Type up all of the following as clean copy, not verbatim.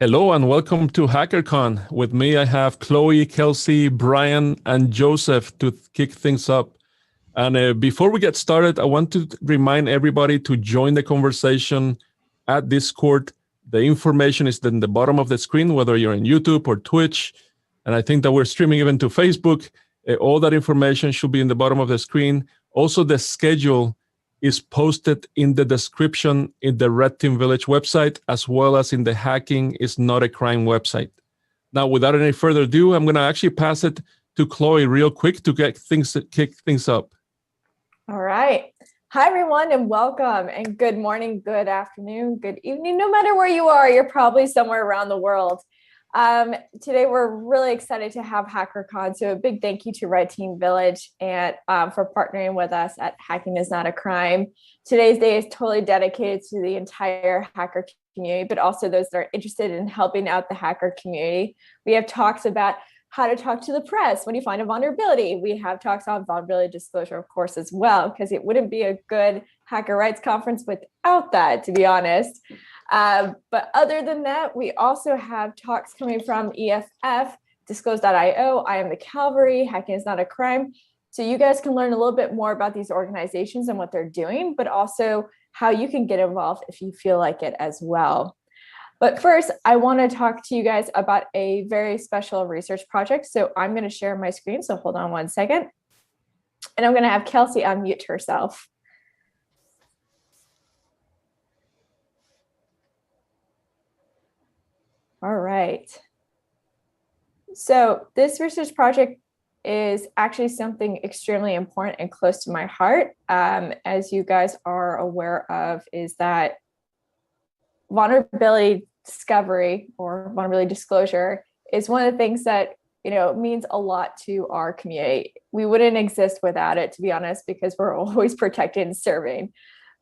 Hello and welcome to HackerCon. With me, I have Chloe, Kelsey, Brian, and Joseph to kick things up. And before we get started, I want to remind everybody to join the conversation at Discord. The information is in the bottom of the screen, whether you're in YouTube or Twitch. And I think that we're streaming even to Facebook. All that information should be in the bottom of the screen. Also, the schedule is posted in the description in the Red Team Village website, as well as in the Hacking is Not a Crime website. Now, without any further ado, I'm going to actually pass it to Chloe real quick to kick things up. All right. Hi, everyone, and welcome. And good morning, good afternoon, good evening. No matter where you are, you're probably somewhere around the world. Today, we're really excited to have HackerCon. So a big thank you to Red Team Village and for partnering with us at Hacking is Not a Crime. Today's day is totally dedicated to the entire hacker community, but also those that are interested in helping out the hacker community. We have talks about how to talk to the press when you find a vulnerability. We have talks on vulnerability disclosure, of course, as well, because it wouldn't be a good hacker rights conference without that, to be honest. But other than that, we also have talks coming from EFF, Disclose.io, I Am the Cavalry, Hacking is Not a Crime. So you guys can learn a little bit more about these organizations and what they're doing, but also how you can get involved if you feel like it as well. But first, I want to talk to you guys about a very special research project. So I'm going to share my screen. So hold on one second. And I'm going to have Kelsey unmute herself. All right. So this research project is actually something extremely important and close to my heart. As you guys are aware of, is that vulnerability discovery or vulnerability disclosure is one of the things that means a lot to our community. We wouldn't exist without it, to be honest, because we're always protecting and serving.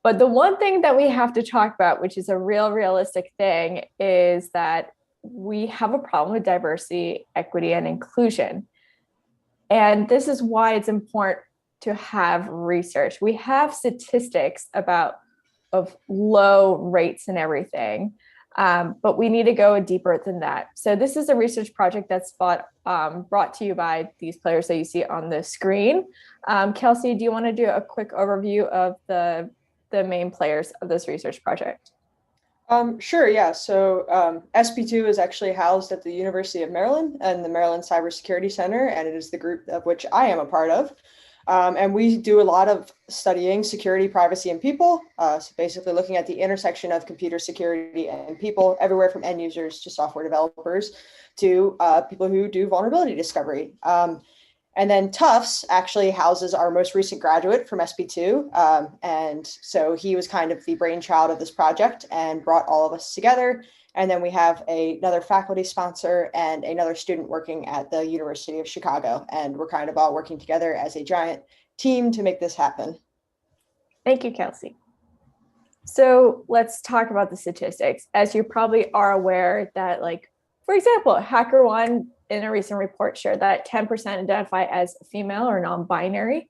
But the one thing that we have to talk about, which is a realistic thing, is that we have a problem with diversity, equity, and inclusion. And this is why it's important to have research. We have statistics of low rates and everything, but we need to go deeper than that. So this is a research project that's brought to you by these players that you see on the screen. Kelsey, do you want to do a quick overview of the main players of this research project? Sure, yeah. So SP2 is actually housed at the University of Maryland and the Maryland Cybersecurity Center, and it is the group of which I am a part of. And we do a lot of studying security, privacy, and people. So basically looking at the intersection of computer security and people, everywhere from end users to software developers to people who do vulnerability discovery. And then Tufts actually houses our most recent graduate from SP2. And so he was kind of the brainchild of this project and brought all of us together. And then we have another faculty sponsor and another student working at the University of Chicago. And we're kind of all working together as a giant team to make this happen. Thank you, Kelsey. So let's talk about the statistics. As you probably are aware that, for example, HackerOne in a recent report shared that 10% identify as female or non-binary.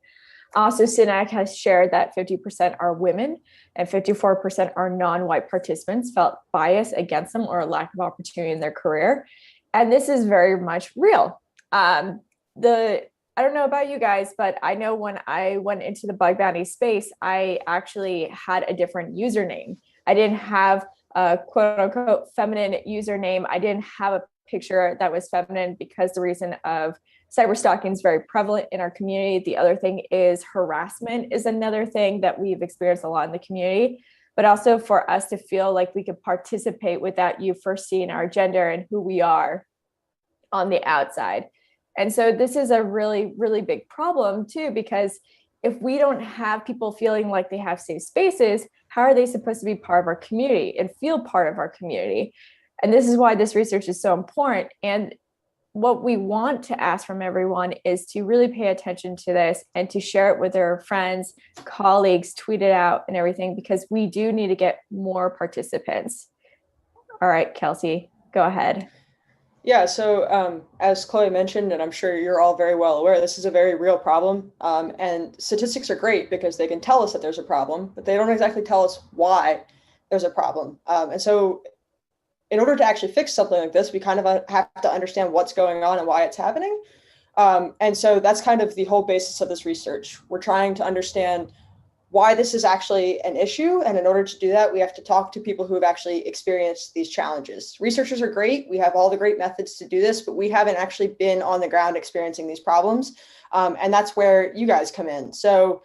Also, SYNAC has shared that 50% are women and 54% are non-white participants felt bias against them or a lack of opportunity in their career. And this is very much real. I don't know about you guys, but I know when I went into the bug bounty space, I actually had a different username. I didn't have a quote unquote feminine username. I didn't have a picture that was feminine because the reason of cyber stalking is very prevalent in our community. The other thing is harassment is another thing that we've experienced a lot in the community, but also for us to feel like we could participate without you first seeing our gender and who we are on the outside. And so this is a really, really big problem too, because if we don't have people feeling like they have safe spaces, how are they supposed to be part of our community and feel part of our community? And this is why this research is so important. And what we want to ask from everyone is to really pay attention to this and to share it with their friends, colleagues, tweet it out and everything, because we do need to get more participants. All right, Kelsey, go ahead. Yeah, so as Chloe mentioned, and I'm sure you're all very well aware, this is a very real problem. And statistics are great because they can tell us that there's a problem, but they don't exactly tell us why there's a problem. And so in order to actually fix something like this, we kind of have to understand what's going on and why it's happening. And so that's kind of the whole basis of this research. We're trying to understand why this is actually an issue. And in order to do that, we have to talk to people who have actually experienced these challenges. Researchers are great. We have all the great methods to do this, but we haven't actually been on the ground experiencing these problems. And that's where you guys come in. So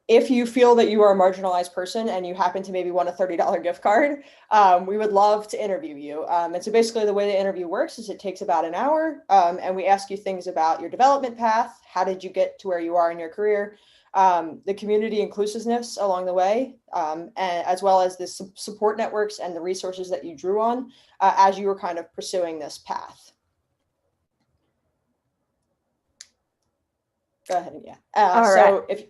if you feel that you are a marginalized person and you happen to maybe want a $30 gift card, we would love to interview you. And so basically the way the interview works is it takes about an hour, and we ask you things about your development path. How did you get to where you are in your career? The community inclusiveness along the way, and as well as the support networks and the resources that you drew on as you were kind of pursuing this path. Go ahead. Yeah. So if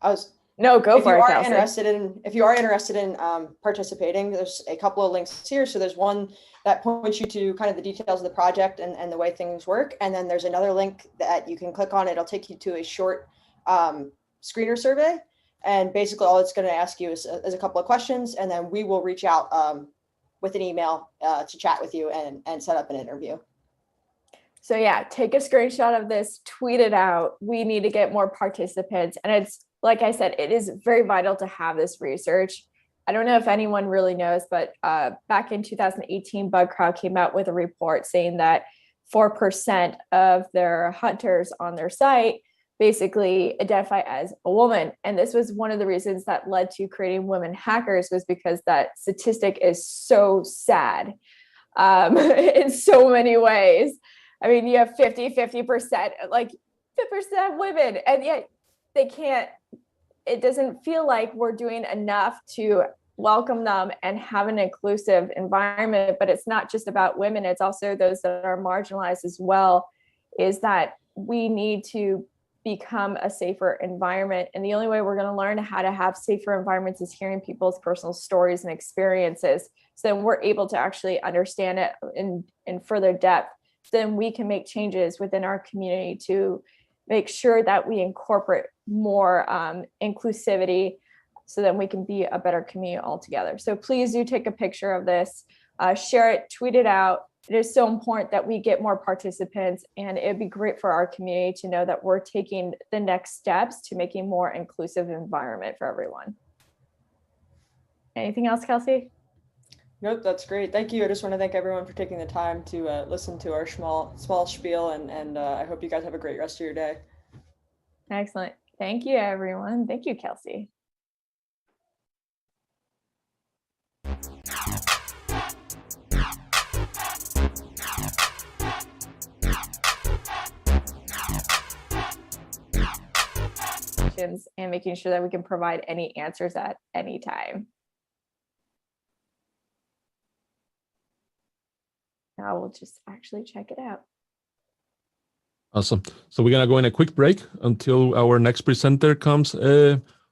I was if you are interested in participating, there's a couple of links here. So there's one that points you to kind of the details of the project and the way things work. And then there's another link that you can click on. It'll take you to a short screener survey. And basically all it's going to ask you is a couple of questions. And then we will reach out with an email to chat with you and set up an interview. So yeah, take a screenshot of this, tweet it out. We need to get more participants. And it's, like I said, it is very vital to have this research. I don't know if anyone really knows, but back in 2018, BugCrowd came out with a report saying that 4% of their hunters on their site basically identify as a woman. And this was one of the reasons that led to creating Women Hackers, was because that statistic is so sad in so many ways. I mean, you have 50%, like 50% women, and yet they can't, it doesn't feel like we're doing enough to welcome them and have an inclusive environment. But it's not just about women, it's also those that are marginalized as well, is that we need to become a safer environment. And the only way we're going to learn how to have safer environments is hearing people's personal stories and experiences. So then we're able to actually understand it in further depth. Then we can make changes within our community to make sure that we incorporate more inclusivity, so that we can be a better community altogether. So please do take a picture of this, share it, tweet it out. It is so important that we get more participants, and it'd be great for our community to know that we're taking the next steps to making more inclusive environment for everyone. Anything else, Kelsey? Nope, that's great. Thank you. I just want to thank everyone for taking the time to listen to our small spiel, and I hope you guys have a great rest of your day. Excellent. Thank you, everyone. Thank you, Kelsey. And making sure that we can provide any answers at any time. Now we'll just actually check it out. Awesome. So we're going to go in a quick break until our next presenter comes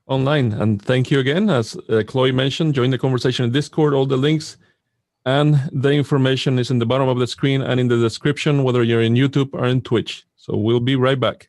online. And thank you again. As Chloe mentioned, join the conversation in Discord. All the links and the information is in the bottom of the screen and in the description, whether you're in YouTube or in Twitch. So we'll be right back.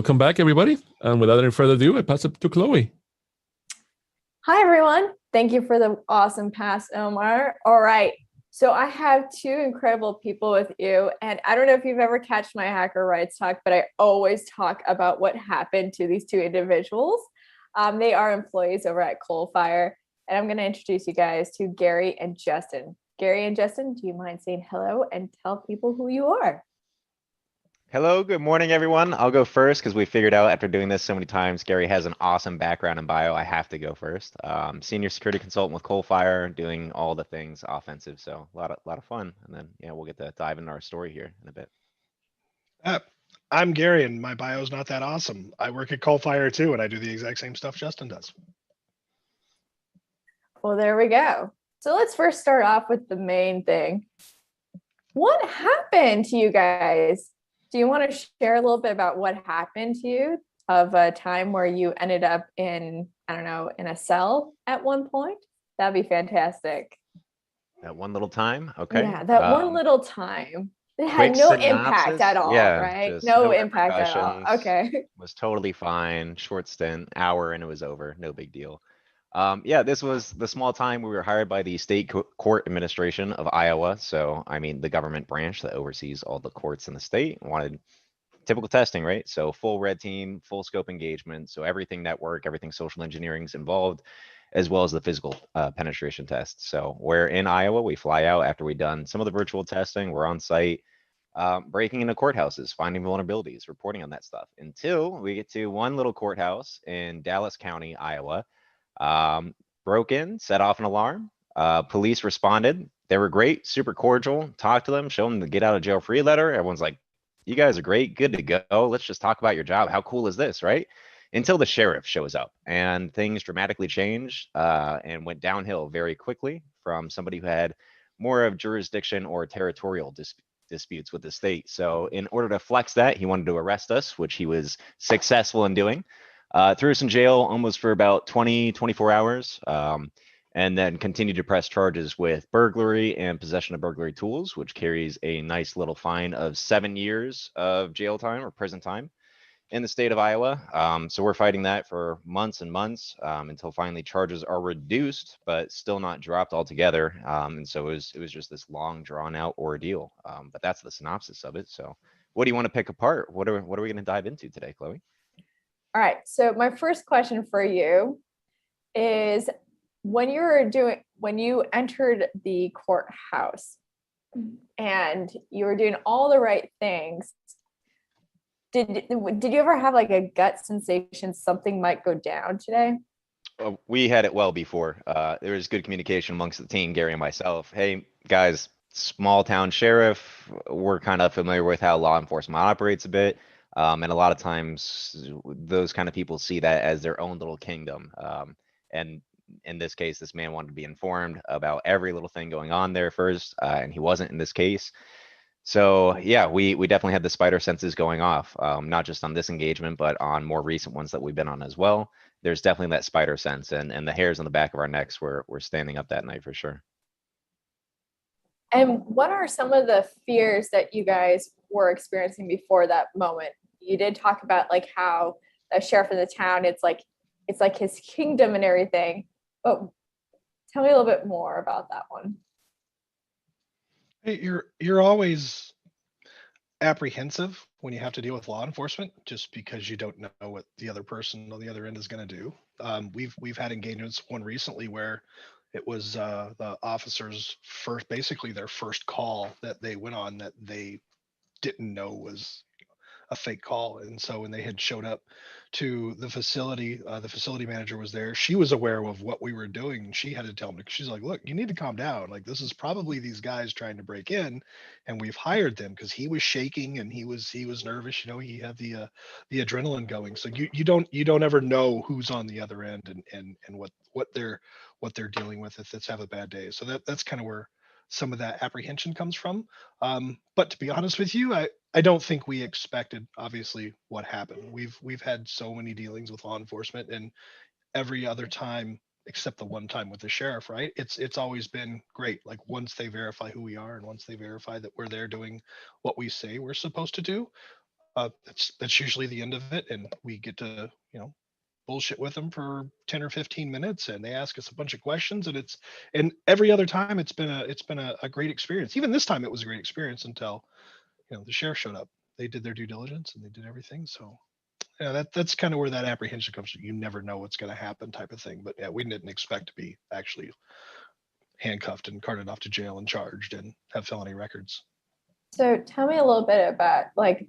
Welcome back, everybody. And without any further ado, I pass it to Chloe. Hi, everyone. Thank you for the awesome pass, Omar. All right. So I have two incredible people with you. And I don't know if you've ever catched my hacker rights talk, but I always talk about what happened to these two individuals. They are employees over at Coalfire. And I'm going to introduce you guys to Gary and Justin. Gary and Justin, do you mind saying hello and tell people who you are? Hello, good morning, everyone. I'll go first because we figured out after doing this so many times, Gary has an awesome background and bio. I have to go first. Senior security consultant with Coalfire, doing all the things offensive. So a lot of fun. And then, yeah, we'll get to dive into our story here in a bit. I'm Gary, and my bio is not that awesome. I work at Coalfire too, and I do the exact same stuff Justin does. Well, there we go. So let's first start off with the main thing. What happened to you guys? Do you want to share a little bit about what happened to you of a time where you ended up in, I don't know, in a cell at one point? That'd be fantastic. That one little time, okay. Yeah, that one little time. It had Quick no impact synopsis. at all, Yeah, right? just No no impact at all. repercussions. Okay. Was totally fine. Short stint, hour, and it was over. No big deal. Yeah, this was the small time we were hired by the state court administration of Iowa. So, I mean, the government branch that oversees all the courts in the state wanted typical testing, right? So full red team, full scope engagement. So everything network, everything social engineering is involved, as well as the physical penetration test. So we're in Iowa, we fly out after we've done some of the virtual testing, we're on site, breaking into courthouses, finding vulnerabilities, reporting on that stuff until we get to one little courthouse in Dallas County, Iowa. Broke in, set off an alarm. Police responded. They were great, super cordial. Talked to them, show them the get out of jail free letter. Everyone's like, you guys are great, good to go. Let's just talk about your job. How cool is this, right? Until the sheriff shows up and things dramatically changed and went downhill very quickly from somebody who had more of jurisdiction or territorial disputes with the state. So in order to flex that, he wanted to arrest us, which he was successful in doing. Threw us in jail almost for about 24 hours, and then continued to press charges with burglary and possession of burglary tools, which carries a nice little fine of 7 years of jail time or prison time in the state of Iowa. So we're fighting that for months and months until finally charges are reduced, but still not dropped altogether. And so it was just this long drawn out ordeal. But that's the synopsis of it. So what do you want to pick apart? What are we going to dive into today, Chloe? All right. So my first question for you is when you entered the courthouse and you were doing all the right things, did you ever have like a gut sensation something might go down today? We had it well before. There was good communication amongst the team, Gary and myself. Hey, guys, small town sheriff, we're kind of familiar with how law enforcement operates a bit. And a lot of times those kind of people see that as their own little kingdom. And in this case, this man wanted to be informed about every little thing going on there first, and he wasn't in this case. So yeah, we definitely had the spider senses going off, not just on this engagement, but on more recent ones that we've been on as well. There's definitely that spider sense, and the hairs on the back of our necks were standing up that night for sure. And what are some of the fears that you guys were experiencing before that moment? You did talk about like how the sheriff in the town, it's like his kingdom and everything. But tell me a little bit more about that one. You're always apprehensive when you have to deal with law enforcement, just because you don't know what the other person on the other end is going to do. We've had engagements, one recently where it was the officers' basically their first call that they went on that they didn't know was a fake call. And so when they had showed up to the facility manager was there. She was aware of what we were doing. And she had to tell me, she's like, look, you need to calm down. Like, this is probably these guys trying to break in, and we've hired them, because he was shaking and he was nervous. You know, he had the adrenaline going. So you don't ever know who's on the other end and what they're dealing with if it's have a bad day. So that's kind of where some of that apprehension comes from. But to be honest with you, I don't think we expected, obviously, what happened. We've had so many dealings with law enforcement, and every other time except the one time with the sheriff, right? It's always been great. Like, once they verify who we are and once they verify that we're there doing what we say we're supposed to do, That's usually the end of it, and we get to bullshit with them for 10 or 15 minutes, and they ask us a bunch of questions, and every other time it's been a great experience. Even this time it was a great experience until the sheriff showed up. They did their due diligence and they did everything. So yeah, that's kind of where that apprehension comes from. You never know what's going to happen, type of thing. But yeah, we didn't expect to be actually handcuffed and carted off to jail and charged and have felony records. So tell me a little bit about like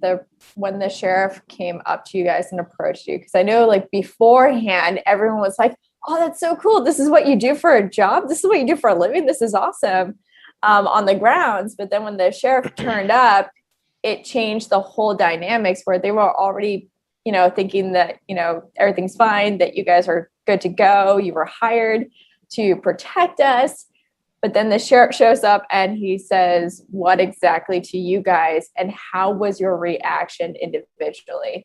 when the sheriff came up to you guys and approached you, because I know like beforehand everyone was like, "Oh, that's so cool! This is what you do for a job. This is what you do for a living. This is awesome," on the grounds. But then when the sheriff turned up, it changed the whole dynamics where they were already, thinking that everything's fine, that you guys are good to go. You were hired to protect us. But then the sheriff shows up and he says, what exactly to you guys, and how was your reaction individually?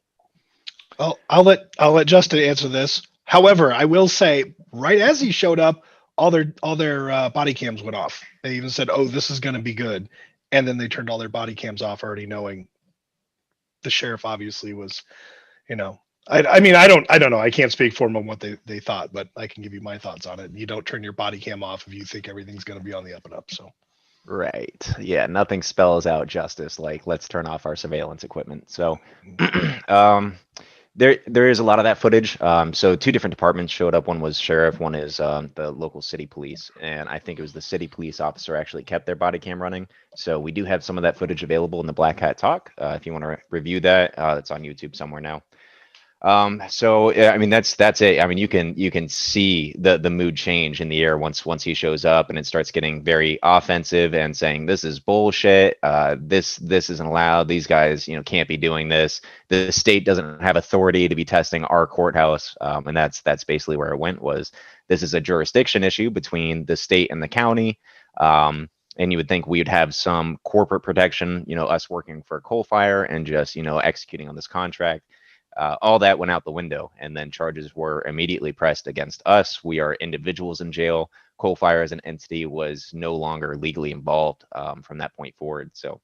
Well, I'll let Justin answer this. However, I will say, right as he showed up, all their body cams went off. They even said, "Oh, this is going to be good," and then they turned all their body cams off, already knowing the sheriff obviously was, I mean, I don't know. I can't speak for them on what they thought, but I can give you my thoughts on it. You don't turn your body cam off if you think everything's going to be on the up and up. So, Right. Yeah. Nothing spells out justice like let's turn off our surveillance equipment. So, there is a lot of that footage. So two different departments showed up. One was sheriff. One is the local city police. And I think it was the city police officer actually kept their body cam running. So we do have some of that footage available in the Black Hat Talk. If you want to review that, it's on YouTube somewhere now. So yeah, I mean that's it. I mean you can see the mood change in the air once he shows up, and it starts getting very offensive and saying this is bullshit. This isn't allowed. These guys can't be doing this. The state doesn't have authority to be testing our courthouse. And that's basically where it went. Was this is a jurisdiction issue between the state and the county. And you would think we would have some corporate protection, us working for Coal Fire and just executing on this contract. All that went out the window, and then charges were immediately pressed against us. We are individuals in jail. Coal Fire as an entity was no longer legally involved from that point forward. So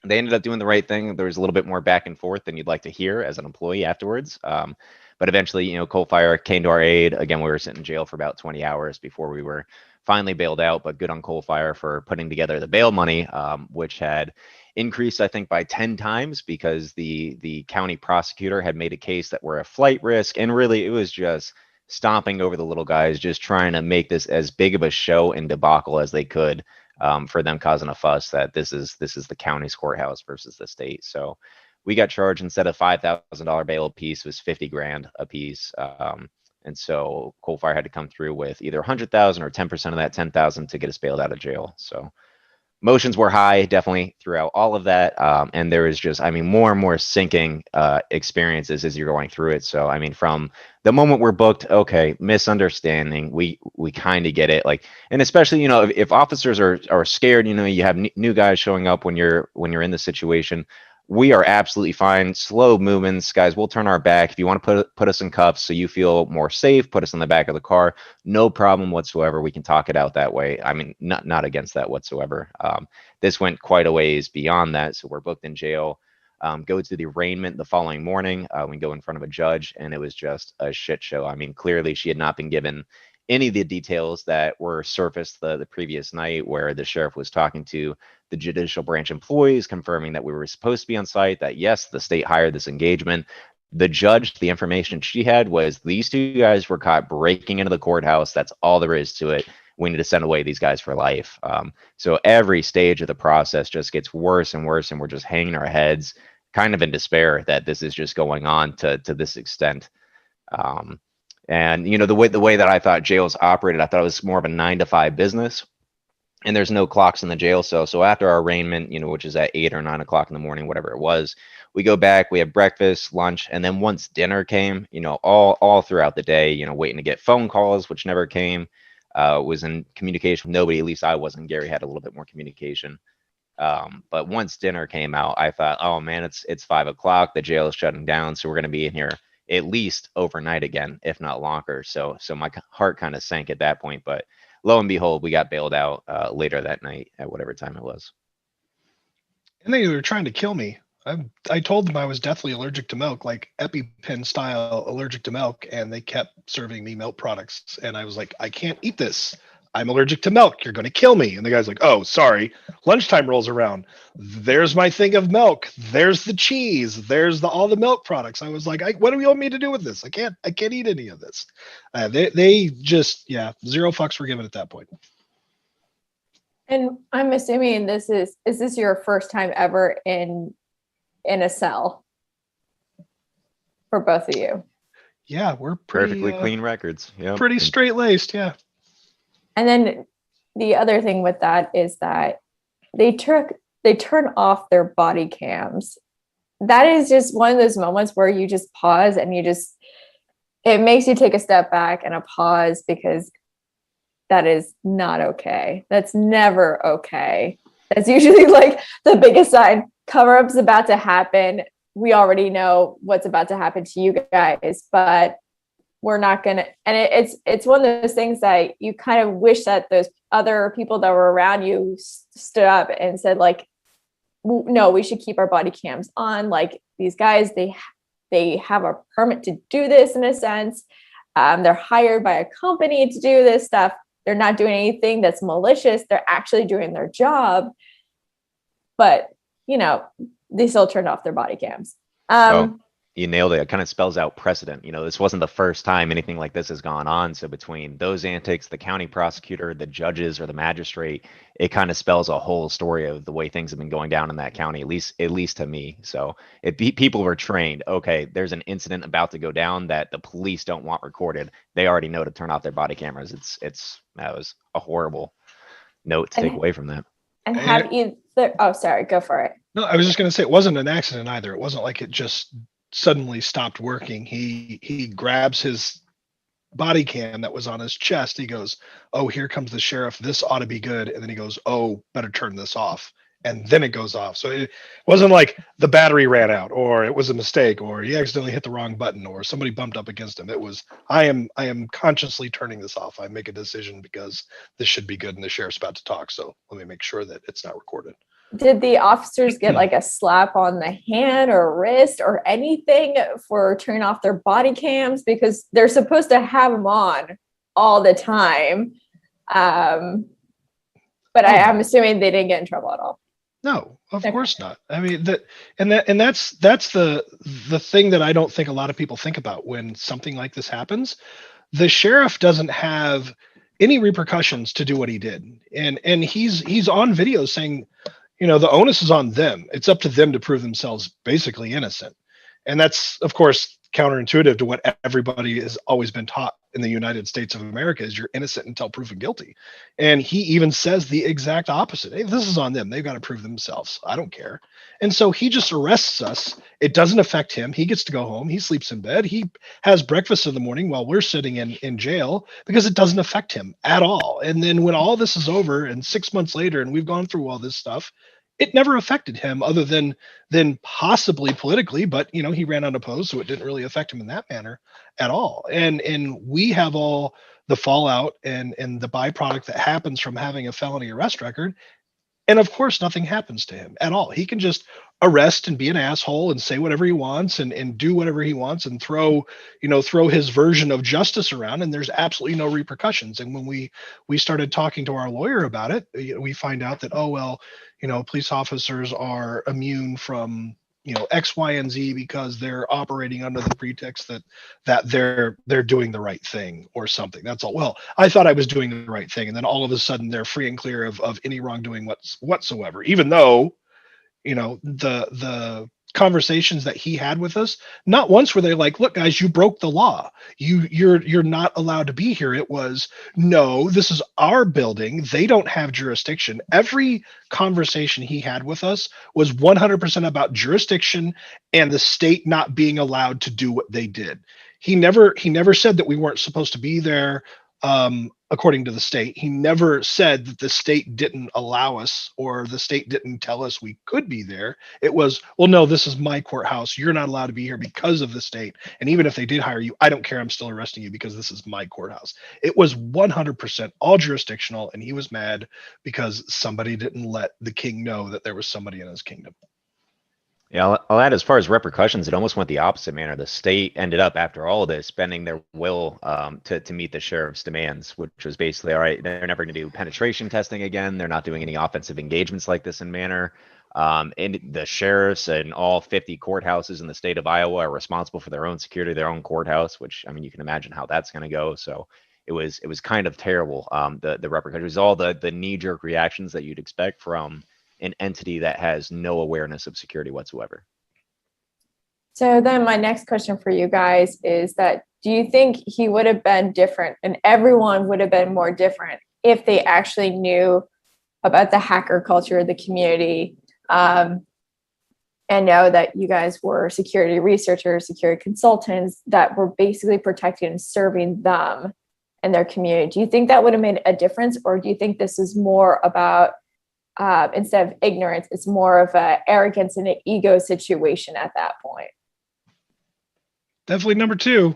they ended up doing the right thing. There was a little bit more back and forth than you'd like to hear as an employee afterwards. But eventually, Coal Fire came to our aid. Again, we were sitting in jail for about 20 hours before we were finally bailed out, but good on Coal Fire for putting together the bail money, which had increased, I think, by 10 times because the county prosecutor had made a case that we're a flight risk. And really, it was just stomping over the little guys, just trying to make this as big of a show and debacle as they could for them causing a fuss that this is the county's courthouse versus the state. So we got charged instead of $5,000 bail piece, was 50 grand a piece. And so Coal Fire had to come through with either 100,000 or 10% of that 10,000 to get us bailed out of jail. So motions were high, definitely throughout all of that. And there is just, more and more sinking experiences as you're going through it. So, from the moment we're booked, okay, misunderstanding, we kind of get it. Like, and especially, if officers are scared, you have new guys showing up when you're in the situation. We are absolutely fine. Slow movements, guys. We'll turn our back. If you want to put us in cuffs so you feel more safe, put us in the back of the car. No problem whatsoever. We can talk it out that way. Not against that whatsoever. This went quite a ways beyond that. So we're booked in jail. Go to the arraignment the following morning. We go in front of a judge, and it was just a shit show. Clearly she had not been given any of the details that were surfaced the previous night, where the sheriff was talking to the judicial branch employees, confirming that we were supposed to be on site, that yes, the state hired this engagement. The judge, the information she had was these two guys were caught breaking into the courthouse. That's all there is to it. We need to send away these guys for life. So every stage of the process just gets worse and worse, and we're just hanging our heads kind of in despair that this is just going on to this extent. And the way that I thought jails operated, I thought it was more of a 9 to 5 business, and there's no clocks in the jail. So after our arraignment, which is at 8 or 9 o'clock in the morning, whatever it was, we go back, we have breakfast, lunch, and then once dinner came, all throughout the day, waiting to get phone calls, which never came, was in communication with nobody. At least I wasn't. Gary had a little bit more communication. But once dinner came out, I thought, oh man, it's 5 o'clock. The jail is shutting down, so we're going to be in here at least overnight again, if not longer. So my heart kind of sank at that point. But lo and behold, we got bailed out later that night at whatever time it was. And they were trying to kill me. I told them I was deathly allergic to milk, like EpiPen style allergic to milk, and they kept serving me milk products. And I was like, I can't eat this. I'm allergic to milk. You're going to kill me. And the guy's like, oh, sorry. Lunchtime rolls around. There's my thing of milk. There's the cheese. There's all the milk products. I was like, what do you want me to do with this? I can't eat any of this. They just, zero fucks were given at that point. And I'm assuming is this your first time ever in a cell for both of you? Yeah, we're Perfectly clean records. Yeah. Pretty straight laced. Yeah. And then the other thing with that is that they turn off their body cams. That is just one of those moments where you just pause and it makes you take a step back and a pause, because that is not okay. That's never okay. That's usually like the biggest sign. Cover-up's about to happen. We already know what's about to happen to you guys, but we're not gonna. And it's one of those things that you kind of wish that those other people that were around you stood up and said, like, no, we should keep our body cams on. Like, these guys, they have a permit to do this in a sense. They're hired by a company to do this stuff. They're not doing anything that's malicious. They're actually doing their job. But, they still turned off their body cams. You nailed it. It kind of spells out precedent. This wasn't the first time anything like this has gone on. So between those antics, the county prosecutor, the judges, or the magistrate, it kind of spells a whole story of the way things have been going down in that county, at least to me. So people were trained, okay, there's an incident about to go down that the police don't want recorded. They already know to turn off their body cameras. That was a horrible note to take away from that. And have either, sorry, go for it. No, I was just going to say, it wasn't an accident either. It wasn't like it just suddenly stopped working. He grabs his body cam that was on his chest. He goes, oh, here comes the sheriff. This ought to be good. And then he goes, oh, better turn this off. And then it goes off. So it wasn't like the battery ran out, or it was a mistake, or he accidentally hit the wrong button, or somebody bumped up against him. It was, I am consciously turning this off. I make a decision because this should be good and the sheriff's about to talk. So let me make sure that it's not recorded. Did the officers get like a slap on the hand or wrist or anything for turning off their body cams? Because they're supposed to have them on all the time. But I'm assuming they didn't get in trouble at all. No, of course not. I mean, that's the thing that I don't think a lot of people think about when something like this happens. The sheriff doesn't have any repercussions to do what he did. And he's on video saying, the onus is on them. It's up to them to prove themselves basically innocent. And that's, of course, counterintuitive to what everybody has always been taught in the United States of America, is you're innocent until proven guilty. And he even says the exact opposite. Hey, this is on them. They've got to prove themselves. I don't care. And so he just arrests us. It doesn't affect him. He gets to go home. He sleeps in bed. He has breakfast in the morning while we're sitting in jail, because it doesn't affect him at all. And then when all this is over and 6 months later, and we've gone through all this stuff, it never affected him other than possibly politically, but he ran unopposed, so it didn't really affect him in that manner at all. And we have all the fallout and the byproduct that happens from having a felony arrest record. And of course, nothing happens to him at all. He can just arrest and be an asshole and say whatever he wants and do whatever he wants and throw his version of justice around, and there's absolutely no repercussions. And when we started talking to our lawyer about it, we find out that, police officers are immune from X, Y, and Z because they're operating under the pretext that they're doing the right thing or something. That's all. Well, I thought I was doing the right thing, and then all of a sudden they're free and clear of any wrongdoing whatsoever, even though the conversations that he had with us, not once were they like, look guys, you broke the law, you're not allowed to be here. It was, no, this is our building, they don't have jurisdiction. Every conversation he had with us was 100% about jurisdiction and the state not being allowed to do what they did. He never said that we weren't supposed to be there according to the state. He never said that the state didn't allow us or the state didn't tell us we could be there. It was, well, no, this is my courthouse. You're not allowed to be here because of the state. And even if they did hire you, I don't care. I'm still arresting you because this is my courthouse. It was 100% all jurisdictional. And he was mad because somebody didn't let the king know that there was somebody in his kingdom. Yeah, I'll add as far as repercussions, it almost went the opposite manner. The state ended up, after all of this, bending their will to meet the sheriff's demands, which was basically, all right, they're never going to do penetration testing again. They're not doing any offensive engagements like this in manner. And the sheriffs and all 50 courthouses in the state of Iowa are responsible for their own security, their own courthouse, which, I mean, you can imagine how that's going to go. So it was kind of terrible. The repercussions, all the knee-jerk reactions that you'd expect from an entity that has no awareness of security whatsoever. So then my next question for you guys is that, do you think he would have been different and everyone would have been more different if they actually knew about the hacker culture of the community, and know that you guys were security researchers, security consultants that were basically protecting and serving them and their community? Do you think that would have made a difference? Or do you think this is more about, instead of ignorance, it's more of an arrogance and an ego situation at that point? Definitely number two.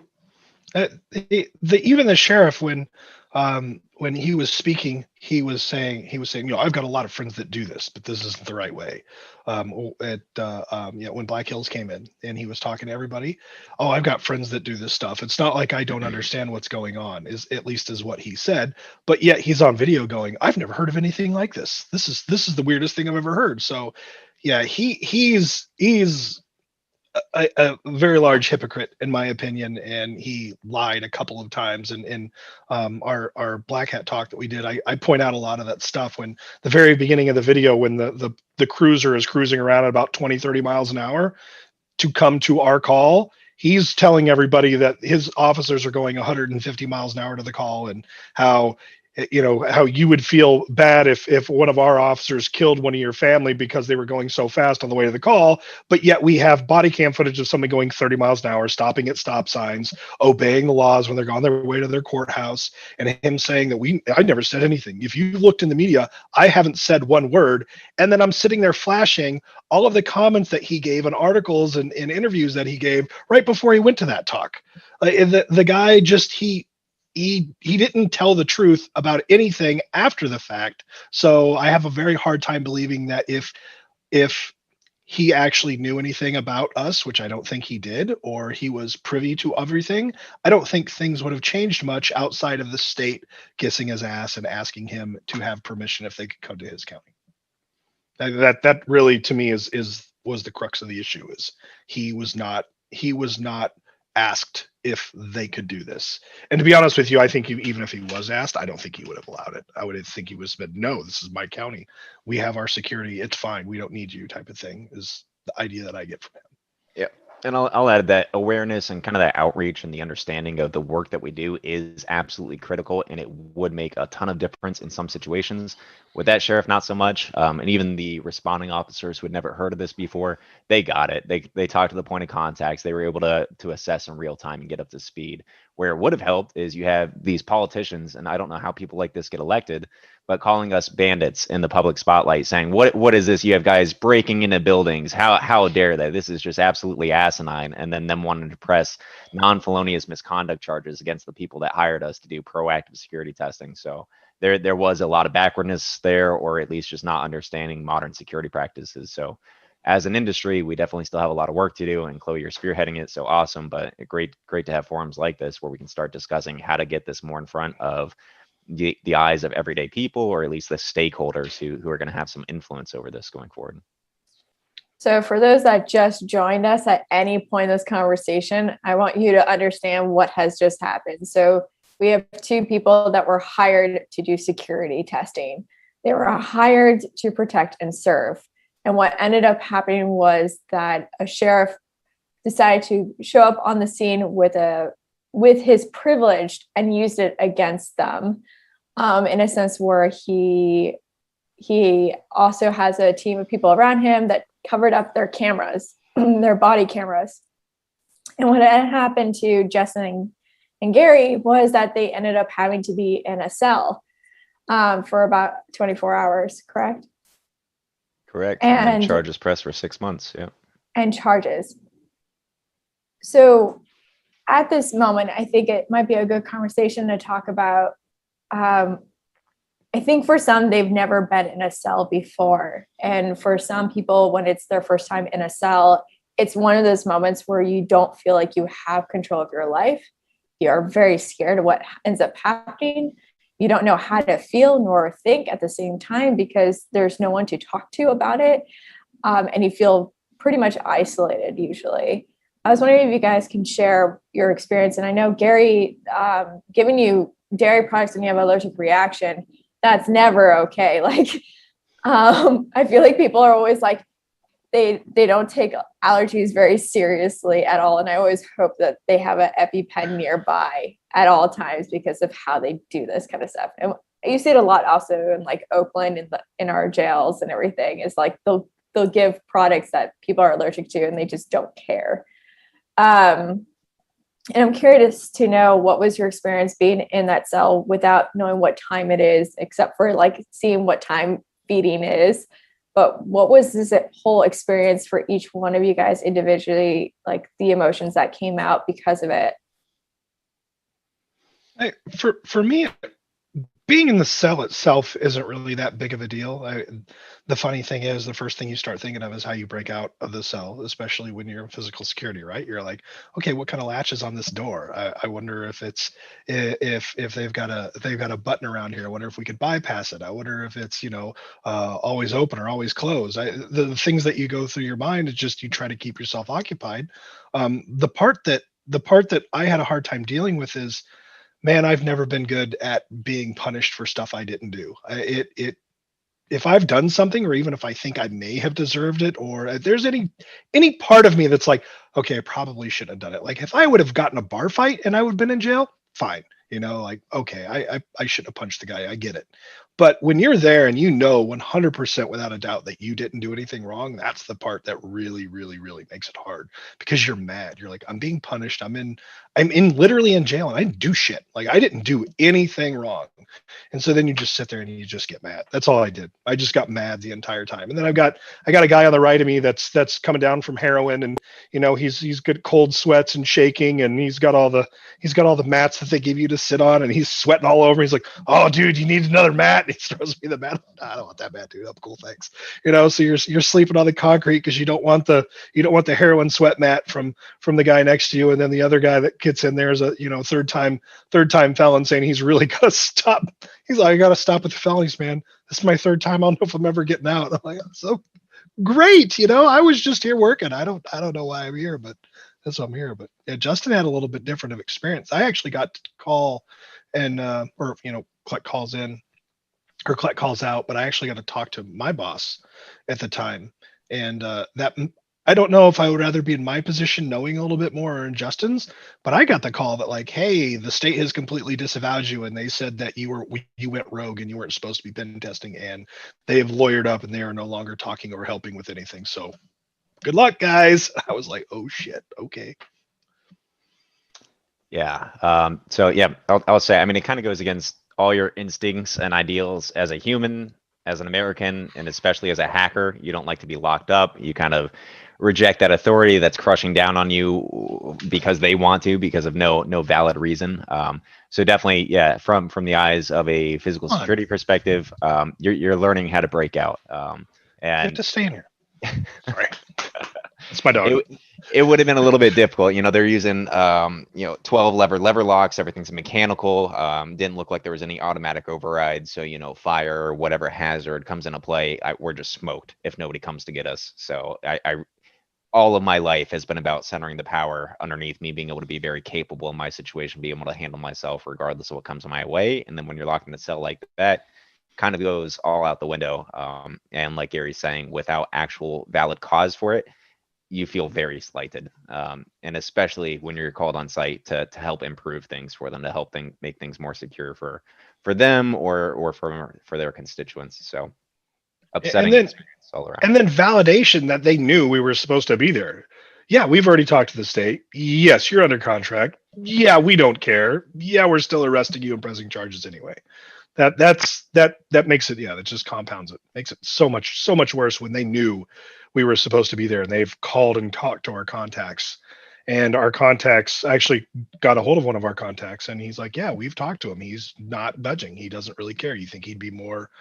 Even the sheriff, when he was speaking, he was saying, I've got a lot of friends that do this, but this isn't the right way. When Black Hills came in and he was talking to everybody, I've got friends that do this stuff. It's not like I don't understand what's going on, at least is what he said. But yet he's on video going, I've never heard of anything like this. This is the weirdest thing I've ever heard. So yeah, he's a very large hypocrite in my opinion, and he lied a couple of times. And in our Black Hat talk that we did, I point out a lot of that stuff. When the very beginning of the video, when the cruiser is cruising around at about 20-30 miles an hour to come to our call, he's telling everybody that his officers are going 150 miles an hour to the call, and how you would feel bad if one of our officers killed one of your family because they were going so fast on the way to the call. But yet we have body cam footage of somebody going 30 miles an hour, stopping at stop signs, obeying the laws when they're on their way to their courthouse, and him saying that I never said anything. If you looked in the media, I haven't said one word. And then I'm sitting there flashing all of the comments that he gave on articles and interviews that he gave right before he went to that talk. The guy just, he didn't tell the truth about anything after the fact. So I have a very hard time believing that if he actually knew anything about us, which I don't think he did, or he was privy to everything, I don't think things would have changed much outside of the state kissing his ass and asking him to have permission if they could come to his county. That really, to me, was the crux of the issue. Is he was not asked if they could do this. And to be honest with you, I think even if he was asked, I don't think he would have allowed it. I would think he would have said, no, this is my county. We have our security. It's fine. We don't need you, type of thing, is the idea that I get from him. Yeah. And I'll add that awareness and kind of that outreach and the understanding of the work that we do is absolutely critical, and it would make a ton of difference in some situations. With that sheriff, not so much. And even the responding officers who had never heard of this before, they got it. They talked to the point of contacts. They were able to assess in real time and get up to speed. Where it would have helped is you have these politicians, and I don't know how people like this get elected, but calling us bandits in the public spotlight, saying, what is this? You have guys breaking into buildings. How dare they? This is just absolutely asinine. And then them wanting to press non-felonious misconduct charges against the people that hired us to do proactive security testing. So there was a lot of backwardness there, or at least just not understanding modern security practices. So as an industry, we definitely still have a lot of work to do, and Chloe, you're spearheading it, so awesome. But great to have forums like this where we can start discussing how to get this more in front of the eyes of everyday people, or at least the stakeholders who are going to have some influence over this going forward. So for those that just joined us at any point in this conversation, I want you to understand what has just happened. So we have two people that were hired to do security testing. They were hired to protect and serve. And what ended up happening was that a sheriff decided to show up on the scene with his privilege and used it against them, in a sense where he also has a team of people around him that covered up their cameras, their body cameras. And what had happened to Justin and Gary was that they ended up having to be in a cell for about 24 hours, correct? Correct. And charges pressed for 6 months. Yeah. And charges. So at this moment, I think it might be a good conversation to talk about I think for some, they've never been in a cell before. And for some people, when it's their first time in a cell, it's one of those moments where you don't feel like you have control of your life. You are very scared of what ends up happening. You don't know how to feel nor think at the same time because there's no one to talk to about it. And you feel pretty much isolated usually. I was wondering if you guys can share your experience. And I know Gary, giving you dairy products and you have an allergic reaction, that's never okay. Like, I feel like people are always like, they don't take allergies very seriously at all. And I always hope that they have an EpiPen nearby at all times because of how they do this kind of stuff. And you see it a lot also in like Oakland and in our jails and everything is like, they'll give products that people are allergic to and they just don't care. And I'm curious to know, what was your experience being in that cell without knowing what time it is, except for like seeing what time feeding is? But what was this whole experience for each one of you guys individually, like the emotions that came out because of it? For me, being in the cell itself isn't really that big of a deal. The funny thing is, the first thing you start thinking of is how you break out of the cell, especially when you're in physical security, right? You're like, okay, what kind of latch is on this door? I wonder if it's if they've got a button around here. I wonder if we could bypass it. I wonder if it's always open or always closed. The things that you go through your mind is just you try to keep yourself occupied. The part that I had a hard time dealing with is, man, I've never been good at being punished for stuff I didn't do. If I've done something, or even if I think I may have deserved it, or if there's any part of me that's like, okay, I probably shouldn't have done it. Like if I would have gotten a bar fight and I would have been in jail, fine. Like, okay, I shouldn't have punched the guy. I get it. But when you're there and 100% without a doubt that you didn't do anything wrong, that's the part that really, really, really makes it hard because you're mad. You're like, I'm being punished. I'm literally in jail and I didn't do shit. Like I didn't do anything wrong. And so then you just sit there and you just get mad. That's all I did. I just got mad the entire time. And then I got a guy on the right of me that's coming down from heroin, and he's got cold sweats and shaking, and he's got all the mats that they give you to sit on, and he's sweating all over. He's like, "Oh, dude, you need another mat?" And he throws me the mat. I don't want that mat, dude. I'm cool, thanks. So you're sleeping on the concrete because you don't want the heroin sweat mat from the guy next to you, and then the other guy that gets in there is a third time felon saying he's really got to stop. He's like, I got to stop with the felonies, man. This is my third time. I don't know if I'm ever getting out. I'm like, so great. I was just here working. I don't know why I'm here, but that's why I'm here. But yeah, Justin had a little bit different of experience. I actually got to call and collect calls in or collect calls out, but I actually got to talk to my boss at the time. And that I don't know if I would rather be in my position knowing a little bit more or in Justin's, but I got the call that like, hey, the state has completely disavowed you, and they said that you went rogue and you weren't supposed to be pen testing, and they have lawyered up and they are no longer talking or helping with anything. So good luck, guys. I was like, oh shit, okay. Yeah. So yeah, I'll say, I mean, it kind of goes against all your instincts and ideals as a human, as an American, and especially as a hacker. You don't like to be locked up. You kind of reject that authority that's crushing down on you because they want to, because of no valid reason. So definitely, yeah, from the eyes of a physical security perspective, you're learning how to break out. And you have to stay in here. Sorry. It's my dog. It would have been a little bit difficult. They're using 12 lever locks. Everything's mechanical. Didn't look like there was any automatic override. So fire or whatever hazard comes into play, we're just smoked if nobody comes to get us. So I all of my life has been about centering the power underneath me, being able to be very capable in my situation, being able to handle myself regardless of what comes my way. And then when you're locked in a cell like that, kind of goes all out the window. And like Gary's saying, without actual valid cause for it, you feel very slighted. And especially when you're called on site to help improve things for them, to help make things more secure for them or for their constituents. So upsetting experience all around. And then validation that they knew we were supposed to be there. Yeah, we've already talked to the state. Yes, you're under contract. Yeah, we don't care. Yeah, we're still arresting you and pressing charges anyway. That makes it, that just compounds it. Makes it so much worse when they knew we were supposed to be there and they've called and talked to our contacts And our contacts actually got a hold of one of our contacts, and he's like, yeah, we've talked to him. He's not budging. He doesn't really care. You think he'd be more,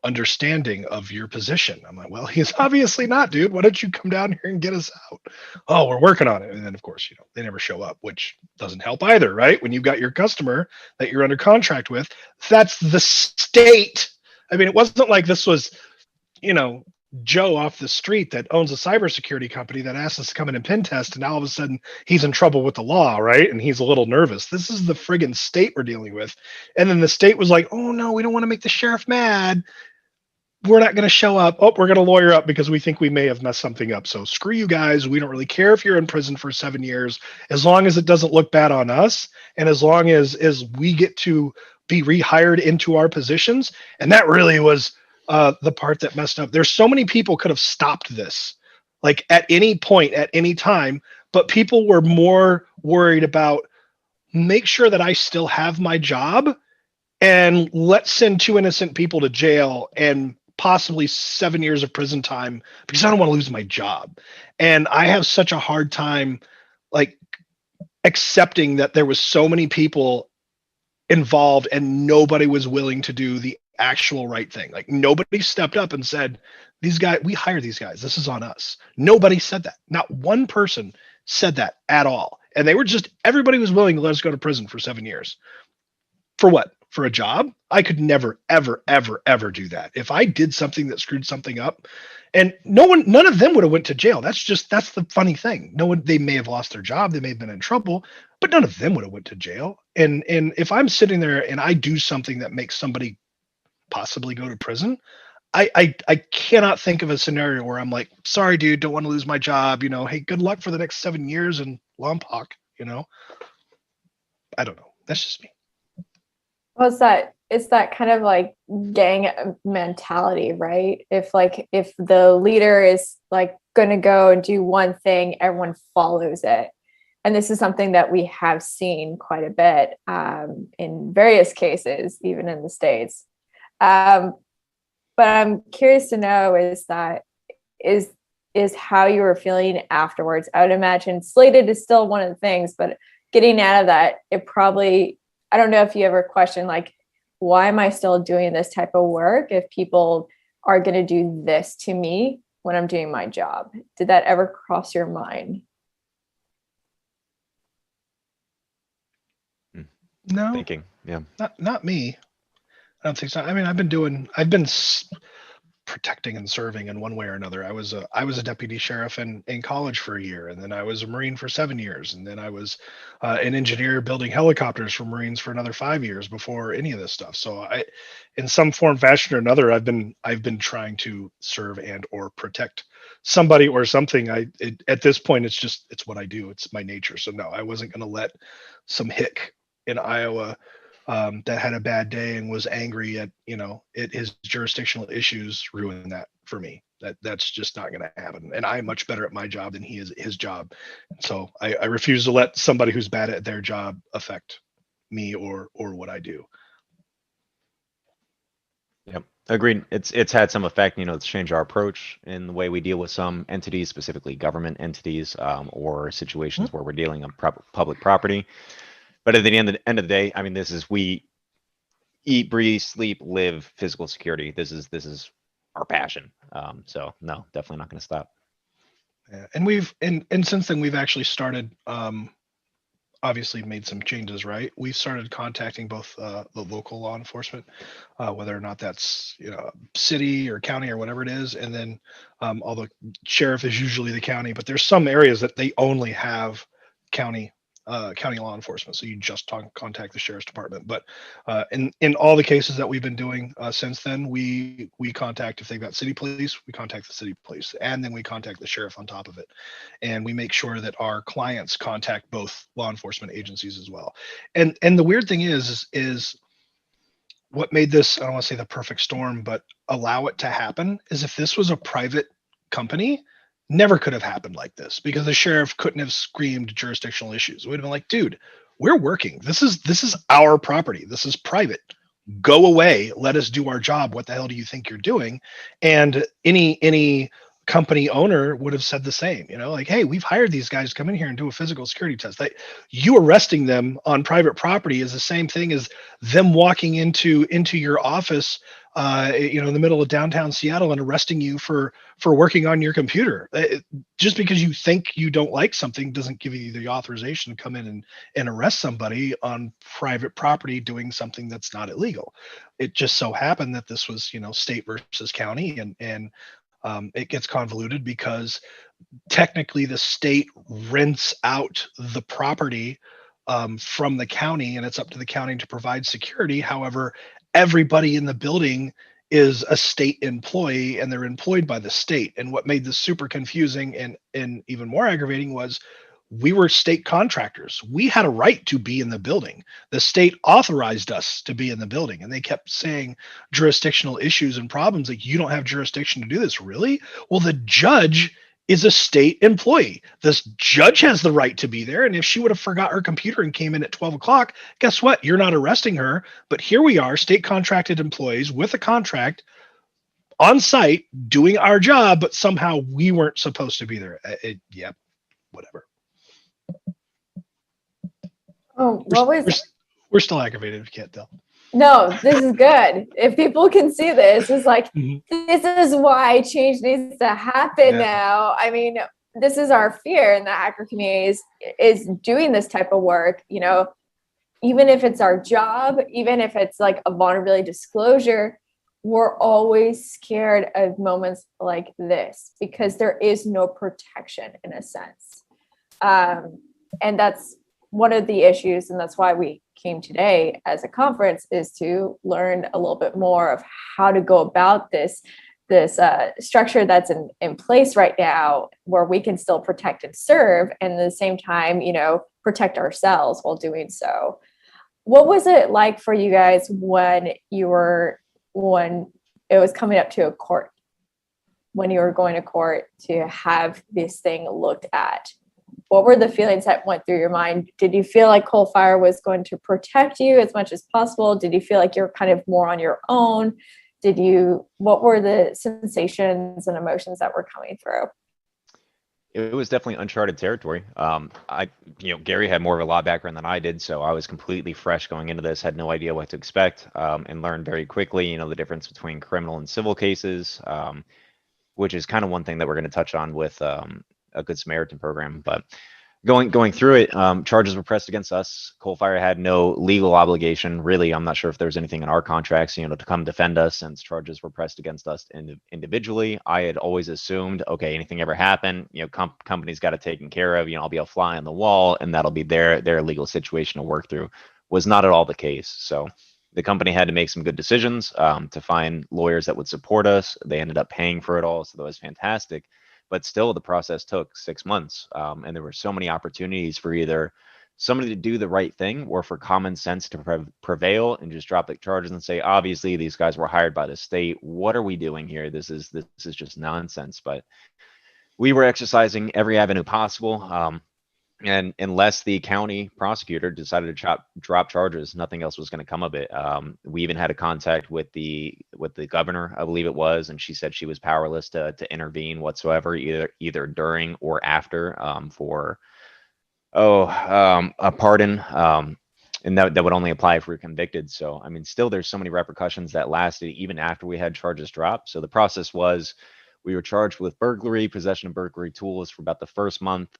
understanding of your position? I'm like, well, he's obviously not, dude. Why don't you come down here and get us out? Oh, we're working on it. And then of course, they never show up, which doesn't help either, right? When you've got your customer that you're under contract with, that's the state. I mean, it wasn't like this was, Joe off the street that owns a cybersecurity company that asked us to come in and pen test, and now all of a sudden he's in trouble with the law, right? And he's a little nervous. This is the friggin' state we're dealing with. And then the state was like, oh no, we don't want to make the sheriff mad. We're not going to show up. Oh, we're going to lawyer up because we think we may have messed something up. So screw you guys. We don't really care if you're in prison for 7 years, as long as it doesn't look bad on us. And as long as we get to be rehired into our positions. And that really was the part that messed up. There's so many people could have stopped this, like at any point, at any time, but people were more worried about make sure that I still have my job, and let's send 2 innocent people to jail and possibly 7 years of prison time because I don't want to lose my job. And I have such a hard time like accepting that there was so many people involved and nobody was willing to do the actual right thing. Like nobody stepped up and said, these guys, we hired these guys. This is on us. Nobody said that. Not one person said that at all. And they were just, everybody was willing to let us go to prison for 7 years. For what? For a job? I could never, ever, ever, ever do that. If I did something that screwed something up, and none of them would have went to jail. That's the funny thing. They may have lost their job. They may have been in trouble, but none of them would have went to jail. And if I'm sitting there and I do something that makes somebody possibly go to prison, I cannot think of a scenario where I'm like, sorry, dude, don't want to lose my job. Hey, good luck for the next 7 years in Lompoc. I don't know. That's just me. Well, it's that kind of like gang mentality, right? If the leader is like going to go and do one thing, everyone follows it. And this is something that we have seen quite a bit in various cases, even in the States. But I'm curious to know is how you were feeling afterwards. I would imagine slated is still one of the things, but getting out of that, it probably, I don't know if you ever question, like, why am I still doing this type of work if people are going to do this to me when I'm doing my job? Did that ever cross your mind? No. Thinking, yeah. Not me. I don't think so. I mean, I've been protecting and serving in one way or another. I was a deputy sheriff in college for a year, and then I was a Marine for 7 years, and then I was an engineer building helicopters for Marines for another 5 years before any of this stuff. So in some form, fashion or another, I've been trying to serve and or protect somebody or something. At this point, it's what I do. It's my nature. So no, I wasn't going to let some hick in Iowa that had a bad day and was angry at his jurisdictional issues ruin that for me. That's just not going to happen. And I'm much better at my job than he is at his job. So I refuse to let somebody who's bad at their job affect me or what I do. Yep, agreed. It's had some effect. It's changed our approach in the way we deal with some entities, specifically government entities, or situations where we're dealing on public property. But at the end of the day, I mean, we eat, breathe, sleep, live physical security. This is our passion. So no, definitely not going to stop. Yeah. And since then we've actually started, obviously made some changes, right? We've started contacting both the local law enforcement, whether or not that's city or county or whatever it is. And then although sheriff is usually the county, but there's some areas that they only have county law enforcement, so you just contact the sheriff's department. But in all the cases that we've been doing since then, we contact, if they've got city police, we contact the city police, and then we contact the sheriff on top of it, and we make sure that our clients contact both law enforcement agencies as well. And the weird thing is what made this, I don't want to say the perfect storm, but allow it to happen, is if this was a private company, never could have happened like this, because the sheriff couldn't have screamed jurisdictional issues. It would have been like, dude, we're working. This is our property. This is private. Go away. Let us do our job. What the hell do you think you're doing? And any company owner would have said the same, like, hey, we've hired these guys to come in here and do a physical security test. That you arresting them on private property is the same thing as them walking into your office, in the middle of downtown Seattle and arresting you for working on your computer. Just because you think you don't like something doesn't give you the authorization to come in and arrest somebody on private property doing something that's not illegal. It just so happened that this was, state versus county, and it gets convoluted because technically the state rents out the property from the county, and it's up to the county to provide security. However, everybody in the building is a state employee, and they're employed by the state. And what made this super confusing and even more aggravating was we were state contractors. We had a right to be in the building. The state authorized us to be in the building, and they kept saying jurisdictional issues and problems, like, you don't have jurisdiction to do this. Really? Well, the judge is a state employee. This judge has the right to be there. And if she would have forgot her computer and came in at 12 o'clock, guess what? You're not arresting her. But here we are, state contracted employees with a contract on site doing our job, but somehow we weren't supposed to be there. Whatever. Oh, we're still aggravated if you can't tell. No, this is good. If people can see this, it's like, this is why change needs to happen now. I mean, this is our fear in the hacker community is doing this type of work, even if it's our job, even if it's like a vulnerability disclosure, we're always scared of moments like this because there is no protection in a sense. And that's one of the issues, and that's why we came today as a conference, is to learn a little bit more of how to go about this structure that's in place right now, where we can still protect and serve, and at the same time, protect ourselves while doing so. What was it like for you guys when it was coming up to a court, when you were going to court to have this thing looked at? What were the feelings that went through your mind? Did you feel like Coalfire was going to protect you as much as possible? Did you feel like you're kind of more on your own? What were the sensations and emotions that were coming through? It was definitely uncharted territory. Gary had more of a law background than I did, so I was completely fresh going into this, had no idea what to expect, and learned very quickly, the difference between criminal and civil cases, which is kind of one thing that we're going to touch on with a Good Samaritan program. But going through it, charges were pressed against us. Coalfire had no legal obligation, really. I'm not sure if there was anything in our contracts, to come defend us, since charges were pressed against us individually. I had always assumed, okay, anything ever happen, company's got it taken care of. I'll be a fly on the wall, and that'll be their legal situation to work through. Was not at all the case. So the company had to make some good decisions to find lawyers that would support us. They ended up paying for it all, so that was fantastic. But still, the process took 6 months, and there were so many opportunities for either somebody to do the right thing or for common sense to prevail and just drop the charges and say, obviously, these guys were hired by the state. What are we doing here? This is just nonsense. But we were exercising every avenue possible. And unless the county prosecutor decided to drop charges, nothing else was going to come of it. We even had a contact with the governor, I believe it was, and she said she was powerless to intervene whatsoever, either during or after for a pardon. And that would only apply if we were convicted. So, I mean, still there's so many repercussions that lasted even after we had charges dropped. So the process was, we were charged with burglary, possession of burglary tools for about the first month.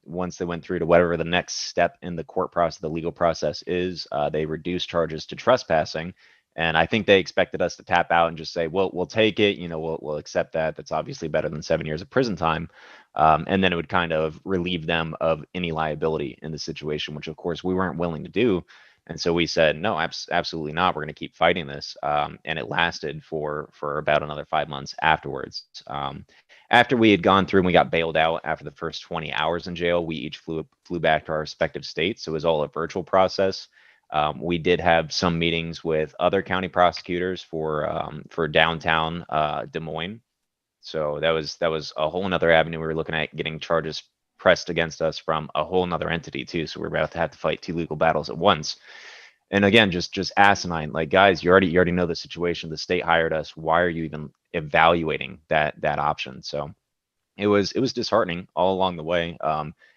Once they went through to whatever the next step in the court process, the legal process is, they reduced charges to trespassing. And I think they expected us to tap out and just say, well, we'll take it. We'll accept that. That's obviously better than 7 years of prison time. And then it would kind of relieve them of any liability in the situation, which of course we weren't willing to do. And so we said, no, absolutely not. We're going to keep fighting this. And it lasted for about another 5 months afterwards. After we had gone through and we got bailed out after the first 20 hours in jail, we each flew back to our respective states. So it was all a virtual process. We did have some meetings with other county prosecutors for downtown Des Moines. So that was a whole nother avenue. We were looking at getting charges pressed against us from a whole nother entity too. So we're about to have to fight 2 legal battles at once. And again, just asinine. Like, guys, you already know the situation. The state hired us. Why are you even evaluating that option. So it was disheartening all along the way.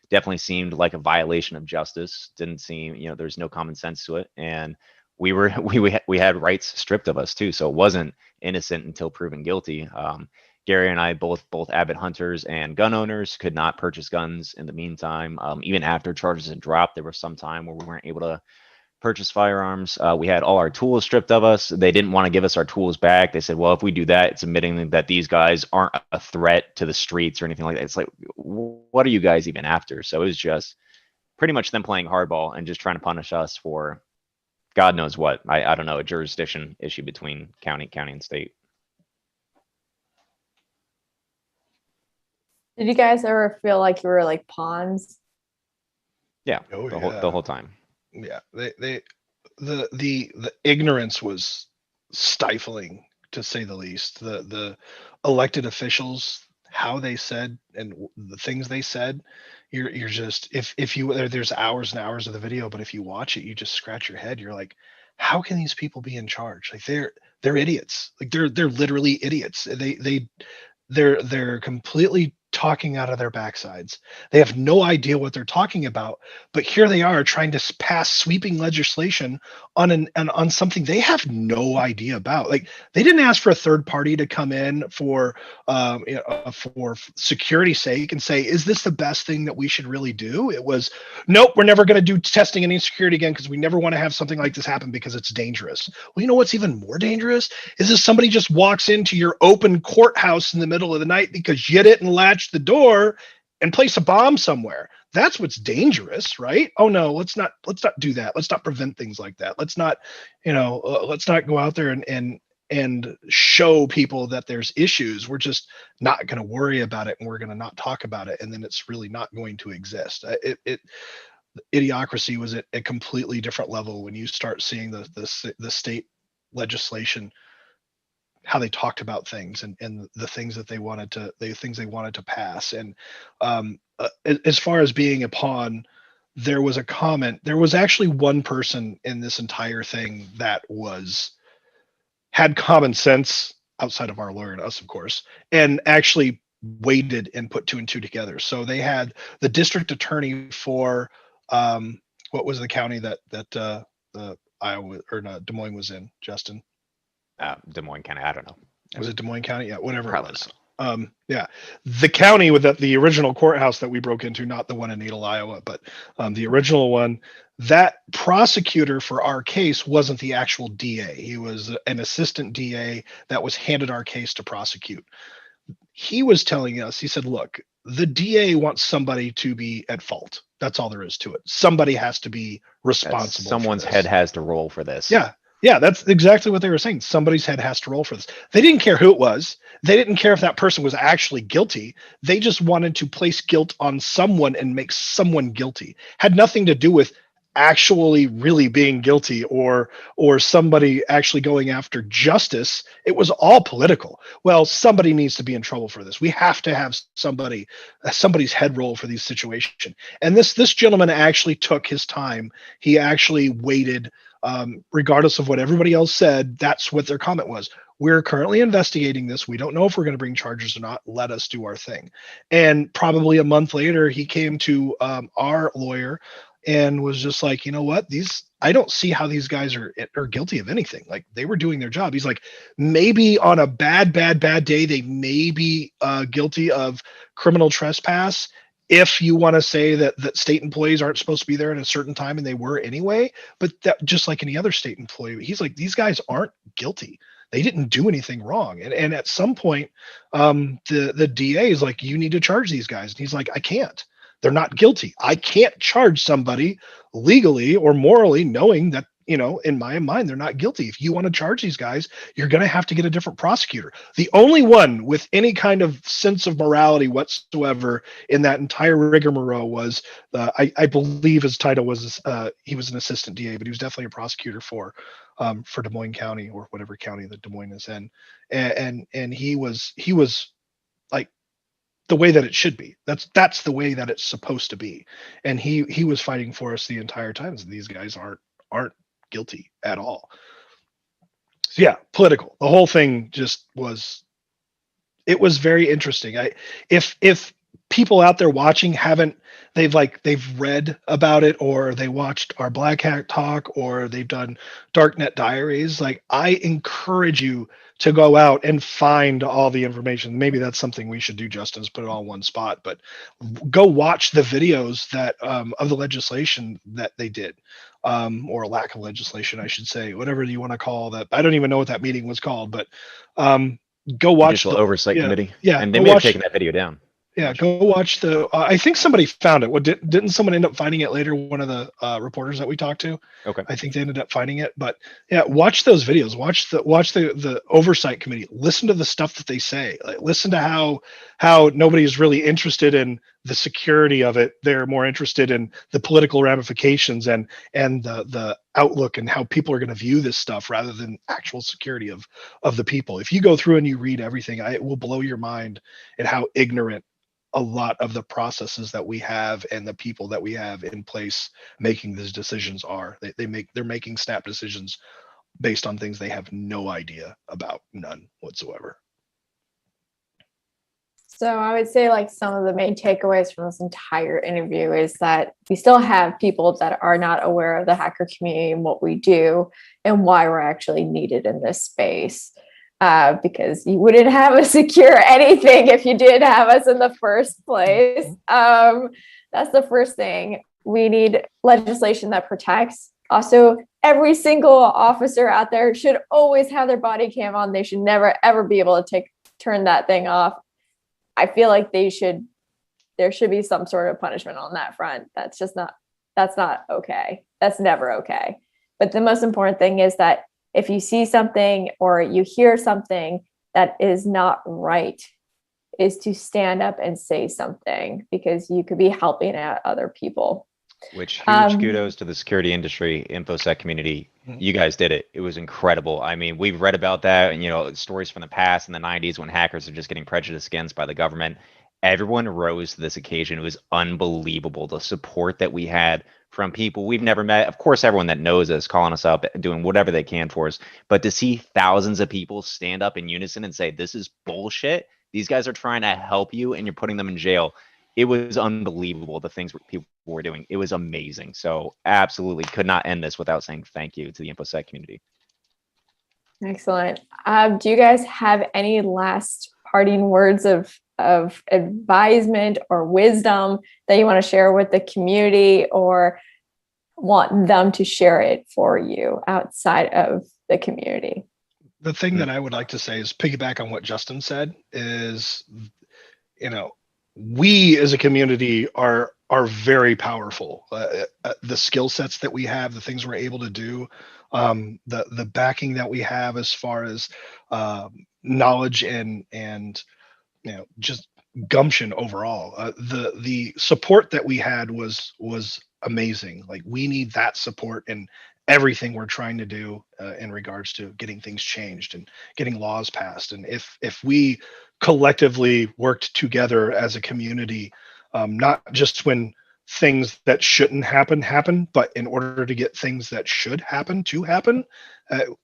Definitely seemed like a violation of justice. Didn't seem, there's no common sense to it, and we were we had rights stripped of us too. So it wasn't innocent until proven guilty. Gary and I, both avid hunters and gun owners, could not purchase guns in the meantime. Even after charges had dropped, there was some time where we weren't able to purchase firearms. We had all our tools stripped of us. They didn't want to give us our tools back. They said, well, if we do that, it's admitting that these guys aren't a threat to the streets or anything like that. It's like, what are you guys even after? So it was just pretty much them playing hardball and just trying to punish us for God knows what. I don't know, a jurisdiction issue between county and state. Did you guys ever feel like you were like pawns? Yeah, the whole time. Yeah, the ignorance was stifling, to say the least. The elected officials, how they said and the things they said, you're just, if you there's hours and hours of the video, but if you watch it, you just scratch your head. You're like, how can these people be in charge? Like they're idiots. Like they're literally idiots. They're completely talking out of their backsides. They have no idea what they're talking about, but here they are trying to pass sweeping legislation on something they have no idea about. Like they didn't ask for a third party to come in for security's sake and say, is this the best thing that we should really do? It was, nope, we're never going to do testing any security again because we never want to have something like this happen because it's dangerous. Well, you know what's even more dangerous is if somebody just walks into your open courthouse in the middle of the night because you didn't latch the door and place a bomb somewhere. That's what's dangerous, right? Oh no, let's not do that. Let's not prevent things like that. Let's not, let's not go out there and show people that there's issues. We're just not going to worry about it, and we're going to not talk about it, and then it's really not going to exist. Idiocracy was at a completely different level when you start seeing the state legislation, how they talked about things and the things that they wanted to pass. And as far as being a pawn, there was a comment. There was actually one person in this entire thing that had common sense outside of our lawyer and us, of course, and actually waited and put two and two together. So they had the district attorney for what was the county that the Iowa or not Des Moines was in, Justin? Des Moines County, I don't know. Was it Des Moines County? Yeah, whatever Probably it was. Yeah, the county with the original courthouse that we broke into, not the one in Needle, Iowa, but the original one. That prosecutor for our case wasn't the actual DA. He was an assistant DA that was handed our case to prosecute. He was telling us, he said, look, the DA wants somebody to be at fault. That's all there is to it. Somebody has to be responsible. Someone's head has to roll for this. Yeah, that's exactly what they were saying. Somebody's head has to roll for this. They didn't care who it was. They didn't care if that person was actually guilty. They just wanted to place guilt on someone and make someone guilty. Had nothing to do with actually really being guilty or somebody actually going after justice. It was all political. Well, somebody needs to be in trouble for this. We have to have somebody's head roll for these situations. And this gentleman actually took his time. He actually waited. Regardless of what everybody else said, that's what their comment was. We're currently investigating this. We don't know if we're going to bring charges or not. Let us do our thing. And probably a month later, he came to our lawyer and was just like, you know what? I don't see how these guys are guilty of anything. Like they were doing their job. He's like, maybe on a bad day, they may be guilty of criminal trespass. If you want to say that state employees aren't supposed to be there at a certain time and they were anyway, but that just like any other state employee, he's like, these guys aren't guilty. They didn't do anything wrong. And at some point, the DA is like, you need to charge these guys. And he's like, I can't. They're not guilty. I can't charge somebody legally or morally knowing that, in my mind, they're not guilty. If you want to charge these guys, you're going to have to get a different prosecutor. The only one with any kind of sense of morality whatsoever in that entire rigmarole was, I believe his title was, he was an assistant DA, but he was definitely a prosecutor for Des Moines County or whatever county that Des Moines is in. And he was like the way that it should be. That's the way that it's supposed to be. And he was fighting for us the entire time. So these guys aren't guilty at all. So yeah, political. The whole thing just was it was very interesting. If people out there watching they've read about it, or they watched our Black Hat talk, or they've done Darknet Diaries, like, I encourage you to go out and find all the information. Maybe that's something we should do, Justin, is put it all in one spot, but go watch the videos that of the legislation that they did, or lack of legislation, I should say, whatever you want to call that. I don't even know what that meeting was called, but go watch Judicial Oversight Committee. Yeah, And they may have taken that video down. Yeah, go watch the. I think somebody found it. What didn't someone end up finding it later? One of the reporters that we talked to. Okay. I think they ended up finding it. But yeah, watch those videos. Watch the oversight committee. Listen to the stuff that they say. Like, listen to how nobody is really interested in the security of it. They're more interested in the political ramifications and the outlook and how people are going to view this stuff, rather than actual security of the people. If you go through and you read everything, it will blow your mind at how ignorant a lot of the processes that we have and the people that we have in place making these decisions are. They're making snap decisions based on things they have no idea about, none whatsoever. So I would say, like, some of the main takeaways from this entire interview is that we still have people that are not aware of the hacker community and what we do and why we're actually needed in this space. Because you wouldn't have us secure anything if you did have us in the first place. That's the first thing. We need legislation that protects. Also, every single officer out there should always have their body cam on. They should never, ever be able to turn that thing off. I feel like there should be some sort of punishment on that front. That's not okay. That's never okay. But the most important thing is that if you see something or you hear something that is not right, is to stand up and say something, because you could be helping out other people. Which huge kudos to the security industry, InfoSec community. You guys did it. It was incredible. I mean, we've read about that, and stories from the past in the 90s when hackers are just getting prejudiced against by the government. Everyone rose to this occasion. It was unbelievable, the support that we had from people we've never met. Of course, everyone that knows us, calling us up, doing whatever they can for us. But to see thousands of people stand up in unison and say, this is bullshit. These guys are trying to help you and you're putting them in jail. It was unbelievable, the things people were doing. It was amazing. So absolutely could not end this without saying thank you to the InfoSec community. Excellent. Do you guys have any last parting words of advisement or wisdom that you want to share with the community, or want them to share it for you outside of the community? The thing that I would like to say is piggyback on what Justin said is, we as a community are very powerful. The skill sets that we have, the things we're able to do, the backing that we have as far as knowledge and just gumption overall. The support that we had was amazing. Like, we need that support in everything we're trying to do in regards to getting things changed and getting laws passed. And if we collectively worked together as a community, not just when things that shouldn't happen, but in order to get things that should happen to happen,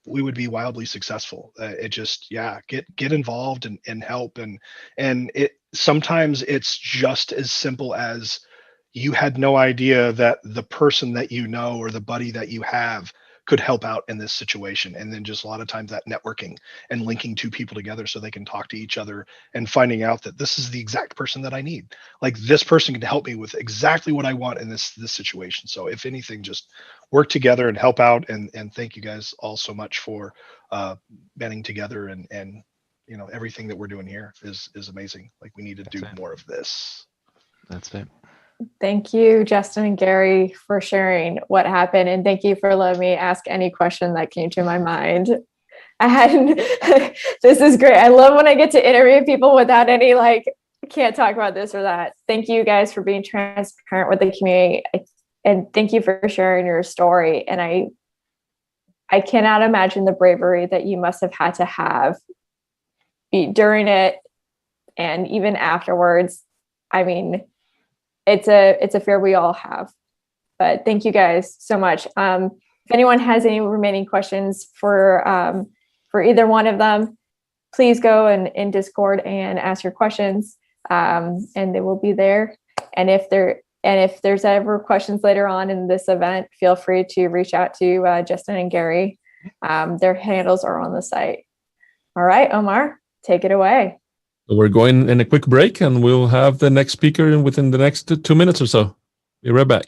we would be wildly successful. It just, get involved and help. And it sometimes it's just as simple as you had no idea that the person that or the buddy that you have could help out in this situation. And then just a lot of times that networking and linking two people together so they can talk to each other and finding out that this is the exact person that I need. Like, this person can help me with exactly what I want in this situation. So if anything, just work together and help out. And thank you guys all so much for banding together and everything that we're doing here is amazing. Like, we need to do more of this. That's it. Thank you, Justin and Gary, for sharing what happened. And thank you for letting me ask any question that came to my mind. This is great. I love when I get to interview people without any, can't talk about this or that. Thank you guys for being transparent with the community. And thank you for sharing your story. And I cannot imagine the bravery that you must have had to have during it and even afterwards. I mean, it's a fear we all have, but thank you guys so much. If anyone has any remaining questions for either one of them, please go in Discord and ask your questions, and they will be there. And if there's ever questions later on in this event, feel free to reach out to Justin and Gary. Their handles are on the site. All right, Omar, take it away. We're going in a quick break, and we'll have the next speaker within the next 2 minutes or so. Be right back.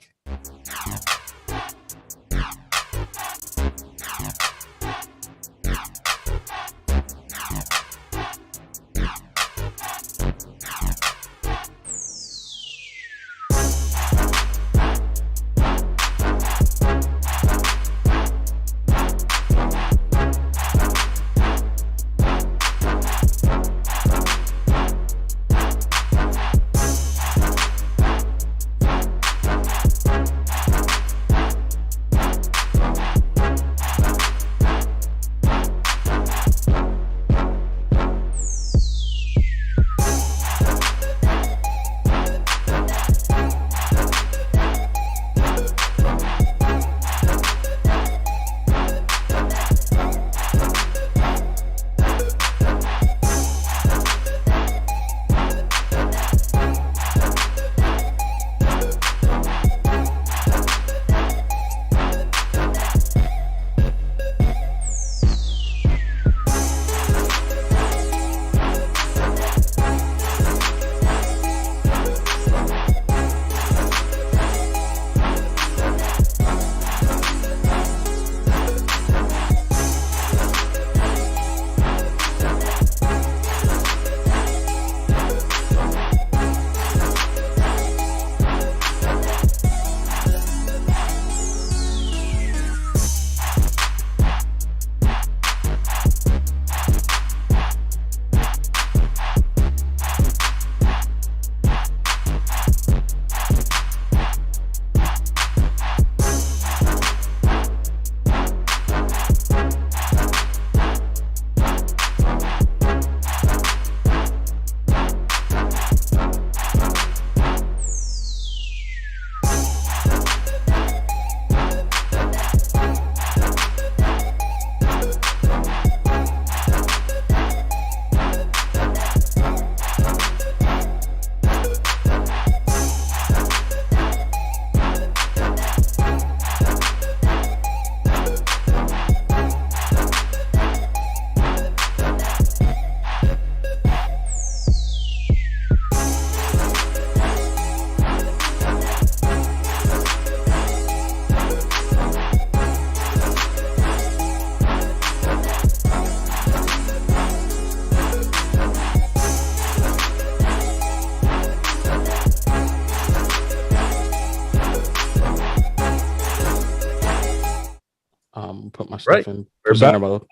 Put my stuff in presenter mode.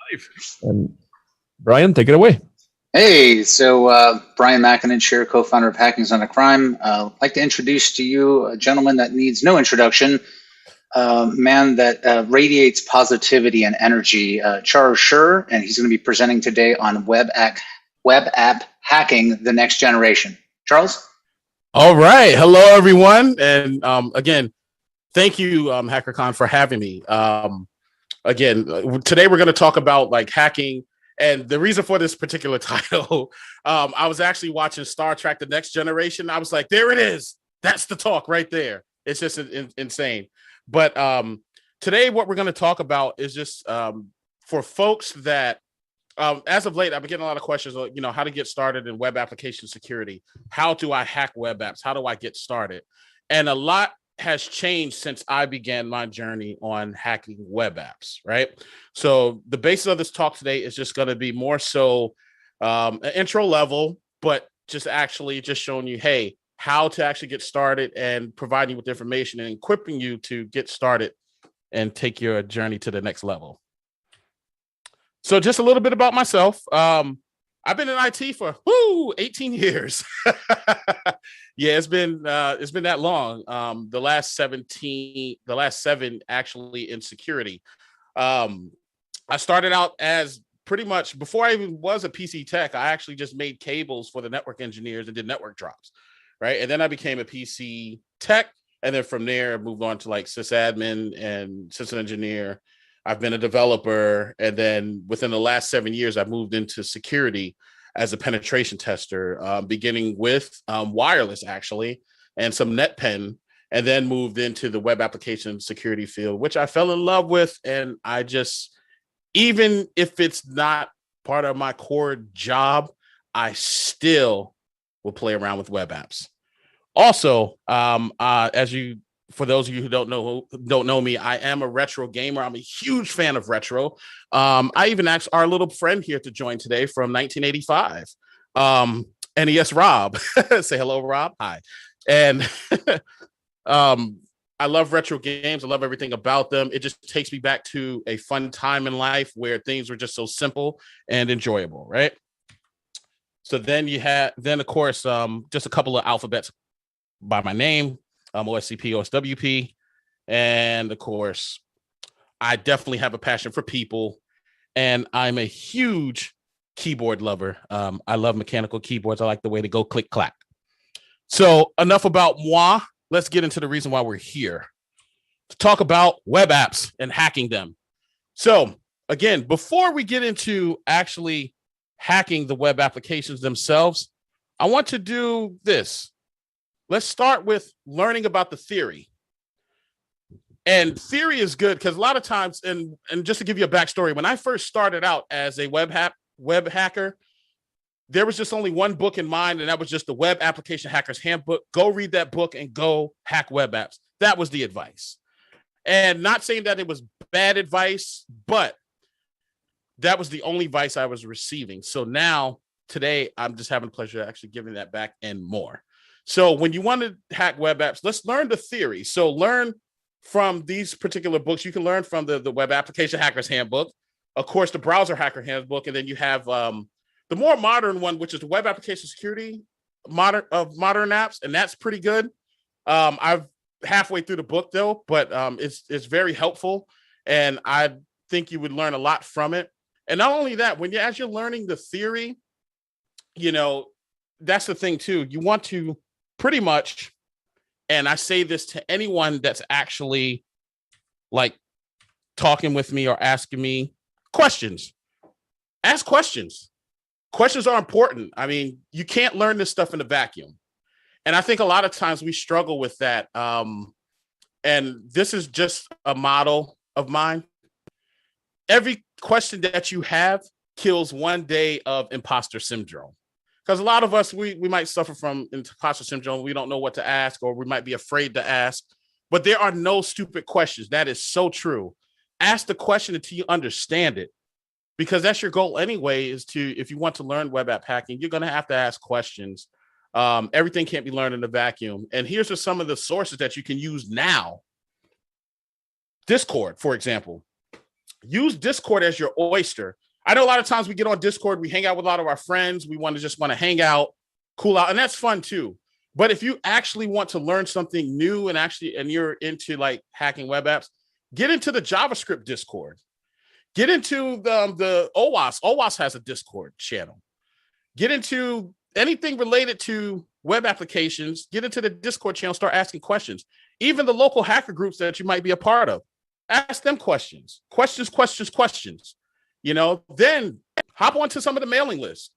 And Brian, take it away. Hey, so Brian McInnes, chair, co-founder of HackingisNOTaCrime. I'd like to introduce to you a gentleman that needs no introduction, man that radiates positivity and energy, Charles Scher, and he's going to be presenting today on web app hacking, the next generation. Charles? All right. Hello, everyone. And again, thank you, HackerCon, for having me. Again, today we're going to talk about like hacking. And the reason for this particular title, I was actually watching Star Trek: The Next Generation. I was like, there it is. That's the talk right there. It's just insane. But today what we're going to talk about is just for folks that, as of late, I've been getting a lot of questions, how to get started in web application security. How do I hack web apps? How do I get started? And a lot has changed since I began my journey on hacking web apps, right? So the basis of this talk today is just going to be more so an intro level, but just showing you, hey, how to actually get started and providing you with information and equipping you to get started and take your journey to the next level. So just a little bit about myself. I've been in IT for 18 years. Yeah, it's been that long. The last 7 actually in security. I started out as pretty much, before I even was a PC tech, I actually just made cables for the network engineers and did network drops, right? And then I became a PC tech, and then from there I moved on to like sysadmin and system engineer. I've been a developer. And then within the last 7 years, I've moved into security as a penetration tester, beginning with wireless, actually, and some NetPen, and then moved into the web application security field, which I fell in love with. And I just, even if it's not part of my core job, I still will play around with web apps. Also, for those of you who don't know me, I am a retro gamer. I'm a huge fan of retro. I even asked our little friend here to join today from 1985. NES Rob. Say hello, Rob. Hi. And I love retro games. I love everything about them. It just takes me back to a fun time in life where things were just so simple and enjoyable, right? So then of course, just a couple of alphabets by my name, OSCP, OSWP. And of course, I definitely have a passion for people, and I'm a huge keyboard lover. I love mechanical keyboards. I like the way they go click, clack. So enough about moi. Let's get into the reason why we're here, to talk about web apps and hacking them. So again, before we get into actually hacking the web applications themselves, I want to do this. Let's start with learning about the theory. And theory is good because a lot of times, and just to give you a backstory, when I first started out as a web hacker, there was just only one book in mind, and that was just the Web Application Hacker's Handbook. Go read that book and go hack web apps. That was the advice. And not saying that it was bad advice, but that was the only advice I was receiving. So now, today, I'm just having the pleasure of actually giving that back and more. So when you want to hack web apps, let's learn the theory. So learn from these particular books. You can learn from the Web Application Hacker's Handbook, of course, the Browser Hacker Handbook, and then you have the more modern one, which is the Web Application Security modern apps, and that's pretty good. I've halfway through the book though, but it's very helpful, and I think you would learn a lot from it. And not only that, as you're learning the theory, that's the thing too. You want to pretty much, and I say this to anyone that's actually like talking with me or asking me questions. Ask questions. Questions are important. I mean, you can't learn this stuff in a vacuum. And I think a lot of times we struggle with that. And this is just a model of mine. Every question that you have kills one day of imposter syndrome. Because a lot of us, we might suffer from imposter syndrome. We don't know what to ask, or we might be afraid to ask. But there are no stupid questions. That is so true. Ask the question until you understand it. Because that's your goal anyway, if you want to learn web app hacking, you're going to have to ask questions. Everything can't be learned in a vacuum. And here's just some of the sources that you can use now. Discord, for example. Use Discord as your oyster. I know a lot of times we get on Discord, we hang out with a lot of our friends. We want to hang out, cool out, and that's fun too. But if you actually want to learn something new and you're into like hacking web apps, get into the JavaScript Discord. Get into the OWASP. OWASP has a Discord channel. Get into anything related to web applications. Get into the Discord channel. Start asking questions. Even the local hacker groups that you might be a part of. Ask them questions. Questions. Then hop onto some of the mailing lists.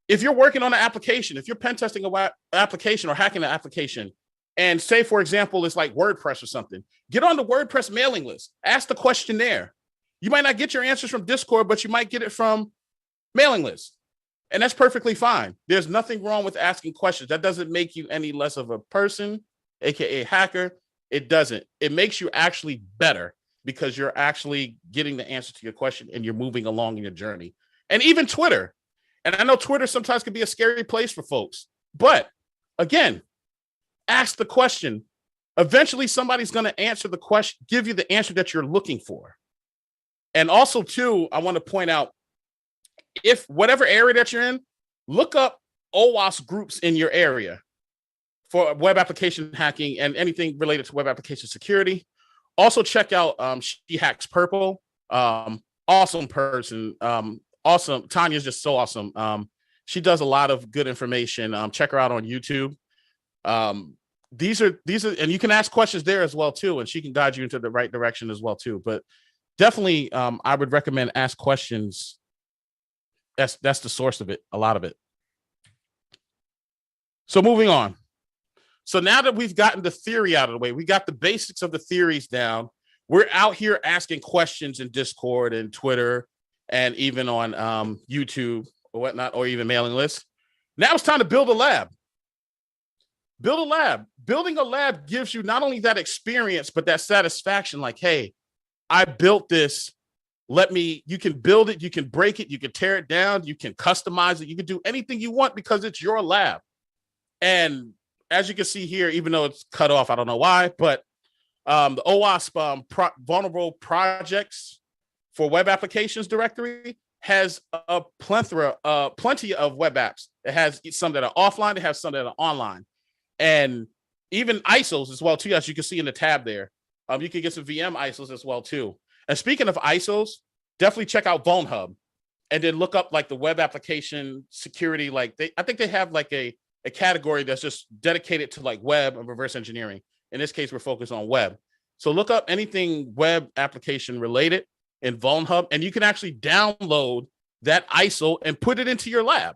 If you're working on an application, if you're pen testing a web application or hacking an application, and say, for example, it's like WordPress or something, get on the WordPress mailing list. Ask the question there. You might not get your answers from Discord, but you might get it from mailing lists. And that's perfectly fine. There's nothing wrong with asking questions. That doesn't make you any less of a person, aka hacker. It doesn't. It makes you actually better because you're actually getting the answer to your question and you're moving along in your journey. And even Twitter. And I know Twitter sometimes can be a scary place for folks. But again, ask the question. Eventually, somebody's going to answer the question, give you the answer that you're looking for. And also, too, I want to point out, if whatever area that you're in, look up OWASP groups in your area for web application hacking and anything related to web application security. Also, check out She Hacks Purple. Awesome person. Awesome. Tanya's just so awesome. She does a lot of good information. Check her out on YouTube. These are, and you can ask questions there as well, too, and she can guide you into the right direction as well, too. But definitely, I would recommend ask questions. That's the source of it, a lot of it. So moving on. So now that we've gotten the theory out of the way, we got the basics of the theories down. We're out here asking questions in Discord and Twitter and even on YouTube or whatnot, or even mailing lists. Now it's time to build a lab. Build a lab. Building a lab gives you not only that experience, but that satisfaction like, hey, I built this. You can build it, you can break it, you can tear it down, you can customize it, you can do anything you want because it's your lab. And as you can see here, even though it's cut off, I don't know why, but the OWASP vulnerable projects for web applications directory has a plenty of web apps. It has some that are offline, it has some that are online, and even ISOs as well too, as you can see in the tab there. You can get some VM ISOs as well too. And speaking of ISOs, definitely check out VulnHub and then look up like the web application security. Like I think they have like a category that's just dedicated to like web and reverse engineering. In this case, we're focused on web. So look up anything web application related in VulnHub, and you can actually download that ISO and put it into your lab.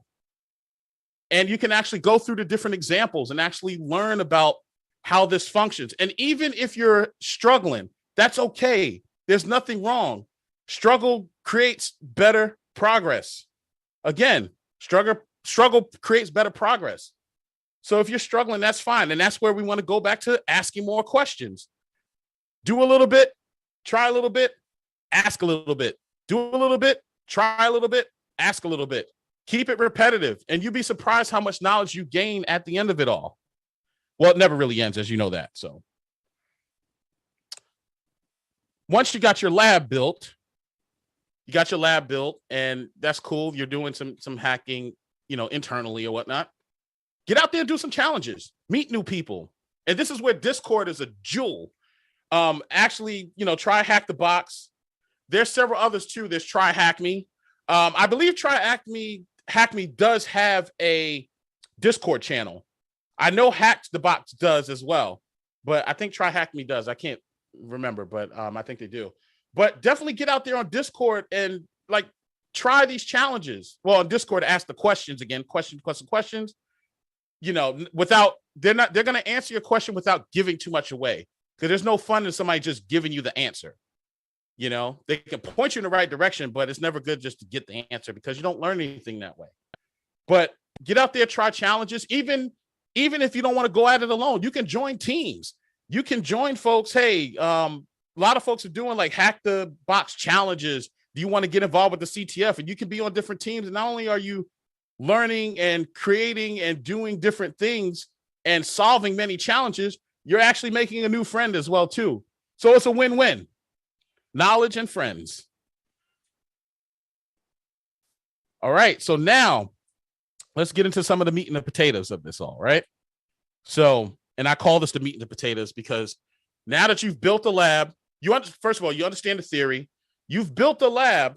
And you can actually go through the different examples and actually learn about how this functions. And even if you're struggling, that's okay. There's nothing wrong. Struggle creates better progress. Again, struggle creates better progress. So if you're struggling, that's fine. And that's where we want to go back to asking more questions. Do a little bit, try a little bit, ask a little bit. Do a little bit, try a little bit, ask a little bit. Keep it repetitive. And you'd be surprised how much knowledge you gain at the end of it all. Well, it never really ends, as you know that. So once you got your lab built, and that's cool. You're doing some hacking, internally or whatnot. Get out there and do some challenges. Meet new people. And this is where Discord is a jewel. Actually, try Hack the Box. There's several others too. There's Try Hack Me. I believe Try Hack Me does have a Discord channel. I know Hack the Box does as well, but I think Try Hack Me does. I can't remember, but I think they do. But definitely get out there on Discord and like try these challenges. Well, on Discord, ask the questions again. Questions. Without they're going to answer your question without giving too much away, because there's no fun in somebody just giving you the answer. They can point you in the right direction, but it's never good just to get the answer because you don't learn anything that way. But get out there, try challenges. Even if you don't want to go at it alone, you can join teams. You can join folks. Hey, a lot of folks are doing like Hack the Box challenges. Do you want to get involved with the CTF? And you can be on different teams. And not only are you learning and creating and doing different things and solving many challenges, you're actually making a new friend as well too. So it's a win-win. Knowledge and friends. All right. So now let's get into some of the meat and the potatoes of this all, right? So, and I call this the meat and the potatoes because now that you've built the lab, first of all, you understand the theory. You've built the lab.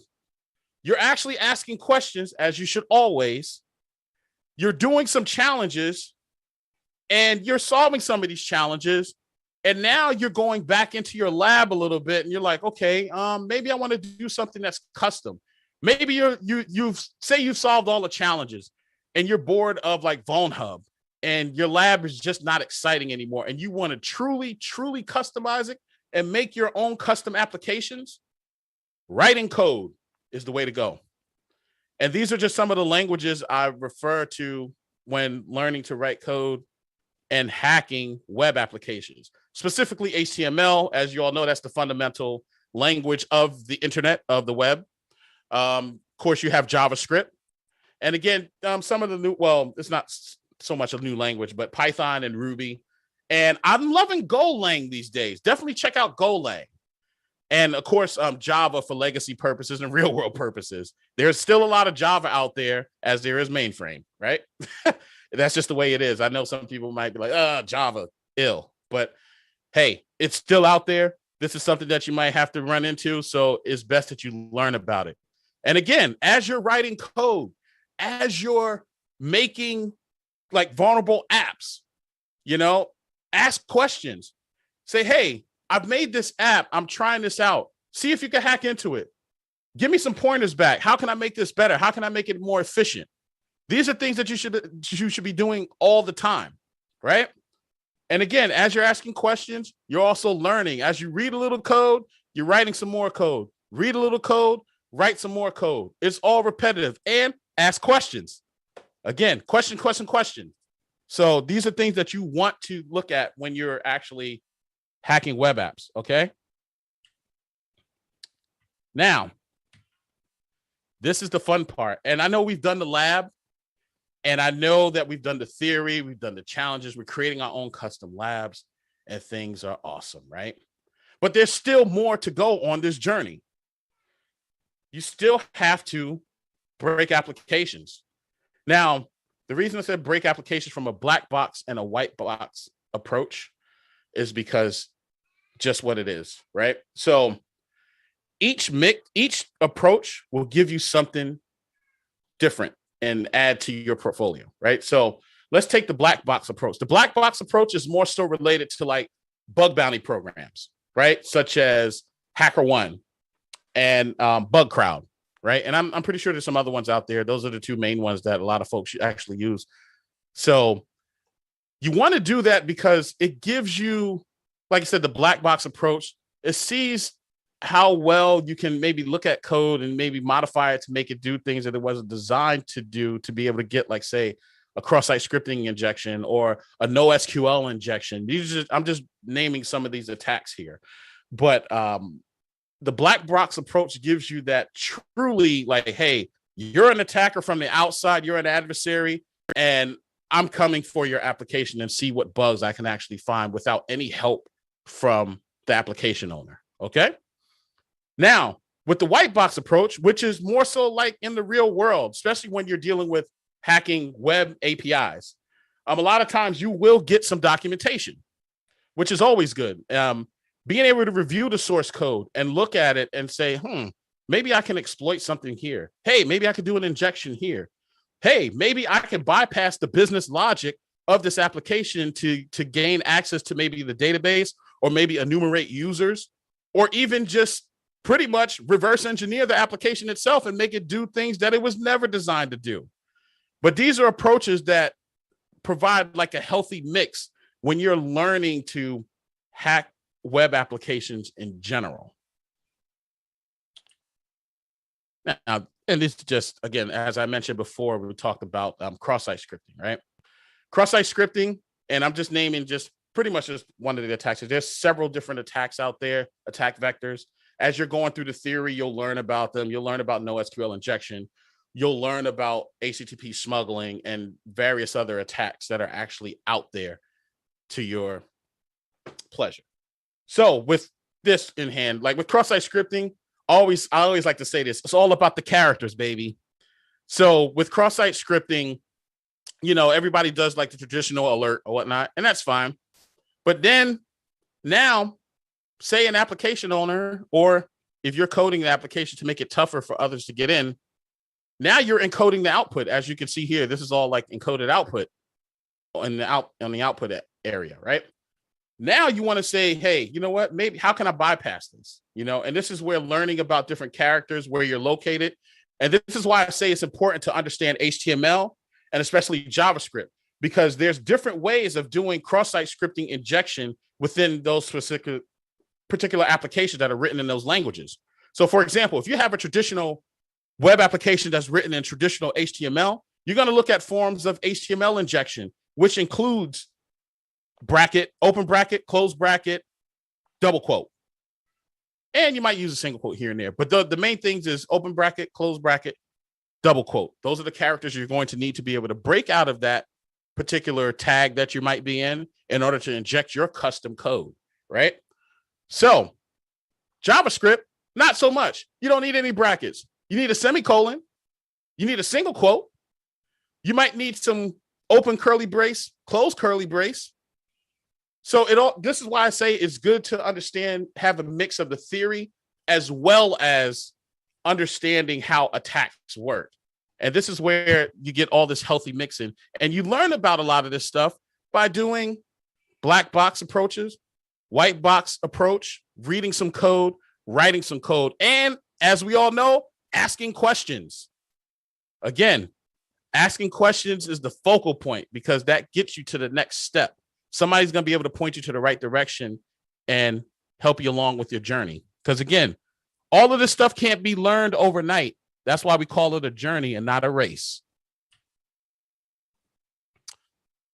You're actually asking questions, as you should always. You're doing some challenges, and you're solving some of these challenges. And now you're going back into your lab a little bit, and you're like, okay, maybe I want to do something that's custom. Maybe you've solved all the challenges, and you're bored of like VulnHub, and your lab is just not exciting anymore, and you want to truly customize it and make your own custom applications. Writing code is the way to go. And these are just some of the languages I refer to when learning to write code and hacking web applications, specifically HTML. As you all know, that's the fundamental language of the internet, of the web. Of course, you have JavaScript. And again, some of the it's not so much a new language, but Python and Ruby. And I'm loving Golang these days. Definitely check out Golang. And of course, Java for legacy purposes and real world purposes. There's still a lot of Java out there as there is mainframe, right? That's just the way it is. I know some people might be like, Java, ill. But hey, it's still out there. This is something that you might have to run into. So it's best that you learn about it. And again, as you're writing code, as you're making like vulnerable apps, ask questions. Say, hey, I've made this app. I'm trying this out. See if you can hack into it. Give me some pointers back. How can I make this better? How can I make it more efficient? These are things that you should be doing all the time, right? And again, as you're asking questions, you're also learning. As you read a little code, you're writing some more code. Read a little code, write some more code. It's all repetitive. And ask questions. Again, question. So these are things that you want to look at when you're actually hacking web apps, okay? Now, this is the fun part. And I know we've done the lab, and I know that we've done the theory, we've done the challenges, we're creating our own custom labs, and things are awesome, right? But there's still more to go on this journey. You still have to break applications. Now, the reason I said break applications from a black box and a white box approach is because just what it is, right? So each approach will give you something different and add to your portfolio, right? So let's take the black box approach. The black box approach is more so related to like bug bounty programs, right? Such as HackerOne and Bug Crowd, right? And I'm pretty sure there's some other ones out there. Those are the two main ones that a lot of folks actually use. So you want to do that because it gives you, like I said, the black box approach. It sees how well you can maybe look at code and maybe modify it to make it do things that it wasn't designed to do, to be able to get, like, say, a cross-site scripting injection or a NoSQL injection. I'm just naming some of these attacks here. But the black box approach gives you that truly, like, hey, you're an attacker from the outside, you're an adversary, and I'm coming for your application and see what bugs I can actually find without any help from the application owner, okay? Now, with the white box approach, which is more so like in the real world, especially when you're dealing with hacking web APIs, a lot of times you will get some documentation, which is always good. Being able to review the source code and look at it and say, maybe I can exploit something here. Hey, maybe I could do an injection here. Hey, maybe I can bypass the business logic of this application to gain access to maybe the database, or maybe enumerate users, or even just pretty much reverse engineer the application itself and make it do things that it was never designed to do. But these are approaches that provide like a healthy mix when you're learning to hack web applications in general. Now, and this is just, again, as I mentioned before, we talked about cross-site scripting, right? Cross-site scripting, and I'm just naming just pretty much just one of the attacks. There's several different attacks out there, attack vectors. As you're going through the theory, you'll learn about them. You'll learn about NoSQL injection. You'll learn about HTTP smuggling and various other attacks that are actually out there to your pleasure. So with this in hand, like with cross-site scripting, I always like to say this, it's all about the characters, baby. So with cross-site scripting, everybody does like the traditional alert or whatnot, and that's fine. But then now, say an application owner, or if you're coding the application to make it tougher for others to get in, now you're encoding the output. As you can see here, this is all like encoded output on the output area, right? Now you want to say, hey, you know what? Maybe how can I bypass this? And this is where learning about different characters, where you're located. And this is why I say it's important to understand HTML and especially JavaScript, because there's different ways of doing cross-site scripting injection within those particular applications that are written in those languages. So for example, if you have a traditional web application that's written in traditional HTML, you're going to look at forms of HTML injection, which includes bracket, open bracket, close bracket, double quote. And you might use a single quote here and there. But the main things is open bracket, close bracket, double quote. Those are the characters you're going to need to be able to break out of that particular tag that you might be in order to inject your custom code, right? So JavaScript, not so much. You don't need any brackets. You need a semicolon. You need a single quote. You might need some open curly brace, close curly brace. So this is why I say it's good to understand, have a mix of the theory as well as understanding how attacks work. And this is where you get all this healthy mixing. And you learn about a lot of this stuff by doing black box approaches, white box approach, reading some code, writing some code, and as we all know, asking questions. Again, asking questions is the focal point because that gets you to the next step. Somebody's going to be able to point you to the right direction and help you along with your journey. Because again, all of this stuff can't be learned overnight. That's why we call it a journey and not a race.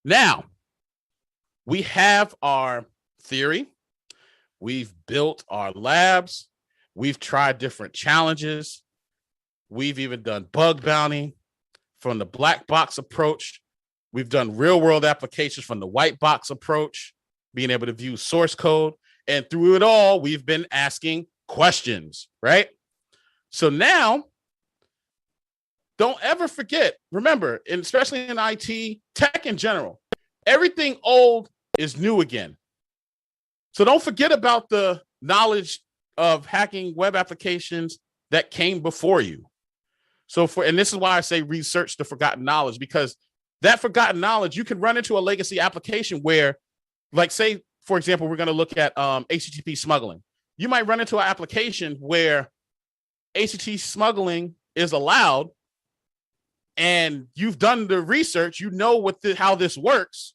Now, we have our theory. We've built our labs. We've tried different challenges. We've even done bug bounty from the black box approach. We've done real world applications from the white box approach, being able to view source code. And through it all, we've been asking questions, right? So now, don't ever forget, remember, and especially in IT, tech in general, everything old is new again. So don't forget about the knowledge of hacking web applications that came before you. And this is why I say research the forgotten knowledge, because that forgotten knowledge, you can run into a legacy application where, like, say, for example, we're going to look at HTTP smuggling. You might run into an application where HTTP smuggling is allowed, and you've done the research, you know how this works.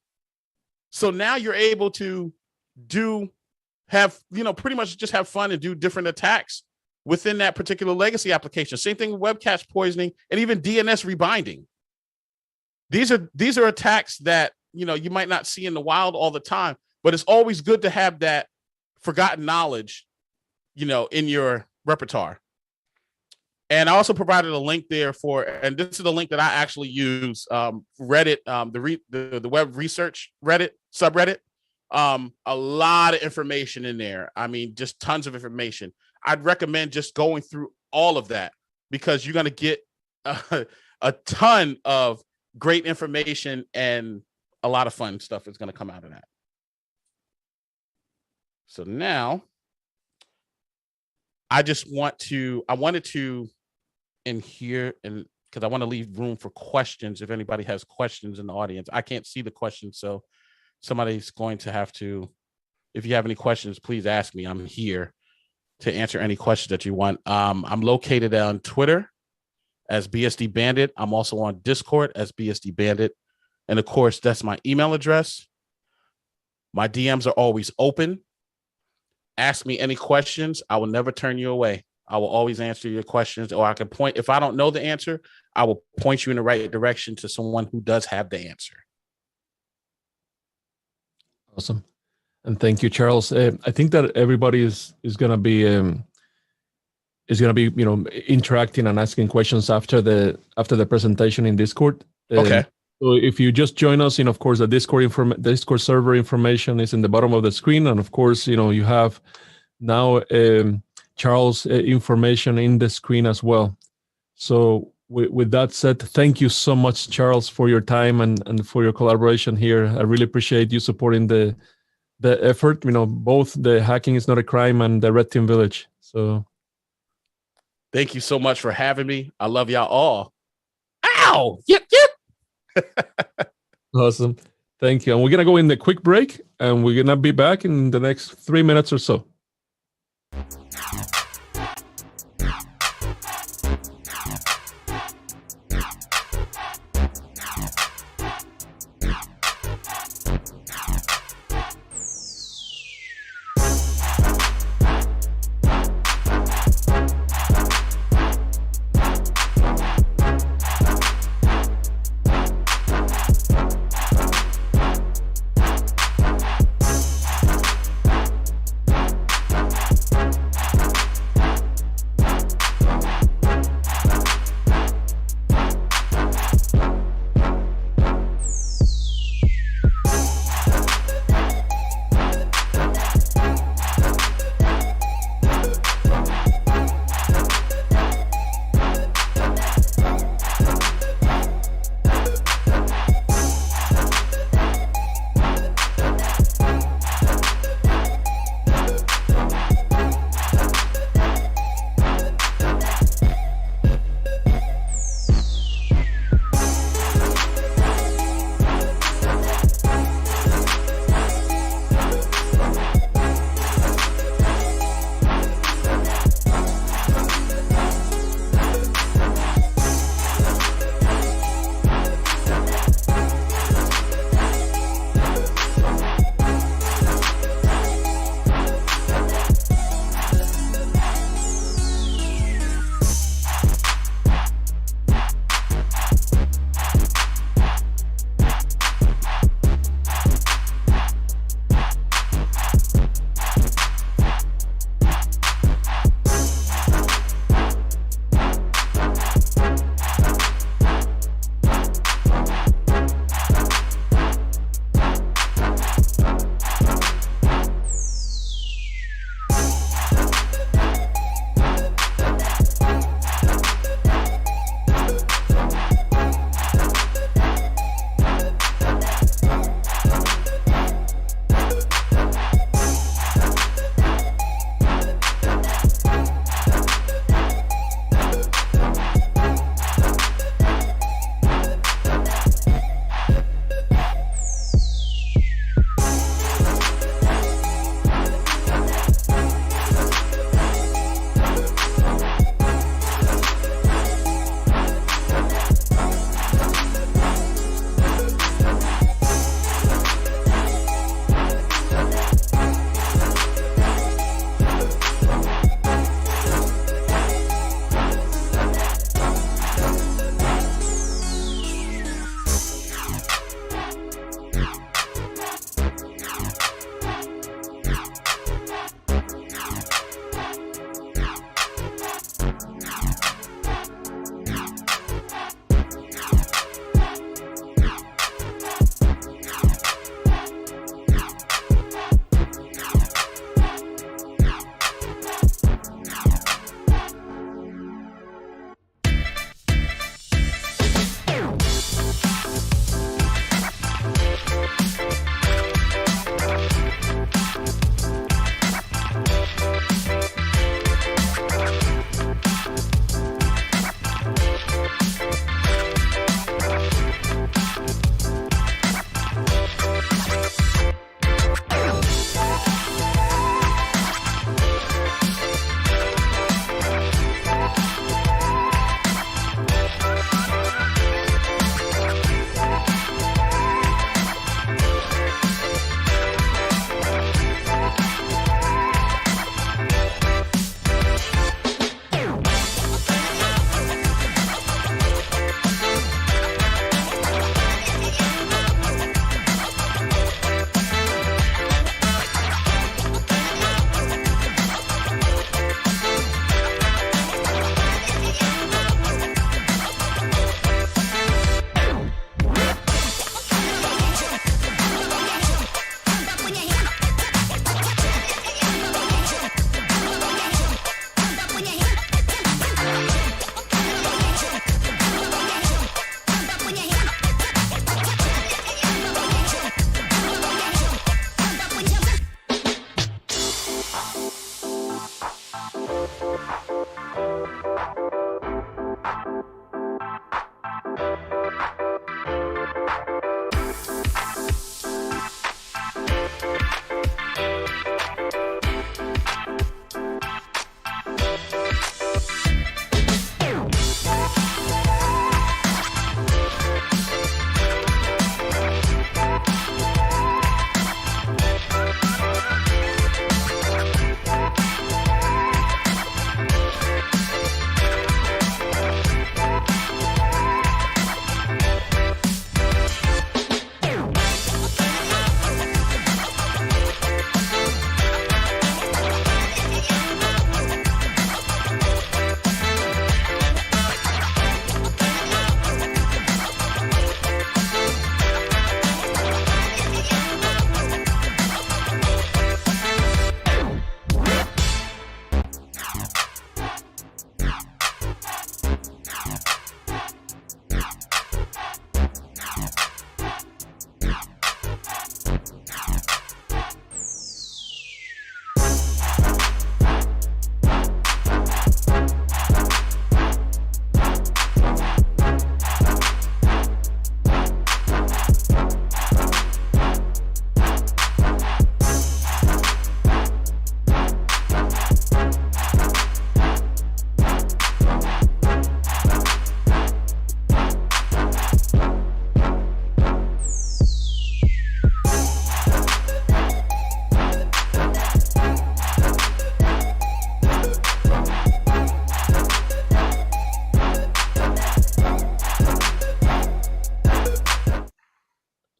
So now you're able to pretty much just have fun and do different attacks within that particular legacy application. Same thing with web cache poisoning and even DNS rebinding. These are attacks that, you might not see in the wild all the time, but it's always good to have that forgotten knowledge, in your repertoire. And I also provided a link there and this is the link that I actually use, Reddit, the web research Reddit subreddit. A lot of information in there. I mean, just tons of information. I'd recommend just going through all of that because you're going to get a ton of great information and a lot of fun stuff is going to come out of that. So now I wanted to in here, and because I want to leave room for questions. If anybody has questions in the audience, I can't see the questions. So somebody's going to have to, if you have any questions, please ask me. I'm here to answer any questions that you want. I'm located on Twitter as BSD Bandit. I'm also on Discord as BSD Bandit. And of course, that's my email address. My DMs are always open. Ask me any questions. I will never turn you away. I will always answer your questions, or I can point, if I don't know the answer, I will point you in the right direction to someone who does have the answer. Awesome. And thank you, Charles. I think that everybody is going to be interacting and asking questions after the presentation in Discord. Okay. So if you just join us, of course, the Discord server information is in the bottom of the screen, and of course, you have now Charles' information in the screen as well. So with that said, thank you so much, Charles, for your time and for your collaboration here. I really appreciate you supporting the effort, both the Hacking is Not a Crime and the Red Team Village. So thank you so much for having me. I love y'all all. Ow! Yep, yep. Awesome. Thank you. And we're going to go in the quick break, and we're going to be back in the next 3 minutes or so.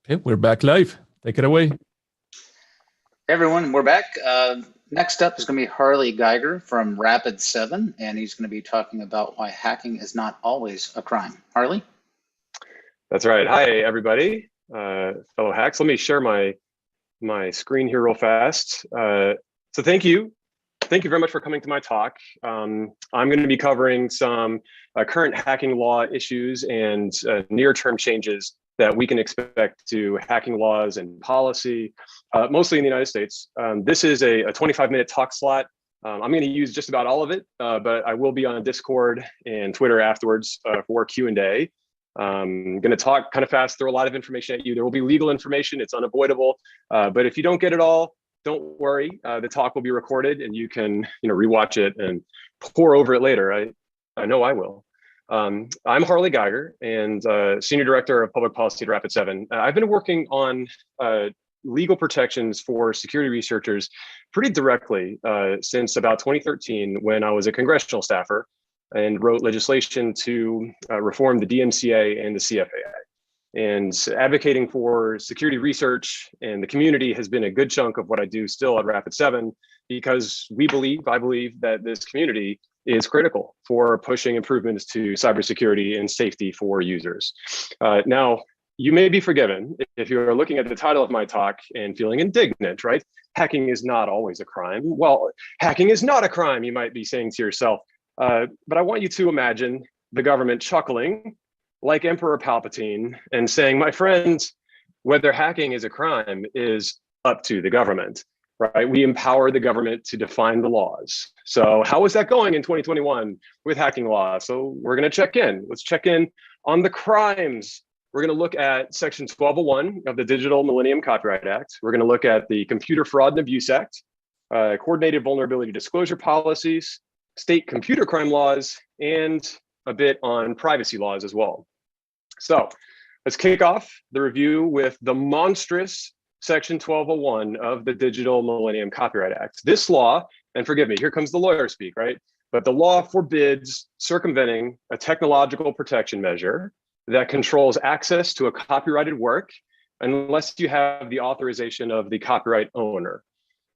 Okay, we're back live. Take it away. Hey everyone, we're back. Next up is going to be Harley Geiger from Rapid7, and he's going to be talking about why hacking is not always a crime. Harley? That's right. Hi, everybody, fellow hacks. Let me share my screen here real fast. So thank you. Thank you very much for coming to my talk. I'm going to be covering some current hacking law issues and near-term changes that we can expect to hacking laws and policy, mostly in the United States. This is a 25-minute talk slot. I'm going to use just about all of it, but I will be on Discord and Twitter afterwards for Q&A. I'm going to talk kind of fast, throw a lot of information at you. There will be legal information. It's unavoidable. But if you don't get it all, don't worry. The talk will be recorded and you can rewatch it and pore over it later. I know I will. I'm Harley Geiger and Senior Director of Public Policy at Rapid7. I've been working on legal protections for security researchers pretty directly since about 2013 when I was a congressional staffer and wrote legislation to reform the DMCA and the CFAA. And advocating for security research and the community has been a good chunk of what I do still at Rapid7 because I believe that this community is critical for pushing improvements to cybersecurity and safety for users. Now, you may be forgiven if you're looking at the title of my talk and feeling indignant, right? Hacking is not always a crime. Well, hacking is not a crime, you might be saying to yourself. But I want you to imagine the government chuckling like Emperor Palpatine and saying, my friends, whether hacking is a crime is up to the government, right? We empower the government to define the laws. So how is that going in 2021 with hacking law? So we're going to check in. Let's check in on the crimes. We're going to look at Section 1201 of the Digital Millennium Copyright Act. We're going to look at the Computer Fraud and Abuse Act, coordinated vulnerability disclosure policies, state computer crime laws, and a bit on privacy laws as well. So let's kick off the review with the monstrous Section 1201 of the Digital Millennium Copyright Act. This law, and forgive me, here comes the lawyer speak, right? But the law forbids circumventing a technological protection measure that controls access to a copyrighted work unless you have the authorization of the copyright owner.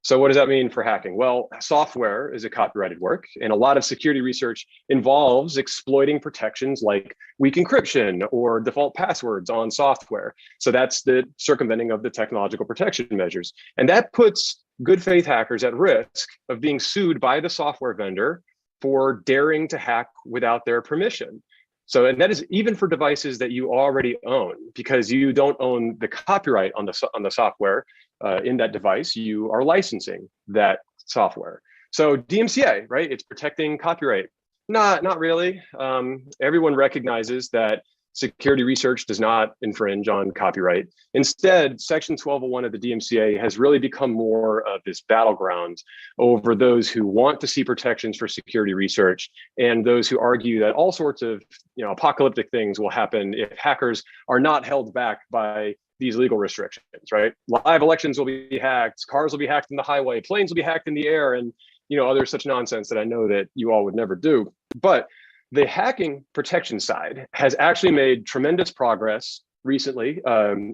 So what does that mean for hacking? Well, software is a copyrighted work, and a lot of security research involves exploiting protections like weak encryption or default passwords on software. So that's the circumventing of the technological protection measures. And that puts good faith hackers at risk of being sued by the software vendor for daring to hack without their permission. So, and that is even for devices that you already own, because you don't own the copyright on the software in that device, you are licensing that software. So DMCA, right? It's protecting copyright. Not really. Everyone recognizes that security research does not infringe on copyright. Instead, Section 1201 of the DMCA has really become more of this battleground over those who want to see protections for security research and those who argue that all sorts of apocalyptic things will happen if hackers are not held back by these legal restrictions, right? Live elections will be hacked, cars will be hacked in the highway, planes will be hacked in the air, and other such nonsense that I know that you all would never do. But the hacking protection side has actually made tremendous progress recently.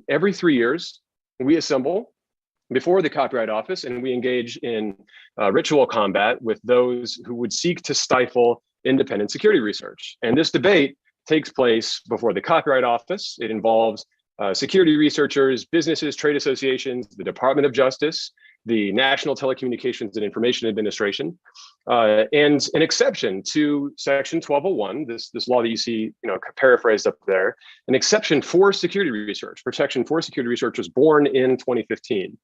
Every 3 years, we assemble before the Copyright Office and we engage in ritual combat with those who would seek to stifle independent security research. And this debate takes place before the Copyright Office. It involves security researchers, businesses, trade associations, the Department of Justice, the National Telecommunications and Information Administration, and an exception to Section 1201, this law that you see paraphrased up there, an exception for security research, protection for security research was born in 2015.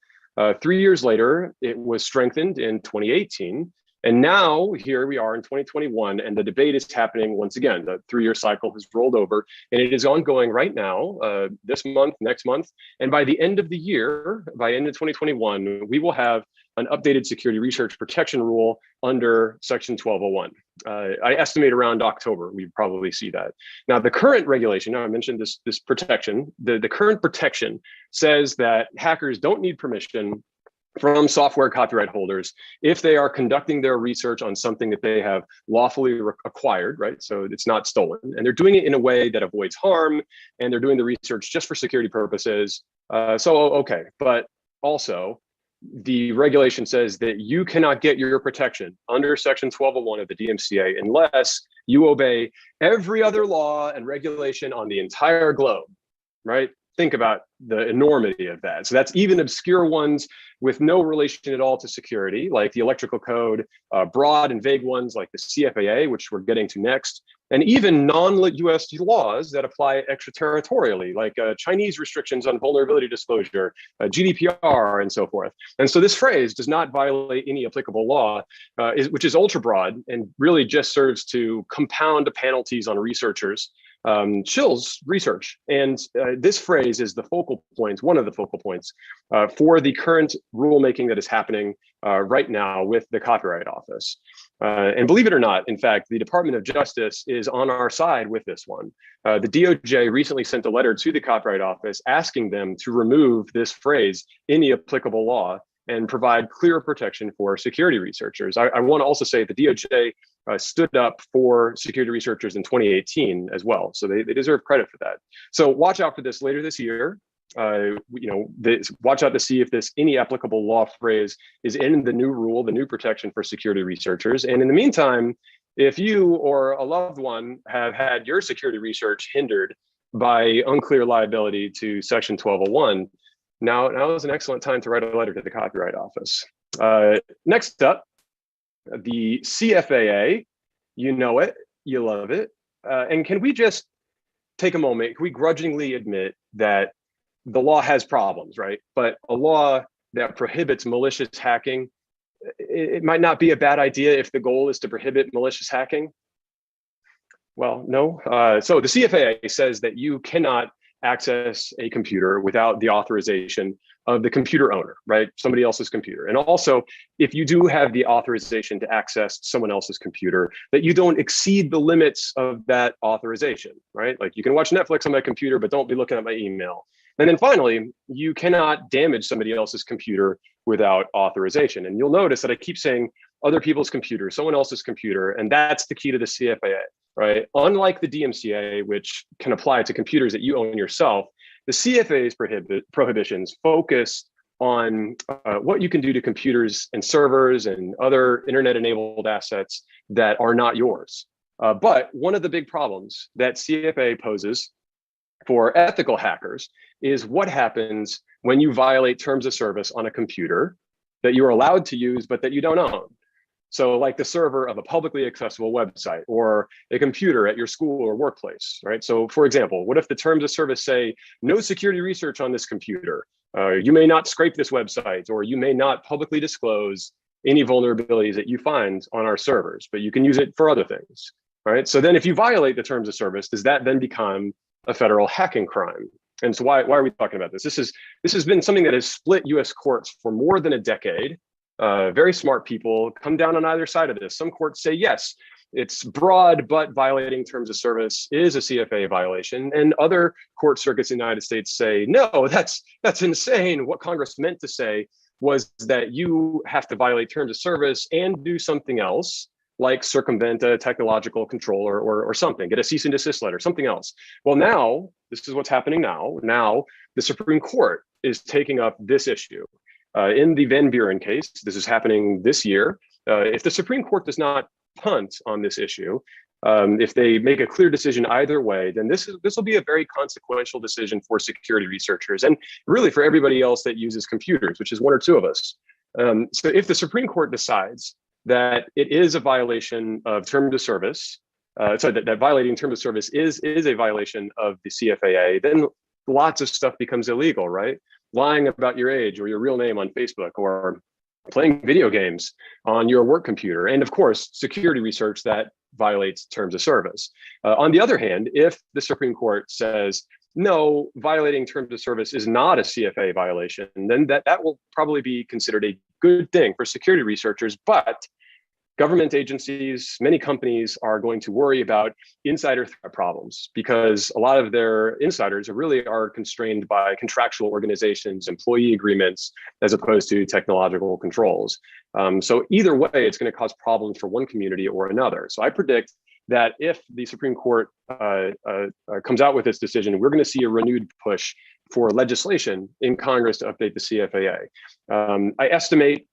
3 years later, it was strengthened in 2018. And now here we are in 2021, and the debate is happening once again. The 3-year cycle has rolled over, and it is ongoing right now, this month, next month. And by the end of the year, by end of 2021, we will have an updated security research protection rule under Section 1201. I estimate around October, we probably see that. Now, the current regulation, I mentioned this protection, the current protection says that hackers don't need permission from software copyright holders if they are conducting their research on something that they have lawfully acquired, right? So it's not stolen, and they're doing it in a way that avoids harm, and they're doing the research just for security purposes. Okay, but also the regulation says that you cannot get your protection under Section 1201 of the DMCA unless you obey every other law and regulation on the entire globe, right? Think about the enormity of that. So that's even obscure ones with no relation at all to security, like the electrical code, broad and vague ones like the CFAA, which we're getting to next, and even non-US laws that apply extraterritorially, like Chinese restrictions on vulnerability disclosure, GDPR, and so forth. And so this phrase does not violate any applicable law, which is ultra broad and really just serves to compound penalties on researchers, chills research. And this phrase is the focal point, one of the focal points for the current rulemaking that is happening right now with the Copyright Office. And believe it or not, in fact, the Department of Justice is on our side with this one. The DOJ recently sent a letter to the Copyright Office asking them to remove this phrase in the applicable law and provide clear protection for security researchers. I want to also say the DOJ stood up for security researchers in 2018 as well. So they deserve credit for that. So watch out for this later this year. Watch out to see if this any applicable law phrase is in the new rule, the new protection for security researchers. And in the meantime, if you or a loved one have had your security research hindered by unclear liability to Section 1201, now is an excellent time to write a letter to the Copyright Office. Next up, the CFAA. You know it, you love it. And can we just take a moment, can we grudgingly admit that the law has problems, right? But a law that prohibits malicious hacking, it might not be a bad idea if the goal is to prohibit malicious hacking. Well, no. So the CFAA says that you cannot access a computer without the authorization of the computer owner, right? Somebody else's computer. And also, if you do have the authorization to access someone else's computer, that you don't exceed the limits of that authorization, right? Like you can watch Netflix on my computer, but don't be looking at my email. And then finally, you cannot damage somebody else's computer without authorization. And you'll notice that I keep saying other people's computer, someone else's computer, and that's the key to the CFAA, right? Unlike the DMCA, which can apply to computers that you own yourself, the CFAA's prohibitions focus on what you can do to computers and servers and other internet-enabled assets that are not yours. But one of the big problems that CFAA poses for ethical hackers is what happens when you violate terms of service on a computer that you are allowed to use, but that you don't own. So like the server of a publicly accessible website or a computer at your school or workplace, right? So for example, what if the terms of service say, no security research on this computer? You may not scrape this website, or you may not publicly disclose any vulnerabilities that you find on our servers, but you can use it for other things, right? So then if you violate the terms of service, does that then become a federal hacking crime? And so why are we talking about this? This has been something that has split US courts for more than a decade. Very smart people come down on either side of this. Some courts say, yes, it's broad, but violating terms of service is a CFAA violation. And other court circuits in the United States say, no, that's insane. What Congress meant to say was that you have to violate terms of service and do something else, like circumvent a technological control or something, get a cease and desist letter, something else. Well, now, this is what's happening now. Now, the Supreme Court is taking up this issue. In the Van Buren case, this is happening this year. If the Supreme Court does not punt on this issue, if they make a clear decision either way, then this will be a very consequential decision for security researchers and really for everybody else that uses computers, which is one or two of us. So if the Supreme Court decides that it is a violation of terms of service, that violating terms of service is a violation of the CFAA, then lots of stuff becomes illegal, right? Lying about your age or your real name on Facebook, or playing video games on your work computer, and of course, security research that violates terms of service. On the other hand, if the Supreme Court says, no, violating terms of service is not a CFAA violation, then that will probably be considered a good thing for security researchers, but government agencies, many companies are going to worry about insider threat problems because a lot of their insiders really are constrained by contractual organizations, employee agreements, as opposed to technological controls. So either way, it's going to cause problems for one community or another. So I predict that if the Supreme Court comes out with this decision, we're going to see a renewed push for legislation in Congress to update the CFAA. I estimate,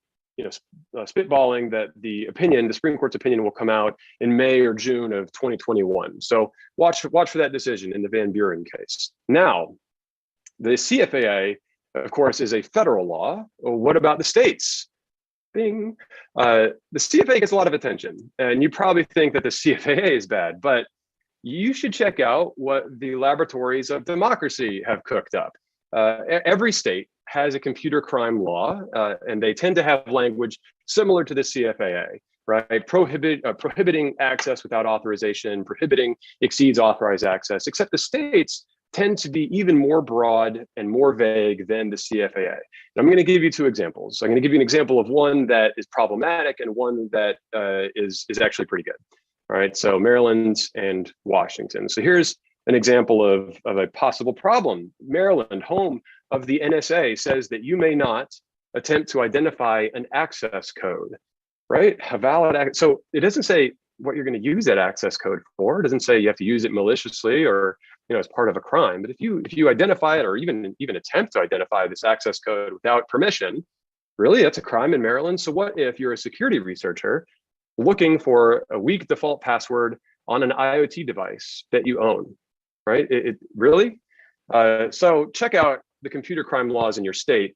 spitballing, that the Supreme Court's opinion will come out in May or June of 2021. So watch for that decision in the Van Buren case. Now, the CFAA, of course, is a federal law. Well, what about the states? Bing. The CFAA gets a lot of attention, and you probably think that the CFAA is bad, but you should check out what the laboratories of democracy have cooked up. Every state has a computer crime law, and they tend to have language similar to the CFAA, right? Prohibiting access without authorization, prohibiting exceeds authorized access, except the states tend to be even more broad and more vague than the CFAA. And I'm going to give you two examples. I'm going to give you an example of one that is problematic and one that is actually pretty good. All right, so Maryland and Washington. So here's an example of a possible problem. Maryland, home of the NSA, says that you may not attempt to identify an access code, right? A valid so it doesn't say what you're going to use that access code for. It doesn't say you have to use it maliciously or as part of a crime. But if you identify it or even attempt to identify this access code without permission, really that's a crime in Maryland. So what if you're a security researcher looking for a weak default password on an IoT device that you own, right? Really? So check out the computer crime laws in your state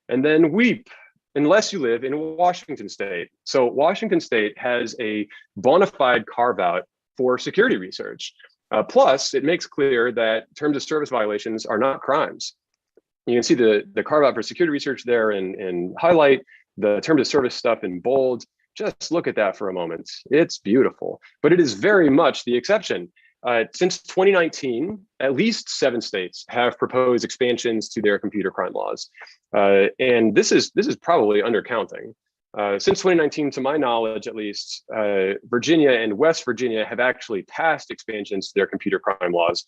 and then weep unless you live in Washington state. So Washington state has a bona fide carve out for security research. Plus, it makes clear that terms of service violations are not crimes. You can see the carve out for security research there and highlight the terms of service stuff in bold. Just look at that for a moment. It's beautiful, but it is very much the exception. Since 2019, at least 7 states have proposed expansions to their computer crime laws. And this is probably undercounting. Since 2019, to my knowledge, at least, Virginia and West Virginia have actually passed expansions to their computer crime laws.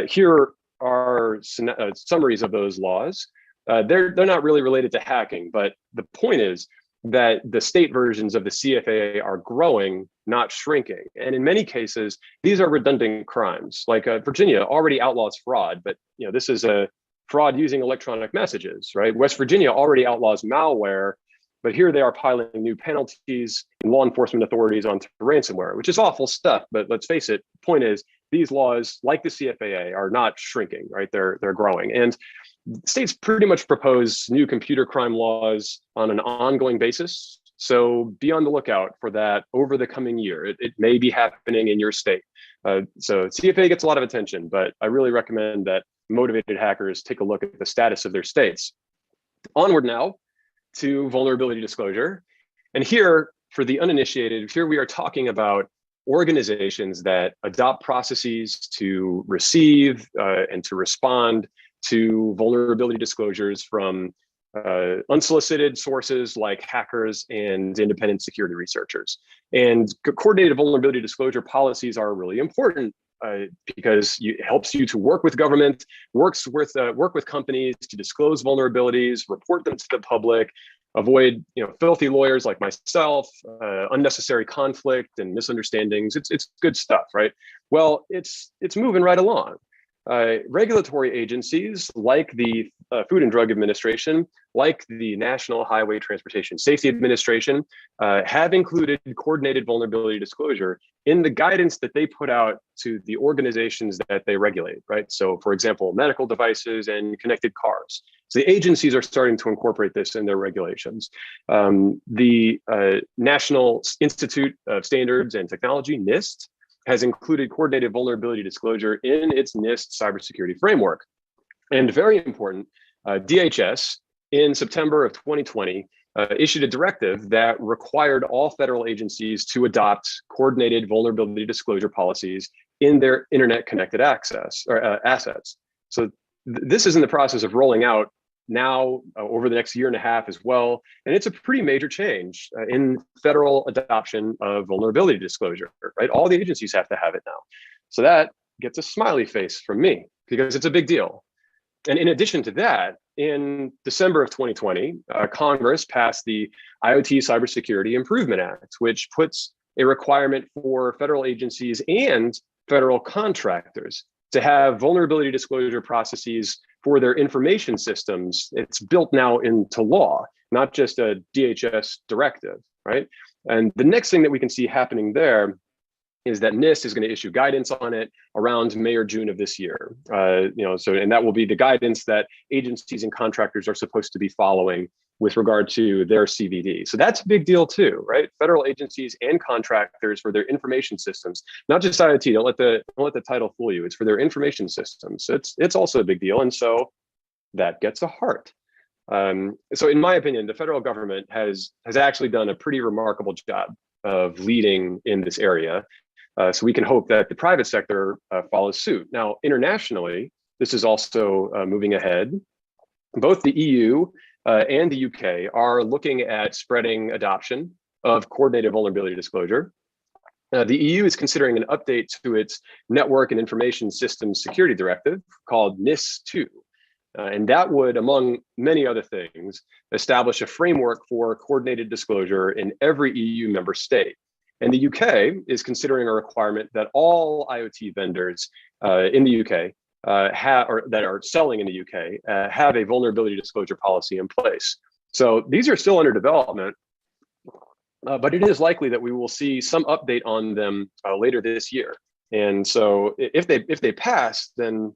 Here are summaries of those laws. They're not really related to hacking, but the point is that the state versions of the CFAA are growing, not shrinking. And in many cases, these are redundant crimes. Like Virginia already outlaws fraud, but this is a fraud using electronic messages, right? West Virginia already outlaws malware, but here they are piling new penalties and law enforcement authorities onto ransomware, which is awful stuff. But let's face it, the point is these laws, like the CFAA, are not shrinking, right? They're growing. And states pretty much propose new computer crime laws on an ongoing basis. So be on the lookout for that over the coming year. It may be happening in your state. So CFAA gets a lot of attention, but I really recommend that motivated hackers take a look at the status of their states. Onward now to vulnerability disclosure. And here, for the uninitiated, here we are talking about organizations that adopt processes to receive and to respond to vulnerability disclosures from unsolicited sources like hackers and independent security researchers. And coordinated vulnerability disclosure policies are really important because it helps you to work with government, work with companies to disclose vulnerabilities, report them to the public, avoid filthy lawyers like myself, unnecessary conflict and misunderstandings. It's good stuff, right? Well, it's moving right along. Regulatory agencies like the Food and Drug Administration, like the National Highway Transportation Safety Administration, have included coordinated vulnerability disclosure in the guidance that they put out to the organizations that they regulate, right? So for example, medical devices and connected cars. So the agencies are starting to incorporate this in their regulations. The National Institute of Standards and Technology, NIST, has included coordinated vulnerability disclosure in its NIST cybersecurity framework. And very important, DHS in September of 2020 issued a directive that required all federal agencies to adopt coordinated vulnerability disclosure policies in their internet connected access or assets. So this is in the process of rolling out now over the next year and a half as well. And it's a pretty major change in federal adoption of vulnerability disclosure, right? All the agencies have to have it now. So that gets a smiley face from me because it's a big deal. And in addition to that, in December of 2020, Congress passed the IoT Cybersecurity Improvement Act, which puts a requirement for federal agencies and federal contractors to have vulnerability disclosure processes for their information systems. It's built now into law, not just a DHS directive, right? And the next thing that we can see happening there is that NIST is going to issue guidance on it around May or June of this year. And that will be the guidance that agencies and contractors are supposed to be following with regard to their CVD. So that's a big deal too, right? Federal agencies and contractors for their information systems, not just IoT. Don't let the title fool you. It's for their information systems. It's also a big deal, and so that gets a heart. So in my opinion, the federal government has actually done a pretty remarkable job of leading in this area. So we can hope that the private sector follows suit. Now, internationally, this is also moving ahead. Both the EU and the UK are looking at spreading adoption of coordinated vulnerability disclosure. The EU is considering an update to its Network and Information Systems Security Directive called NIS2. And that would, among many other things, establish a framework for coordinated disclosure in every EU member state. And the UK is considering a requirement that all IoT vendors in the UK that are selling in the UK have a vulnerability disclosure policy in place. So these are still under development, but it is likely that we will see some update on them later this year. And so if they pass, then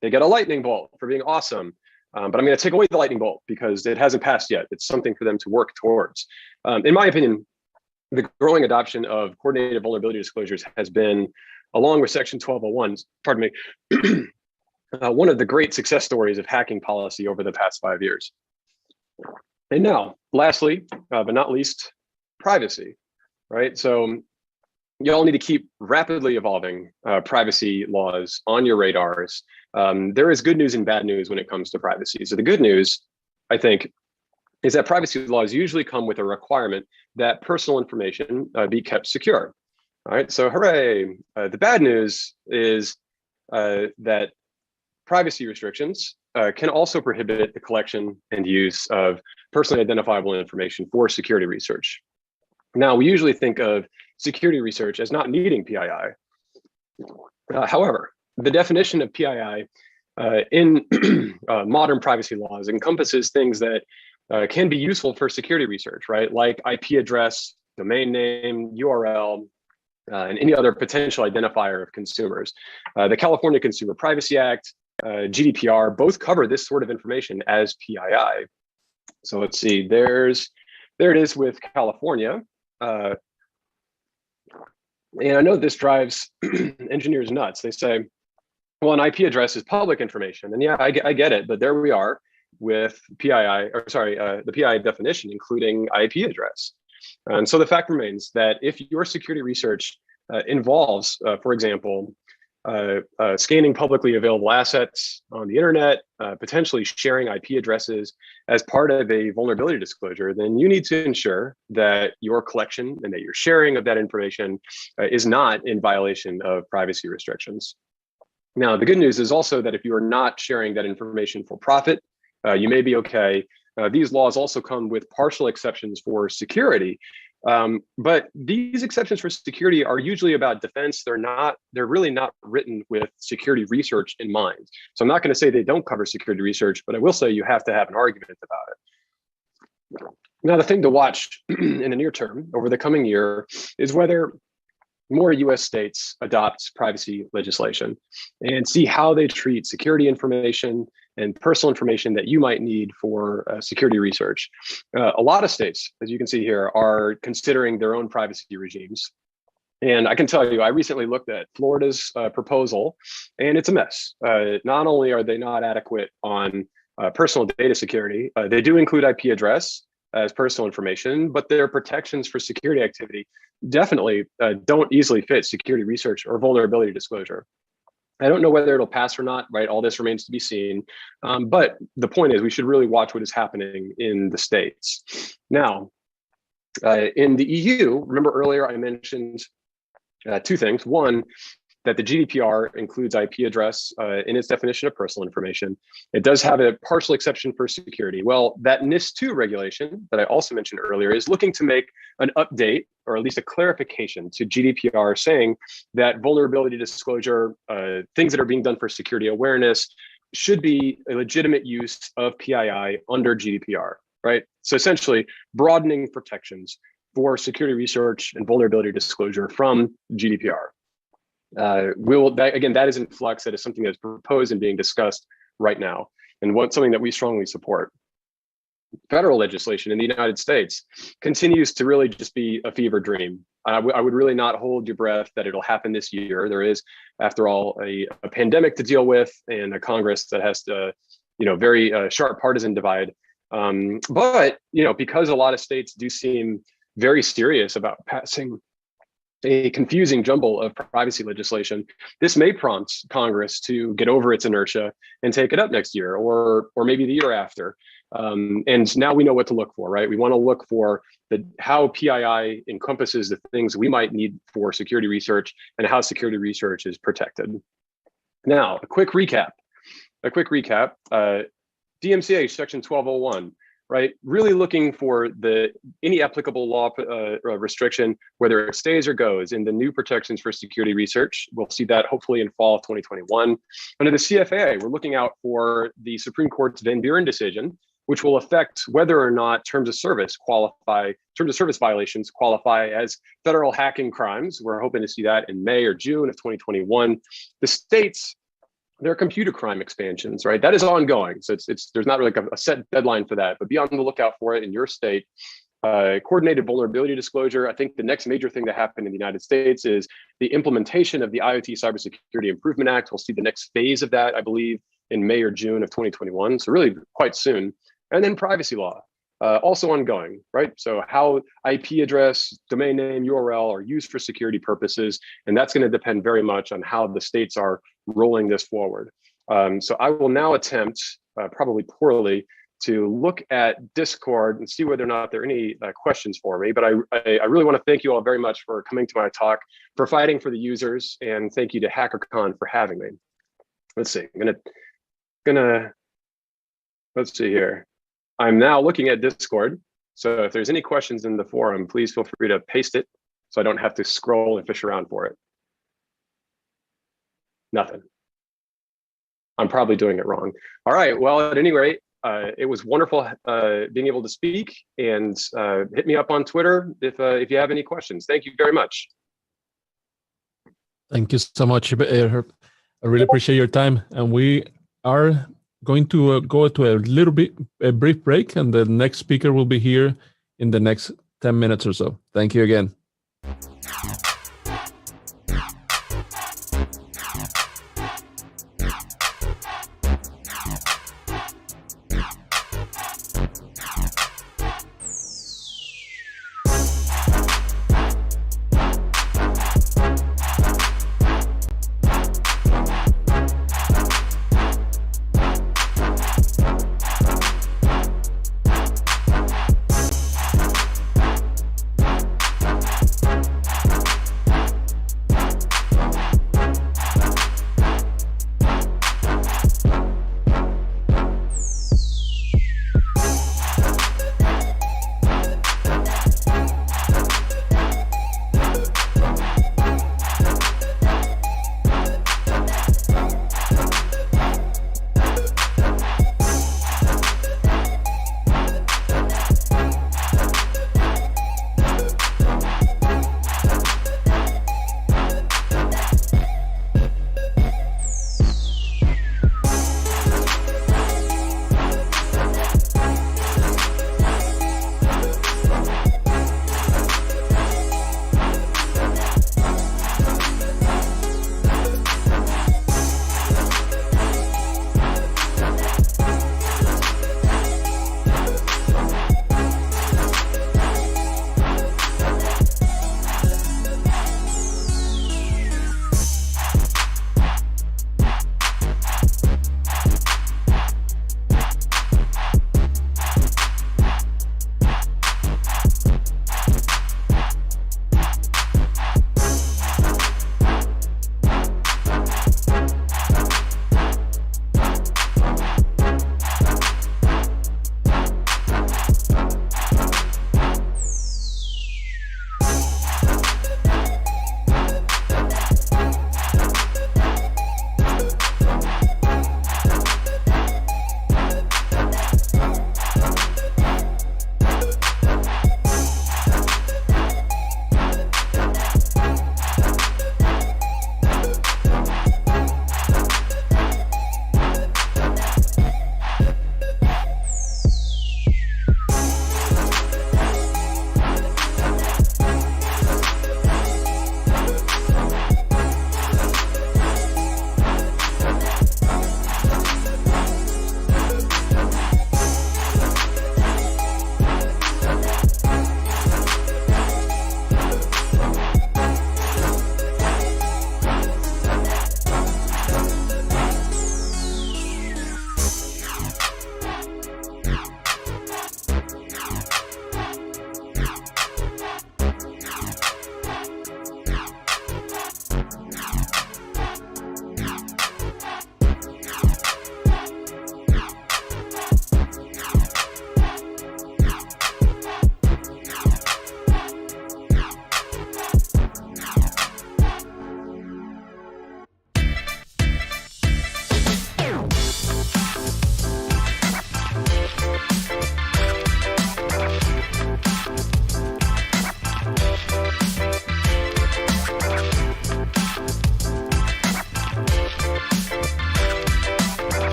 they get a lightning bolt for being awesome. But I'm going to take away the lightning bolt because it hasn't passed yet. It's something for them to work towards. In my opinion, the growing adoption of coordinated vulnerability disclosures has been, along with Section 1201, pardon me, one of the great success stories of hacking policy over the past 5 years. And now, lastly, but not least, privacy, right? So y'all need to keep rapidly evolving privacy laws on your radars. There is good news and bad news when it comes to privacy. So the good news, I think, is that privacy laws usually come with a requirement that personal information be kept secure. All right, so hooray. The bad news is that privacy restrictions can also prohibit the collection and use of personally identifiable information for security research. Now, we usually think of security research as not needing PII. However, the definition of PII in modern privacy laws encompasses things that can be useful for security research, right? Like IP address, domain name, URL, and any other potential identifier of consumers. The California Consumer Privacy Act, GDPR, both cover this sort of information as PII. So let's see, there it is with California. And I know this drives engineers nuts. They say, well, an IP address is public information. And yeah, I get it, but there we are with PII, the PII definition, including IP address. And so the fact remains that if your security research involves, for example, scanning publicly available assets on the internet, potentially sharing IP addresses as part of a vulnerability disclosure, then you need to ensure that your collection and that your sharing of that information is not in violation of privacy restrictions. Now, the good news is also that if you are not sharing that information for profit, you may be okay. These laws also come with partial exceptions for security. But these exceptions for security are usually about defense. They're really not written with security research in mind. So I'm not going to say they don't cover security research, but I will say you have to have an argument about it. Now, the thing to watch in the near term over the coming year is whether more US states adopt privacy legislation and see how they treat security information and personal information that you might need for security research. A lot of states, as you can see here, are considering their own privacy regimes. And I can tell you, I recently looked at Florida's proposal, and it's a mess. Not only are they not adequate on personal data security, they do include IP address as personal information, but their protections for security activity definitely don't easily fit security research or vulnerability disclosure. I don't know whether it'll pass or not, right? All this remains to be seen. But the point is we should really watch what is happening in the States. Now, in the EU, remember earlier I mentioned two things. One, that the GDPR includes IP address in its definition of personal information. It does have a partial exception for security. Well, that NIS2 regulation that I also mentioned earlier is looking to make an update, or at least a clarification to GDPR, saying that vulnerability disclosure, things that are being done for security awareness, should be a legitimate use of PII under GDPR, right? So essentially broadening protections for security research and vulnerability disclosure from GDPR. Again, that is in flux. That is something that's proposed and being discussed right now, and something that we strongly support. Federal legislation in the United States continues to really just be a fever dream. I would really not hold your breath that it'll happen this year. There is, after all, a pandemic to deal with and a Congress that has to, very sharp partisan divide. But because a lot of states do seem very serious about passing a confusing jumble of privacy legislation, this may prompt Congress to get over its inertia and take it up next year, or maybe the year after. And now we know what to look for, right? We want to look for how PII encompasses the things we might need for security research and how security research is protected. Now, a quick recap. DMCA section 1201. Right, really looking for any applicable law restriction, whether it stays or goes, in the new protections for security research. We'll see that hopefully in fall of 2021. Under the CFAA, we're looking out for the Supreme Court's Van Buren decision, which will affect whether or not terms of service violations qualify as federal hacking crimes. We're hoping to see that in May or June of 2021. The states, there are computer crime expansions, right? That is ongoing. So there's not really a set deadline for that, but be on the lookout for it in your state. Coordinated vulnerability disclosure. I think the next major thing to happen in the United States is the implementation of the IoT Cybersecurity Improvement Act. We'll see the next phase of that, I believe, in May or June of 2021. So really quite soon. And then privacy law, also ongoing, right? So how IP address, domain name, URL are used for security purposes. And that's going to depend very much on how the states are rolling this forward. So I will now attempt, probably poorly, to look at Discord and see whether or not there are any questions for me. But I really want to thank you all very much for coming to my talk, for fighting for the users, and thank you to HackerCon for having me. Let's see, let's see here. I'm now looking at Discord. So if there's any questions in the forum, please feel free to paste it so I don't have to scroll and fish around for it. Nothing. I'm probably doing it wrong. All right, well, at any rate, it was wonderful being able to speak, and hit me up on Twitter if you have any questions. Thank you very much. Thank you so much. I really appreciate your time, and we are going to go to a brief break, and the next speaker will be here in the next 10 minutes or so. Thank you again.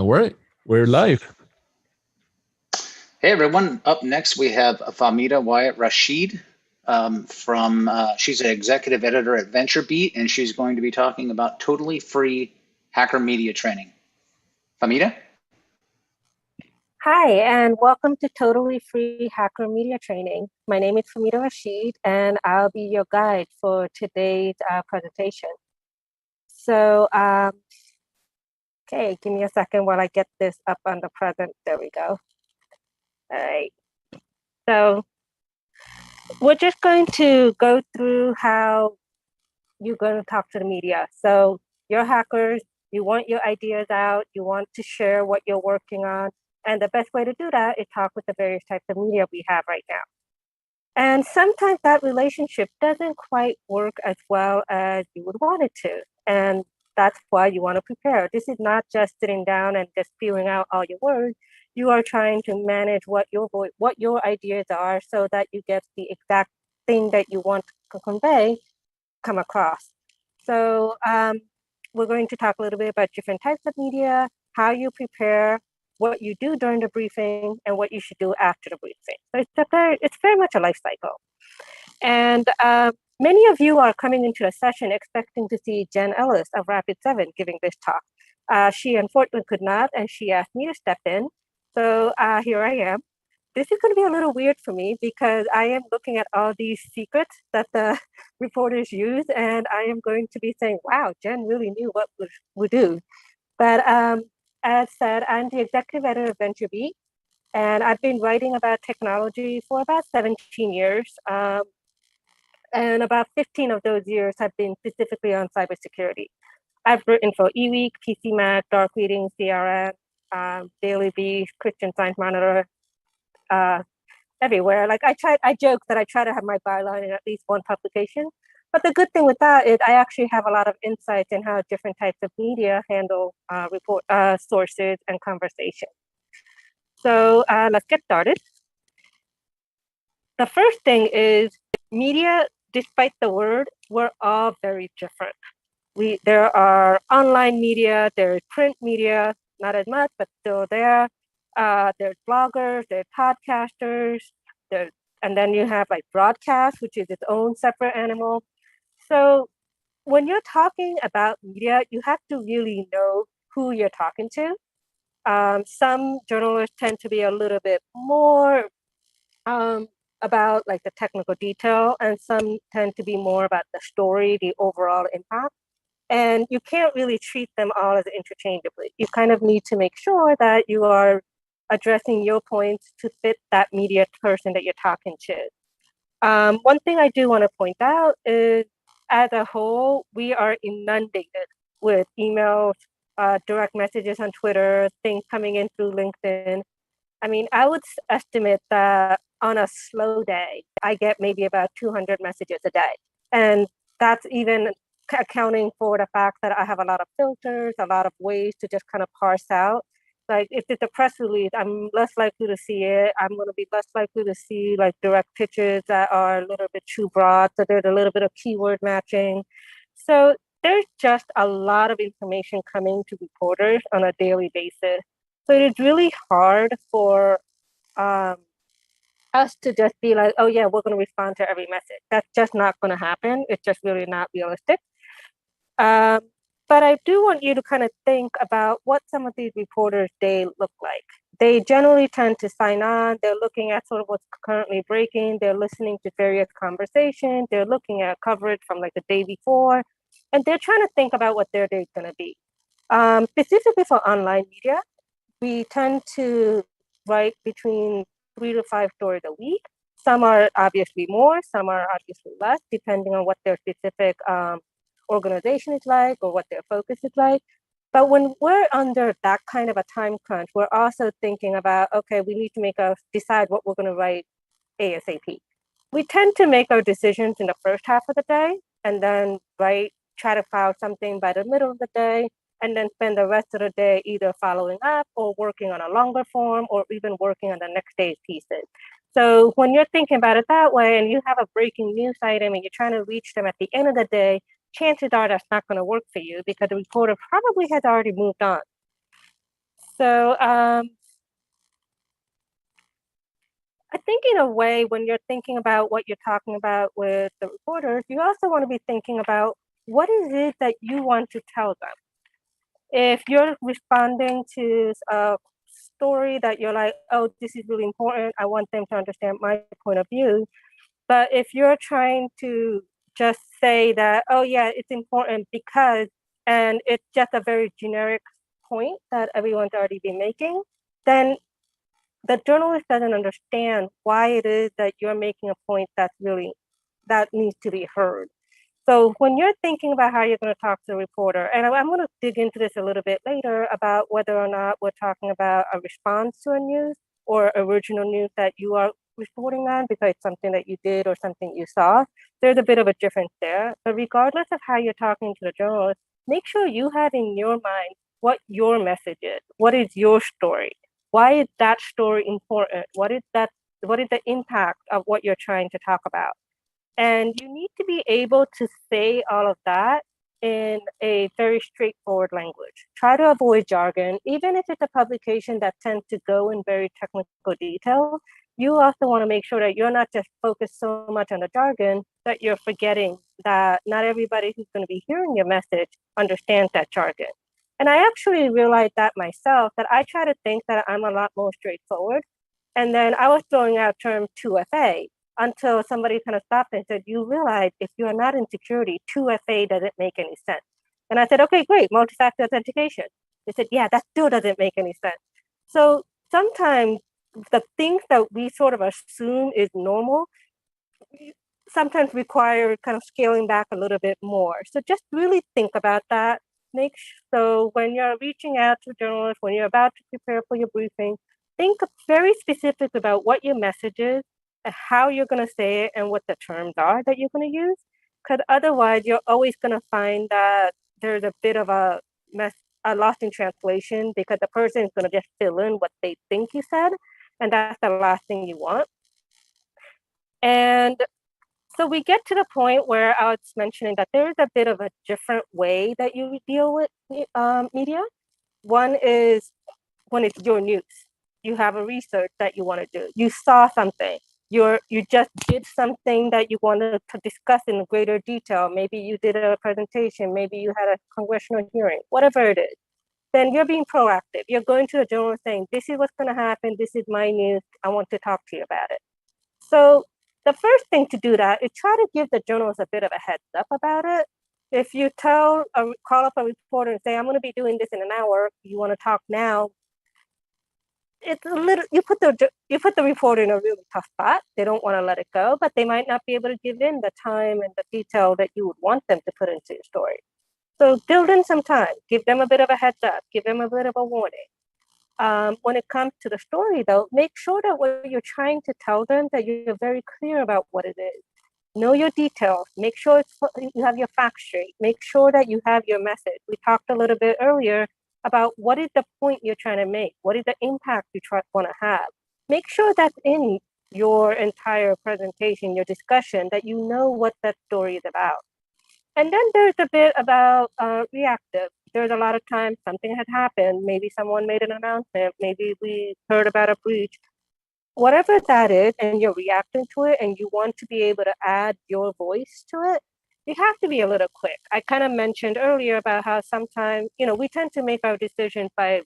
right, we're live. Hey everyone, up next we have Fahmida Wyatt Rashid she's an executive editor at VentureBeat, and she's going to be talking about totally free hacker media training. Fahmida? Hi, and welcome to Totally Free Hacker Media Training. My name is Fahmida Rashid, and I'll be your guide for today's presentation. So, okay, give me a second while I get this up on the present. There we go. All right. So, we're just going to go through how you're going to talk to the media. So, you're hackers, you want your ideas out, you want to share what you're working on. And the best way to do that is talk with the various types of media we have right now. And sometimes that relationship doesn't quite work as well as you would want it to. And that's why you want to prepare. This is not just sitting down and just spewing out all your words. You are trying to manage what your ideas are so that you get the exact thing that you want to convey come across. So we're going to talk a little bit about different types of media, how you prepare, what you do during the briefing, and what you should do after the briefing. So it's very much a life cycle. And many of you are coming into the session expecting to see Jen Ellis of Rapid7 giving this talk. She unfortunately could not, and she asked me to step in. So here I am. This is going to be a little weird for me because I am looking at all these secrets that the reporters use, and I am going to be saying, wow, Jen really knew what we do. But as said, I'm the executive editor of VentureBeat, and I've been writing about technology for about 17 years. And about 15 of those years have been specifically on cybersecurity. I've written for eWeek, PCMag, Dark Reading, CRM, Daily Beast, Christian Science Monitor, everywhere. Like I joke that I try to have my byline in at least one publication. But the good thing with that is I actually have a lot of insights in how different types of media handle report sources and conversation. So let's get started. The first thing is media, despite the word, we're all very different. There are online media, there's print media, not as much, but still there. There's bloggers, there's podcasters, and then you have like broadcast, which is its own separate animal. So when you're talking about media, you have to really know who you're talking to. Some journalists tend to be a little bit more about like the technical detail, and some tend to be more about the story, the overall impact. And you can't really treat them all as interchangeably. You kind of need to make sure that you are addressing your points to fit that media person that you're talking to. One thing I do want to point out is, as a whole, we are inundated with emails, direct messages on Twitter, things coming in through LinkedIn. I mean, I would estimate that on a slow day, I get maybe about 200 messages a day. And that's even accounting for the fact that I have a lot of filters, a lot of ways to just kind of parse out. Like if it's a press release, I'm less likely to see it. I'm going to be less likely to see like direct pitches that are a little bit too broad. So there's a little bit of keyword matching. So there's just a lot of information coming to reporters on a daily basis. So it's really hard for us to just be like, oh yeah, we're going to respond to every message. That's just not going to happen. It's just really not realistic. But I do want you to kind of think about what some of these reporters' day look like. They generally tend to sign on. They're looking at sort of what's currently breaking. They're listening to various conversations. They're looking at coverage from like the day before. And they're trying to think about what their day is going to be. Specifically for online media, we tend to write between 3 to 5 stories a week. Some are obviously more, some are obviously less, depending on what their specific organization is like or what their focus is like. But when we're under that kind of a time crunch, we're also thinking about, okay, we need to decide what we're going to write ASAP. We tend to make our decisions in the first half of the day and then try to file something by the middle of the day, and then spend the rest of the day either following up or working on a longer form or even working on the next day's pieces. So when you're thinking about it that way and you have a breaking news item and you're trying to reach them at the end of the day, chances are that's not going to work for you because the reporter probably has already moved on. So I think in a way, when you're thinking about what you're talking about with the reporters, you also want to be thinking about what is it that you want to tell them. If you're responding to a story that you're like, oh, this is really important, I want them to understand my point of view. But if you're trying to just say that, oh yeah, it's important because, and it's just a very generic point that everyone's already been making, then the journalist doesn't understand why it is that you're making a point that's really, that needs to be heard. So when you're thinking about how you're going to talk to the reporter, and I'm going to dig into this a little bit later about whether or not we're talking about a response to a news or original news that you are reporting on because it's something that you did or something you saw, there's a bit of a difference there. But regardless of how you're talking to the journalist, make sure you have in your mind what your message is. What is your story? Why is that story important? What is the impact of what you're trying to talk about? And you need to be able to say all of that in a very straightforward language. Try to avoid jargon, even if it's a publication that tends to go in very technical detail. You also want to make sure that you're not just focused so much on the jargon that you're forgetting that not everybody who's going to be hearing your message understands that jargon. And I actually realized that myself, that I try to think that I'm a lot more straightforward. And then I was throwing out term 2FA until somebody kind of stopped and said, you realize if you are not in security, 2FA doesn't make any sense. And I said, okay, great, multi-factor authentication. They said, yeah, that still doesn't make any sense. So sometimes the things that we sort of assume is normal sometimes require kind of scaling back a little bit more. So just really think about that. So when you're reaching out to journalists, when you're about to prepare for your briefing, think very specific about what your message is and how you're going to say it and what the terms are that you're going to use. Because otherwise, you're always going to find that there's a bit of a lost in translation because the person is going to just fill in what they think you said. And that's the last thing you want. And so we get to the point where I was mentioning that there is a bit of a different way that you deal with media. One is when it's your news. You have a research that you want to do. You saw something. You just did something that you wanted to discuss in greater detail. Maybe you did a presentation. Maybe you had a congressional hearing. Whatever it is, then you're being proactive. You're going to the journalist saying, "This is what's going to happen. This is my news. I want to talk to you about it." So the first thing to do that is try to give the journalist a bit of a heads up about it. If you call up a reporter and say, I'm going to be doing this in an hour, you want to talk now, it's a little, you put the reporter in a really tough spot. They don't want to let it go, but they might not be able to give in the time and the detail that you would want them to put into your story. So build in some time, give them a bit of a heads up, give them a bit of a warning. When it comes to the story, though, make sure that what you're trying to tell them, that you're very clear about what it is. Know your details. Make sure you have your facts straight. Make sure that you have your message. We talked a little bit earlier about what is the point you're trying to make? What is the impact you want to have? Make sure that's in your entire presentation, your discussion, that you know what that story is about. And then there's a bit about reactive. There's a lot of times something had happened. Maybe someone made an announcement. Maybe we heard about a breach. Whatever that is, and you're reacting to it, and you want to be able to add your voice to it, you have to be a little quick. I kind of mentioned earlier about how sometimes, we tend to make our decisions by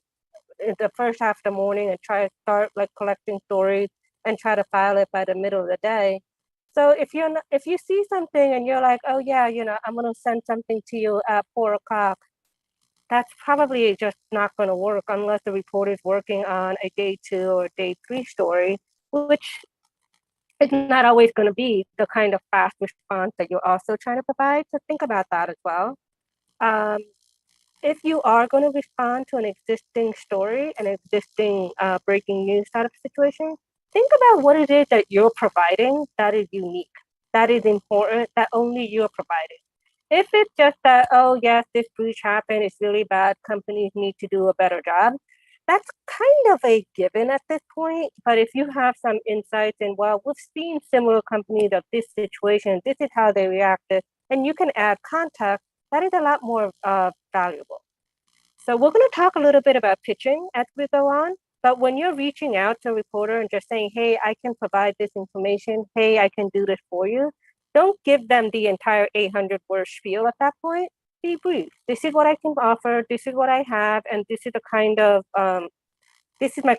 the first half of the morning and try to start like collecting stories and try to file it by the middle of the day. So if you see something and you're like, oh yeah, I'm going to send something to you at 4:00, that's probably just not going to work unless the reporter is working on a day 2 or day 3 story, which is not always going to be the kind of fast response that you're also trying to provide. So think about that as well. If you are going to respond to an existing story, an existing breaking news type of situation, think about what it is that you're providing that is unique, that is important, that only you're providing. If it's just that, oh yes, this breach happened, it's really bad, companies need to do a better job, that's kind of a given at this point. But if you have some insights and, well, we've seen similar companies of this situation, this is how they reacted, and you can add context, that is a lot more valuable. So we're going to talk a little bit about pitching as we go on. But when you're reaching out to a reporter and just saying, hey, I can provide this information, hey, I can do this for you, don't give them the entire 800-word spiel at that point. Be brief. This is what I can offer. This is what I have. And this is the kind of, this is my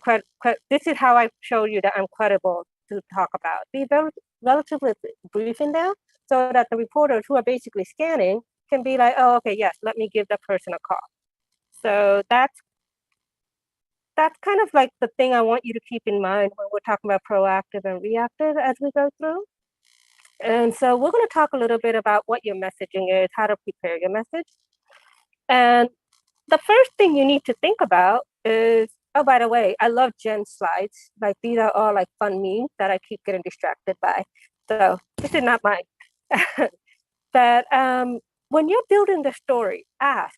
this is how I show you that I'm credible to talk about. Be very relatively brief in there so that the reporters who are basically scanning can be like, oh, okay, yes, let me give that person a call. So that's kind of like the thing I want you to keep in mind when we're talking about proactive and reactive as we go through. And so we're going to talk a little bit about what your messaging is, how to prepare your message. And the first thing you need to think about is, oh, by the way, I love Jen's slides. Like these are all like fun memes that I keep getting distracted by. So this is not mine. That when you're building the story, ask,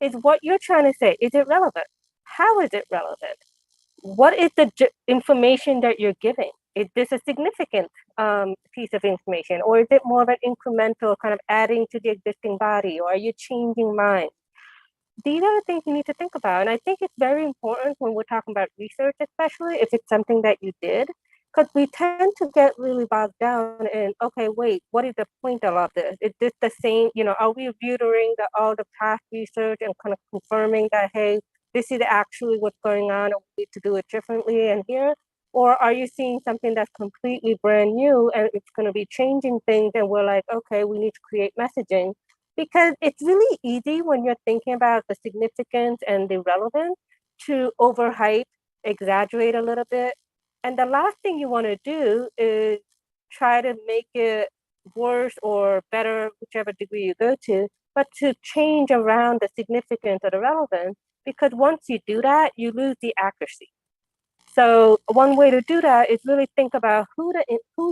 is what you're trying to say, is it relevant? How is it relevant? What is the information that you're giving? Is this a significant piece of information, or is it more of an incremental kind of adding to the existing body, or are you changing minds? These are the things you need to think about. And I think it's very important when we're talking about research, especially if it's something that you did, because we tend to get really bogged down in, okay, wait, what is the point of all this? Is this the same, are we reviewing all the past research and kind of confirming that, hey, this is actually what's going on and we need to do it differently in here? Or are you seeing something that's completely brand new and it's going to be changing things and we're like, okay, we need to create messaging? Because it's really easy when you're thinking about the significance and the relevance to overhype, exaggerate a little bit. And the last thing you want to do is try to make it worse or better, whichever degree you go to, but to change around the significance or the relevance, because once you do that, you lose the accuracy. So one way to do that is really think about who's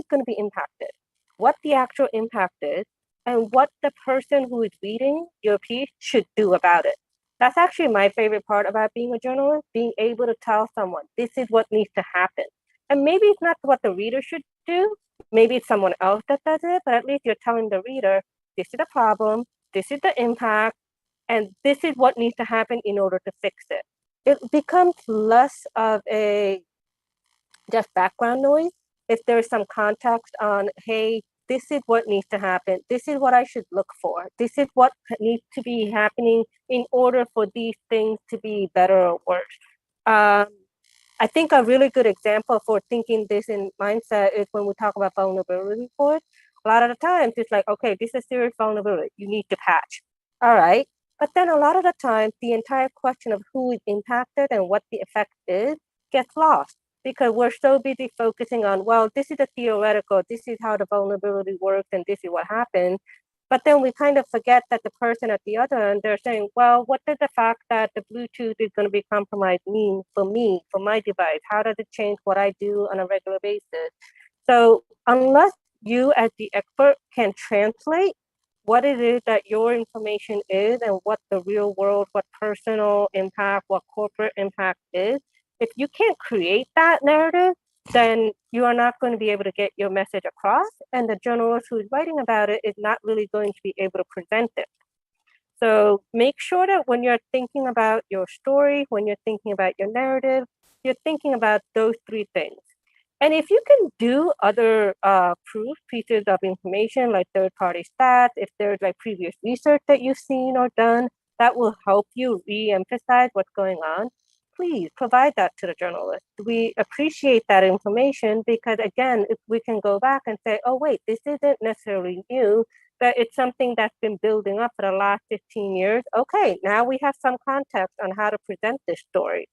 going to be impacted, what the actual impact is, and what the person who is reading your piece should do about it. That's actually my favorite part about being a journalist, being able to tell someone, this is what needs to happen. And maybe it's not what the reader should do. Maybe it's someone else that does it, but at least you're telling the reader, this is the problem, this is the impact, and this is what needs to happen in order to fix it. It becomes less of a just background noise if there's some context on, hey, this is what needs to happen. This is what I should look for. This is what needs to be happening in order for these things to be better or worse. I think a really good example for thinking this in mindset is when we talk about vulnerability reports. A lot of the times it's like, okay, this is serious vulnerability. You need to patch. All right. But then a lot of the time, the entire question of who is impacted and what the effect is gets lost because we're so busy focusing on, well, this is a theoretical, this is how the vulnerability works, and this is what happened. But then we kind of forget that the person at the other end, they're saying, well, what does the fact that the Bluetooth is going to be compromised mean for me, for my device? How does it change what I do on a regular basis? So unless you as the expert can translate what it is that your information is and what the real world, what personal impact, what corporate impact is, if you can't create that narrative, then you are not going to be able to get your message across, and the journalist who is writing about it is not really going to be able to present it. So make sure that when you're thinking about your story, when you're thinking about your narrative, you're thinking about those three things. And if you can do other proof pieces of information like third-party stats, if there's like previous research that you've seen or done, that will help you re-emphasize what's going on. Please provide that to the journalist. We appreciate that information because, again, if we can go back and say, oh, wait, this isn't necessarily new, but it's something that's been building up for the last 15 years. Okay, now we have some context on how to present this story.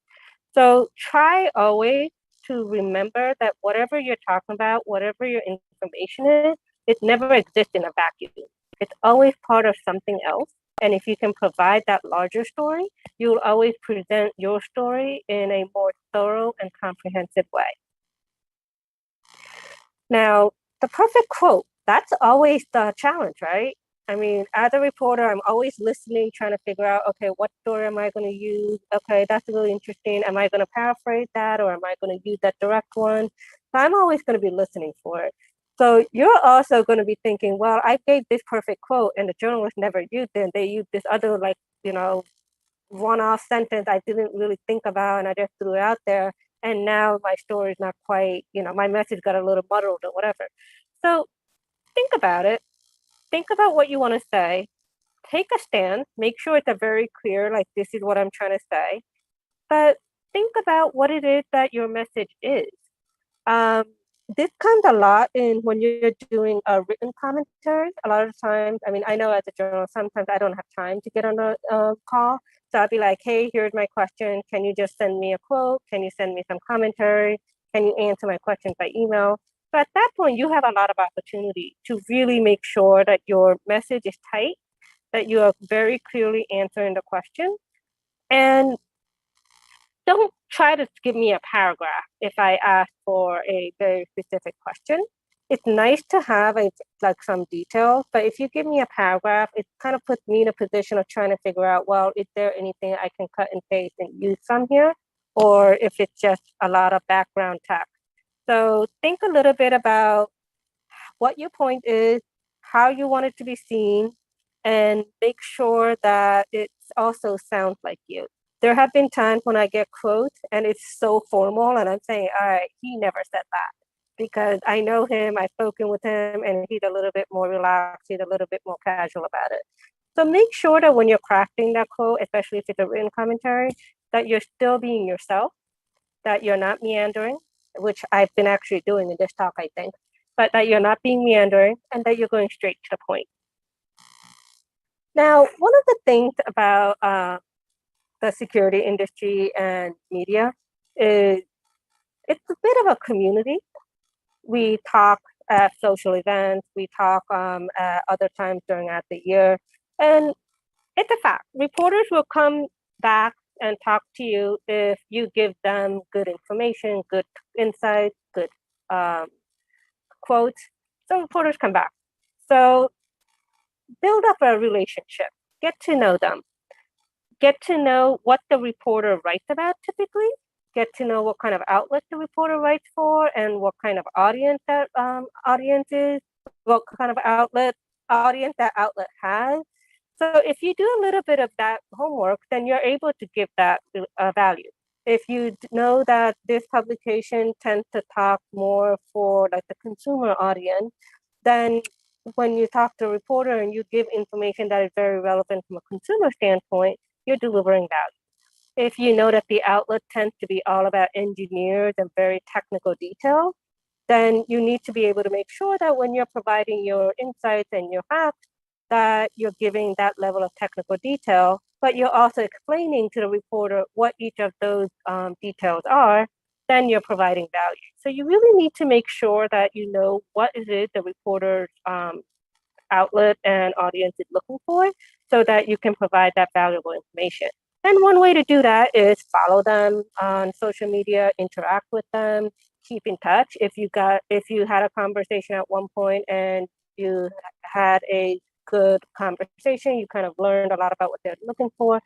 So try always to remember that whatever you're talking about, whatever your information is, it never exists in a vacuum. It's always part of something else. And if you can provide that larger story, you'll always present your story in a more thorough and comprehensive way. Now, the perfect quote, that's always the challenge, right? I mean, as a reporter, I'm always listening, trying to figure out, okay, what story am I going to use? Okay, that's really interesting. Am I going to paraphrase that or am I going to use that direct one? So I'm always going to be listening for it. So you're also going to be thinking, well, I gave this perfect quote and the journalist never used it. They used this other, one-off sentence I didn't really think about and I just threw it out there. And now my story is not quite, my message got a little muddled or whatever. So think about it. Think about what you want to say. Take a stand. Make sure it's a very clear, like, this is what I'm trying to say. But think about what it is that your message is. This comes a lot in when you're doing a written commentary. A lot of times, I mean, I know as a journalist, sometimes I don't have time to get on a call. So I'll be like, hey, here's my question. Can you just send me a quote? Can you send me some commentary? Can you answer my questions by email? So at that point, you have a lot of opportunity to really make sure that your message is tight, that you are very clearly answering the question. And don't try to give me a paragraph if I ask for a very specific question. It's nice to have like some detail, but if you give me a paragraph, it kind of puts me in a position of trying to figure out, well, is there anything I can cut and paste and use from here? Or if it's just a lot of background text. So think a little bit about what your point is, how you want it to be seen, and make sure that it also sounds like you. There have been times when I get quotes and it's so formal and I'm saying, all right, he never said that, because I know him, I've spoken with him, and he's a little bit more relaxed, he's a little bit more casual about it. So make sure that when you're crafting that quote, especially if it's a written commentary, that you're still being yourself, that you're not meandering, which I've been actually doing in this talk, I think, but that you're not being meandering and that you're going straight to the point. Now, one of the things about the security industry and media is it's a bit of a community. We talk at social events, we talk at other times during the year, and it's a fact. Reporters will come back and talk to you if you give them good information, good insights, good quotes. So reporters come back. So build up a relationship, get to know them, get to know what the reporter writes about typically, get to know what kind of outlet the reporter writes for and what kind of audience that audience is, what kind of audience that outlet has. So if you do a little bit of that homework, then you're able to give that value. If you know that this publication tends to talk more for like the consumer audience, then when you talk to a reporter and you give information that is very relevant from a consumer standpoint, you're delivering value. If you know that the outlet tends to be all about engineers and very technical detail, then you need to be able to make sure that when you're providing your insights and your facts, that you're giving that level of technical detail, but you're also explaining to the reporter what each of those details are, then you're providing value. So you really need to make sure that you know what is it the reporter's outlet and audience is looking for, so that you can provide that valuable information. And one way to do that is follow them on social media, interact with them, keep in touch. If you had a conversation at one point and you had a good conversation, you kind of learned a lot about what they're looking for,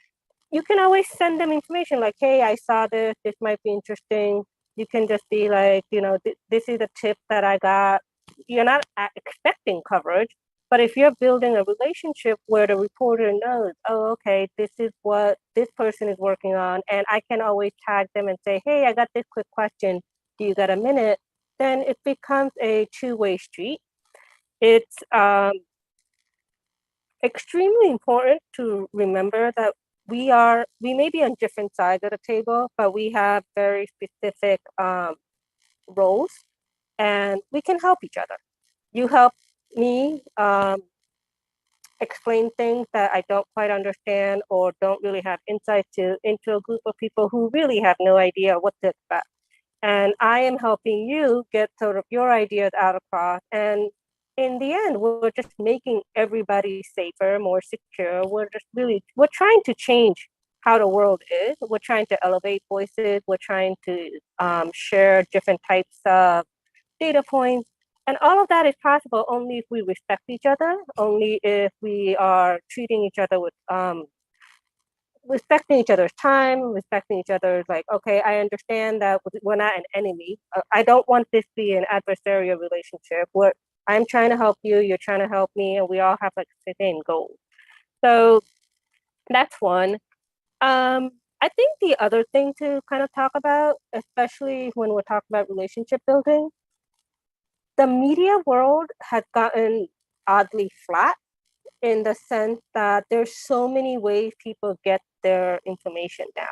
you can always send them information like, hey, I saw this might be interesting. You can just be like, this is a tip that I got. You're not expecting coverage, but if you're building a relationship where the reporter knows, oh, okay, this is what this person is working on, and I can always tag them and say, hey, I got this quick question, do you got a minute? Then it becomes a two-way street. It's extremely important to remember that we may be on different sides of the table, but we have very specific roles, and we can help each other. You help me explain things that I don't quite understand or don't really have insight into a group of people who really have no idea what to expect. And I am helping you get sort of your ideas out across. And in the end, we're just making everybody safer, more secure. We're trying to change how the world is. We're trying to elevate voices. We're trying to share different types of data points. And all of that is possible only if we respect each other, only if we are treating each other with respecting each other's time, respecting each other's like, okay, I understand that we're not an enemy. I don't want this to be an adversarial relationship where I'm trying to help you, you're trying to help me, and we all have like the same goal. So that's one. I think the other thing to kind of talk about, especially when we're talking about relationship building, the media world has gotten oddly flat in the sense that there's so many ways people get their information now.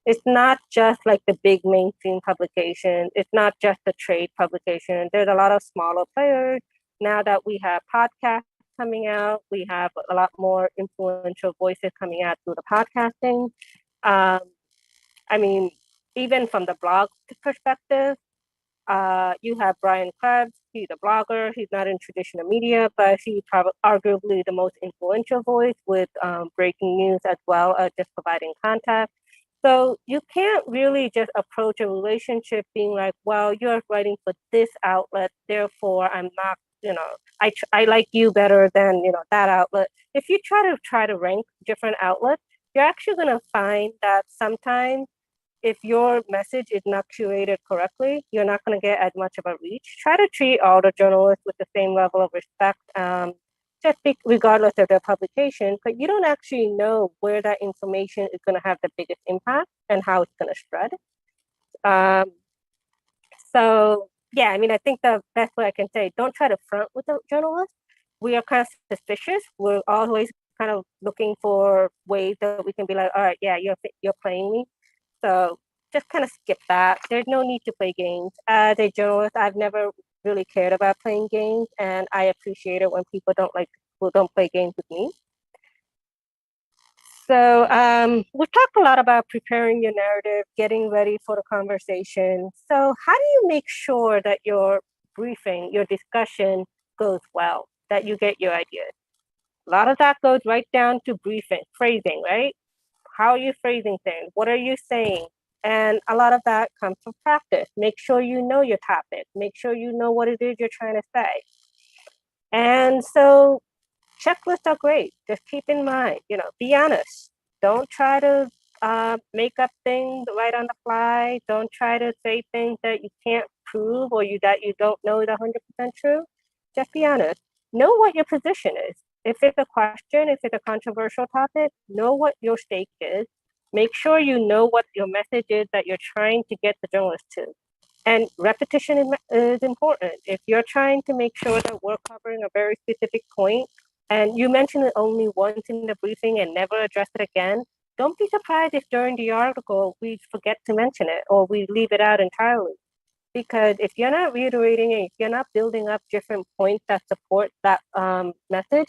It's not just like the big mainstream publication. It's not just the trade publication. There's a lot of smaller players. Now that we have podcasts coming out, we have a lot more influential voices coming out through the podcasting. Um, I mean, even from the blog perspective, you have Brian Krebs. He's a blogger. He's not in traditional media, but he's probably arguably the most influential voice with breaking news as well as just providing context. So you can't really just approach a relationship being like, well, you're writing for this outlet, therefore I'm not, I like you better than, that outlet. If you try to rank different outlets, you're actually going to find that sometimes if your message is not curated correctly, you're not going to get as much of a reach. Try to treat all the journalists with the same level of respect, regardless of their publication, but you don't actually know where that information is going to have the biggest impact and how it's going to spread. So, yeah, I mean, I think the best way I can say, don't try to front with the journalists. We are kind of suspicious. We're always kind of looking for ways that we can be like, all right, yeah, you're playing me. So just kind of skip that. There's no need to play games. As a journalist, I've never really cared about playing games, and I appreciate it when people don't play games with me. So we've talked a lot about preparing your narrative, getting ready for the conversation. So how do you make sure that your briefing, your discussion goes well, that you get your ideas? A lot of that goes right down to briefing, phrasing, right? How are you phrasing things? What are you saying? And a lot of that comes from practice. Make sure you know your topic. Make sure you know what it is you're trying to say. And so checklists are great. Just keep in mind, be honest. Don't try to make up things right on the fly. Don't try to say things that you can't prove or that you don't know is 100% true. Just be honest. Know what your position is. If it's a question, if it's a controversial topic, know what your stake is. Make sure you know what your message is that you're trying to get the journalist to. And repetition is important. If you're trying to make sure that we're covering a very specific point, and you mention it only once in the briefing and never address it again, don't be surprised if during the article we forget to mention it or we leave it out entirely. Because if you're not reiterating it, if you're not building up different points that support that message,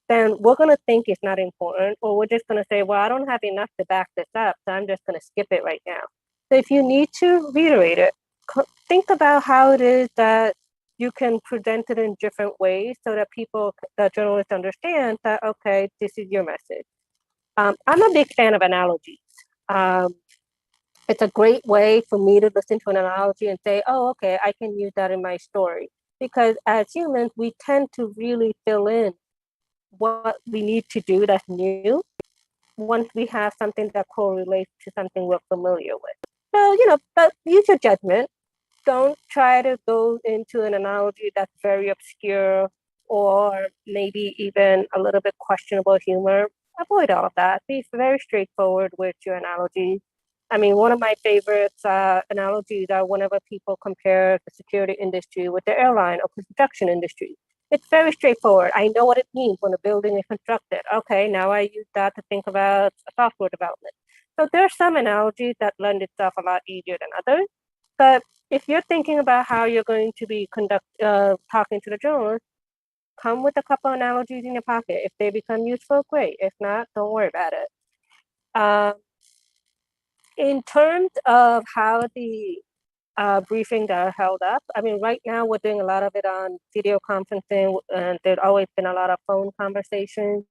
then we're going to think it's not important, or we're just going to say, well, I don't have enough to back this up, so I'm just going to skip it right now. So if you need to reiterate it, think about how it is that you can present it in different ways so that journalists understand that, okay, this is your message. I'm a big fan of analogies. It's a great way for me to listen to an analogy and say, oh, okay, I can use that in my story. Because as humans, we tend to really fill in what we need to do that's new once we have something that correlates to something we're familiar with. So, but use your judgment. Don't try to go into an analogy that's very obscure or maybe even a little bit questionable humor. Avoid all of that. Be very straightforward with your analogies. I mean, one of my favorite analogies are whenever people compare the security industry with the airline or construction industry. It's very straightforward. I know what it means when a building is constructed. Okay, now I use that to think about software development. So there are some analogies that lend itself a lot easier than others. But if you're thinking about how you're going to be talking to the journalist, come with a couple of analogies in your pocket. If they become useful, great. If not, don't worry about it. In terms of how the briefings are held up, I mean, right now we're doing a lot of it on video conferencing, and there's always been a lot of phone conversations.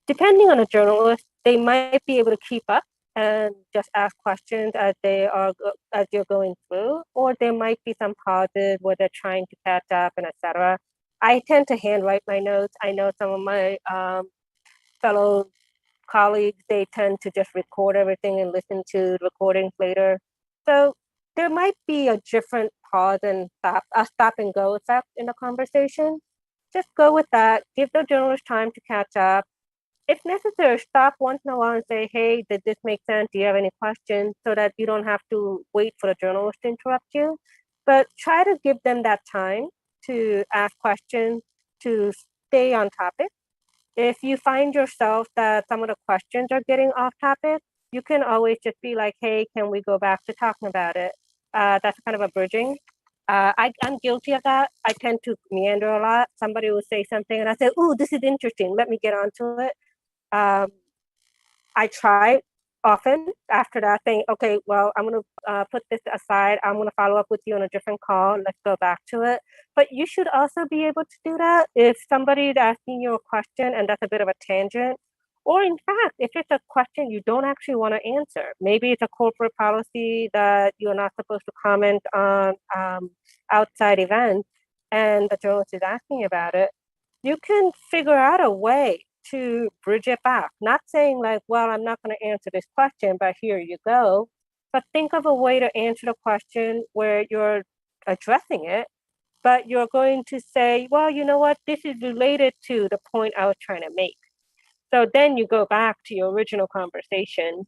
Depending on a journalist, they might be able to keep up and just ask questions as you're going through, or there might be some pauses where they're trying to catch up and etc. I tend to handwrite my notes. I know some of my fellow colleagues, they tend to just record everything and listen to recordings later. So there might be a different pause and stop and go effect in the conversation. Just go with that. Give the journalist time to catch up. if necessary, stop once in a while and say, hey, did this make sense? Do you have any questions? So that you don't have to wait for the journalist to interrupt you. But try to give them that time to ask questions, to stay on topic. If you find yourself that some of the questions are getting off topic, you can always just be like, hey, can we go back to talking about it? That's kind of a bridging. I'm guilty of that. I tend to meander a lot. Somebody will say something and I say, ooh, this is interesting. Let me get onto it. I try often after that saying, okay, well, I'm going to put this aside. I'm going to follow up with you on a different call. Let's go back to it. But you should also be able to do that if somebody is asking you a question and that's a bit of a tangent. Or in fact, if it's a question you don't actually want to answer, maybe it's a corporate policy that you're not supposed to comment on outside events and the journalist is asking about it, you can figure out a way to bridge it back. Not saying like, well, I'm not going to answer this question, but here you go. But think of a way to answer the question where you're addressing it, but you're going to say, well, you know what, this is related to the point I was trying to make. So then you go back to your original conversation.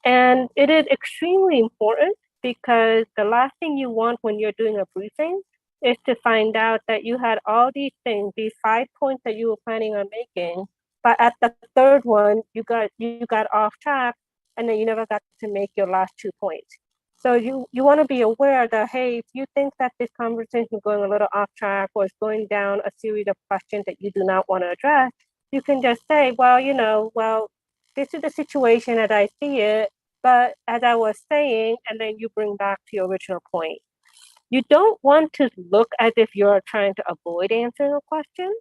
And it is extremely important because the last thing you want when you're doing a briefing is to find out that you had all these things, these 5 points that you were planning on making, but at the third one, you got off track and then you never got to make your last 2 points. So you want to be aware that, hey, if you think that this conversation is going a little off track or is going down a series of questions that you do not want to address, you can just say, well, this is the situation as I see it, but as I was saying, and then you bring back to your original point. You don't want to look as if you're trying to avoid answering a question.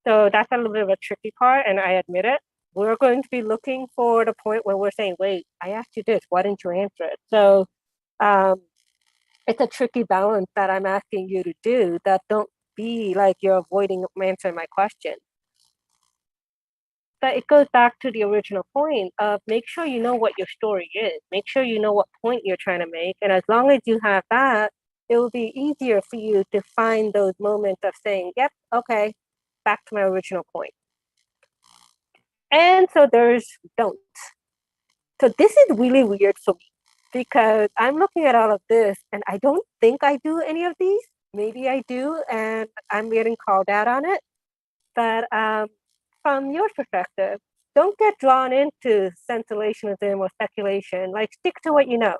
So that's a little bit of a tricky part, and I admit it. We're going to be looking for the point where we're saying, wait, I asked you this, why didn't you answer it? So it's a tricky balance that I'm asking you to do that don't be like you're avoiding answering my question. But it goes back to the original point of make sure you know what your story is. Make sure you know what point you're trying to make. And as long as you have that, it will be easier for you to find those moments of saying, yep, okay, back to my original point. And so there's don't. So this is really weird for me because I'm looking at all of this and I don't think I do any of these. Maybe I do, and I'm getting called out on it. But from your perspective, don't get drawn into sensationalism or speculation. Like, stick to what you know.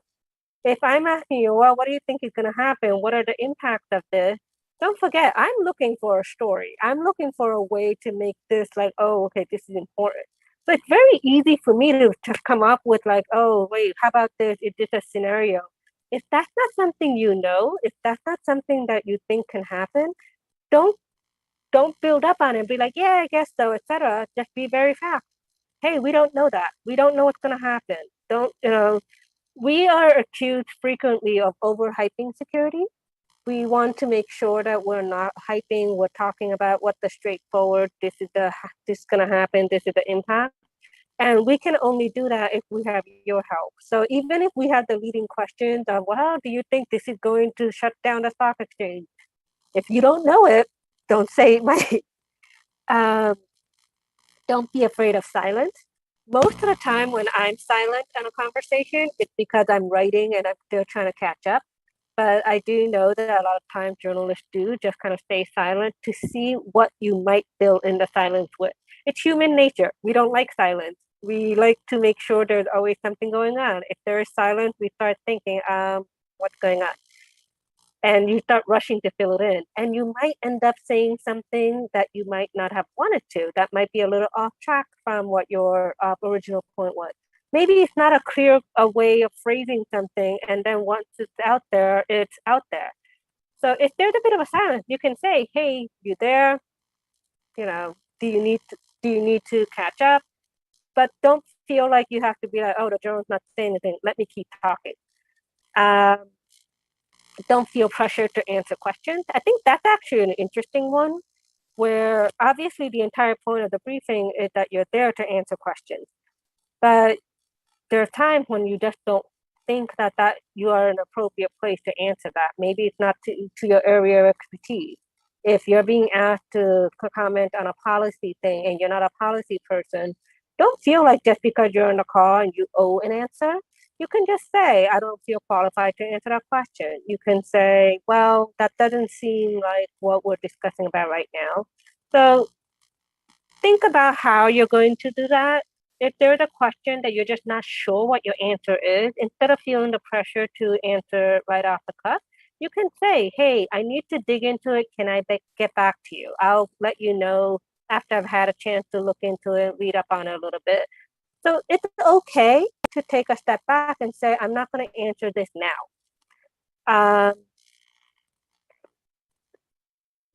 If I'm asking you, well, what do you think is going to happen? What are the impacts of this? Don't forget, I'm looking for a story. I'm looking for a way to make this like, oh, okay, this is important. So it's very easy for me to come up with like, oh, wait, how about this? Is this a scenario? If that's not something you know, if that's not something that you think can happen, don't build up on it and be like, yeah, I guess so, etc. Just be very fast. Hey, we don't know that. We don't know what's going to happen. We are accused frequently of overhyping security. We want to make sure that we're not hyping. We're talking about what the straightforward, this is going to happen. This is the impact. And we can only do that if we have your help. So even if we have the leading questions of, well, do you think this is going to shut down the stock exchange? If you don't know it, don't say it might. Don't be afraid of silence. Most of the time when I'm silent in a conversation, it's because I'm writing and I'm still trying to catch up. But I do know that a lot of times journalists do just kind of stay silent to see what you might fill in the silence with. It's human nature. We don't like silence. We like to make sure there's always something going on. If there is silence, we start thinking, what's going on? And you start rushing to fill it in. And you might end up saying something that you might not have wanted to. That might be a little off track from what your original point was. Maybe it's not a clear way of phrasing something, and then once it's out there, it's out there. So if there's a bit of a silence, you can say, hey, you there? Do you need to catch up? But don't feel like you have to be like, oh, the journal's not saying anything. Let me keep talking. Don't feel pressure to answer questions. I think that's actually an interesting one, where obviously the entire point of the briefing is that you're there to answer questions. But there are times when you just don't think that you are an appropriate place to answer that. Maybe it's not to your area of expertise. If you're being asked to comment on a policy thing and you're not a policy person, don't feel like just because you're in the call and you owe an answer, you can just say, I don't feel qualified to answer that question. You can say, well, that doesn't seem like what we're discussing about right now. So think about how you're going to do that. If there's a question that you're just not sure what your answer is, instead of feeling the pressure to answer right off the cuff, you can say, hey, I need to dig into it. Can I get back to you? I'll let you know after I've had a chance to look into it, read up on it a little bit. So it's okay to take a step back and say, I'm not going to answer this now.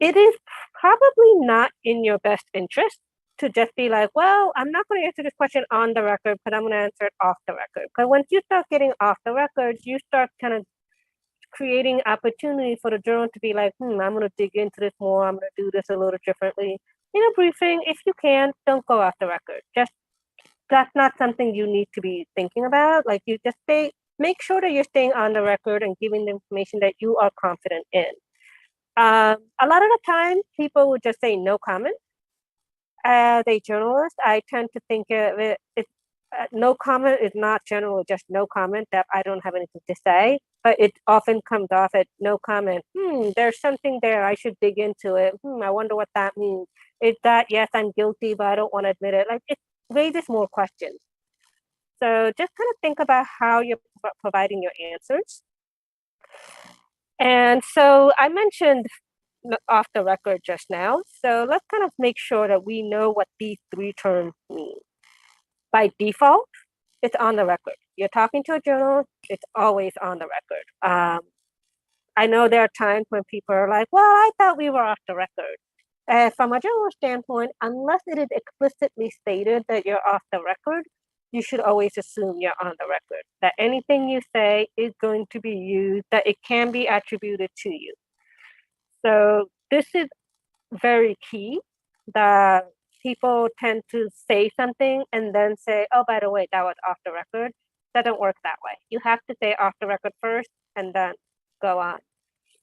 It is probably not in your best interest to just be like, well, I'm not going to answer this question on the record, but I'm going to answer it off the record. Because once you start getting off the record, you start kind of creating opportunity for the journal to be like, I'm going to dig into this more. I'm going to do this a little differently. In a briefing, if you can, don't go off the record. Just that's not something you need to be thinking about. Like you just make sure that you're staying on the record and giving the information that you are confident in. A lot of the time, people would just say no comment. As a journalist, I tend to think of it, no comment is not generally just no comment, that I don't have anything to say, but it often comes off as no comment. There's something there, I should dig into it. I wonder what that means. Is that, yes, I'm guilty, but I don't want to admit it. Like it raises more questions. So just kind of think about how you're providing your answers. And so I mentioned off the record just now. So let's kind of make sure that we know what these three terms mean. By default, it's on the record. You're talking to a journalist, it's always on the record. I know there are times when people are like, well, I thought we were off the record. From a journalist standpoint, unless it is explicitly stated that you're off the record, you should always assume you're on the record, that anything you say is going to be used, that it can be attributed to you. So this is very key, that people tend to say something and then say, oh, by the way, that was off the record. Doesn't work that way. You have to say off the record first and then go on.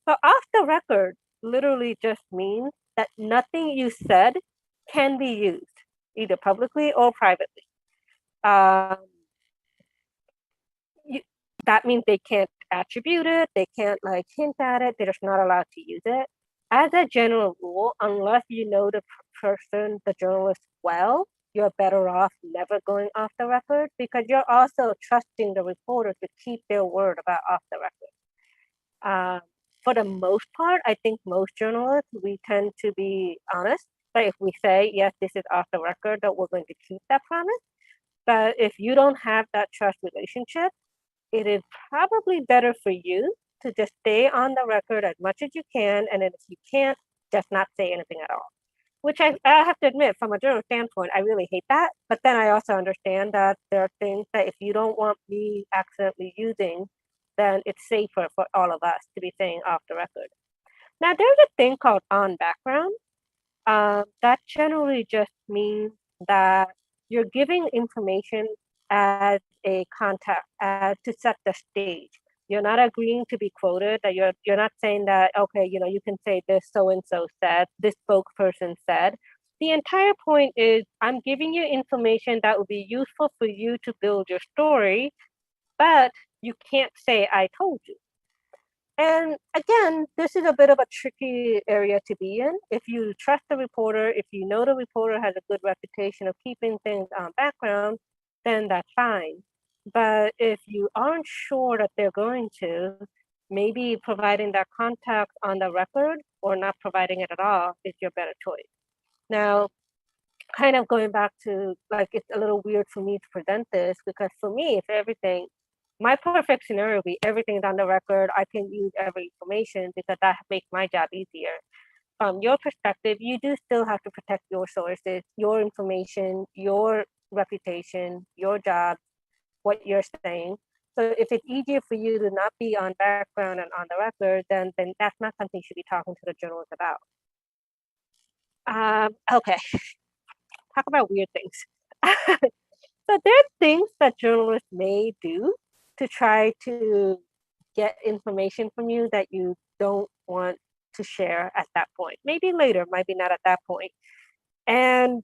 So off the record literally just means that nothing you said can be used, either publicly or privately. That means they can't attribute it, they can't like hint at it, they're just not allowed to use it. As a general rule, unless you know the person, the journalist well, you're better off never going off the record, because you're also trusting the reporter to keep their word about off the record. For the most part, I think most journalists, we tend to be honest. But if we say, yes, this is off the record, that we're going to keep that promise. But if you don't have that trust relationship, it is probably better for you to just stay on the record as much as you can. And then if you can't, just not say anything at all. Which I have to admit, from a journalist standpoint, I really hate that. But then I also understand that there are things that if you don't want me accidentally using, then it's safer for all of us to be saying off the record. Now, there's a thing called on background. That generally just means that you're giving information as a context, as to set the stage. You're not agreeing to be quoted, that you're not saying that, okay, you can say this so-and-so said, this spokesperson said. The entire point is I'm giving you information that will be useful for you to build your story, but you can't say I told you. And again, this is a bit of a tricky area to be in. If you trust the reporter, if you know the reporter has a good reputation of keeping things on background, then that's fine. But if you aren't sure that they're going to, maybe providing that context on the record or not providing it at all is your better choice. Now, kind of going back to, like, it's a little weird for me to present this, because for me, if everything, my perfect scenario would be everything's on the record. I can use every information because that makes my job easier. From your perspective, you do still have to protect your sources, your information, your reputation, your job, what you're saying. So if it's easier for you to not be on background and on the record, then that's not something you should be talking to the journalist about. Okay, talk about weird things. So there are things that journalists may do to try to get information from you that you don't want to share at that point. Maybe later, maybe not at that point. And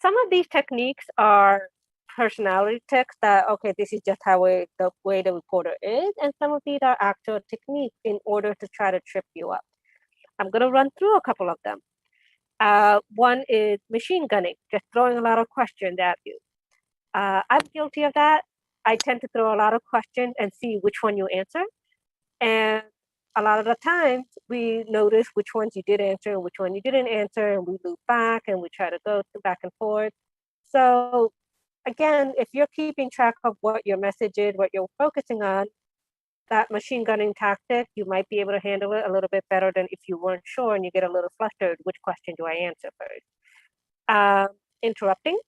some of these techniques are personality checks that, okay, this is just the way the reporter is. And some of these are actual techniques in order to try to trip you up. I'm going to run through a couple of them. One is machine gunning, just throwing a lot of questions at you. I'm guilty of that. I tend to throw a lot of questions and see which one you answer. And a lot of the times we notice which ones you did answer and which one you didn't answer, and we loop back and we try to go back and forth. So again, if you're keeping track of what your message is, what you're focusing on, that machine gunning tactic, you might be able to handle it a little bit better than if you weren't sure and you get a little flustered, which question do I answer first? Interrupting,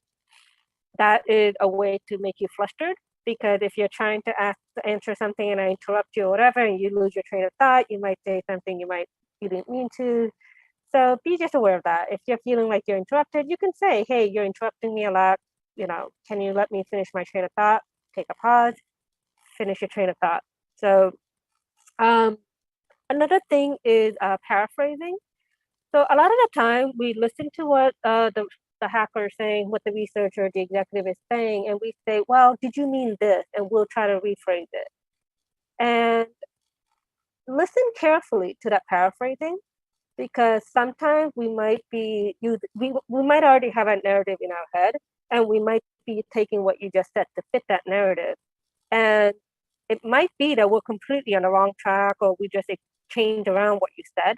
that is a way to make you flustered, because if you're trying to answer something and I interrupt you or whatever, and you lose your train of thought, you might say something you didn't mean to. So be just aware of that. If you're feeling like you're interrupted, you can say, hey, you're interrupting me a lot. Can you let me finish my train of thought? Take a pause, finish your train of thought. So another thing is paraphrasing. So a lot of the time we listen to what the hacker is saying, what the researcher, the executive is saying, and we say, well, did you mean this? And we'll try to rephrase it. And listen carefully to that paraphrasing, because sometimes we might already have a narrative in our head, and we might be taking what you just said to fit that narrative. And it might be that we're completely on the wrong track, or we just change around what you said.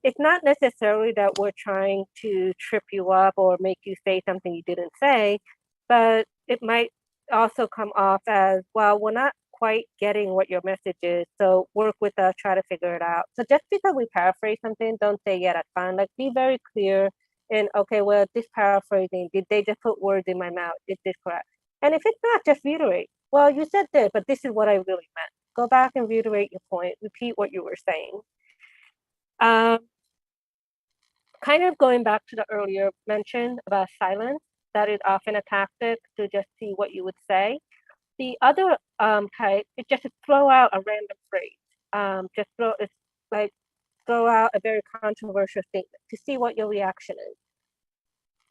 It's not necessarily that we're trying to trip you up or make you say something you didn't say, but it might also come off as, well, we're not quite getting what your message is, so work with us, try to figure it out. So just because we paraphrase something, don't say, yeah, that's fine. Like, be very clear in, okay, well, this paraphrasing, did they just put words in my mouth? Is this correct? And if it's not, just reiterate. Well, you said this, but this is what I really meant. Go back and reiterate your point, repeat what you were saying. Kind of going back to the earlier mention about silence, that is often a tactic to just see what you would say. The other type is just to throw out a random phrase. Throw out a very controversial statement to see what your reaction is.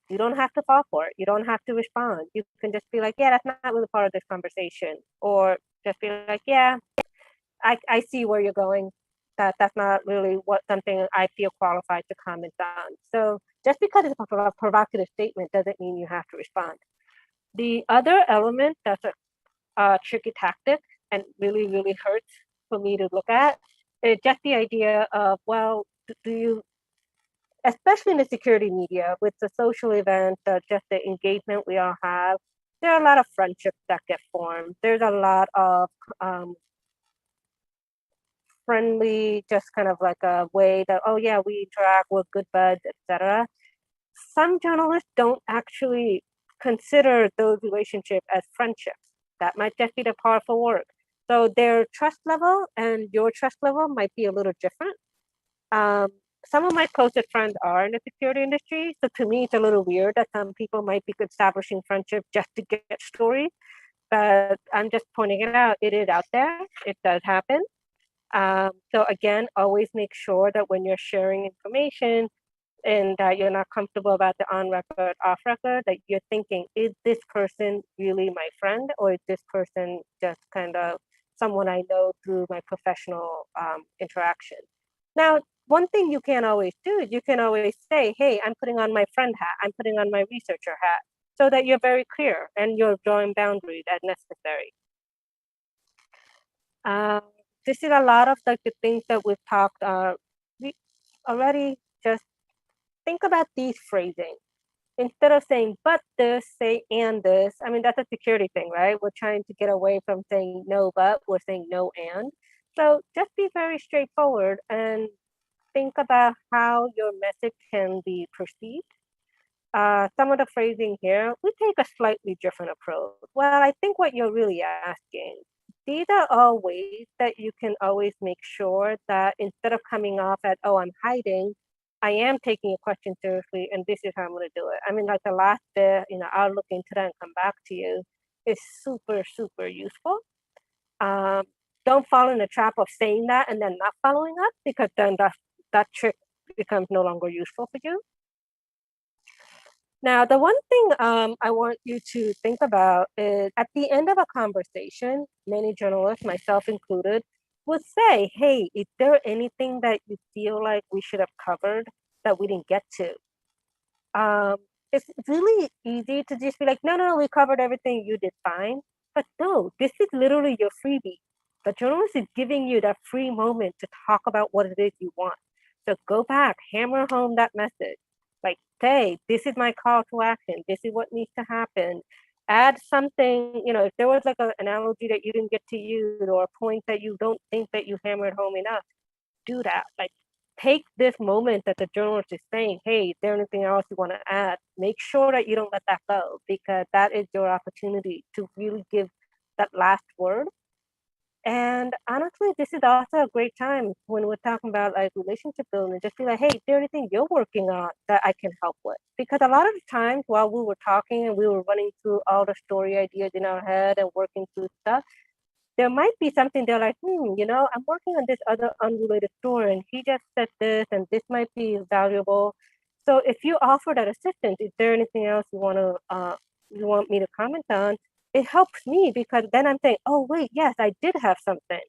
You don't have to fall for it. You don't have to respond. You can just be like, yeah, that's not really part of this conversation. Or just be like, yeah, I see where you're going. That's not really something I feel qualified to comment on. So just because it's a provocative statement doesn't mean you have to respond. The other element that's a tricky tactic and really, really hurts for me to look at is just the idea of, well, do you, especially in the security media, with the social events, just the engagement we all have, there are a lot of friendships that get formed. There's a lot of friendly, just kind of like a way that, oh yeah, we interact, we're good buds, etc. Some journalists don't actually consider those relationships as friendships. That might just be the part of work. So their trust level and your trust level might be a little different. Some of my closest friends are in the security industry. So to me, it's a little weird that some people might be establishing friendship just to get stories. But I'm just pointing it out. It is out there. It does happen. So again, always make sure that when you're sharing information and that you're not comfortable about the on record, off record, that you're thinking, is this person really my friend, or is this person just kind of someone I know through my professional interaction? Now, one thing you can always do is you can always say, hey, I'm putting on my friend hat, I'm putting on my researcher hat, so that you're very clear and you're drawing boundaries as necessary. This is a lot of the things that we've talked already. Just think about these phrasing. Instead of saying, but this, say, and this. I mean, that's a security thing, right? We're trying to get away from saying no, but we're saying no, and. So just be very straightforward and think about how your message can be perceived. Some of the phrasing here, we take a slightly different approach. Well, I think what you're really asking, these are all ways that you can always make sure that instead of coming off at, oh, I'm hiding, I am taking your question seriously, and this is how I'm going to do it. I mean, like the last bit, I'll look into that and come back to you, is super, super useful. don't fall in the trap of saying that and then not following up, because then that trick becomes no longer useful for you. Now, the one thing I want you to think about is at the end of a conversation, many journalists, myself included, would say, hey, is there anything that you feel like we should have covered that we didn't get to? It's really easy to just be like, no, we covered everything, you did fine. But no, this is literally your freebie. The journalist is giving you that free moment to talk about what it is you want. So go back, hammer home that message. Like, hey, this is my call to action. This is what needs to happen. Add something, if there was like an analogy that you didn't get to use or a point that you don't think that you hammered home enough, do that. Like, take this moment that the journalist is saying, hey, is there anything else you want to add? Make sure that you don't let that go, because that is your opportunity to really give that last word. And honestly, this is also a great time when we're talking about like relationship building, just be like, hey, is there anything you're working on that I can help with? Because a lot of the times while we were talking and we were running through all the story ideas in our head and working through stuff, there might be something they're like, I'm working on this other unrelated story and he just said this and this might be valuable. So if you offer that assistance, is there anything else you want me to comment on? It helps me, because then I'm saying, oh wait, yes, I did have something.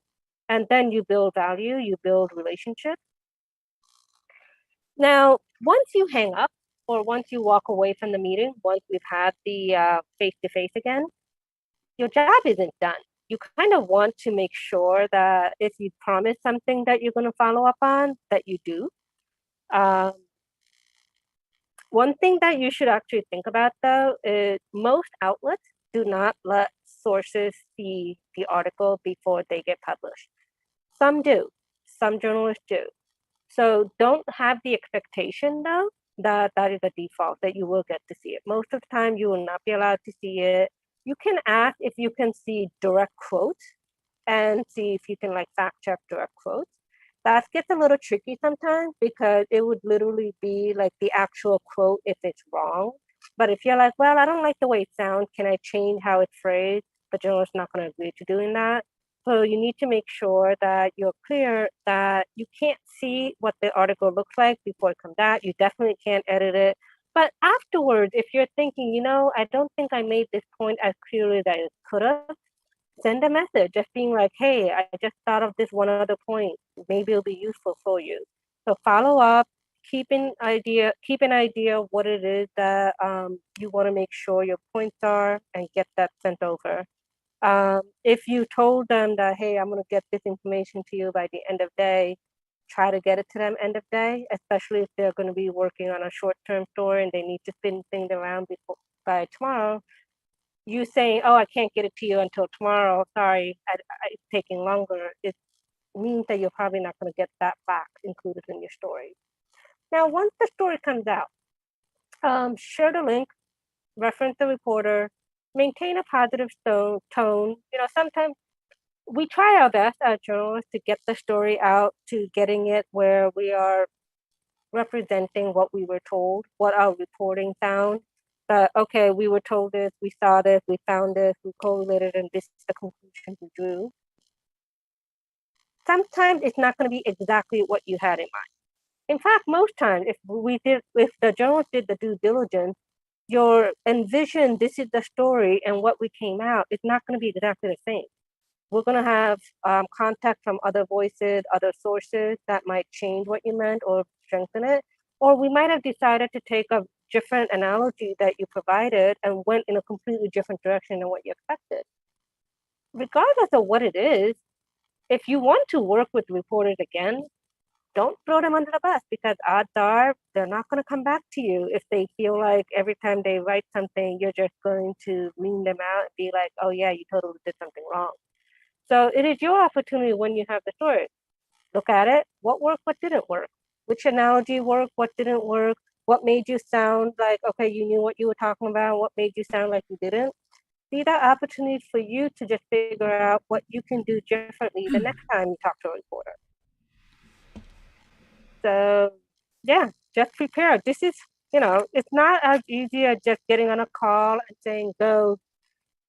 And then you build value, you build relationships. Now, once you hang up or once you walk away from the meeting, once we've had the face-to-face again, your job isn't done. You kind of want to make sure that if you promise something that you're going to follow up on, that you do. One thing that you should actually think about, though, is most outlets do not let sources see the article before they get published. Some do. Some journalists do. So don't have the expectation, though, that that is a default, that you will get to see it. Most of the time, you will not be allowed to see it. You can ask if you can see direct quotes and see if you can like fact check direct quotes. That gets a little tricky sometimes, because it would literally be like the actual quote if it's wrong. But if you're like, well, I don't like the way it sounds, can I change how it's phrased? The journalist's not going to agree to doing that. So you need to make sure that you're clear that you can't see what the article looks like before it comes out. You definitely can't edit it. But afterwards, if you're thinking, I don't think I made this point as clearly as I could have, send a message just being like, hey, I just thought of this one other point. Maybe it'll be useful for you. So follow up, keep an idea of what it is that you want to make sure your points are, and get that sent over. If you told them that, hey, I'm going to get this information to you by the end of day, try to get it to them end of day, especially if they're going to be working on a short-term story and they need to spin things around by tomorrow. You saying, oh, I can't get it to you until tomorrow, sorry, it's taking longer, it means that you're probably not going to get that back included in your story. Now, once the story comes out, share the link, reference the reporter, maintain a positive tone. Sometimes we try our best as journalists to get the story out, to getting it where we are representing what we were told, what our reporting found. Okay, we were told this, we saw this, we found this, we correlated, and this is the conclusion we drew. Sometimes it's not going to be exactly what you had in mind. In fact, most times, if the journalist did the due diligence, your envision, this is the story, and what we came out, it's not going to be exactly the same. We're going to have contact from other voices, other sources that might change what you meant or strengthen it. Or we might have decided to take a different analogy that you provided and went in a completely different direction than what you expected. Regardless of what it is, if you want to work with reporters again, don't throw them under the bus, because odds are they're not going to come back to you if they feel like every time they write something, you're just going to lean them out and be like, oh yeah, you totally did something wrong. So it is your opportunity when you have the story. Look at it. What worked? What didn't work? Which analogy worked? What didn't work? What made you sound like, okay, you knew what you were talking about? What made you sound like you didn't? These are opportunities for you to just figure out what you can do differently the next time you talk to a reporter. So yeah, just prepare. This is, it's not as easy as just getting on a call and saying, go,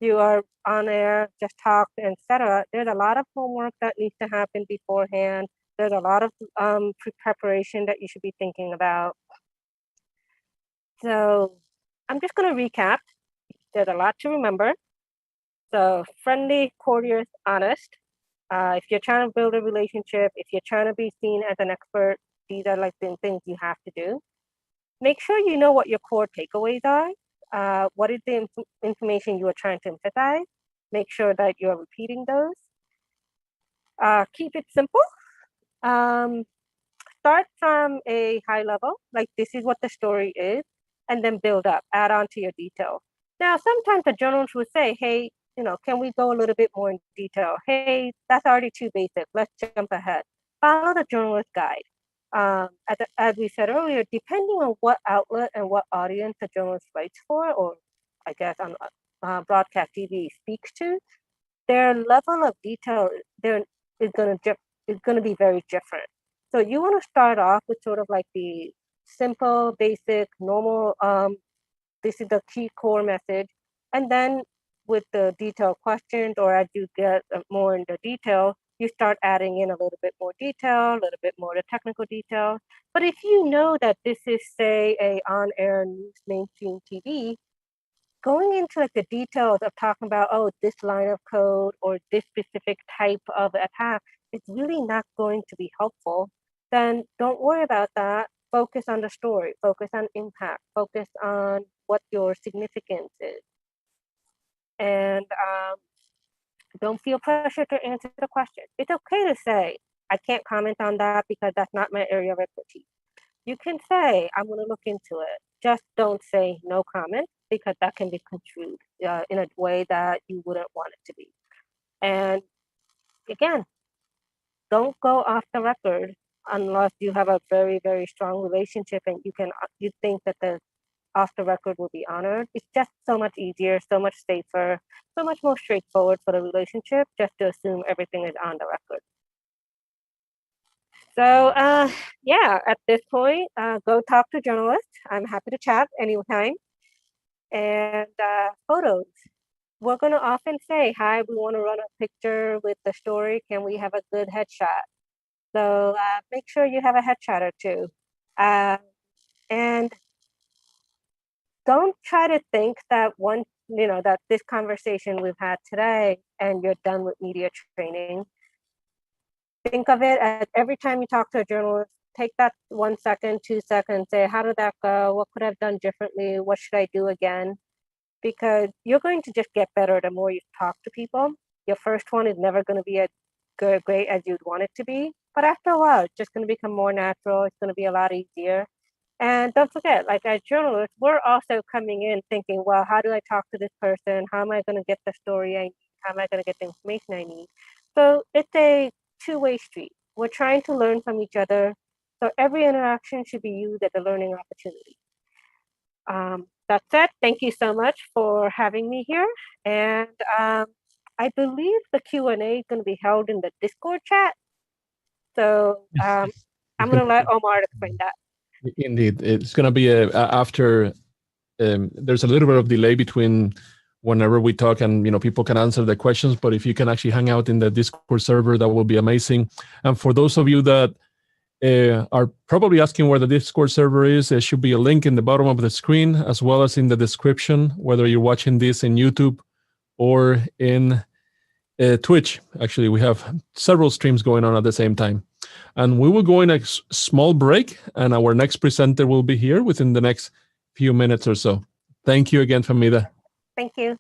you are on air, just talk, etc. There's a lot of homework that needs to happen beforehand. There's a lot of preparation that you should be thinking about. So I'm just going to recap. There's a lot to remember. So friendly, courteous, honest. If you're trying to build a relationship, if you're trying to be seen as an expert, these are like the things you have to do. Make sure you know what your core takeaways are. What is the information you are trying to emphasize? Make sure that you're repeating those. Keep it simple. Start from a high level, like this is what the story is, and then build up, add on to your detail. Now, sometimes the journalist would say, hey, can we go a little bit more in detail? Hey, that's already too basic. Let's jump ahead. Follow the journalist guide. As we said earlier, depending on what outlet and what audience the journalist writes for, or I guess on broadcast TV speaks to, their level of detail is going to be very different. So you want to start off with sort of like the simple, basic, normal, this is the key core message. And then with the detailed questions, or as you get more into detail, you start adding in a little bit more detail, a little bit more the technical detail. But if you know that this is, say, a on-air news mainstream TV, going into like the details of talking about, oh, this line of code or this specific type of attack, it's really not going to be helpful. Then don't worry about that. Focus on the story, focus on impact, focus on what your significance is. And don't feel pressure to answer the question. It's okay to say, I can't comment on that because that's not my area of expertise. You can say, I'm going to look into it. Just don't say no comment, because that can be construed in a way that you wouldn't want it to be. And again, don't go off the record unless you have a very, very strong relationship and you think that the off the record will be honored. It's just so much easier, so much safer, so much more straightforward for the relationship just to assume everything is on the record. So yeah, at this point, go talk to journalists. I'm happy to chat anytime. And photos. We're going to often say, hi, we want to run a picture with the story. Can we have a good headshot? So make sure you have a headshot or two. And don't try to think that that this conversation we've had today and you're done with media training. Think of it as every time you talk to a journalist, take that 1 second, 2 seconds, say, how did that go? What could I have done differently? What should I do again? Because you're going to just get better the more you talk to people. Your first one is never going to be as great as you'd want it to be. But after a while, it's just going to become more natural. It's going to be a lot easier. And don't forget, like as journalists, we're also coming in thinking, well, how do I talk to this person? How am I going to get the story I need? How am I going to get the information I need? So it's a two-way street. We're trying to learn from each other. So every interaction should be used as a learning opportunity. That said, thank you so much for having me here. And I believe the Q&A is going to be held in the Discord chat. So I'm going to let Omar explain that. Indeed, it's going to be after. There's a little bit of delay between whenever we talk and people can answer the questions. But if you can actually hang out in the Discord server, that will be amazing. And for those of you that are probably asking where the Discord server is, there should be a link in the bottom of the screen as well as in the description, whether you're watching this in YouTube or in Twitch. Actually, we have several streams going on at the same time. And we will go in a small break, and our next presenter will be here within the next few minutes or so. Thank you again, Famida. Thank you.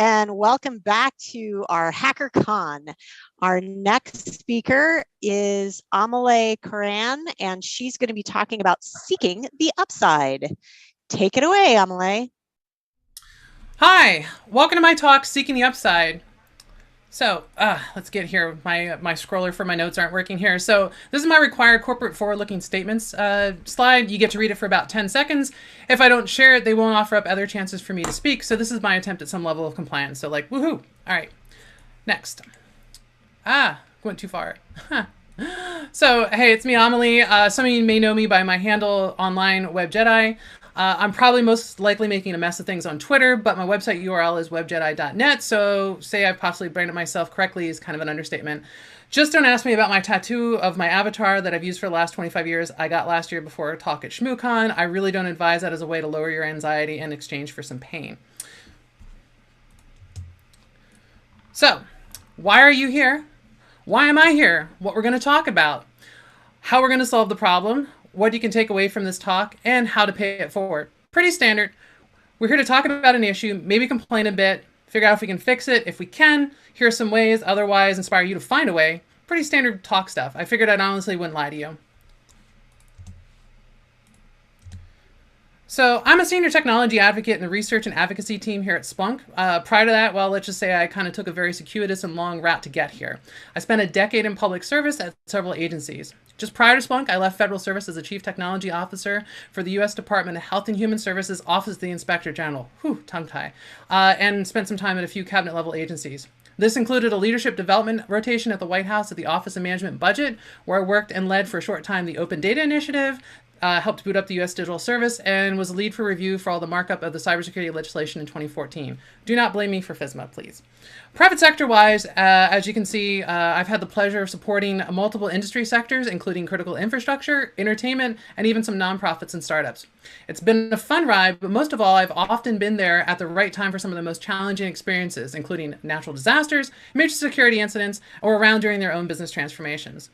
and welcome back to our HackerCon. Our next speaker is Amelie Karan, and she's going to be talking about seeking the upside. Take it away, Amelie. Hi, welcome to my talk, Seeking the Upside. So let's get here. My scroller for my notes aren't working here. So this is my required corporate forward-looking statements slide. You get to read it for about 10 seconds. If I don't share it, they won't offer up other chances for me to speak. So this is my attempt at some level of compliance. So like, woohoo. All right, next. Went too far. So, hey, it's me, Amelie. Some of you may know me by my handle online, WebJedi. I'm probably most likely making a mess of things on Twitter, but my website URL is webjedi.net, so say I've possibly branded myself correctly is kind of an understatement. Just don't ask me about my tattoo of my avatar that I've used for the last 25 years. I got last year before a talk at ShmooCon. I really don't advise that as a way to lower your anxiety in exchange for some pain. So, why are you here? Why am I here? What we're going to talk about, how we're going to solve the problem, what you can take away from this talk, and how to pay it forward. Pretty standard. We're here to talk about an issue, maybe complain a bit, figure out if we can fix it. If we can, here are some ways, otherwise inspire you to find a way. Pretty standard talk stuff. I figured I honestly wouldn't lie to you. So I'm a senior technology advocate in the research and advocacy team here at Splunk. Prior to that, well, let's just say I kind of took a very circuitous and long route to get here. I spent a decade in public service at several agencies. Just prior to Splunk, I left federal service as a chief technology officer for the U.S. Department of Health and Human Services Office of the Inspector General, tongue tie, and spent some time at a few cabinet level agencies. This included a leadership development rotation at the White House at the Office of Management and Budget, where I worked and led for a short time the Open Data Initiative, helped boot up the U.S. Digital Service, and was a lead for review for all the markup of the cybersecurity legislation in 2014. Do not blame me for FISMA, please. Private sector-wise, as you can see, I've had the pleasure of supporting multiple industry sectors, including critical infrastructure, entertainment, and even some nonprofits and startups. It's been a fun ride, but most of all, I've often been there at the right time for some of the most challenging experiences, including natural disasters, major security incidents, or around during their own business transformations.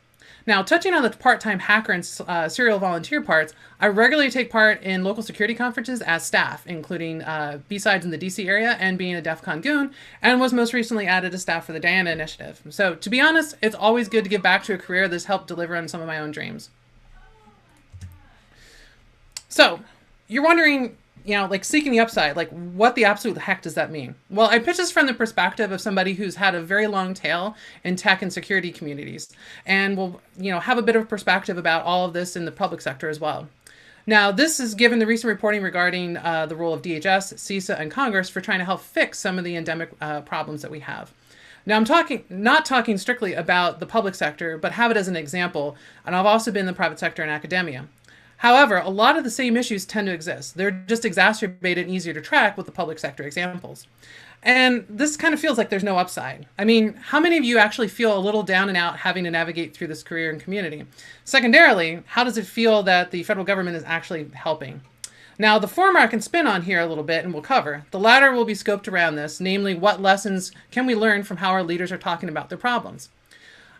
Now, touching on the part-time hacker and serial volunteer parts, I regularly take part in local security conferences as staff, including B-Sides in the DC area and being a DEF CON goon, and was most recently added as staff for the Diana Initiative. So, to be honest, it's always good to give back to a career that's helped deliver on some of my own dreams. So, you're wondering, like seeking the upside, like what the absolute heck does that mean? Well, I pitch this from the perspective of somebody who's had a very long tail in tech and security communities, and will, have a bit of perspective about all of this in the public sector as well. Now, this is given the recent reporting regarding the role of DHS, CISA, and Congress for trying to help fix some of the endemic problems that we have. Now, I'm not talking strictly about the public sector, but have it as an example, and I've also been in the private sector and academia. However, a lot of the same issues tend to exist. They're just exacerbated and easier to track with the public sector examples. And this kind of feels like there's no upside. I mean, how many of you actually feel a little down and out having to navigate through this career and community? Secondarily, how does it feel that the federal government is actually helping? Now, the former I can spin on here a little bit and we'll cover. The latter will be scoped around this, namely what lessons can we learn from how our leaders are talking about their problems?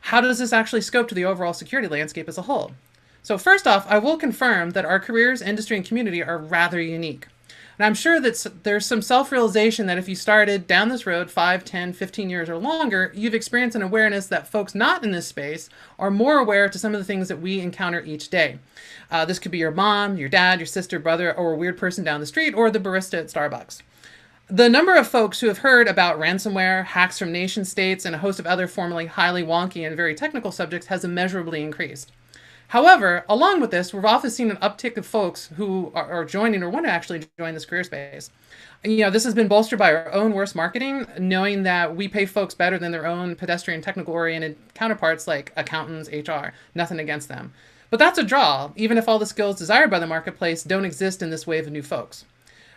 How does this actually scope to the overall security landscape as a whole? So first off, I will confirm that our careers, industry, and community are rather unique. And I'm sure that there's some self-realization that if you started down this road 5, 10, 15 years or longer, you've experienced an awareness that folks not in this space are more aware to some of the things that we encounter each day. This could be your mom, your dad, your sister, brother, or a weird person down the street, or the barista at Starbucks. The number of folks who have heard about ransomware, hacks from nation states, and a host of other formerly highly wonky and very technical subjects has immeasurably increased. However, along with this, we've often seen an uptick of folks who are joining or want to actually join this career space. This has been bolstered by our own worst marketing, knowing that we pay folks better than their own pedestrian technical-oriented counterparts like accountants, HR. Nothing against them. But that's a draw, even if all the skills desired by the marketplace don't exist in this wave of new folks.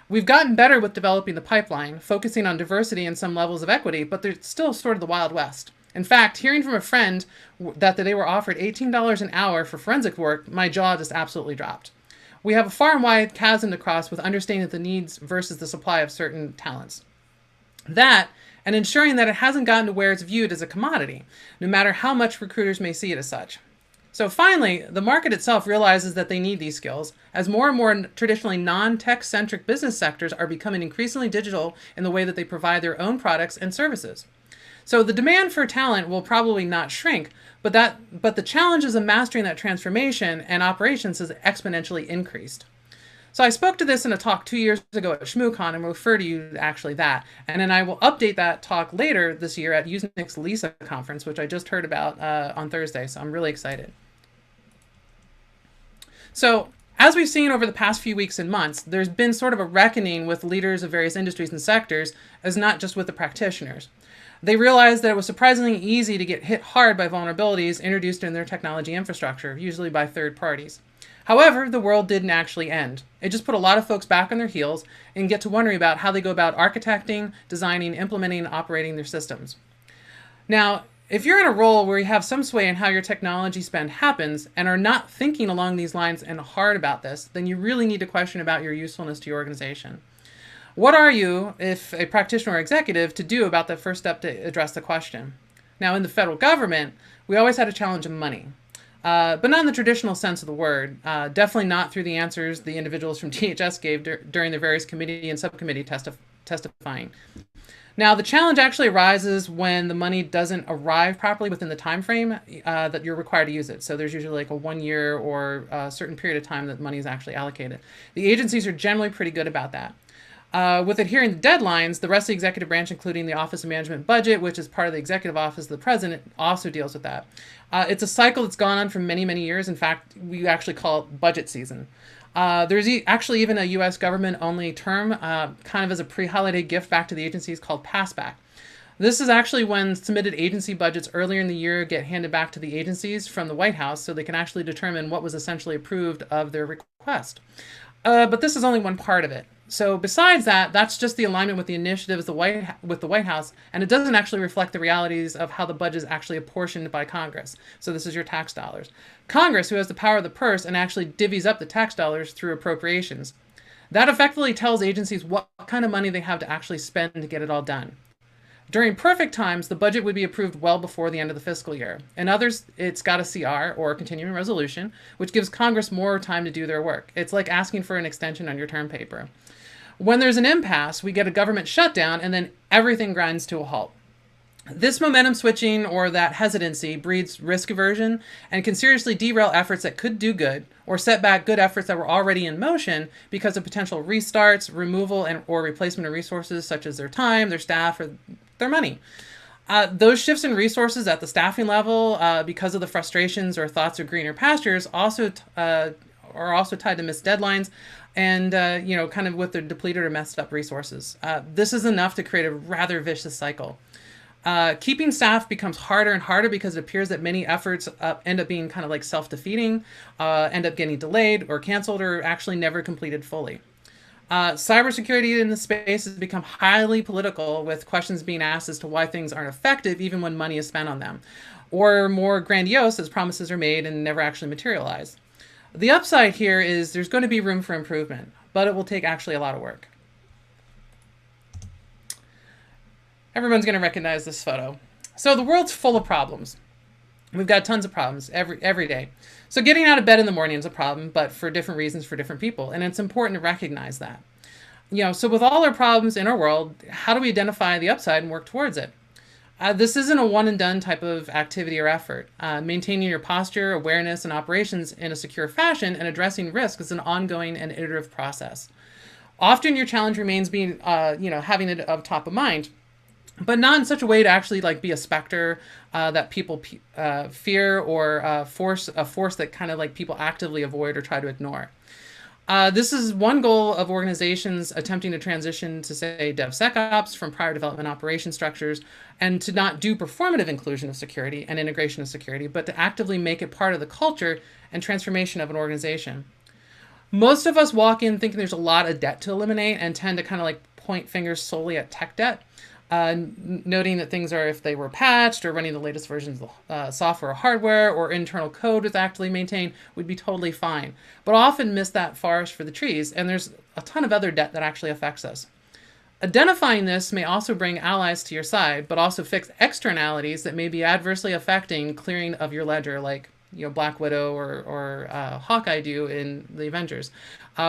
We've gotten better with developing the pipeline, focusing on diversity and some levels of equity, but they're still sort of the Wild West. In fact, hearing from a friend that they were offered $18 an hour for forensic work, my jaw just absolutely dropped. We have a far and wide chasm to cross with understanding the needs versus the supply of certain talents. That, and ensuring that it hasn't gotten to where it's viewed as a commodity, no matter how much recruiters may see it as such. So finally, the market itself realizes that they need these skills, as more and more traditionally non-tech-centric business sectors are becoming increasingly digital in the way that they provide their own products and services. So the demand for talent will probably not shrink, but the challenges of mastering that transformation and operations has exponentially increased. So I spoke to this in a talk 2 years ago at ShmooCon and will refer to you to actually that. And then I will update that talk later this year at Usenic's LISA conference, which I just heard about on Thursday. So I'm really excited. So as we've seen over the past few weeks and months, there's been sort of a reckoning with leaders of various industries and sectors, as not just with the practitioners. They realized that it was surprisingly easy to get hit hard by vulnerabilities introduced in their technology infrastructure, usually by third parties. However, the world didn't actually end. It just put a lot of folks back on their heels and get to wondering about how they go about architecting, designing, implementing, and operating their systems. Now, if you're in a role where you have some sway in how your technology spend happens and are not thinking along these lines and hard about this, then you really need to question about your usefulness to your organization. What are you, if a practitioner or executive, to do about the first step to address the question? Now, in the federal government, we always had a challenge of money. But not in the traditional sense of the word. Definitely not through the answers the individuals from DHS gave during their various committee and subcommittee testifying. Now, the challenge actually arises when the money doesn't arrive properly within the time frame that you're required to use it. So there's usually like a 1 year or a certain period of time that money is actually allocated. The agencies are generally pretty good about that. With adhering to deadlines, the rest of the executive branch, including the Office of Management and Budget, which is part of the executive office of the president, also deals with that. It's a cycle that's gone on for many, many years. In fact, we actually call it budget season. There's actually even a U.S. government-only term, kind of as a pre-holiday gift back to the agencies, called passback. This is actually when submitted agency budgets earlier in the year get handed back to the agencies from the White House so they can actually determine what was essentially approved of their request. But this is only one part of it. So besides that, that's just the alignment with the initiatives with the White House, and it doesn't actually reflect the realities of how the budget is actually apportioned by Congress. So this is your tax dollars. Congress, who has the power of the purse and actually divvies up the tax dollars through appropriations. That effectively tells agencies what kind of money they have to actually spend to get it all done. During perfect times, the budget would be approved well before the end of the fiscal year. In others, it's got a CR, or a continuing resolution, which gives Congress more time to do their work. It's like asking for an extension on your term paper. When there's an impasse, we get a government shutdown, and then everything grinds to a halt. This momentum switching or that hesitancy breeds risk aversion and can seriously derail efforts that could do good or set back good efforts that were already in motion because of potential restarts, removal, or replacement of resources such as their time, their staff, or their money. Those shifts in resources at the staffing level because of the frustrations or thoughts of greener pastures are also tied to missed deadlines and, kind of with the depleted or messed up resources. This is enough to create a rather vicious cycle. Keeping staff becomes harder and harder because it appears that many efforts end up being kind of like self-defeating, end up getting delayed or canceled or actually never completed fully. Cybersecurity in this space has become highly political, with questions being asked as to why things aren't effective even when money is spent on them, or more grandiose as promises are made and never actually materialize. The upside here is there's going to be room for improvement, but it will take actually a lot of work. Everyone's going to recognize this photo. So the world's full of problems. We've got tons of problems every day. So getting out of bed in the morning is a problem, but for different reasons for different people. And it's important to recognize that. So with all our problems in our world, how do we identify the upside and work towards it? This isn't a one and done type of activity or effort. Maintaining your posture, awareness, and operations in a secure fashion and addressing risk is an ongoing and iterative process. Often your challenge remains being, having it of top of mind, but not in such a way to actually be a specter that people fear or a force that kind of people actively avoid or try to ignore. This is one goal of organizations attempting to transition to, say, DevSecOps from prior development operation structures, and to not do performative inclusion of security and integration of security, but to actively make it part of the culture and transformation of an organization. Most of us walk in thinking there's a lot of debt to eliminate and tend to kind of point fingers solely at tech debt. Noting that things are, if they were patched or running the latest versions of software or hardware or internal code was actively maintained, would be totally fine. But often miss that forest for the trees, and there's a ton of other debt that actually affects us. Identifying this may also bring allies to your side, but also fix externalities that may be adversely affecting clearing of your ledger, like Black Widow or Hawkeye do in the Avengers,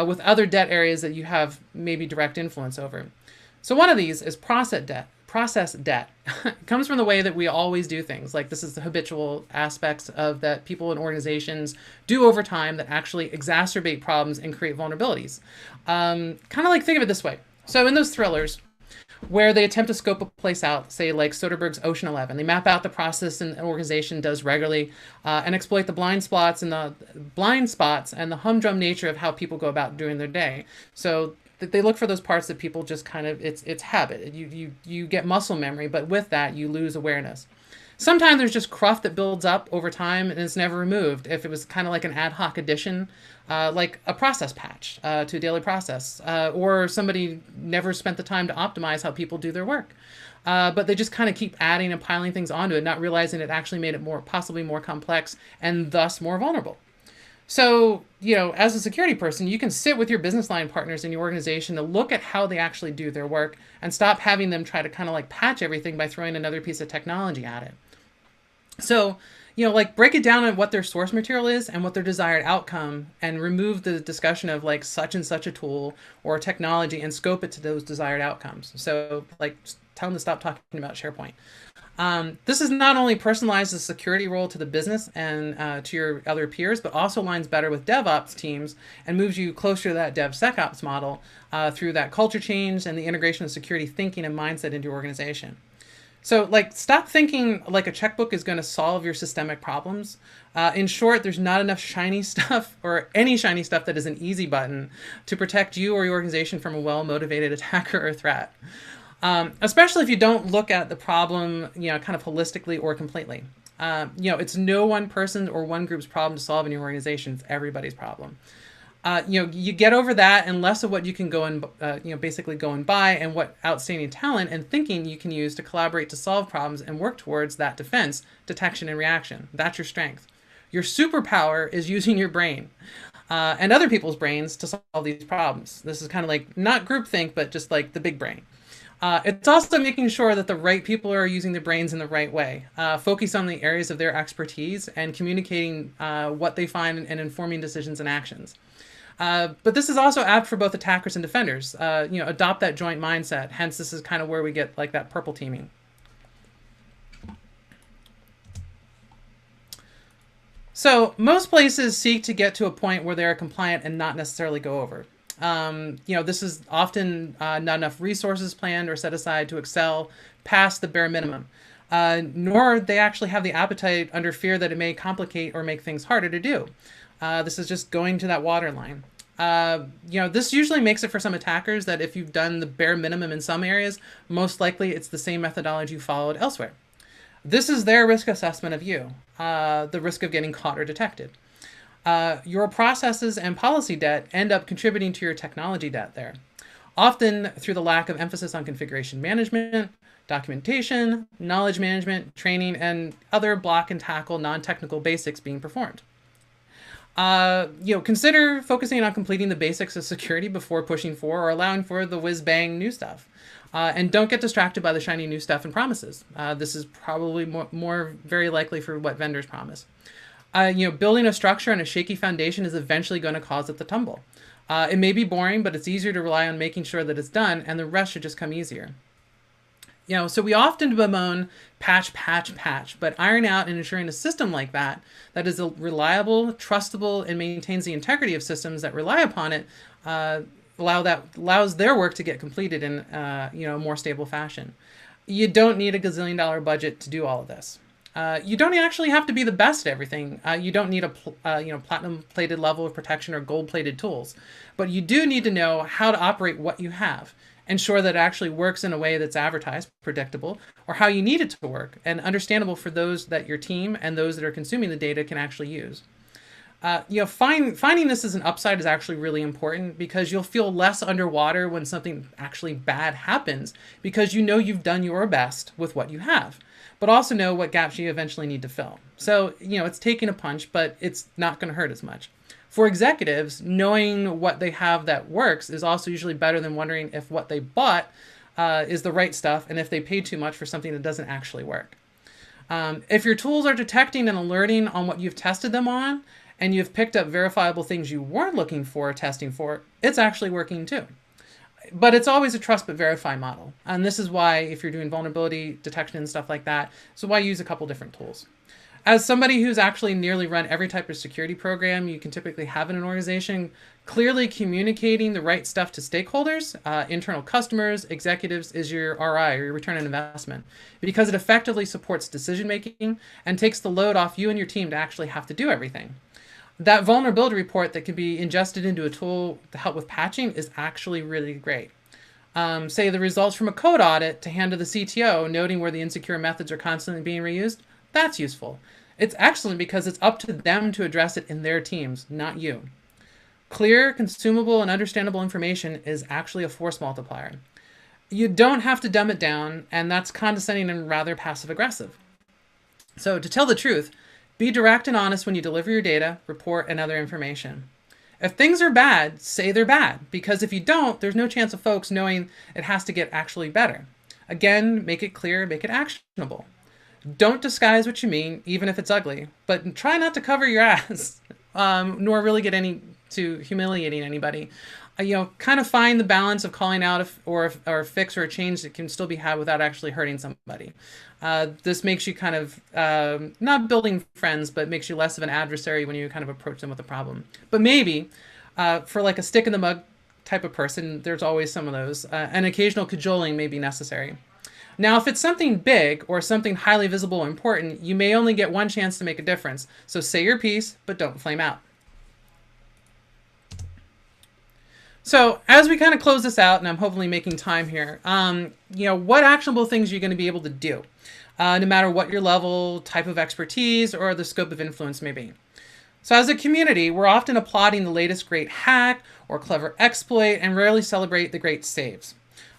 with other debt areas that you have maybe direct influence over. So one of these is process debt. Process debt. It comes from the way that we always do things. Like, this is the habitual aspects of that people and organizations do over time that actually exacerbate problems and create vulnerabilities. Kind of like, think of it this way. So in those thrillers where they attempt to scope a place out, say like Soderbergh's Ocean 11, they map out the process an organization does regularly and exploit the blind spots and the humdrum nature of how people go about doing their day. So they look for those parts that people just kind of, it's habit. You get muscle memory, but with that, you lose awareness. Sometimes there's just cruft that builds up over time and is never removed. If it was kind of like an ad hoc addition, like a process patch to a daily process, or somebody never spent the time to optimize how people do their work. But they just kind of keep adding and piling things onto it, not realizing it actually made it possibly more complex and thus more vulnerable. So, as a security person, you can sit with your business line partners in your organization to look at how they actually do their work and stop having them try to kind of like patch everything by throwing another piece of technology at it. So, like, break it down on what their source material is and what their desired outcome, and remove the discussion of like such and such a tool or technology and scope it to those desired outcomes. So like, tell them to stop talking about SharePoint. This is not only personalized the security role to the business and to your other peers, but also aligns better with DevOps teams and moves you closer to that DevSecOps model through that culture change and the integration of security thinking and mindset into your organization. So like, stop thinking like a checkbook is going to solve your systemic problems. In short, there's not enough shiny stuff or any shiny stuff that is an easy button to protect you or your organization from a well-motivated attacker or threat. Especially if you don't look at the problem, kind of holistically or completely. It's no one person or one group's problem to solve in your organization. It's everybody's problem. You get over that and less of what you can go and, basically go and buy, and what outstanding talent and thinking you can use to collaborate to solve problems and work towards that defense, detection, and reaction. That's your strength. Your superpower is using your brain and other people's brains to solve these problems. This is kind of like not groupthink, but just like the big brain. It's also making sure that the right people are using their brains in the right way, focus on the areas of their expertise and communicating what they find and informing decisions and actions. But this is also apt for both attackers and defenders. Adopt that joint mindset. Hence, this is kind of where we get like that purple teaming. So most places seek to get to a point where they're compliant and not necessarily go over. This is often not enough resources planned or set aside to excel past the bare minimum, nor they actually have the appetite under fear that it may complicate or make things harder to do. This is just going to that waterline. This usually makes it for some attackers that if you've done the bare minimum in some areas, most likely it's the same methodology you followed elsewhere. This is their risk assessment of you, the risk of getting caught or detected. Your processes and policy debt end up contributing to your technology debt there, often through the lack of emphasis on configuration management, documentation, knowledge management, training, and other block and tackle non-technical basics being performed. Consider focusing on completing the basics of security before pushing for or allowing for the whiz-bang new stuff. And don't get distracted by the shiny new stuff and promises. This is probably more very likely for what vendors promise. Building a structure on a shaky foundation is eventually going to cause it to tumble. It may be boring, but it's easier to rely on making sure that it's done, and the rest should just come easier. So we often bemoan patch, but iron out and ensuring a system like that is reliable, trustable, and maintains the integrity of systems that rely upon it, allows their work to get completed in a more stable fashion. You don't need a gazillion-dollar budget to do all of this. You don't actually have to be the best at everything. You don't need a platinum-plated level of protection or gold-plated tools, but you do need to know how to operate what you have, ensure that it actually works in a way that's advertised, predictable, or how you need it to work, and understandable for those that your team and those that are consuming the data can actually use. Finding this as an upside is actually really important, because you'll feel less underwater when something actually bad happens, because you've done your best with what you have, but also know what gaps you eventually need to fill. So, it's taking a punch, but it's not going to hurt as much. For executives, knowing what they have that works is also usually better than wondering if what they bought is the right stuff and if they paid too much for something that doesn't actually work. If your tools are detecting and alerting on what you've tested them on, and you've picked up verifiable things you weren't looking for or testing for, it's actually working too. But it's always a trust but verify model. And this is why, if you're doing vulnerability detection and stuff like that, so why use a couple different tools. As somebody who's actually nearly run every type of security program you can typically have in an organization, clearly communicating the right stuff to stakeholders, internal customers, executives, is your RI, or your return on investment, because it effectively supports decision-making and takes the load off you and your team to actually have to do everything. That vulnerability report that can be ingested into a tool to help with patching is actually really great. Say the results from a code audit to hand to the CTO, noting where the insecure methods are constantly being reused, that's useful. It's excellent because it's up to them to address it in their teams, not you. Clear, consumable, and understandable information is actually a force multiplier. You don't have to dumb it down, and that's condescending and rather passive-aggressive. So to tell the truth, be direct and honest when you deliver your data, report, and other information. If things are bad, say they're bad, because if you don't, there's no chance of folks knowing it has to get actually better. Again, make it clear, make it actionable. Don't disguise what you mean, even if it's ugly, but try not to cover your ass, nor really get to humiliating anybody. Kind of find the balance of calling out or a fix or a change that can still be had without actually hurting somebody. This makes you kind of, not building friends, but makes you less of an adversary when you kind of approach them with a problem. But maybe for like a stick in the mud type of person, there's always some of those. An occasional cajoling may be necessary. Now, if it's something big or something highly visible or important, you may only get one chance to make a difference. So say your piece, but don't flame out. So as we kind of close this out, and I'm hopefully making time here, what actionable things are you going to be able to do, no matter what your level, type of expertise, or the scope of influence may be. So as a community, we're often applauding the latest great hack or clever exploit and rarely celebrate the great saves.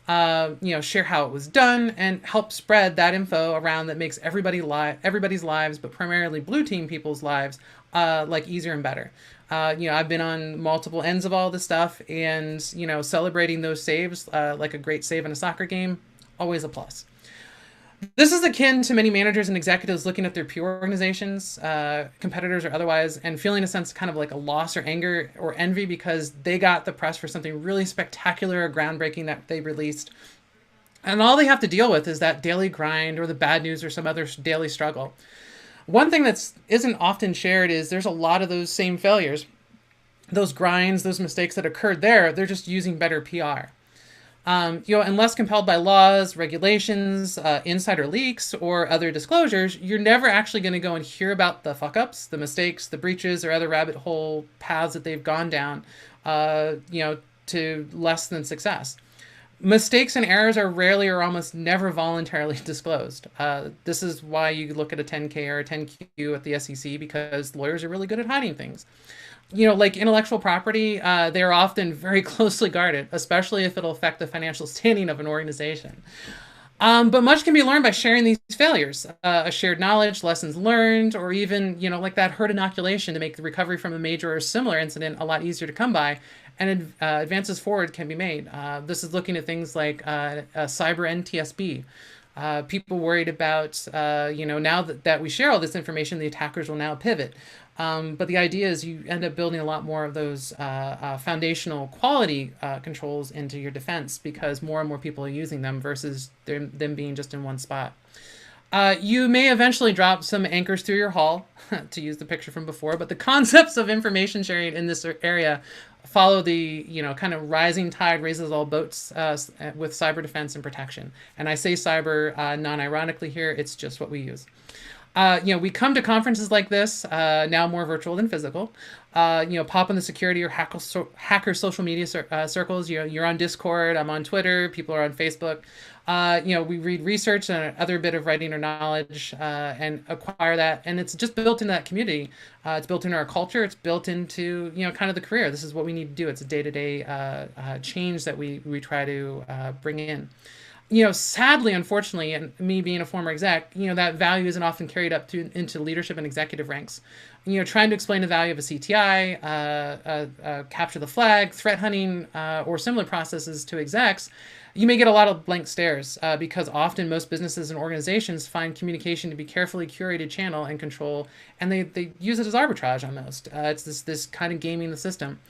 Share how it was done and help spread that info around that makes everybody's lives, but primarily blue team people's lives, easier and better. I've been on multiple ends of all this stuff, and celebrating those saves, like a great save in a soccer game, always a plus. This is akin to many managers and executives looking at their peer organizations, competitors or otherwise, and feeling a sense of kind of like a loss or anger or envy because they got the press for something really spectacular or groundbreaking that they released. And all they have to deal with is that daily grind or the bad news or some other daily struggle. One thing that isn't often shared is there's a lot of those same failures. Those grinds, those mistakes that occurred there, they're just using better PR. Unless compelled by laws, regulations, insider leaks, or other disclosures, you're never actually going to go and hear about the fuck-ups, the mistakes, the breaches, or other rabbit hole paths that they've gone down, to less than success. Mistakes and errors are rarely or almost never voluntarily disclosed. This is why you look at a 10K or a 10Q at the SEC, because lawyers are really good at hiding things. Like intellectual property, they're often very closely guarded, especially if it'll affect the financial standing of an organization. But much can be learned by sharing these failures, a shared knowledge, lessons learned, or even, like that herd inoculation to make the recovery from a major or similar incident a lot easier to come by, and advances forward can be made. This is looking at things like cyber NTSB. People worried about, now that we share all this information, the attackers will now pivot. But the idea is you end up building a lot more of those foundational quality controls into your defense, because more and more people are using them versus them being just in one spot. You may eventually drop some anchors through your hull, to use the picture from before, but the concepts of information sharing in this area follow the, kind of rising tide raises all boats with cyber defense and protection. And I say cyber non-ironically here, it's just what we use. We come to conferences like this, now more virtual than physical, pop in the security or hacker social media circles. You're on Discord, I'm on Twitter, people are on Facebook. We read research and other bit of writing or knowledge and acquire that. And it's just built into that community. It's built into our culture. It's built into, kind of the career. This is what we need to do. It's a day-to-day change that we try to bring in. sadly, unfortunately, and me being a former exec, that value isn't often carried up into leadership and executive ranks. Trying to explain the value of a CTI, capture the flag, threat hunting, or similar processes to execs, you may get a lot of blank stares because often most businesses and organizations find communication to be carefully curated channel and control, and they use it as arbitrage almost. It's this kind of gaming the system.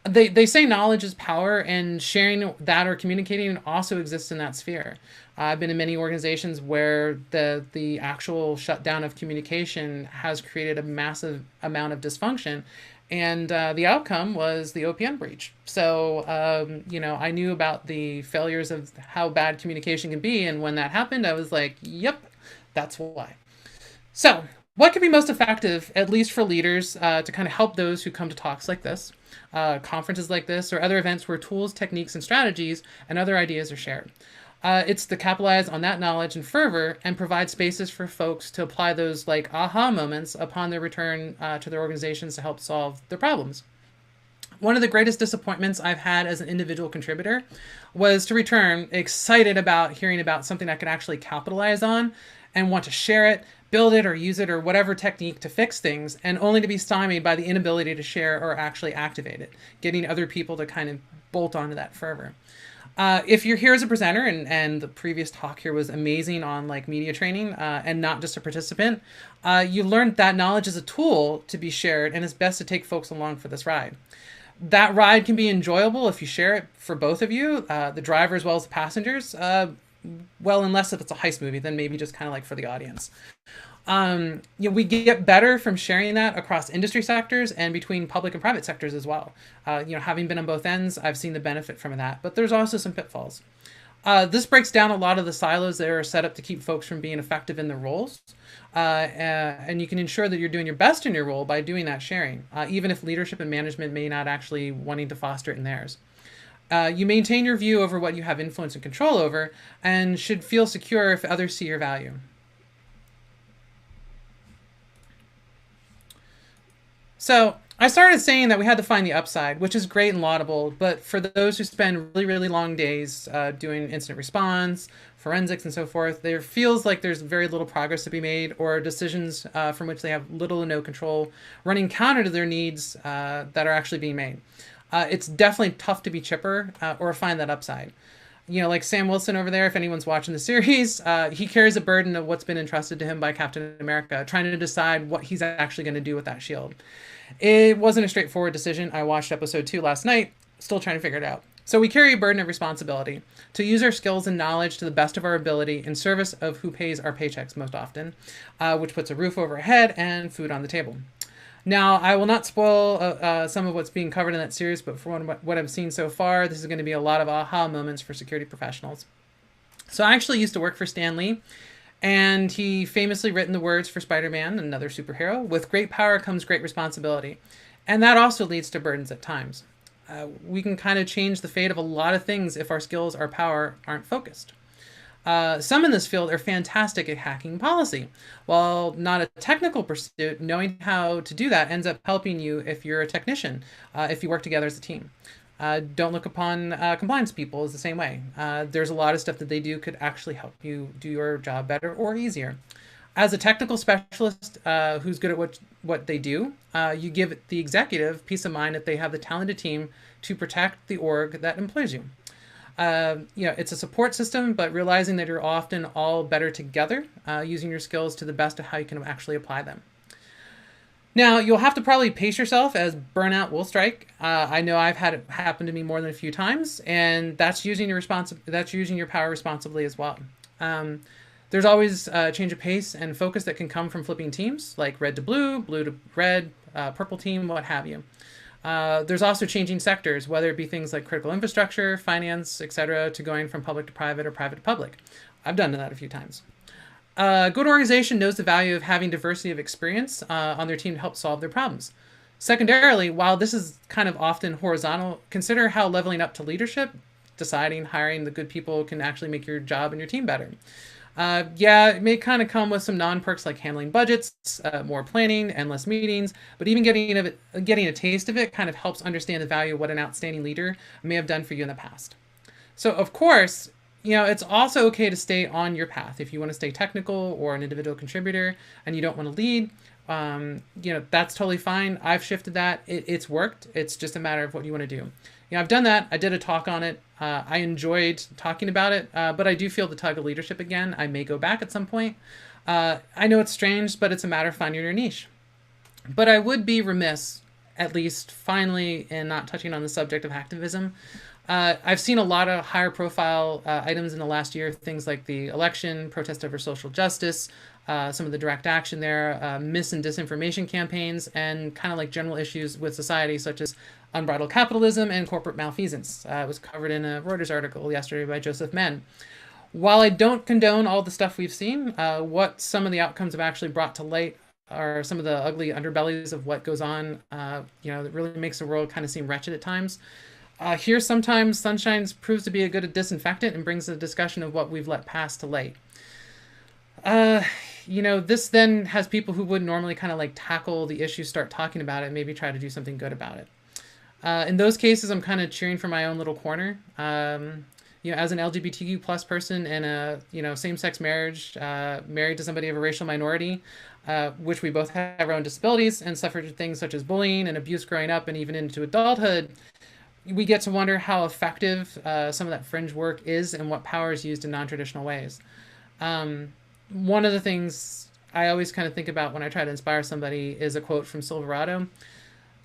They say knowledge is power, and sharing that or communicating also exists in that sphere. I've been in many organizations where the actual shutdown of communication has created a massive amount of dysfunction, and the outcome was the OPM breach. So, I knew about the failures of how bad communication can be, and when that happened, I was like, yep, that's why. So, what can be most effective, at least for leaders, to kind of help those who come to talks like this, conferences like this, or other events where tools, techniques, and strategies and other ideas are shared? It's to capitalize on that knowledge and fervor and provide spaces for folks to apply those like aha moments upon their return to their organizations to help solve their problems. One of the greatest disappointments I've had as an individual contributor was to return excited about hearing about something I could actually capitalize on and want to share it, build it, or use it, or whatever technique to fix things, and only to be stymied by the inability to share or actually activate it, getting other people to kind of bolt onto that fervor. If you're here as a presenter, and the previous talk here was amazing on like media training and not just a participant, you learned that knowledge is a tool to be shared, and it's best to take folks along for this ride. That ride can be enjoyable if you share it for both of you, the driver as well as the passengers. Well, unless if it's a heist movie, then maybe just kind of like for the audience. We get better from sharing that across industry sectors and between public and private sectors as well. Having been on both ends, I've seen the benefit from that, but there's also some pitfalls. This breaks down a lot of the silos that are set up to keep folks from being effective in their roles. And you can ensure that you're doing your best in your role by doing that sharing, even if leadership and management may not actually wanting to foster it in theirs. You maintain your view over what you have influence and control over, and should feel secure if others see your value. So I started saying that we had to find the upside, which is great and laudable, but for those who spend really, really long days doing incident response, forensics, and so forth, there feels like there's very little progress to be made, or decisions from which they have little to no control, running counter to their needs that are actually being made. It's definitely tough to be chipper or find that upside. Like Sam Wilson over there, if anyone's watching the series, he carries a burden of what's been entrusted to him by Captain America, trying to decide what he's actually going to do with that shield. It wasn't a straightforward decision. I watched episode 2 last night, still trying to figure it out. So we carry a burden of responsibility to use our skills and knowledge to the best of our ability in service of who pays our paychecks most often, which puts a roof over our head and food on the table. Now, I will not spoil some of what's being covered in that series, but from what I've seen so far, this is going to be a lot of aha moments for security professionals. So I actually used to work for Stan Lee, and he famously written the words for Spider-Man, another superhero, "With great power comes great responsibility." And that also leads to burdens at times. We can kind of change the fate of a lot of things if our skills, our power, aren't focused. Some in this field are fantastic at hacking policy. While not a technical pursuit, knowing how to do that ends up helping you if you're a technician, if you work together as a team. Don't look upon compliance people as the same way. There's a lot of stuff that they do could actually help you do your job better or easier. As a technical specialist who's good at what they do, you give the executive peace of mind that they have the talented team to protect the org that employs you. It's a support system, but realizing that you're often all better together, using your skills to the best of how you can actually apply them. Now, you'll have to probably pace yourself as burnout will strike. I know I've had it happen to me more than a few times, and that's using your power responsibly as well. There's always a change of pace and focus that can come from flipping teams, like red to blue, blue to red, purple team, what have you. There's also changing sectors, whether it be things like critical infrastructure, finance, etc., to going from public to private or private to public. I've done that a few times. A good organization knows the value of having diversity of experience on their team to help solve their problems. Secondarily, while this is kind of often horizontal, consider how leveling up to leadership, deciding, hiring the good people can actually make your job and your team better. It may kind of come with some non-perks like handling budgets, more planning, and less meetings, but even getting a taste of it kind of helps understand the value of what an outstanding leader may have done for you in the past. So, of course, it's also okay to stay on your path. If you want to stay technical or an individual contributor and you don't want to lead, that's totally fine. I've shifted that. It's worked. It's just a matter of what you want to do. I've done that. I did a talk on it. I enjoyed talking about it, but I do feel the tug of leadership again. I may go back at some point. I know it's strange, but it's a matter of finding your niche. But I would be remiss, at least finally, in not touching on the subject of hacktivism. I've seen a lot of higher profile items in the last year, things like the election, protest over social justice, some of the direct action there, mis and disinformation campaigns, and kind of like general issues with society, such as unbridled capitalism and corporate malfeasance. It was covered in a Reuters article yesterday by Joseph Menn. While I don't condone all the stuff we've seen, what some of the outcomes have actually brought to light are some of the ugly underbellies of what goes on, that really makes the world kind of seem wretched at times. Here, sometimes sunshine proves to be a good disinfectant and brings the discussion of what we've let pass to light. This then has people who wouldn't normally kind of like tackle the issue, start talking about it, and maybe try to do something good about it. In those cases, I'm kind of cheering for my own little corner. As an LGBTQ plus person in a same-sex marriage, married to somebody of a racial minority, which we both have our own disabilities and suffered things such as bullying and abuse growing up and even into adulthood, we get to wonder how effective some of that fringe work is and what power is used in non-traditional ways. One of the things I always kind of think about when I try to inspire somebody is a quote from Silverado.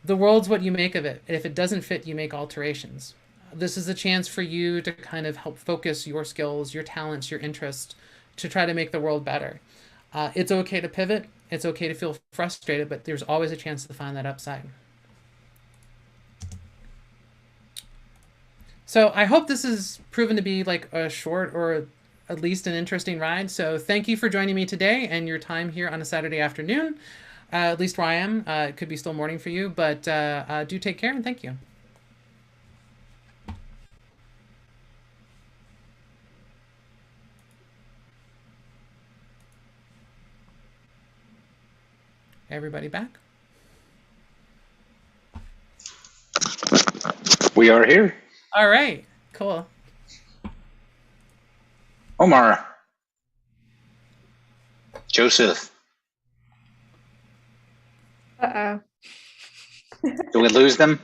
The world's what you make of it. If it doesn't fit, you make alterations. This is a chance for you to kind of help focus your skills, your talents, your interests to try to make the world better. It's okay to pivot. It's okay to feel frustrated, but there's always a chance to find that upside. So I hope this has proven to be like a short or at least an interesting ride. So thank you for joining me today and your time here on a Saturday afternoon. At least where I am. It could be still morning for you, but do take care and thank you. Everybody back? We are here. All right, cool. Omar. Joseph. Uh-oh. Do we lose them?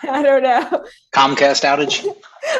I don't know. Comcast outage?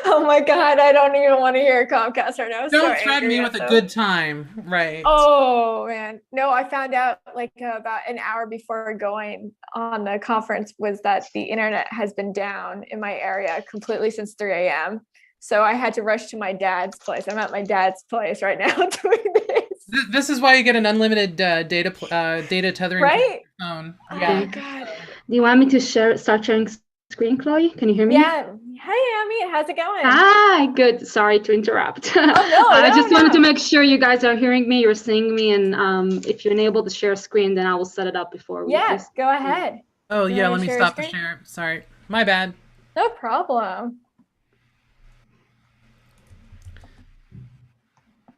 Oh my God, I don't even want to hear Comcast right now. Don't threaten me with a good time, right? Oh man, no, I found out like about an hour before going on the conference was that the internet has been down in my area completely since 3 a.m. So I had to rush to my dad's place. I'm at my dad's place right now doing this. This is why you get an unlimited data tethering right? phone. Yeah. Oh God. Do you want me to start sharing screen, Chloe? Can you hear me? Yeah. Hey, Amy, how's it going? Hi, good. Sorry to interrupt. Oh, no, I just wanted to make sure you guys are hearing me, you're seeing me, and if you're unable to share a screen, then I will set it up before we. Yes, go ahead. Oh yeah, let me stop the share. Sorry, my bad. No problem.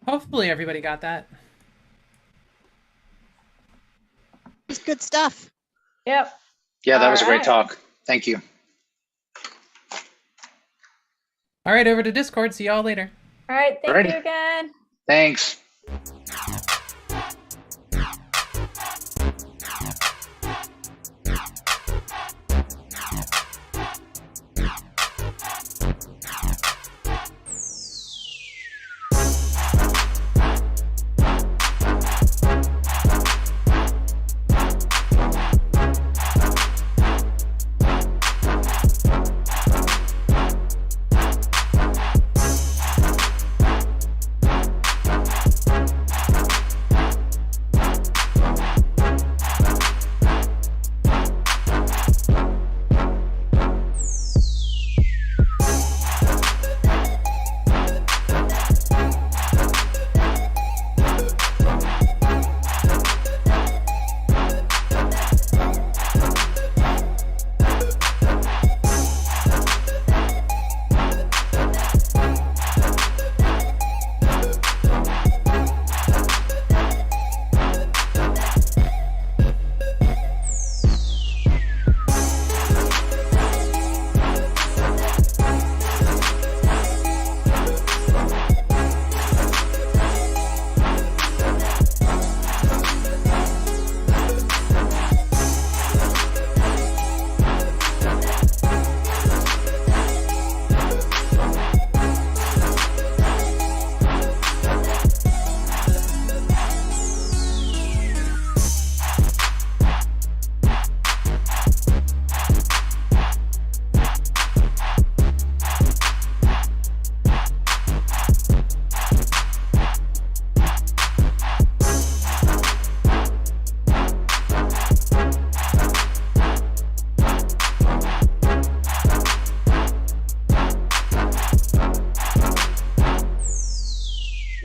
Hopefully everybody got that. It's good stuff. Yep. Yeah, that was a great talk. Thank you. All right, over to Discord. See y'all later. All right, thank you again. Thanks.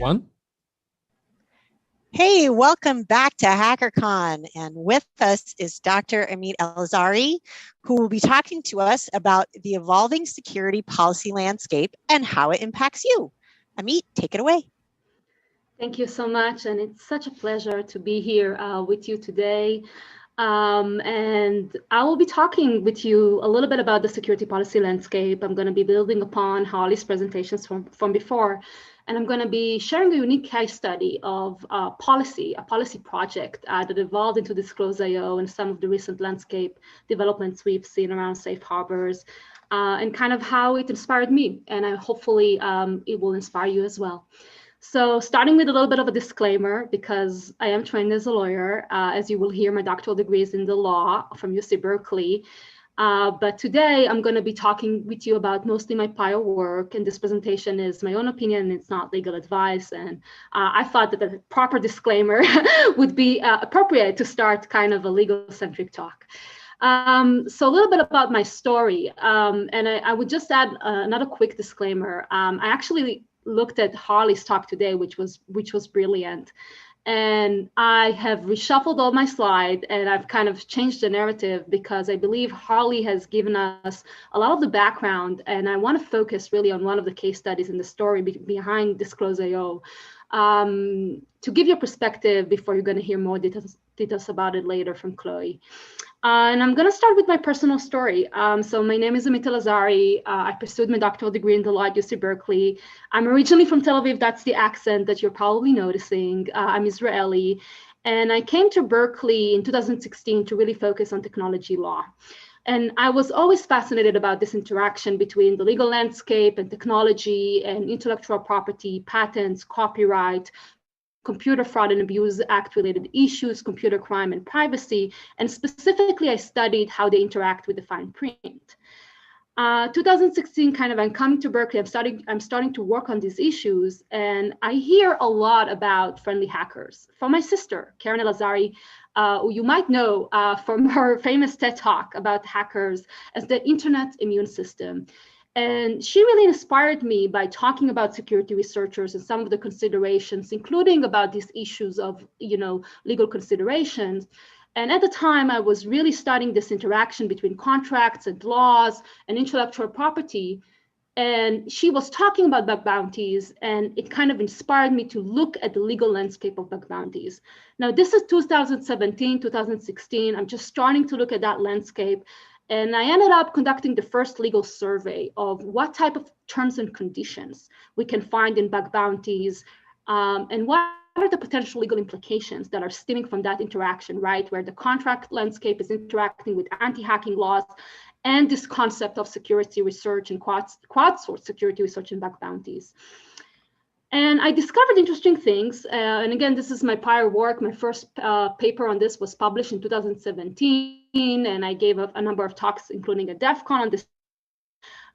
One. Hey, welcome back to HackerCon. And with us is Dr. Amit El-Azhari, who will be talking to us about the evolving security policy landscape and how it impacts you. Amit, take it away. Thank you so much. And it's such a pleasure to be here with you today. And I will be talking with you a little bit about the security policy landscape. I'm going to be building upon Holly's presentations from before. And I'm going to be sharing a unique case study of a policy project that evolved into Disclose.io and some of the recent landscape developments we've seen around safe harbors and kind of how it inspired me. And hopefully it will inspire you as well. So starting with a little bit of a disclaimer, because I am trained as a lawyer, as you will hear, my doctoral degree is in the law from UC Berkeley. But today I'm going to be talking with you about mostly my prior work, and this presentation is my own opinion. It's not legal advice. And I thought that a proper disclaimer would be appropriate to start kind of a legal-centric talk. So a little bit about my story. And I would just add another quick disclaimer. I actually looked at Harley's talk today, which was brilliant. And I have reshuffled all my slides and I've kind of changed the narrative because I believe Harley has given us a lot of the background, and I want to focus really on one of the case studies in the story behind Disclose.io to give you a perspective before you're going to hear more details about it later from Chloe. And I'm going to start with my personal story. So my name is Amit El-Azhari. I pursued my doctoral degree in the law at UC Berkeley. I'm originally from Tel Aviv. That's the accent that you're probably noticing. I'm Israeli. And I came to Berkeley in 2016 to really focus on technology law. And I was always fascinated about this interaction between the legal landscape and technology and intellectual property, patents, copyright, Computer Fraud and Abuse Act related issues, computer crime and privacy. And specifically, I studied how they interact with the fine print. 2016, I'm coming to Berkeley, I'm starting to work on these issues, and I hear a lot about friendly hackers from my sister, Karen El-Azhari, who you might know from her famous TED Talk about hackers as the internet immune system. And she really inspired me by talking about security researchers and some of the considerations, including about these issues of, legal considerations. And at the time, I was really studying this interaction between contracts and laws and intellectual property. And she was talking about bug bounties, and it kind of inspired me to look at the legal landscape of bug bounties. Now, this is 2017, 2016. I'm just starting to look at that landscape. And I ended up conducting the first legal survey of what type of terms and conditions we can find in bug bounties, and what are the potential legal implications that are stemming from that interaction, right? Where the contract landscape is interacting with anti-hacking laws and this concept of security research and crowdsourced security research and bug bounties. And I discovered interesting things. And again, this is my prior work. My first paper on this was published in 2017. And I gave a number of talks, including a DEF CON on this.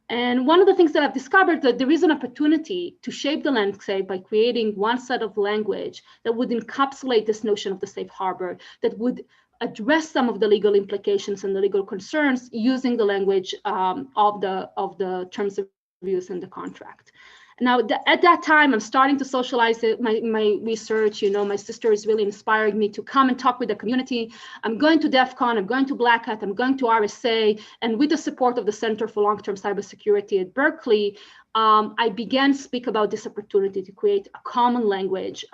And one of the things that I've discovered that there is an opportunity to shape the landscape by creating one set of language that would encapsulate this notion of the safe harbor, that would address some of the legal implications and the legal concerns using the language of the terms of use in the contract. Now, at that time, I'm starting to socialize my research. My sister is really inspiring me to come and talk with the community. I'm going to DEF CON, I'm going to Black Hat, I'm going to RSA, and with the support of the Center for Long-Term Cybersecurity at Berkeley, I began to speak about this opportunity to create a common language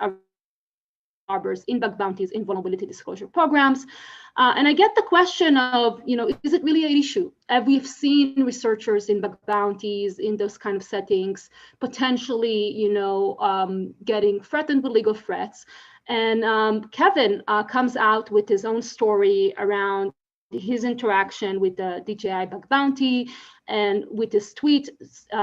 harbors in bug bounties in vulnerability disclosure programs. And I get the question of, is it really an issue? We've seen researchers in bug bounties in those kind of settings, potentially, getting threatened with legal threats. And Kevin comes out with his own story around his interaction with the DJI bug bounty, and with his tweet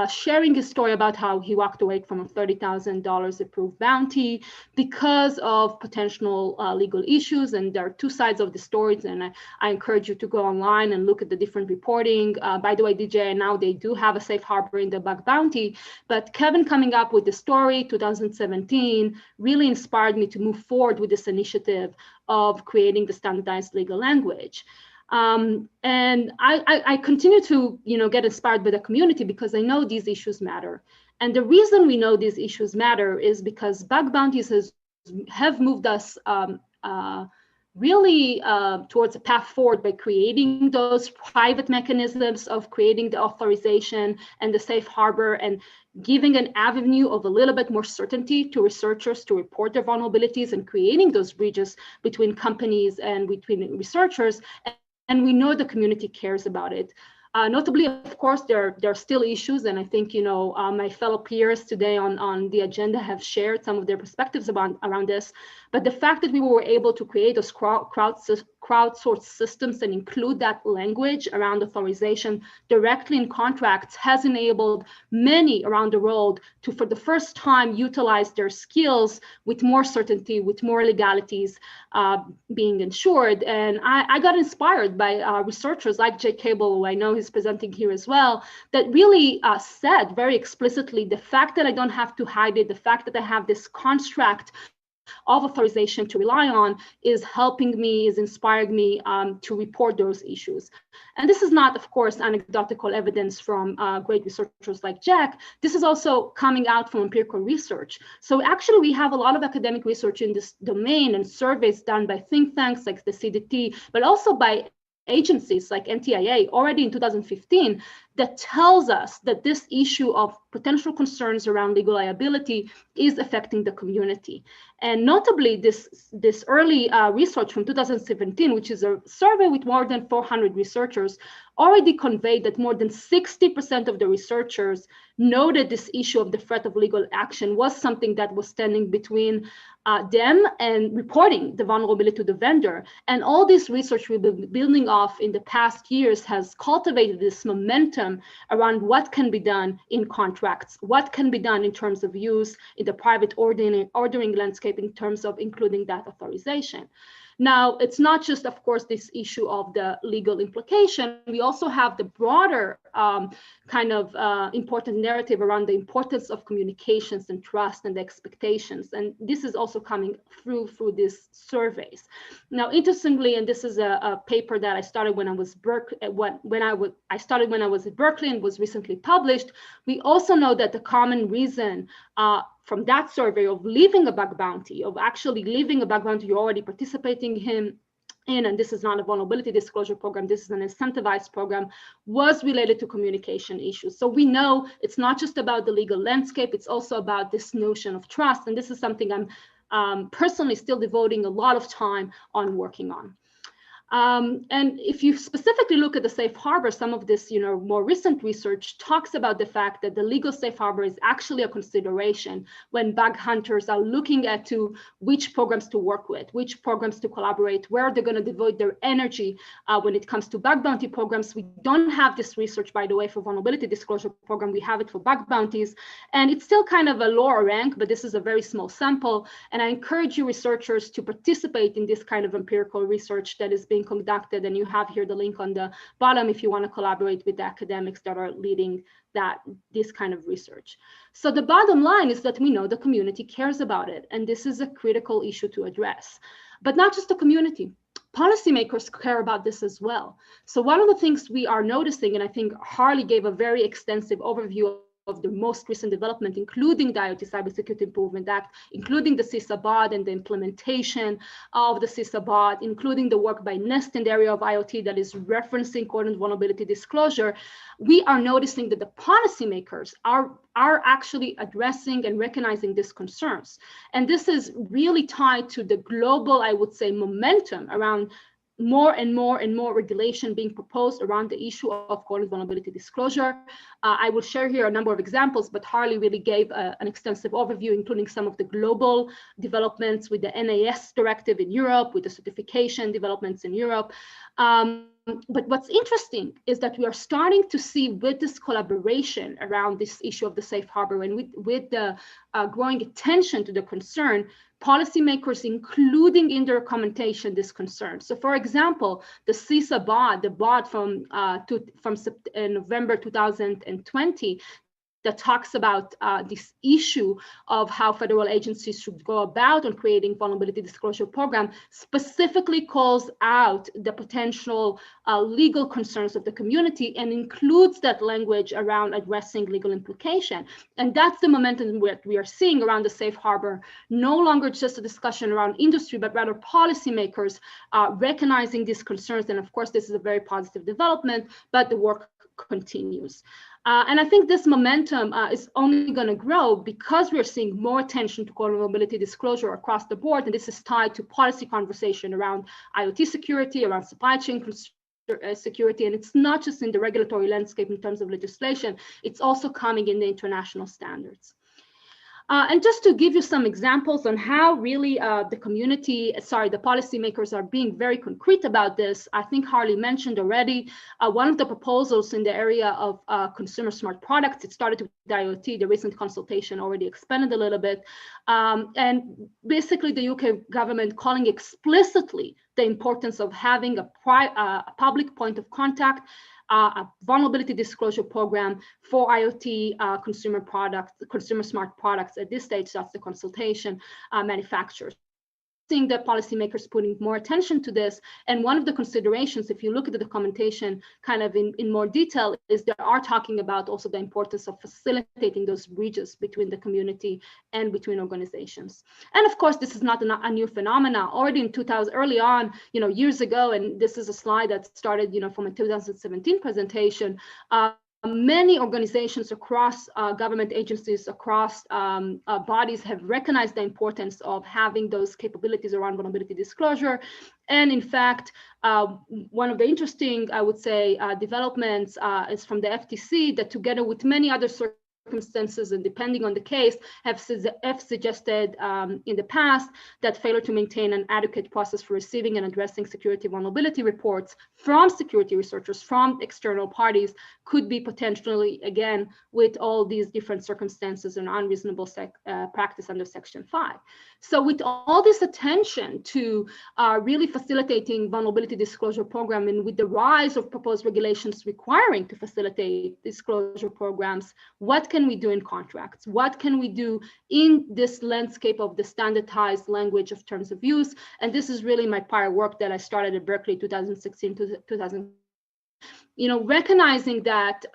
sharing his story about how he walked away from a $30,000 approved bounty because of potential legal issues. And there are two sides of the stories, and I encourage you to go online and look at the different reporting. By the way, DJI now, they do have a safe harbor in the bug bounty, but Kevin coming up with the story 2017 really inspired me to move forward with this initiative of creating the standardized legal language. And I continue to, get inspired by the community because I know these issues matter. And the reason we know these issues matter is because bug bounties have moved us really towards a path forward by creating those private mechanisms of creating the authorization and the safe harbor and giving an avenue of a little bit more certainty to researchers to report their vulnerabilities and creating those bridges between companies and between researchers. And we know the community cares about it. Notably, of course, there are still issues, and I think my fellow peers today on the agenda have shared some of their perspectives around this. But the fact that we were able to create those crowdsourced systems and include that language around authorization directly in contracts has enabled many around the world to, for the first time, utilize their skills with more certainty, with more legalities being ensured. And I got inspired by researchers like Jay Cable, who I know is presenting here as well, that really said very explicitly the fact that I don't have to hide it, the fact that I have this construct of authorization to rely on is helping me, is inspiring me to report those issues. And this is not, of course, anecdotal evidence from great researchers like Jack. This is also coming out from empirical research. So actually, we have a lot of academic research in this domain and surveys done by think tanks like the CDT, but also by agencies like NTIA already in 2015 that tells us that this issue of potential concerns around legal liability is affecting the community. And notably, this early research from 2017, which is a survey with more than 400 researchers, already conveyed that more than 60% of the researchers noted this issue of the threat of legal action was something that was standing between them and reporting the vulnerability to the vendor. And all this research we've been building off in the past years has cultivated this momentum around what can be done in contracts, what can be done in terms of use in the private ordering landscape in terms of including that authorization. Now, it's not just, of course, this issue of the legal implication. We also have the broader important narrative around the importance of communications and trust and expectations. And this is also coming through these surveys. Now, interestingly, and this is a paper that I started when I was I started when I was at Berkeley and was recently published. We also know that the common reason from that survey of leaving a bug bounty, of actually leaving a bug bounty you're already participating in, and this is not a vulnerability disclosure program, this is an incentivized program, was related to communication issues. So we know it's not just about the legal landscape, it's also about this notion of trust. And this is something I'm personally still devoting a lot of time on working on. And if you specifically look at the safe harbor, some of this more recent research talks about the fact that the legal safe harbor is actually a consideration when bug hunters are looking at which programs to work with, which programs to collaborate, where they're going to devote their energy when it comes to bug bounty programs. We don't have this research, by the way, for vulnerability disclosure program. We have it for bug bounties. And it's still kind of a lower rank, but this is a very small sample. And I encourage you researchers to participate in this kind of empirical research that is being conducted, and you have here the link on the bottom if you want to collaborate with the academics that are leading this kind of research. So the bottom line is that we know the community cares about it, and this is a critical issue to address. But not just the community, policymakers care about this as well. So one of the things we are noticing, and I think Harley gave a very extensive overview of the most recent development, including the IoT Cybersecurity Improvement Act, including the CISA-BOD and the implementation of the CISA-BOD, including the work by NIST in the area of IoT that is referencing coordinated vulnerability disclosure, we are noticing that the policymakers are actually addressing and recognizing these concerns. And this is really tied to the global, I would say, momentum around more and more and more regulation being proposed around the issue of coordinated vulnerability disclosure. I will share here a number of examples, but Harley really gave an extensive overview, including some of the global developments with the NAS directive in Europe, with the certification developments in Europe. But what's interesting is that we are starting to see with this collaboration around this issue of the safe harbor and with the growing attention to the concern, policymakers including in their commentation this concern. So for example, the CISA-BOD, the BOD from November 2020, that talks about this issue of how federal agencies should go about on creating vulnerability disclosure program, specifically calls out the potential legal concerns of the community and includes that language around addressing legal implication. And that's the momentum we are seeing around the safe harbor, no longer just a discussion around industry, but rather policymakers recognizing these concerns. And of course, this is a very positive development, but the work continues. And I think this momentum is only going to grow because we're seeing more attention to vulnerability disclosure across the board. And this is tied to policy conversation around IoT security, around supply chain security. And it's not just in the regulatory landscape in terms of legislation, it's also coming in the international standards. And just to give you some examples on how really the policymakers are being very concrete about this, I think Harley mentioned already one of the proposals in the area of consumer smart products. It started with IoT. The recent consultation already expanded a little bit. And basically the UK government calling explicitly the importance of having a public point of contact, a vulnerability disclosure program for IoT consumer smart products. At this stage, that's the consultation manufacturers. Seeing that policymakers putting more attention to this. And one of the considerations, if you look at the documentation kind of in more detail, is they are talking about also the importance of facilitating those bridges between the community and between organizations. And of course, this is not a new phenomena. Already in 2000, early on, years ago, and this is a slide that started, from a 2017 presentation, many organizations across government agencies, across bodies have recognized the importance of having those capabilities around vulnerability disclosure. And in fact, one of the interesting, I would say, developments is from the FTC that together with many other circumstances and depending on the case have suggested in the past that failure to maintain an adequate process for receiving and addressing security vulnerability reports from security researchers, from external parties, could be potentially, again, with all these different circumstances, an unreasonable practice under Section 5. So with all this attention to really facilitating vulnerability disclosure program and with the rise of proposed regulations requiring to facilitate disclosure programs, what can we do in contracts? What can we do in this landscape of the standardized language of terms of use? And this is really my prior work that I started at Berkeley 2016 to 2000. Recognizing that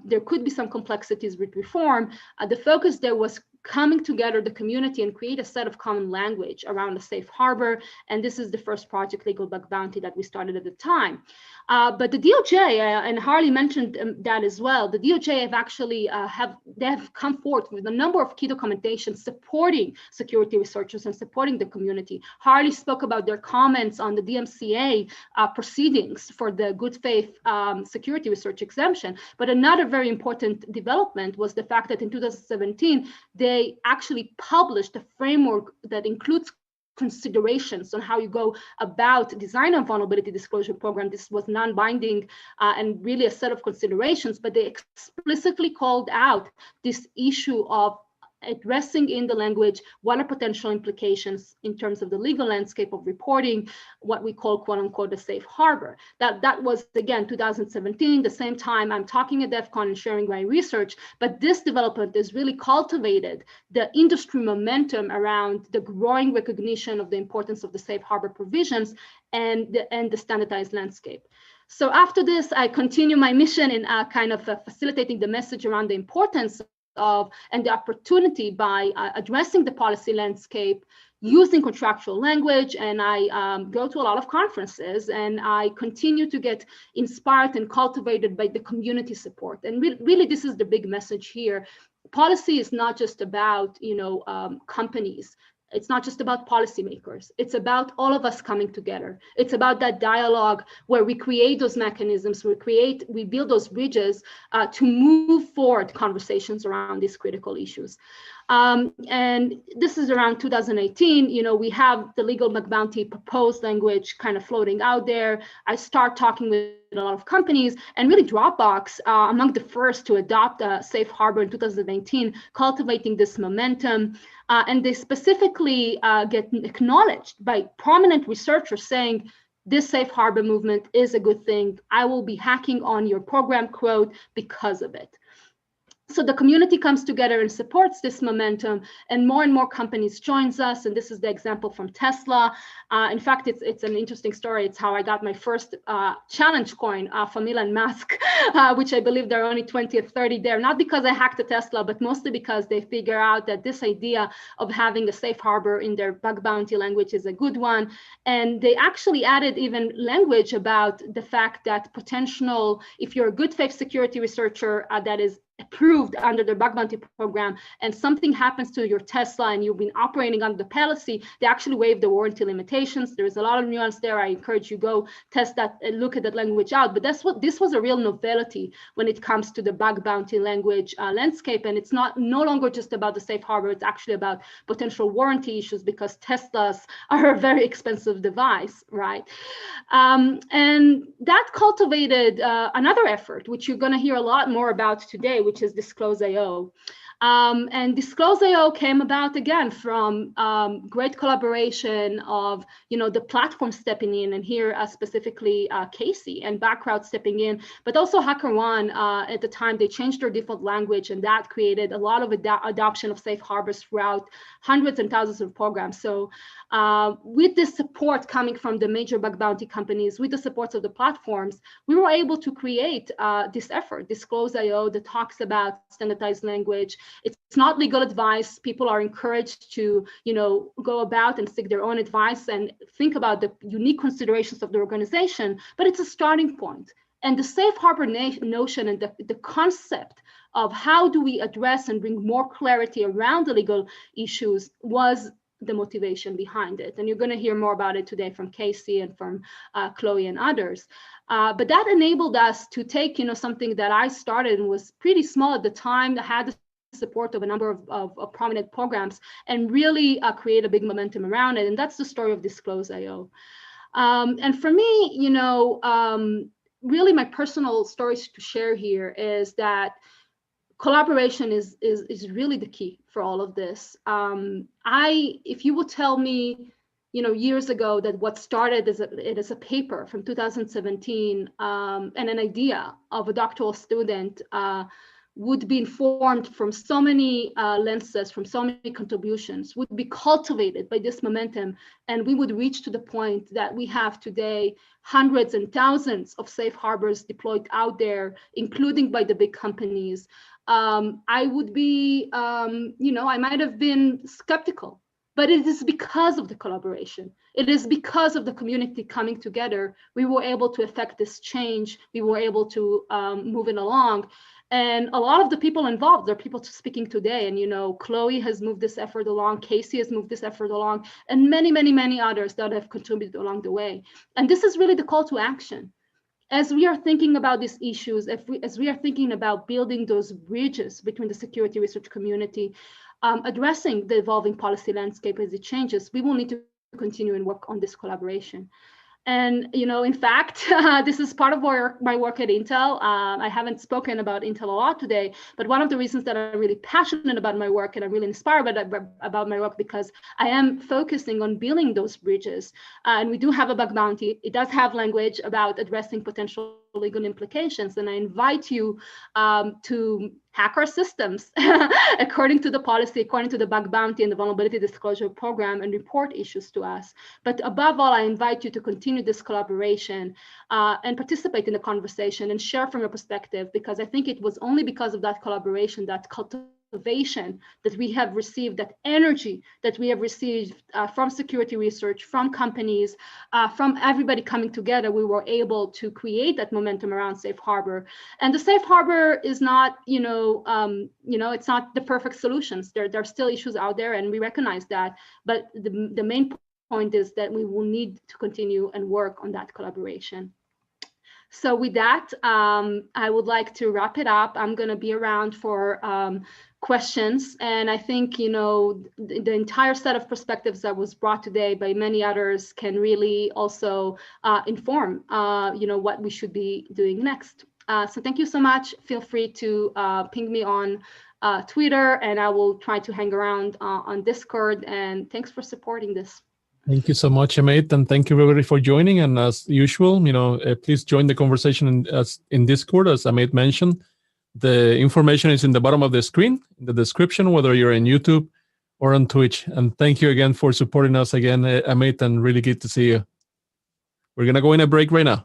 there could be some complexities with reform, the focus there was coming together the community and create a set of common language around a safe harbor. And this is the first project, Legal Bug Bounty, that we started at the time. But the DOJ, and Harley mentioned that as well, the DOJ have actually they have come forth with a number of key documentation supporting security researchers and supporting the community. Harley spoke about their comments on the DMCA proceedings for the good faith security research exemption. But another very important development was the fact that in 2017, they actually published a framework that includes considerations on how you go about design a vulnerability disclosure program. This was non-binding and really a set of considerations, but they explicitly called out this issue of addressing in the language what are potential implications in terms of the legal landscape of reporting, what we call quote unquote the safe harbor. That was again 2017, the same time I'm talking at DEF CON and sharing my research, but this development has really cultivated the industry momentum around the growing recognition of the importance of the safe harbor provisions and the standardized landscape. So after this, I continue my mission in kind of facilitating the message around the importance of and the opportunity by addressing the policy landscape using contractual language. And I go to a lot of conferences and I continue to get inspired and cultivated by the community support. And really, this is the big message here. Policy is not just about, companies. It's not just about policymakers. It's about all of us coming together. It's about that dialogue where we create those mechanisms, we build those bridges to move forward conversations around these critical issues. And this is around 2018, we have the Legal Bug Bounty proposed language kind of floating out there. I start talking with a lot of companies, and really Dropbox among the first to adopt a safe harbor in 2019, cultivating this momentum. And they specifically get acknowledged by prominent researchers saying, this safe harbor movement is a good thing. I will be hacking on your program code because of it. So the community comes together and supports this momentum, and more companies joins us. And this is the example from Tesla. In fact, it's an interesting story. It's how I got my first challenge coin from Elon Musk, which I believe there are only 20 or 30 there, not because I hacked a Tesla, but mostly because they figure out that this idea of having a safe harbor in their bug bounty language is a good one. And they actually added even language about the fact that potential, if you're a good faith security researcher that is approved under the bug bounty program, and something happens to your Tesla and you've been operating under the policy, they actually waive the warranty limitations. There is a lot of nuance there. I encourage you go test that and look at that language out. But this was a real novelty when it comes to the bug bounty language landscape. And it's no longer just about the safe harbor. It's actually about potential warranty issues, because Teslas are a very expensive device, right? And that cultivated another effort, which you're going to hear a lot more about today, which is Disclose.io. And Disclose.io came about again from great collaboration of the platform stepping in, and here specifically Casey and Backroute stepping in, but also HackerOne. At the time, they changed their default language, and that created a lot of adoption of safe harbors throughout hundreds and thousands of programs. So with this support coming from the major bug bounty companies, with the supports of the platforms, we were able to create this effort, Disclose.io, that talks about standardized language. It's not legal advice. People are encouraged to, go about and seek their own advice and think about the unique considerations of the organization, but it's a starting point. And the safe harbor notion and the concept of how do we address and bring more clarity around the legal issues was the motivation behind it. And you're going to hear more about it today from Casey and from Chloe and others. But that enabled us to take, something that I started and was pretty small at the time, that had the support of a number of prominent programs, and really create a big momentum around it. And that's the story of Disclose.io. And for me, really my personal stories to share here is that collaboration is really the key for all of this. If you would tell me, years ago, that what started as a paper from 2017 and an idea of a doctoral student would be informed from so many lenses, from so many contributions, would be cultivated by this momentum, and we would reach to the point that we have today hundreds and thousands of safe harbors deployed out there, including by the big companies. I would be, I might have been skeptical, but it is because of the collaboration. It is because of the community coming together. We were able to effect this change. We were able to move it along. And a lot of the people involved are people speaking today. And, Chloe has moved this effort along. Casey has moved this effort along, and many, many, many others that have contributed along the way. And this is really the call to action. As we are thinking about these issues, as we are thinking about building those bridges between the security research community, addressing the evolving policy landscape as it changes, we will need to continue and work on this collaboration. And, in fact, this is part of my work at Intel. I haven't spoken about Intel a lot today, but one of the reasons that I'm really passionate about my work and I'm really inspired about my work, because I am focusing on building those bridges. And we do have a bug bounty. It does have language about addressing potential legal implications. And I invite you to hack our systems according to the policy, according to the bug bounty and the vulnerability disclosure program, and report issues to us. But above all, I invite you to continue this collaboration and participate in the conversation and share from your perspective, because I think it was only because of that collaboration, that cultivation that we have received, that energy that we have received from security research, from companies, from everybody coming together, we were able to create that momentum around safe harbor. And the safe harbor is not, it's not the perfect solutions. There are still issues out there, and we recognize that. But the main point is that we will need to continue and work on that collaboration. So with that, I would like to wrap it up. I'm going to be around for questions. And I think, the entire set of perspectives that was brought today by many others can really also inform, what we should be doing next. So thank you so much. Feel free to ping me on Twitter, and I will try to hang around on Discord. And thanks for supporting this. Thank you so much, Amit, and thank you everybody for joining. And as usual, please join the conversation in Discord, as Amit mentioned. The information is in the bottom of the screen, in the description, whether you're in YouTube or on Twitch. And thank you again for supporting us again, Amit, and really good to see you. We're going to go in a break right now.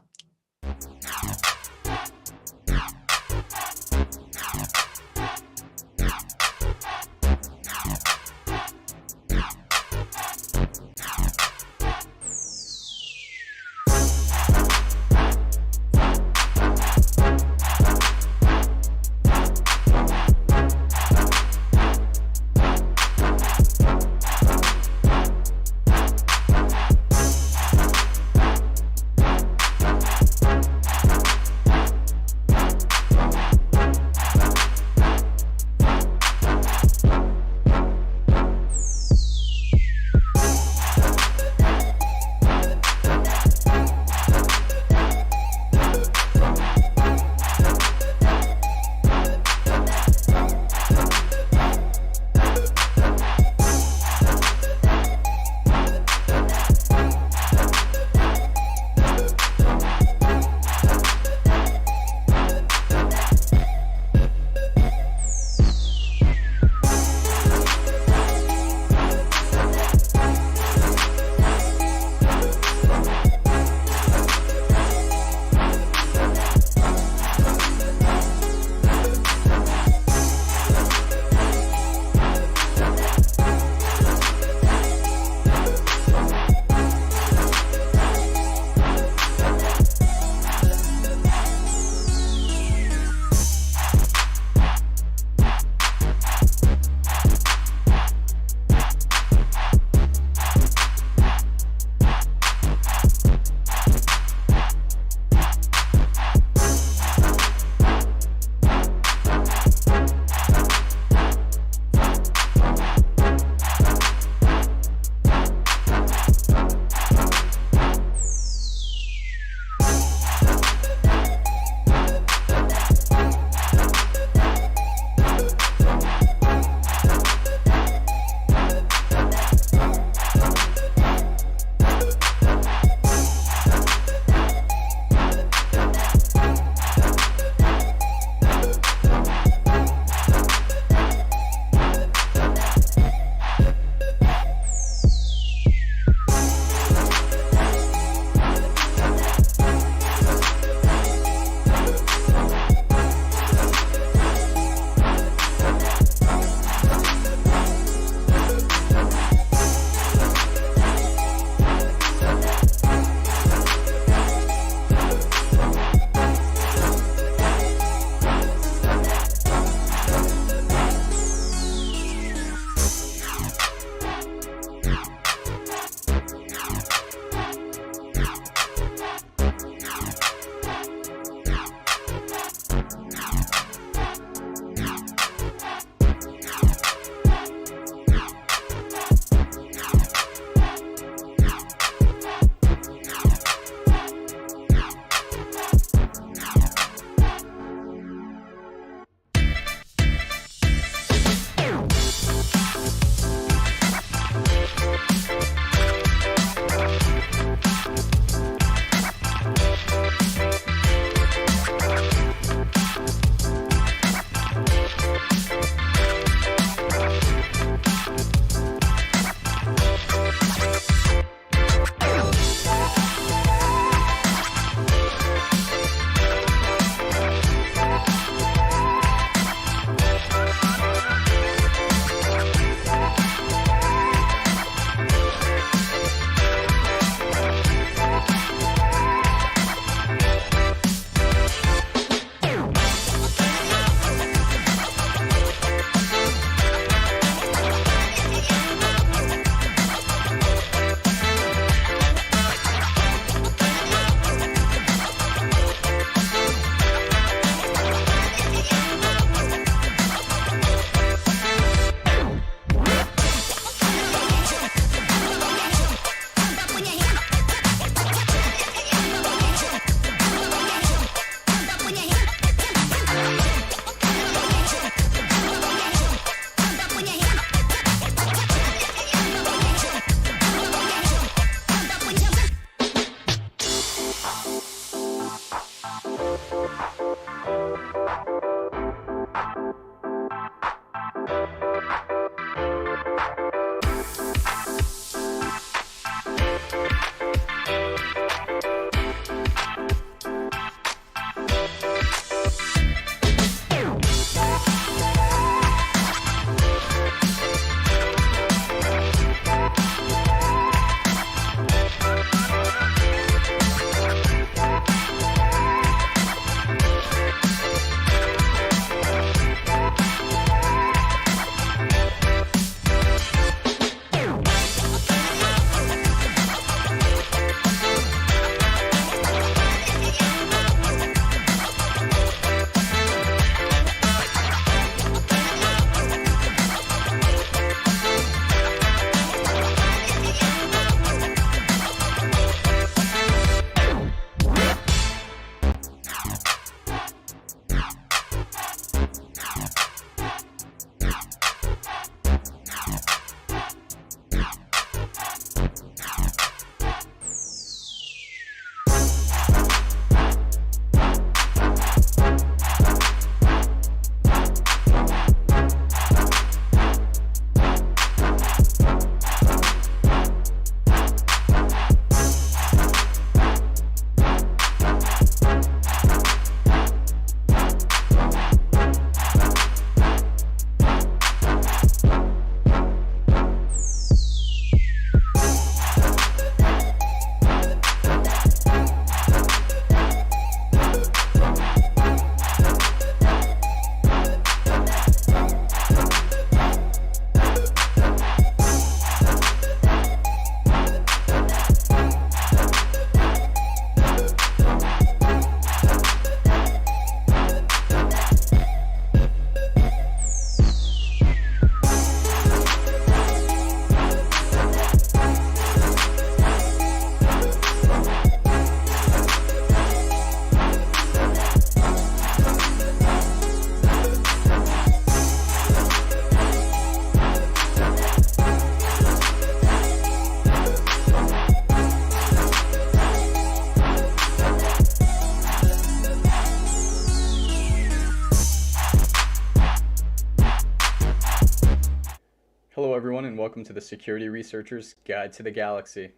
Hello everyone and welcome to the Security Researcher's Guide to the Galaxy.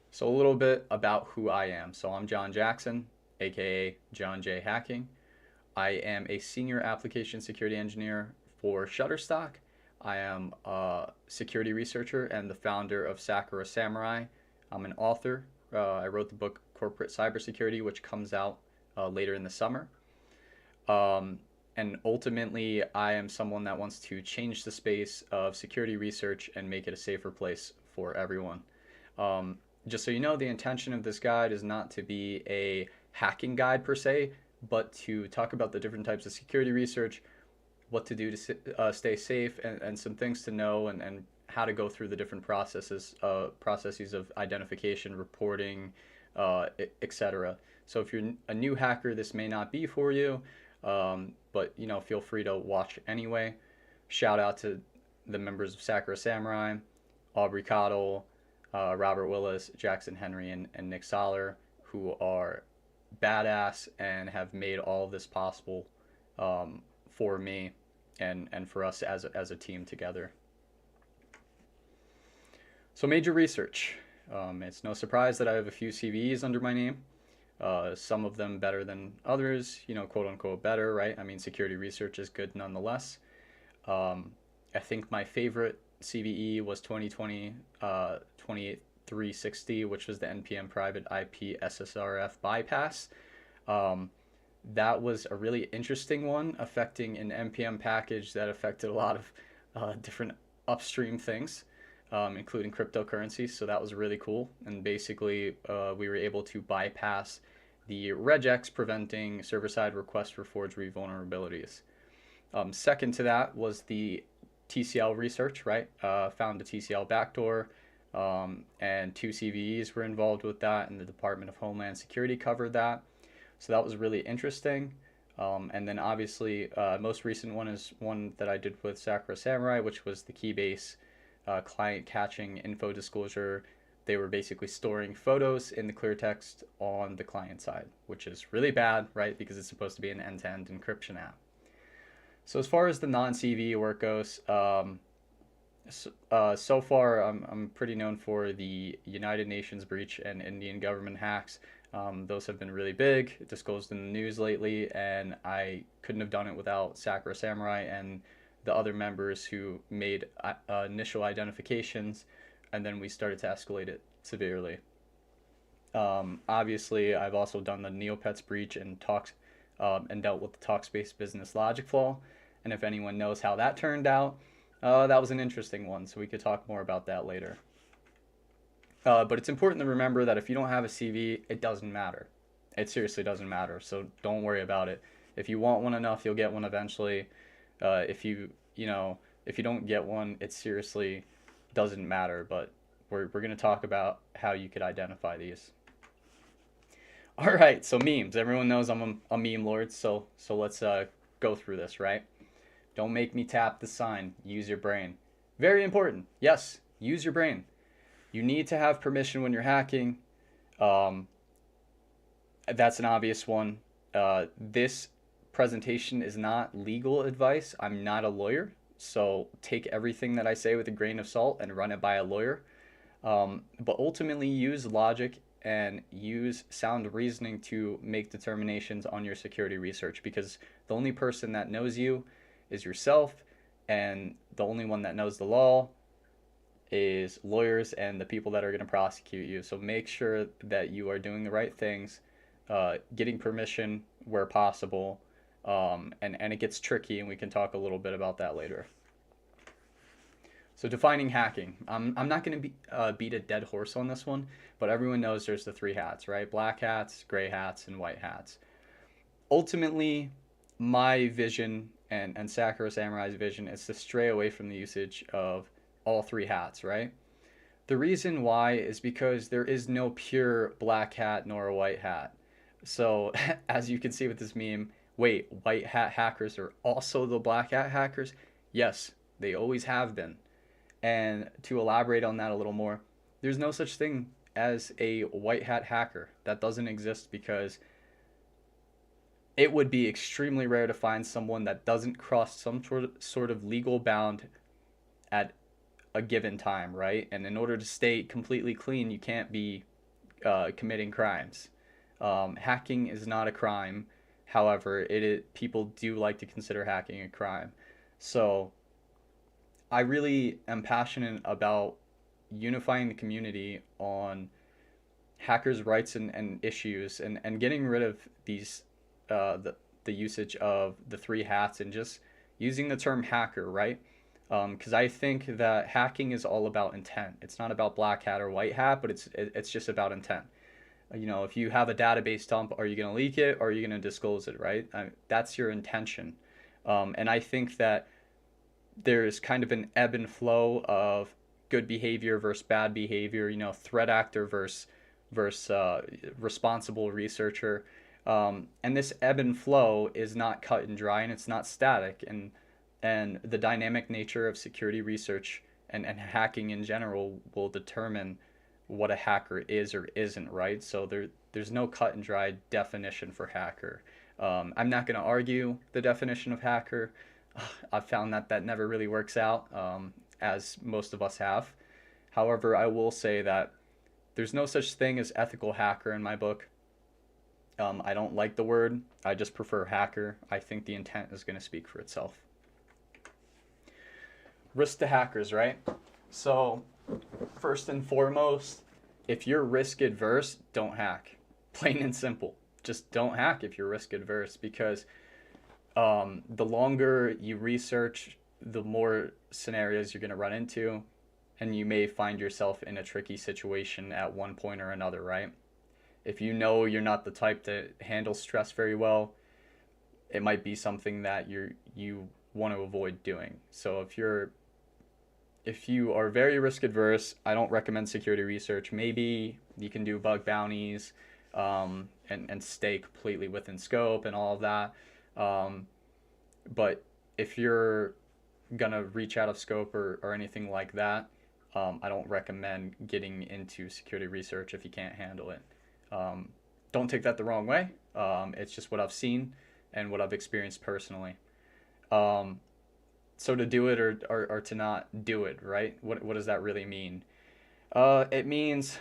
So a little bit about who I am. So I'm John Jackson, aka John J Hacking. I am a senior application security engineer for Shutterstock. I am a security researcher and the founder of Sakura Samurai. I'm an author. I wrote the book Corporate Cybersecurity, which comes out later in the summer. And ultimately, I am someone that wants to change the space of security research and make it a safer place for everyone. Just so you know, the intention of this guide is not to be a hacking guide per se, but to talk about the different types of security research, what to do to stay safe, and some things to know, and how to go through the different processes of identification, reporting, etc. So if you're a new hacker, this may not be for you. But feel free to watch anyway. Shout out to the members of Sakura Samurai, Aubrey Cottle, Robert Willis, Jackson Henry, and Nick Soller, who are badass and have made all of this possible for me and for us as a team together. So major research. It's no surprise that I have a few CVEs under my name. Some of them better than others, quote unquote better, right? I mean, security research is good nonetheless. I think my favorite CVE was 2020 28360, which was the NPM private IP SSRF bypass. That was a really interesting one, affecting an NPM package that affected a lot of different upstream things, including cryptocurrencies. So that was really cool. And basically, we were able to bypass the regex, preventing server-side requests for forgery vulnerabilities. Second to that was the TCL research, right? Found a TCL backdoor, and 2 CVEs were involved with that, and the Department of Homeland Security covered that. So that was really interesting. And then obviously, most recent one is one that I did with Sakura Samurai, which was the Keybase client catching info disclosure. They were basically storing photos in the clear text on the client side, which is really bad, right? Because it's supposed to be an end-to-end encryption app. So as far as the non-CVE work goes, so far I'm pretty known for the United Nations breach and Indian government hacks. Those have been really big, disclosed in the news lately, and I couldn't have done it without Sakura Samurai and the other members who made initial identifications, and then we started to escalate it severely. Obviously, I've also done the Neopets breach and dealt with the Talkspace business logic flaw. And if anyone knows how that turned out, that was an interesting one, so we could talk more about that later. But it's important to remember that if you don't have a CV, it doesn't matter. It seriously doesn't matter, so don't worry about it. If you want one enough, you'll get one eventually. If you don't get one, it seriously doesn't matter, but we're going to talk about how you could identify these. All right, so memes. Everyone knows I'm a meme lord, so let's go through this, right? Don't make me tap the sign. Use your brain. Very important. Yes, use your brain. You need to have permission when you're hacking. That's an obvious one. This presentation is not legal advice. I'm not a lawyer, so take everything that I say with a grain of salt and run it by a lawyer. But ultimately, use logic and use sound reasoning to make determinations on your security research, because the only person that knows you is yourself, and the only one that knows the law is lawyers and the people that are going to prosecute you. So make sure that you are doing the right things, getting permission where possible, and it gets tricky, and we can talk a little bit about that later. So defining hacking. I'm not going to beat a dead horse on this one, but everyone knows there's the 3 hats, right? Black hats, gray hats, and white hats. Ultimately, my vision and Sakura Samurai's vision is to stray away from the usage of all 3 hats, right? The reason why is because there is no pure black hat nor a white hat. So as you can see with this meme, wait, white hat hackers are also the black hat hackers? Yes, they always have been. And to elaborate on that a little more, there's no such thing as a white hat hacker. That doesn't exist, because it would be extremely rare to find someone that doesn't cross some sort of legal bound at a given time, right? And in order to stay completely clean, you can't be committing crimes. Hacking is not a crime. However, people do like to consider hacking a crime. So I really am passionate about unifying the community on hackers' rights and issues, and getting rid of these the usage of the three hats, and just using the term hacker, right? Because I think that hacking is all about intent. It's not about black hat or white hat, but it's just about intent. You know, if you have a database dump, are you going to leak it or are you going to disclose it, right? That's your intention. And I think that there's kind of an ebb and flow of good behavior versus bad behavior, you know, threat actor versus responsible researcher. And this ebb and flow is not cut and dry, and it's not static. And the dynamic nature of security research and hacking in general will determine what a hacker is or isn't, right? So there's no cut and dry definition for hacker. I'm not going to argue the definition of hacker. I've found that never really works out, as most of us have. However, I will say that there's no such thing as ethical hacker in my book. I don't like the word. I just prefer hacker. I think the intent is going to speak for itself. Risk to hackers, right? So first and foremost, if you're risk adverse, don't hack. Plain and simple. Just don't hack if you're risk adverse, because the longer you research, the more scenarios you're going to run into, and you may find yourself in a tricky situation at one point or another, right? If you know you're not the type to handle stress very well, it might be something that you want to avoid doing. So if you are very risk adverse, I don't recommend security research. Maybe you can do bug bounties, and stay completely within scope and all of that. But if you're gonna reach out of scope or anything like that, I don't recommend getting into security research if you can't handle it. Don't take that the wrong way. It's just what I've seen and what I've experienced personally. So to do it or to not do it, right? What does that really mean? It means,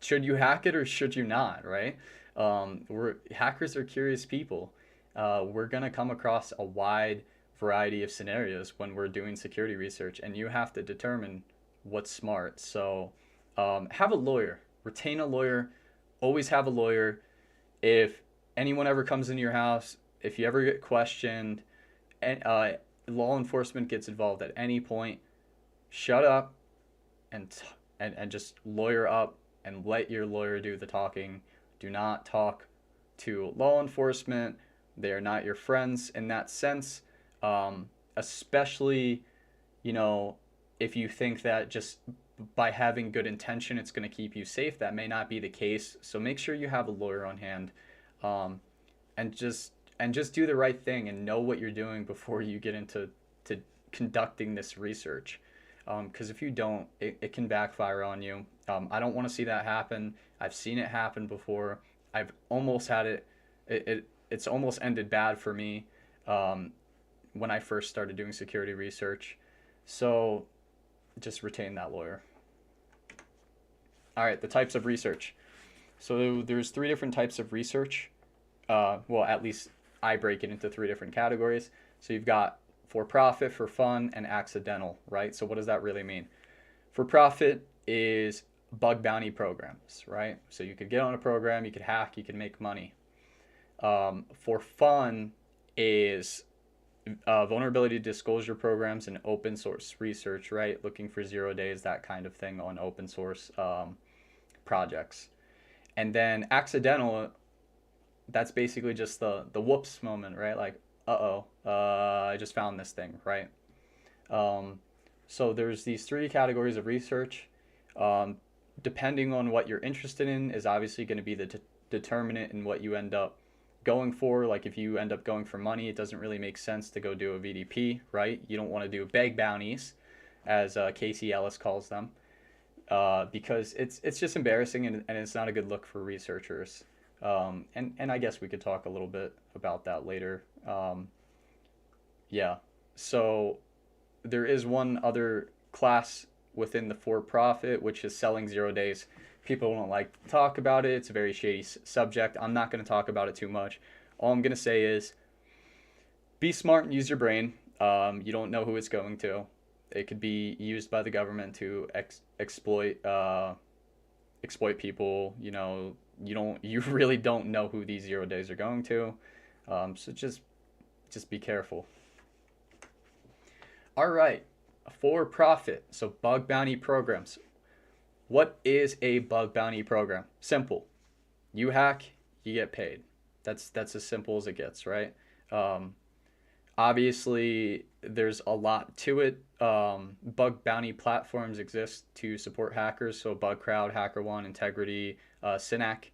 should you hack it or should you not, right? Hackers are curious people. We're going to come across a wide variety of scenarios when we're doing security research, and you have to determine what's smart. So have a lawyer, retain a lawyer, always have a lawyer. If anyone ever comes into your house, if you ever get questioned, and law enforcement gets involved at any point, shut up and just lawyer up and let your lawyer do the talking. Do not talk to law enforcement. They are not your friends in that sense. Especially, if you think that just by having good intention, it's going to keep you safe. That may not be the case. So make sure you have a lawyer on hand, and just do the right thing and know what you're doing before you get into conducting this research. Because if you don't, it can backfire on you. I don't want to see that happen. I've seen it happen before. I've almost had it's almost ended bad for me when I first started doing security research. So just retain that lawyer. All right, the types of research. So there's 3 different types of research. Well, at least I break it into 3 different categories. So you've got for profit, for fun, and accidental, right? So what does that really mean? For profit is bug bounty programs, right? So you could get on a program, you could hack, you could make money. For fun is vulnerability disclosure programs and open source research, right? Looking for 0 days, that kind of thing on open source projects. And then accidental, that's basically just the whoops moment, right? Like, I just found this thing, right? So there's these 3 categories of research. Depending on what you're interested in is obviously going to be the determinant in what you end up going for. Like if you end up going for money, it doesn't really make sense to go do a VDP, right? You don't want to do beg bounties, as Casey Ellis calls them, because it's just embarrassing and it's not a good look for researchers. And I guess we could talk a little bit about that later. Yeah. So there is one other class within the for-profit, which is selling 0 days. People don't like to talk about it. It's a very shady subject. I'm not going to talk about it too much. All I'm going to say is be smart and use your brain. You don't know who it's going to. It could be used by the government to exploit people. You really don't know who these 0 days are going to. So just be careful. All right, for profit. So bug bounty programs. What is a bug bounty program? Simple. You hack, you get paid. That's as simple as it gets, right? Obviously, there's a lot to it. Bug bounty platforms exist to support hackers. So BugCrowd, HackerOne, Integrity, Synac.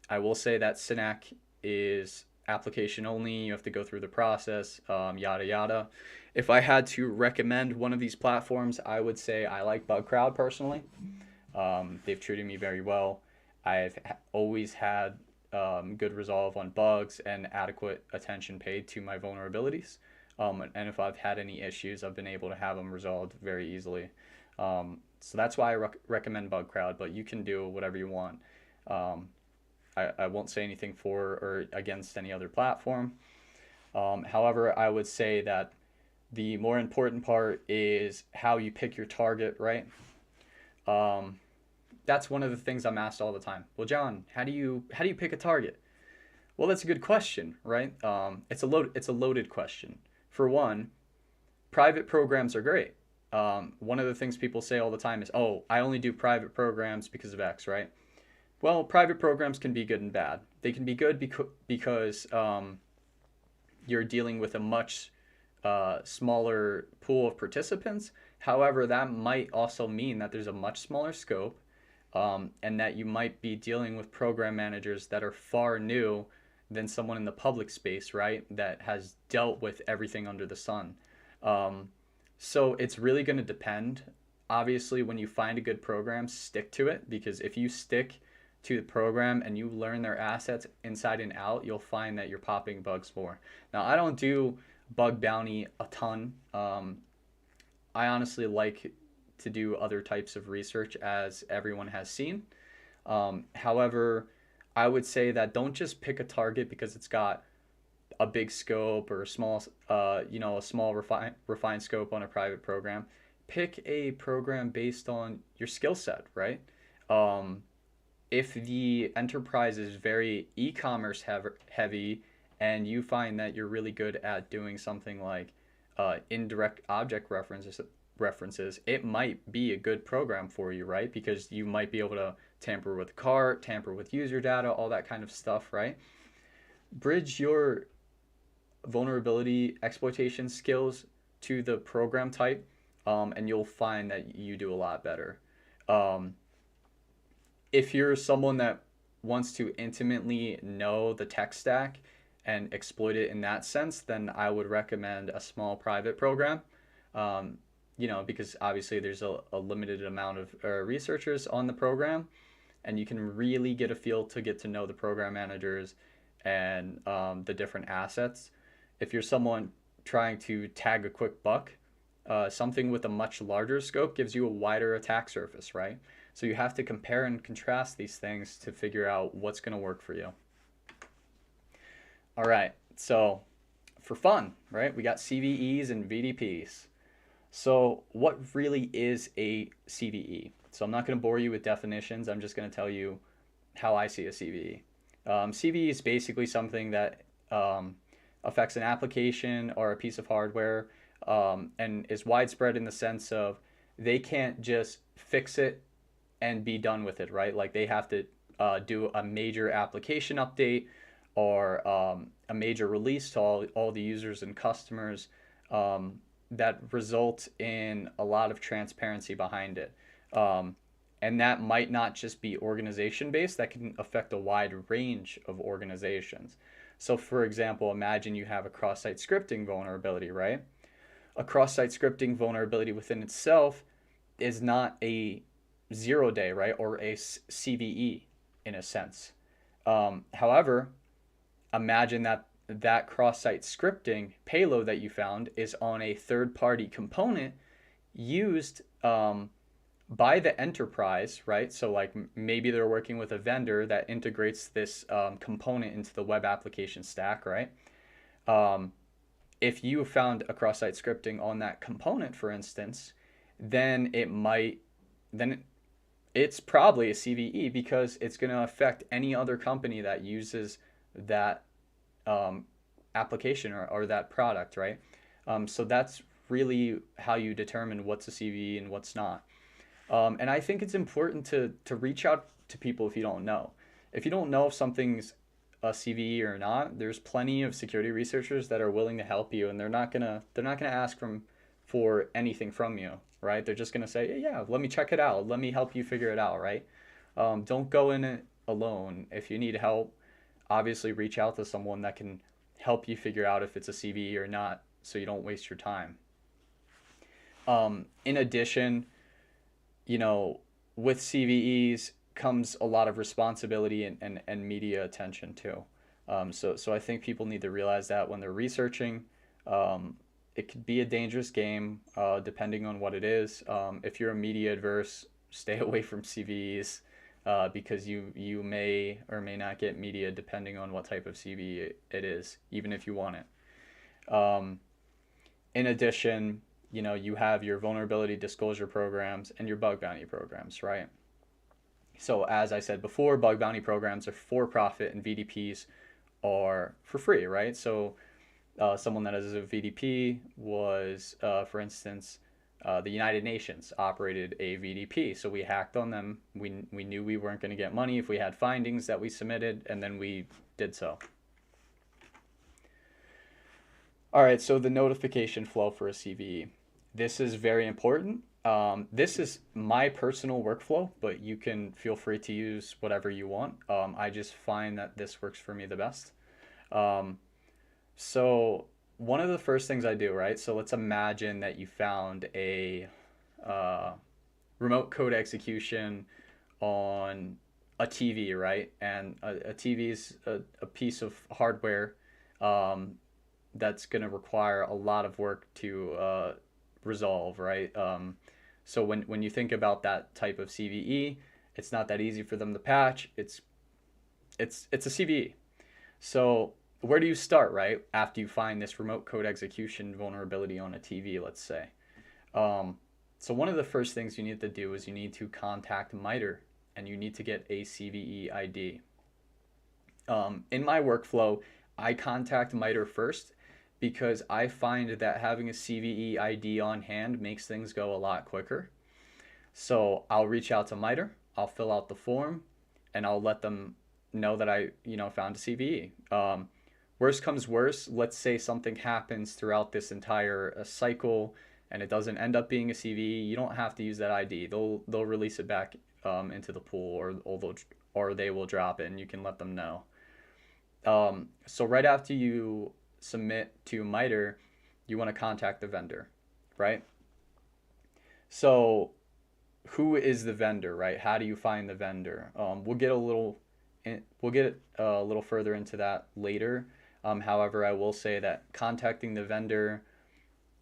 I will say that Synac is application only. You have to go through the process, yada yada. If I had to recommend one of these platforms, I would say I like BugCrowd personally. They've treated me very well. I've always had good resolve on bugs and adequate attention paid to my vulnerabilities. And if I've had any issues, I've been able to have them resolved very easily. So that's why I recommend BugCrowd, but you can do whatever you want. I won't say anything for or against any other platform. However, I would say that the more important part is how you pick your target, right? That's one of the things I'm asked all the time. Well, John, how do you pick a target? Well, that's a good question, right? It's a loaded question. For one, private programs are great. One of the things people say all the time is, "Oh, I only do private programs because of X," right? Well, private programs can be good and bad. They can be good because you're dealing with a much smaller pool of participants. However, that might also mean that there's a much smaller scope, and that you might be dealing with program managers that are far new than someone in the public space, right? That has dealt with everything under the sun. So it's really going to depend. Obviously, when you find a good program, stick to it, because if you stick to the program and you learn their assets inside and out, you'll find that you're popping bugs more. Now, I don't do bug bounty a ton. I honestly like to do other types of research, as everyone has seen. However, I would say that don't just pick a target because it's got a big scope or a small, a small refined scope on a private program. Pick a program based on your skill set, right? If the enterprise is very e-commerce heavy, and you find that you're really good at doing something like indirect object references, it might be a good program for you, right? Because you might be able to tamper with the cart, tamper with user data, all that kind of stuff, right? Bridge your vulnerability exploitation skills to the program type, and you'll find that you do a lot better. If you're someone that wants to intimately know the tech stack and exploit it in that sense, then I would recommend a small private program. Because obviously there's a limited amount of researchers on the program, and you can really get a feel to get to know the program managers and the different assets. If you're someone trying to tag a quick buck, something with a much larger scope gives you a wider attack surface, right? So you have to compare and contrast these things to figure out what's going to work for you. All right, so for fun, right, we got CVEs and VDPs. So what really is a CVE? So I'm not going to bore you with definitions. I'm just going to tell you how I see a CVE. CVE is basically something that affects an application or a piece of hardware, and is widespread in the sense of they can't just fix it and be done with it, right? Like they have to do a major application update or a major release to all the users and customers that result in a lot of transparency behind it. And that might not just be organization-based, that can affect a wide range of organizations. So for example, imagine you have a cross-site scripting vulnerability, right? A cross-site scripting vulnerability within itself is not a 0 day, right? Or a CVE in a sense. However, imagine that that cross-site scripting payload that you found is on a third-party component used by the enterprise, right? So like maybe they're working with a vendor that integrates this component into the web application stack, right? If you found a cross-site scripting on that component, for instance, then it's probably a CVE because it's going to affect any other company that uses that application or that product, right? So that's really how you determine what's a CVE and what's not. And I think it's important to reach out to people if you don't know. If you don't know if something's a CVE or not, there's plenty of security researchers that are willing to help you, and they're not gonna ask for anything from you, right? They're just gonna say, yeah, let me check it out. Let me help you figure it out, right? Don't go in it alone. If you need help, obviously reach out to someone that can help you figure out if it's a CVE or not, so you don't waste your time. In addition, with CVEs comes a lot of responsibility and media attention too. So I think people need to realize that when they're researching. It could be a dangerous game depending on what it is. If you're a media adverse, stay away from CVEs because you may or may not get media depending on what type of CVE it is, even if you want it. In addition, you have your vulnerability disclosure programs and your bug bounty programs, right? So as I said before, bug bounty programs are for profit and VDPs are for free, right? So someone that is a VDP was, for instance, the United Nations operated a VDP. So we hacked on them. We knew we weren't going to get money if we had findings that we submitted, and then we did so. All right, so the notification flow for a CVE. This is very important. This is my personal workflow, but you can feel free to use whatever you want. I just find that this works for me the best. So one of the first things I do, right? So let's imagine that you found a remote code execution on a TV, right? And a TV is a piece of hardware that's going to require a lot of work to resolve, right? So when you think about that type of CVE, it's not that easy for them to patch. It's a CVE. So where do you start, right? After you find this remote code execution vulnerability on a TV, let's say. So one of the first things you need to do is you need to contact MITRE and you need to get a CVE ID. In my workflow, I contact MITRE first because I find that having a CVE ID on hand makes things go a lot quicker. So I'll reach out to MITRE, I'll fill out the form, and I'll let them know that I found a CVE. Worst comes worst, let's say something happens throughout this entire cycle and it doesn't end up being a CVE, you don't have to use that ID. They'll release it back into the pool, or they will drop it, and you can let them know. So right after you submit to MITRE, you want to contact the vendor, right? So who is the vendor, right? How do you find the vendor? We'll get a little further into that later. However, I will say that contacting the vendor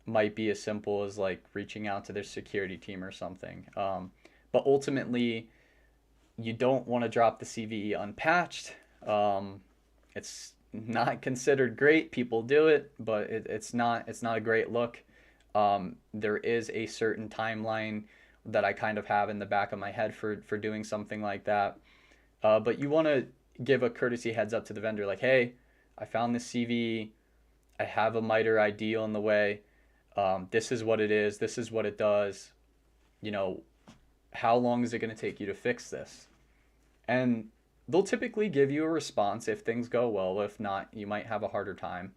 might be as simple as like reaching out to their security team or something. But ultimately, you don't want to drop the CVE unpatched. It's not considered great. People do it, but it's not a great look. There is a certain timeline that I kind of have in the back of my head for doing something like that. But you want to give a courtesy heads up to the vendor, like, hey, I found this CVE. I have a MITRE ID on the way. This is what it is. This is what it does. How long is it going to take you to fix this? And they'll typically give you a response if things go well. If not, you might have a harder time.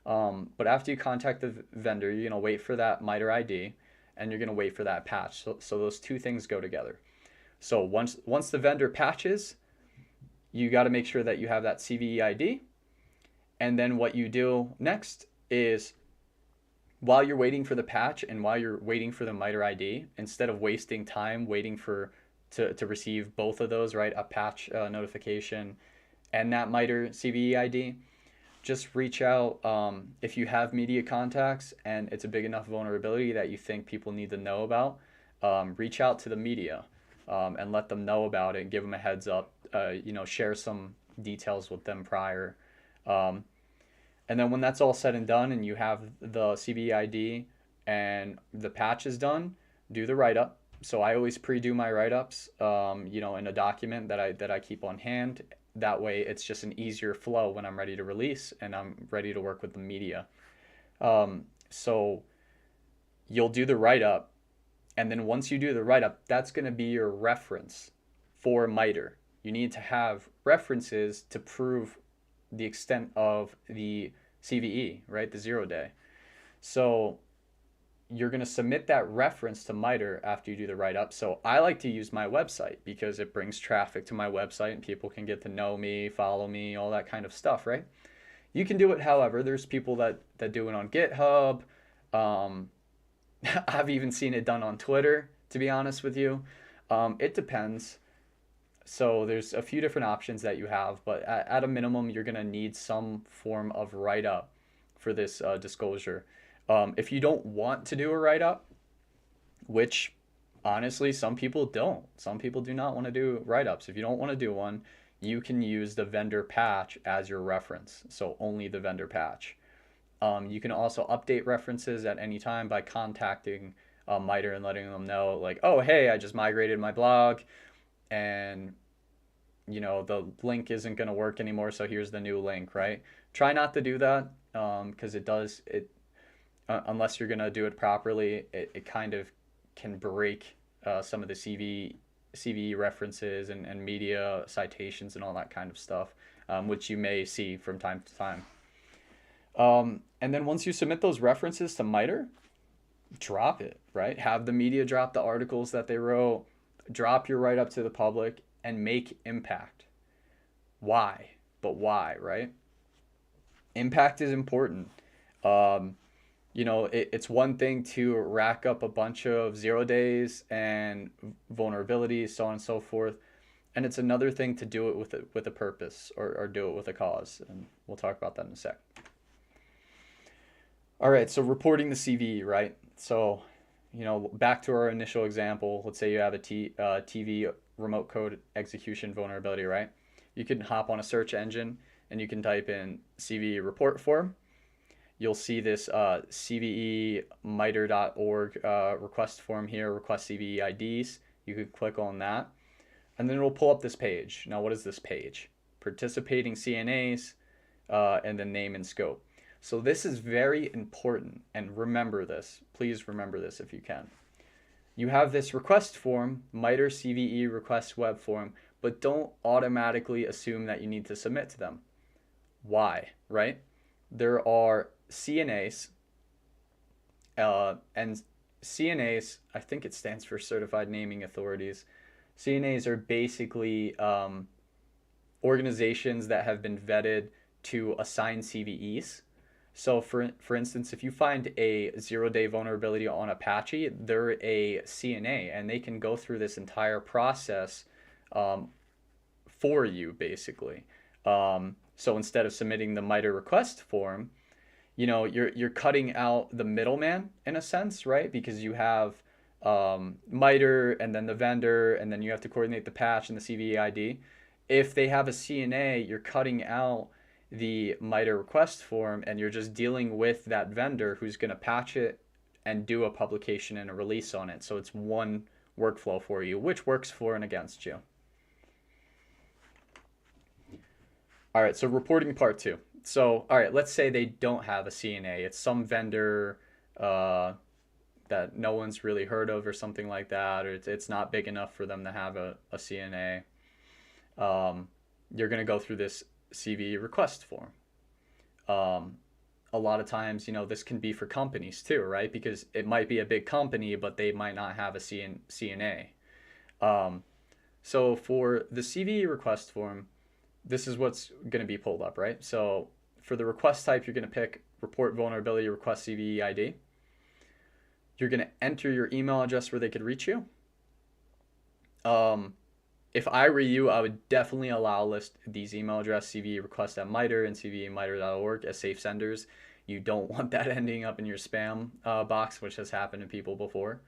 But after you contact the vendor, you're going to wait for that MITRE ID, and you're going to wait for that patch. So those two things go together. So once the vendor patches, you got to make sure that you have that CVE ID. And then what you do next is, while you're waiting for the patch and while you're waiting for the MITRE ID, instead of wasting time waiting to receive both of those, right, a patch notification and that MITRE CVE ID, just reach out. If you have media contacts and it's a big enough vulnerability that you think people need to know about, reach out to the media and let them know about it, give them a heads up, share some details with them prior. And then when that's all said and done and you have the CVE ID and the patch is done, do the write-up. So I always pre-do my write-ups, in a document that I keep on hand. That way it's just an easier flow when I'm ready to release and I'm ready to work with the media. So you'll do the write-up, and then once you do the write-up, that's going to be your reference for MITRE. You need to have references to prove the extent of the CVE, right? The 0 day. So you're going to submit that reference to MITRE after you do the write-up. So I like to use my website because it brings traffic to my website and people can get to know me, follow me, all that kind of stuff, right? You can do it however. There's people that do it on GitHub. I've even seen it done on Twitter, to be honest with you. It depends. So there's a few different options that you have, but at a minimum, you're going to need some form of write-up for this disclosure. If you don't want to do a write-up, which honestly, some people don't. Some people do not want to do write-ups. If you don't want to do one, you can use the vendor patch as your reference. So only the vendor patch. You can also update references at any time by contacting MITRE and letting them know, like, oh, hey, I just migrated my blog and the link isn't going to work anymore, so here's the new link, right? Try not to do that because unless you're going to do it properly, it kind of can break some of the CVE references and media citations and all that kind of stuff, which you may see from time to time. And then once you submit those references to MITRE, drop it, right? Have the media drop the articles that they wrote, drop your write-up to the public, and make impact. Why? But why, right? Impact is important. It's one thing to rack up a bunch of 0 days and vulnerabilities, so on and so forth. And it's another thing to do it with a purpose or do it with a cause. And we'll talk about that in a sec. All right, so reporting the CVE, right? So, back to our initial example, let's say you have a TV remote code execution vulnerability, right? You can hop on a search engine and you can type in CVE report form. You'll see this CVE MITRE.org request form here, request CVE IDs. You could click on that and then it'll pull up this page. Now, what is this page? Participating CNAs and then name and scope. So this is very important, and remember this. Please remember this if you can. You have this request form, MITRE CVE request web form, but don't automatically assume that you need to submit to them. Why, right? There are CNAs, and CNAs, I think it stands for Certified Naming Authorities. CNAs are basically organizations that have been vetted to assign CVEs. So for instance, if you find a 0-day vulnerability on Apache, they're a CNA and they can go through this entire process for you, basically. So instead of submitting the MITRE request form, you're cutting out the middleman in a sense, right? Because you have MITRE and then the vendor, and then you have to coordinate the patch and the CVE ID. If they have a CNA, you're cutting out the MITRE request form and you're just dealing with that vendor who's going to patch it and do a publication and a release on it. So it's one workflow for you, which works for and against you. All right, so reporting part 2. So, all right, let's say they don't have a CNA. It's some vendor that no one's really heard of or something like that, or it's not big enough for them to have a CNA. You're going to go through this CVE request form. A lot of times, this can be for companies too, right? Because it might be a big company, but they might not have a CNA. So for the CVE request form, this is what's going to be pulled up, right? So for the request type, you're going to pick report vulnerability request CVE ID. You're going to enter your email address where they could reach you. if I were you, I would definitely allow list these email address CVE request at MITRE and CVE-MITRE.org as safe senders. You don't want that ending up in your spam box, which has happened to people before.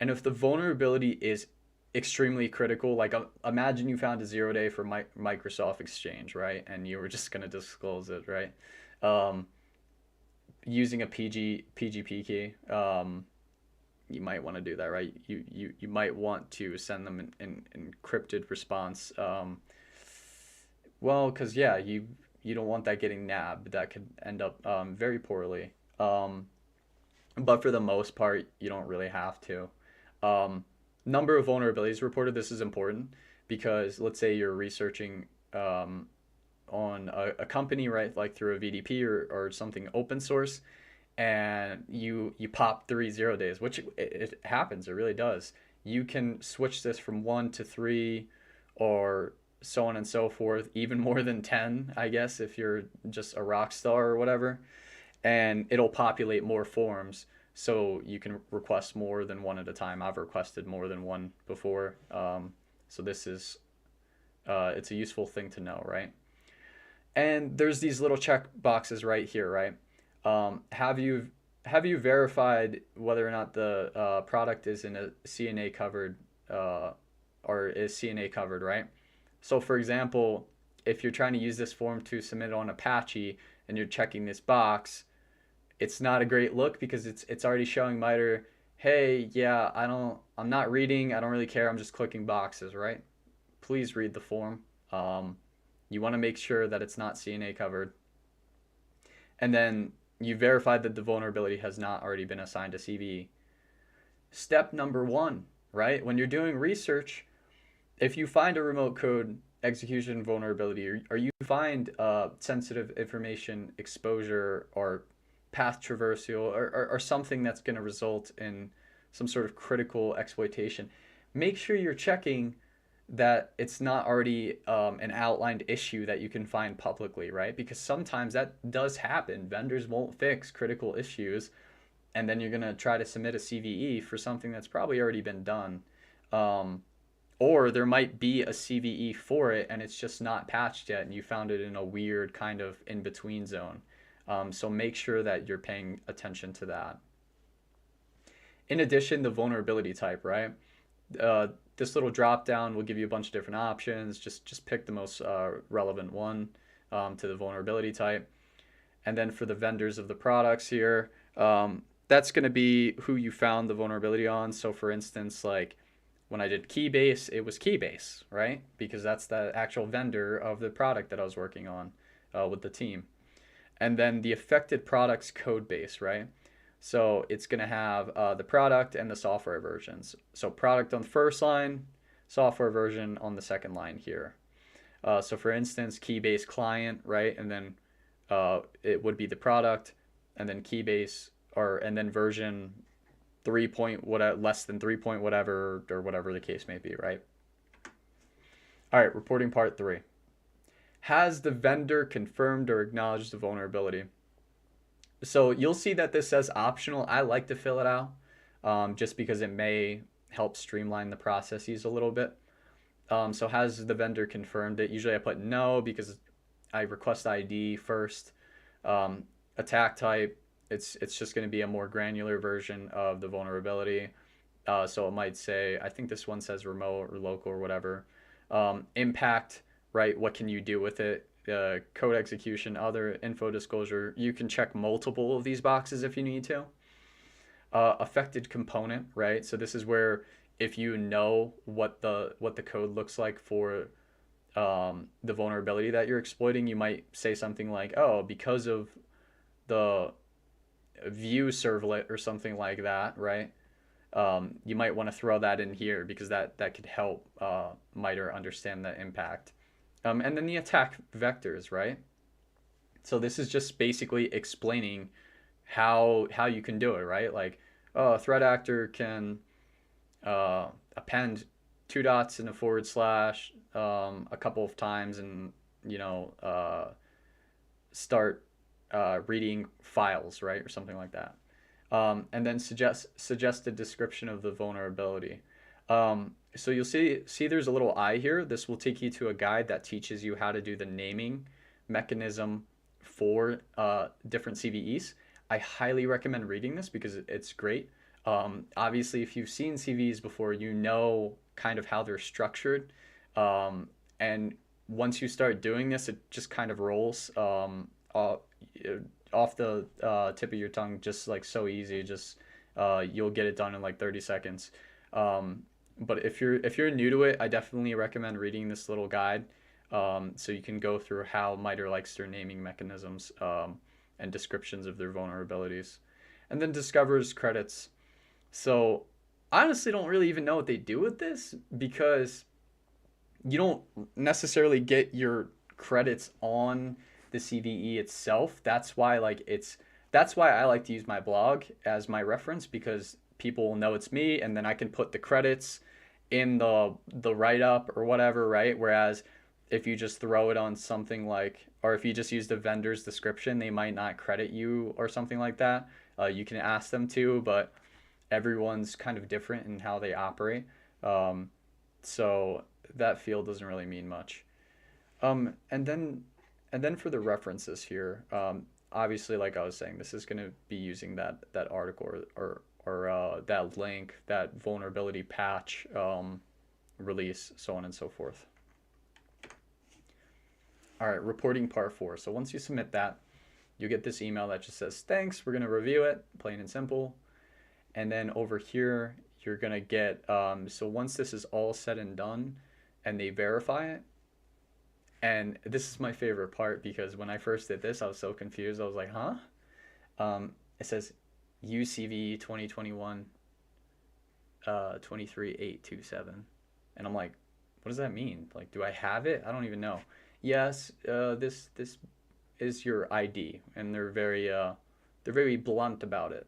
And if the vulnerability is extremely critical, like imagine you found a 0-day for Microsoft Exchange, right? And you were just going to disclose it, right? Using a PGP key, you might want to do that, right? You might want to send them an encrypted response. Well, because yeah, you don't want that getting nabbed. That could end up very poorly. But for the most part, you don't really have to. Number of vulnerabilities reported. This is important because let's say you're researching on a company, right? Like through a VDP or something open source, and you pop 3 0-days, which it happens, it really does. You can switch this from 1 to 3 or so on and so forth, even more than 10, I guess, if you're just a rock star or whatever, and it'll populate more forms so you can request more than one at a time. I've requested more than one before, so this is it's a useful thing to know, right? And there's these little check boxes right here, right? Have you verified whether or not the product is in a CNA covered or is CNA covered, right? So for example, if you're trying to use this form to submit on Apache and you're checking this box, it's not a great look because it's already showing MITRE, hey, yeah, I'm not reading, I don't really care, I'm just clicking boxes, right? Please read the form. You want to make sure that it's not CNA covered. And then you verified that the vulnerability has not already been assigned to CVE. Step number 1, right? When you're doing research, if you find a remote code execution vulnerability or you find sensitive information exposure or path traversal or something that's going to result in some sort of critical exploitation, make sure you're checking that it's not already an outlined issue that you can find publicly, right? Because sometimes that does happen. Vendors won't fix critical issues, and then you're going to try to submit a CVE for something that's probably already been done. Or there might be a CVE for it, and it's just not patched yet, and you found it in a weird kind of in-between zone. So make sure that you're paying attention to that. In addition, the vulnerability type, right? This little drop down will give you a bunch of different options. Just pick the most relevant one to the vulnerability type. And then for the vendors of the products here, that's going to be who you found the vulnerability on. So for instance, like when I did Keybase, it was Keybase, right? Because that's the actual vendor of the product that I was working on with the team. And then the affected products code base, right? So it's going to have the product and the software versions. So product on the first line, software version on the second line here. So for instance, Keybase client, right? And then it would be the product, and then Keybase, and then version 3 point less than 3 point whatever, or whatever the case may be, right? All right, reporting part 3. Has the vendor confirmed or acknowledged the vulnerability? So you'll see that this says optional. I like to fill it out just because it may help streamline the processes a little bit. So has the vendor confirmed it? Usually I put no because I request ID first. Attack type, it's just going to be a more granular version of the vulnerability. So it might say, I think this one says remote or local or whatever. Impact, right? What can you do with it? Code execution, other info disclosure. You can check multiple of these boxes if you need to. Affected component, right? So this is where if you know what the code looks like for the vulnerability that you're exploiting, you might say something like, oh, because of the view servlet or something like that, right? You might want to throw that in here because that could help MITRE understand the impact. And then the attack vectors, right? So this is just basically explaining how you can do it, right? Like, oh, a threat actor can append 2 dots and a / a couple of times and, start reading files, right? Or something like that. And then suggested description of the vulnerability. So you'll see there's a little I here. This will take you to a guide that teaches you how to do the naming mechanism for different CVEs. I highly recommend reading this because it's great. Obviously, if you've seen CVEs before, you know kind of how they're structured. And once you start doing this, it just kind of rolls off the tip of your tongue, just like so easy. Just you'll get it done in like 30 seconds. But if you're new to it, I definitely recommend reading this little guide, so you can go through how MITRE likes their naming mechanisms, and descriptions of their vulnerabilities, and then discovers credits. So I honestly don't really even know what they do with this, because you don't necessarily get your credits on the CVE itself. That's why I like to use my blog as my reference, because people will know it's me, and then I can put the credits in the write-up or whatever, right? Whereas if you just throw it on something like, or if you just use the vendor's description, they might not credit you or something like that. You can ask them to, but everyone's kind of different in how they operate. So that field doesn't really mean much. And then for the references here, obviously, like I was saying, this is going to be using that article or that link, that vulnerability patch release, so on and so forth. All right, reporting part 4. So once you submit that, you get this email that just says, thanks, we're going to review it, plain and simple. And then over here, you're going to get, so once this is all said and done and they verify it, and this is my favorite part, because when I first did this, I was so confused. I was like, huh? It says UCV 2021 23827. And I'm like, what does that mean? Like, do I have it? I don't even know. Yes, this is your ID, and they're very blunt about it.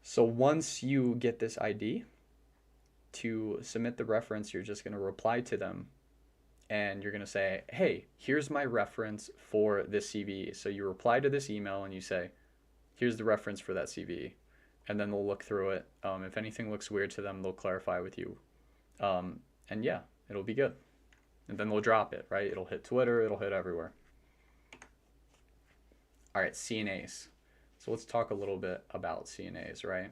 So once you get this ID, to submit the reference, you're just going to reply to them, and you're going to say, hey, here's my reference for this CVE. So you reply to this email and you say, here's the reference for that CVE. And then they'll look through it. If anything looks weird to them, they'll clarify with you. And yeah, it'll be good. And then they'll drop it, right? It'll hit Twitter, it'll hit everywhere. All right, CNAs. So let's talk a little bit about CNAs, right?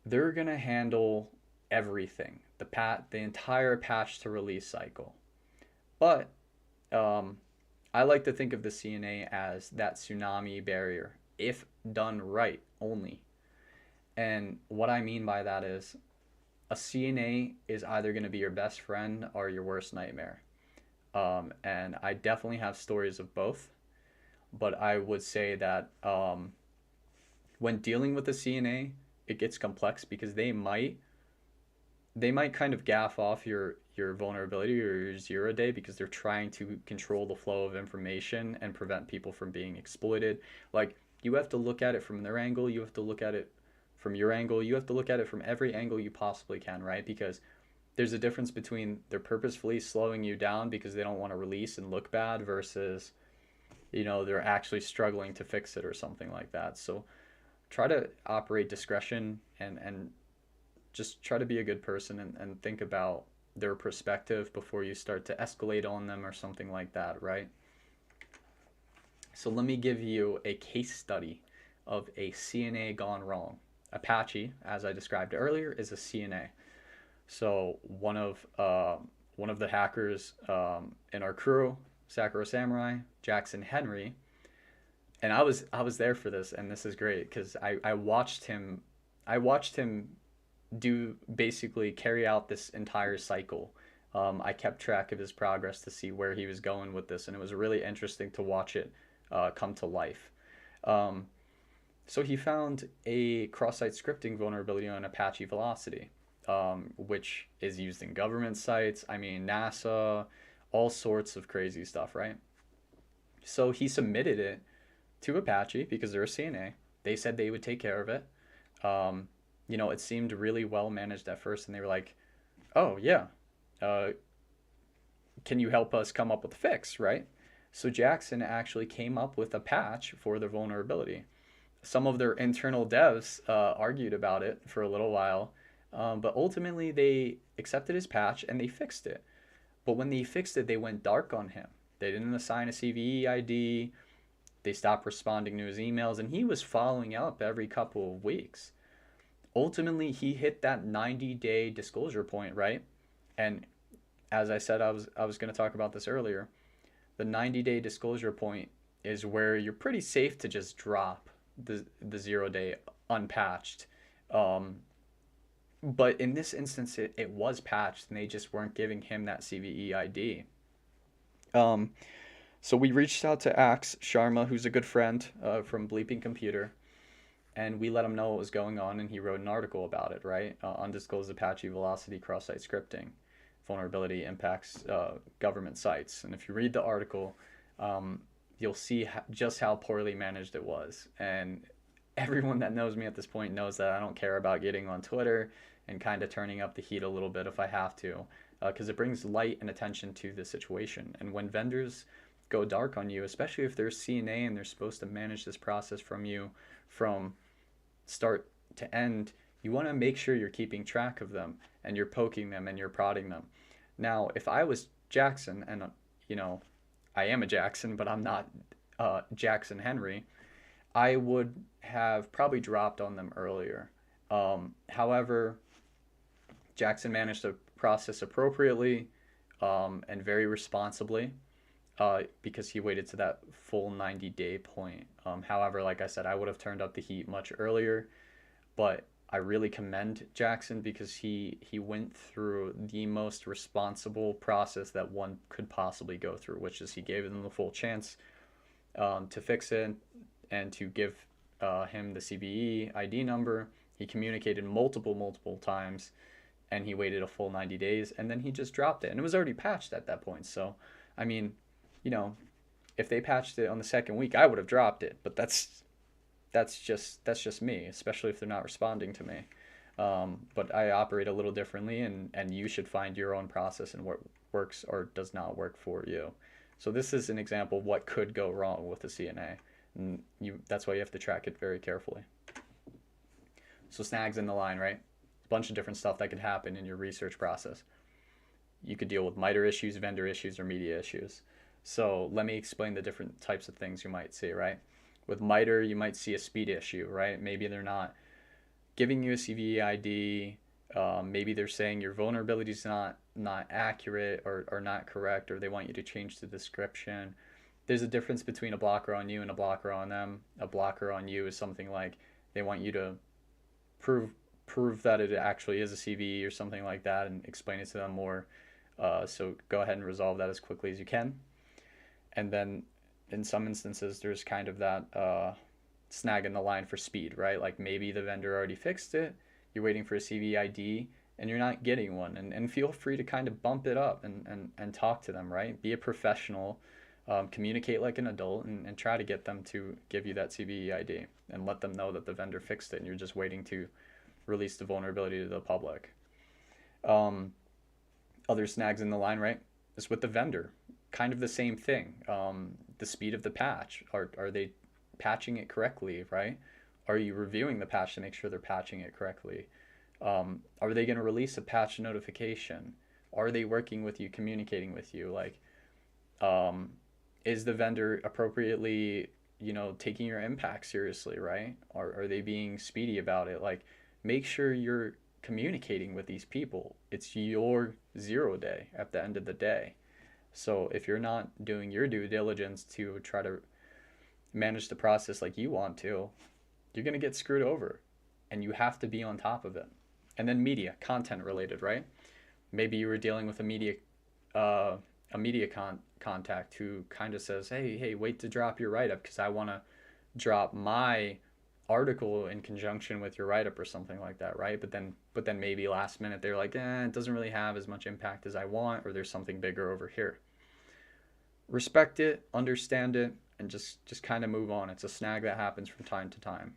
They're going to handle everything, the entire patch to release cycle. But I like to think of the CNA as that tsunami barrier, if done right only. And what I mean by that is, a CNA is either going to be your best friend or your worst nightmare. And I definitely have stories of both. But I would say that when dealing with a CNA, it gets complex, because they might kind of gaff off your vulnerability or your 0 day, because they're trying to control the flow of information and prevent people from being exploited. Like, you have to look at it from their angle, you have to look at it from your angle, you have to look at it from every angle you possibly can, right? Because there's a difference between they're purposefully slowing you down because they don't want to release and look bad, versus, you know, they're actually struggling to fix it or something like that. So try to operate discretion, and just try to be a good person, and think about their perspective before you start to escalate on them or something like that, right? So let me give you a case study of a CNA gone wrong. Apache, as I described earlier, is a CNA. So one of the hackers in our crew, Sakura Samurai, Jackson Henry, and I was there for this, and this is great because I watched him basically carry out this entire cycle. I kept track of his progress to see where he was going with this, and it was really interesting to watch it come to life. So he found a cross-site scripting vulnerability on Apache Velocity, which is used in government sites. I mean, NASA, all sorts of crazy stuff, right? So he submitted it to Apache because they're a CNA. They said they would take care of it. You know, it seemed really well managed at first, and they were like, oh, yeah, can you help us come up with a fix, right? So Jackson actually came up with a patch for the vulnerability. Some of their internal devs argued about it for a little while, But ultimately, they accepted his patch and they fixed it. But when they fixed it, they went dark on him. They didn't assign a CVE ID. They stopped responding to his emails, and he was following up every couple of weeks. Ultimately, he hit that 90-day disclosure point, right? And as I said, I was going to talk about this earlier. The 90-day disclosure point is where you're pretty safe to just drop the 0-day unpatched. But in this instance, it was patched, and they just weren't giving him that CVE ID. So we reached out to Axe Sharma, who's a good friend from Bleeping Computer, and we let him know what was going on, and he wrote an article about it, right? Undisclosed Apache Velocity Cross-Site Scripting Vulnerability Impacts Government Sites. And if you read the article, you'll see just how poorly managed it was. And everyone that knows me at this point knows that I don't care about getting on Twitter and kind of turning up the heat a little bit if I have to, because it brings light and attention to the situation. And when vendors go dark on you, especially if they're CNA and they're supposed to manage this process from you from start to end, you want to make sure you're keeping track of them and you're poking them and you're prodding them. Now, if I was Jackson, and I am a Jackson, but I'm not Jackson Henry, I would have probably dropped on them earlier. However, Jackson managed the process appropriately and very responsibly because he waited to that full 90-day point. However, like I said, I would have turned up the heat much earlier, but I really commend Jackson because he went through the most responsible process that one could possibly go through, which is he gave them the full chance to fix it and to give him the CVE ID number. He communicated multiple times, and he waited a full 90 days, and then he just dropped it. And it was already patched at that point. So, I mean, if they patched it on the second week, I would have dropped it. But that's just me, especially if they're not responding to me. But I operate a little differently, and you should find your own process and what works or does not work for you. So this is an example of what could go wrong with a CNA. And that's why you have to track it very carefully. So snags in the line, right? A bunch of different stuff that could happen in your research process. You could deal with MITRE issues, vendor issues, or media issues. So let me explain the different types of things you might see, right? With MITRE, you might see a speed issue, right? Maybe they're not giving you a CVE ID. Maybe they're saying your vulnerability is not accurate or not correct, or they want you to change the description. There's a difference between a blocker on you and a blocker on them. A blocker on you is something like they want you to prove that it actually is a CVE or something like that and explain it to them more. So go ahead and resolve that as quickly as you can. And then in some instances, there's kind of that snag in the line for speed, right? Like maybe the vendor already fixed it, you're waiting for a CVE ID, and you're not getting one. And feel free to kind of bump it up and talk to them, right? Be a professional, communicate like an adult, and try to get them to give you that CVE ID and let them know that the vendor fixed it and you're just waiting to release the vulnerability to the public. Other snags in the line, right, is with the vendor. Kind of the same thing. The speed of the patch. Are they patching it correctly, right? Are you reviewing the patch to make sure they're patching it correctly? Are they going to release a patch notification? Are they working with you, communicating with you? Like, is the vendor appropriately, taking your impact seriously, right? Are they being speedy about it? Like, make sure you're communicating with these people. It's your 0 day at the end of the day. So if you're not doing your due diligence to try to manage the process like you want to, you're going to get screwed over, and you have to be on top of it. And then media, content related, right? Maybe you were dealing with a media contact who kind of says, hey, wait to drop your write-up because I want to drop my article in conjunction with your write-up or something like that, right? But then maybe last minute they're like, it doesn't really have as much impact as I want, or there's something bigger over here. Respect it, understand it, and just kind of move on. It's a snag that happens from time to time.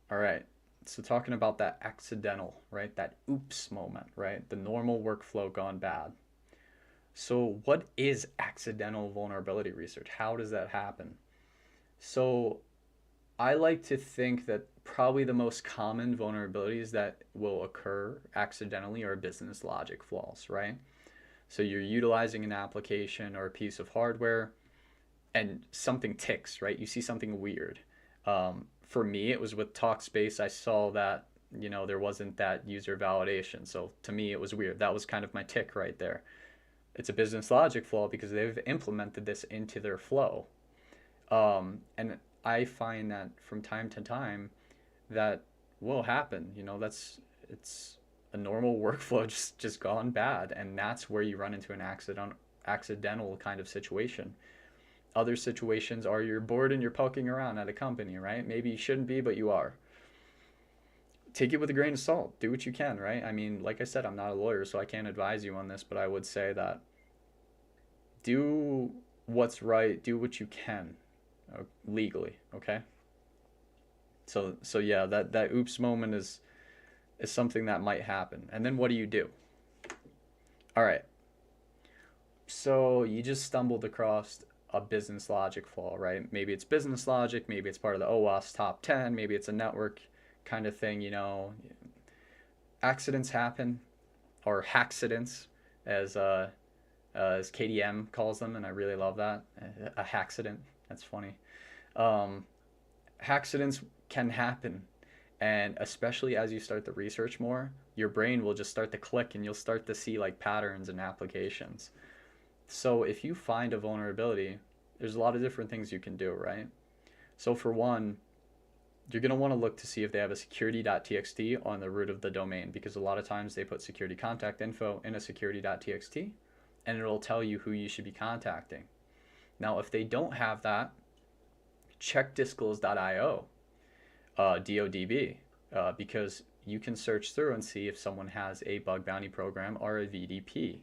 All right, so talking about that accidental, right? That oops moment, right? The normal workflow gone bad. So what is accidental vulnerability research? How does that happen? So I like to think that probably the most common vulnerabilities that will occur accidentally are business logic flaws, right? So you're utilizing an application or a piece of hardware and something ticks, right? You see something weird. For me, it was with Talkspace. I saw that, there wasn't that user validation. So to me, it was weird. That was kind of my tick right there. It's a business logic flaw because they've implemented this into their flow. And I find that from time to time that will happen. It's a normal workflow just gone bad, and that's where you run into an accidental kind of situation. Other situations are you're bored and you're poking around at a company, right? Maybe you shouldn't be, but you are. Take it with a grain of salt. Do what you can, right? I mean, like I said, I'm not a lawyer, so I can't advise you on this, but I would say that do what's right, do what you can legally, okay? So yeah, that oops moment is something that might happen. And then what do you do? All right. So you just stumbled across a business logic flaw, right? Maybe it's business logic, maybe it's part of the OWASP top 10, maybe it's a network kind of thing, Accidents happen, or hackcidents, as KDM calls them, and I really love that. A hackcident. That's funny. Hackcidents can happen, and especially as you start to research more, your brain will just start to click and you'll start to see like patterns and applications. So if you find a vulnerability, there's a lot of different things you can do, right? So for one, you're going to want to look to see if they have a security.txt on the root of the domain, because a lot of times they put security contact info in a security.txt and it'll tell you who you should be contacting. Now, if they don't have that, check disclose.io, DODB, because you can search through and see if someone has a bug bounty program or a VDP.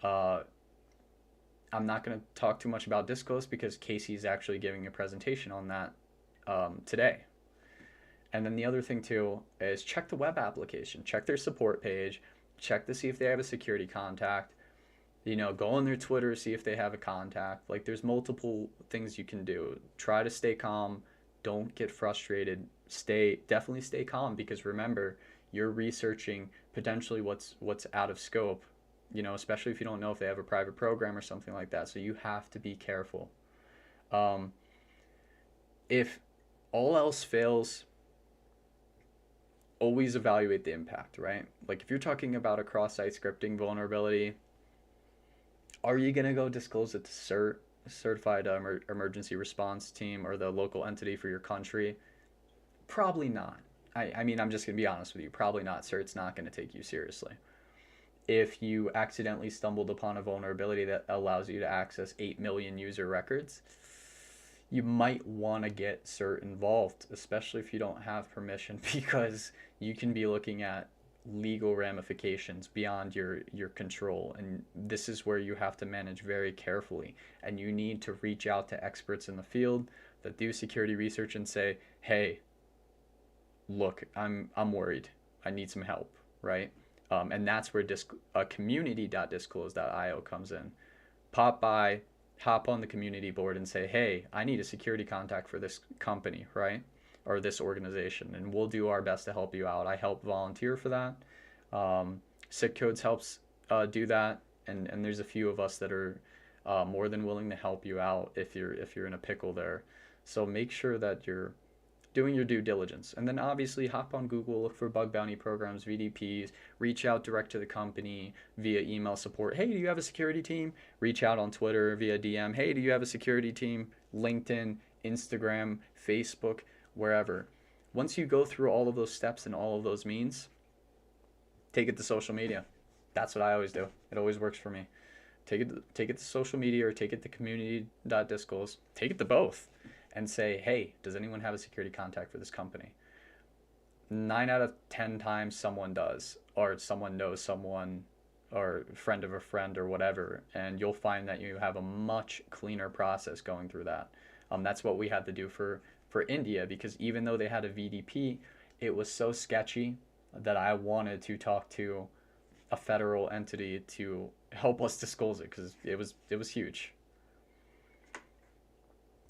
I'm not going to talk too much about Disclose because Casey is actually giving a presentation on that today. And then the other thing too is check the web application, check their support page, check to see if they have a security contact. Go on their Twitter, see if they have a contact. Like, there's multiple things you can do. Try to stay calm. Don't get frustrated. Definitely stay calm, because remember, you're researching potentially what's out of scope, especially if you don't know if they have a private program or something like that. So you have to be careful. If all else fails, always evaluate the impact, right? Like, if you're talking about a cross-site scripting vulnerability, are you going to go disclose it to CERT, Certified Emergency Response Team, or the local entity for your country? Probably not. I mean, I'm just going to be honest with you. Probably not. CERT's not going to take you seriously. If you accidentally stumbled upon a vulnerability that allows you to access 8 million user records, you might want to get CERT involved, especially if you don't have permission, because you can be looking at legal ramifications beyond your control, and this is where you have to manage very carefully, and you need to reach out to experts in the field that do security research and say, hey, look, I'm worried, I need some help, right? And that's where community.disclose.io comes in. Pop by, hop on the community board and say, hey, I need a security contact for this company, right? Or this organization, and we'll do our best to help you out. I help volunteer for that. Sick Codes helps do that, and there's a few of us that are more than willing to help you out if you're in a pickle there. So make sure that you're doing your due diligence, and then obviously hop on Google, look for bug bounty programs, VDPs, reach out direct to the company via email support. Hey, do you have a security team? Reach out on Twitter via DM. Hey, do you have a security team? LinkedIn, Instagram, Facebook, wherever. Once you go through all of those steps and all of those means, take it to social media. That's what I always do. It always works for me. Take it to social media, or take it to community.disclose. Take it to both and say, hey, does anyone have a security contact for this company? 9 out of 10 times someone does, or someone knows someone, or friend of a friend, or whatever, and you'll find that you have a much cleaner process going through that. That's what we had to do for India, because even though they had a VDP, it was so sketchy that I wanted to talk to a federal entity to help us disclose it, because it was huge.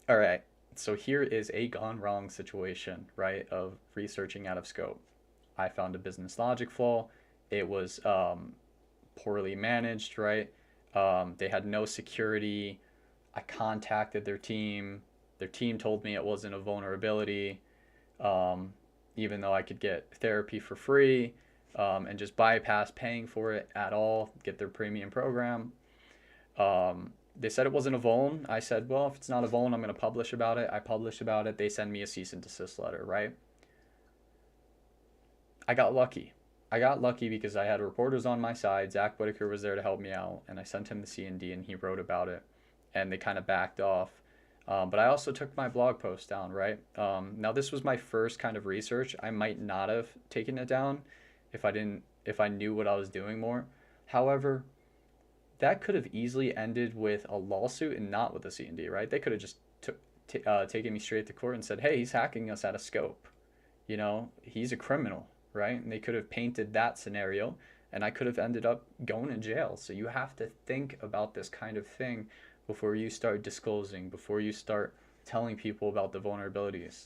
All right, So here is a gone wrong situation, right, of researching out of scope. I found a business logic flaw. It was poorly managed, right? They had no security. I contacted their team. Their team told me it wasn't a vulnerability, even though I could get therapy for free, and just bypass paying for it at all, get their premium program. They said it wasn't a vuln. I said, well, if it's not a vuln, I'm going to publish about it. I published about it. They send me a cease and desist letter, right? I got lucky. I got lucky because I had reporters on my side. Zach Whitaker was there to help me out, and I sent him the C&D, and he wrote about it, and they kind of backed off. But I also took my blog post down, right? Now this was my first kind of research. I might not have taken it down if I knew what I was doing more. However, that could have easily ended with a lawsuit and not with a C&D, right? They could have just taken me straight to court and said, hey, he's hacking us out of scope. You know, he's a criminal, right? And they could have painted that scenario, and I could have ended up going to jail. So you have to think about this kind of thing before you start disclosing, before you start telling people about the vulnerabilities,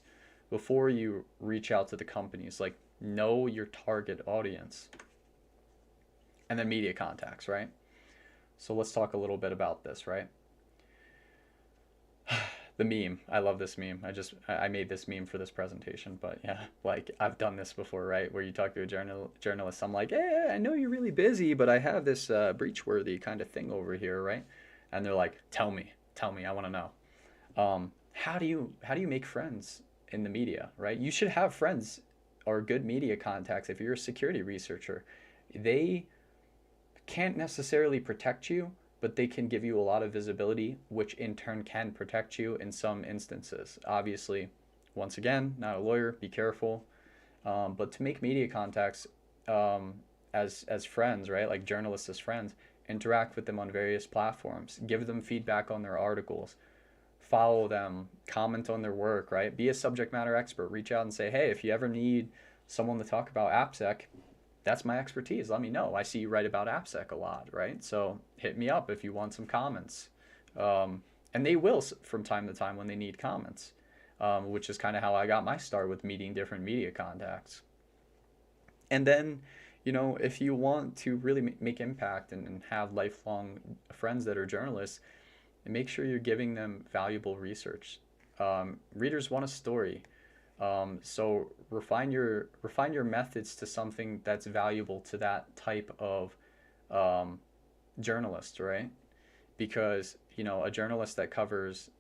before you reach out to the companies. Like, know your target audience. And then media contacts, right? So let's talk a little bit about this, right? The meme. I love this meme. I made this meme for this presentation, but yeah, like I've done this before, right? Where you talk to a journalist. I'm like, hey, I know you're really busy, but I have this breach-worthy kind of thing over here, right? And they're like, tell me, I want to know. How do you make friends in the media, right? You should have friends or good media contacts. If you're a security researcher, they can't necessarily protect you, but they can give you a lot of visibility, which in turn can protect you in some instances. Obviously, once again, not a lawyer, be careful. But to make media contacts as friends, right? Like journalists as friends, interact with them on various platforms, give them feedback on their articles, follow them, comment on their work, right? Be a subject matter expert. Reach out and say, hey, if you ever need someone to talk about AppSec, that's my expertise. Let me know. I see you write about AppSec a lot, right? So hit me up if you want some comments. And they will from time to time when they need comments, which is kind of how I got my start with meeting different media contacts. And then, you know, if you want to really make impact and have lifelong friends that are journalists, make sure you're giving them valuable research. Readers want a story. So refine your methods to something that's valuable to that type of journalist, right? Because, you know, a journalist that covers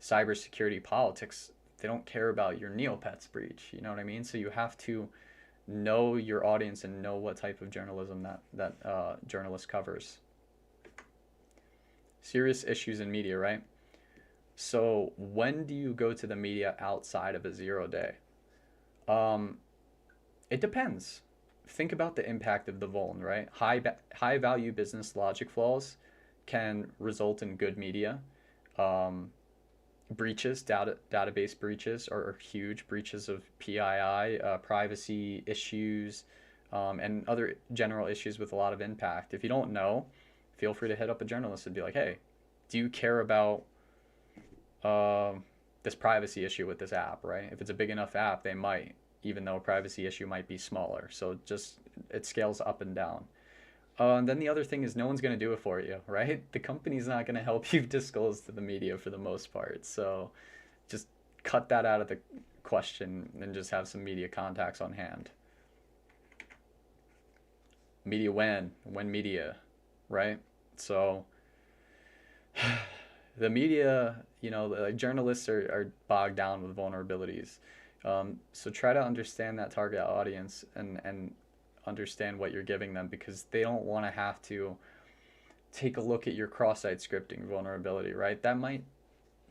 cybersecurity politics, they don't care about your Neopets breach, you know what I mean? So you have to know your audience and know what type of journalism that journalist covers. Serious issues in media, right? So when do you go to the media outside of a 0 day? It depends. Think about the impact of the vuln, right? High value business logic flaws can result in good media. Breaches, database breaches are huge. Breaches of PII, privacy issues, and other general issues with a lot of impact. If you don't know, feel free to hit up a journalist and be like, hey, do you care about this privacy issue with this app, right? If it's a big enough app, they might, even though a privacy issue might be smaller. So just, it scales up and down. And then the other thing is no one's going to do it for you, right? The company's not going to help you disclose to the media for the most part. So just cut that out of the question and just have some media contacts on hand. Media when media, right? So the media, you know, like journalists are bogged down with vulnerabilities. So try to understand that target audience and understand what you're giving them, because they don't want to have to take a look at your cross-site scripting vulnerability, right?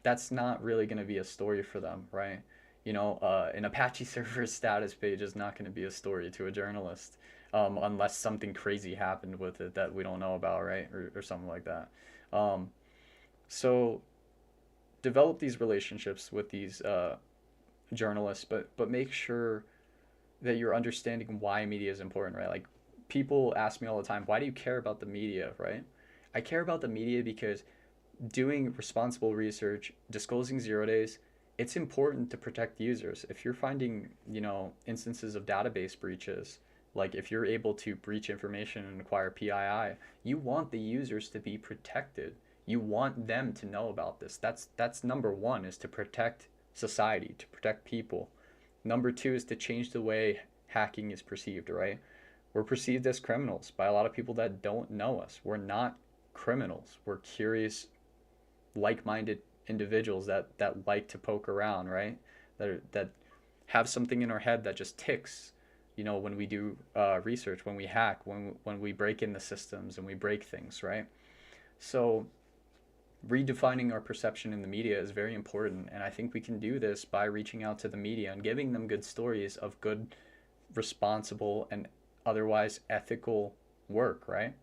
That's not really going to be a story for them, right? You know, an Apache server status page is not going to be a story to a journalist, unless something crazy happened with it that we don't know about, right? Or something like that. So develop these relationships with these journalists, but make sure that you're understanding why media is important, right? Like, people ask me all the time, why do you care about the media, right? I care about the media because doing responsible research, disclosing 0 days, it's important to protect users. If you're finding, instances of database breaches, like if you're able to breach information and acquire PII, you want the users to be protected. You want them to know about this. That's number one, is to protect society, to protect people. Number two is to change the way hacking is perceived, right? We're perceived as criminals by a lot of people that don't know us. We're not criminals. We're curious, like-minded individuals that like to poke around, right? That have something in our head that just ticks, when we do research, when we hack, when we break in the systems and we break things, right? So redefining our perception in the media is very important, and I think we can do this by reaching out to the media and giving them good stories of good, responsible, and otherwise ethical work, right?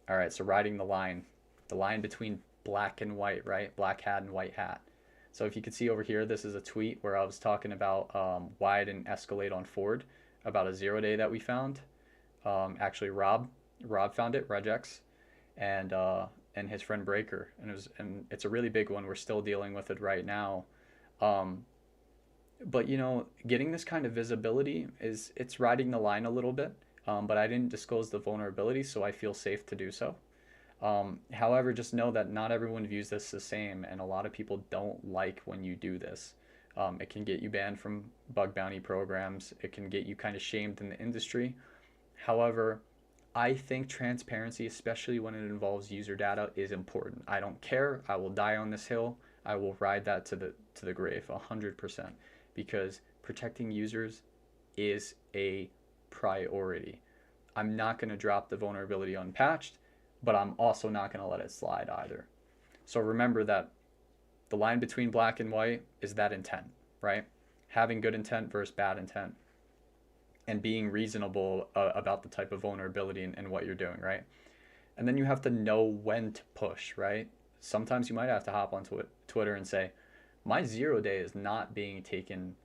All right, so riding the line between black and white, right? Black hat and white hat. So if you can see over here, this is a tweet where I was talking about why I didn't escalate on Ford, about a 0-day that we found. Actually, Rob found it, Regex, and his friend Breaker, and it's a really big one. We're still dealing with it right now. But getting this kind of visibility it's riding the line a little bit. But I didn't disclose the vulnerability, so I feel safe to do so. However, just know that not everyone views this the same, and a lot of people don't like when you do this. It can get you banned from bug bounty programs. It can get you kind of shamed in the industry. However, I think transparency, especially when it involves user data, is important. I don't care. I will die on this hill. I will ride that to the grave 100%, because protecting users is a priority. I'm not going to drop the vulnerability unpatched, but I'm also not going to let it slide either. So remember that the line between black and white is that intent, right? Having good intent versus bad intent, and being reasonable about the type of vulnerability and what you're doing, right? And then you have to know when to push, right? Sometimes you might have to hop on Twitter and say, my 0-day is not being taken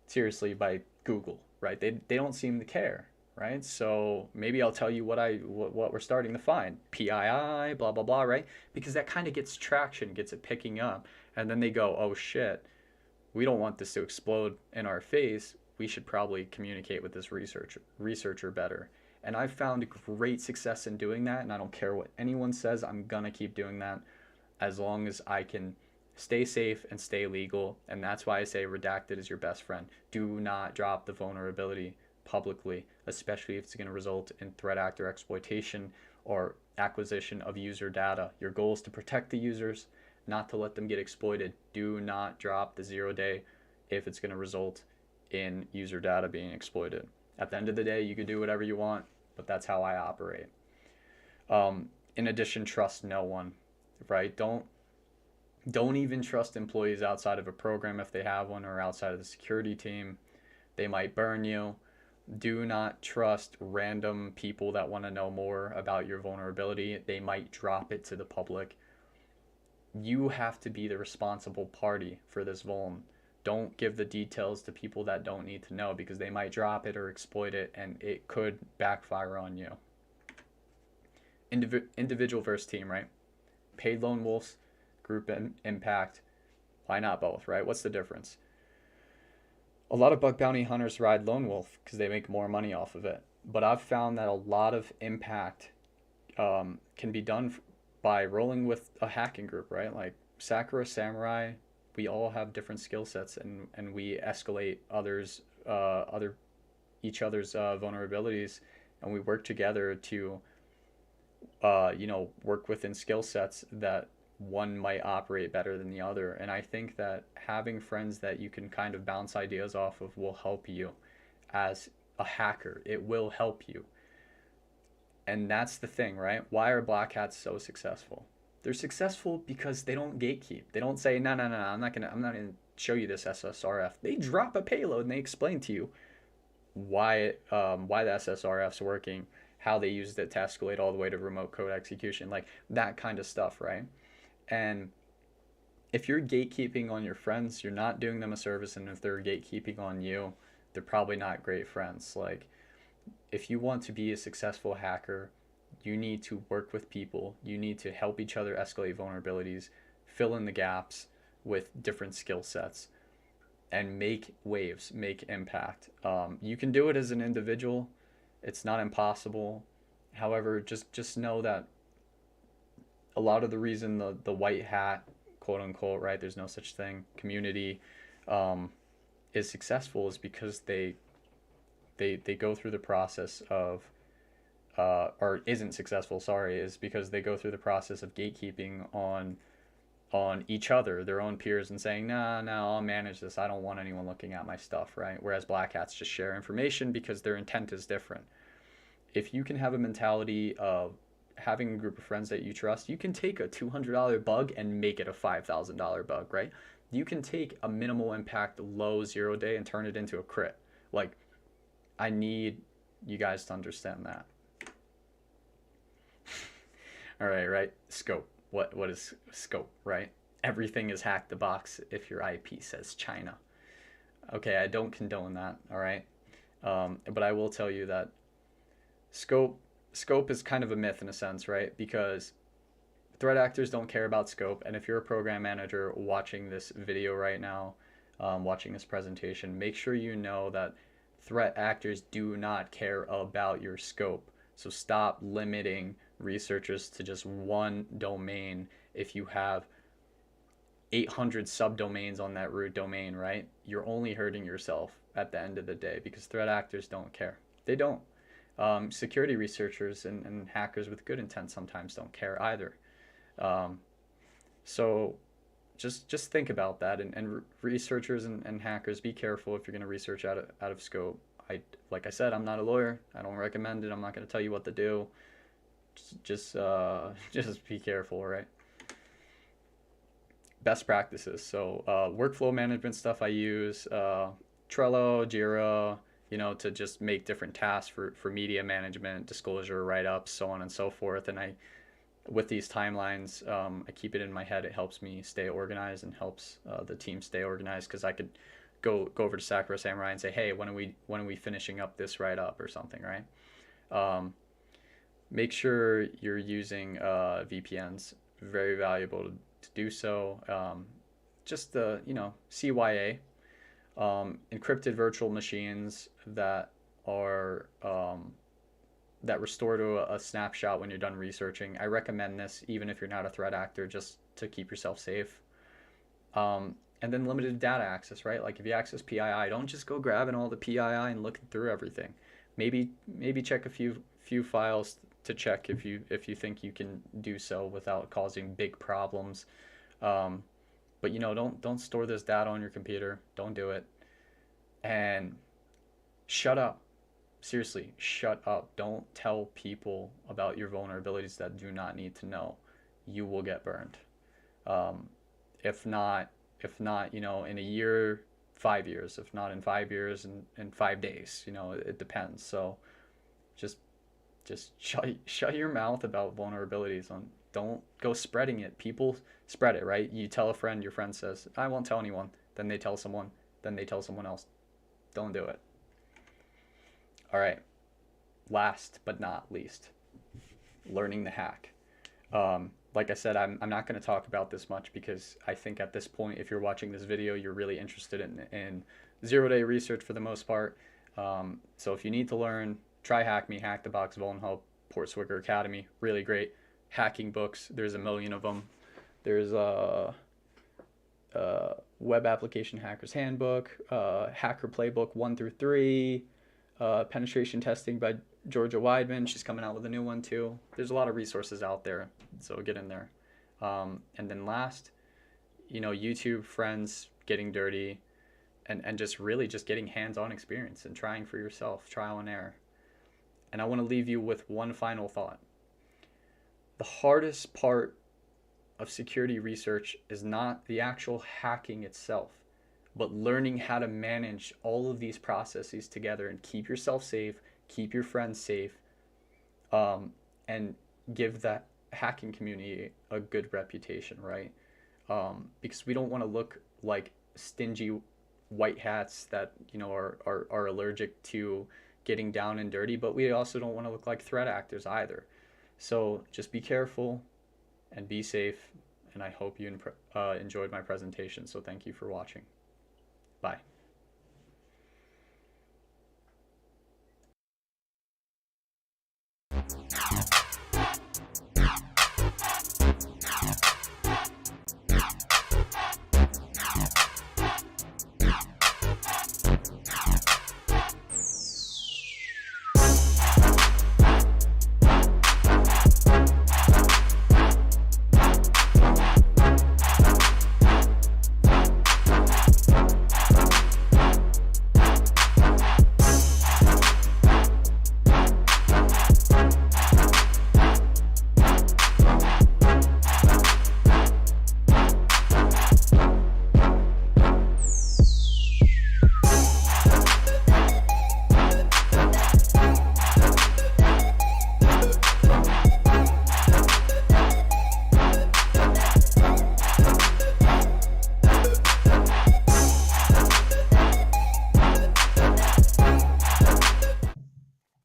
seriously by Google, right? They don't seem to care, right? So maybe I'll tell you what we're starting to find. PII, blah, blah, blah, right? Because that kind of gets traction, gets it picking up. And then they go, oh shit, we don't want this to explode in our face. We should probably communicate with this researcher better. And I've found great success in doing that. And I don't care what anyone says, I'm gonna keep doing that as long as I can stay safe and stay legal. And that's why I say redacted is your best friend. Do not drop the vulnerability publicly, especially if it's going to result in threat actor exploitation or acquisition of user data. Your goal is to protect the users, not to let them get exploited. Do not drop the 0-day if it's going to result in user data being exploited. At the end of the day, you can do whatever you want, but that's how I operate. In addition, trust no one, right? Don't even trust employees outside of a program if they have one, or outside of the security team. They might burn you. Do not trust random people that want to know more about your vulnerability. They might drop it to the public. You have to be the responsible party for this vuln. Don't give the details to people that don't need to know, because they might drop it or exploit it, and it could backfire on you. Individual versus team, right? Paid lone wolves, group impact. Why not both, right? What's the difference? A lot of bug bounty hunters ride lone wolf because they make more money off of it. But I've found that a lot of impact can be done by rolling with a hacking group, right? Like Sakura, Samurai, we all have different skill sets, and we escalate each other's vulnerabilities, and we work together to work within skill sets that one might operate better than the other. And I think that having friends that you can kind of bounce ideas off of will help you as a hacker. It will help you. And that's the thing, right? Why are black hats so successful? They're successful because they don't gatekeep. They don't say, no, I'm not gonna show you this SSRF. They drop a payload and they explain to you why the SSRF's working, how they used it to escalate all the way to remote code execution, like that kind of stuff, right? And if you're gatekeeping on your friends, you're not doing them a service. And if they're gatekeeping on you, they're probably not great friends. Like, if you want to be a successful hacker, You need to work with people. You need to help each other escalate vulnerabilities, fill in the gaps with different skill sets, and make waves, make impact. You can do it as an individual. It's not impossible. However, just know that a lot of the reason the white hat, quote unquote, right, there's no such thing, community is successful is because they go through the process of or isn't successful, sorry, is because they go through the process of gatekeeping on each other, their own peers, and saying, no, I'll manage this. I don't want anyone looking at my stuff, right? Whereas black hats just share information because their intent is different. If you can have a mentality of having a group of friends that you trust, you can take a $200 bug and make it a $5,000 bug, right? You can take a minimal impact, low 0 day and turn it into a crit. Like, I need you guys to understand that. All right, scope. What is scope, right? Everything is hack the box if your IP says China. Okay, I don't condone that, all right? But I will tell you that scope is kind of a myth in a sense, right? Because threat actors don't care about scope, and if you're a program manager watching this video right now, watching this presentation, make sure you know that threat actors do not care about your scope. So stop limiting researchers to just one domain if you have 800 subdomains on that root domain, right? You're only hurting yourself at the end of the day because threat actors don't care. They don't. Security researchers and hackers with good intent sometimes don't care either. So just think about that, and researchers and hackers, be careful if you're going to research out of scope. Like I said, I'm not a lawyer. I don't recommend it. I'm not going to tell you what to do. Just be careful, right? Best practices. So workflow management stuff I use, Trello, Jira, to just make different tasks for media management, disclosure, write-ups, so on and so forth. And with these timelines, I keep it in my head. It helps me stay organized and helps the team stay organized, because I could go over to Sakura Samurai and say, hey, when are we finishing up this write-up or something, right? Make sure you're using VPNs. Very valuable to do so. Just the CYA, encrypted virtual machines that are that restore to a snapshot when you're done researching. I recommend this even if you're not a threat actor, just to keep yourself safe. And then limited data access, right? Like if you access PII, don't just go grabbing all the PII and looking through everything. Maybe check a few files to check if you think you can do so without causing big problems. But don't store this data on your computer. Don't do it. And shut up. Seriously, shut up. Don't tell people about your vulnerabilities that do not need to know. You will get burned. If not, in a year, 5 years. If not in 5 years, in 5 days. It depends. So just shut your mouth about vulnerabilities. Don't go spreading it. People spread it, right? You tell a friend, your friend says, I won't tell anyone. Then they tell someone. Then they tell someone else. Don't do it. All right. Last but not least, learning the hack. Like I said, I'm not going to talk about this much because I think at this point, if you're watching this video, you're really interested in 0-day research for the most part. So if you need to learn, try Hack Me, Hack the Box, Vulnhub, Portswigger Academy. Really great hacking books. There's a million of them. There's a Web Application Hacker's Handbook, Hacker Playbook 1 through 3, Penetration Testing by Georgia Weidman. She's coming out with a new one too. There's a lot of resources out there, so get in there. And then last, YouTube, friends, getting dirty, and just really just getting hands-on experience and trying for yourself, trial and error. And I want to leave you with one final thought. The hardest part of security research is not the actual hacking itself, but learning how to manage all of these processes together and keep yourself safe, keep your friends safe, and give that hacking community a good reputation, right? Because we don't want to look like stingy white hats that are allergic to getting down and dirty, but we also don't want to look like threat actors either. So just be careful and be safe. And I hope you enjoyed my presentation. So thank you for watching. Bye.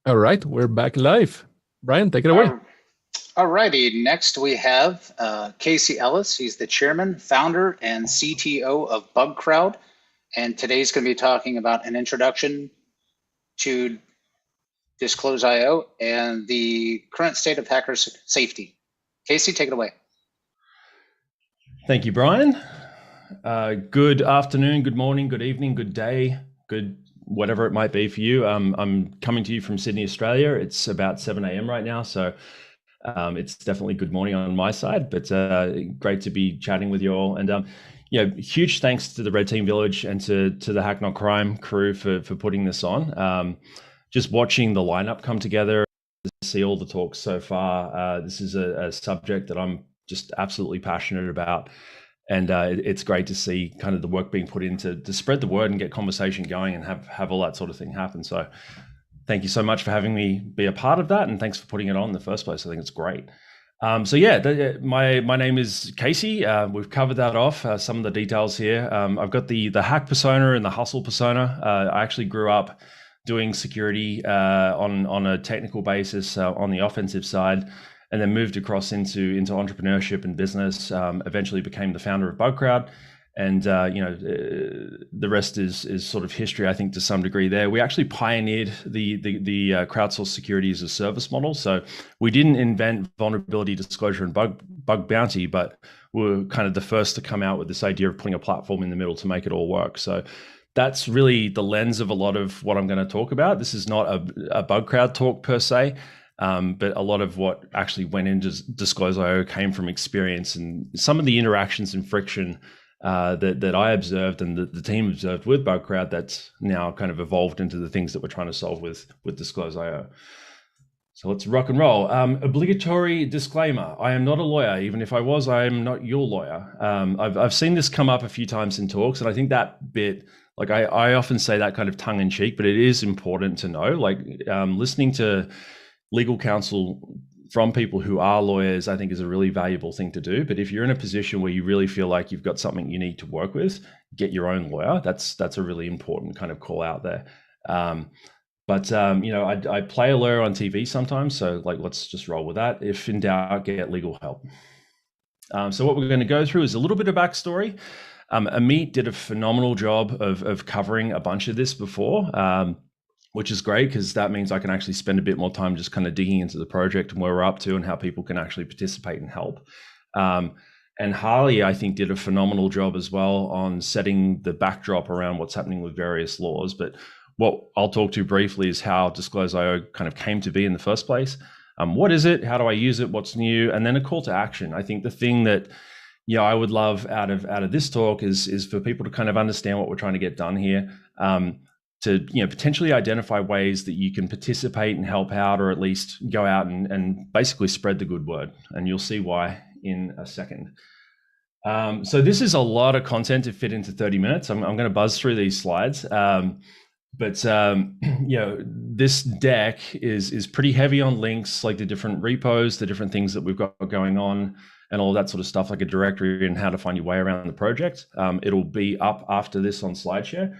All right, we're back live. Brian, take it away. All righty. Next, we have Casey Ellis. He's the chairman, founder, and CTO of BugCrowd. And today's going to be talking about an introduction to Disclose.io and the current state of hacker safety. Casey, take it away. Thank you, Brian. Good afternoon, good morning, good evening, good day, good whatever it might be for you. I'm coming to you from Sydney, Australia. It's about 7 a.m. right now, so it's definitely good morning on my side, but great to be chatting with you all. And huge thanks to the Red Team Village and to the HackingisNOTaCrime crew for putting this on. Just watching the lineup come together, to see all the talks so far. This is a subject that I'm just absolutely passionate about. And it's great to see kind of the work being put in to spread the word and get conversation going and have all that sort of thing happen. So thank you so much for having me be a part of that. And thanks for putting it on in the first place. I think it's great. My name is Casey. We've covered that off, some of the details here. I've got the hack persona and the hustle persona. I actually grew up doing security on a technical basis on the offensive side, and then moved across into entrepreneurship and business. Eventually became the founder of BugCrowd, and the rest is sort of history, I think, to some degree. There, we actually pioneered the crowdsourced security as a service model. So we didn't invent vulnerability disclosure and bug bounty, but we were kind of the first to come out with this idea of putting a platform in the middle to make it all work. So that's really the lens of a lot of what I'm going to talk about. This is not a BugCrowd talk per se. But a lot of what actually went into Disclose.io came from experience and some of the interactions and friction that I observed and the team observed with BugCrowd that's now kind of evolved into the things that we're trying to solve with Disclose.io. So let's rock and roll. Obligatory disclaimer. I am not a lawyer. Even if I was, I am not your lawyer. I've seen this come up a few times in talks, and I think that bit, like I often say that kind of tongue in cheek, but it is important to know, like listening to legal counsel from people who are lawyers, I think, is a really valuable thing to do. But if you're in a position where you really feel like you've got something you need to work with, get your own lawyer. That's a really important kind of call out there. I play a lawyer on TV sometimes, so like let's just roll with that. If in doubt, get legal help. So what we're going to go through is a little bit of backstory. Amit did a phenomenal job of covering a bunch of this before. Which is great because that means I can actually spend a bit more time just kind of digging into the project and where we're up to and how people can actually participate and help. And Harley, I think, did a phenomenal job as well on setting the backdrop around what's happening with various laws. But what I'll talk to briefly is how Disclose.io kind of came to be in the first place. What is it? How do I use it? What's new? And then a call to action. I think the thing that I would love out of this talk is for people to kind of understand what we're trying to get done here. To potentially identify ways that you can participate and help out, or at least go out and basically spread the good word. And you'll see why in a second. So this is a lot of content to fit into 30 minutes. I'm going to buzz through these slides. This deck is pretty heavy on links, like the different repos, the different things that we've got going on, and all that sort of stuff, like a directory and how to find your way around the project. It'll be up after this on SlideShare.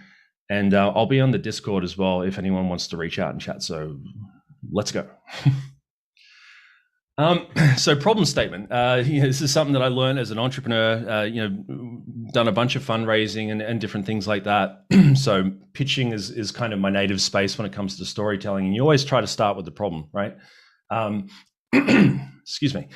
And I'll be on the Discord as well if anyone wants to reach out and chat. So let's go. So problem statement. This is something that I learned as an entrepreneur. Done a bunch of fundraising and different things like that. So pitching is kind of my native space when it comes to storytelling, and you always try to start with the problem, right? Excuse me.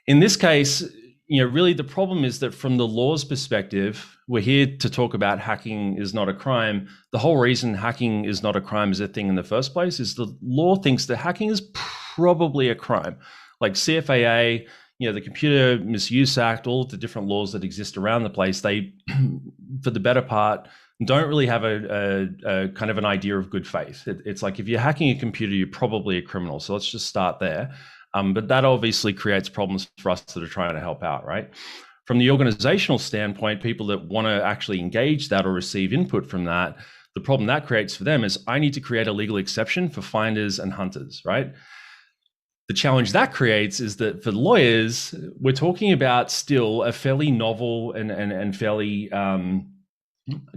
In this case, really the problem is that from the law's perspective, we're here to talk about hacking is not a crime. The whole reason hacking is not a crime is a thing in the first place is the law thinks that hacking is probably a crime. Like CFAA, the Computer Misuse Act, all of the different laws that exist around the place, they, for the better part, don't really have a kind of an idea of good faith. It's like if you're hacking a computer, you're probably a criminal. So let's just start there. But that obviously creates problems for us that are trying to help out, right? From the organizational standpoint, people that want to actually engage that or receive input from that, the problem that creates for them is I need to create a legal exception for finders and hunters, right? The challenge that creates is that for lawyers, we're talking about still a fairly novel and fairly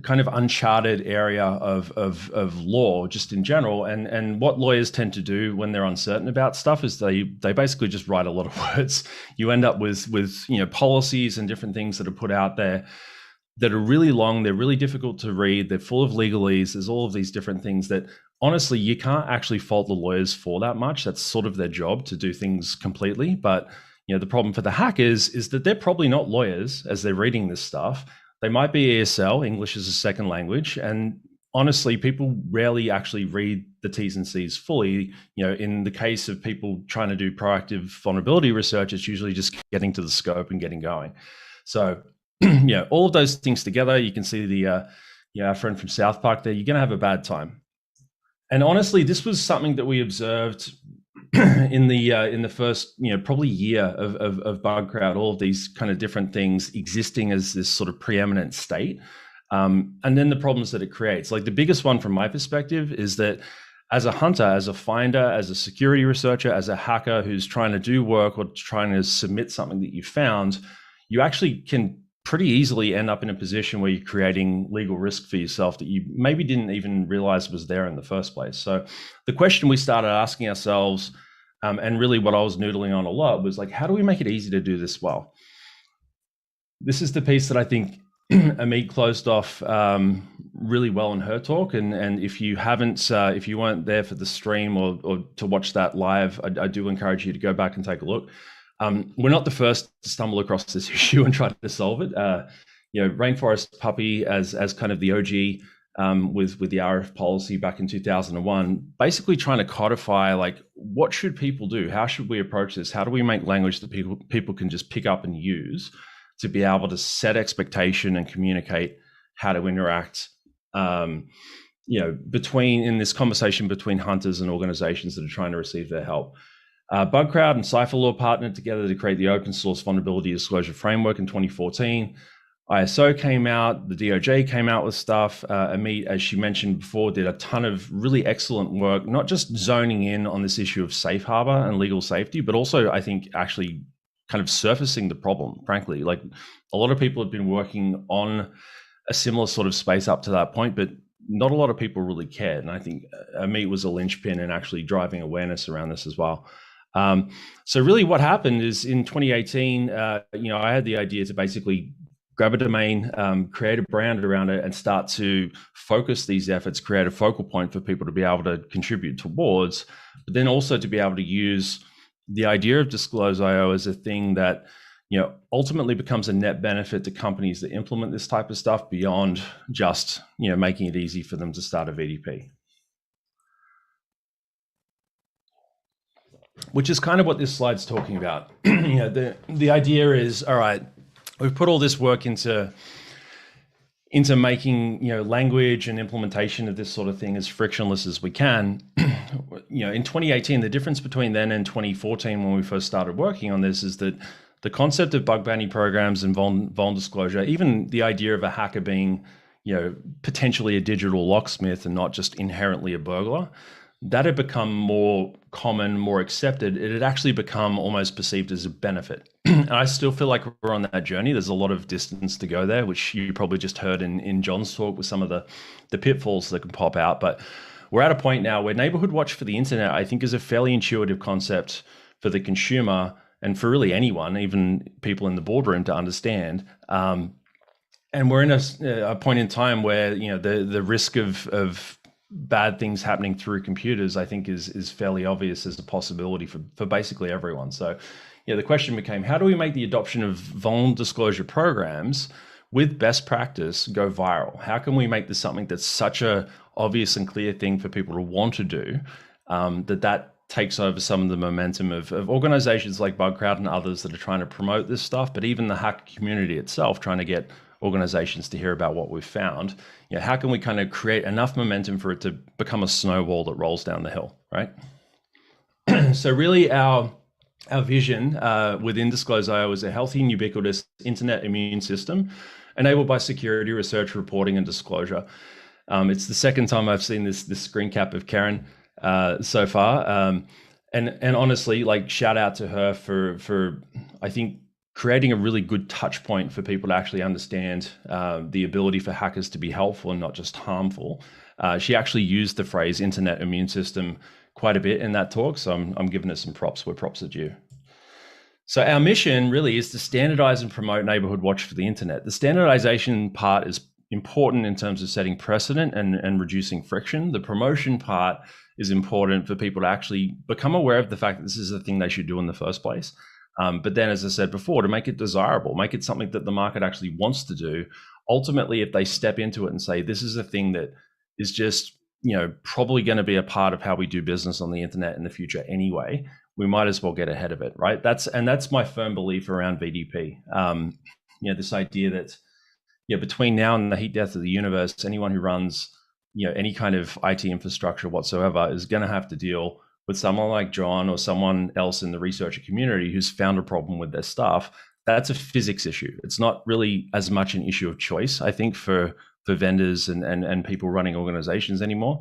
kind of uncharted area of law just in general. And what lawyers tend to do when they're uncertain about stuff is they basically just write a lot of words. You end up with policies and different things that are put out there that are really long. They're really difficult to read. They're full of legalese. There's all of these different things that honestly, you can't actually fault the lawyers for that much. That's sort of their job to do things completely. But the problem for the hackers is that they're probably not lawyers as they're reading this stuff. They might be ESL, English as a second language. And honestly, people rarely actually read the T's and C's fully. In the case of people trying to do proactive vulnerability research, it's usually just getting to the scope and getting going. So all of those things together, you can see our friend from South Park there, you're going to have a bad time. And honestly, this was something that we observed in the first, probably year of BugCrowd, all of these kind of different things existing as this sort of preeminent state. And then the problems that it creates. Like the biggest one from my perspective is that as a hunter, as a finder, as a security researcher, as a hacker who's trying to do work or trying to submit something that you found, you actually can pretty easily end up in a position where you're creating legal risk for yourself that you maybe didn't even realize was there in the first place. So the question we started asking ourselves, and really what I was noodling on a lot, was like, how do we make it easy to do this well? This is the piece that I think Amit closed off really well in her talk. And if you haven't, if you weren't there for the stream or to watch that live, I do encourage you to go back and take a look. We're not the first to stumble across this issue and try to solve it. Rainforest Puppy as kind of the OG with the RF policy back in 2001, basically trying to codify like what should people do? How should we approach this? How do we make language that people can just pick up and use to be able to set expectation and communicate how to interact? In this conversation between hunters and organizations that are trying to receive their help. BugCrowd and CypherLaw partnered together to create the open source vulnerability disclosure framework in 2014. ISO came out, the DOJ came out with stuff. Amit, as she mentioned before, did a ton of really excellent work, not just zoning in on this issue of safe harbor and legal safety, but also I think actually kind of surfacing the problem, frankly. Like a lot of people have been working on a similar sort of space up to that point, but not a lot of people really cared. And I think Amit was a linchpin in actually driving awareness around this as well. So really what happened is in 2018, I had the idea to basically grab a domain, create a brand around it and start to focus these efforts, create a focal point for people to be able to contribute towards, but then also to be able to use the idea of Disclose.io as a thing that, ultimately becomes a net benefit to companies that implement this type of stuff beyond just, making it easy for them to start a VDP. Which is kind of what this slide's talking about. The idea is, all right, we've put all this work into making language and implementation of this sort of thing as frictionless as we can. In 2018, the difference between then and 2014 when we first started working on this is that the concept of bug bounty programs and vuln disclosure, even the idea of a hacker being potentially a digital locksmith and not just inherently a burglar, that had become more common, more accepted. It had actually become almost perceived as a benefit. And I still feel like we're on that journey. There's a lot of distance to go there, which you probably just heard in John's talk with some of the pitfalls that can pop out. But we're at a point now where neighborhood watch for the internet, I think, is a fairly intuitive concept for the consumer and for really anyone, even people in the boardroom, to understand. And we're in a point in time where, you know, the risk of bad things happening through computers, I think, is fairly obvious as a possibility for basically everyone. So, yeah, the question became, how do we make the adoption of vulnerable disclosure programs with best practice go viral? How can we make this something that's such a obvious and clear thing for people to want to do, that takes over some of the momentum of organizations like BugCrowd and others that are trying to promote this stuff, but even the hacker community itself trying to get organizations to hear about what we've found. You know, how can we kind of create enough momentum for it to become a snowball that rolls down the hill, right? So really our vision within Disclose.io is a healthy and ubiquitous internet immune system enabled by security, research, reporting, and disclosure. It's the second time I've seen this screen cap of Karen so far. And honestly, like, shout out to her for I think creating a really good touch point for people to actually understand the ability for hackers to be helpful and not just harmful. She actually used the phrase internet immune system quite a bit in that talk. So I'm giving her some props where props are due. So our mission really is to standardize and promote Neighborhood Watch for the internet. The standardization part is important in terms of setting precedent and reducing friction. The promotion part is important for people to actually become aware of the fact that this is a thing they should do in the first place. But then, as I said before, to make it desirable, make it something that the market actually wants to do. Ultimately, if they step into it and say, this is a thing that is just, you know, probably going to be a part of how we do business on the internet in the future anyway, we might as well get ahead of it, right? That's my firm belief around VDP. You know, this idea that, you know, between now and the heat death of the universe, anyone who runs, you know, any kind of IT infrastructure whatsoever is going to have to deal with someone like John or someone else in the researcher community who's found a problem with their stuff. That's a physics issue. It's not really as much an issue of choice, I think, for vendors and people running organizations anymore.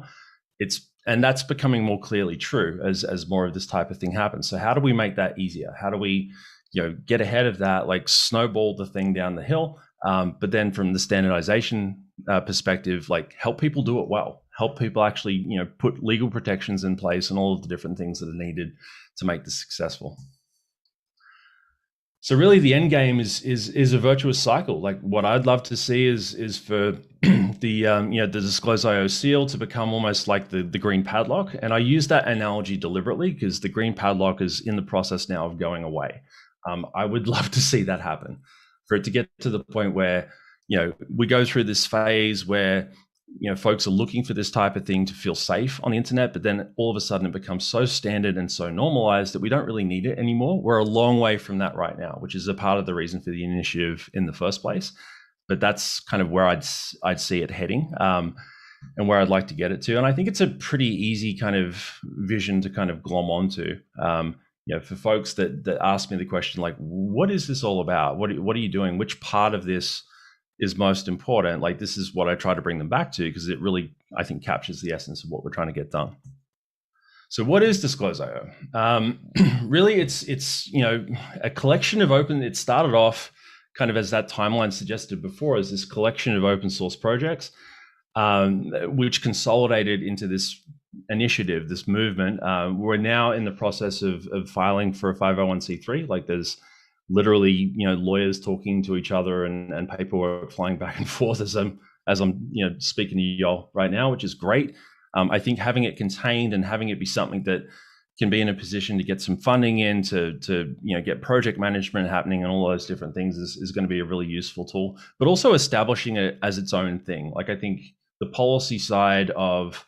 And that's becoming more clearly true as more of this type of thing happens. So how do we make that easier? How do we, you know, get ahead of that, like snowball the thing down the hill? But then from the standardization perspective, like, help people do it well, help people actually, you know, put legal protections in place and all of the different things that are needed to make this successful. So really the end game is a virtuous cycle. Like, what I'd love to see is for the you know, the Disclose.io seal to become almost like the green padlock. And I use that analogy deliberately because the green padlock is in the process now of going away. I would love to see that happen, for it to get to the point where, you know, we go through this phase where, you know, folks are looking for this type of thing to feel safe on the internet, but then all of a sudden it becomes so standard and so normalized that we don't really need it anymore. We're a long way from that right now, which is a part of the reason for the initiative in the first place. But that's kind of where I'd see it heading, and where I'd like to get it to. And I think it's a pretty easy kind of vision to kind of glom onto. You know, for folks that ask me the question, like, what is this all about? What are you doing? Which part of this is most important? Like, this is what I try to bring them back to, because it really, I think, captures the essence of what we're trying to get done. So what is Disclose.io? Really, it's you know, a collection of it started off kind of, as that timeline suggested before, as this collection of open source projects, which consolidated into this initiative, this movement. We're now in the process of filing for a 501c3. Like, there's literally, you know, lawyers talking to each other and paperwork flying back and forth as I'm you know, speaking to y'all right now, which is great. I think having it contained and having it be something that can be in a position to get some funding in to you know, get project management happening and all those different things is going to be a really useful tool. But also establishing it as its own thing. Like, I think the policy side of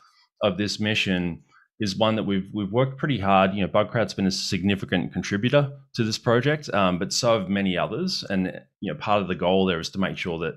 this mission is one that we've worked pretty hard. You know, BugCrowd's been a significant contributor to this project, but so have many others. And, you know, part of the goal there is to make sure that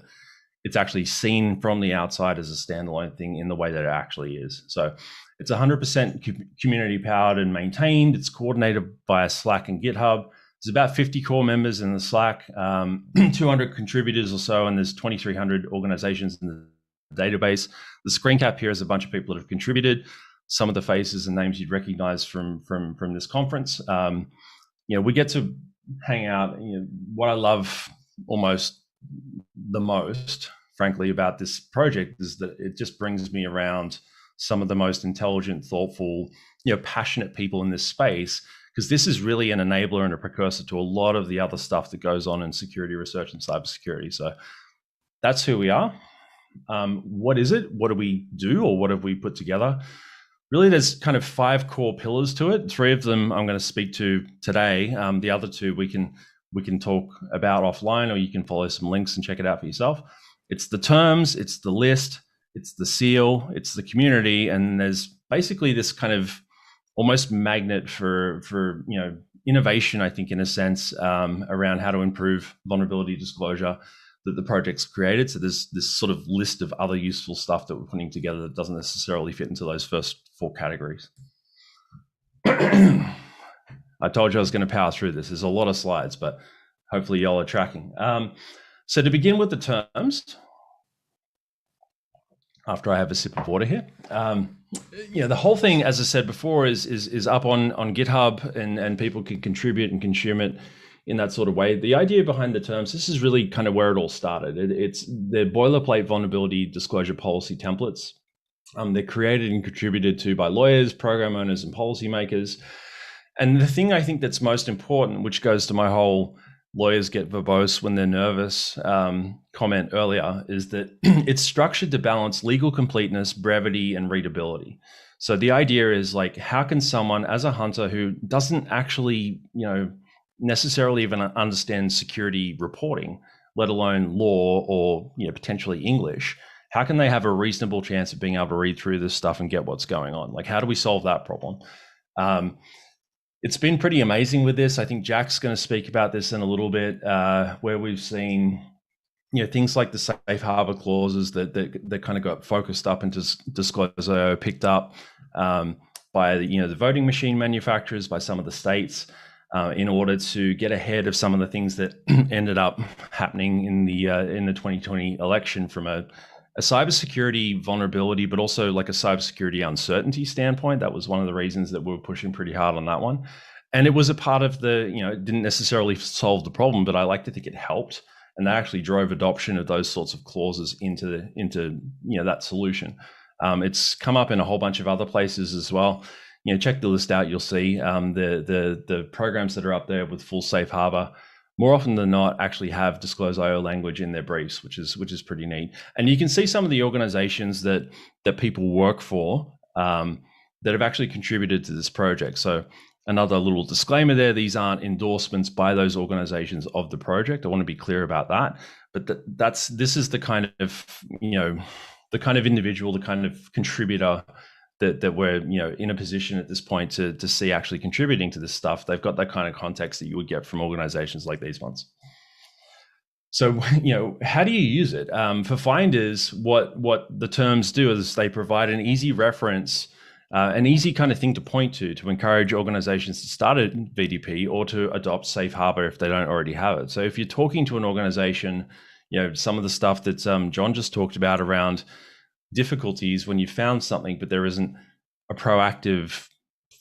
it's actually seen from the outside as a standalone thing in the way that it actually is. So it's 100% community powered and maintained. It's coordinated via Slack and GitHub. There's about 50 core members in the Slack, 200 contributors or so, and there's 2,300 organizations in the database. The screen cap here is a bunch of people that have contributed. Some of the faces and names you'd recognize from this conference. You know, we get to hang out. You know, what I love almost the most, frankly, about this project is that it just brings me around some of the most intelligent, thoughtful, you know, passionate people in this space, because this is really an enabler and a precursor to a lot of the other stuff that goes on in security research and cybersecurity. So that's who we are. What is it? What do we do, or what have we put together? Really, there's kind of 5 core pillars to it. 3 of them I'm going to speak to today. The other 2 we can talk about offline, or you can follow some links and check it out for yourself. It's the terms, it's the list, it's the seal, it's the community, and there's basically this kind of almost magnet for innovation, I think, in a sense, around how to improve vulnerability disclosure that the project's created. So there's this sort of list of other useful stuff that we're putting together that doesn't necessarily fit into those first 4 categories. I told you I was going to power through this. There's a lot of slides, but hopefully y'all are tracking. So to begin with the terms, after I have a sip of water here, the whole thing, as I said before, is up on GitHub, and people can contribute and consume it in that sort of way. The idea behind the terms, this is really kind of where it all started. It's the boilerplate vulnerability disclosure policy templates. They're created and contributed to by lawyers, program owners, and policymakers. And the thing I think that's most important, which goes to my whole lawyers get verbose when they're nervous comment earlier, is that it's structured to balance legal completeness, brevity, and readability. So the idea is, like, how can someone, as a hunter who doesn't actually, necessarily even understand security reporting, let alone law or potentially English, how can they have a reasonable chance of being able to read through this stuff and get what's going on? Like, how do we solve that problem? It's been pretty amazing with this. I think Jack's going to speak about this in a little bit, where we've seen things like the safe harbor clauses that kind of got focused up into disclosure, picked up by the voting machine manufacturers, by some of the states, in order to get ahead of some of the things that ended up happening in the 2020 election from a cybersecurity vulnerability, but also like a cybersecurity uncertainty standpoint. That was one of the reasons that we were pushing pretty hard on that one. And it was a part of it didn't necessarily solve the problem, but I like to think it helped. And that actually drove adoption of those sorts of clauses into that solution. It's come up in a whole bunch of other places as well. Check the list out. You'll see the programs that are up there with full safe harbor, more often than not, actually have disclose.io language in their briefs, which is pretty neat. And you can see some of the organizations that people work for that have actually contributed to this project. So another little disclaimer there: these aren't endorsements by those organizations of the project. I want to be clear about that. But this is the kind of the kind of individual, the kind of contributor that we're in a position at this point to see actually contributing to this stuff. They've got that kind of context that you would get from organizations like these ones. So how do you use it? For finders, what the terms do is they provide an easy reference, an easy kind of thing to point to encourage organizations to start a VDP or to adopt safe harbor if they don't already have it. So if you're talking to an organization, some of the stuff that John just talked about around difficulties when you found something, but there isn't a proactive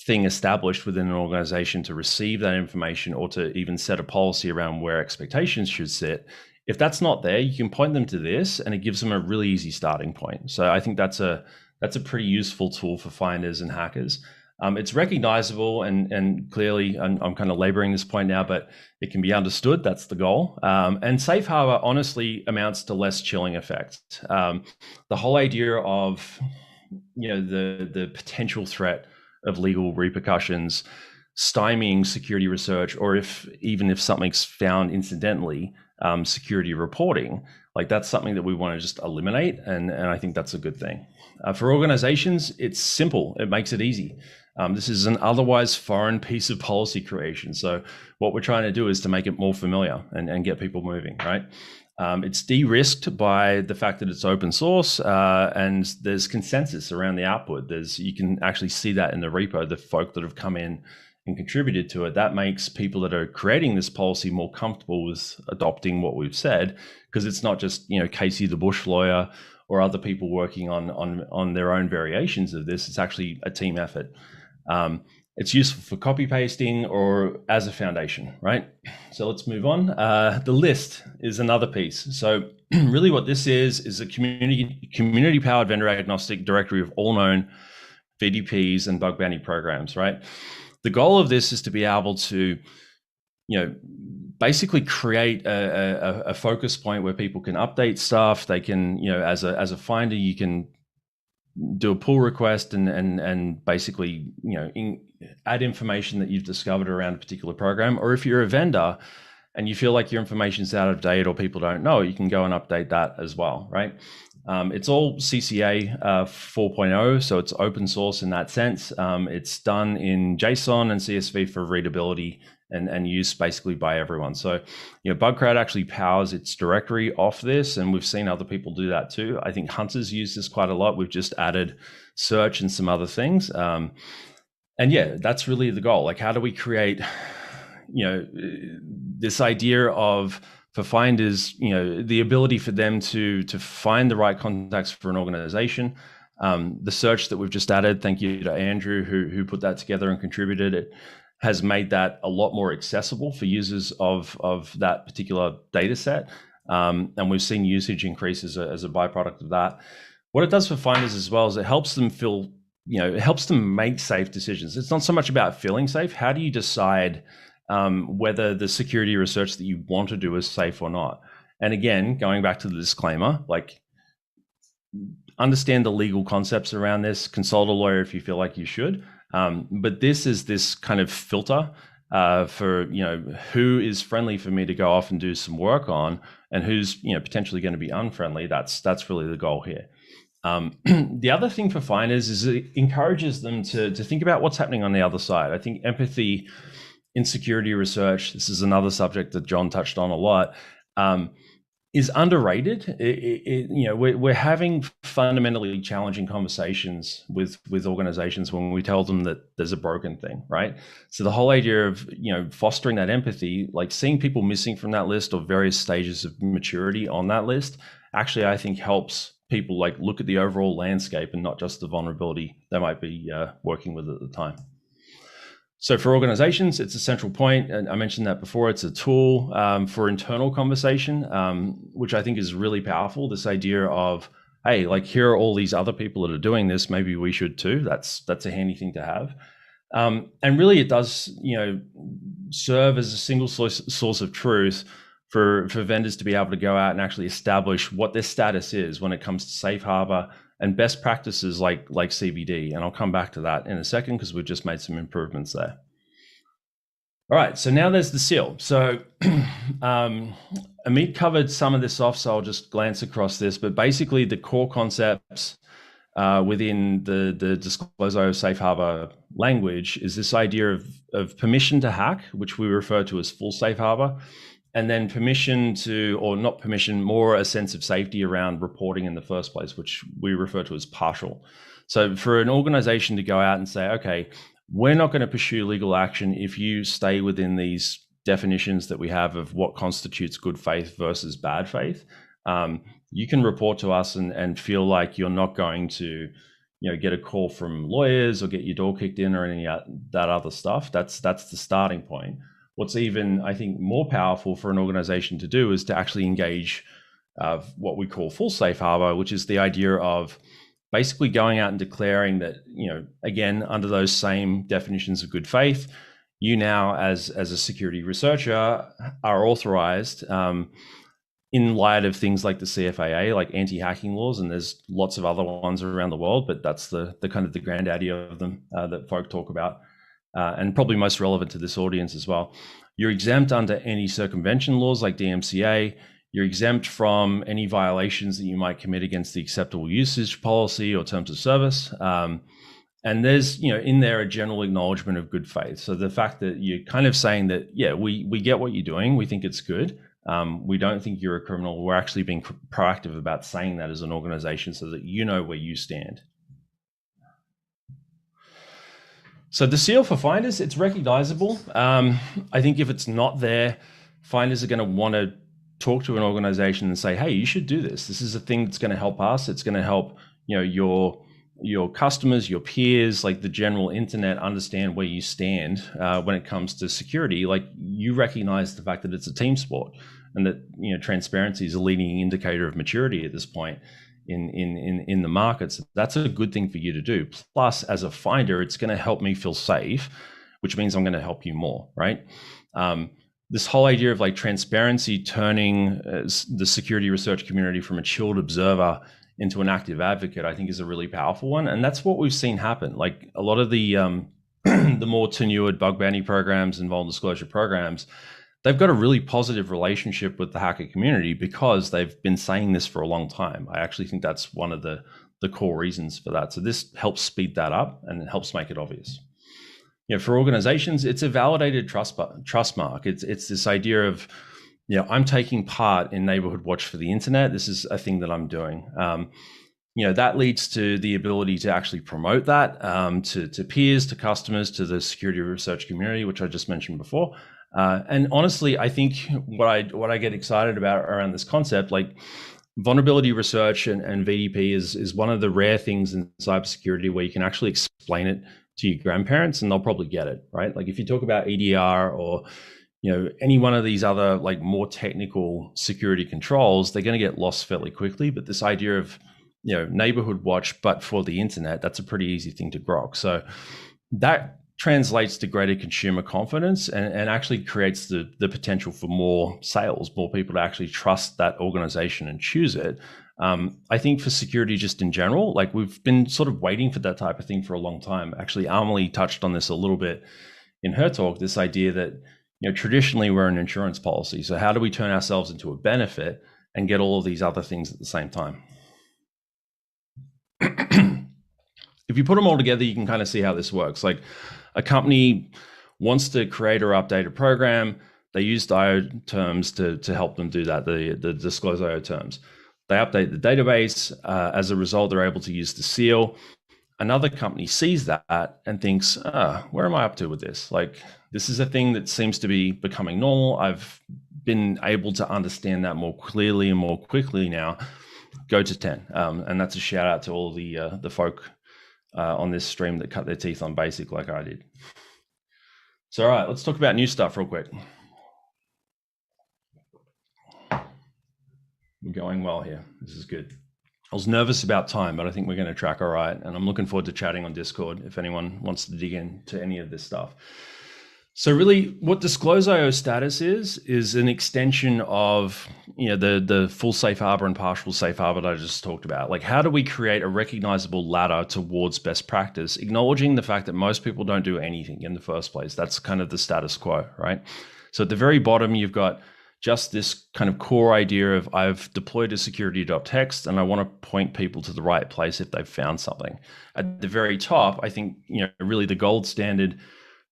thing established within an organization to receive that information or to even set a policy around where expectations should sit. If that's not there, you can point them to this, and it gives them a really easy starting point. So I think that's a pretty useful tool for finders and hackers. It's recognizable and clearly, I'm kind of laboring this point now, but it can be understood. That's the goal. And safe harbor honestly amounts to less chilling effect. The whole idea of the potential threat of legal repercussions stymieing security research, or even if something's found incidentally, security reporting, like that's something that we want to just eliminate, and I think that's a good thing. For organizations, it's simple. It makes it easy. This is an otherwise foreign piece of policy creation. So what we're trying to do is to make it more familiar and get people moving, right? It's de-risked by the fact that it's open source, and there's consensus around the output. You can actually see that in the repo, the folk that have come in and contributed to it. That makes people that are creating this policy more comfortable with adopting what we've said, because it's not just Casey the Bush lawyer or other people working on their own variations of this. It's actually a team effort. It's useful for copy pasting or as a foundation, right? So let's move on. The list is another piece. So really what this is a community powered vendor agnostic directory of all known VDPs and bug bounty programs, right? the goal of this is to be able to, basically create a focus point where people can update stuff. They can, as a finder, you can do a pull request and basically, add information that you've discovered around a particular program. Or if you're a vendor and you feel like your information's out of date or people don't know, you can go and update that as well, right? It's all CCA 4.0, so it's open source in that sense. It's done in JSON and CSV for readability and used basically by everyone. So, Bugcrowd actually powers its directory off this, and we've seen other people do that too. I think Hunters use this quite a lot. We've just added search and some other things. And yeah, that's really the goal. Like, how do we create, this idea of, for finders, the ability for them to find the right contacts for an organization. The search that we've just added, thank you to Andrew who put that together and contributed it, has made that a lot more accessible for users of that particular data set. And we've seen usage increase as a byproduct of that. What it does for finders as well is it helps them feel, it helps them make safe decisions. It's not so much about feeling safe. How do you decide whether the security research that you want to do is safe or not? And again, going back to the disclaimer, like, understand the legal concepts around this, consult a lawyer if you feel like you should. But this is this kind of filter for, who is friendly for me to go off and do some work on, and who's, potentially going to be unfriendly. That's really the goal here. The other thing for finders is it encourages them to think about what's happening on the other side. I think empathy in security research, this is another subject that John touched on a lot, is underrated. We're having fundamentally challenging conversations with organizations when we tell them that there's a broken thing, right? So the whole idea of, fostering that empathy, like seeing people missing from that list or various stages of maturity on that list, actually, I think helps people like look at the overall landscape and not just the vulnerability they might be working with at the time. So for organizations, it's a central point, and I mentioned that before. It's a tool for internal conversation, which I think is really powerful. This idea of, hey, like, here are all these other people that are doing this. Maybe we should too. That's a handy thing to have. And really, it does, serve as a single source of truth for vendors to be able to go out and actually establish what their status is when it comes to safe harbor and best practices like CBD. And I'll come back to that in a second because we've just made some improvements there. All right, so now there's the seal. So Amit covered some of this off, so I'll just glance across this. But basically, the core concepts within the Disclosure Safe Harbor language is this idea of permission to hack, which we refer to as full safe harbor, and then permission to, or not permission, more a sense of safety around reporting in the first place, which we refer to as partial. So for an organization to go out and say, okay, we're not going to pursue legal action if you stay within these definitions that we have of what constitutes good faith versus bad faith, you can report to us and feel like you're not going to, get a call from lawyers or get your door kicked in or any of that other stuff. That's the starting point. What's even, I think, more powerful for an organization to do is to actually engage what we call full safe harbor, which is the idea of basically going out and declaring that, again, under those same definitions of good faith, you now, as a security researcher, are authorized in light of things like the CFAA, like anti-hacking laws, and there's lots of other ones around the world, but that's the kind of the granddaddy of them that folk talk about. And probably most relevant to this audience as well. You're exempt under any circumvention laws like DMCA. You're exempt from any violations that you might commit against the acceptable usage policy or terms of service. And there's, in there a general acknowledgement of good faith. So the fact that you're kind of saying that, yeah, we get what you're doing. We think it's good. We don't think you're a criminal. We're actually being proactive about saying that as an organization so that you know where you stand. So the seal for finders, it's recognizable. I think if it's not there, finders are going to want to talk to an organization and say, hey, you should do this. This is a thing that's going to help us. It's going to help, your customers, your peers, like the general internet, understand where you stand when it comes to security. Like, you recognize the fact that it's a team sport and that, transparency is a leading indicator of maturity at this point in the markets. That's a good thing for you to do. Plus, as a finder, it's going to help me feel safe which means I'm going to help you more, right? This whole idea of like transparency turning the security research community from a chilled observer into an active advocate, I think is a really powerful one. And that's what we've seen happen. Like a lot of the the more tenured bug bounty programs and vulnerable disclosure programs, they've got a really positive relationship with the hacker community because they've been saying this for a long time. I actually think that's one of the core reasons for that. So this helps speed that up and it helps make it obvious. You know, for organizations, it's a validated trust mark. It's this idea of, you know, I'm taking part in Neighborhood Watch for the internet. This is a thing that I'm doing. You know, that leads to the ability to actually promote that to peers, to customers, to the security research community, which I just mentioned before. And honestly, I think what I get excited about around this concept, like vulnerability research and VDP is one of the rare things in cybersecurity where you can actually explain it to your grandparents and they'll probably get it, right? Like if you talk about EDR or, you know, any one of these other like more technical security controls, they're going to get lost fairly quickly. But this idea of, you know, Neighborhood Watch, but for the internet, that's a pretty easy thing to grok. So that translates to greater consumer confidence and actually creates the potential for more sales, more people to actually trust that organization and choose it. I think for security just in general, like we've been sort of waiting for that type of thing for a long time. Actually, Amelie touched on this a little bit in her talk, this idea that, you know, traditionally we're an insurance policy. So how do we turn ourselves into a benefit and get all of these other things at the same time? If you put them all together, you can kind of see how this works. Like a company wants to create or update a program. They use the IO terms to help them do that, the disclose IO terms. They update the database. As a result, they're able to use the seal. Another company sees that and thinks, where am I up to with this? Like, this is a thing that seems to be becoming normal. I've been able to understand that more clearly and more quickly now. Go to 10. And that's a shout out to all the folk on this stream that cut their teeth on basic like I did. So, all right, let's talk about new stuff real quick. We're going well here. This is good. I was nervous about time, but I think we're going to track all right. And I'm looking forward to chatting on Discord if anyone wants to dig into any of this stuff. So really what Disclose.io status is an extension of, you know, the full safe harbor and partial safe harbor that I just talked about. Like, how do we create a recognizable ladder towards best practice, acknowledging the fact that most people don't do anything in the first place? That's kind of the status quo, right? So at the very bottom, you've got just this kind of core idea of I've deployed a security.txt and I want to point people to the right place if they've found something. At the very top, I think, you know, really the gold standard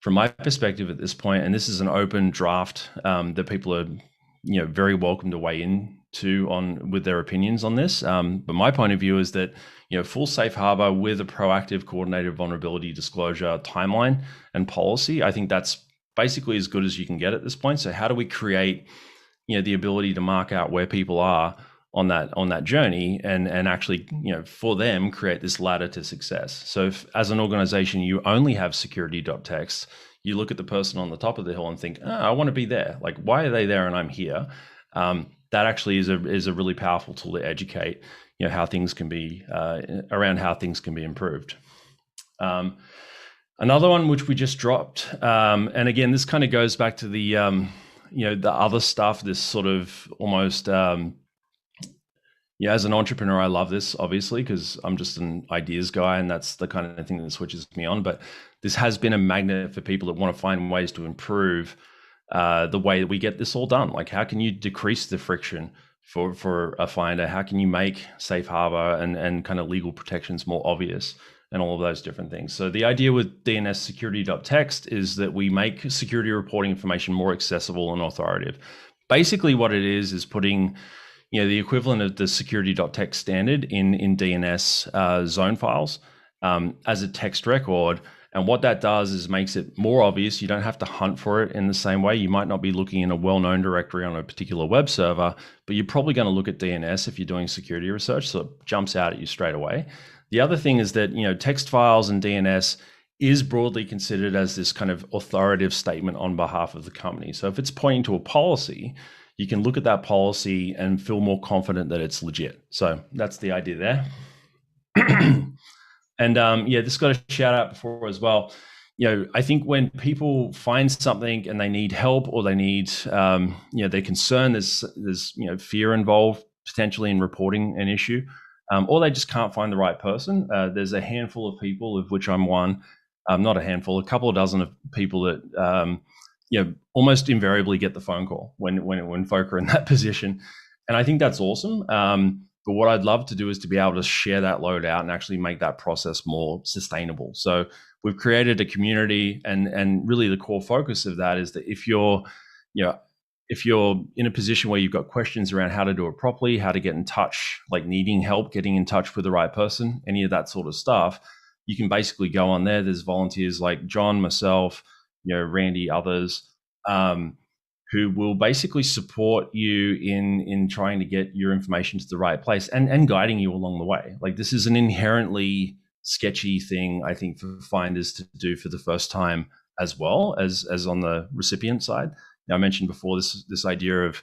from my perspective at this point, and this is an open draft that people are, you know, very welcome to weigh in to on with their opinions on this. But my point of view is that, you know, full safe harbor with a proactive coordinated vulnerability disclosure timeline and policy, I think that's basically as good as you can get at this point. So how do we create, you know, the ability to mark out where people are on that journey and actually, you know, for them create this ladder to success. So if as an organization you only have security.txt, you look at the person on the top of the hill and think, I want to be there. Like, why are they there and I'm here? That actually is a really powerful tool to educate, you know, how things can be around how things can be improved. Another one which we just dropped, and again, this kind of goes back to the you know, the other stuff, this sort of almost yeah, as an entrepreneur, I love this, obviously, because I'm just an ideas guy and that's the kind of thing that switches me on. But this has been a magnet for people that want to find ways to improve the way that we get this all done. Like, how can you decrease the friction for a finder? How can you make safe harbor and kind of legal protections more obvious and all of those different things? So the idea with DNS security.txt is that we make security reporting information more accessible and authoritative. Basically what it is putting, you know, the equivalent of the security.txt standard in DNS zone files as a text record. And what that does is makes it more obvious. You don't have to hunt for it in the same way. You might not be looking in a well-known directory on a particular web server, but you're probably going to look at DNS if you're doing security research, so it jumps out at you straight away. The other thing is that, you know, text files and DNS is broadly considered as this kind of authoritative statement on behalf of the company. So if it's pointing to a policy, you can look at that policy and feel more confident that it's legit. So that's the idea there. And yeah, this got a shout out before as well. I think when people find something and they need help, or they need, they're concerned, there's fear involved potentially in reporting an issue, or they just can't find the right person. There's a handful of people, of which I'm one, not a handful, a couple of dozen of people that, almost invariably get the phone call when folk are in that position. And I think that's awesome. But what I'd love to do is to be able to share that load out and actually make that process more sustainable. So we've created a community, and really the core focus of that is that if you're in a position where you've got questions around how to do it properly, how to get in touch, like needing help, getting in touch with the right person, any of that sort of stuff, you can basically go on there. There's volunteers like John, myself, Randy, others, who will basically support you in trying to get your information to the right place and guiding you along the way. Like, this is an inherently sketchy thing, I think, for finders to do for the first time, as well as on the recipient side. Now, I mentioned before this idea of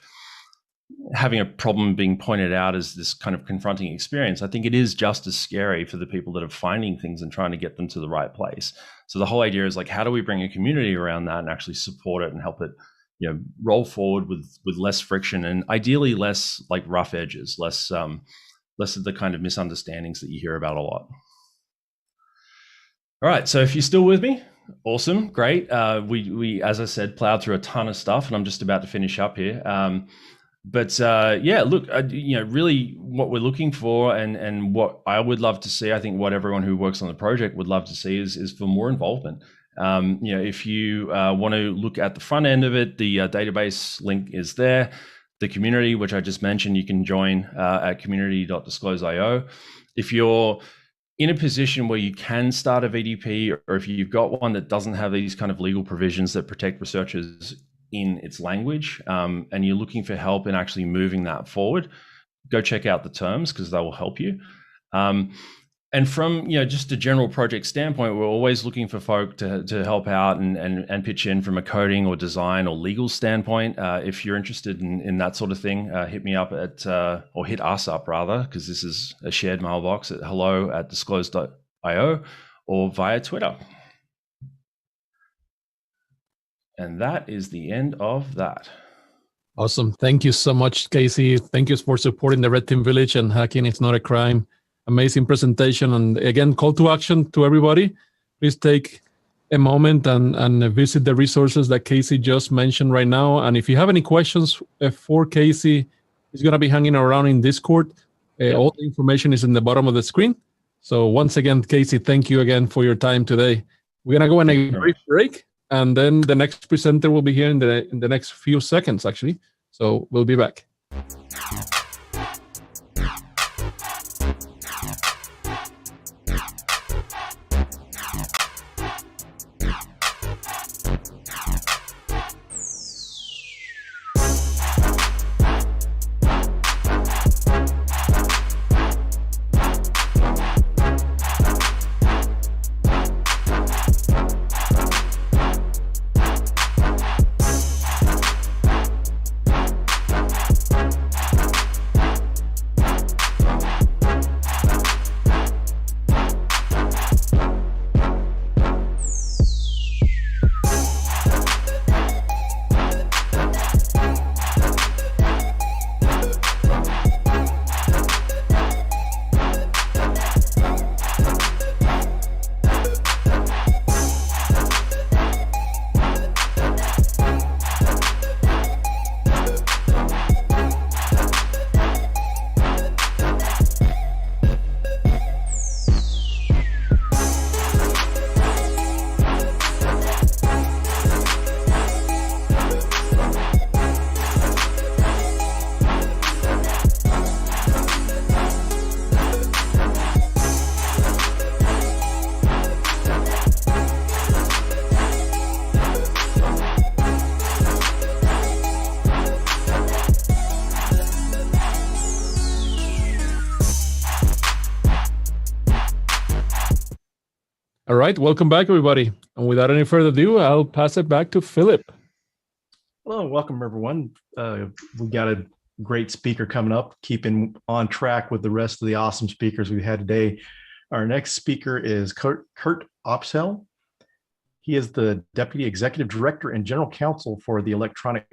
having a problem being pointed out as this kind of confronting experience. I think it is just as scary for the people that are finding things and trying to get them to the right place. So the whole idea is, like, how do we bring a community around that and actually support it and help it roll forward with less friction, and ideally less like rough edges, less of the kind of misunderstandings that you hear about a lot. All right, so if you're still with me, awesome, great. We as I said, plowed through a ton of stuff, and I'm just about to finish up here. Look, really what we're looking for, and what I would love to see, I think what everyone who works on the project would love to see is for more involvement. If you want to look at the front end of it, the database link is there. The community, which I just mentioned, you can join at community.disclose.io. If you're in a position where you can start a VDP, or if you've got one that doesn't have these kind of legal provisions that protect researchers in its language, and you're looking for help in actually moving that forward, go check out the terms, because they will help you. And from just a general project standpoint, we're always looking for folk to help out and pitch in from a coding or design or legal standpoint. If you're interested in that sort of thing, hit me up or hit us up rather, because this is a shared mailbox at hello@disclose.io, or via Twitter. And that is the end of that. Awesome. Thank you so much, Casey. Thank you for supporting the Red Team Village and Hacking It's Not a Crime. Amazing presentation. And again, call to action to everybody. Please take a moment and visit the resources that Casey just mentioned right now. And if you have any questions for Casey, he's going to be hanging around in Discord. All the information is in the bottom of the screen. So once again, Casey, thank you again for your time today. We're going to go on a brief break, and then the next presenter will be here in the next few seconds, actually. So we'll be back. All right, welcome back, everybody. And without any further ado, I'll pass it back to Philip. Hello, welcome everyone. We got a great speaker coming up, keeping on track with the rest of the awesome speakers we've had today. Our next speaker is Kurt Opsell. He is the Deputy Executive Director and General Counsel for the Electronic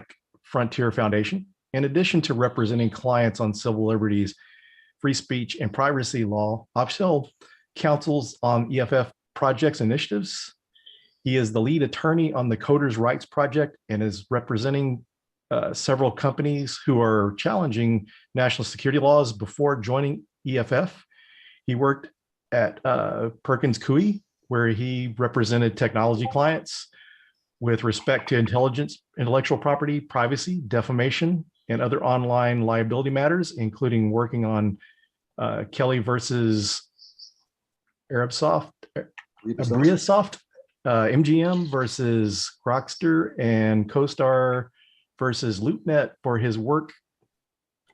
Frontier Foundation. In addition to representing clients on civil liberties, free speech, and privacy law, Opshel counsels on EFF projects initiatives. He is the lead attorney on the Coders' Rights Project and is representing several companies who are challenging national security laws before joining EFF. He worked at Perkins Coie, where he represented technology clients with respect to intelligence, intellectual property, privacy, defamation, and other online liability matters, including working on Kelly versus Arabsoft, MGM versus Grokster, and CoStar versus LoopNet for his work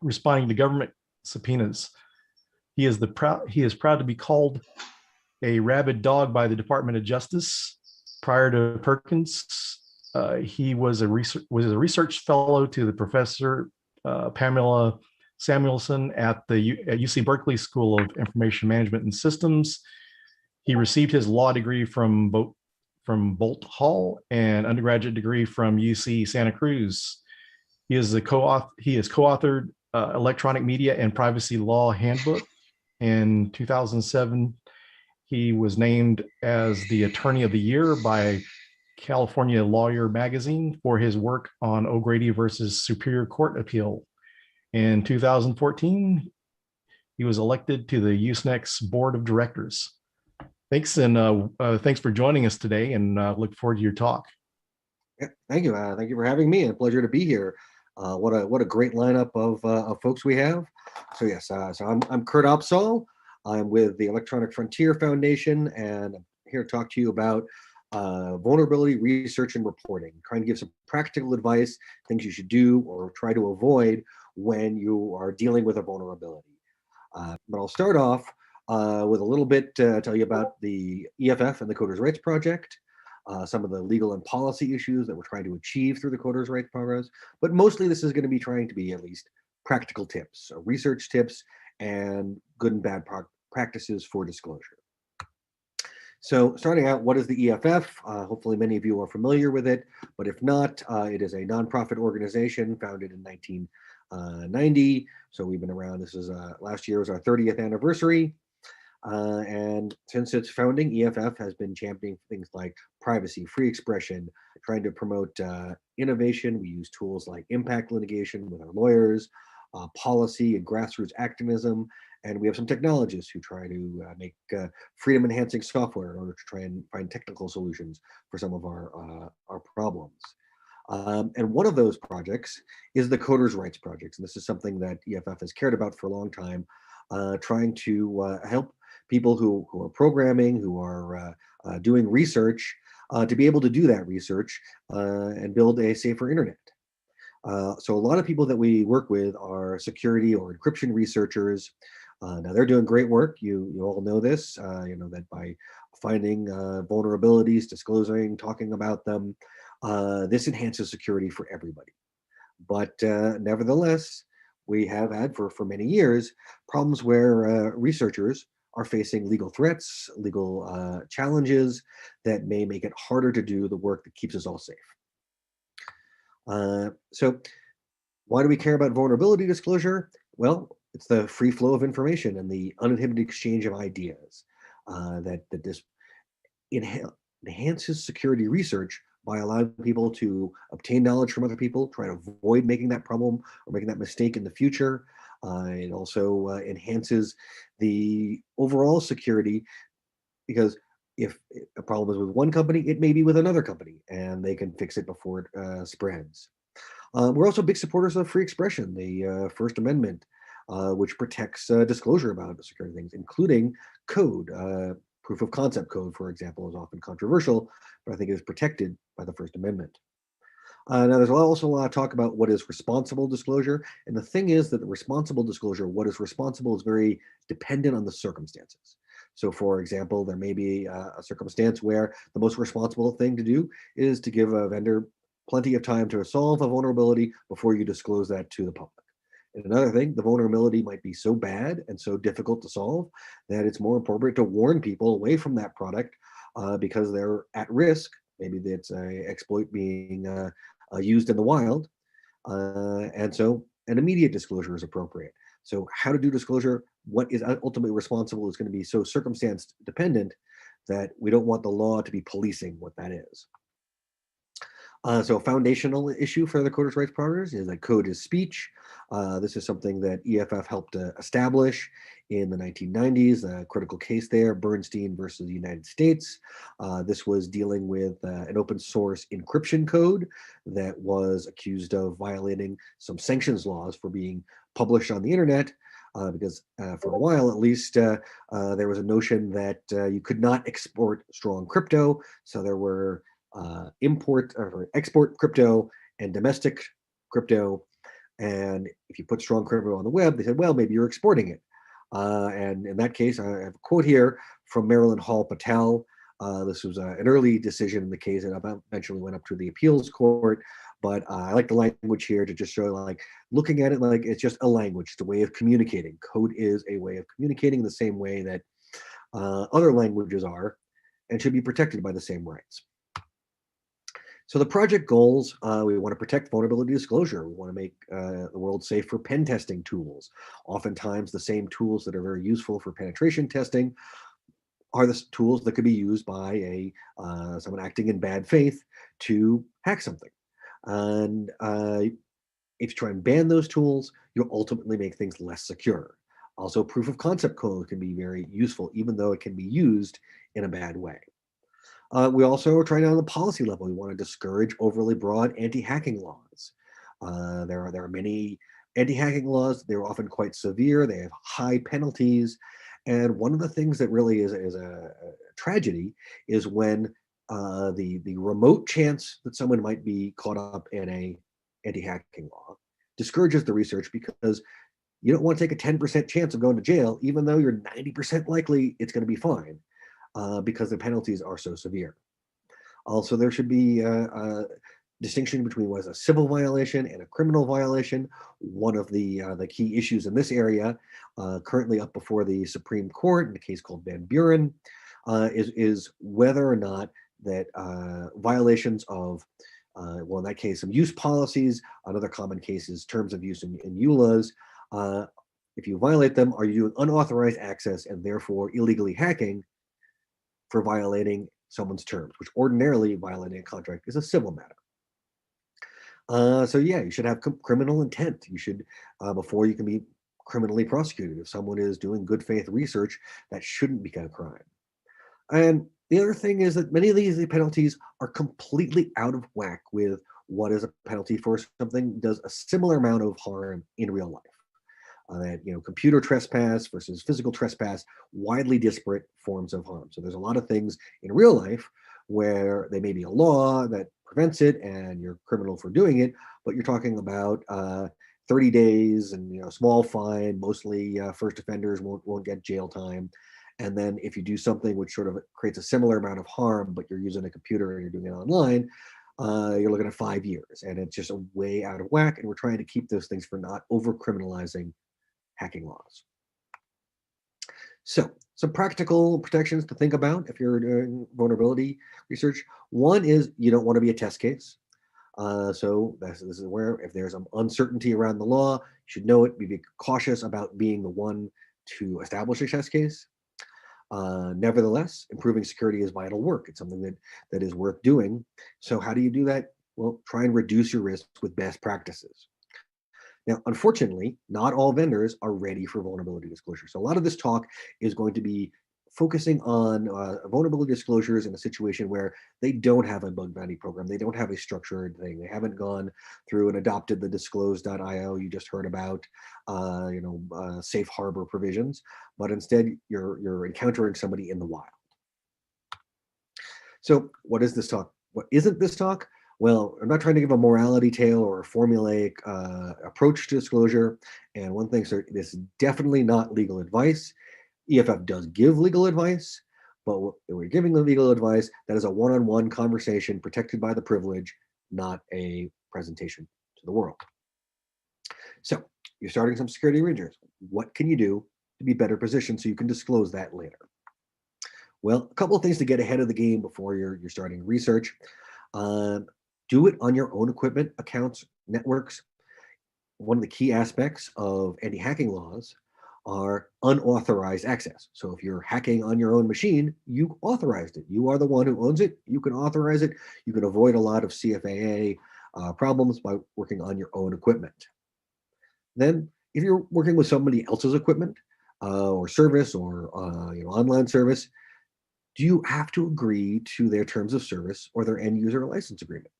responding to government subpoenas. He is proud to be called a rabid dog by the Department of Justice. Prior to Perkins, he was a research fellow to the Professor Pamela Samuelson at UC Berkeley School of Information Management and Systems. He received his law degree from Bolt Hall and undergraduate degree from UC Santa Cruz. He has co-authored Electronic Media and Privacy Law Handbook. In 2007, he was named as the Attorney of the Year by California Lawyer Magazine for his work on O'Grady versus Superior Court Appeal. In 2014, he was elected to the Usenex Board of Directors. Thanks, and thanks for joining us today, and look forward to your talk. Yeah, thank you. Thank you for having me. A pleasure to be here. What a great lineup of folks we have. So yes, so I'm Kurt Opsahl. I'm with the Electronic Frontier Foundation, and I'm here to talk to you about vulnerability research and reporting, trying to give some practical advice, things you should do or try to avoid when you are dealing with a vulnerability. But I'll start off with a little bit to tell you about the EFF and the Coders' Rights Project, some of the legal and policy issues that we're trying to achieve through the Coders' Rights Progress. But mostly this is going to be trying to be at least practical tips, so research tips, and good and bad practices for disclosure. So starting out, what is the EFF? Hopefully many of you are familiar with it, but if not, it is a nonprofit organization founded in 1990. So we've been around, this is last year was our 30th anniversary. And since its founding, EFF has been championing things like privacy, free expression, trying to promote innovation. We use tools like impact litigation with our lawyers, policy and grassroots activism. And we have some technologists who try to make freedom enhancing software in order to try and find technical solutions for some of our problems. And one of those projects is the Coders' Rights Project. And this is something that EFF has cared about for a long time, trying to help people who are programming, who are doing research, to be able to do that research and build a safer internet. So a lot of people that we work with are security or encryption researchers. Now they're doing great work. You all know this, you know that by finding vulnerabilities, disclosing, talking about them, this enhances security for everybody. But nevertheless, we have had for many years problems where researchers are facing legal threats, legal challenges that may make it harder to do the work that keeps us all safe. So why do we care about vulnerability disclosure? Well, it's the free flow of information and the uninhibited exchange of ideas that this enhances security research by allowing people to obtain knowledge from other people, try to avoid making that problem or making that mistake in the future. It also enhances the overall security, because if a problem is with one company, it may be with another company, and they can fix it before it spreads. We're also big supporters of free expression, the First Amendment, which protects disclosure about security things, including code. Proof of concept code, for example, is often controversial, but I think it is protected by the First Amendment. Now, there's also a lot of talk about what is responsible disclosure. And the thing is that the responsible disclosure, what is responsible, is very dependent on the circumstances. So, for example, there may be a circumstance where the most responsible thing to do is to give a vendor plenty of time to solve a vulnerability before you disclose that to the public. And another thing, the vulnerability might be so bad and so difficult to solve that it's more appropriate to warn people away from that product because they're at risk Maybe that's a exploit being used in the wild. And so an immediate disclosure is appropriate. So how to do disclosure, what is ultimately responsible is going to be so circumstance dependent that we don't want the law to be policing what that is. So a foundational issue for the coders' rights partners is that code is speech. This is something that EFF helped establish in the 1990s, a critical case there, Bernstein versus the United States. This was dealing with an open source encryption code that was accused of violating some sanctions laws for being published on the internet. Because for a while, at least, there was a notion that you could not export strong crypto. So there were import or export crypto and domestic crypto. And if you put strong crypto on the web, they said, well, maybe you're exporting it. And in that case, I have a quote here from Marilyn Hall Patel. This was an early decision in the case that eventually went up to the appeals court. But I like the language here to just show, like, looking at it like it's just a language, it's a way of communicating. Code is a way of communicating the same way that other languages are and should be protected by the same rights. So the project goals, we want to protect vulnerability disclosure. We want to make the world safe for pen testing tools. Oftentimes the same tools that are very useful for penetration testing are the tools that could be used by someone acting in bad faith to hack something. And if you try and ban those tools, you'll ultimately make things less secure. Also, proof of concept code can be very useful, even though it can be used in a bad way. We also are trying on the policy level. We want to discourage overly broad anti-hacking laws. There are many anti-hacking laws. They're often quite severe. They have high penalties. And one of the things that really is a tragedy is when the remote chance that someone might be caught up in a anti-hacking law discourages the research, because you don't want to take a 10% chance of going to jail, even though you're 90% likely it's going to be fine, because the penalties are so severe. Also, there should be a distinction between what is a civil violation and a criminal violation. One of the key issues in this area, currently up before the Supreme Court in a case called Van Buren, is whether or not that violations of, well, in that case, some use policies, another common case is terms of use in EULAs. If you violate them, are you doing unauthorized access and therefore illegally hacking for violating someone's terms, which ordinarily violating a contract is a civil matter. So yeah, you should have criminal intent. You should, before you can be criminally prosecuted, if someone is doing good faith research, that shouldn't be a crime. And the other thing is that many of these penalties are completely out of whack with what is a penalty for something does a similar amount of harm in real life. That, you know, computer trespass versus physical trespass, widely disparate forms of harm. So there's a lot of things in real life where there may be a law that prevents it and you're criminal for doing it, but you're talking about 30 days and, you know, small fine, mostly first offenders won't get jail time. And then if you do something which sort of creates a similar amount of harm, but you're using a computer and you're doing it online, you're looking at 5 years, and it's just a way out of whack. And we're trying to keep those things for not over criminalizing hacking laws. So some practical protections to think about if you're doing vulnerability research. One is you don't want to be a test case. So this is where if there's some uncertainty around the law, you should know it, be cautious about being the one to establish a test case. Nevertheless, improving security is vital work. It's something that is worth doing. So how do you do that? Well, try and reduce your risk with best practices. Now, unfortunately, not all vendors are ready for vulnerability disclosure. So a lot of this talk is going to be focusing on vulnerability disclosures in a situation where they don't have a bug bounty program. They don't have a structured thing. They haven't gone through and adopted the disclose.io you just heard about, safe harbor provisions, but instead you're encountering somebody in the wild. So what is this talk? What isn't this talk? Well, I'm not trying to give a morality tale or a formulaic approach to disclosure. And one thing, sir, this is definitely not legal advice. EFF does give legal advice, but we're giving the legal advice that is a one-on-one conversation protected by the privilege, not a presentation to the world. So you're starting some security research. What can you do to be better positioned so you can disclose that later? Well, a couple of things to get ahead of the game before you're starting research. Do it on your own equipment, accounts, networks. One of the key aspects of anti-hacking laws are unauthorized access. So if you're hacking on your own machine, you authorized it. You are the one who owns it. You can authorize it. You can avoid a lot of CFAA problems by working on your own equipment. Then, if you're working with somebody else's equipment or service or online service, do you have to agree to their terms of service or their end user license agreement?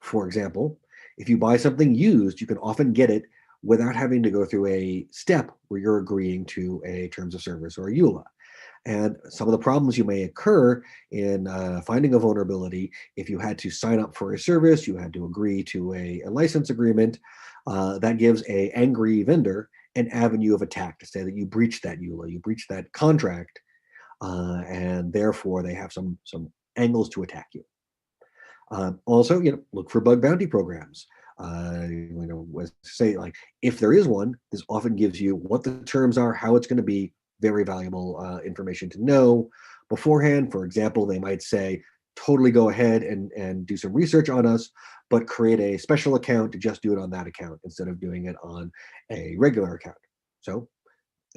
For example, if you buy something used, you can often get it without having to go through a step where you're agreeing to a terms of service or a EULA. And some of the problems you may occur in finding a vulnerability, if you had to sign up for a service, you had to agree to a license agreement, that gives a angry vendor an avenue of attack to say that you breached that EULA, you breached that contract, and therefore they have some angles to attack you. Also, look for bug bounty programs. Say, like, if there is one, this often gives you what the terms are, how it's going to be. Very valuable information to know beforehand. For example, they might say, totally go ahead and do some research on us, but create a special account to just do it on that account instead of doing it on a regular account. So,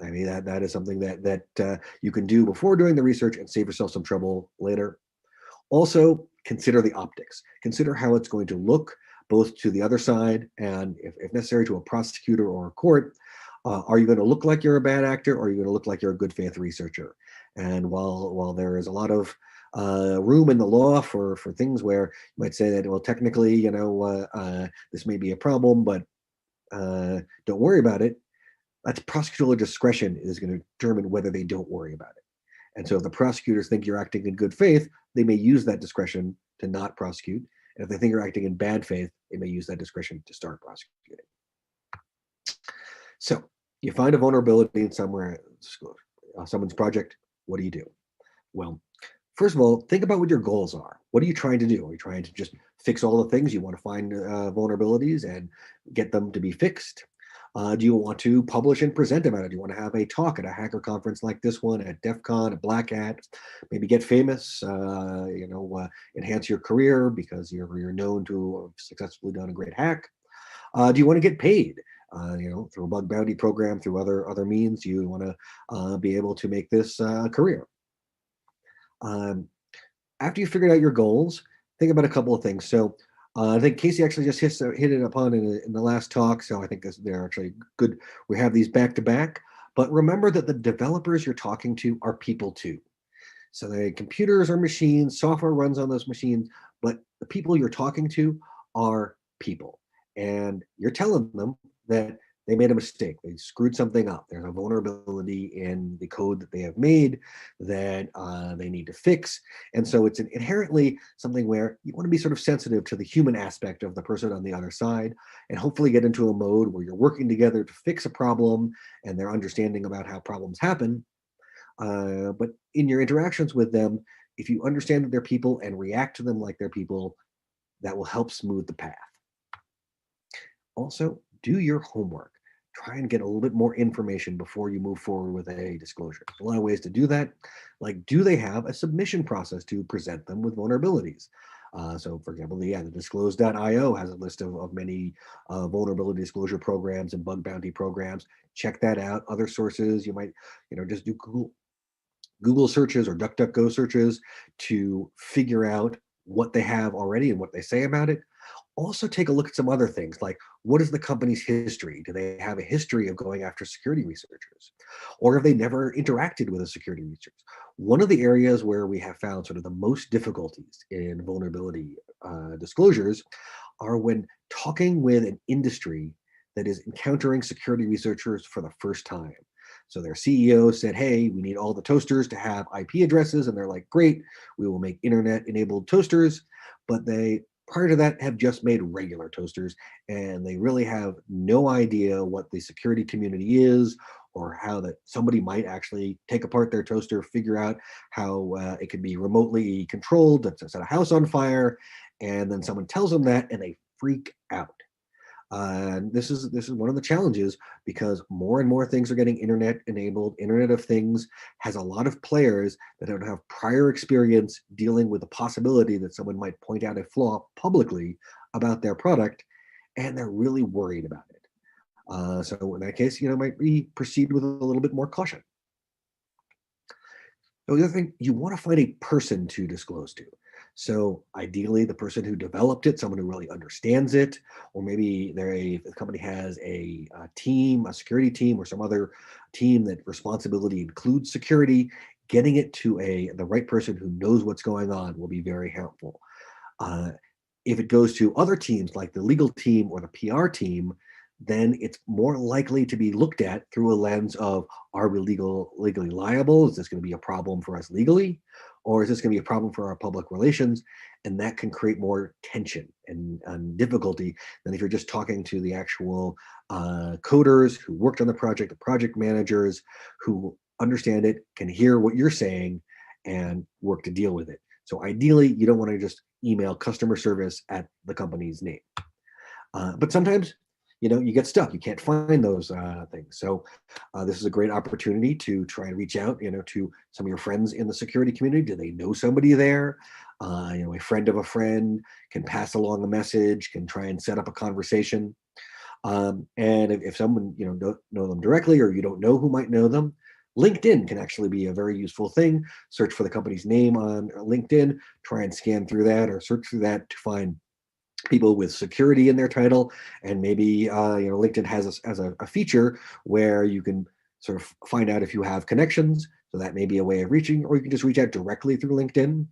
I mean, that is something that you can do before doing the research and save yourself some trouble later. Also, consider the optics. Consider how it's going to look, both to the other side and, if necessary, to a prosecutor or a court. Are you going to look like you're a bad actor, or are you going to look like you're a good faith researcher? And while there is a lot of room in the law for things where you might say that, well, technically, this may be a problem, but don't worry about it. That's prosecutorial discretion is going to determine whether they don't worry about it. And so if the prosecutors think you're acting in good faith, they may use that discretion to not prosecute. And if they think you're acting in bad faith, they may use that discretion to start prosecuting. So you find a vulnerability in someone's project. What do you do? Well, first of all, think about what your goals are. What are you trying to do? Are you trying to just fix all the things? You want to find vulnerabilities and get them to be fixed? Do you want to publish and present about it? Do you want to have a talk at a hacker conference like this one, at DEF CON, at Black Hat, maybe get famous, enhance your career because you're known to have successfully done a great hack? Do you want to get paid? Through a bug bounty program, through other means, you want to be able to make this a career. After you figured out your goals, think about a couple of things. So I think Casey actually just hit it upon in the last talk. So I think they're actually good. We have these back to back, but remember that the developers you're talking to are people too. So the computers are machines, software runs on those machines, but the people you're talking to are people. And you're telling them that they made a mistake. They screwed something up. There's a vulnerability in the code that they have made that they need to fix. And so it's inherently something where you want to be sort of sensitive to the human aspect of the person on the other side, and hopefully get into a mode where you're working together to fix a problem and they're understanding about how problems happen. But in your interactions with them, if you understand that they're people and react to them like they're people, that will help smooth the path. Also, do your homework. Try and get a little bit more information before you move forward with a disclosure. There's a lot of ways to do that. Like, do they have a submission process to present them with vulnerabilities? So, for example, the disclose.io has a list of many vulnerability disclosure programs and bug bounty programs. Check that out. Other sources, you might, just do Google searches or DuckDuckGo searches to figure out what they have already and what they say about it. Also take a look at some other things, like what is the company's history? Do they have a history of going after security researchers? Or have they never interacted with a security researcher? One of the areas where we have found sort of the most difficulties in vulnerability disclosures are when talking with an industry that is encountering security researchers for the first time. So their CEO said, hey, we need all the toasters to have IP addresses. And they're like, great, we will make internet-enabled toasters. But they, prior to that, have just made regular toasters, and they really have no idea what the security community is, or how that somebody might actually take apart their toaster, figure out how it can be remotely controlled to set a house on fire, and then someone tells them that, and they freak out. This is one of the challenges, because more and more things are getting internet enabled. Internet of Things has a lot of players that don't have prior experience dealing with the possibility that someone might point out a flaw publicly about their product, and they're really worried about it. So in that case, might be proceed with a little bit more caution. The other thing, you want to find a person to disclose to. So ideally, the person who developed it, someone who really understands it, or maybe the company has a team, a security team, or some other team that responsibility includes security. Getting it to the right person who knows what's going on will be very helpful. If it goes to other teams like the legal team or the PR team, then it's more likely to be looked at through a lens of, are we legally liable? Is this going to be a problem for us legally? Or is this going to be a problem for our public relations? And that can create more tension and difficulty than if you're just talking to the actual coders who worked on the project managers who understand it, can hear what you're saying, and work to deal with it. So ideally, you don't want to just email customer service at the company's name. But sometimes, you get stuck. You can't find those things. So this is a great opportunity to try and reach out, to some of your friends in the security community. Do they know somebody there? A friend of a friend can pass along a message, can try and set up a conversation. And if someone, don't know them directly, or you don't know who might know them, LinkedIn can actually be a very useful thing. Search for the company's name on LinkedIn, try and scan through that or search through that to find people with security in their title. And maybe LinkedIn has a feature where you can sort of find out if you have connections. So that may be a way of reaching, or you can just reach out directly through LinkedIn.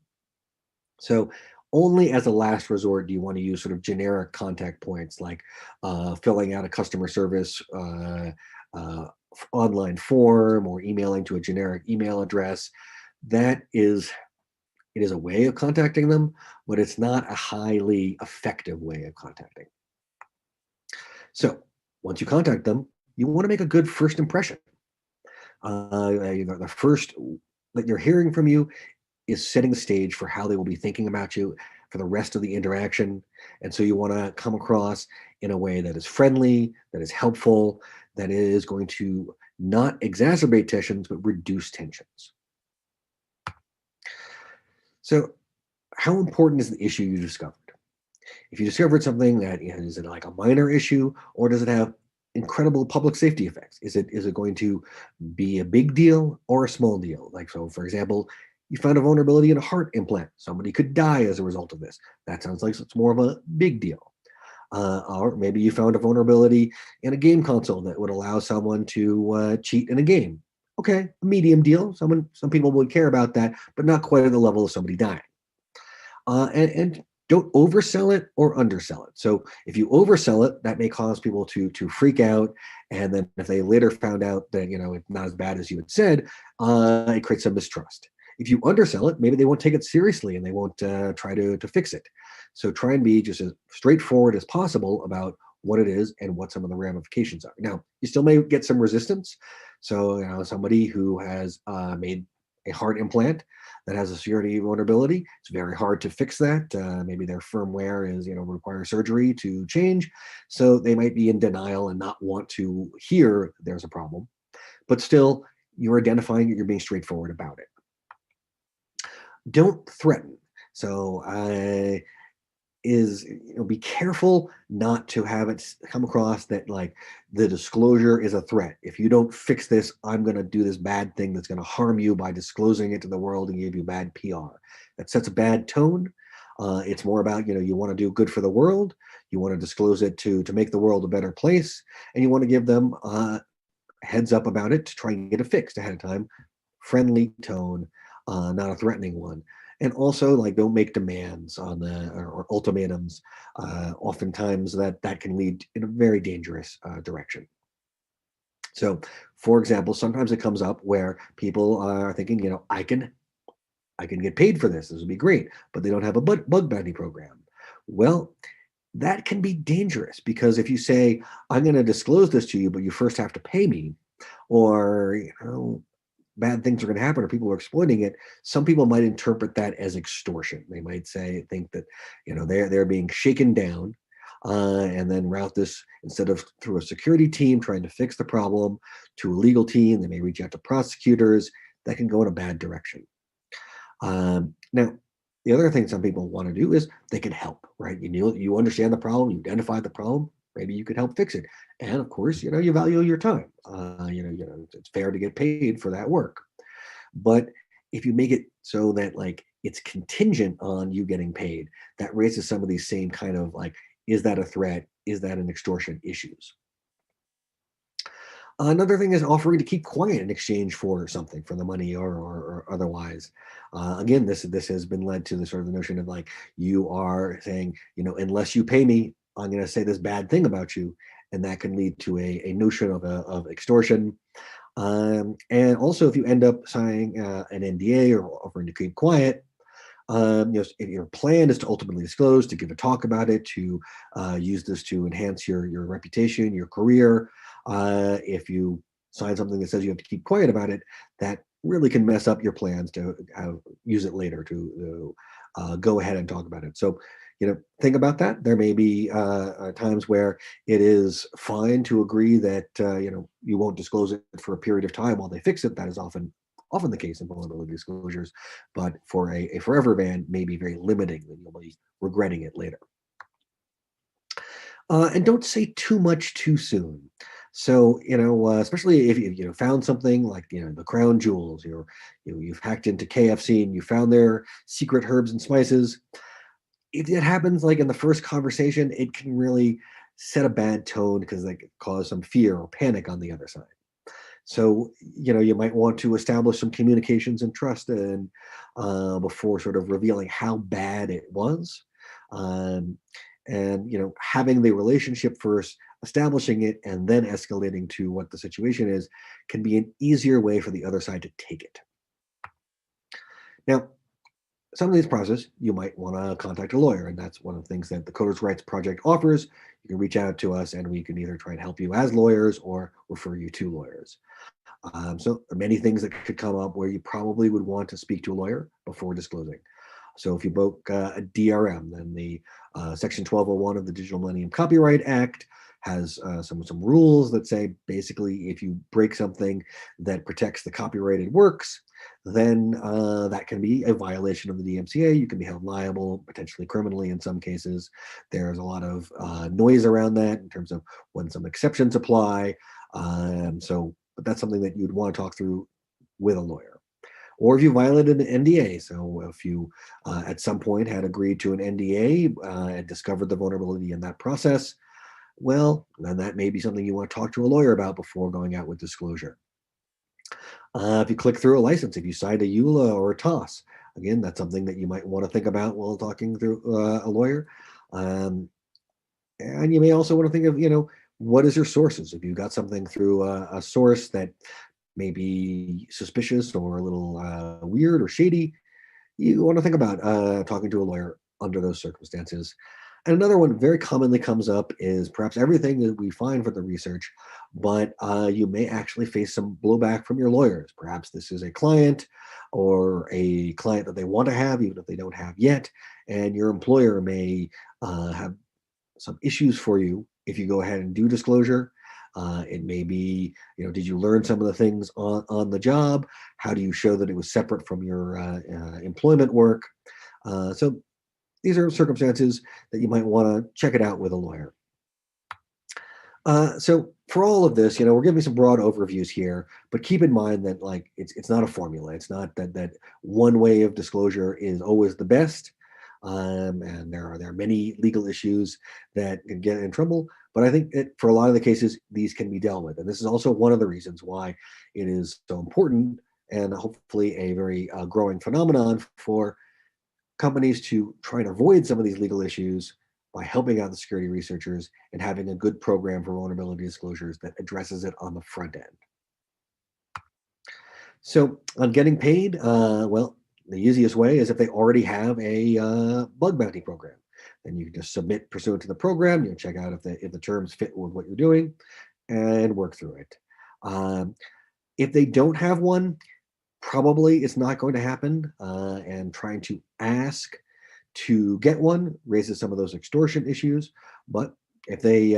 So only as a last resort do you want to use sort of generic contact points, like filling out a customer service online form, or emailing to a generic email address. It is a way of contacting them, but it's not a highly effective way of contacting. So once you contact them, you want to make a good first impression. The first that you're hearing from you is setting the stage for how they will be thinking about you for the rest of the interaction. And so you want to come across in a way that is friendly, that is helpful, that is going to not exacerbate tensions, but reduce tensions. So how important is the issue you discovered? If you discovered something that is it like a minor issue, or does it have incredible public safety effects? Is it going to be a big deal or a small deal? Like, so for example, you found a vulnerability in a heart implant. Somebody could die as a result of this. That sounds like it's more of a big deal. Or maybe you found a vulnerability in a game console that would allow someone to cheat in a game. Okay, a medium deal. Some people would care about that, but not quite at the level of somebody dying. And don't oversell it or undersell it. So if you oversell it, that may cause people to freak out. And then if they later found out that it's not as bad as you had said, it creates some mistrust. If you undersell it, maybe they won't take it seriously and they won't try to fix it. So try and be just as straightforward as possible about what it is and what some of the ramifications are. Now, you still may get some resistance. So somebody who has made a heart implant that has a security vulnerability, it's very hard to fix that. Maybe their firmware is requires surgery to change. So they might be in denial and not want to hear there's a problem. But still, you're identifying it, you're being straightforward about it. Don't threaten. So be careful not to have it come across that like the disclosure is a threat. If you don't fix this, I'm going to do this bad thing that's going to harm you by disclosing it to the world and give you bad PR. That sets a bad tone. It's more about, you want to do good for the world. You want to disclose it to make the world a better place. And you want to give them a heads up about it to try and get it fixed ahead of time. Friendly tone, not a threatening one. And also, like, don't make demands on or ultimatums. Oftentimes that can lead in a very dangerous direction. So, for example, sometimes it comes up where people are thinking, I can get paid for this. This would be great, but they don't have a bug bounty program. Well, that can be dangerous, because if you say, I'm going to disclose this to you, but you first have to pay me, or bad things are going to happen, or people are exploiting it, some people might interpret that as extortion. They might think that they're being shaken down, and then route this, instead of through a security team trying to fix the problem, to a legal team. They may reach out to prosecutors. That can go in a bad direction. Now, the other thing some people want to do is they can help, right? You understand the problem, you identify the problem, maybe you could help fix it. And of course, you value your time. It's fair to get paid for that work. But if you make it so that like it's contingent on you getting paid, that raises some of these same kind of like, is that a threat? Is that an extortion issues? Another thing is offering to keep quiet in exchange for something, for the money or otherwise. Again, this has been led to the sort of the notion of like, you are saying, unless you pay me, I'm going to say this bad thing about you, and that can lead to a notion of extortion. And also, if you end up signing an NDA or offering to keep quiet, if your plan is to ultimately disclose, to give a talk about it, to use this to enhance your reputation, your career, if you sign something that says you have to keep quiet about it, that really can mess up your plans to use it later, to go ahead and talk about it. So, think about that. There may be times where it is fine to agree that you won't disclose it for a period of time while they fix it. That is often the case in vulnerability disclosures, but for a forever ban may be very limiting, and you'll be regretting it later. And don't say too much too soon. So, especially if you found something like, the crown jewels, you've hacked into KFC and you found their secret herbs and spices. If it happens like in the first conversation, it can really set a bad tone because they could cause some fear or panic on the other side. So, you might want to establish some communications and trust and before sort of revealing how bad it was. And, having the relationship first, establishing it, and then escalating to what the situation is can be an easier way for the other side to take it. Now, some of these processes, you might want to contact a lawyer, and that's one of the things that the Coders Rights Project offers. You can reach out to us, and we can either try and help you as lawyers or refer you to lawyers. So there are many things that could come up where you probably would want to speak to a lawyer before disclosing. So if you broke a DRM, then the Section 1201 of the Digital Millennium Copyright Act has some rules that say basically if you break something that protects the copyrighted works, then that can be a violation of the DMCA. You can be held liable, potentially criminally in some cases. There's a lot of noise around that in terms of when some exceptions apply. But that's something that you'd want to talk through with a lawyer. Or if you violated an NDA, so if you at some point had agreed to an NDA and discovered the vulnerability in that process, well, then that may be something you want to talk to a lawyer about before going out with disclosure. If you click through a license, if you signed a EULA or a TOS, again, that's something that you might want to think about while talking through a lawyer. And you may also want to think of, what is your sources? If you got something through a source that may be suspicious or a little weird or shady, you want to think about talking to a lawyer under those circumstances. And another one very commonly comes up is perhaps everything that we find for the research, but you may actually face some blowback from your lawyers. Perhaps this is a client or a client that they want to have, even if they don't have yet, and your employer may have some issues for you if you go ahead and do disclosure. It may be, did you learn some of the things on the job? How do you show that it was separate from your employment work? So these are circumstances that you might want to check it out with a lawyer. So for all of this, we're giving some broad overviews here, but keep in mind that it's not a formula. It's not that one way of disclosure is always the best. And there are many legal issues that can get in trouble, but I think for a lot of the cases, these can be dealt with. And this is also one of the reasons why it is so important and hopefully a very growing phenomenon for companies to try and avoid some of these legal issues by helping out the security researchers and having a good program for vulnerability disclosures that addresses it on the front end. So on getting paid, well, the easiest way is if they already have a bug bounty program. Then you can just submit pursuant to the program, check out if the terms fit with what you're doing and work through it. If they don't have one, probably it's not going to happen, and trying to ask to get one raises some of those extortion issues, but if they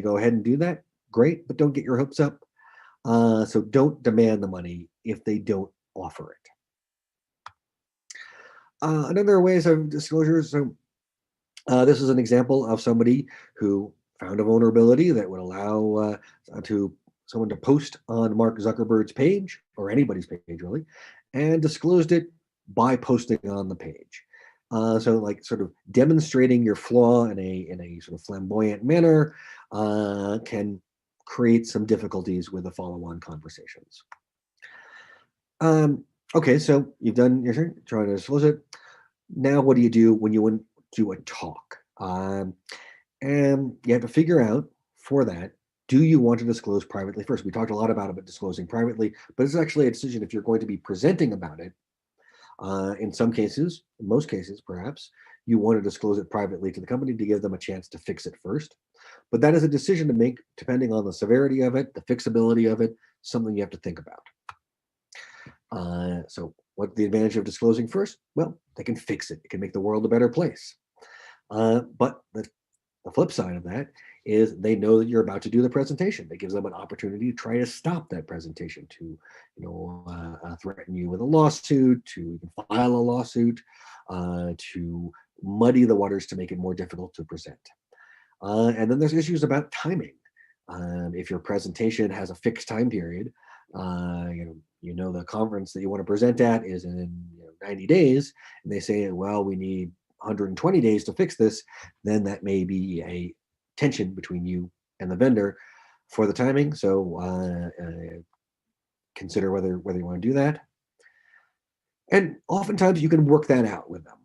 go ahead and do that, great, but don't get your hopes up. So don't demand the money if they don't offer it. Another ways of disclosures. So this is an example of somebody who found a vulnerability that would allow someone to post on Mark Zuckerberg's page, or anybody's page really, and disclosed it by posting on the page. So like sort of demonstrating your flaw in a sort of flamboyant manner can create some difficulties with the follow-on conversations. Okay, so you've done your thing, trying to disclose it. Now what do you do when you want to do a talk? And you have to figure out for that, do you want to disclose privately first? We talked a lot about disclosing privately, but it's actually a decision if you're going to be presenting about it. In some cases, in most cases, perhaps, you want to disclose it privately to the company to give them a chance to fix it first. But that is a decision to make depending on the severity of it, the fixability of it, something you have to think about. So what's the advantage of disclosing first? Well, they can fix it. It can make the world a better place. But the flip side of that is they know that you're about to do the presentation. It gives them an opportunity to try to stop that presentation, to threaten you with a lawsuit, to file a lawsuit, to muddy the waters to make it more difficult to present. And then there's issues about timing. If your presentation has a fixed time period, the conference that you want to present at is in 90 days, and they say, well, we need 120 days to fix this, then that may be a tension between you and the vendor for the timing. So consider whether you want to do that. And oftentimes you can work that out with them,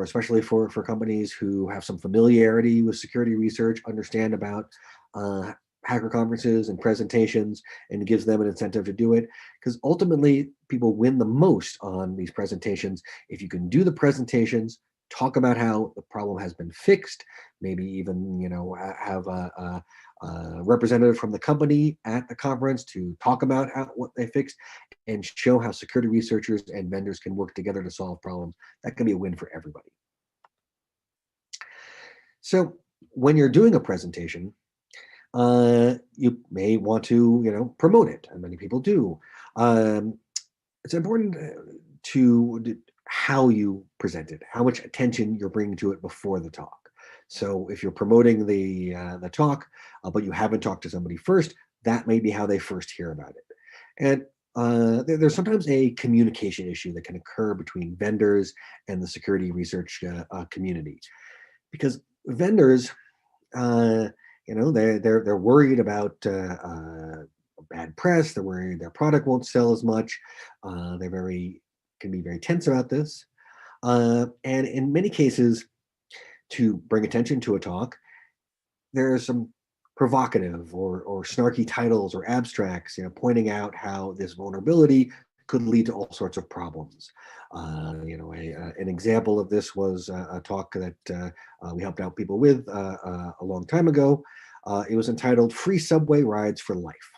especially for companies who have some familiarity with security research, understand about hacker conferences and presentations, and it gives them an incentive to do it. Because ultimately, people win the most on these presentations if you can do the presentations, talk about how the problem has been fixed, maybe even have a representative from the company at the conference to talk about what they fixed, and show how security researchers and vendors can work together to solve problems. That can be a win for everybody. So when you're doing a presentation, you may want to promote it, and many people do. It's important to how you present it, how much attention you're bringing to it before the talk. So if you're promoting the talk, but you haven't talked to somebody first, that may be how they first hear about it. And there's sometimes a communication issue that can occur between vendors and the security research community, because vendors, they're worried about bad press. They're worried their product won't sell as much. Can be very tense about this. And in many cases, to bring attention to a talk, there are some provocative or snarky titles or abstracts, pointing out how this vulnerability could lead to all sorts of problems. An example of this was a talk that we helped out people with a long time ago. It was entitled "Free Subway Rides for Life."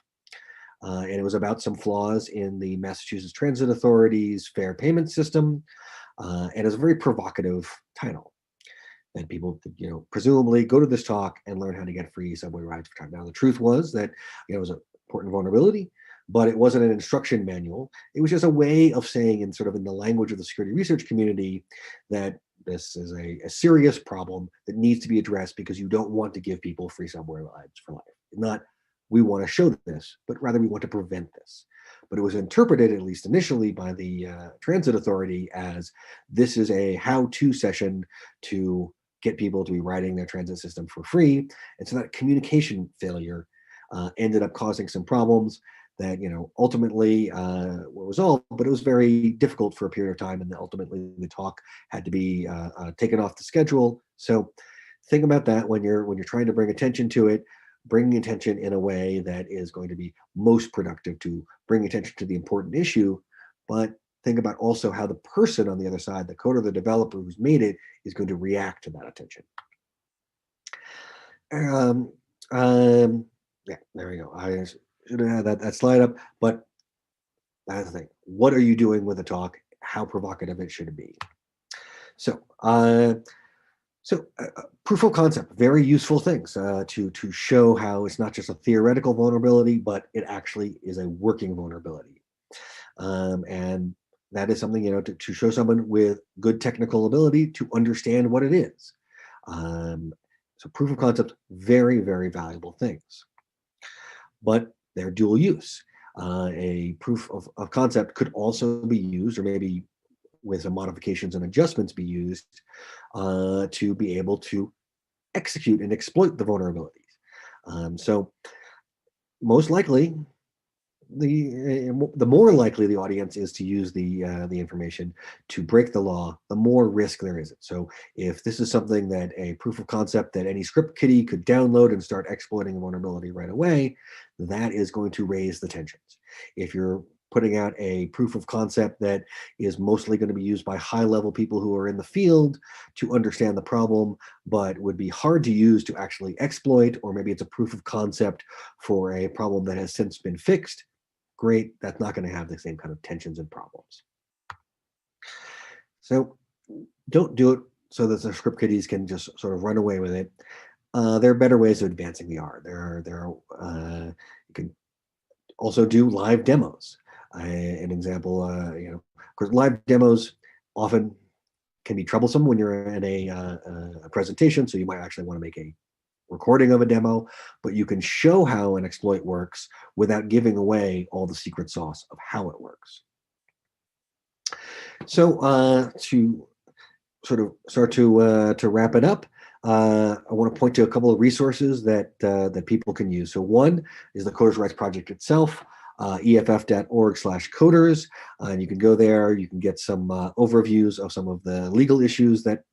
And it was about some flaws in the Massachusetts Transit Authority's fare payment system. And it's a very provocative title. And people, presumably go to this talk and learn how to get free subway rides for time. Now, the truth was that it was an important vulnerability, but it wasn't an instruction manual. It was just a way of saying, in the language of the security research community, that this is a serious problem that needs to be addressed because you don't want to give people free subway rides for life. Not, we want to show this, but rather we want to prevent this. But it was interpreted, at least initially, by the Transit Authority as this is a how-to session to get people to be riding their transit system for free. And so that communication failure ended up causing some problems that ultimately were resolved, but it was very difficult for a period of time, and ultimately the talk had to be taken off the schedule. So think about that when you're trying to bring attention to it. Bringing attention in a way that is going to be most productive to bring attention to the important issue, but think about also how the person on the other side, the coder, the developer who's made it, is going to react to that attention. Yeah, there we go. I should have had that slide up, but that's the thing. What are you doing with the talk? How provocative it should be? So, proof of concept, very useful things to show how it's not just a theoretical vulnerability, but it actually is a working vulnerability. And that is something, to show someone with good technical ability to understand what it is. So proof of concept, very, very valuable things. But they're dual use. A proof of concept could also be used, or maybe with some modifications and adjustments be used to be able to execute and exploit the vulnerabilities. So most likely, the more likely the audience is to use the information to break the law, the more risk there is. So if this is something that a proof of concept that any script kiddie could download and start exploiting a vulnerability right away, that is going to raise the tensions. If you're putting out a proof of concept that is mostly going to be used by high-level people who are in the field to understand the problem, but would be hard to use to actually exploit, or maybe it's a proof of concept for a problem that has since been fixed, great, that's not going to have the same kind of tensions and problems. So don't do it so that the script kiddies can just sort of run away with it. There are better ways of advancing the art. You can also do live demos. An example, of course, live demos often can be troublesome when you're in a presentation, so you might actually want to make a recording of a demo, but you can show how an exploit works without giving away all the secret sauce of how it works. So to sort of start to wrap it up, I want to point to a couple of resources that people can use. So one is the Coders Rights Project itself, EFF.org/coders. And you can go there, you can get some overviews of some of the legal issues that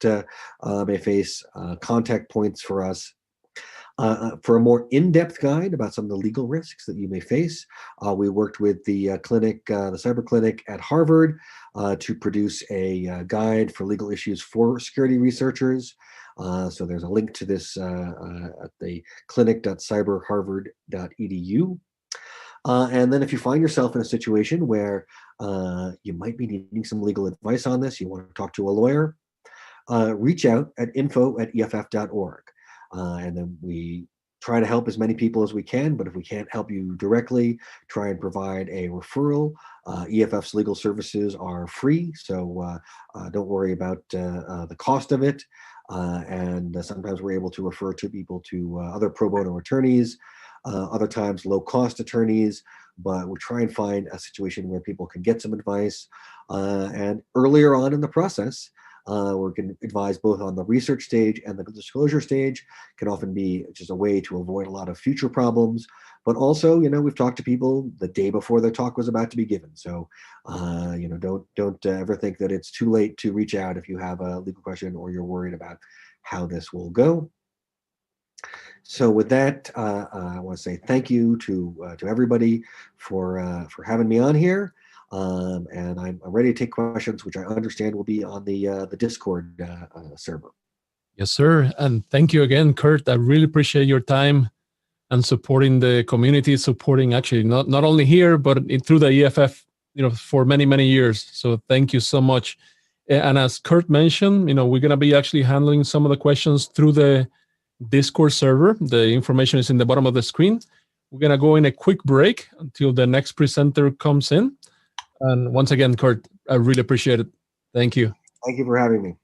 may face, contact points for us. For a more in-depth guide about some of the legal risks that you may face, we worked with the clinic, the Cyber Clinic at Harvard, to produce a guide for legal issues for security researchers. So there's a link to this at the clinic.cyberharvard.edu. And then if you find yourself in a situation where you might be needing some legal advice on this, you want to talk to a lawyer, reach out at info@eff.org. And then we try to help as many people as we can, but if we can't help you directly, try and provide a referral. EFF's legal services are free, so don't worry about the cost of it. And sometimes we're able to refer to people to other pro bono attorneys, other times low-cost attorneys, but we'll try and find a situation where people can get some advice. And earlier on in the process, we can advise both on the research stage and the disclosure stage, can often be just a way to avoid a lot of future problems. But also, we've talked to people the day before their talk was about to be given. So, don't ever think that it's too late to reach out if you have a legal question or you're worried about how this will go. So with that, I want to say thank you to everybody for having me on here. And I'm ready to take questions, which I understand will be on the Discord server. Yes, sir. And thank you again, Kurt. I really appreciate your time and supporting the community, supporting actually not only here, but through the EFF, for many, many years. So thank you so much. And as Kurt mentioned, we're going to be actually handling some of the questions through the Discord server. The information is in the bottom of the screen. We're going to go in a quick break until the next presenter comes in. And once again, Kurt, I really appreciate it. Thank you. Thank you for having me.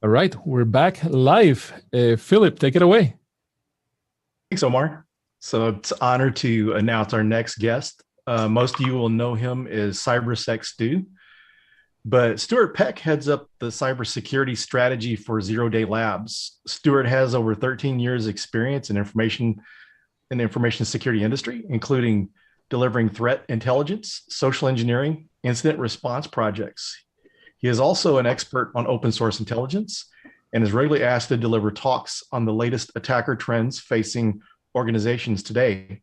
All right, we're back live. Philip, take it away. Thanks, Omar. So it's an honor to announce our next guest. Most of you will know him as CyberSec Stu, but Stuart Peck heads up the cybersecurity strategy for Zero Day Labs. Stuart has over 13 years experience in the information security industry, including delivering threat intelligence, social engineering, incident response projects. He is also an expert on open source intelligence and is regularly asked to deliver talks on the latest attacker trends facing organizations today.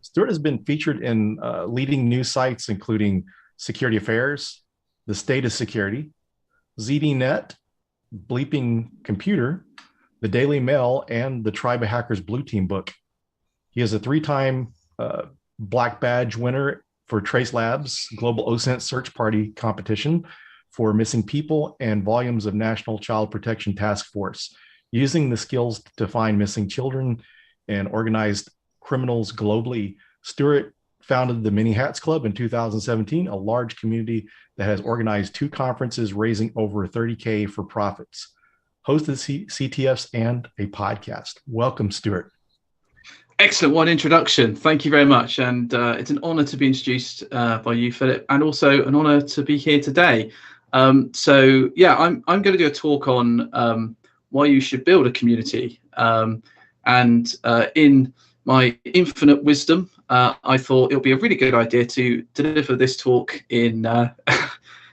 Stuart has been featured in leading news sites, including Security Affairs, The State of Security, ZDNet, Bleeping Computer, The Daily Mail, and the Tribe of Hackers Blue Team book. He is a 3-time Black Badge winner for Trace Labs Global OSINT Search Party competition for missing people and volumes of National Child Protection Task Force, using the skills to find missing children and organized criminals globally. Stuart founded the Many Hats Club in 2017, a large community that has organized 2 conferences raising over $30K for profits, hosted CTFs, and a podcast. Welcome, Stuart. Excellent. What an introduction. Thank you very much. And it's an honor to be introduced by you, Philip, and also an honor to be here today. So yeah, I'm going to do a talk on why you should build a community. And in my infinite wisdom, I thought it would be a really good idea to deliver this talk in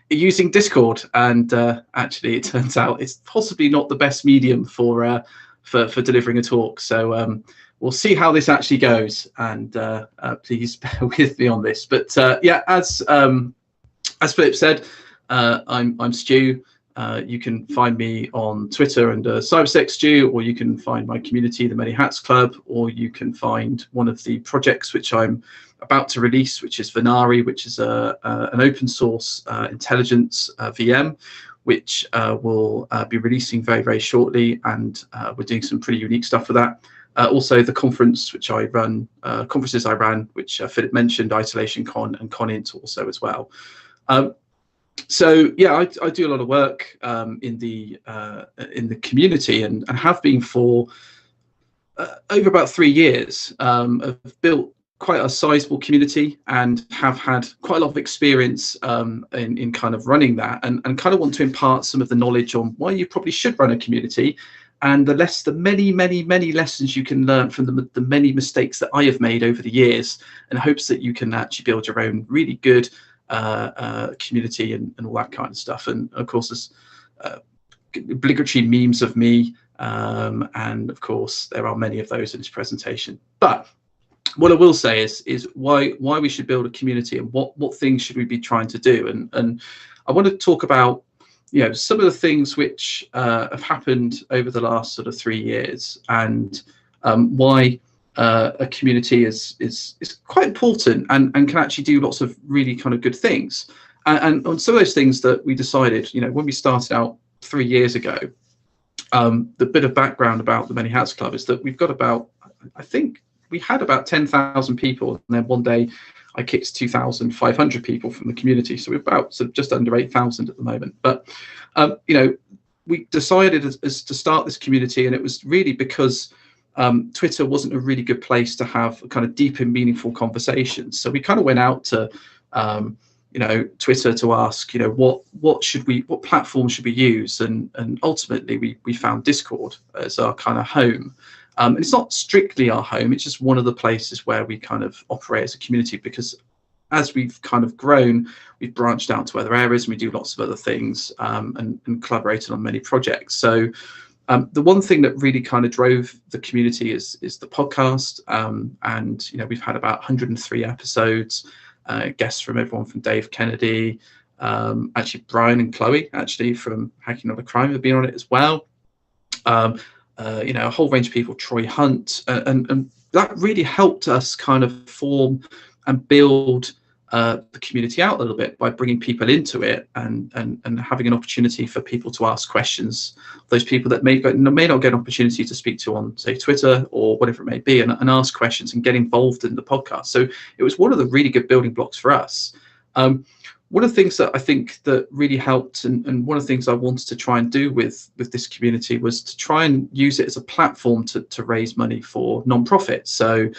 using Discord. And actually, it turns out it's possibly not the best medium for delivering a talk. So we'll see how this actually goes, and please bear with me on this. But yeah, as Philip said, I'm Stu. You can find me on Twitter under CyberSec Stu, or you can find my community, the Many Hats Club, or you can find one of the projects which I'm about to release, which is Venari, which is an open source intelligence VM, which will be releasing very, very shortly, and we're doing some pretty unique stuff for that. Also, the conference which I run, conferences I ran, which Philip mentioned, IsolationCon and ConInt also as well. So yeah, I do a lot of work in the community, and have been for over about 3 years. I've built quite a sizable community and have had quite a lot of experience in kind of running that, and kind of want to impart some of the knowledge on why you probably should run a community, and the many lessons you can learn from the many mistakes that I have made over the years, in hopes that you can actually build your own really good community and all that kind of stuff. And of course, there's obligatory memes of me, and of course there are many of those in this presentation. But what I will say is why we should build a community, and what things should we be trying to do. And I want to talk about, you know, some of the things which have happened over the last sort of 3 years, and why a community is quite important and can actually do lots of really kind of good things. And on some of those things that we decided, you know, when we started out 3 years ago, the bit of background about the Many Hats Club is that we've got about, I think we had about 10,000 people, and then one day I kicked 2,500 people from the community. So we're about sort of just under 8,000 at the moment. But, you know, we decided as to start this community, and it was really because Twitter wasn't a really good place to have kind of deep and meaningful conversations. So we kind of went out to, you know, Twitter to ask, you know, what platform should we use? And ultimately we found Discord as our kind of home. And it's not strictly our home, it's just one of the places where we kind of operate as a community, because as we've kind of grown, we've branched out to other areas, and we do lots of other things, and collaborated on many projects. So the one thing that really kind of drove the community is the podcast, and you know, we've had about 103 episodes, guests from everyone from Dave Kennedy, actually Brian and Chloe actually from HackingisNOTaCrime have been on it as well. You know, a whole range of people, Troy Hunt, and that really helped us kind of form and build the community out a little bit by bringing people into it, and having an opportunity for people to ask questions, those people that may not get an opportunity to speak to on, say, Twitter or whatever it may be, and ask questions and get involved in the podcast. So it was one of the really good building blocks for us. one of the things that I think that really helped, and one of the things I wanted to try and do with this community was to try and use it as a platform to raise money for nonprofits. So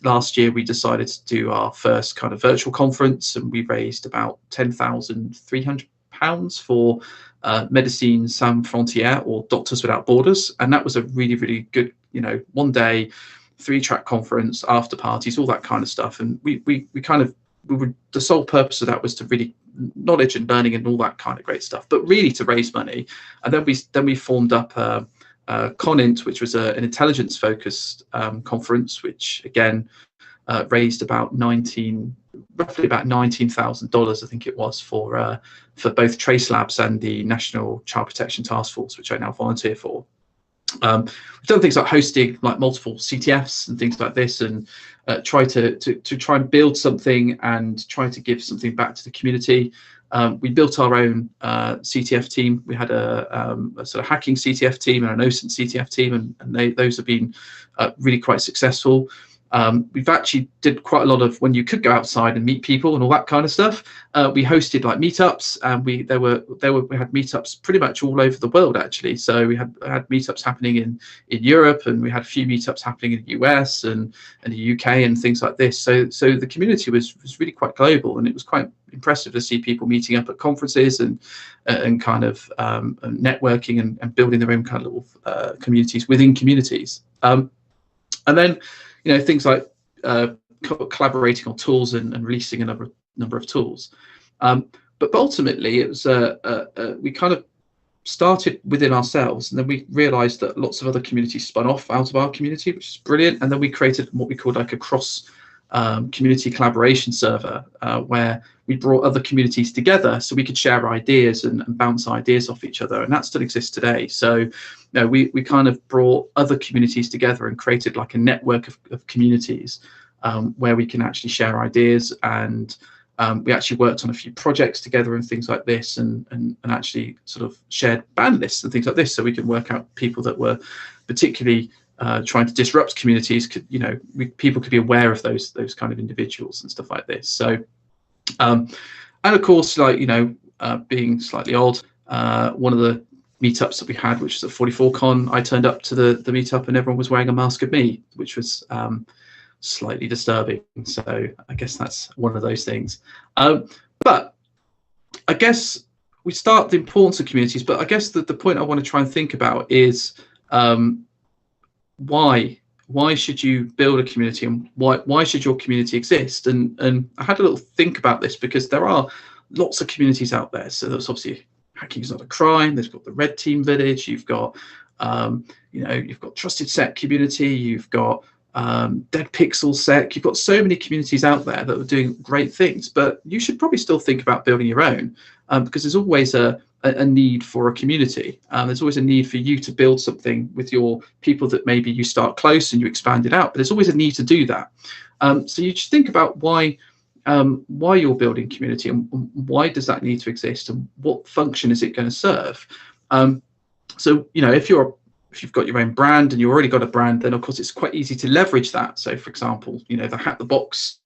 last year we decided to do our first kind of virtual conference, and we raised about £10,300 for Médecins Sans Frontières, or Doctors Without Borders, and that was a really, really good, one day, 3-track conference, after parties, all that kind of stuff. And the sole purpose of that was to really knowledge and learning and all that kind of great stuff, but really to raise money. And then we formed up CONINT, which was an intelligence focused conference, which again raised about roughly about $19,000, I think it was, for both Trace Labs and the National Child Protection Task Force, which I now volunteer for. We've done things like hosting like multiple CTFs and things like this, and try and build something and try to give something back to the community. We built our own CTF team. We had a sort of hacking CTF team and an OSINT CTF team, and those have been really quite successful. We've actually did quite a lot of when you could go outside and meet people and all that kind of stuff. We hosted like meetups, and we had meetups pretty much all over the world actually. So we had meetups happening in Europe, and we had a few meetups happening in the US and the UK and things like this. So the community was really quite global, and it was quite impressive to see people meeting up at conferences and kind of networking and building their own kind of little communities within communities. And then things like collaborating on tools and releasing a number of tools. But ultimately, it was we kind of started within ourselves, and then we realized that lots of other communities spun off out of our community, which is brilliant. And then we created what we called like a cross community collaboration server, where we brought other communities together so we could share ideas and bounce ideas off each other, and that still exists today. So we kind of brought other communities together and created like a network of communities where we can actually share ideas, and we actually worked on a few projects together and things like this, and actually sort of shared ban lists and things like this, so we could work out people that were particularly trying to disrupt communities. People could be aware of those kind of individuals and stuff like this. So and of course, like being slightly odd, one of the meetups that we had, which was at 44Con, I turned up to the meetup and everyone was wearing a mask of me, which was slightly disturbing. So I guess that's one of those things. But I guess we start the importance of communities, but I guess the point I want to try and think about is why should you build a community, and why should your community exist? And I had a little think about this, because there are lots of communities out there. So there's obviously Hacking is Not a Crime, there's got the Red Team Village, you've got you've got Trusted Sec community, you've got Dead Pixel Sec, you've got so many communities out there that are doing great things. But you should probably still think about building your own, because there's always a need for a community. There's always a need for you to build something with your people that maybe you start close and you expand it out, but there's always a need to do that. So you just think about why you're building community, and why does that need to exist, and what function is it going to serve? So if you've got your own brand and you've already got a brand, then of course it's quite easy to leverage that. So for example, the Hack the Box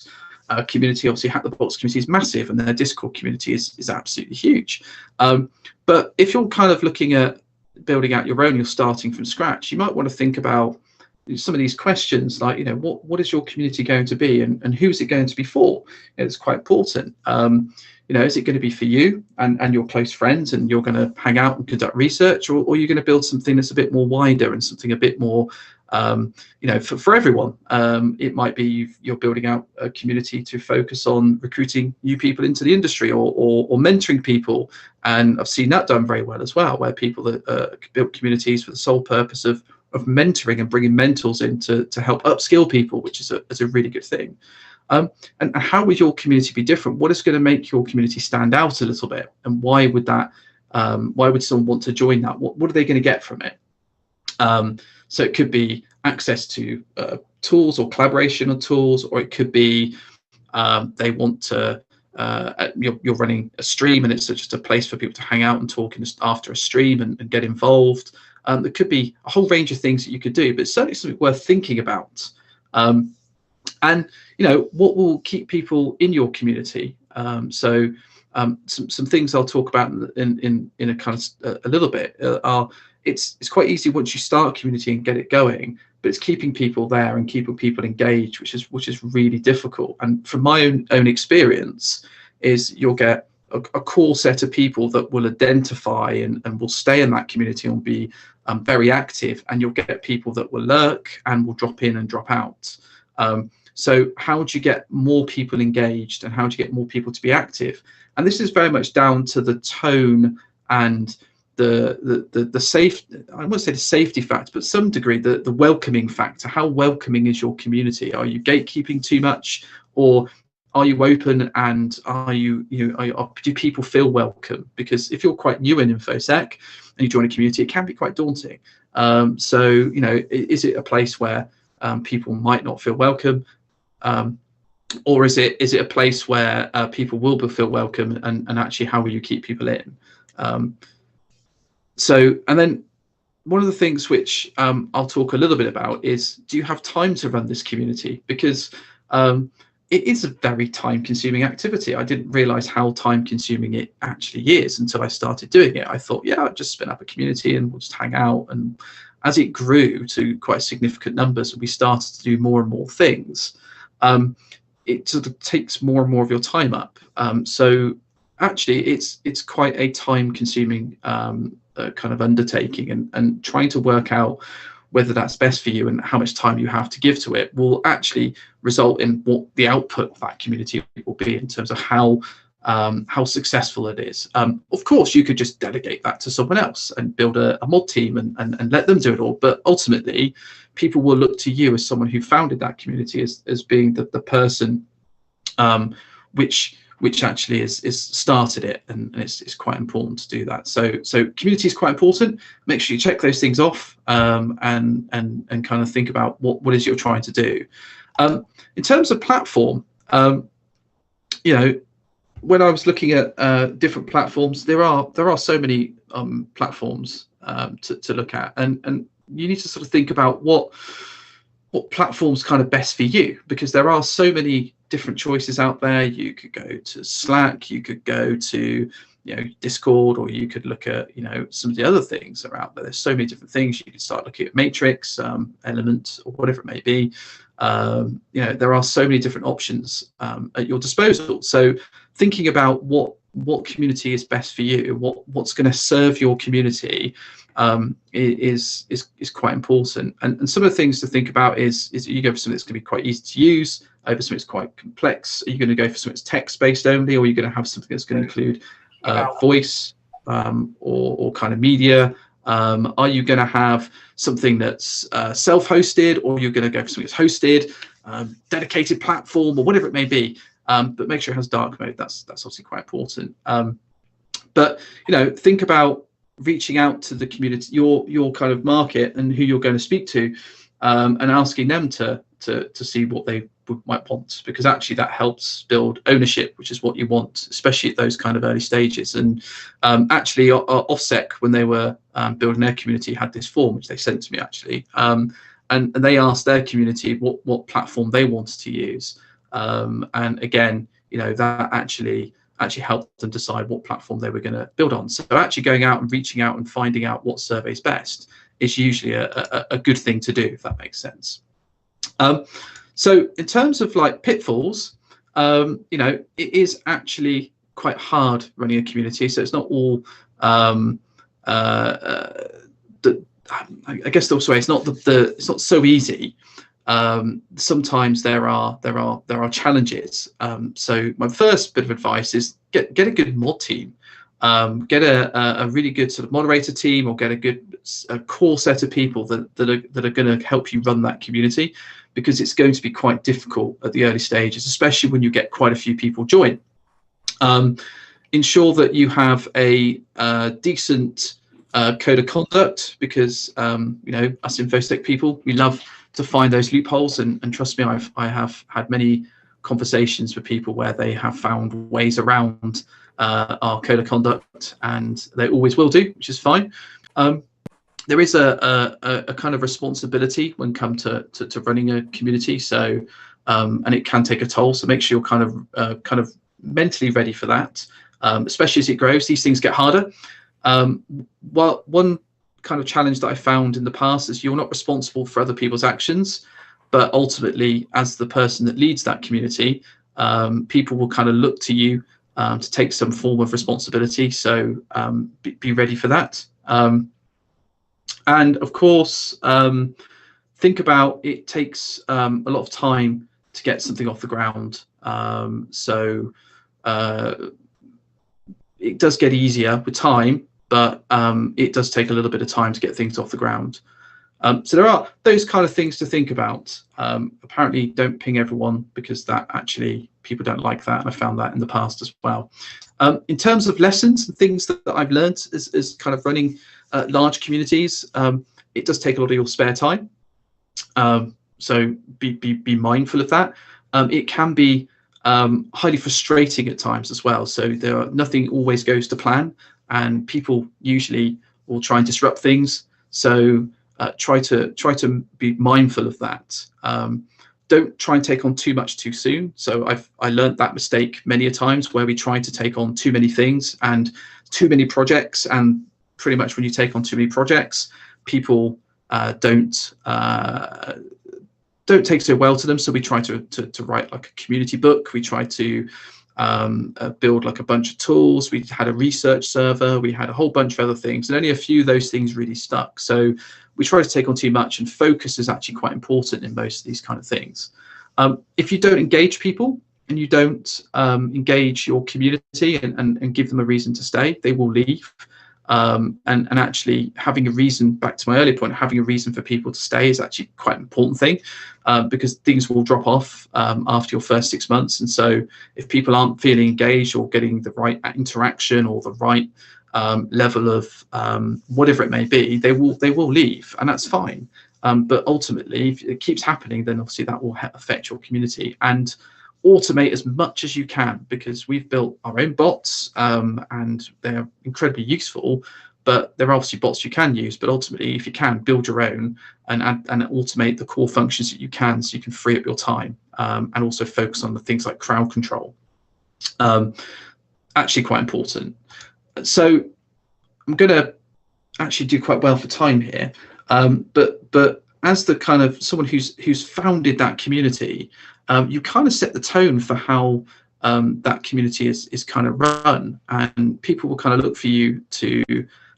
community, obviously Hack the Box community is massive, and their Discord community is absolutely huge. But if you're kind of looking at building out your own, you're starting from scratch, you might want to think about some of these questions, like what is your community going to be, and who's it going to be for? It's quite important. Is it going to be for you and your close friends, and you're going to hang out and conduct research, or are you going to build something that's a bit more wider and something a bit more for everyone? It might be you're building out a community to focus on recruiting new people into the industry, or mentoring people, and I've seen that done very well as well, where people that build communities for the sole purpose of mentoring and bringing mentors in to help upskill people, which is a really good thing. And how would your community be different? What is going to make your community stand out a little bit, and why would someone want to join that? What are they going to get from it? So it could be access to tools or collaboration on tools, or it could be they want to you're running a stream and it's just a place for people to hang out and talk after a stream and get involved. There could be a whole range of things that you could do, but it's certainly something worth thinking about. And what will keep people in your community? Some things I'll talk about in a kind of a little bit are it's quite easy once you start a community and get it going, but it's keeping people there and keeping people engaged, which is really difficult. And from my own experience, is you'll get a core set of people that will identify and will stay in that community and be very active, and you'll get people that will lurk and will drop in and drop out. So how do you get more people engaged, and how do you get more people to be active? And this is very much down to the tone and the safe, I won't say the safety factor, but some degree the welcoming factor. How welcoming is your community? Are you gatekeeping too much, or are you open, and do people feel welcome? Because if you're quite new in InfoSec and you join a community, it can be quite daunting. So is it a place where people might not feel welcome, or is it a place where people will feel welcome, and actually how will you keep people in? And then one of the things which I'll talk a little bit about is, do you have time to run this community? Because it is a very time-consuming activity. I didn't realize how time-consuming it actually is until I started doing it. I thought, yeah, I'll just spin up a community and we'll just hang out. And as it grew to quite significant numbers, and we started to do more and more things, it sort of takes more and more of your time up. So actually, it's quite a time-consuming kind of undertaking, and trying to work out whether that's best for you and how much time you have to give to it will actually result in what the output of that community will be in terms of how successful it is. Of course, you could just delegate that to someone else and build a mod team and let them do it all. But ultimately, people will look to you as someone who founded that community as being the person which actually is started it, and it's quite important to do that. So community is quite important. Make sure you check those things off, and kind of think about what is you're trying to do. In terms of platform, when I was looking at different platforms, there are so many platforms to look at, and you need to sort of think about what platform's kind of best for you, because there are so many different choices out there. You could go to Slack, you could go to Discord, or you could look at some of the other things that are out there. There's so many different things. You could start looking at Matrix, Element, or whatever it may be. There are so many different options at your disposal. So thinking about what community is best for you, what's going to serve your community, is quite important. And some of the things to think about is you go for something that's going to be quite easy to use over something that's quite complex. Are you going to go for something that's text-based only, or are you going to have something that's going to include voice or kind of media? Are you going to have something that's self-hosted, or you're going to go for something that's hosted, dedicated platform, or whatever it may be? But make sure it has dark mode. That's obviously quite important. But think about reaching out to the community, your kind of market, and who you're going to speak to, and asking them to see what they might want, because actually that helps build ownership, which is what you want, especially at those kind of early stages. And actually, OffSec, when they were building their community, had this form which they sent to me actually, and they asked their community what platform they wanted to use, and again, that actually helped them decide what platform they were going to build on. So actually going out and reaching out and finding out what survey's best is usually a good thing to do, if that makes sense. So in terms of like pitfalls, it is actually quite hard running a community. So it's not all, I guess also it's not it's not so easy. Sometimes there are challenges. So my first bit of advice is get a good mod team. Get a really good sort of moderator team, or get a core set of people that are going to help you run that community, because it's going to be quite difficult at the early stages, especially when you get quite a few people join. Ensure that you have a decent code of conduct, because us InfoSec people, we love to find those loopholes, and trust me, I have had many conversations with people where they have found ways around our code of conduct, and they always will do, which is fine. There is a kind of responsibility when come to running a community, so and it can take a toll. So make sure you're kind of mentally ready for that, especially as it grows. These things get harder. Well, one kind of challenge that I found in the past is you're not responsible for other people's actions, but ultimately, as the person that leads that community, people will kind of look to you to take some form of responsibility. So be ready for that. And of course, think about it takes a lot of time to get something off the ground. So it does get easier with time, but it does take a little bit of time to get things off the ground. So there are those kind of things to think about. Apparently don't ping everyone, because that actually people don't like that, and I found that in the past as well. In terms of lessons and things that I've learned is kind of running large communities, it does take a lot of your spare time. So be mindful of that. It can be highly frustrating at times as well. So nothing always goes to plan, and people usually will try and disrupt things. So try to be mindful of that. Don't try and take on too much too soon. So I learned that mistake many a times, where we try to take on too many things and too many projects, and pretty much when you take on too many projects, people don't take so well to them. So we try to write like a community book. We try to build like a bunch of tools. We had a research server. We had a whole bunch of other things, and only a few of those things really stuck. So we try to take on too much, and focus is actually quite important in most of these kind of things. If you don't engage people, and you don't engage your community and give them a reason to stay, they will leave. And actually having a reason, back to my earlier point, having a reason for people to stay is actually quite an important thing, because things will drop off after your first 6 months. And so if people aren't feeling engaged or getting the right interaction or the right level of whatever it may be, they will leave, and that's fine. But ultimately, if it keeps happening, then obviously that will affect your community. And automate as much as you can, because we've built our own bots, and they're incredibly useful, but there are obviously bots you can use. But ultimately, if you can, build your own and automate the core functions that you can, so you can free up your time, and also focus on the things like crowd control. Actually quite important. So I'm going to actually do quite well for time here, but as the kind of someone who's founded that community, you kind of set the tone for how that community is kind of run, and people will kind of look for you to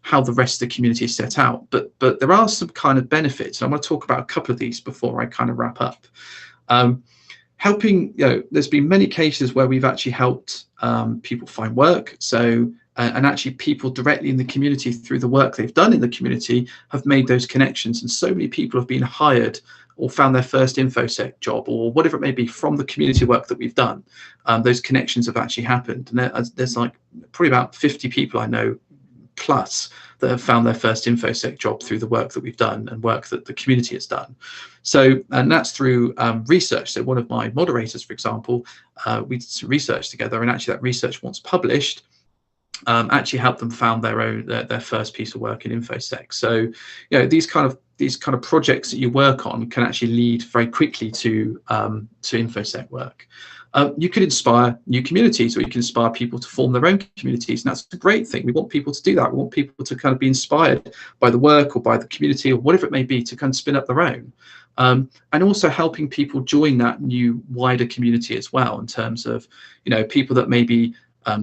how the rest of the community is set out. But there are some kind of benefits, and I'm going to talk about a couple of these before I kind of wrap up. Helping, there's been many cases where we've actually helped people find work. So and actually people directly in the community, through the work they've done in the community, have made those connections. And so many people have been hired or found their first InfoSec job or whatever it may be from the community work that we've done. Those connections have actually happened. And there's like probably about 50 people I know plus that have found their first InfoSec job through the work that we've done and work that the community has done. So, and that's through research. So one of my moderators, for example, we did some research together, and actually that research, once published, actually helped them found their first piece of work in InfoSec. So, these kind of projects that you work on can actually lead very quickly to InfoSec work. You can inspire new communities, or you can inspire people to form their own communities, and that's a great thing. We want people to do that. We want people to kind of be inspired by the work or by the community or whatever it may be to kind of spin up their own. And also helping people join that new wider community as well, in terms of, people that may be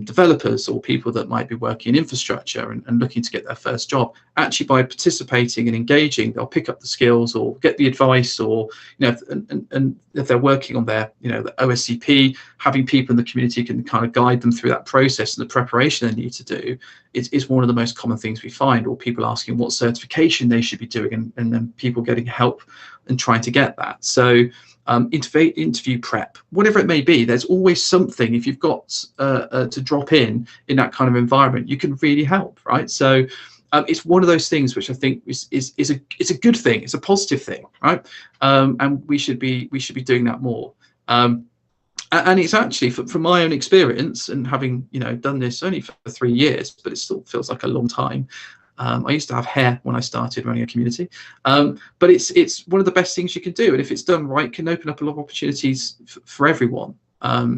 developers or people that might be working in infrastructure and looking to get their first job. Actually, by participating and engaging, they'll pick up the skills or get the advice, or and if they're working on their the OSCP, having people in the community can kind of guide them through that process and the preparation they need to do is one of the most common things we find, or people asking what certification they should be doing, and then people getting help and trying to get that. So interview prep, whatever it may be, there's always something. If you've got to drop in that kind of environment, you can really help, right? So it's one of those things which I think is a good thing. It's a positive thing, right? And we should be doing that more. And it's actually, from my own experience, and having done this only for 3 years, but it still feels like a long time. I used to have hair when I started running a community, but it's one of the best things you can do, and if it's done right, can open up a lot of opportunities for everyone.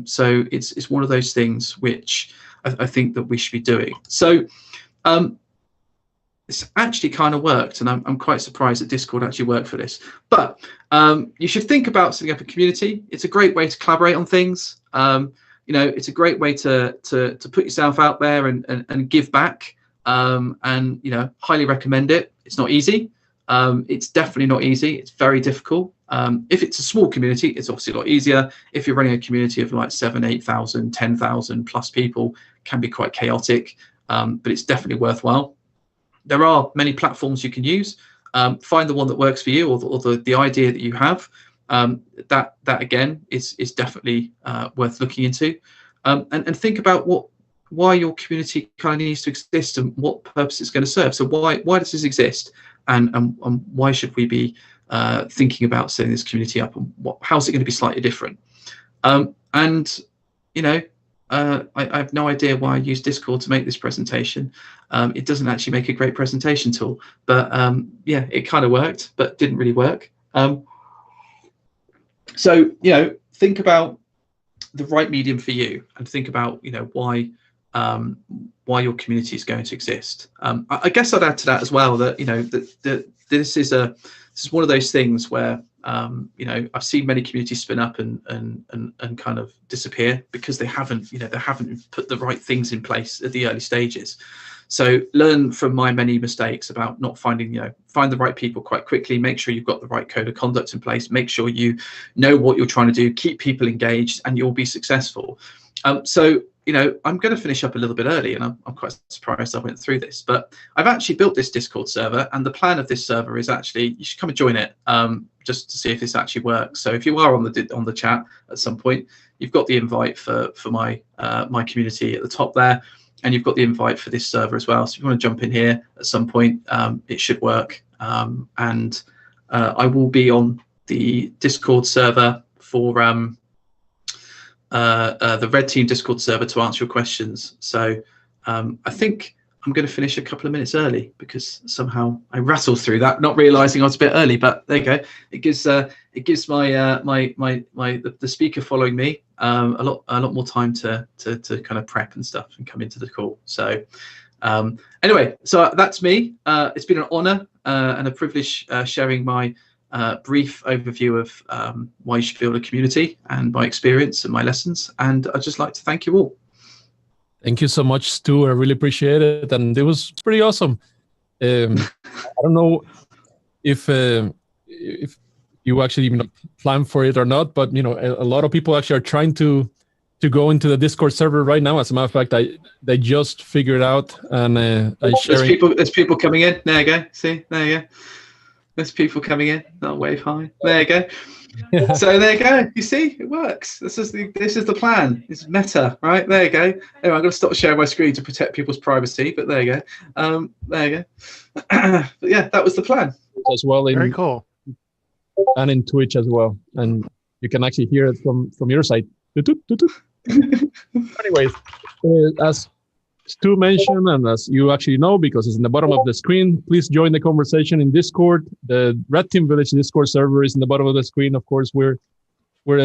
So it's one of those things which I think that we should be doing. So it's actually kind of worked, and I'm quite surprised that Discord actually worked for this. But you should think about setting up a community. It's a great way to collaborate on things. It's a great way to put yourself out there and give back. And highly recommend it. It's not easy. It's definitely not easy. It's very difficult. If it's a small community, it's obviously a lot easier. If you're running a community of like 7,000, 8,000, 10,000 plus people, it can be quite chaotic, but it's definitely worthwhile. There are many platforms you can use. Find the one that works for you, or the idea that you have. That again is definitely worth looking into, and think about why your community kind of needs to exist and what purpose it's going to serve. So why does this exist, and why should we be thinking about setting this community up, and how's it going to be slightly different? I have no idea why I used Discord to make this presentation. It doesn't actually make a great presentation tool, but yeah, it kind of worked, but didn't really work. So think about the right medium for you, and think about why your community is going to exist. I guess I'd add to that as well that that this is one of those things where I've seen many communities spin up and kind of disappear because they haven't put the right things in place at the early stages. So learn from my many mistakes about not finding, find the right people quite quickly, make sure you've got the right code of conduct in place, make sure you know what you're trying to do, keep people engaged, and you'll be successful. So I'm going to finish up a little bit early, and I'm quite surprised I went through this, but I've actually built this Discord server, and the plan of this server is actually, you should come and join it just to see if this actually works. So if you are on the chat at some point, you've got the invite for my my community at the top there, and you've got the invite for this server as well. So if you want to jump in here at some point, it should work. And I will be on the Discord server for the Red Team Discord server to answer your questions. So I think I'm going to finish a couple of minutes early because somehow I rattled through that, not realizing I was a bit early. But there you go. It gives my the speaker following me a lot more time to kind of prep and stuff and come into the call. So anyway, so that's me. It's been an honor and a privilege sharing my brief overview of why you should build a community and my experience and my lessons. And I'd just like to thank you all. Thank you so much, Stu. I really appreciate it. And it was pretty awesome. I don't know if you actually plan for it or not, but a lot of people actually are trying to go into the Discord server right now. As a matter of fact, they just figured out, and there's people coming in. There you go. See, there you go. There's people coming in. Not wave high. There you go. Yeah. So there you go. You see, it works. This is the plan. It's meta, right? There you go. Anyway, I'm going to stop sharing my screen to protect people's privacy. But there you go. There you go. But yeah, that was the plan. As well, very cool. And in Twitch as well, and you can actually hear it from your side. Anyways, as Stu mentioned, and as you actually know, because it's in the bottom of the screen, please join the conversation in Discord. The Red Team Village Discord server is in the bottom of the screen. Of course, we're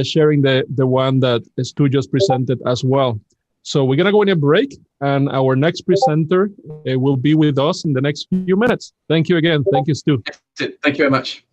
sharing the one that Stu just presented as well. So we're gonna go in a break, and our next presenter will be with us in the next few minutes. Thank you again. Thank you, Stu. Thank you very much.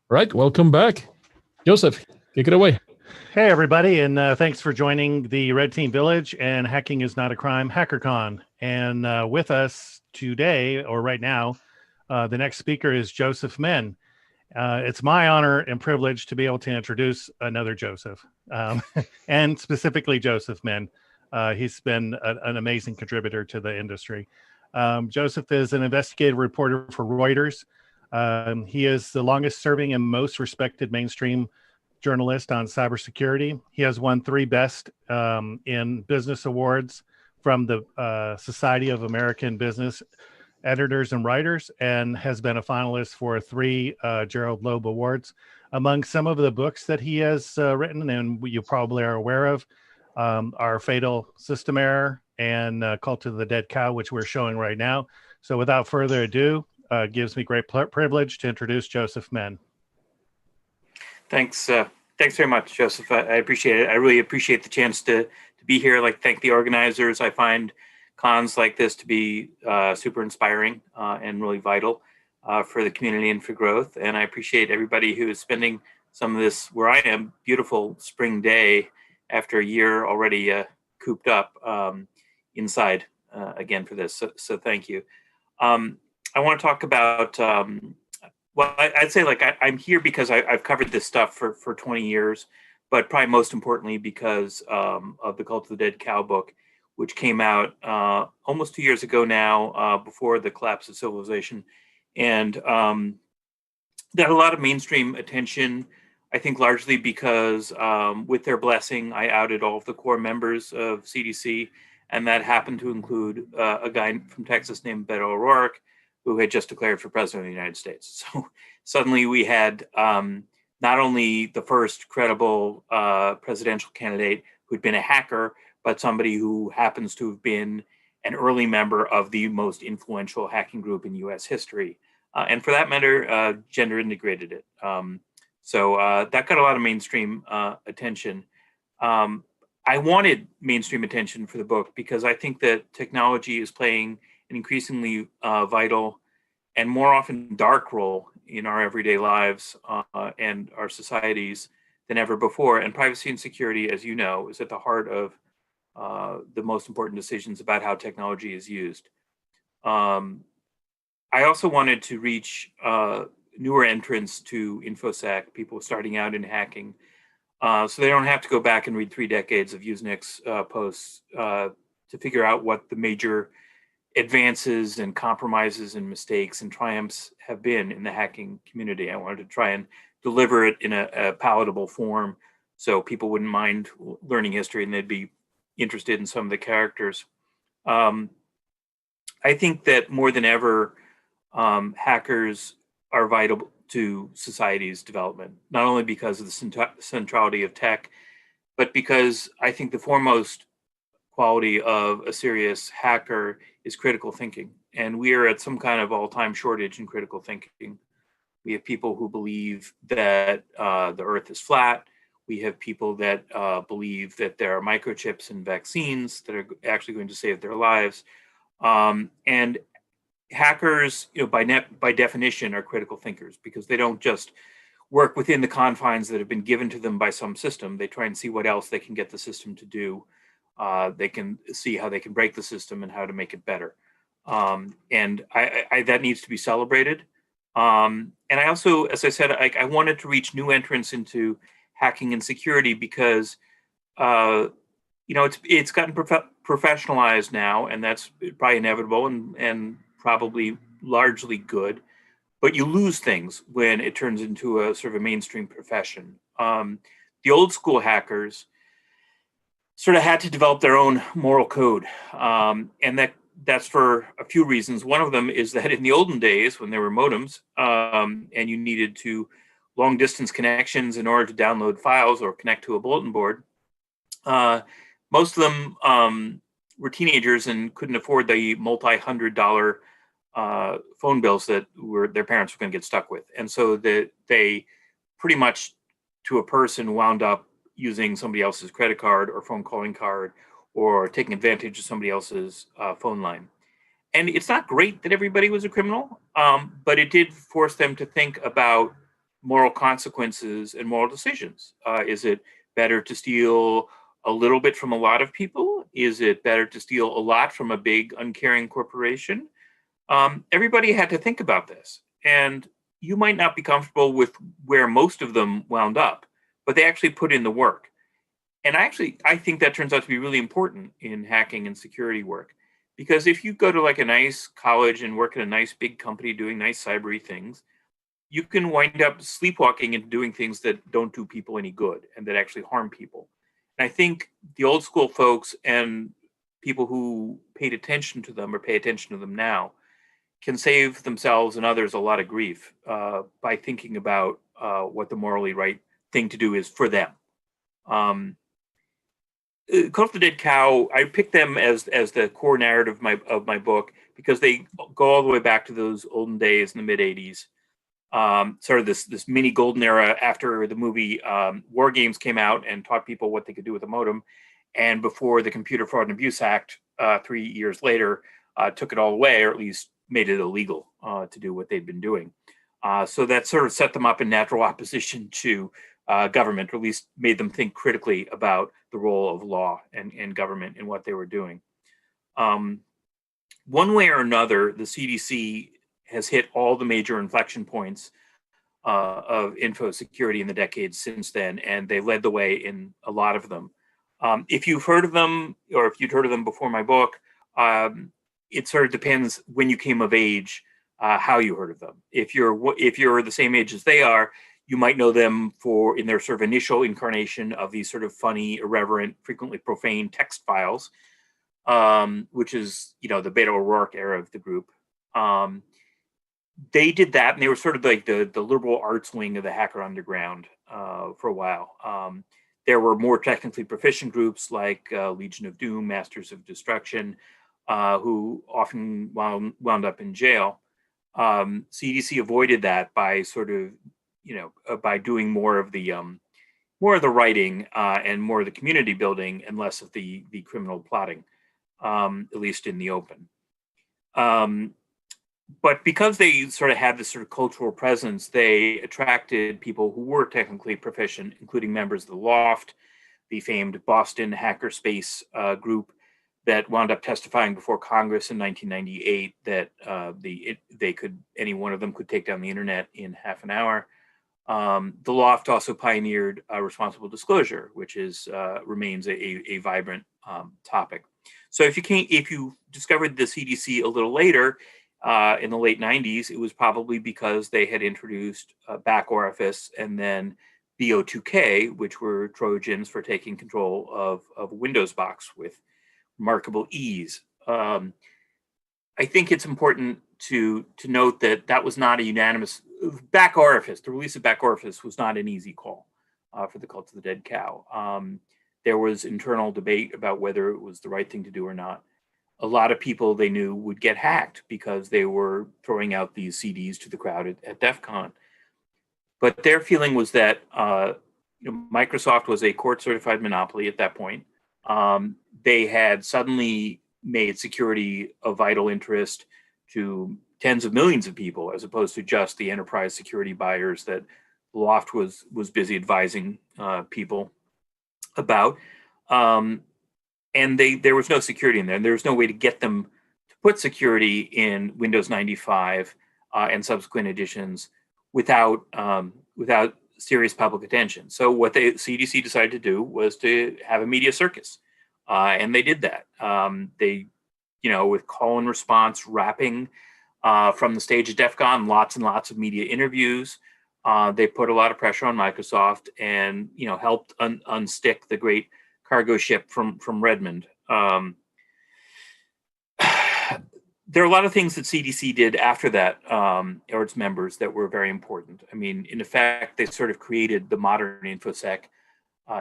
Right, welcome back. Joseph, take it away. Hey, everybody, and thanks for joining the Red Team Village and Hacking is Not a Crime HackerCon. And with us today, or right now, the next speaker is Joseph Min. It's my honor and privilege to be able to introduce another Joseph, and specifically Joseph Min. He's been an amazing contributor to the industry. Joseph is an investigative reporter for Reuters. He is the longest serving and most respected mainstream journalist on cybersecurity. He has won 3 Best in Business awards from the Society of American Business Editors and Writers, and has been a finalist for 3 Gerald Loeb Awards. Among some of the books that he has written, and you probably are aware of, are Fatal System Error and Cult of the Dead Cow, which we're showing right now. So without further ado, gives me great privilege to introduce Joseph Min. Thanks. Thanks very much, Joseph. I appreciate it. I really appreciate the chance to be here. I'd like to thank the organizers. I find cons like this to be super inspiring and really vital for the community and for growth. And I appreciate everybody who is spending some of this, where I am, beautiful spring day after a year already cooped up inside again for this. So thank you. I want to talk about, well, I'd say like I'm here because I've covered this stuff for 20 years, but probably most importantly because of the Cult of the Dead Cow book, which came out almost 2 years ago now, before the collapse of civilization. And that had a lot of mainstream attention, I think largely because with their blessing, I outed all of the core members of CDC. And that happened to include a guy from Texas named Beto O'Rourke, who had just declared for president of the United States. So suddenly we had not only the first credible presidential candidate who'd been a hacker, but somebody who happens to have been an early member of the most influential hacking group in US history. And for that matter, gender integrated it. So that got a lot of mainstream attention. I wanted mainstream attention for the book because I think that technology is playing an increasingly vital and more often dark role in our everyday lives and our societies than ever before. And privacy and security, as you know, is at the heart of the most important decisions about how technology is used. I also wanted to reach newer entrants to InfoSec, people starting out in hacking, so they don't have to go back and read 3 decades of Usenix posts to figure out what the major advances and compromises and mistakes and triumphs have been in the hacking community. I wanted to try and deliver it in a palatable form so people wouldn't mind learning history and they'd be interested in some of the characters. I think that more than ever, hackers are vital to society's development, not only because of the centrality of tech, but because I think the foremost quality of a serious hacker is critical thinking. And we are at some kind of all-time shortage in critical thinking. We have people who believe that the earth is flat. We have people that believe that there are microchips and vaccines that are actually going to save their lives. And hackers, by definition, are critical thinkers because they don't just work within the confines that have been given to them by some system. They try and see what else they can get the system to do. They can see how they can break the system and how to make it better. And that needs to be celebrated. And I also, as I said, I wanted to reach new entrants into hacking and security because, it's gotten professionalized now, and that's probably inevitable and probably largely good. But you lose things when it turns into a sort of a mainstream profession. The old school hackers sort of had to develop their own moral code. And that's for a few reasons. One of them is that in the olden days when there were modems and you needed to long distance connections in order to download files or connect to a bulletin board, most of them were teenagers and couldn't afford the multi-$100 phone bills that their parents were going to get stuck with. And so they pretty much to a person wound up using somebody else's credit card or phone calling card or taking advantage of somebody else's phone line. And it's not great that everybody was a criminal, but it did force them to think about moral consequences and moral decisions. Is it better to steal a little bit from a lot of people? Is it better to steal a lot from a big uncaring corporation? Everybody had to think about this. And you might not be comfortable with where most of them wound up, but they actually put in the work. And I think that turns out to be really important in hacking and security work. Because if you go to like a nice college and work at a nice big company doing nice cybery things, you can wind up sleepwalking into doing things that don't do people any good and that actually harm people. And I think the old school folks and people who paid attention to them or pay attention to them now can save themselves and others a lot of grief by thinking about what the morally right thing to do is for them. Cult of the Dead Cow, I picked them as the core narrative of my book because they go all the way back to those olden days in the mid 80s. Sort of this mini golden era after the movie War Games came out and taught people what they could do with a modem, and before the Computer Fraud and Abuse Act 3 years later took it all away, or at least made it illegal to do what they'd been doing. So that sort of set them up in natural opposition to government, or at least made them think critically about the role of law and government in what they were doing. One way or another, the CDC has hit all the major inflection points of info security in the decades since then, and they led the way in a lot of them. If you've heard of them, or if you'd heard of them before my book, it sort of depends when you came of age, how you heard of them. If you're the same age as they are, you might know them in their sort of initial incarnation of these sort of funny, irreverent, frequently profane text files, which is, the Beto O'Rourke era of the group. They did that, and they were sort of like the liberal arts wing of the hacker underground for a while. There were more technically proficient groups like Legion of Doom, Masters of Destruction, who often wound up in jail. CDC avoided that by sort of, by doing more of the writing and more of the community building and less of the criminal plotting, at least in the open. But because they sort of had this sort of cultural presence, they attracted people who were technically proficient, including members of the Loft, the famed Boston hackerspace group that wound up testifying before Congress in 1998 that any one of them could take down the internet in half an hour. The Loft also pioneered responsible disclosure, which remains a vibrant topic. So if you discovered the CDC a little later, in the late 90s, it was probably because they had introduced back orifice and then BO2K, which were Trojans for taking control of a Windows box with remarkable ease. I think it's important to note that was not a unanimous back orifice. The release of back orifice was not an easy call for the Cult of the Dead Cow. There was internal debate about whether it was the right thing to do or not. A lot of people they knew would get hacked because they were throwing out these CDs to the crowd at DEF CON. But their feeling was that Microsoft was a court-certified monopoly at that point. They had suddenly made security a vital interest to tens of millions of people, as opposed to just the enterprise security buyers that Loft was busy advising people about. And there was no security in there. And there was no way to get them to put security in Windows 95 and subsequent editions without serious public attention. So what the CDC decided to do was to have a media circus. And they did that. They, with call and response wrapping from the stage of DEF CON, lots and lots of media interviews. They put a lot of pressure on Microsoft and, helped unstick the great cargo ship from Redmond. There are a lot of things that CDC did after that, or its members, that were very important. I mean, in effect, they sort of created the modern InfoSec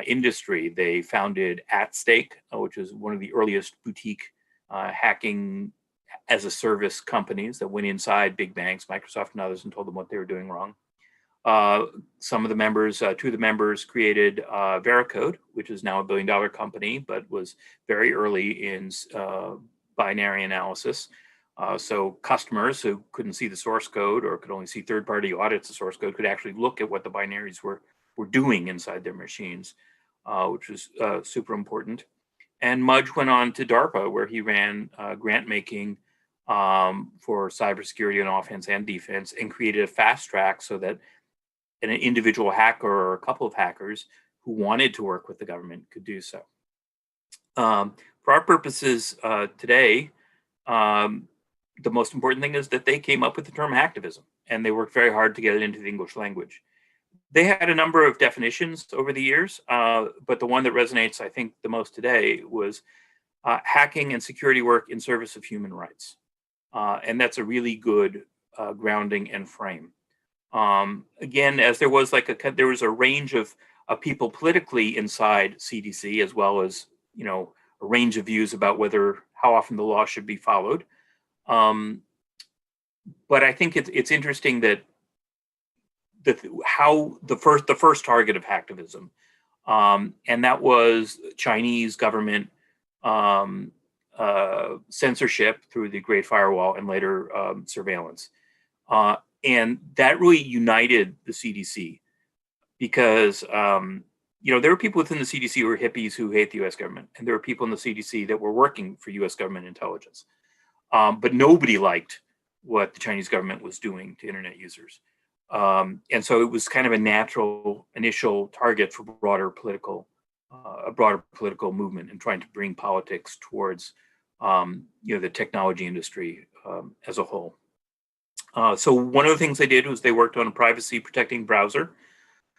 industry. They founded At Stake, which is one of the earliest boutique hacking as a service companies that went inside big banks, Microsoft and others, and told them what they were doing wrong. Two of the members created Veracode, which is now $1 billion company, but was very early in binary analysis. So customers who couldn't see the source code or could only see third-party audits of source code could actually look at what the binaries were doing inside their machines, which was super important. And Mudge went on to DARPA, where he ran grant making for cybersecurity on offense and defense, and created a fast track so that an individual hacker or a couple of hackers who wanted to work with the government could do so. For our purposes today, the most important thing is that they came up with the term hacktivism, and they worked very hard to get it into the English language. They had a number of definitions over the years, but the one that resonates, I think, the most today was hacking and security work in service of human rights. And that's a really good grounding and frame. Again, as there was a range of people politically inside CDC, as well as, you know, a range of views about how often the law should be followed. But I think it's interesting that how the first target of hacktivism, and that was Chinese government censorship through the Great Firewall and later surveillance, and that really united the CDC because you know, there were people within the CDC who were hippies who hate the U.S. government, and there were people in the CDC that were working for U.S. government intelligence, but nobody liked what the Chinese government was doing to internet users. And so it was kind of a natural initial target for a broader political movement and trying to bring politics towards, you know, the technology industry as a whole. So one of the things they did was they worked on a privacy protecting browser,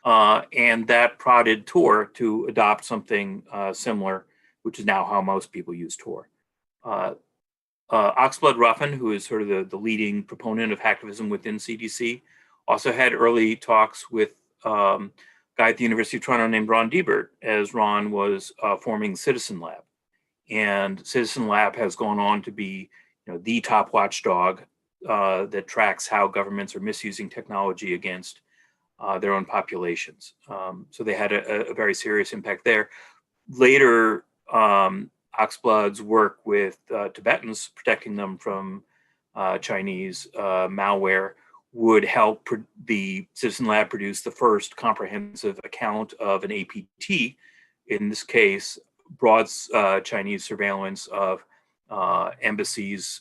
and that prodded Tor to adopt something similar, which is now how most people use Tor. Oxblood Ruffin, who is sort of the leading proponent of hacktivism within CDC, also had early talks with a guy at the University of Toronto named Ron Diebert, as Ron was forming Citizen Lab. And Citizen Lab has gone on to be, you know, the top watchdog that tracks how governments are misusing technology against their own populations. So they had a very serious impact there. Later, Oxblood's work with Tibetans, protecting them from Chinese malware, would help the Citizen Lab produce the first comprehensive account of an APT, in this case, broad Chinese surveillance of embassies,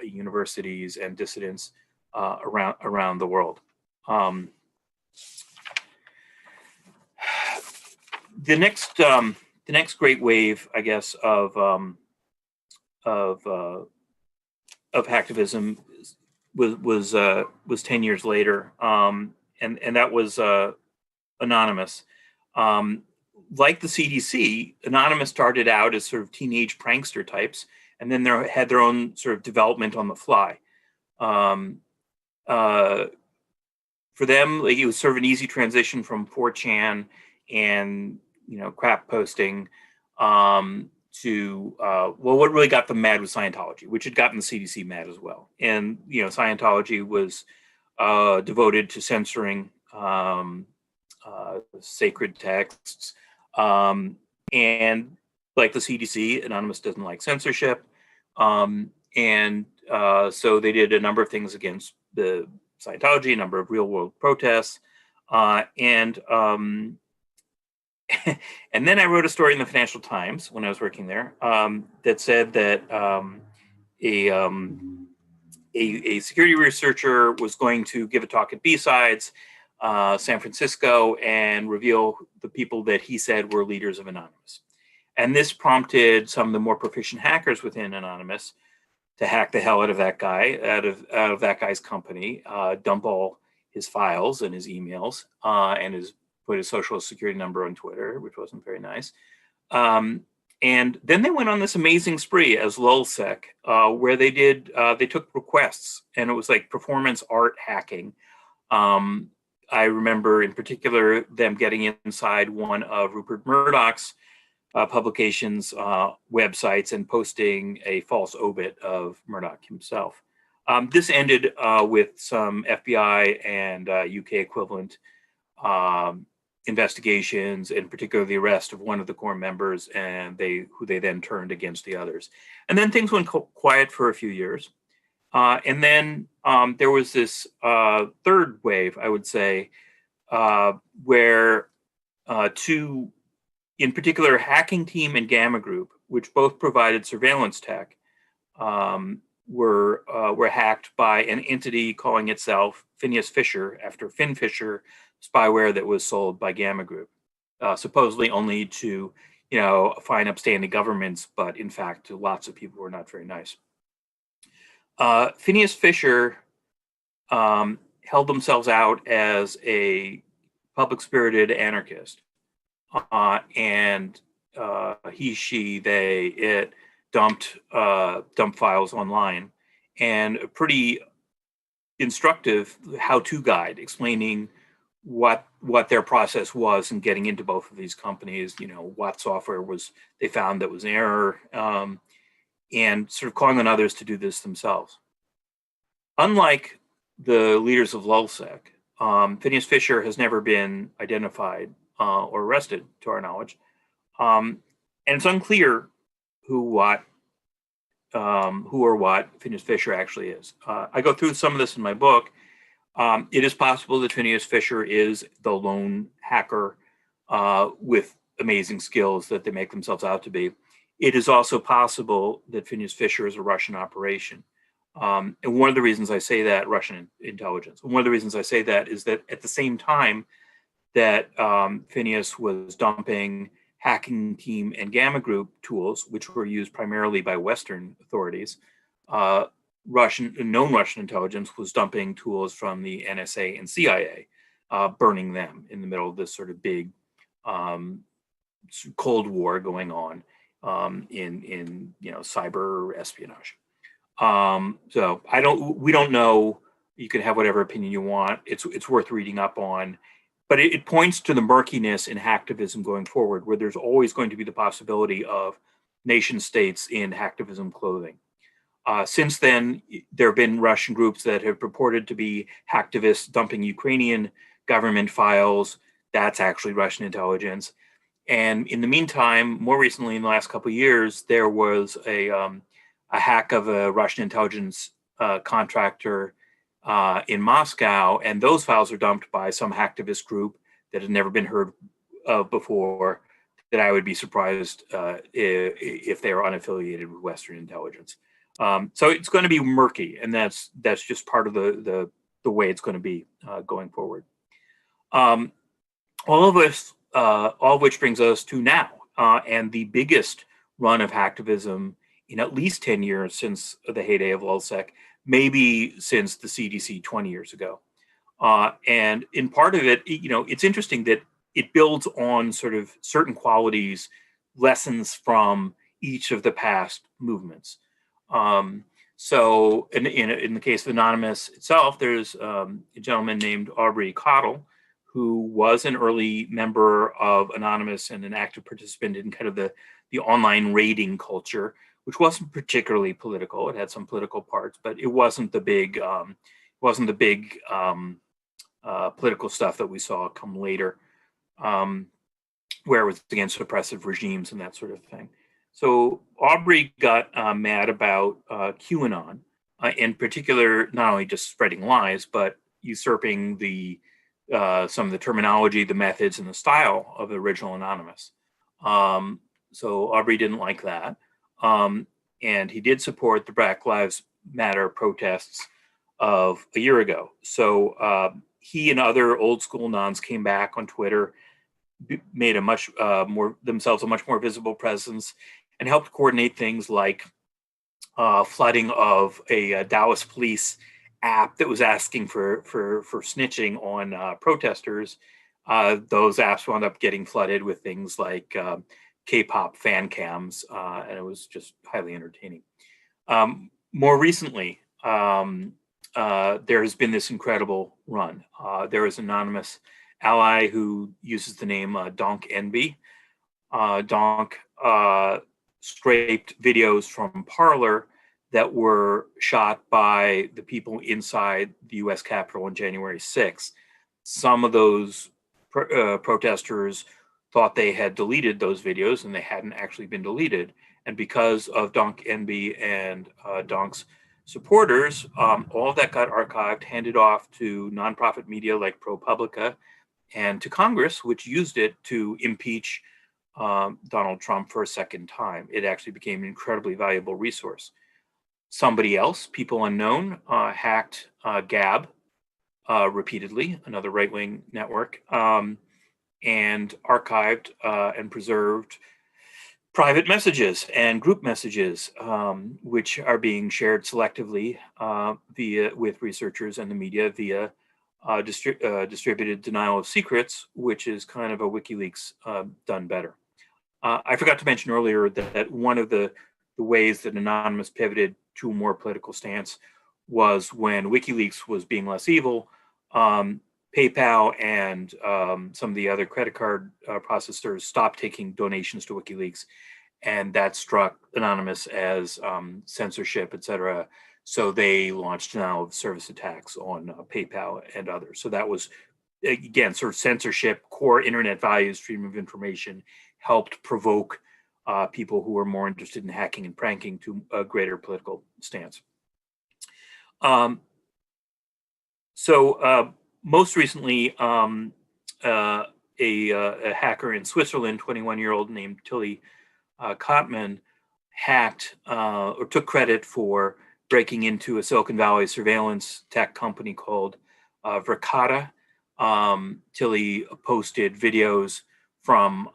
universities, and dissidents around the world. The next great wave, I guess, of hacktivism was 10 years later, and that was Anonymous. Like the CDC, Anonymous started out as sort of teenage prankster types, and then they had their own sort of development on the fly. For them, like, it was sort of an easy transition from 4chan and, you know, crap posting to well, what really got them mad was Scientology, which had gotten the CDC mad as well. And, you know, Scientology was devoted to censoring sacred texts, and like the CDC, Anonymous doesn't like censorship, and so they did a number of things against the Scientology, a number of real-world protests, and and then I wrote a story in the Financial Times when I was working there that said that a security researcher was going to give a talk at B-Sides, San Francisco, and reveal the people that he said were leaders of Anonymous. And this prompted some of the more proficient hackers within Anonymous to hack the hell out of that guy, out of that guy's company, dump all his files and his emails, and put his social security number on Twitter, which wasn't very nice. And then they went on this amazing spree as LulzSec, where they took requests, and it was like performance art hacking. I remember in particular them getting inside one of Rupert Murdoch's publications websites and posting a false obit of Murdoch himself. This ended with some FBI and UK equivalent investigations, in particular the arrest of one of the core members, and who they then turned against the others. And then things went quiet for a few years. And then there was this third wave, I would say, where two, in particular, Hacking Team and Gamma Group, which both provided surveillance tech, were hacked by an entity calling itself Phineas Fisher, after Fin Fisher spyware that was sold by Gamma Group, supposedly only to, fine upstanding governments, but in fact, to lots of people who are not very nice. Phineas Fisher held themselves out as a public-spirited anarchist, and he, she, they, it dumped files online, and a pretty instructive how-to guide explaining what their process was in getting into both of these companies. What software was they found that was an error, and sort of calling on others to do this themselves. Unlike the leaders of LulzSec, Phineas Fisher has never been identified or arrested, to our knowledge, and it's unclear who or what Phineas Fisher actually is. I go through some of this in my book. It is possible that Phineas Fisher is the lone hacker with amazing skills that they make themselves out to be. It is also possible that Phineas Fisher is a Russian operation. And one of the reasons I say that, Russian intelligence, one of the reasons I say that is that at the same time that Phineas was dumping Hacking Team and Gamma Group tools, which were used primarily by Western authorities, known Russian intelligence was dumping tools from the NSA and CIA, burning them in the middle of this sort of big Cold War going on in cyber espionage. So we don't know. You can have whatever opinion you want. It's worth reading up on, but it points to the murkiness in hacktivism going forward, where there's always going to be the possibility of nation states in hacktivism clothing. Since then, there have been Russian groups that have purported to be hacktivists dumping Ukrainian government files. That's actually Russian intelligence. And in the meantime, more recently, in the last couple of years, there was a hack of a Russian intelligence contractor in Moscow, and those files are dumped by some hacktivist group that had never been heard of before, that I would be surprised if they are unaffiliated with Western intelligence. So it's going to be murky, and that's just part of the way it's going to be going forward. All of which brings us to now, and the biggest run of hacktivism in at least 10 years since the heyday of LulzSec, maybe since the CDC 20 years ago. And in part of it, it's interesting that it builds on sort of certain qualities, lessons from each of the past movements. So in the case of Anonymous itself, there's a gentleman named Aubrey Cottle, who was an early member of Anonymous and an active participant in kind of the online raiding culture, which wasn't particularly political. It had some political parts, but it wasn't the big political stuff that we saw come later, where it was against oppressive regimes and that sort of thing. So Aubrey got mad about QAnon, in particular, not only just spreading lies, but usurping some of the terminology, the methods, and the style of the original Anonymous. So Aubrey didn't like that. And he did support the Black Lives Matter protests of a year ago. So he and other old school nons came back on Twitter, made themselves a much more visible presence, and helped coordinate things like flooding of a Dallas police app that was asking for snitching on protesters. Those apps wound up getting flooded with things like K-pop fan cams, and it was just highly entertaining. More recently, there has been this incredible run. There is an anonymous ally who uses the name Donk Envy. Donk scraped videos from Parler that were shot by the people inside the US Capitol on January 6th. Some of those protesters thought they had deleted those videos, and they hadn't actually been deleted. And because of Donk Envy and Donk's supporters, all of that got archived, handed off to nonprofit media like ProPublica, and to Congress, which used it to impeach Donald Trump for a second time. It actually became an incredibly valuable resource. Somebody else, people unknown, hacked Gab repeatedly, another right-wing network, and archived and preserved private messages and group messages, which are being shared selectively with researchers and the media via distributed denial of secrets, which is kind of a WikiLeaks done better. I forgot to mention earlier that one of the ways that Anonymous pivoted to a more political stance was when WikiLeaks was being less evil. PayPal and some of the other credit card processors stopped taking donations to WikiLeaks, and that struck Anonymous as censorship, et cetera. So they launched denial of service attacks on PayPal and others. So that was, again, sort of censorship, core internet values, freedom of information, helped provoke people who were more interested in hacking and pranking to a greater political stance. Most recently, a hacker in Switzerland, 21-year-old named Tilly Kottmann, hacked or took credit for breaking into a Silicon Valley surveillance tech company called Verkada. Tilly posted videos from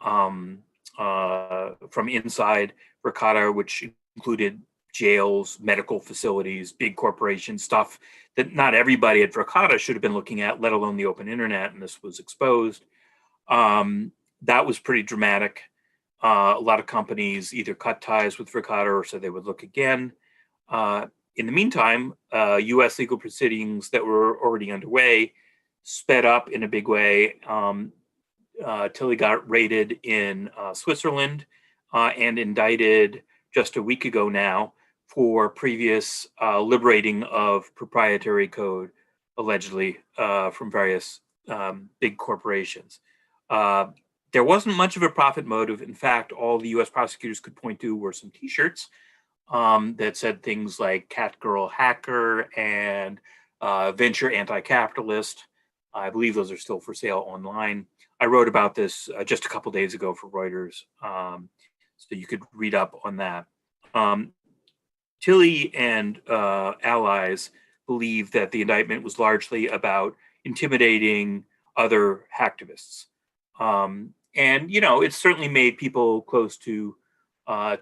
inside Verkada, which included jails, medical facilities, big corporations, stuff that not everybody at Verkada should have been looking at, let alone the open internet, and this was exposed. That was pretty dramatic. A lot of companies either cut ties with Verkada or said they would look again. In the meantime, US legal proceedings that were already underway sped up in a big way. Tilly got raided in Switzerland and indicted just a week ago now for previous liberating of proprietary code, allegedly from various big corporations. There wasn't much of a profit motive. In fact, all the US prosecutors could point to were some t-shirts that said things like Cat Girl Hacker and Venture Anti-Capitalist. I believe those are still for sale online. I wrote about this just a couple days ago for Reuters, so you could read up on that. Tilly and allies believe that the indictment was largely about intimidating other hacktivists. And, you know, it certainly made people close to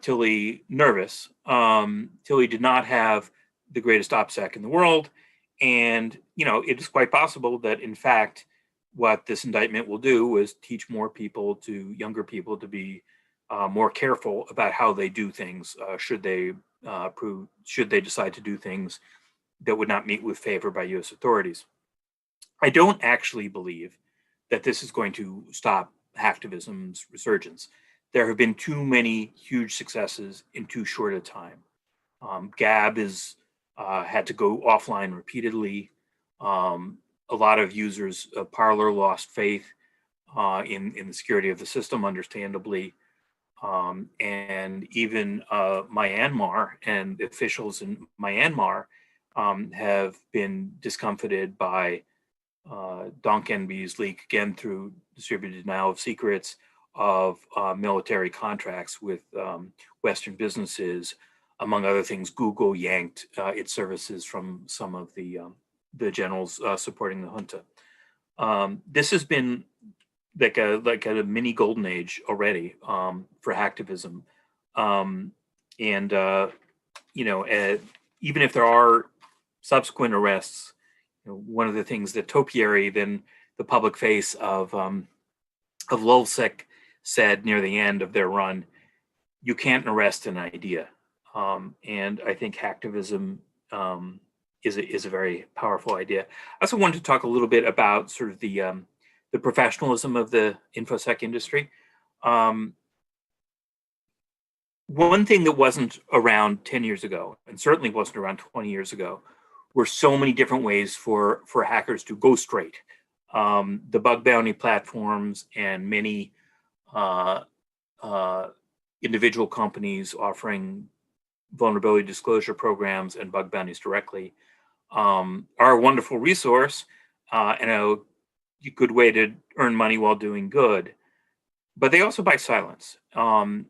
Tilly nervous. Tilly did not have the greatest OPSEC in the world. And, you know, it is quite possible that, in fact, what this indictment will do is teach more people to younger people to be more careful about how they do things should they decide to do things that would not meet with favor by US authorities. I don't actually believe that this is going to stop hacktivism's resurgence. There have been too many huge successes in too short a time. Gab is had to go offline repeatedly. A lot of users of Parler lost faith in the security of the system, understandably. And even Myanmar and officials in Myanmar have been discomfited by Don Kenby's leak, again through distributed denial of secrets, of military contracts with Western businesses. Among other things, Google yanked its services from some of the generals supporting the junta. This has been like a mini golden age already for hacktivism, and you know, even if there are subsequent arrests, you know, one of the things that Topiary, then the public face of Lulzsec, said near the end of their run, you can't arrest an idea, and I think hacktivism is a very powerful idea. I also wanted to talk a little bit about sort of the professionalism of the InfoSec industry. One thing that wasn't around 10 years ago, and certainly wasn't around 20 years ago, were so many different ways for hackers to go straight. The bug bounty platforms and many individual companies offering vulnerability disclosure programs and bug bounties directly are a wonderful resource and a good way to earn money while doing good. But they also buy silence. The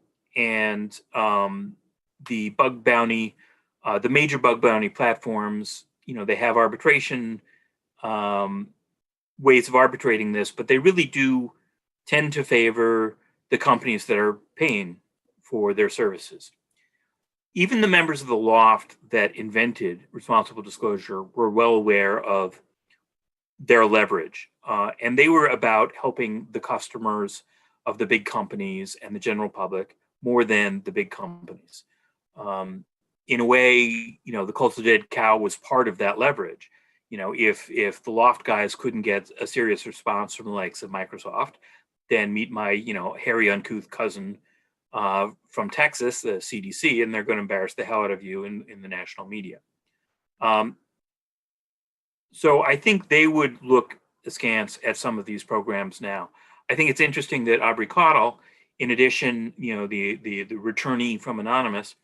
bug bounty, the major bug bounty platforms, they have arbitration ways of arbitrating this, but they really do tend to favor the companies that are paying for their services. Even the members of the loft that invented responsible disclosure were well aware of their leverage. And they were about helping the customers of the big companies and the general public more than the big companies. In a way, the cult of the dead cow was part of that leverage. If the loft guys couldn't get a serious response from the likes of Microsoft, then meet my, hairy, uncouth cousin from Texas, the CDC, and they're going to embarrass the hell out of you in the national media. So I think they would look askance at some of these programs now. I think it's interesting that Aubrey Caudill, in addition, the returnee from Anonymous,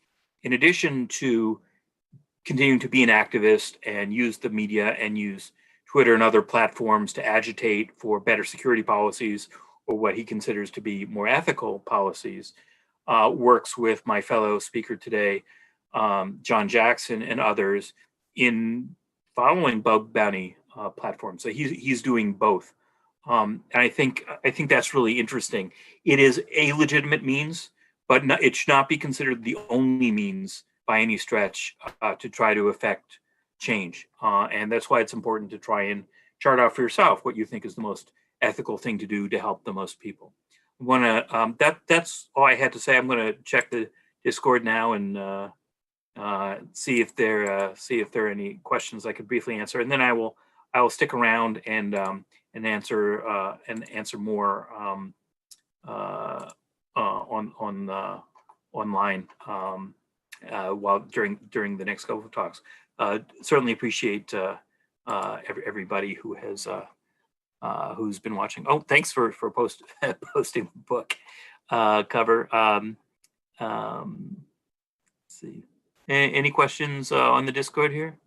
in addition to continuing to be an activist and use the media and use Twitter and other platforms to agitate for better security policies or what he considers to be more ethical policies, works with my fellow speaker today, John Jackson, and others in following bug bounty platforms. So he's doing both. And I think that's really interesting. It is a legitimate means, but it should not be considered the only means by any stretch to try to affect change. And that's why it's important to try and chart out for yourself what you think is the most ethical thing to do to help the most people. That's all I had to say. I'm going to check the Discord now and see if there are any questions I could briefly answer, and then I will stick around and answer more online while during the next couple of talks. Certainly appreciate everybody who has who's been watching. Oh, thanks for posting the book cover. Let's see. Any questions on the Discord here?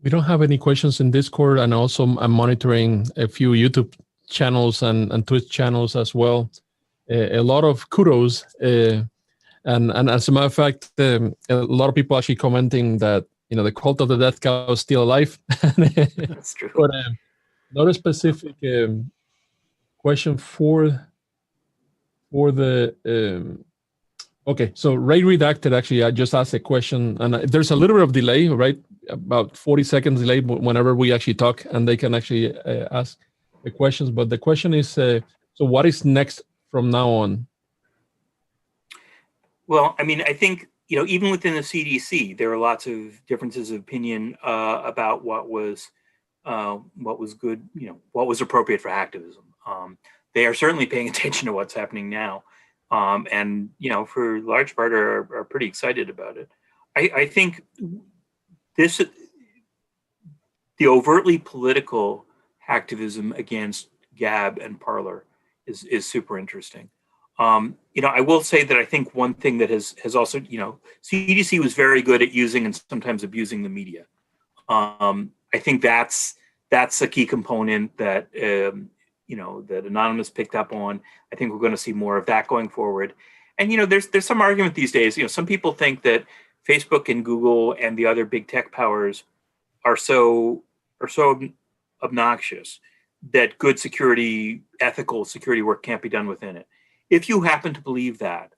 We don't have any questions in Discord, and also I'm monitoring a few YouTube channels and Twitch channels as well. A lot of kudos, and as a matter of fact, a lot of people actually commenting that the cult of the death cow is still alive. That's true. But not a specific question for the. Okay, so Ray Redacted, actually, I just asked a question, and there's a little bit of delay, right? About 40 seconds delay whenever we actually talk, and they can actually ask the questions. But the question is, so what is next from now on? Well, I mean, I think, even within the CDC, there are lots of differences of opinion about what was good, what was appropriate for hacktivism. They are certainly paying attention to what's happening now. And, for large part are pretty excited about it. I think the overtly political hacktivism against Gab and Parler is super interesting. I will say that I think one thing that has also, CDC was very good at using and sometimes abusing the media. I think that's a key component that, that Anonymous picked up on. I think we're going to see more of that going forward. And, there's some argument these days, some people think that Facebook and Google and the other big tech powers are so obnoxious that good security, ethical security work can't be done within it. If you happen to believe that,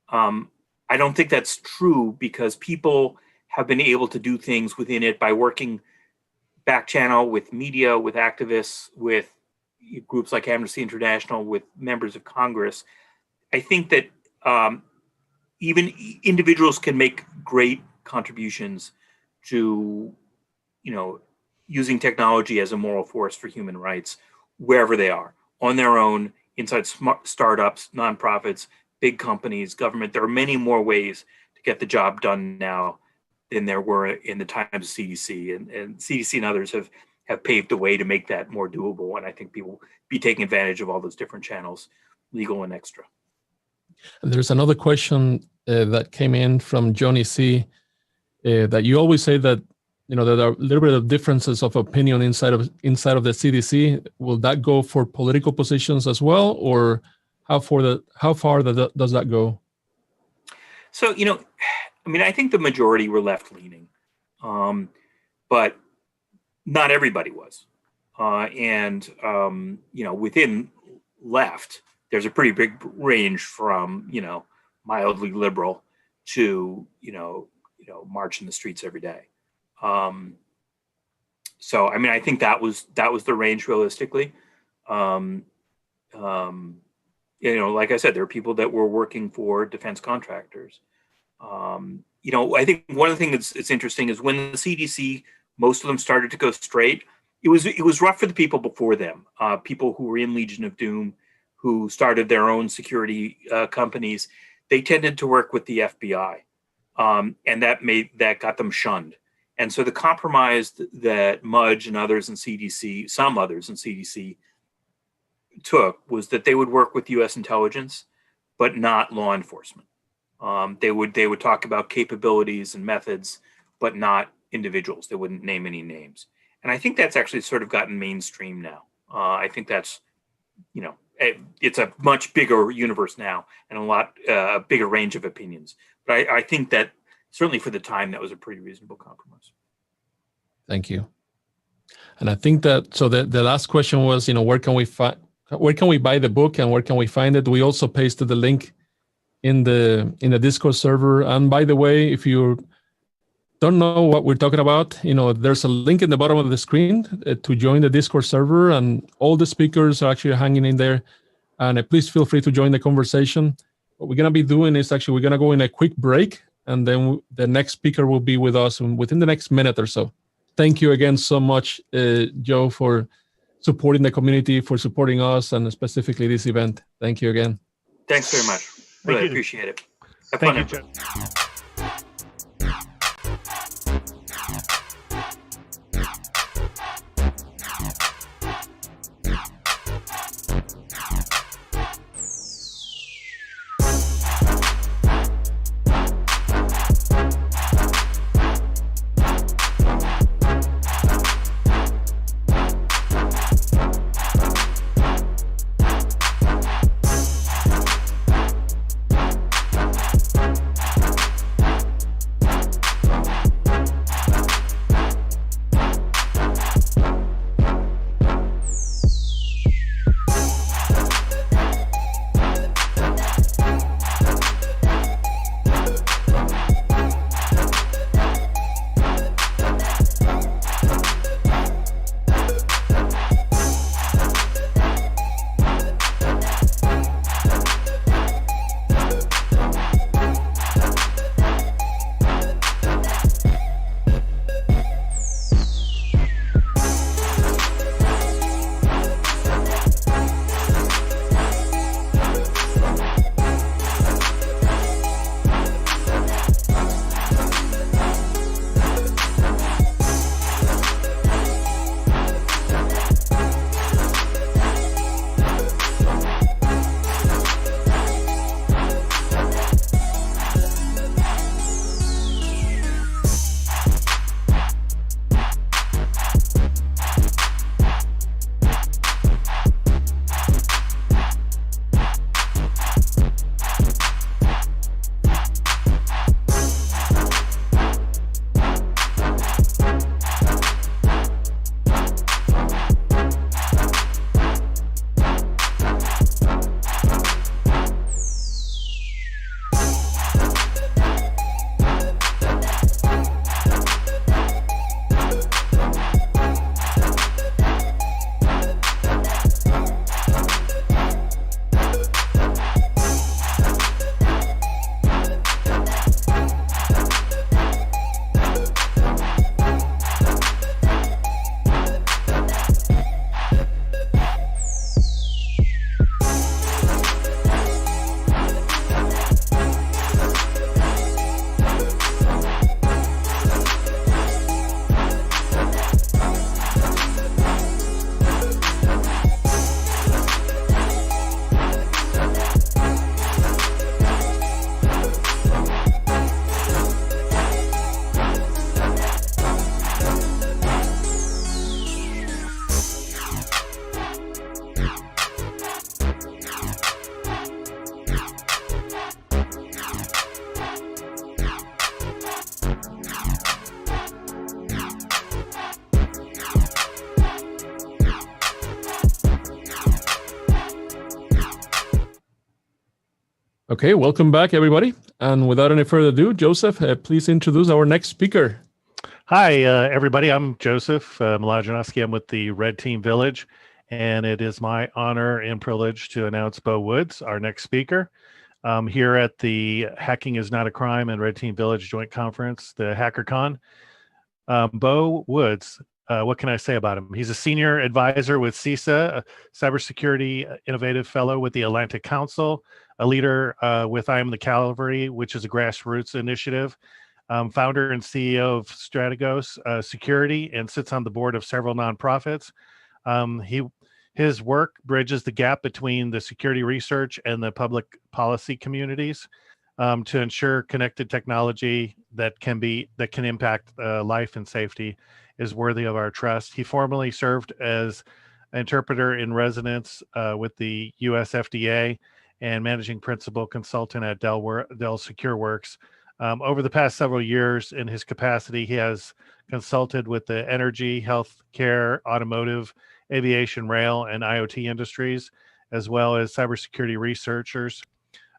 I don't think that's true, because people have been able to do things within it by working back channel with media, with activists, with groups like Amnesty International, with members of Congress. I think that even individuals can make great contributions to, using technology as a moral force for human rights, wherever they are, on their own, inside smart startups, nonprofits, big companies, government. There are many more ways to get the job done now than there were in the times of CDC, and CDC and others have paved the way to make that more doable. And I think people will be taking advantage of all those different channels, legal and extra. And there's another question that came in from Johnny C. That you always say that that there are a little bit of differences of opinion inside of the CDC. Will that go for political positions as well, or how far does that go? So I think the majority were left leaning, but not everybody was, and within left, there's a pretty big range from mildly liberal to march in the streets every day. So I think that was the range realistically. Like I said, there are people that were working for defense contractors. I think one of the things that's interesting is when the CDC, most of them started to go straight. It was rough for the people before them, people who were in Legion of Doom, who started their own security companies. They tended to work with the FBI, and that got them shunned. And so the compromise that Mudge and some others in CDC took was that they would work with U.S. intelligence, but not law enforcement. They would talk about capabilities and methods, but not individuals. They wouldn't name any names. And I think that's actually sort of gotten mainstream now. I think that's, it's a much bigger universe now and a lot bigger range of opinions. But I think that certainly for the time, that was a pretty reasonable compromise. Thank you. And I think that, so the last question was, where can we buy the book and where can we find it? We also pasted the link in the Discord server. And by the way, if you don't know what we're talking about, there's a link in the bottom of the screen to join the Discord server, and all the speakers are actually hanging in there. And please feel free to join the conversation. What we're going to be doing is actually we're going to go in a quick break, and then the next speaker will be with us within the next minute or so. Thank you again so much, Joe, for supporting the community, for supporting us, and specifically this event. Thank you again. Thanks very much. Really appreciate it. Have Thank fun, you, everyone. Joe. Okay, welcome back, everybody. And without any further ado, Joseph, please introduce our next speaker. Hi, everybody. I'm Joseph Milajanowski. I'm with the Red Team Village, and it is my honor and privilege to announce Bo Woods, our next speaker. Here at the Hacking is Not a Crime and Red Team Village Joint Conference, the HackerCon. Bo Woods, what can I say about him? He's a senior advisor with CISA, a cybersecurity innovative fellow with the Atlantic Council, a leader with I Am the Cavalry, which is a grassroots initiative, founder and CEO of Strategos Security, and sits on the board of several nonprofits. His work bridges the gap between the security research and the public policy communities to ensure connected technology that can impact life and safety is worthy of our trust. He formerly served as interpreter in residence with the US FDA and managing principal consultant at Dell SecureWorks. Over the past several years in his capacity, he has consulted with the energy, healthcare, automotive, aviation, rail, and IoT industries, as well as cybersecurity researchers,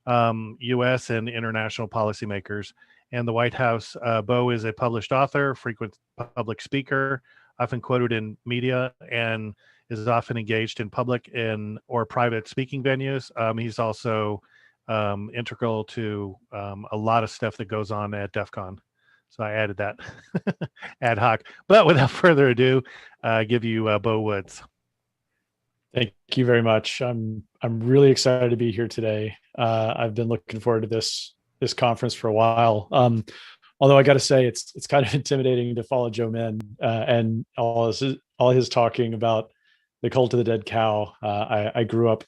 U.S. and international policymakers, and the White House. Bo is a published author, frequent public speaker, often quoted in media, and is often engaged in public or private speaking venues. He's also integral to a lot of stuff that goes on at DEF CON. So I added that ad hoc. But without further ado, I give you Bo Woods. Thank you very much. I'm really excited to be here today. I've been looking forward to this conference for a while. Although I got to say, it's kind of intimidating to follow Joe Min and all his talking about the cult of the dead cow. I grew up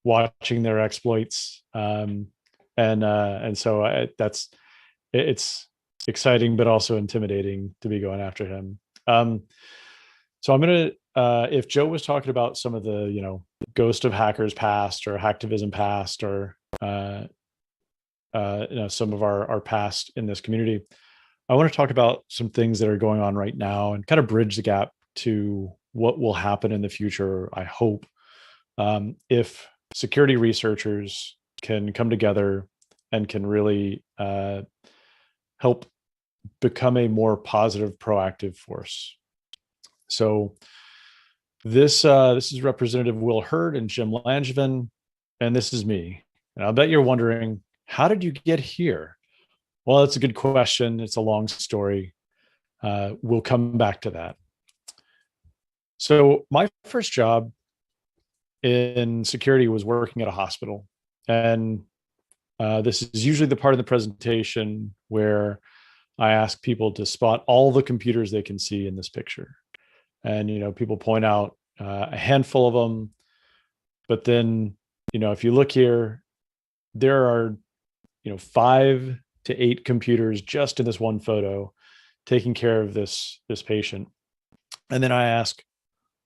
watching their exploits, and so it's exciting, but also intimidating to be going after him. So I'm gonna, if Joe was talking about some of the ghost of hackers past or hacktivism past or some of our past in this community, I want to talk about some things that are going on right now and kind of bridge the gap to what will happen in the future, I hope, if security researchers can come together and can really help become a more positive, proactive force. So this is Representative Will Hurd and Jim Langevin, and this is me. And I'll bet you're wondering, how did you get here? Well, it's a good question. It's a long story. We'll come back to that. So my first job in security was working at a hospital. And this is usually the part of the presentation where I ask people to spot all the computers they can see in this picture. And, people point out a handful of them. But then, if you look here, there are, 5 to 8 computers just in this one photo taking care of this patient. And then I ask,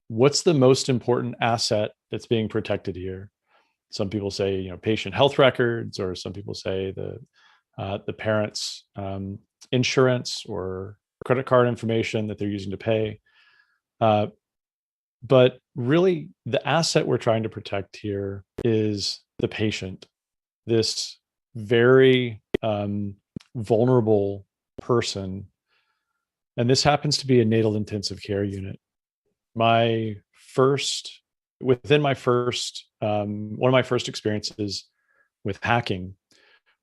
what's the most important asset that's being protected here? Some people say, patient health records, or some people say the parents' insurance or credit card information that they're using to pay. But really, the asset we're trying to protect here is the patient, this very vulnerable person. And this happens to be a natal intensive care unit. One of my first experiences with hacking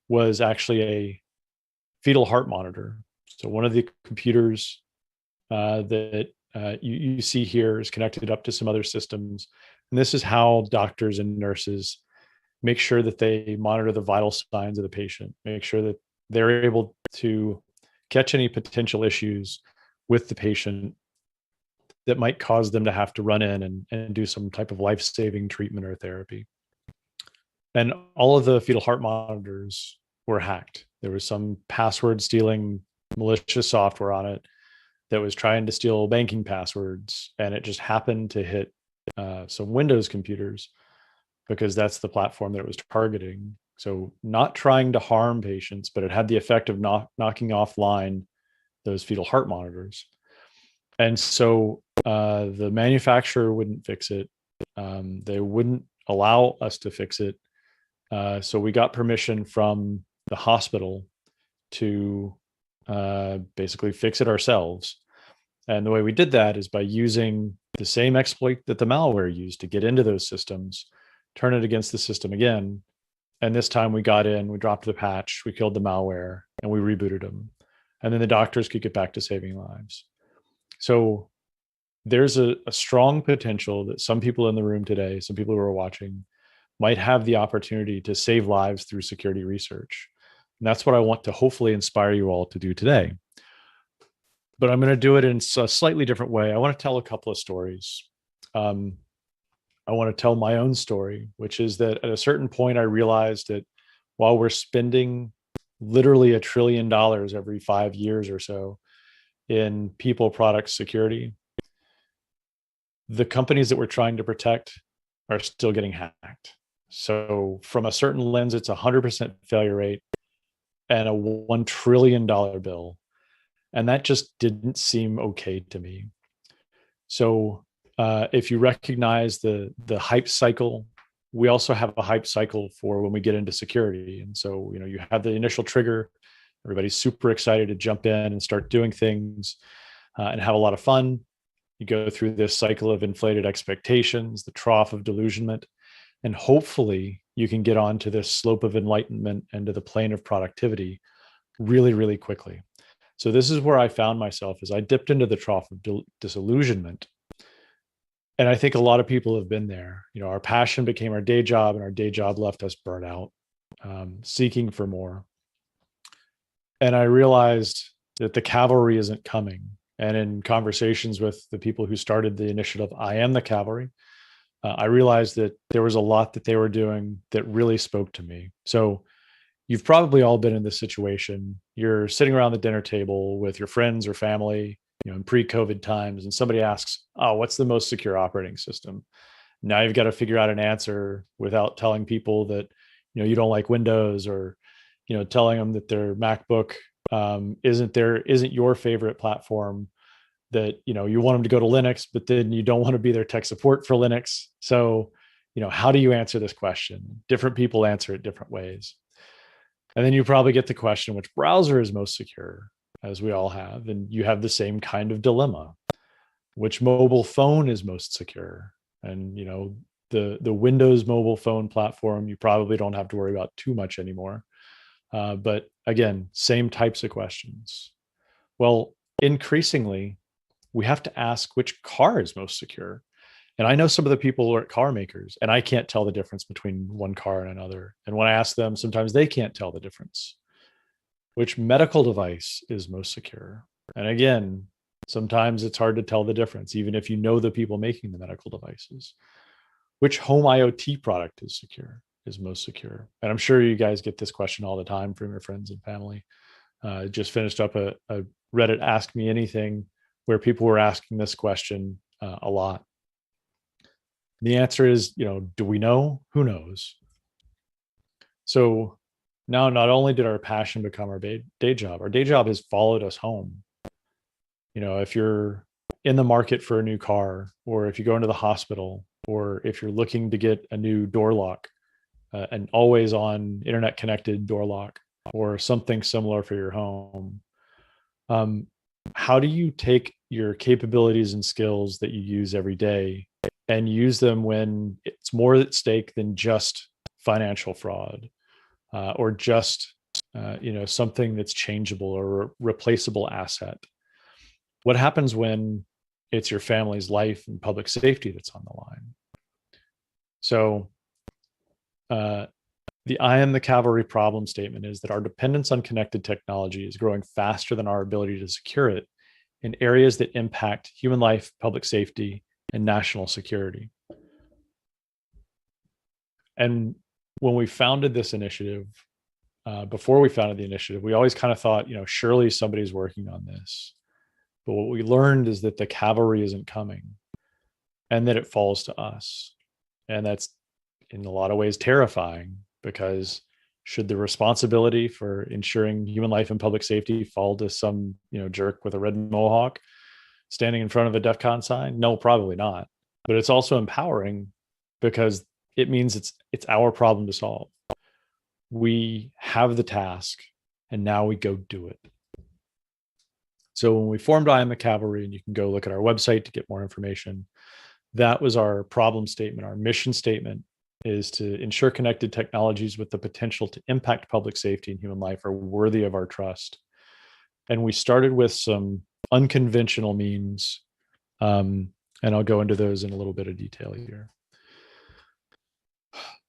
was actually a fetal heart monitor. So one of the computers that you see here is connected up to some other systems. And this is how doctors and nurses make sure that they monitor the vital signs of the patient, make sure that they're able to catch any potential issues with the patient that might cause them to have to run in and do some type of life-saving treatment or therapy. And all of the fetal heart monitors were hacked. There was some password stealing malicious software on it that was trying to steal banking passwords, and it just happened to hit some Windows computers because that's the platform that it was targeting. So not trying to harm patients, but it had the effect of knocking offline those fetal heart monitors. And so the manufacturer wouldn't fix it. They wouldn't allow us to fix it So we got permission from the hospital to basically fix it ourselves. And the way we did that is by using the same exploit that the malware used to get into those systems, turn it against the system again. And this time we got in, we dropped the patch, we killed the malware, and we rebooted them. And then the doctors could get back to saving lives. So there's a strong potential that some people in the room today, some people who are watching, might have the opportunity to save lives through security research. And that's what I want to hopefully inspire you all to do today. But I'm going to do it in a slightly different way. I want to tell a couple of stories. I want to tell my own story, which is that at a certain point, I realized that while we're spending literally $1 trillion every 5 years or so in people, product security, the companies that we're trying to protect are still getting hacked. So from a certain lens, it's 100% failure rate and a $1 trillion bill. And that just didn't seem okay to me. So if you recognize the hype cycle, we also have a hype cycle for when we get into security. And so, you have the initial trigger, everybody's super excited to jump in and start doing things and have a lot of fun. You go through this cycle of inflated expectations, the trough of delusionment, and hopefully you can get onto this slope of enlightenment and to the plane of productivity really, really quickly. So this is where I found myself as I dipped into the trough of disillusionment. And I think a lot of people have been there. Our passion became our day job, and our day job left us burnt out, seeking for more. And I realized that the cavalry isn't coming. And in conversations with the people who started the initiative, I Am the Cavalry, I realized that there was a lot that they were doing that really spoke to me. So you've probably all been in this situation. You're sitting around the dinner table with your friends or family, in pre-COVID times, and somebody asks, "Oh, what's the most secure operating system?" Now you've got to figure out an answer without telling people that, you don't like Windows, or, telling them that their MacBook isn't your favorite platform, that, you want them to go to Linux, but then you don't want to be their tech support for Linux. So, how do you answer this question? Different people answer it different ways. And then you probably get the question, which browser is most secure, as we all have. And you have the same kind of dilemma. Which mobile phone is most secure? And, the Windows mobile phone platform, you probably don't have to worry about too much anymore. But again, same types of questions. Well, increasingly, we have to ask which car is most secure. And I know some of the people who are at car makers, and I can't tell the difference between one car and another. And when I ask them, sometimes they can't tell the difference. Which medical device is most secure? And again, sometimes it's hard to tell the difference, even if you know the people making the medical devices. Which home IoT product is most secure? And I'm sure you guys get this question all the time from your friends and family. Just finished up a Reddit Ask Me Anything where people were asking this question a lot. The answer is, do we know? Who knows? So now, not only did our passion become our day job, our day job has followed us home. If you're in the market for a new car, or if you go into the hospital, or if you're looking to get a new door lock, an always on internet connected door lock, or something similar for your home, how do you take your capabilities and skills that you use every day and use them when it's more at stake than just financial fraud, or just something that's changeable or a replaceable asset? What happens when it's your family's life and public safety that's on the line? So the I Am the Cavalry problem statement is that our dependence on connected technology is growing faster than our ability to secure it in areas that impact human life, public safety, and national security. And when we founded this initiative, before we founded the initiative, we always kind of thought, surely somebody's working on this. But what we learned is that the cavalry isn't coming, and that it falls to us. And that's in a lot of ways terrifying, because should the responsibility for ensuring human life and public safety fall to some, jerk with a red mohawk standing in front of a DEF CON sign? No, probably not. But it's also empowering, because it means it's our problem to solve. we have the task, and now we go do it. So when we formed I Am a Cavalry, and you can go look at our website to get more information, that was our problem statement. Our mission statement is to ensure connected technologies with the potential to impact public safety and human life are worthy of our trust. And we started with some unconventional means, and I'll go into those in a little bit of detail here.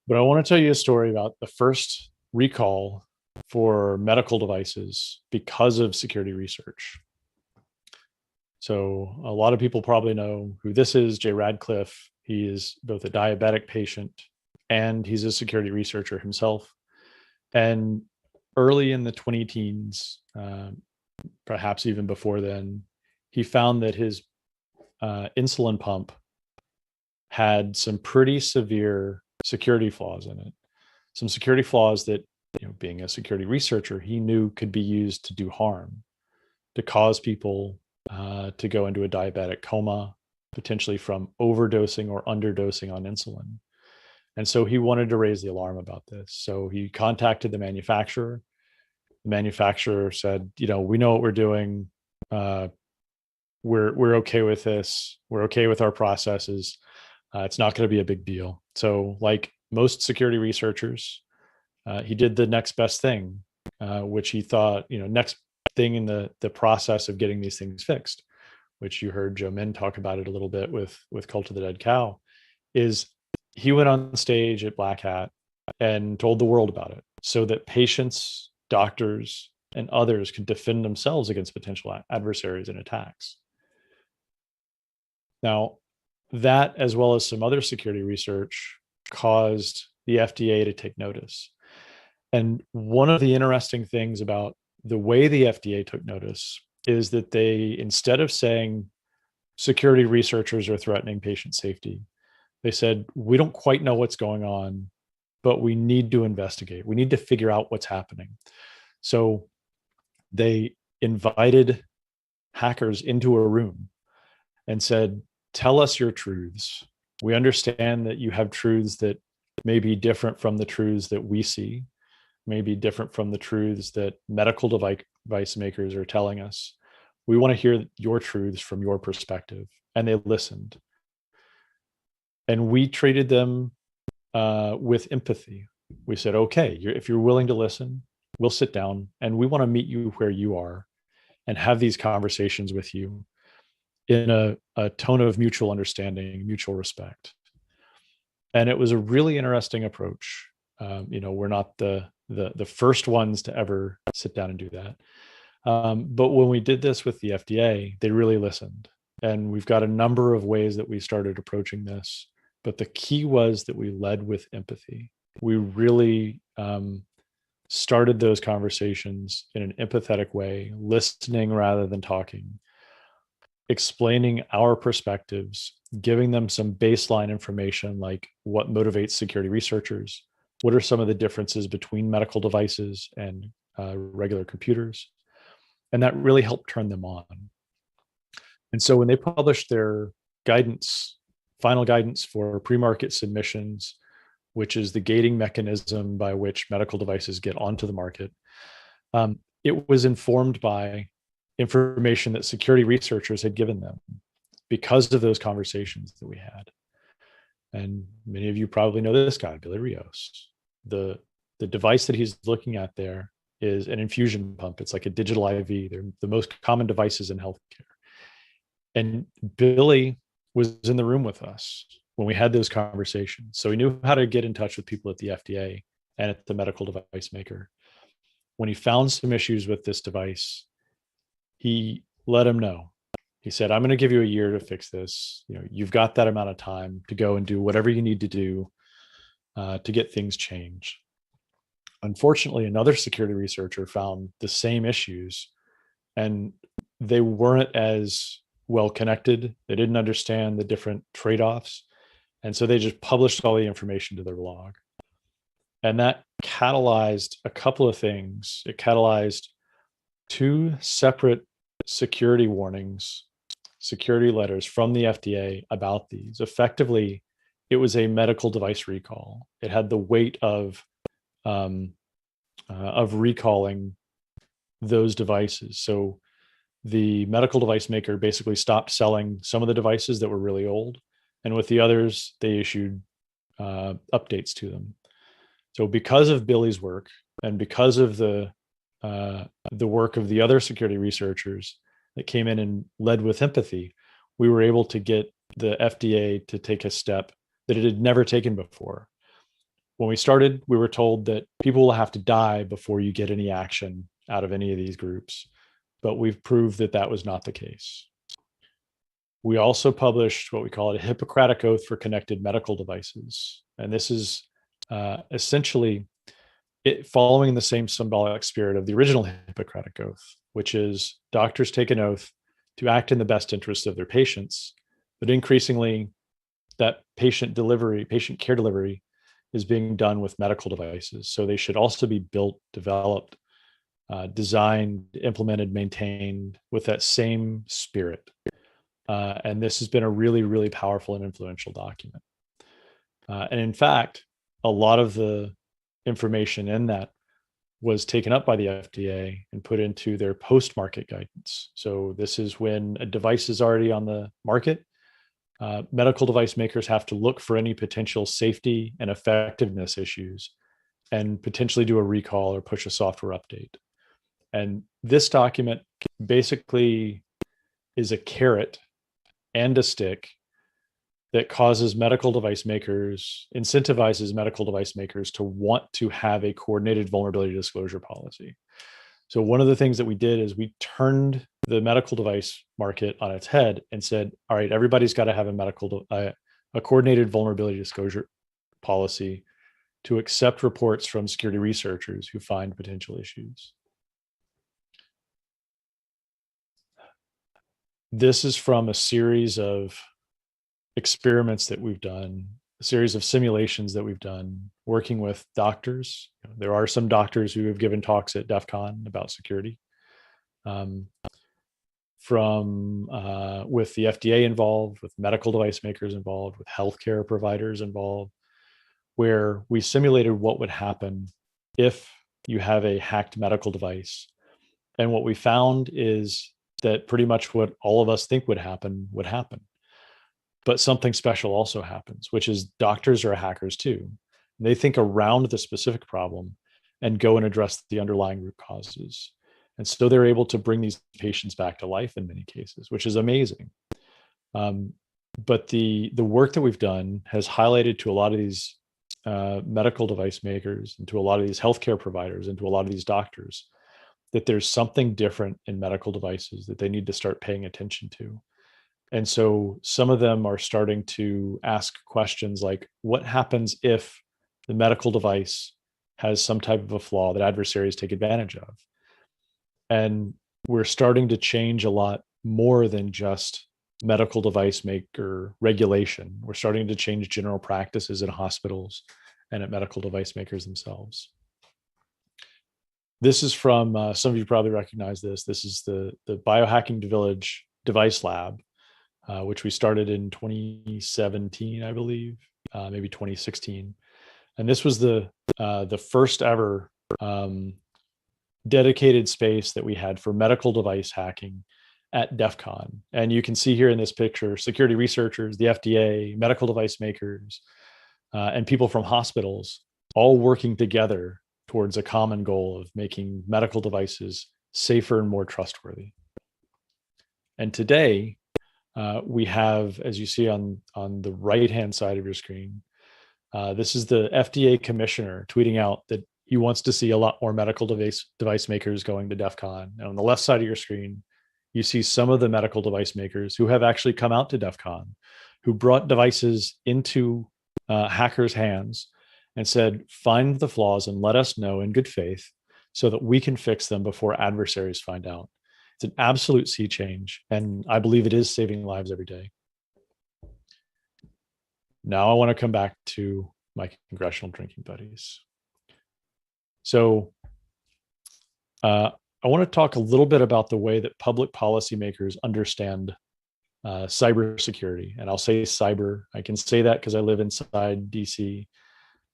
But I want to tell you a story about the first recall for medical devices because of security research. So a lot of people probably know who this is, Jay Radcliffe. He is both a diabetic patient and he's a security researcher himself. And early in the 20-teens, perhaps even before then, he found that his insulin pump had some pretty severe security flaws in it. Some security flaws that, being a security researcher, he knew could be used to do harm, to cause people to go into a diabetic coma, potentially from overdosing or underdosing on insulin. And so he wanted to raise the alarm about this. So he contacted the manufacturer. The manufacturer said, we know what we're doing. We're okay with this. We're okay with our processes. It's not going to be a big deal. So like most security researchers, he did the next best thing, which he thought, next thing in the process of getting these things fixed, which you heard Joe Min talk about it a little bit with Cult of the Dead Cow, is he went on stage at Black Hat and told the world about it so that patients, doctors, and others could defend themselves against potential adversaries and attacks. Now, that, as well as some other security research, caused the FDA to take notice. And one of the interesting things about the way the FDA took notice is that they, instead of saying security researchers are threatening patient safety, they said, we don't quite know what's going on, but we need to investigate. We need to figure out what's happening. So they invited hackers into a room and said, tell us your truths. We understand that you have truths that may be different from the truths that we see, may be different from the truths that medical device makers are telling us. We want to hear your truths from your perspective. And they listened. And we treated them with empathy. We said, okay, if you're willing to listen, we'll sit down and we want to meet you where you are and have these conversations with you in a tone of mutual understanding, mutual respect. And it was a really interesting approach. We're not the first ones to ever sit down and do that. But when we did this with the FDA, they really listened. And we've got a number of ways that we started approaching this. But the key was that we led with empathy. We really started those conversations in an empathetic way, listening rather than talking, explaining our perspectives, giving them some baseline information like what motivates security researchers, what are some of the differences between medical devices and regular computers. And that really helped turn them on. And so when they published their guidance, final guidance for pre-market submissions, which is the gating mechanism by which medical devices get onto the market, it was informed by information that security researchers had given them because of those conversations that we had. And many of you probably know this guy, Billy Rios. The device that he's looking at there is an infusion pump. It's like a digital IV. They're the most common devices in healthcare. And Billy was in the room with us when we had those conversations. So he knew how to get in touch with people at the FDA and at the medical device maker. When he found some issues with this device, he let him know. He said, I'm going to give you a year to fix this. You've got that amount of time to go and do whatever you need to do to get things changed. Unfortunately, another security researcher found the same issues, and they weren't as well connected. They didn't understand the different trade-offs. And so they just published all the information to their blog. And that catalyzed a couple of things. It catalyzed 2 separate security warnings, security letters from the FDA about these. Effectively, it was a medical device recall. It had the weight of of recalling those devices. So the medical device maker basically stopped selling some of the devices that were really old, and with the others, they issued updates to them. So because of Billy's work and because of the work of the other security researchers that came in and led with empathy, we were able to get the FDA to take a step that it had never taken before. When we started, we were told that people will have to die before you get any action out of any of these groups, but we've proved that that was not the case. We also published what we call a Hippocratic Oath for Connected Medical Devices. And this is essentially following the same symbolic spirit of the original Hippocratic Oath, which is doctors take an oath to act in the best interest of their patients, but increasingly that patient care delivery is being done with medical devices. So they should also be built, developed, designed, implemented, maintained with that same spirit. And this has been a really, really powerful and influential document. And in fact, a lot of the information in that was taken up by the FDA and put into their post-market guidance. So this is when a device is already on the market. Medical device makers have to look for any potential safety and effectiveness issues and potentially do a recall or push a software update. And this document basically is a carrot and a stick that incentivizes medical device makers to want to have a coordinated vulnerability disclosure policy. So one of the things that we did is we turned the medical device market on its head and said, all right, everybody's got to have a coordinated vulnerability disclosure policy to accept reports from security researchers who find potential issues. This is from a series of experiments that we've done, a series of simulations that we've done working with doctors. There are some doctors who have given talks at DEF CON about security. With the FDA involved, with medical device makers involved, with healthcare providers involved, where we simulated what would happen if you have a hacked medical device. And what we found is that pretty much what all of us think would happen. But something special also happens, which is doctors are hackers too. They think around the specific problem and go and address the underlying root causes. And so they're able to bring these patients back to life in many cases, which is amazing. But the work that we've done has highlighted to a lot of these medical device makers and to a lot of these healthcare providers and to a lot of these doctors that there's something different in medical devices that they need to start paying attention to. And so some of them are starting to ask questions like, what happens if the medical device has some type of a flaw that adversaries take advantage of? And we're starting to change a lot more than just medical device maker regulation. We're starting to change general practices in hospitals and at medical device makers themselves. This is from, some of you probably recognize this. This is the Biohacking Village Device Lab, which we started in 2017, I believe, maybe 2016. And this was the first ever dedicated space that we had for medical device hacking at DEF CON. And you can see here in this picture, security researchers, the FDA, medical device makers, and people from hospitals all working together towards a common goal of making medical devices safer and more trustworthy. And today, we have, as you see on the right-hand side of your screen, this is the FDA commissioner tweeting out that he wants to see a lot more medical device makers going to DEF CON. And on the left side of your screen, you see some of the medical device makers who have actually come out to DEF CON, who brought devices into hackers' hands and said, find the flaws and let us know in good faith so that we can fix them before adversaries find out. It's an absolute sea change, and I believe it is saving lives every day. Now I want to come back to my congressional drinking buddies. So I want to talk a little bit about the way that public policymakers understand cybersecurity. And I'll say cyber. I can say that because I live inside DC.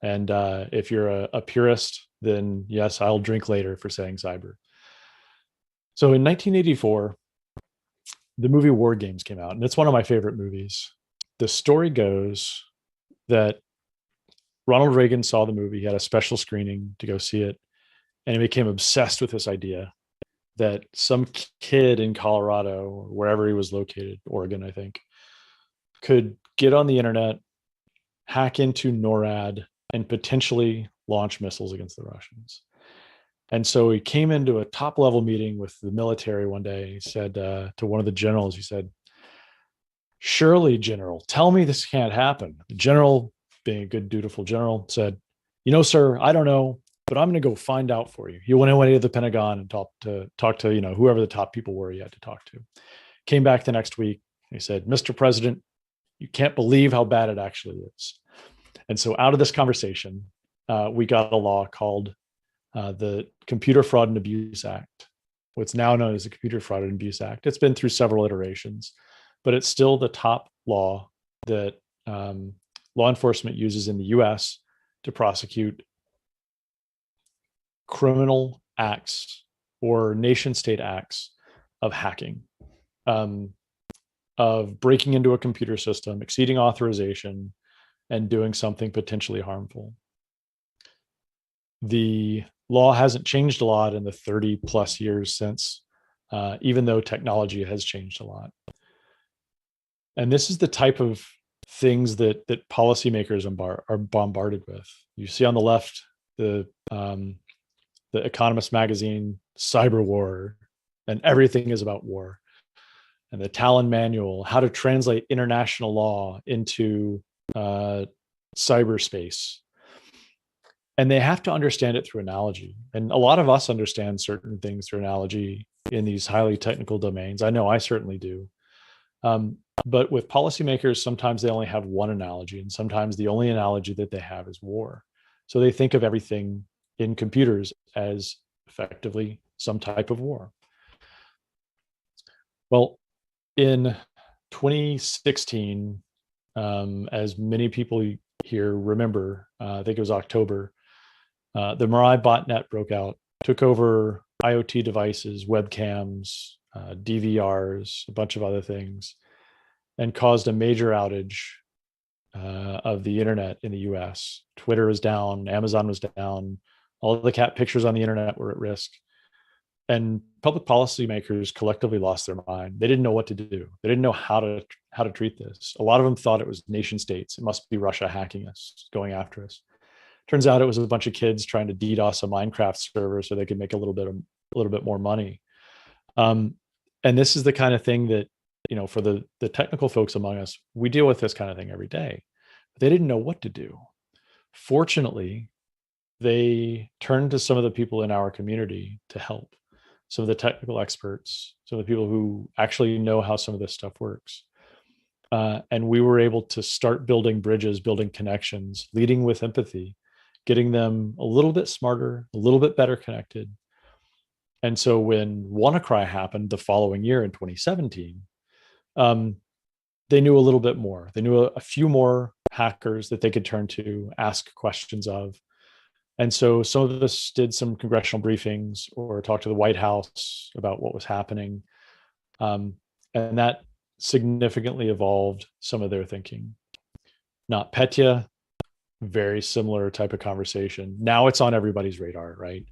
And if you're a purist, then yes, I'll drink later for saying cyber. So in 1984, the movie War Games came out, and it's one of my favorite movies. The story goes that Ronald Reagan saw the movie, he had a special screening to go see it, and he became obsessed with this idea that some kid in Colorado, or wherever he was located, Oregon, I think, could get on the internet, hack into NORAD, and potentially launch missiles against the Russians. And so he came into a top level meeting with the military one day. He said to one of the generals, he said, "Surely, General, tell me this can't happen." The general, being a good, dutiful general, said, "You know, sir, I don't know, but I'm going to go find out for you." He went away to the Pentagon and talked to whoever the top people were he had to talk to. Came back the next week. He said, "Mr. President, you can't believe how bad it actually is." And so out of this conversation, we got a law called the Computer Fraud and Abuse Act, what's now known as the Computer Fraud and Abuse Act. It's been through several iterations, but it's still the top law that law enforcement uses in the US to prosecute criminal acts or nation state acts of hacking, of breaking into a computer system, exceeding authorization, and doing something potentially harmful. The law hasn't changed a lot in the 30 plus years since, even though technology has changed a lot. And this is the type of things that policymakers are bombarded with. You see on the left, the Economist magazine, cyber war, and everything is about war. And the Talon manual, how to translate international law into cyberspace. And they have to understand it through analogy. And a lot of us understand certain things through analogy in these highly technical domains. I know I certainly do. But with policymakers, sometimes they only have one analogy, and sometimes the only analogy that they have is war. So they think of everything in computers as effectively some type of war. Well, in 2016, as many people here remember, I think it was October, the Mirai botnet broke out, took over IoT devices, webcams, DVRs, a bunch of other things, and caused a major outage of the internet in the US. Twitter was down, Amazon was down, all of the cat pictures on the internet were at risk. And public policymakers collectively lost their mind. They didn't know what to do. They didn't know how to treat this. A lot of them thought it was nation states. It must be Russia hacking us, going after us. Turns out it was a bunch of kids trying to DDoS a Minecraft server so they could make a little bit more money. And this is the kind of thing that, for the technical folks among us, we deal with this kind of thing every day. But they didn't know what to do. Fortunately, they turned to some of the people in our community to help. Some of the technical experts, some of the people who actually know how some of this stuff works. And we were able to start building bridges, building connections, leading with empathy, getting them a little bit smarter, a little bit better connected. And so when WannaCry happened the following year in 2017, they knew a little bit more. They knew a few more hackers that they could turn to, ask questions of. And so some of us did some congressional briefings or talked to the White House about what was happening. And that significantly evolved some of their thinking. NotPetya, very similar type of conversation. Now it's on everybody's radar, right?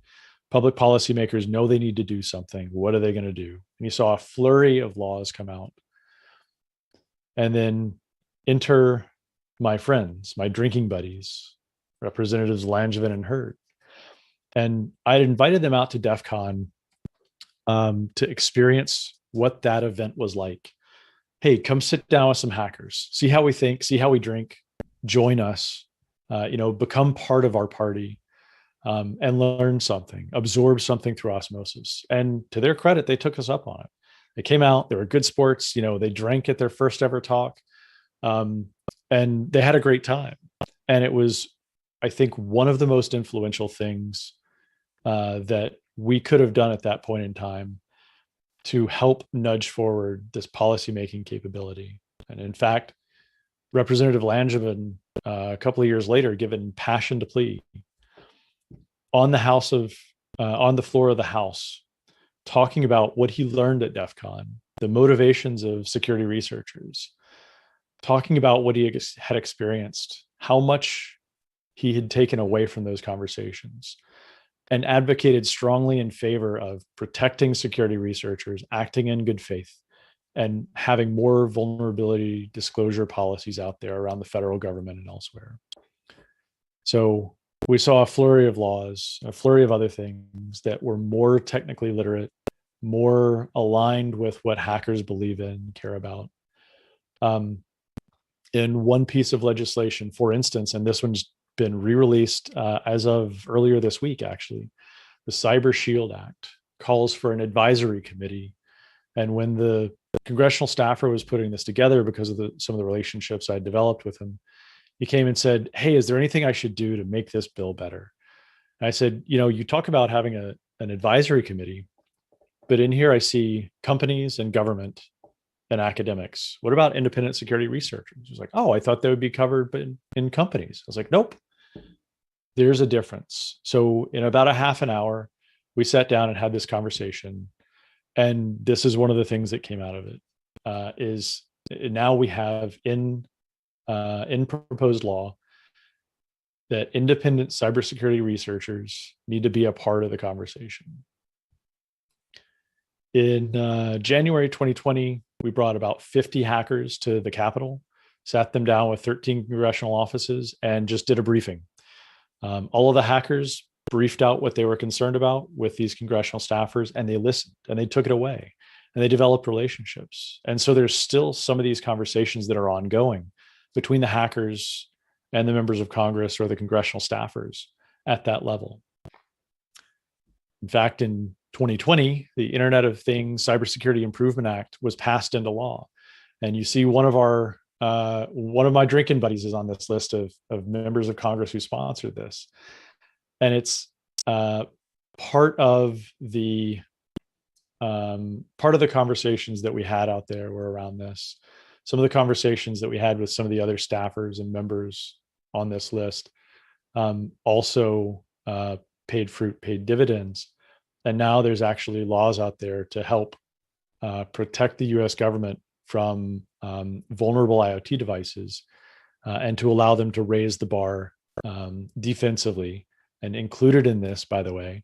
Public policymakers know they need to do something. What are they going to do? And you saw a flurry of laws come out. And then enter my friends, my drinking buddies, Representatives Langevin and Hurt. And I invited them out to DEF CON to experience what that event was like. Hey, come sit down with some hackers, see how we think, see how we drink, join us, become part of our party, and learn something, absorb something through osmosis. And to their credit, they took us up on it. They came out, they were good sports, they drank at their first ever talk, and they had a great time. And it was, I think, one of the most influential things that we could have done at that point in time to help nudge forward this policymaking capability. And in fact, Representative Langevin a couple of years later given passion to plea on the floor of the House, talking about what he learned at DEF CON, the motivations of security researchers, talking about what he had experienced, how much he had taken away from those conversations, and advocated strongly in favor of protecting security researchers, acting in good faith, and having more vulnerability disclosure policies out there around the federal government and elsewhere. So we saw a flurry of laws, a flurry of other things that were more technically literate, more aligned with what hackers believe in, care about. In one piece of legislation, for instance, and this one's been re-released as of earlier this week, actually, the Cyber Shield Act calls for an advisory committee. And when the congressional staffer was putting this together, because of some of the relationships I developed with him, he came and said, "Hey, is there anything I should do to make this bill better?" And I said, you talk about having an advisory committee, but in here I see companies and government and academics. What about independent security researchers? He was like, "Oh, I thought they would be covered in companies." I was like, "Nope, there's a difference." So in about a half an hour, we sat down and had this conversation. And this is one of the things that came out of it, is now we have in proposed law that independent cybersecurity researchers need to be a part of the conversation. In January 2020, we brought about 50 hackers to the Capitol, sat them down with 13 congressional offices, and just did a briefing. All of the hackers briefed out what they were concerned about with these congressional staffers, and they listened and they took it away and they developed relationships. And so there's still some of these conversations that are ongoing between the hackers and the members of Congress or the congressional staffers at that level. In fact, in 2020, the Internet of Things Cybersecurity Improvement Act was passed into law. And you see one of my drinking buddies is on this list of members of Congress who sponsored this. And it's part of the conversations that we had out there were around this. Some of the conversations that we had with some of the other staffers and members on this list also paid fruit, paid dividends. And now there's actually laws out there to help protect the US government from vulnerable IoT devices and to allow them to raise the bar defensively. And included in this, by the way,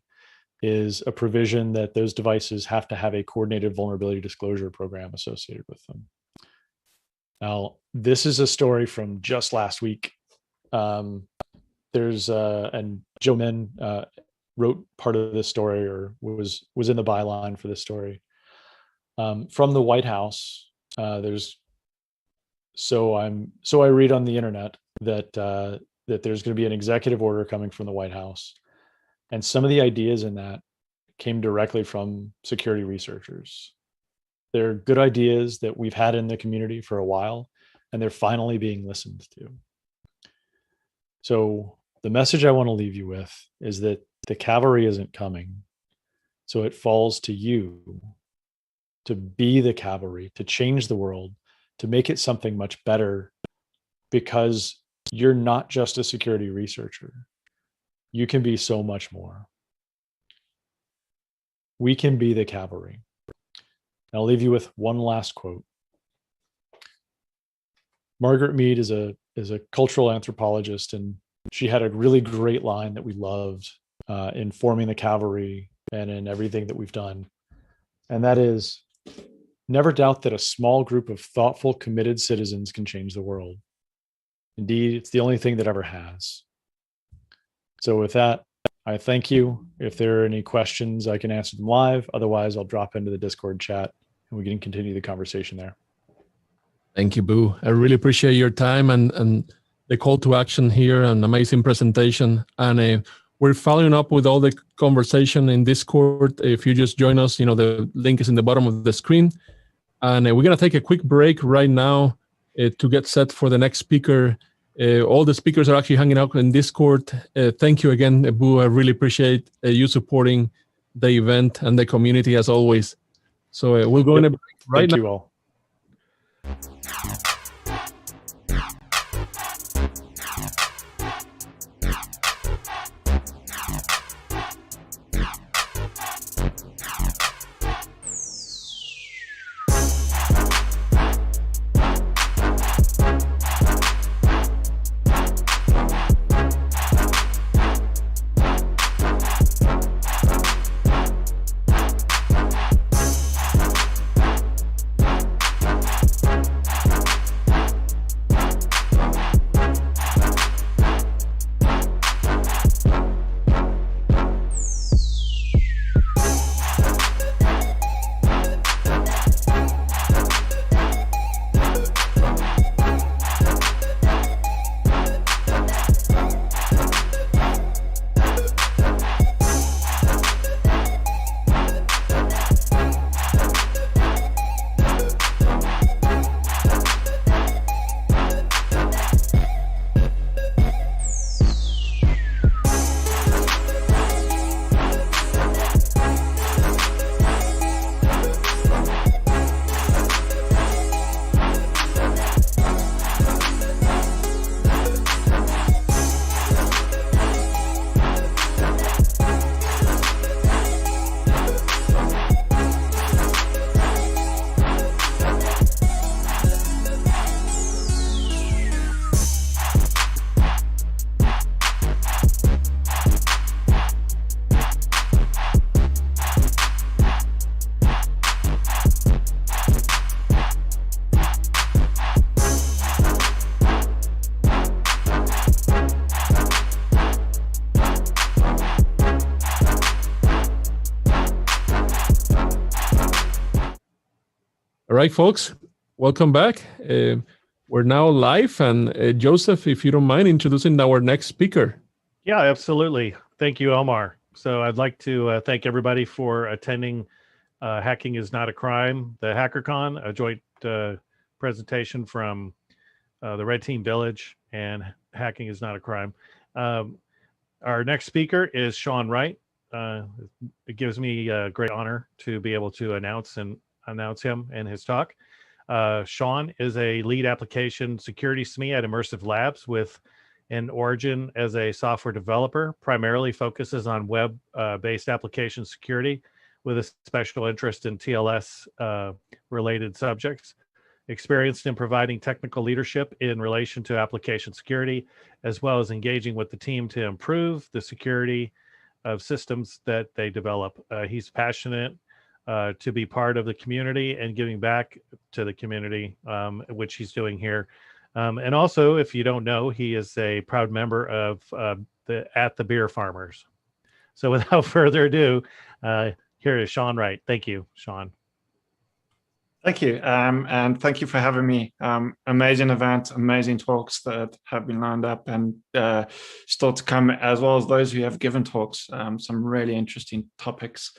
is a provision that those devices have to have a coordinated vulnerability disclosure program associated with them. Now, this is a story from just last week. And Joe Min wrote part of this story, or was in the byline for this story. From the White House, I read on the internet that there's going to be an executive order coming from the White House. And some of the ideas in that came directly from security researchers. They're good ideas that we've had in the community for a while, and they're finally being listened to. So the message I want to leave you with is that the cavalry isn't coming. So it falls to you to be the cavalry, to change the world, to make it something much better, because you're not just a security researcher. You can be so much more. We can be the cavalry. I'll leave you with one last quote. Margaret Mead is a cultural anthropologist, and she had a really great line that we loved in forming the cavalry and in everything that we've done. And that is, never doubt that a small group of thoughtful, committed citizens can change the world. Indeed, it's the only thing that ever has. So with that, I thank you. If there are any questions, I can answer them live. Otherwise, I'll drop into the Discord chat and we can continue the conversation there. Thank you, Boo. I really appreciate your time and the call to action here, an amazing presentation. And we're following up with all the conversation in Discord. If you just join us, the link is in the bottom of the screen. And we're going to take a quick break right now to get set for the next speaker. All the speakers are actually hanging out in Discord. Thank you again, Boo. I really appreciate you supporting the event and the community as always. So we'll go in a break right now. Thank you all. All right, folks, welcome back. We're now live, and Joseph, if you don't mind introducing our next speaker. Yeah, absolutely. Thank you, Omar. So I'd like to thank everybody for attending Hacking is Not a Crime, the HackerCon, a joint presentation from the Red Team Village and Hacking is Not a Crime. Our next speaker is Sean Wright. It gives me a great honor to be able to announce him and his talk. Sean is a lead application security SME at Immersive Labs with an origin as a software developer, primarily focuses on web-based application security with a special interest in TLS related subjects. Experienced in providing technical leadership in relation to application security, as well as engaging with the team to improve the security of systems that they develop. He's passionate to be part of the community and giving back to the community, which he's doing here. And also, if you don't know, he is a proud member of the Beer Farmers. So without further ado, here is Sean Wright. Thank you, Sean. Thank you, and thank you for having me. Amazing event, amazing talks that have been lined up and still to come, as well as those who have given talks, some really interesting topics.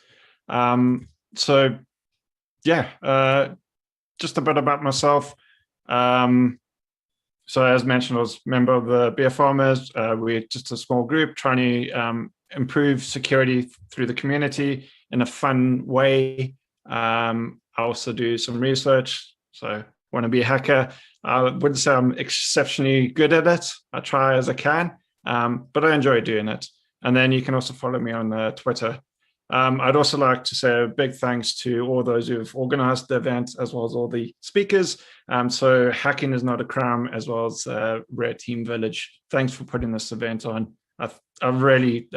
So yeah, just a bit about myself. So as mentioned, I was a member of the Beer Farmers. We're just a small group trying to improve security through the community in a fun way. I also do some research, so want to be a hacker. I wouldn't say I'm exceptionally good at it. I try as I can, but I enjoy doing it. And then you can also follow me on Twitter. I'd also like to say a big thanks to all those who've organized the event, as well as all the speakers. So Hacking is Not a Crime, as well as Red Team Village. Thanks for putting this event on. I really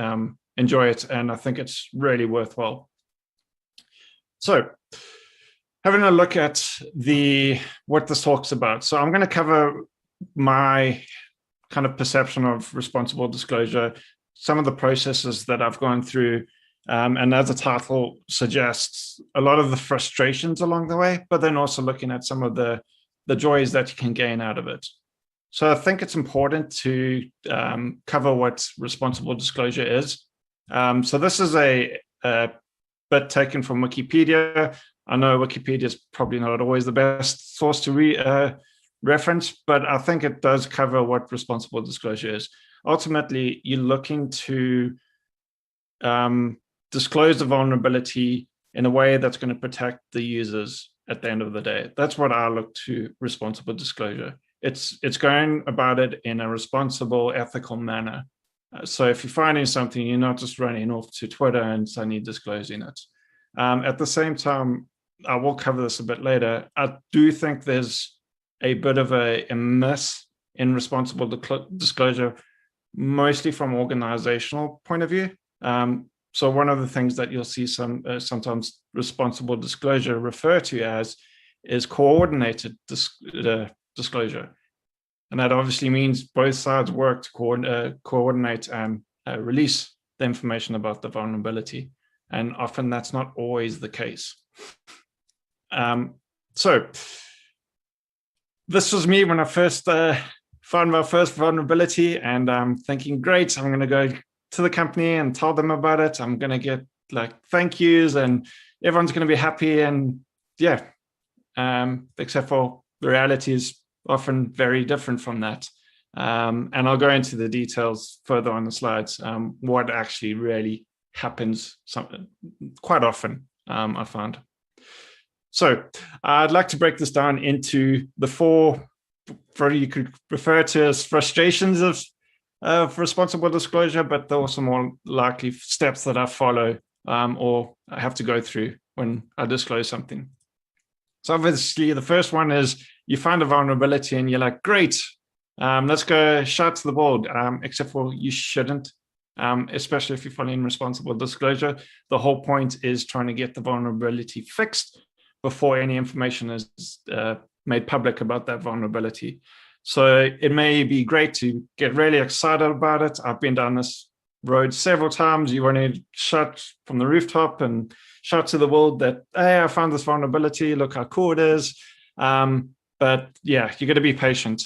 enjoy it, and I think it's really worthwhile. So having a look at what this talk's about. So I'm going to cover my kind of perception of responsible disclosure, some of the processes that I've gone through, and as the title suggests, a lot of the frustrations along the way, but then also looking at some of the joys that you can gain out of it. So I think it's important to cover what responsible disclosure is. So this is a bit taken from Wikipedia. I know Wikipedia is probably not always the best source to reference, but I think it does cover what responsible disclosure is. Ultimately, you're looking to disclose the vulnerability in a way that's going to protect the users at the end of the day. That's what I look to responsible disclosure. It's going about it in a responsible, ethical manner. So if you're finding something, you're not just running off to Twitter and suddenly disclosing it. At the same time, I will cover this a bit later. I do think there's a bit of a miss in responsible disclosure, mostly from an organizational point of view. So one of the things that you'll see sometimes responsible disclosure refer to as is coordinated disclosure. And that obviously means both sides work to coordinate and release the information about the vulnerability. And often that's not always the case. So this was me when I first found my first vulnerability, and I'm thinking, great, I'm going to go to the company and tell them about it. I'm going to get like thank yous and everyone's going to be happy. And yeah, except for the reality is often very different from that. And I'll go into the details further on the slides, what actually really happens quite often, I found. So I'd like to break this down into the four, you could refer to as frustrations of responsible disclosure, but there are also more likely steps that I follow or I have to go through when I disclose something. So obviously the first one is you find a vulnerability and you're like, great, let's go shout to the board, except for you shouldn't, especially if you're following responsible disclosure. The whole point is trying to get the vulnerability fixed before any information is made public about that vulnerability. So it may be great to get really excited about it. I've been down this road several times. You want to shout from the rooftop and shout to the world that, hey, I found this vulnerability. Look how cool it is. But yeah, you got to be patient.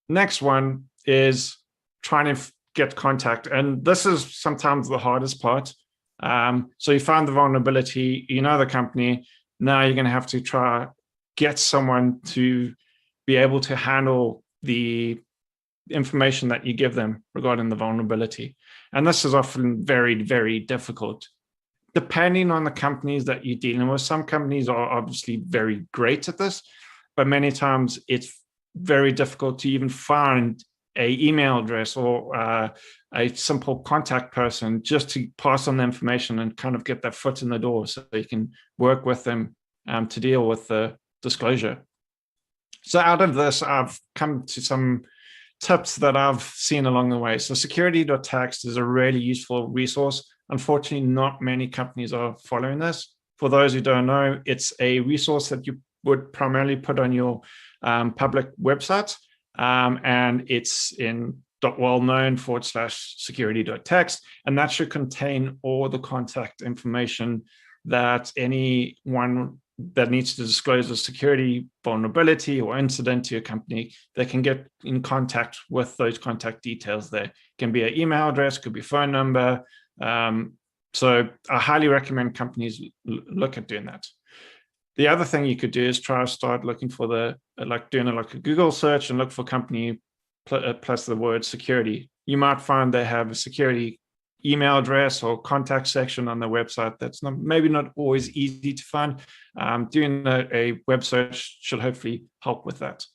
Next one is trying to get contact. And this is sometimes the hardest part. So you found the vulnerability, you know the company. Now you're going to have to try get someone to be able to handle the information that you give them regarding the vulnerability. And this is often very, very difficult. Depending on the companies that you're dealing with, some companies are obviously very great at this, but many times it's very difficult to even find an email address or a simple contact person just to pass on the information and kind of get that foot in the door so you can work with them to deal with the disclosure. So out of this, I've come to some tips that I've seen along the way. So security.txt is a really useful resource. Unfortunately, not many companies are following this. For those who don't know, it's a resource that you would primarily put on your public website, and it's in .well-known/security.txt, and that should contain all the contact information that anyone that needs to disclose a security vulnerability or incident to your company, they can get in contact with those contact details there. It can be an email address, could be a phone number. So I highly recommend companies look at doing that. The other thing you could do is try to start looking for doing a Google search and look for company plus the word security. You might find they have a security email address or contact section on their website that's maybe not always easy to find. Doing a web search should hopefully help with that.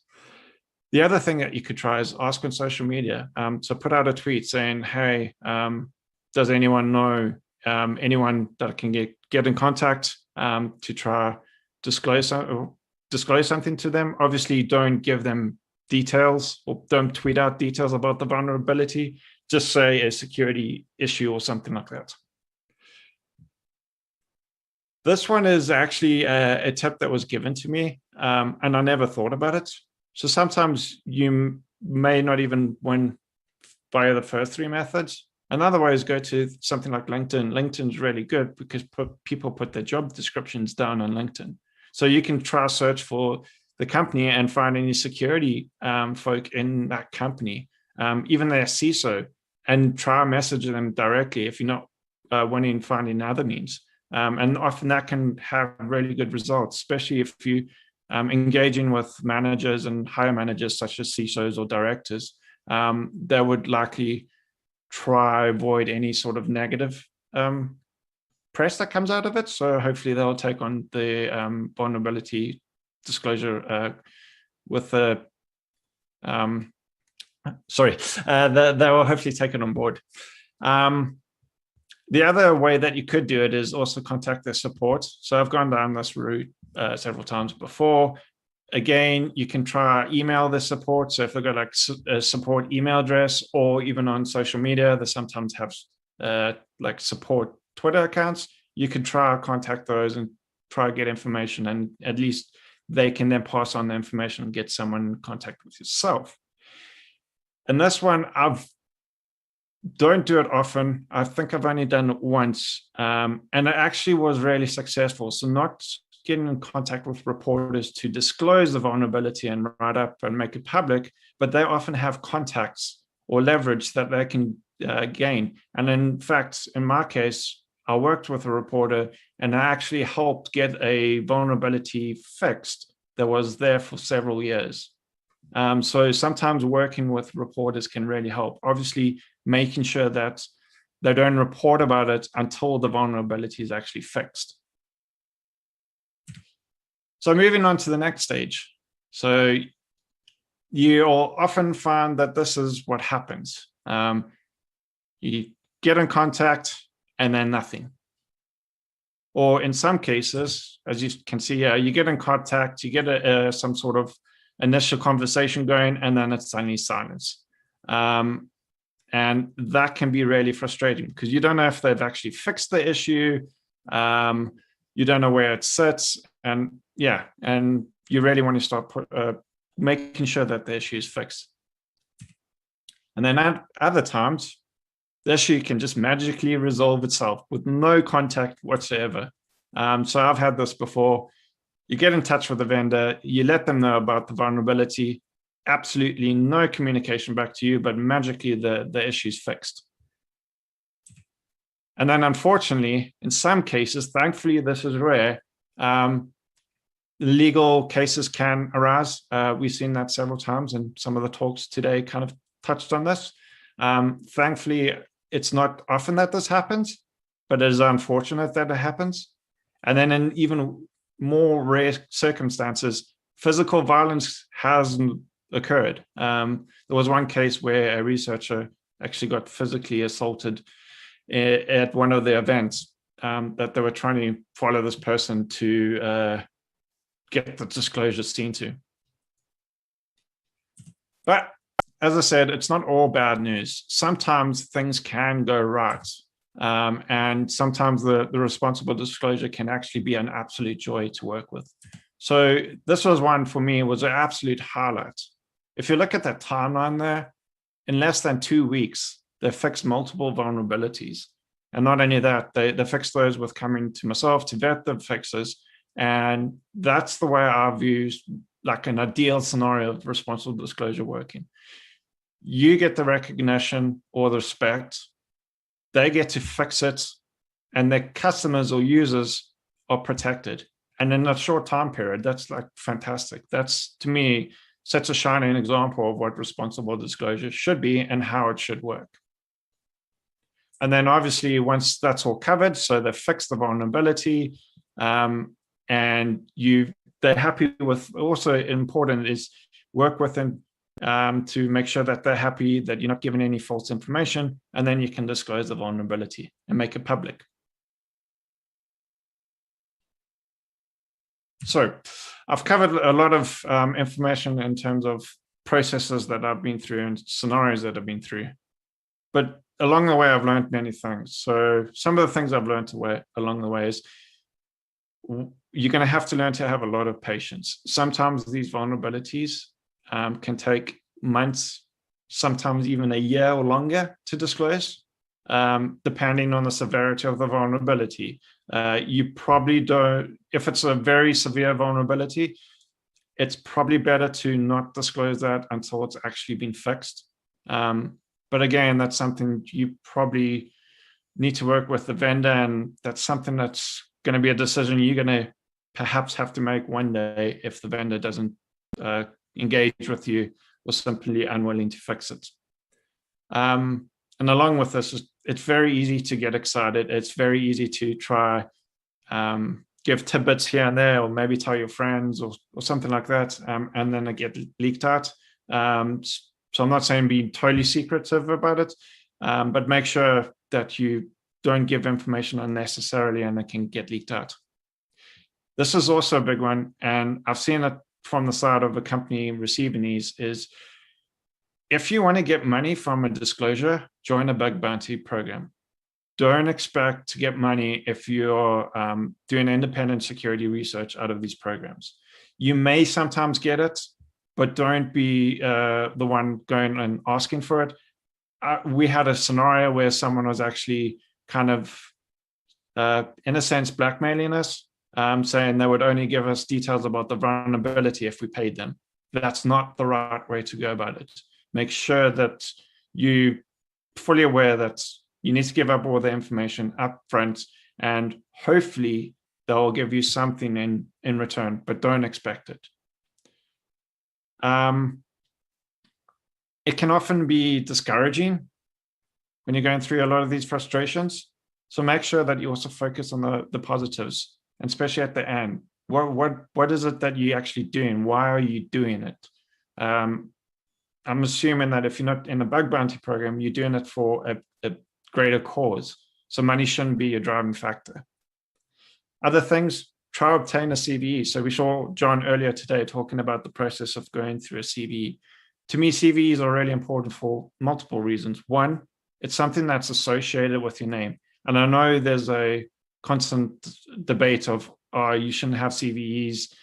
The other thing that you could try is ask on social media. So put out a tweet saying, hey, does anyone know anyone that can get in contact to try disclose something to them? Obviously, don't give them details or don't tweet out details about the vulnerability. Just say a security issue or something like that. This one is actually a tip that was given to me, and I never thought about it. So sometimes you may not even win via the first three methods. Another way is go to something like LinkedIn. LinkedIn's really good because people put their job descriptions down on LinkedIn. So you can try search for the company and find any security folk in that company, even their CISO, and try message them directly if you're not winning finding other means. And often that can have really good results, especially if you engaging with managers and higher managers such as CISOs or directors. They would likely try avoid any sort of negative press that comes out of it. So hopefully they'll take on the vulnerability disclosure with the they will hopefully take it on board. The other way that you could do it is also contact their support. So I've gone down this route several times before. Again, you can try email the support. So if they've got like a support email address, or even on social media, they sometimes have like support Twitter accounts. You can try contact those and try to get information, and at least they can then pass on the information and get someone in contact with yourself. And this one, don't do it often. I think I've only done it once, and it actually was really successful. So not getting in contact with reporters to disclose the vulnerability and write up and make it public, but they often have contacts or leverage that they can gain. And in fact, in my case, I worked with a reporter and I actually helped get a vulnerability fixed that was there for several years. So sometimes working with reporters can really help. Obviously, making sure that they don't report about it until the vulnerability is actually fixed. So moving on to the next stage. So you'll often find that this is what happens. You get in contact and then nothing. Or in some cases, as you can see here, you get in contact, you get some sort of initial conversation going, and then it's suddenly silence. And that can be really frustrating because you don't know if they've actually fixed the issue. You don't know where it sits. And yeah, and you really want to start making sure that the issue is fixed. And then at other times, the issue can just magically resolve itself with no contact whatsoever. So I've had this before. You get in touch with the vendor, you let them know about the vulnerability, absolutely no communication back to you, but magically the issue's fixed. And then unfortunately, in some cases, thankfully this is rare, legal cases can arise. We've seen that several times, and some of the talks today kind of touched on this. Thankfully, it's not often that this happens, but it is unfortunate that it happens. And then in even more rare circumstances, physical violence has occurred. There was one case where a researcher actually got physically assaulted at one of the events that they were trying to follow this person to get the disclosure seen to. But as I said, it's not all bad news. Sometimes things can go right. And sometimes the responsible disclosure can actually be an absolute joy to work with. So this was one for me, was an absolute highlight. If you look at that timeline there, in less than 2 weeks, they fixed multiple vulnerabilities. And not only that, they fixed those with coming to myself to vet the fixes. And that's the way I view like an ideal scenario of responsible disclosure working. You get the recognition or the respect, they get to fix it, and their customers or users are protected. And in a short time period, that's like fantastic. That's, to me, such a shining example of what responsible disclosure should be and how it should work. And then obviously, once that's all covered, so they fix the vulnerability, and they're happy with, also important is work with them to make sure that they're happy, that you're not giving any false information, and then you can disclose the vulnerability and make it public. So I've covered a lot of information in terms of processes that I've been through and scenarios that I've been through. But along the way, I've learned many things. So some of the things I've learned along the way is you're going to have to learn to have a lot of patience. Sometimes these vulnerabilities can take months, sometimes even a year or longer to disclose, depending on the severity of the vulnerability. You probably don't, if it's a very severe vulnerability, it's probably better to not disclose that until it's actually been fixed. But again, that's something you probably need to work with the vendor, and that's something that's going to be a decision you're going to perhaps have to make one day if the vendor doesn't engage with you or simply unwilling to fix it. And along with this, it's very easy to get excited. It's very easy to try give tidbits here and there, or maybe tell your friends or something like that, and then it get leaked out. So I'm not saying be totally secretive about it, but make sure that you don't give information unnecessarily and it can get leaked out. This is also a big one, and I've seen it from the side of a company receiving these, is if you want to get money from a disclosure, join a bug bounty program. Don't expect to get money if you're doing independent security research out of these programs. You may sometimes get it, but don't be the one going and asking for it. We had a scenario where someone was actually kind of, in a sense, blackmailing us, saying they would only give us details about the vulnerability if we paid them. That's not the right way to go about it. Make sure that you're fully aware that you need to give up all the information up front, and hopefully they'll give you something in return, but don't expect it. It can often be discouraging when you're going through a lot of these frustrations. So make sure that you also focus on the positives, and especially at the end. What is it that you're actually doing? Why are you doing it? I'm assuming that if you're not in a bug bounty program, you're doing it for a greater cause. So money shouldn't be your driving factor. Other things, try obtain a CVE. So we saw John earlier today talking about the process of going through a CVE. To me, CVEs are really important for multiple reasons. One, it's something that's associated with your name. And I know there's a constant debate of, oh, you shouldn't have CVEs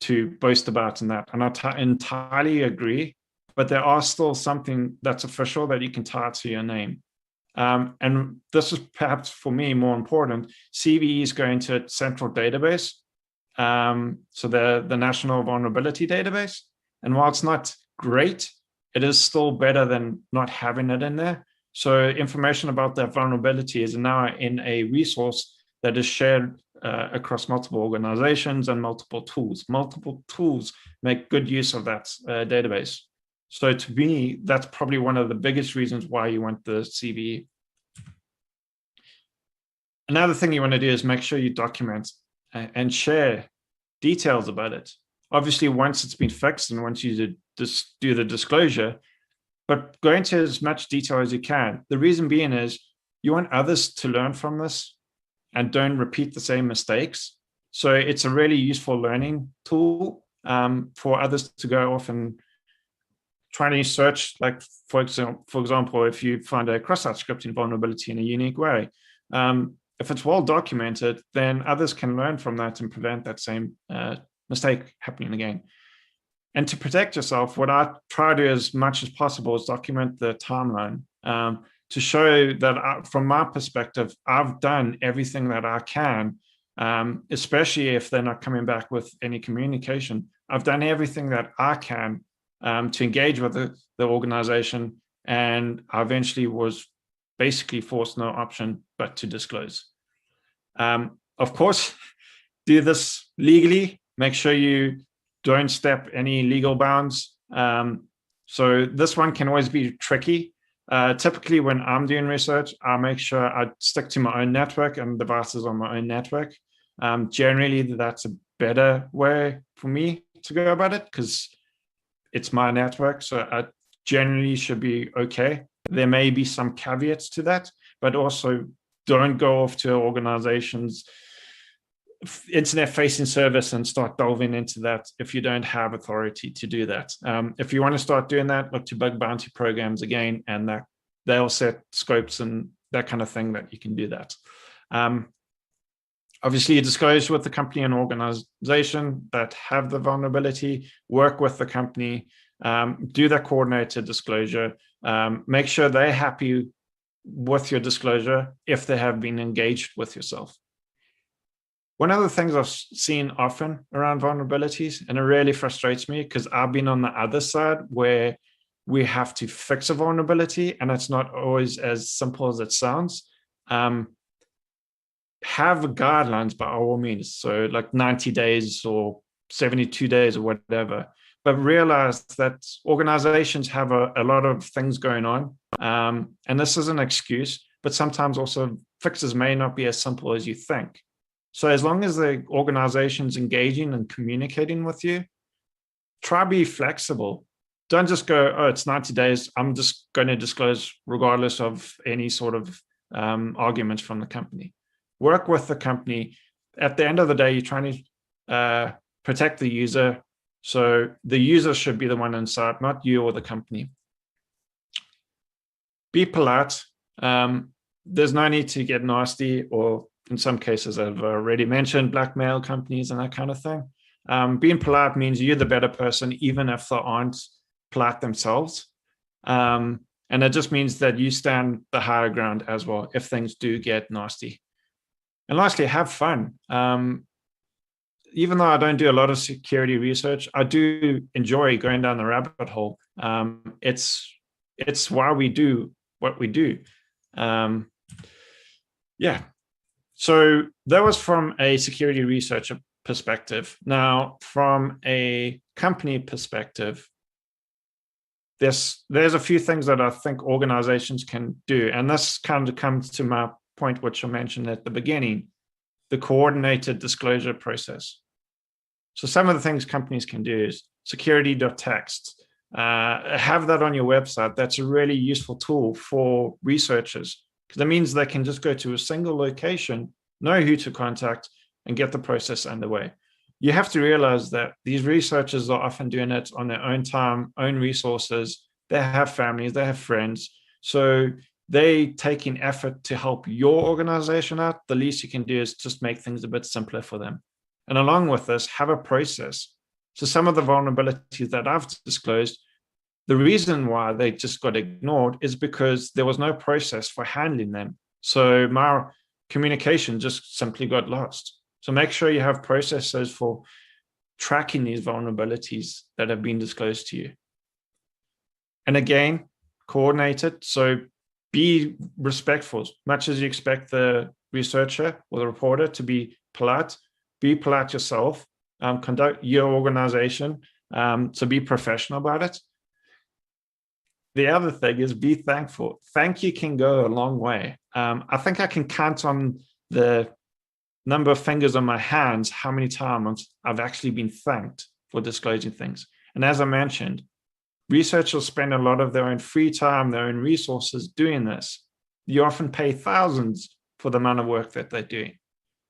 to boast about and that. And I entirely agree. but there are still something that's official that you can tie to your name. And this is perhaps for me more important. CVEs go into a central database, so the National Vulnerability Database. And while it's not great, it is still better than not having it in there. So information about that vulnerability is now in a resource that is shared across multiple organizations and multiple tools. Multiple tools make good use of that database. So to me, that's probably one of the biggest reasons why you want the CVE. Another thing you want to do is make sure you document and share details about it. Obviously, once it's been fixed and once you do the disclosure, but go into as much detail as you can. The reason being is you want others to learn from this and don't repeat the same mistakes. So it's a really useful learning tool for others to go off and try to search, like, for example, if you find a cross-site scripting vulnerability in a unique way, if it's well documented, then others can learn from that and prevent that same mistake happening again. And to protect yourself, what I try to do as much as possible is document the timeline to show that from my perspective, I've done everything that I can, especially if they're not coming back with any communication. I've done everything that I can to engage with the organization, and I eventually was basically forced no option but to disclose. Of course, do this legally. Make sure you don't step any legal bounds. So this one can always be tricky. Typically, when I'm doing research, I make sure I stick to my own network and devices on my own network. Generally, that's a better way for me to go about it because it's my network. So I generally should be okay. There may be some caveats to that, but also don't go off to organizations' internet-facing service and start delving into that if you don't have authority to do that. If you want to start doing that, look to bug bounty programs again, and that they'll set scopes and that kind of thing that you can do that. Obviously, you disclose with the company and organization that have the vulnerability, work with the company, do that coordinated disclosure, make sure they're happy with your disclosure if they have been engaged with yourself. One of the things I've seen often around vulnerabilities, and it really frustrates me because I've been on the other side where we have to fix a vulnerability and it's not always as simple as it sounds. Have guidelines by all means, so like 90 days or 72 days or whatever, but realize that organizations have a lot of things going on. And this is an excuse, but sometimes also fixes may not be as simple as you think. So as long as the organization's engaging and communicating with you, try to be flexible. Don't just go, oh, it's 90 days. I'm just going to disclose regardless of any sort of arguments from the company. Work with the company. At the end of the day, you're trying to protect the user. So the user should be the one inside, not you or the company. Be polite. There's no need to get nasty or, in some cases, I've already mentioned, blackmail companies and that kind of thing. Being polite means you're the better person, even if they aren't polite themselves. And it just means that you stand the higher ground as well if things do get nasty. And lastly, have fun. Even though I don't do a lot of security research, I do enjoy going down the rabbit hole. It's why we do what we do. Yeah. So that was from a security researcher perspective. Now, from a company perspective, there's a few things that I think organizations can do. And this kind of comes to my point, which I mentioned at the beginning, the coordinated disclosure process. So some of the things companies can do is security.txt. Have that on your website. That's a really useful tool for researchers because that means they can just go to a single location, know who to contact, and get the process underway. You have to realize that these researchers are often doing it on their own time, own resources. They have families, they have friends. So they taking effort to help your organization out. The least you can do is just make things a bit simpler for them. And along with this, have a process. So some of the vulnerabilities that I've disclosed, The reason why they just got ignored is because there was no process for handling them. So my communication just simply got lost. So make sure you have processes for tracking these vulnerabilities that have been disclosed to you. And again, coordinate it. So be respectful, much as you expect the researcher or the reporter to be polite yourself, conduct your organization, so be professional about it. The other thing is be thankful. Thank you can go a long way. I think I can count on the number of fingers on my hands how many times I've actually been thanked for disclosing things. And as I mentioned, researchers spend a lot of their own free time, their own resources doing this. You often pay thousands for the amount of work that they're doing.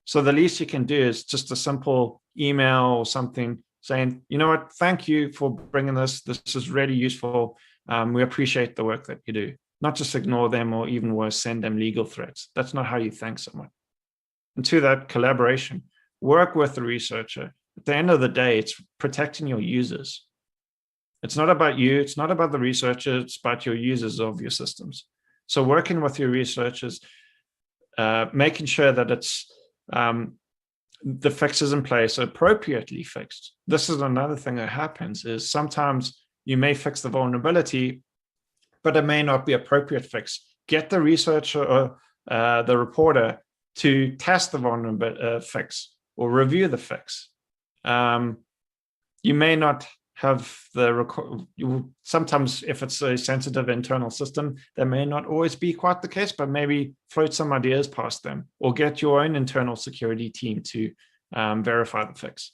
So the least you can do is just a simple email or something saying, you know what, thank you for bringing this. This is really useful. We appreciate the work that you do. Not just ignore them or even worse, send them legal threats. That's not how you thank someone. And to that, collaboration. Work with the researcher. At the end of the day, it's protecting your users. It's not about you. It's not about the researcher. It's about your users of your systems. So working with your researchers, making sure that it's the fix is in place, appropriately fixed. This is another thing that happens is sometimes you may fix the vulnerability, but it may not be appropriate fix. Get the researcher or the reporter to test the vulnerability fix or review the fix. You may not have sometimes if it's a sensitive internal system, that may not always be quite the case, but maybe float some ideas past them or get your own internal security team to verify the fix.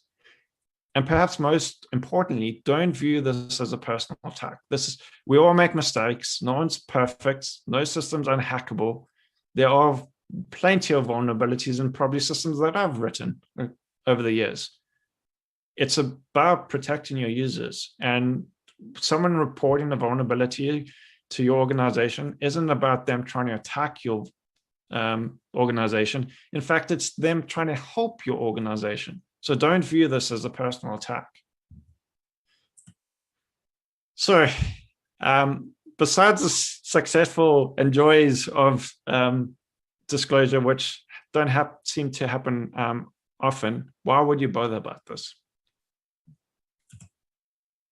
And perhaps most importantly, don't view this as a personal attack. We all make mistakes. No one's perfect. No system's unhackable. There are plenty of vulnerabilities in probably systems that I've written over the years. It's about protecting your users, and someone reporting a vulnerability to your organization isn't about them trying to attack your organization. In fact, it's them trying to help your organization. So don't view this as a personal attack. So besides the successful and joys of disclosure, which don't seem to happen often, why would you bother about this?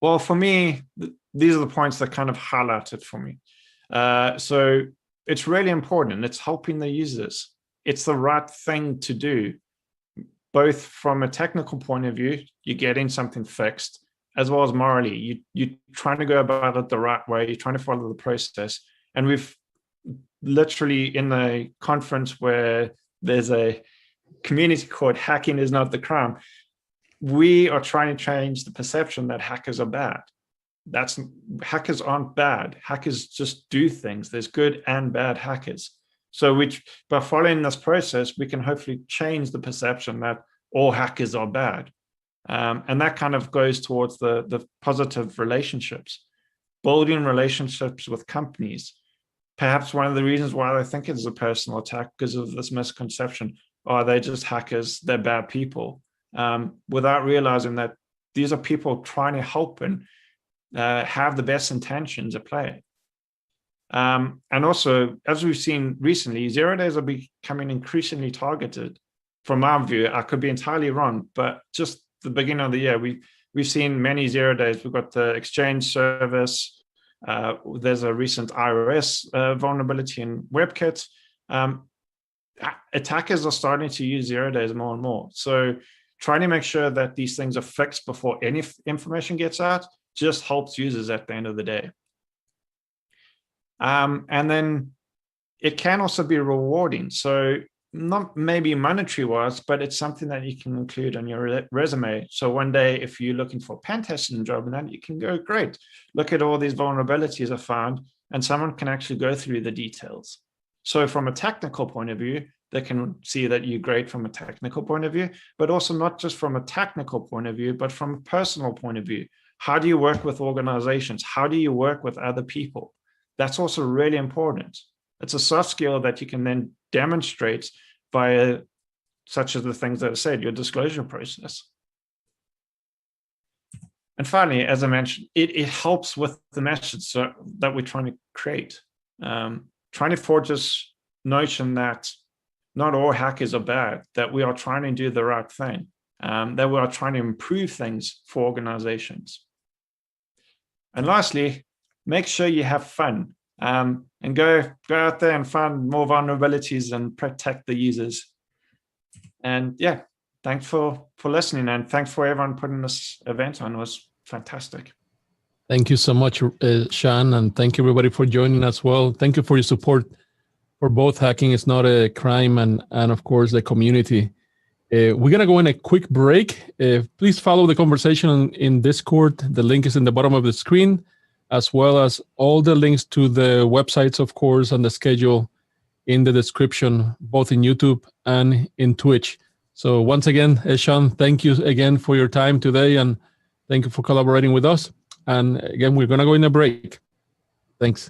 Well, for me, these are the points that kind of highlight it for me. So it's really important. It's helping the users. It's the right thing to do, both from a technical point of view, you're getting something fixed, as well as morally. You're trying to go about it the right way. You're trying to follow the process. And we've literally in the conference where there's a community called Hacking is Not the Crime, we are trying to change the perception that hackers are bad. Hackers aren't bad. Hackers just do things. There's good and bad hackers. So by following this process, we can hopefully change the perception that all hackers are bad. And that kind of goes towards the positive relationships, building relationships with companies. Perhaps one of the reasons why I think it's a personal attack because of this misconception. Oh, they're just hackers. They're bad people. Without realizing that these are people trying to help and have the best intentions at play. And also, as we've seen recently, 0 days are becoming increasingly targeted. From our view, I could be entirely wrong, but just the beginning of the year, we've seen many 0 days. We've got the Exchange service. There's a recent iOS vulnerability in WebKit. Attackers are starting to use 0 days more and more. So trying to make sure that these things are fixed before any information gets out just helps users at the end of the day. And then it can also be rewarding. So not maybe monetary wise, but it's something that you can include on your resume. So one day, if you're looking for a pen testing job, and then you can go, great, look at all these vulnerabilities I found, and someone can actually go through the details. So from a technical point of view, they can see that you're great from a technical point of view, but also not just from a technical point of view, but from a personal point of view. How do you work with organizations? How do you work with other people? That's also really important. It's a soft skill that you can then demonstrate via such as the things that I said, your disclosure process. And finally, as I mentioned, it helps with the message that we're trying to create. Trying to forge this notion that not all hackers are bad, that we are trying to do the right thing, that we are trying to improve things for organizations. And lastly, make sure you have fun, and go out there and find more vulnerabilities and protect the users. And yeah, thanks for listening, and thanks for everyone putting this event on. It was fantastic. Thank you so much, Sean, and thank you everybody for joining as well. Thank you for your support for both Hacking is Not a Crime and of course the community. We're going to go in a quick break. Please follow the conversation in Discord. The link is in the bottom of the screen, as well as all the links to the websites, of course, and the schedule in the description, both in YouTube and in Twitch. So once again, Sean, thank you again for your time today, and thank you for collaborating with us. And again, we're going to go in a break. Thanks.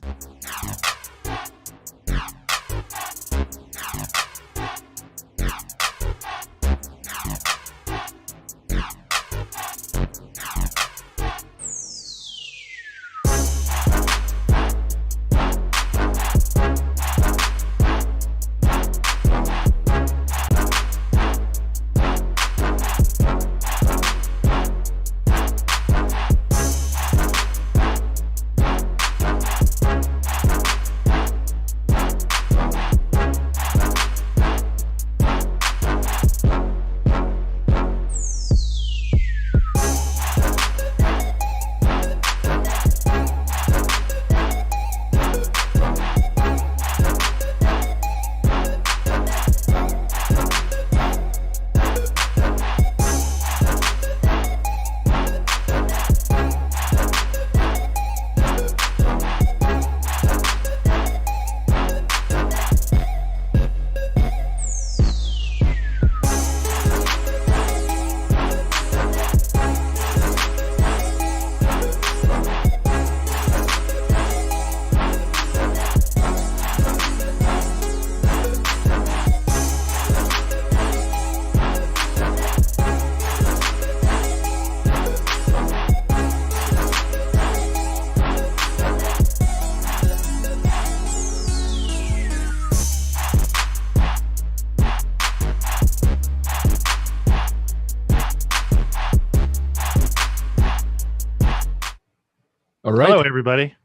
All right. Hello, everybody.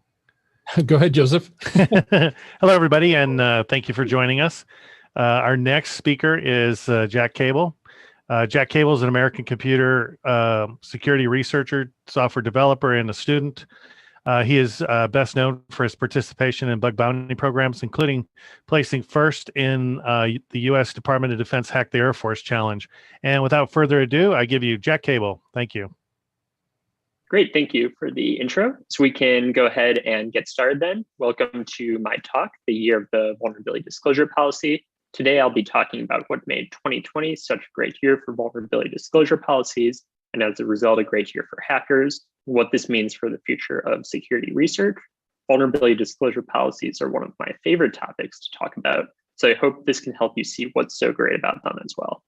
Go ahead, Joseph. Hello, everybody, and thank you for joining us. Our next speaker is Jack Cable. Jack Cable is an American computer security researcher, software developer, and a student. He is best known for his participation in bug bounty programs, including placing first in the U.S. Department of Defense Hack the Air Force Challenge. And without further ado, I give you Jack Cable. Thank you. Great, thank you for the intro. So we can go ahead and get started then. Welcome to my talk, the year of the vulnerability disclosure policy. Today, I'll be talking about what made 2020 such a great year for vulnerability disclosure policies, and as a result, a great year for hackers, what this means for the future of security research. Vulnerability disclosure policies are one of my favorite topics to talk about, so I hope this can help you see what's so great about them as well.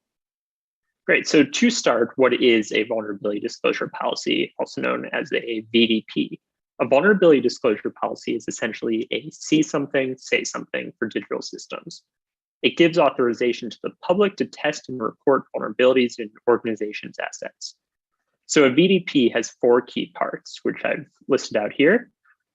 Great, so to start, what is a vulnerability disclosure policy, also known as a VDP? A vulnerability disclosure policy is essentially a see something, say something for digital systems. It gives authorization to the public to test and report vulnerabilities in organizations' assets. So a VDP has 4 key parts, which I've listed out here.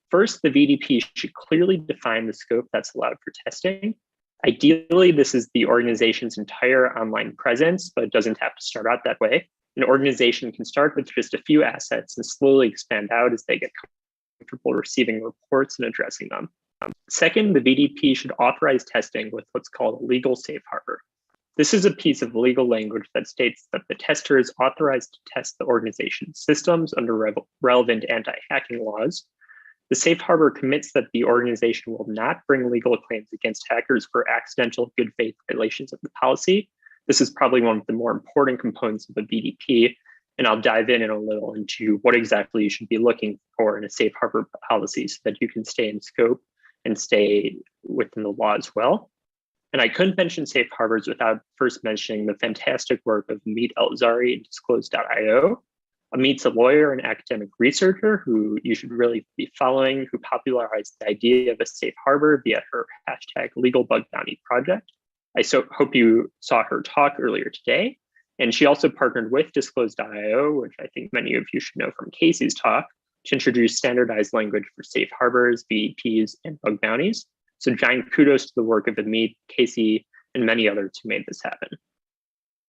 First, the VDP should clearly define the scope that's allowed for testing. Ideally, this is the organization's entire online presence, but it doesn't have to start out that way. An organization can start with just a few assets and slowly expand out as they get comfortable receiving reports and addressing them. Second, the VDP should authorize testing with what's called a legal safe harbor. This is a piece of legal language that states that the tester is authorized to test the organization's systems under relevant anti-hacking laws. The safe harbor commits that the organization will not bring legal claims against hackers for accidental good faith violations of the policy. This is probably one of the more important components of a VDP, and I'll dive in a little into what exactly you should be looking for in a safe harbor policy so that you can stay in scope and stay within the law as well. And I couldn't mention safe harbors without first mentioning the fantastic work of Meet Elzari and Disclose.io. Amit's a lawyer and academic researcher who you should really be following, who popularized the idea of a safe harbor via her #LegalBugBounty project. I hope you saw her talk earlier today. And she also partnered with Disclosed.io, which I think many of you should know from Casey's talk, to introduce standardized language for safe harbors, VDPs, and bug bounties. So giant kudos to the work of Amit, Casey, and many others who made this happen.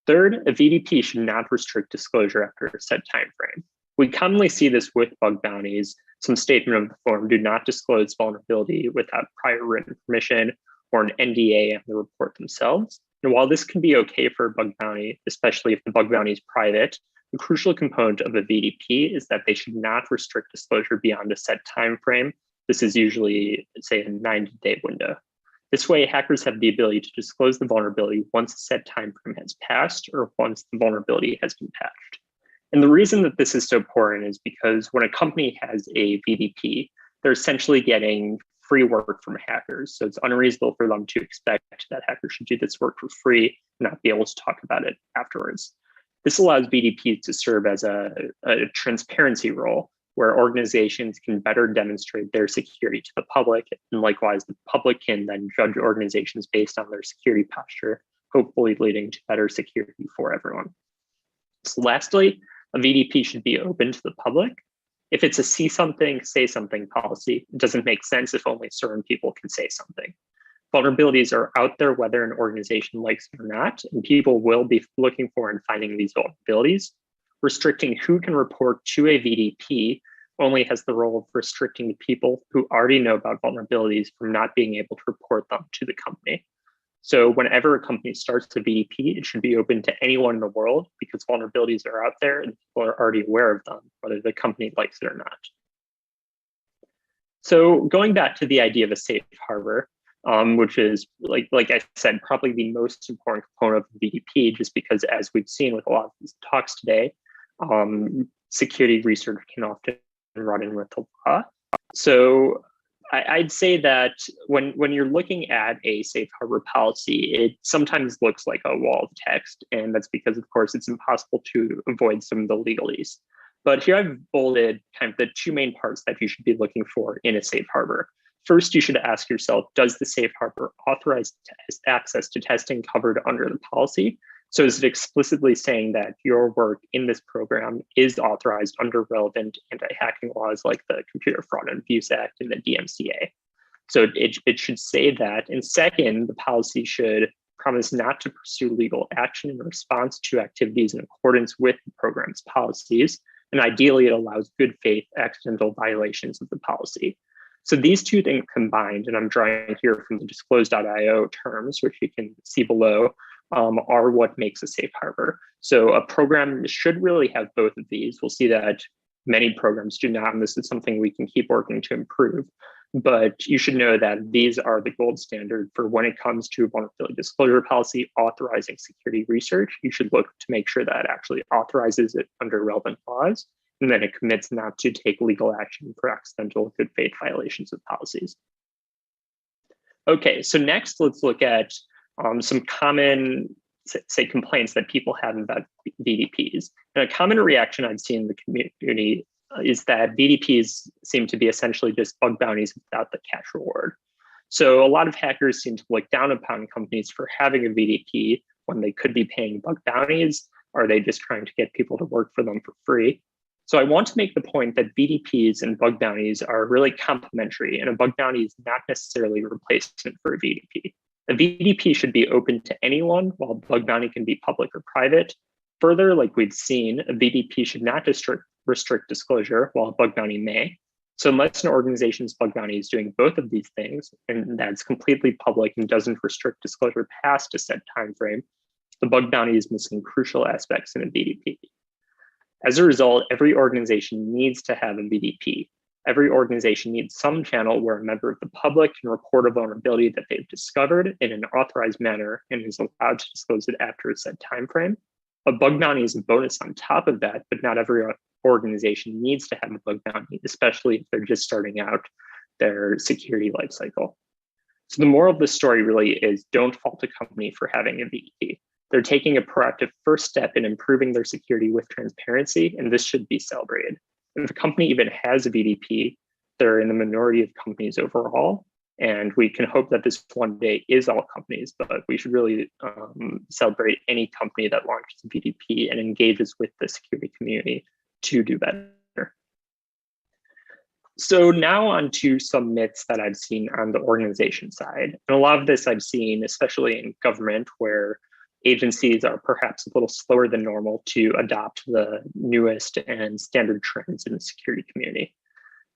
Third, a VDP should not restrict disclosure after a set time frame. We commonly see this with bug bounties. Some statement of the form do not disclose vulnerability without prior written permission or an NDA on the report themselves. And while this can be okay for a bug bounty, especially if the bug bounty is private, the crucial component of a VDP is that they should not restrict disclosure beyond a set time frame. This is usually, say, a 90-day window. This way, hackers have the ability to disclose the vulnerability once a set time frame has passed or once the vulnerability has been patched. And the reason that this is so important is because when a company has a VDP, they're essentially getting free work from hackers. So it's unreasonable for them to expect that hackers should do this work for free and not be able to talk about it afterwards. This allows VDPs to serve as a transparency role where organizations can better demonstrate their security to the public, and likewise, the public can then judge organizations based on their security posture, hopefully leading to better security for everyone. So lastly, a VDP should be open to the public. If it's a see something, say something policy, it doesn't make sense if only certain people can say something. Vulnerabilities are out there whether an organization likes it or not, and people will be looking for and finding these vulnerabilities. Restricting who can report to a VDP only has the role of restricting the people who already know about vulnerabilities from not being able to report them to the company. So whenever a company starts a VDP, it should be open to anyone in the world because vulnerabilities are out there and people are already aware of them, whether the company likes it or not. So going back to the idea of a safe harbor, which is, like I said, probably the most important component of the VDP, just because as we've seen with a lot of these talks today, security research can often run in with the law. So I'd say that when you're looking at a safe harbor policy, it sometimes looks like a wall of text. And that's because, of course, it's impossible to avoid some of the legalese. But here I've bolded kind of the two main parts that you should be looking for in a safe harbor. First, you should ask yourself, does the safe harbor authorize access to testing covered under the policy? So is it explicitly saying that your work in this program is authorized under relevant anti-hacking laws like the Computer Fraud and Abuse Act and the DMCA? So it should say that. And second, the policy should promise not to pursue legal action in response to activities in accordance with the program's policies. And ideally, it allows good faith accidental violations of the policy. So these two things combined, and I'm drawing here from the disclosed.io terms, which you can see below, are what makes a safe harbor. So a program should really have both of these. We'll see that many programs do not, and this is something we can keep working to improve. But you should know that these are the gold standard for when it comes to vulnerability disclosure policy authorizing security research. You should look to make sure that it actually authorizes it under relevant laws, and then it commits not to take legal action for accidental good faith violations of policies. Okay, so next let's look at some common, say, complaints that people have about VDPs. And a common reaction I've seen in the community is that VDPs seem to be essentially just bug bounties without the cash reward. So a lot of hackers seem to look down upon companies for having a VDP when they could be paying bug bounties. Are they just trying to get people to work for them for free? So I want to make the point that VDPs and bug bounties are really complementary, and a bug bounty is not necessarily a replacement for a VDP. A VDP should be open to anyone, while bug bounty can be public or private. Further, like we've seen, a VDP should not restrict disclosure, while a bug bounty may. So unless an organization's bug bounty is doing both of these things, and that's completely public and doesn't restrict disclosure past a set time frame, the bug bounty is missing crucial aspects in a VDP. As a result, every organization needs to have a VDP. Every organization needs some channel where a member of the public can report a vulnerability that they've discovered in an authorized manner and is allowed to disclose it after a set time frame. A bug bounty is a bonus on top of that, but not every organization needs to have a bug bounty, especially if they're just starting out their security lifecycle. So the moral of the story really is don't fault a company for having a VDP. They're taking a proactive first step in improving their security with transparency, and this should be celebrated. If a company even has a VDP, they're in the minority of companies overall, and we can hope that this one day is all companies, but we should really celebrate any company that launches a VDP and engages with the security community to do better. So now on to some myths that I've seen on the organization side. And a lot of this I've seen, especially in government, where agencies are perhaps a little slower than normal to adopt the newest and standard trends in the security community.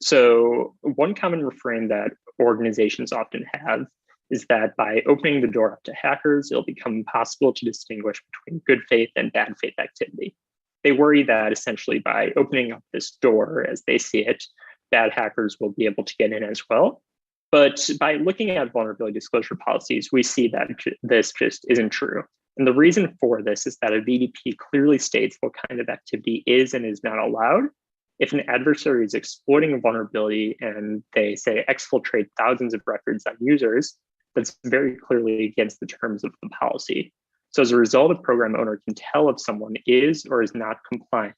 So one common refrain that organizations often have is that by opening the door up to hackers, it'll become impossible to distinguish between good faith and bad faith activity. They worry that essentially by opening up this door, as they see it, bad hackers will be able to get in as well. But by looking at vulnerability disclosure policies, we see that this just isn't true. And the reason for this is that a VDP clearly states what kind of activity is and is not allowed. If an adversary is exploiting a vulnerability and they say exfiltrate thousands of records on users, that's very clearly against the terms of the policy. So as a result, a program owner can tell if someone is or is not complying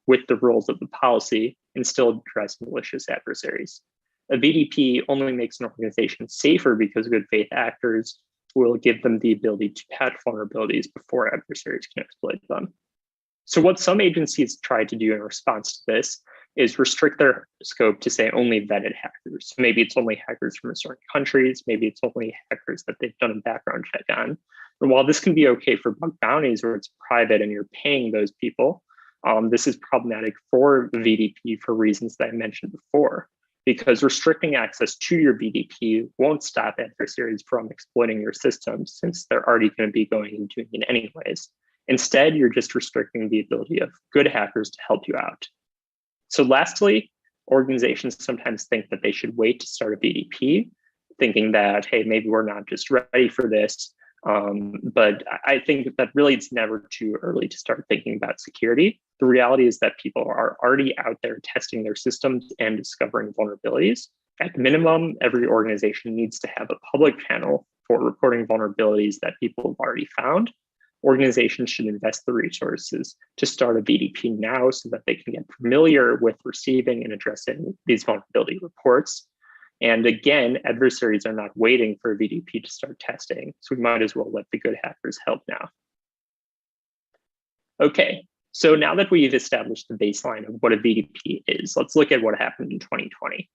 with the rules of the policy and still address malicious adversaries. A VDP only makes an organization safer because good faith actors will give them the ability to patch vulnerabilities before adversaries can exploit them. So what some agencies try to do in response to this is restrict their scope to say only vetted hackers. So maybe it's only hackers from certain countries, maybe it's only hackers that they've done a background check on. And while this can be okay for bug bounties where it's private and you're paying those people, this is problematic for the VDP for reasons that I mentioned before, because restricting access to your VDP won't stop adversaries from exploiting your systems since they're already going to be going and doing it anyways. Instead, you're just restricting the ability of good hackers to help you out. So lastly, organizations sometimes think that they should wait to start a VDP, thinking that, hey, maybe we're not just ready for this. But I think that really it's never too early to start thinking about security. The reality is that people are already out there testing their systems and discovering vulnerabilities. At minimum, every organization needs to have a public channel for reporting vulnerabilities that people have already found. Organizations should invest the resources to start a VDP now so that they can get familiar with receiving and addressing these vulnerability reports. And again, adversaries are not waiting for a VDP to start testing, so we might as well let the good hackers help now. Okay, so now that we've established the baseline of what a VDP is, let's look at what happened in 2020.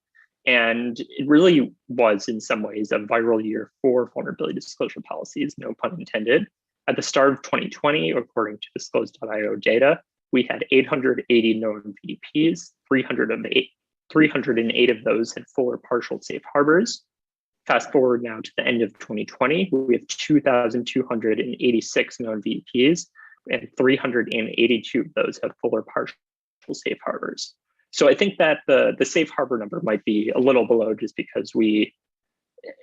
And it really was, in some ways, a viral year for vulnerability disclosure policies, no pun intended. At the start of 2020, according to disclose.io data, we had 880 known VDPs, 308 of those had full or partial safe harbors. Fast forward now to the end of 2020, we have 2,286 known VDPs, and 382 of those have full or partial safe harbors. So I think that the safe harbor number might be a little below just because we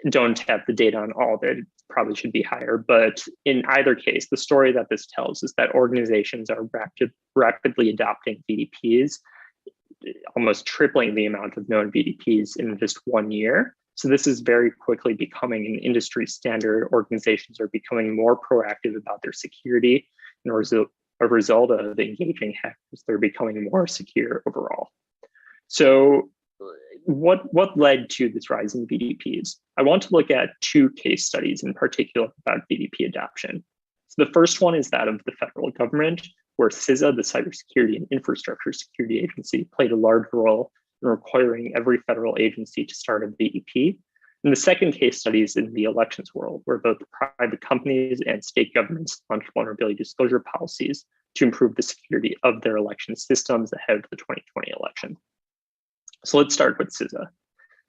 don't have the data on all of it. It probably should be higher. But in either case, the story that this tells is that organizations are rapidly adopting VDPs, almost tripling the amount of known VDPs in just 1 year. So this is very quickly becoming an industry standard. Organizations are becoming more proactive about their security. And as a result of engaging hackers, they're becoming more secure overall. So what led to this rise in VDPs? I want to look at two case studies in particular about VDP adoption. So the first one is that of the federal government, where CISA, the Cybersecurity and Infrastructure Security Agency, played a large role in requiring every federal agency to start a VDP. And the second case study is in the elections world, where both private companies and state governments launched vulnerability disclosure policies to improve the security of their election systems ahead of the 2020 election. So let's start with CISA.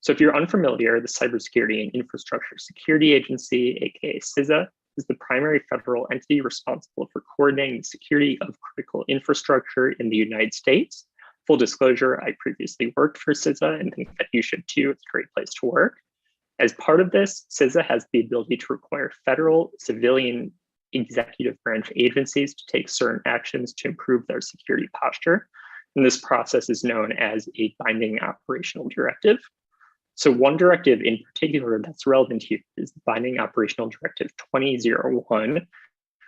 So if you're unfamiliar, the Cybersecurity and Infrastructure Security Agency, aka CISA, is the primary federal entity responsible for coordinating the security of critical infrastructure in the United States. Full disclosure, I previously worked for CISA and think that you should too. It's a great place to work. As part of this, CISA has the ability to require federal, civilian, executive branch agencies to take certain actions to improve their security posture. And this process is known as a binding operational directive. So one directive in particular that's relevant here is the Binding Operational Directive 2001,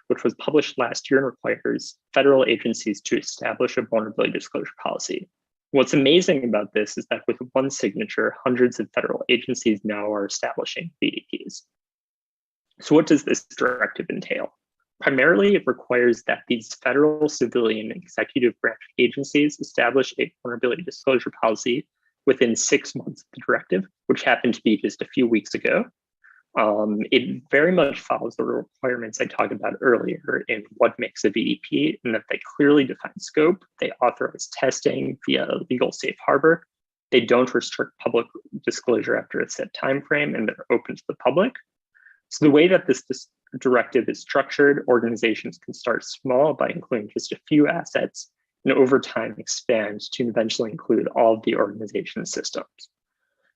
which was published last year and requires federal agencies to establish a vulnerability disclosure policy. What's amazing about this is that with one signature, hundreds of federal agencies now are establishing VDPs. So what does this directive entail? Primarily, it requires that these federal, civilian, and executive branch agencies establish a vulnerability disclosure policy within 6 months of the directive, which happened to be just a few weeks ago. It very much follows the requirements I talked about earlier in what makes a VDP, in that they clearly define scope, they authorize testing via a legal safe harbor, they don't restrict public disclosure after a set time frame, and they're open to the public. So the way that this directive is structured, organizations can start small by including just a few assets and over time expand to eventually include all of the organization's systems.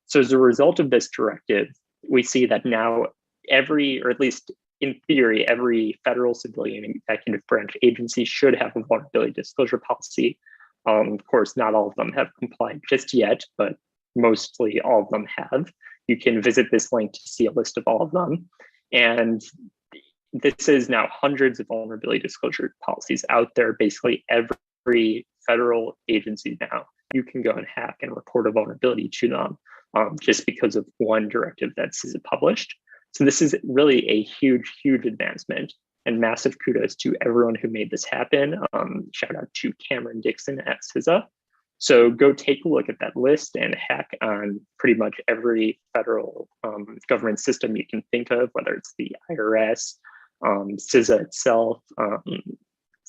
So as a result of this directive, we see that now every, or at least in theory, every federal, civilian, and executive branch agency should have a vulnerability disclosure policy. Of course, not all of them have complied just yet, but mostly all of them have. You can visit this link to see a list of all of them. And this is now hundreds of vulnerability disclosure policies out there. Basically, every federal agency now, you can go and hack and report a vulnerability to them just because of one directive that's published. So this is really a huge, huge advancement, and massive kudos to everyone who made this happen. Shout out to Cameron Dixon at CISA. So go take a look at that list and hack on pretty much every federal government system you can think of, whether it's the IRS, CISA itself,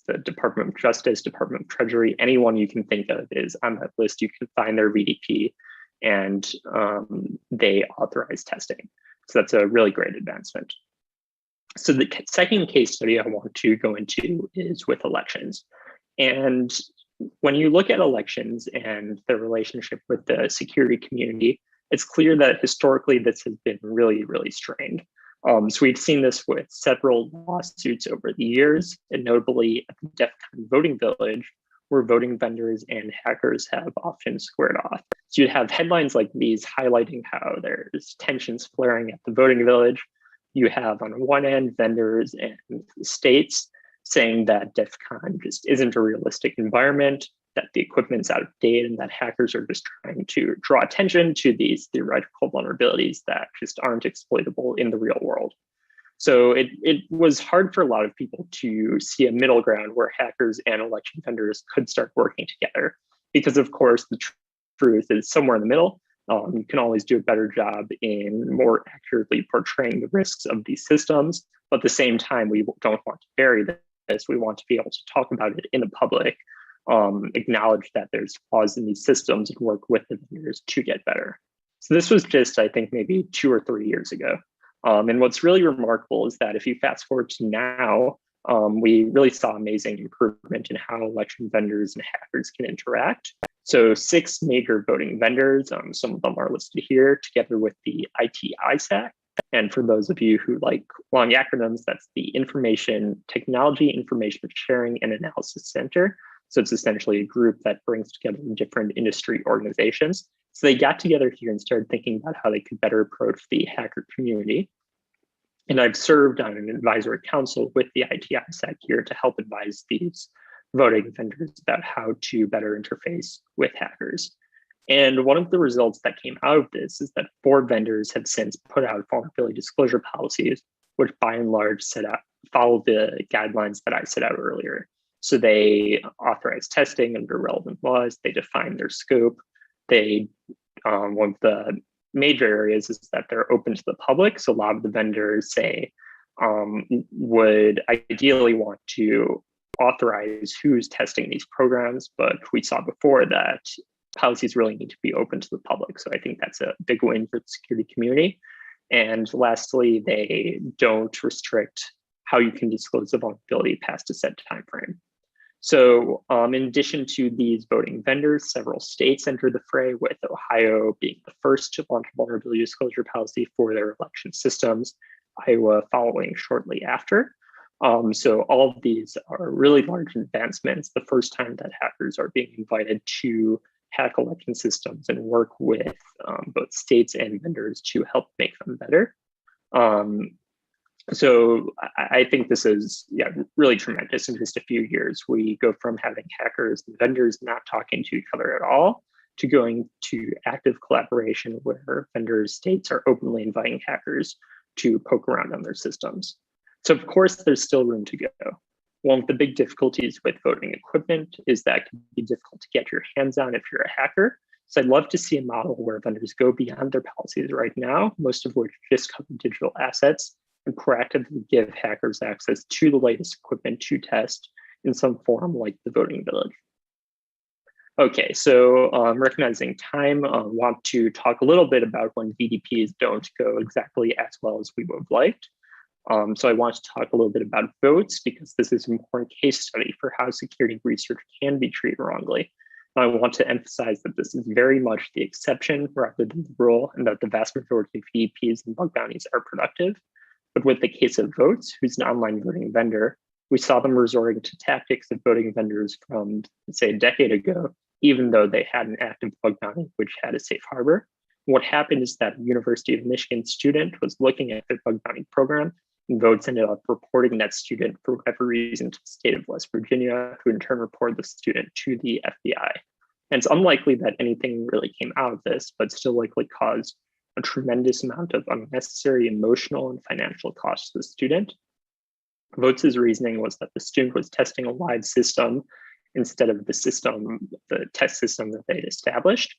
the Department of Justice, Department of Treasury, anyone you can think of is on that list. You can find their VDP, and they authorize testing. So that's a really great advancement. So the second case study I want to go into is with elections. And when you look at elections and the relationship with the security community, it's clear that historically this has been really, really strained. So we've seen this with several lawsuits over the years, and notably at the DEF CON voting village, where voting vendors and hackers have often squared off. So you have headlines like these highlighting how there's tensions flaring at the voting village. You have on one end vendors and states saying that DEF CON just isn't a realistic environment, that the equipment's out of date, and that hackers are just trying to draw attention to these theoretical vulnerabilities that just aren't exploitable in the real world. So it was hard for a lot of people to see a middle ground where hackers and election vendors could start working together, because of course the truth is somewhere in the middle. You can always do a better job in more accurately portraying the risks of these systems, but at the same time, we don't want to bury this. We want to be able to talk about it in the public, acknowledge that there's flaws in these systems, and work with the vendors to get better. So this was just, I think, maybe 2 or 3 years ago. And what's really remarkable is that if you fast forward to now, we really saw amazing improvement in how election vendors and hackers can interact. So 6 major voting vendors, some of them are listed here, together with the ITISAC. And for those of you who like long acronyms, that's the Technology Information Sharing and Analysis Center. So it's essentially a group that brings together different industry organizations. So they got together here and started thinking about how they could better approach the hacker community. And I've served on an advisory council with the ITISAC here to help advise these voting vendors about how to better interface with hackers. And one of the results that came out of this is that 4 vendors have since put out vulnerability disclosure policies, which by and large follow the guidelines that I set out earlier. So they authorize testing under relevant laws, they define their scope, one of the major areas is that they're open to the public. So a lot of the vendors say would ideally want to authorize who's testing these programs, but we saw before that policies really need to be open to the public. So I think that's a big win for the security community. And lastly, they don't restrict how you can disclose a vulnerability past a set time frame. So in addition to these voting vendors, several states entered the fray, with Ohio being the first to launch a vulnerability disclosure policy for their election systems, Iowa following shortly after. So all of these are really large advancements, the first time that hackers are being invited to hack election systems and work with both states and vendors to help make them better. So I think this is really tremendous. In just a few years, we go from having hackers and vendors not talking to each other at all to going to active collaboration where vendors, states are openly inviting hackers to poke around on their systems. So of course, there's still room to go. One of the big difficulties with voting equipment is that it can be difficult to get your hands on if you're a hacker. So I'd love to see a model where vendors go beyond their policies right now, most of which just cover digital assets, and proactively give hackers access to the latest equipment to test in some form like the voting village. Okay, so recognizing time, I want to talk a little bit about when VDPs don't go exactly as well as we would have liked. So I want to talk a little bit about votes because this is an important case study for how security research can be treated wrongly. And I want to emphasize that this is very much the exception rather than the rule, and that the vast majority of VDPs and bug bounties are productive. But with the case of Votes, who's an online voting vendor, we saw them resorting to tactics of voting vendors from, say, a decade ago, even though they had an active bug bounty which had a safe harbor. What happened is that a University of Michigan student was looking at their bug bounty program, and Votes ended up reporting that student for whatever reason to the state of West Virginia, who in turn reported the student to the FBI. And it's unlikely that anything really came out of this, but still likely caused a tremendous amount of unnecessary emotional and financial costs to the student. Votes' reasoning was that the student was testing a live system instead of the test system that they'd established.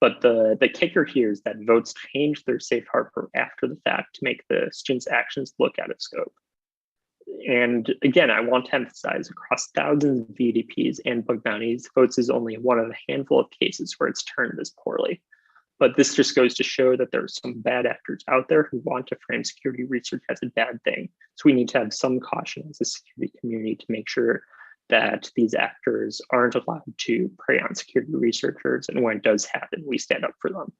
But the kicker here is that Votes changed their safe harbor after the fact to make the student's actions look out of scope. And again, I want to emphasize across thousands of VDPs and bug bounties, Votes is only one of a handful of cases where it's turned this poorly. But this just goes to show that there are some bad actors out there who want to frame security research as a bad thing. So we need to have some caution as a security community to make sure that these actors aren't allowed to prey on security researchers, and when it does happen, we stand up for them.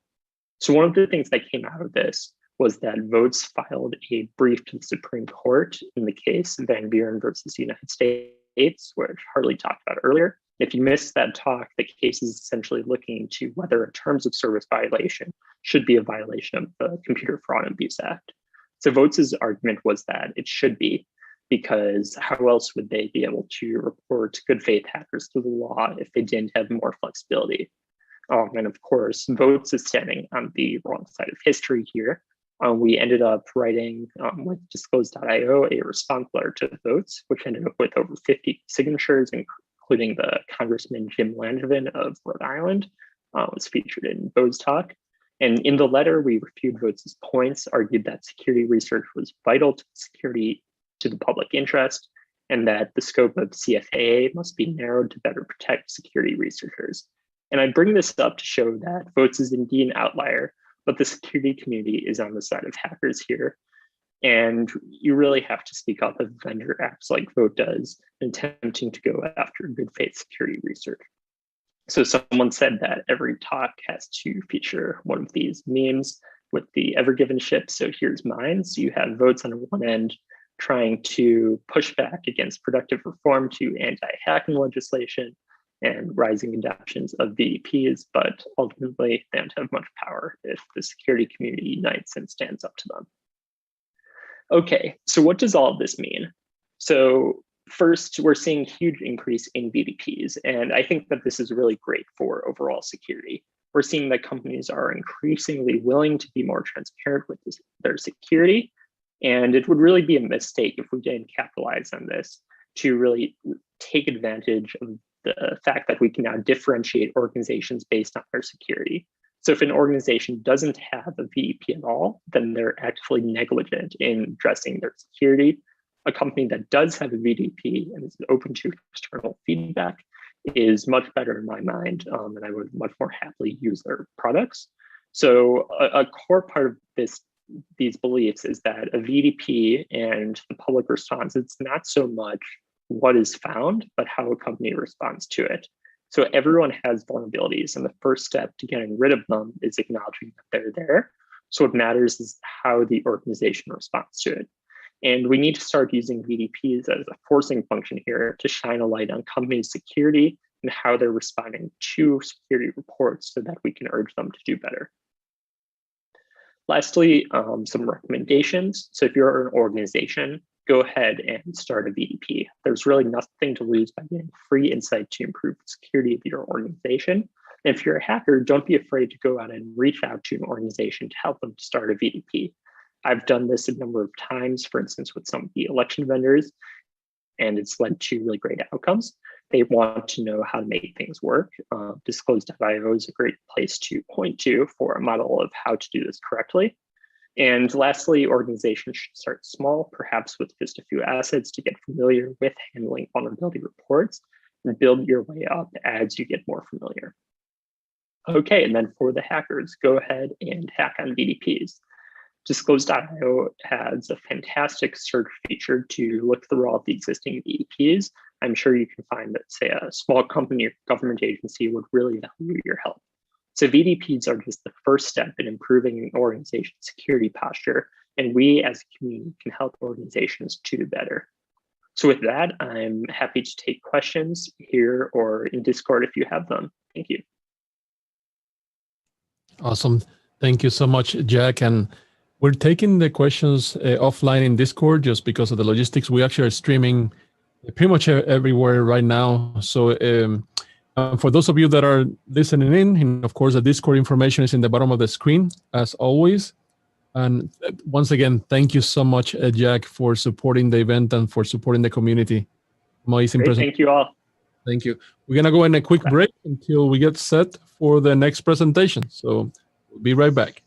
So one of the things that came out of this was that Votes filed a brief to the Supreme Court in the case Van Buren versus the United States, which Harley talked about earlier. If you missed that talk, the case is essentially looking into whether a terms of service violation should be a violation of the Computer Fraud and Abuse Act. So Votes' argument was that it should be, because how else would they be able to report good faith hackers to the law if they didn't have more flexibility? And of course, Votes is standing on the wrong side of history here. We ended up writing with disclose.io a response letter to Votes, which ended up with over 50 signatures, including the Congressman Jim Langevin of Rhode Island, was featured in Bo's talk. And in the letter, we refuted Votes' points, argued that security research was vital to security to the public interest, and that the scope of CFAA must be narrowed to better protect security researchers. And I bring this up to show that Votes is indeed an outlier, but the security community is on the side of hackers here. And you really have to speak up if vendor acts like Vote does, attempting to go after good faith security research. So someone said that every talk has to feature one of these memes with the Ever Given ship. So here's mine. So you have Votes on one end trying to push back against productive reform to anti-hacking legislation and rising adoptions of VDPs, but ultimately they don't have much power if the security community unites and stands up to them. Okay, so what does all of this mean? So first, we're seeing a huge increase in VDPs, and I think that this is really great for overall security. We're seeing that companies are increasingly willing to be more transparent with their security, and it would really be a mistake if we didn't capitalize on this to really take advantage of the fact that we can now differentiate organizations based on their security. So if an organization doesn't have a VDP at all, then they're actively negligent in addressing their security. A company that does have a VDP and is open to external feedback is much better in my mind, and I would much more happily use their products. So a core part of these beliefs is that a VDP and the public response, it's not so much what is found, but how a company responds to it. So everyone has vulnerabilities, and the first step to getting rid of them is acknowledging that they're there. So what matters is how the organization responds to it. And we need to start using VDPs as a forcing function here to shine a light on companies' security and how they're responding to security reports so that we can urge them to do better. Lastly, some recommendations. So if you're an organization, go ahead and start a VDP. There's really nothing to lose by getting free insight to improve the security of your organization. And if you're a hacker, don't be afraid to go out and reach out to an organization to help them start a VDP. I've done this a number of times, for instance, with some of the election vendors, and it's led to really great outcomes. They want to know how to make things work. Disclose.io is a great place to point to for a model of how to do this correctly. And lastly, organizations should start small, perhaps with just a few assets to get familiar with handling vulnerability reports and build your way up as you get more familiar. Okay, and then for the hackers, go ahead and hack on VDPs. Disclose.io has a fantastic search feature to look through all of the existing VDPs. I'm sure you can find that, say, a small company or government agency would really value your help. So VDPs are just the first step in improving an organization's security posture, and we as a community can help organizations to do better. So with that, I'm happy to take questions here or in Discord if you have them. Thank you. Awesome. Thank you so much, Jack. And we're taking the questions offline in Discord just because of the logistics. We actually are streaming pretty much everywhere right now. So for those of you that are listening in, and of course, the Discord information is in the bottom of the screen, as always. And once again, thank you so much, Jack, for supporting the event and for supporting the community. Amazing presentation. Thank you all. Thank you. We're going to go in a quick break until we get set for the next presentation. So we'll be right back.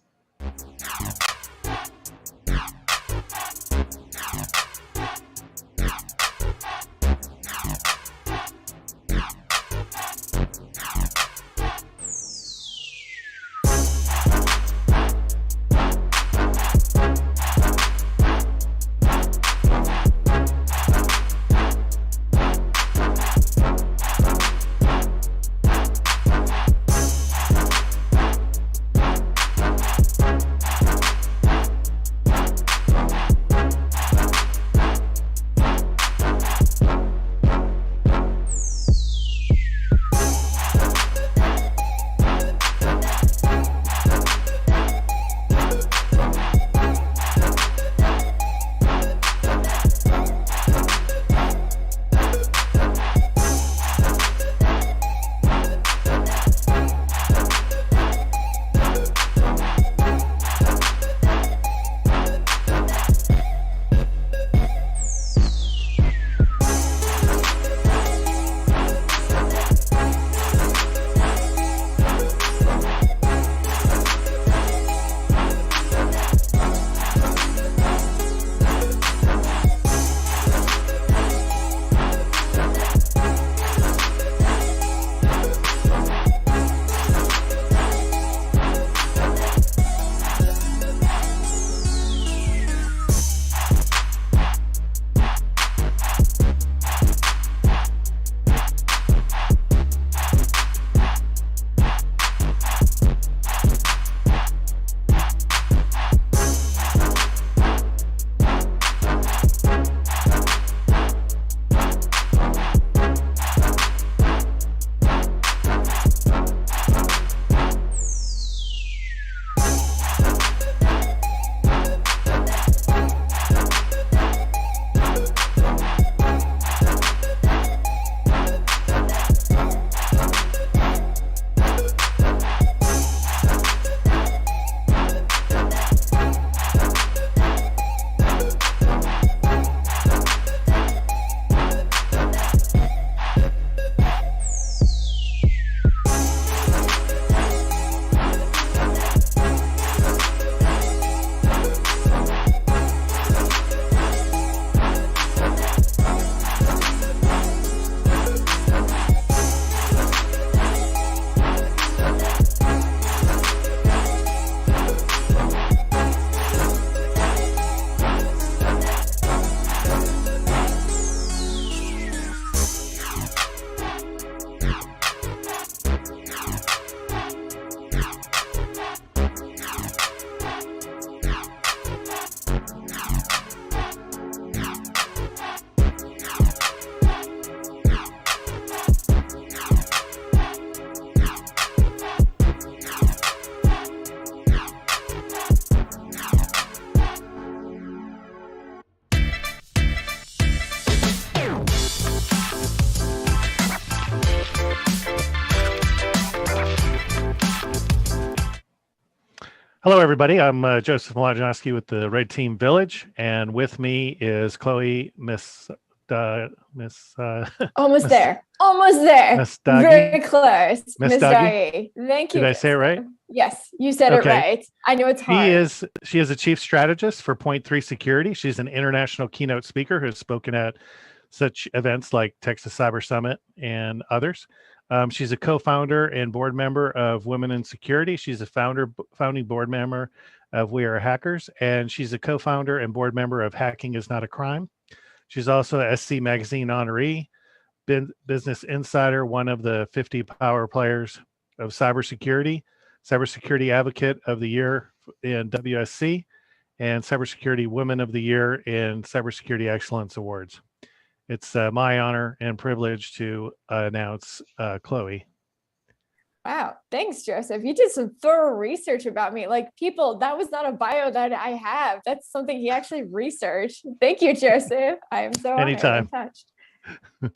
Hello, everybody. I'm Joseph Malajanowski with the Red Team Village, and with me is Chloe Almost there. Almost there. Miss Doggy. Very close. Miss Miss Doggy. Doggy. Thank you. Did I say it right? Yes, you said it right. I know it's hard. She is a chief strategist for Point 3 Security. She's an international keynote speaker who's spoken at such events like Texas Cyber Summit and others. She's a co-founder and board member of Women in Security. She's a founding board member of We Are Hackers, and she's a co-founder and board member of Hacking is Not a Crime. She's also a SC Magazine honoree, Business Insider, one of the 50 power players of cybersecurity, Cybersecurity Advocate of the Year in WSC, and Cybersecurity Women of the Year in Cybersecurity Excellence Awards. It's my honor and privilege to announce Chloe. Wow. Thanks, Joseph. You did some thorough research about me. Like, people, that was not a bio that I have. That's something he actually researched. Thank you, Joseph. I am so honored and touched.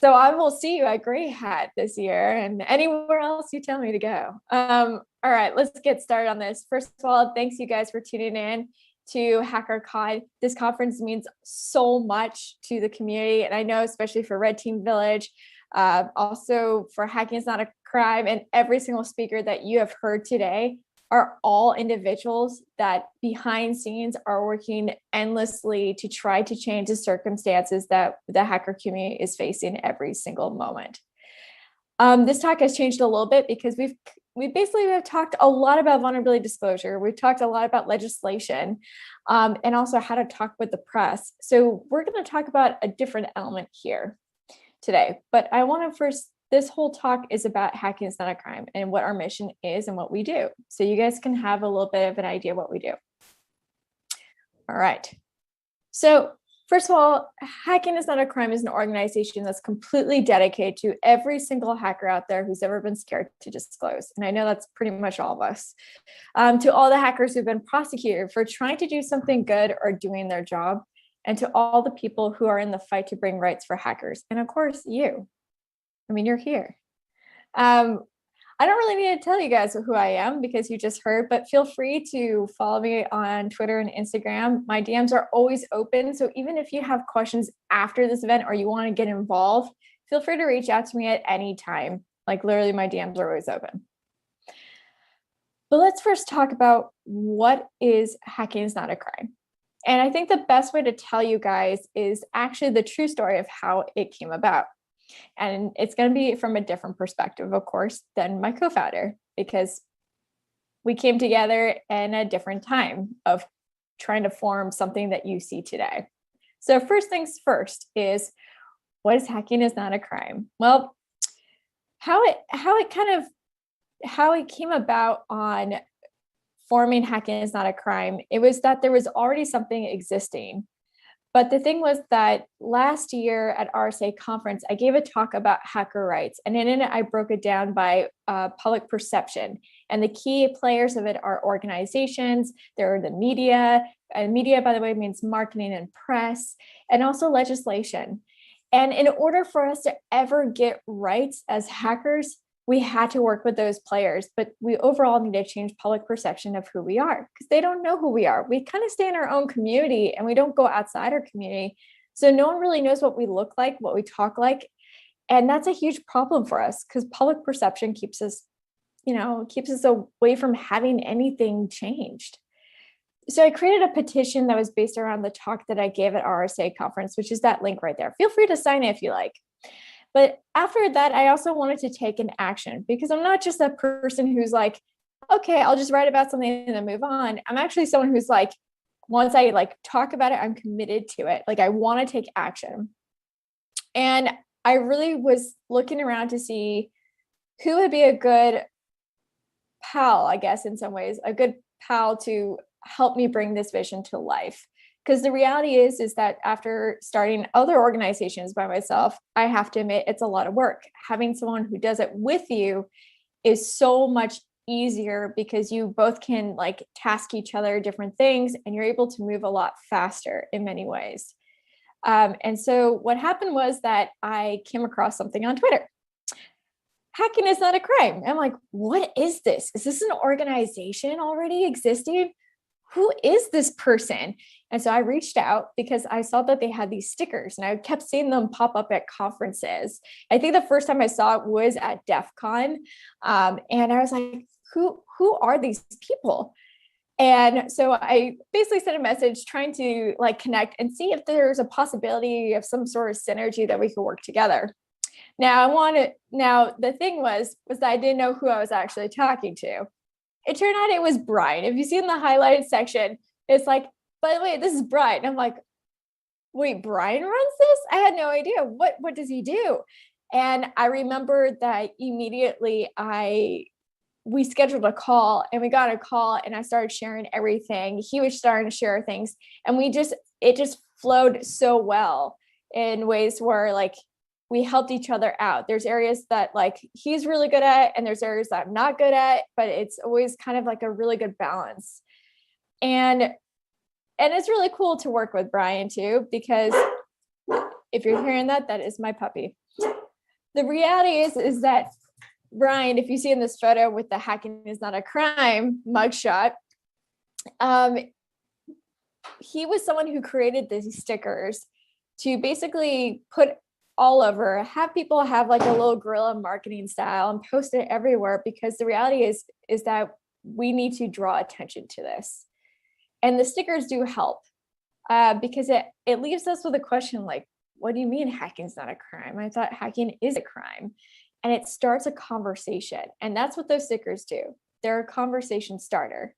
So I will see you at Grey Hat this year and anywhere else you tell me to go. All right, let's get started on this. First of all, thanks you guys for tuning in to HackerCon. This conference means so much to the community, and I know especially for Red Team Village, also for Hacking is Not a Crime, and every single speaker that you have heard today are all individuals that behind scenes are working endlessly to try to change the circumstances that the hacker community is facing every single moment. This talk has changed a little bit because we basically have talked a lot about vulnerability disclosure. We've talked a lot about legislation and also how to talk with the press. So we're going to talk about a different element here today. But I want to first, this whole talk is about Hacking is Not a Crime and what our mission is and what we do. So you guys can have a little bit of an idea what we do. All right. So first of all, Hacking is Not a Crime is an organization that's completely dedicated to every single hacker out there who's ever been scared to disclose. And I know that's pretty much all of us. To all the hackers who've been prosecuted for trying to do something good or doing their job, and to all the people who are in the fight to bring rights for hackers. And of course, you. I mean, you're here. I don't really need to tell you guys who I am because you just heard, but feel free to follow me on Twitter and Instagram. My DMs are always open. So even if you have questions after this event or you want to get involved, feel free to reach out to me at any time. Like literally my DMs are always open. But let's first talk about what is Hacking is Not a Crime. And I think the best way to tell you guys is actually the true story of how it came about. And it's going to be from a different perspective, of course, than my co-founder, because we came together in a different time of trying to form something that you see today. So first things first is, what is Hacking is Not a Crime? Well, how it came about on forming Hacking is Not a Crime, it was that there was already something existing. But the thing was that last year at RSA conference, I gave a talk about hacker rights. And in it, I broke it down by public perception. And the key players of it are organizations, there are the media. And media, by the way, means marketing and press, and also legislation. And in order for us to ever get rights as hackers, we had to work with those players, but we overall need to change public perception of who we are because they don't know who we are. We kind of stay in our own community and we don't go outside our community. So no one really knows what we look like, what we talk like. And that's a huge problem for us because public perception keeps us away from having anything changed. So I created a petition that was based around the talk that I gave at RSA conference, which is that link right there. Feel free to sign it if you like. But after that, I also wanted to take an action because I'm not just that person who's like, okay, I'll just write about something and then move on. I'm actually someone who's like, once I talk about it, I'm committed to it. Like I want to take action. And I really was looking around to see who would be a good pal, I guess, in some ways, a good pal to help me bring this vision to life. Because the reality is that after starting other organizations by myself, I have to admit it's a lot of work. Having someone who does it with you is so much easier because you both can task each other different things and you're able to move a lot faster in many ways. And so what happened was that I came across something on Twitter. hacking is not a crime. I'm like, what is this? Is this an organization already existing? Who is this person? And so I reached out because I saw that they had these stickers and I kept seeing them pop up at conferences. I think the first time I saw it was at DEF CON. And I was like, who are these people? And so I basically sent a message trying to like connect and see if there's a possibility of some sort of synergy that we could work together. Now the thing was that I didn't know who I was actually talking to. It turned out it was Brian. If you see in the highlighted section, it's like, by the way, this is Brian. I'm like, wait, Brian runs this? I had no idea. What does he do? And I remember that immediately we scheduled a call and we got a call and I started sharing everything. He was starting to share things and it just flowed so well in ways where like we helped each other out. There's areas that like he's really good at and there's areas that I'm not good at, but it's always kind of like a really good balance. And it's really cool to work with Brian too, because if you're hearing that is my puppy. The reality is that Brian, if you see in this photo with the hacking is not a crime mugshot, he was someone who created these stickers to basically put all over, have people have like a little guerrilla marketing style and post it everywhere, because the reality is that we need to draw attention to this. And the stickers do help because it leaves us with a question like, what do you mean hacking's not a crime? I thought hacking is a crime. And it starts a conversation. And that's what those stickers do. They're a conversation starter.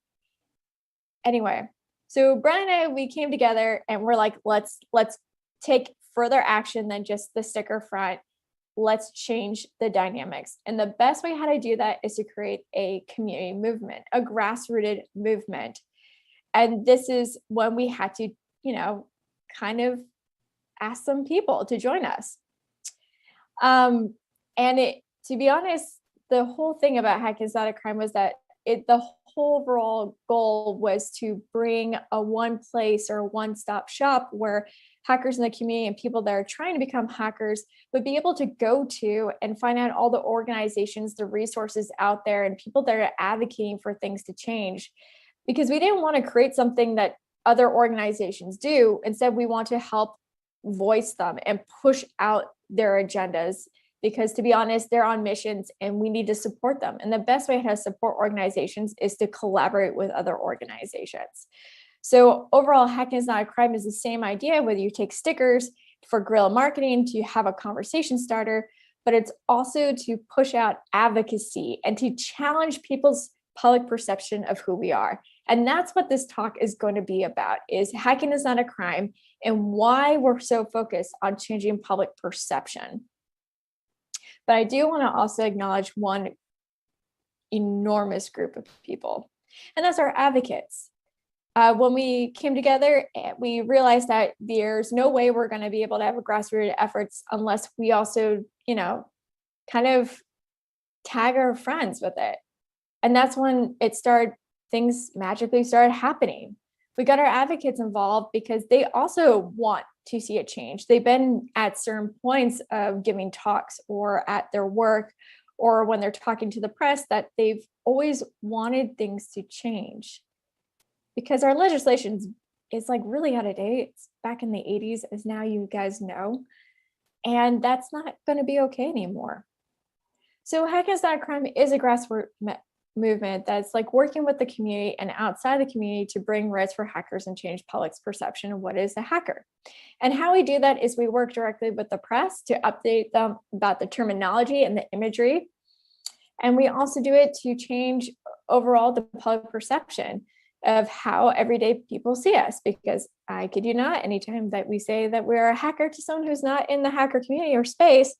Anyway, so Brian and I, we came together and we're like, let's take further action than just the sticker front. Let's change the dynamics. And the best way how to do that is to create a community movement, a grassrooted movement. And this is when we had to, kind of ask some people to join us. And to be honest, the whole thing about Hacking is Not a Crime was that the whole overall goal was to bring a one place or one-stop shop where hackers in the community and people that are trying to become hackers would be able to go to and find out all the organizations, the resources out there, and people that are advocating for things to change. Because we didn't want to create something that other organizations do. Instead, we want to help voice them and push out their agendas. Because to be honest, they're on missions and we need to support them. And the best way to support organizations is to collaborate with other organizations. So overall, Hacking is Not a Crime is the same idea, whether you take stickers for guerrilla marketing to have a conversation starter, but it's also to push out advocacy and to challenge people's public perception of who we are. And that's what this talk is going to be about, is hacking is not a crime and why we're so focused on changing public perception. But I do want to also acknowledge one enormous group of people, and that's our advocates. When we came together, we realized that there's no way we're going to be able to have a grassroots efforts unless we also, kind of tag our friends with it. And that's when things magically started happening. We got our advocates involved because they also want to see a change. They've been at certain points of giving talks or at their work or when they're talking to the press that they've always wanted things to change. Because our legislation is like really out of date. It's back in the 80s, as now you guys know. And that's not going to be okay anymore. So Hacking is Not a Crime is a grassroots movement that's like working with the community and outside the community to bring rights for hackers and change public's perception of what is a hacker. And how we do that is we work directly with the press to update them about the terminology and the imagery. And we also do it to change overall the public perception of how everyday people see us, because I kid you not, anytime that we say that we're a hacker to someone who's not in the hacker community or space,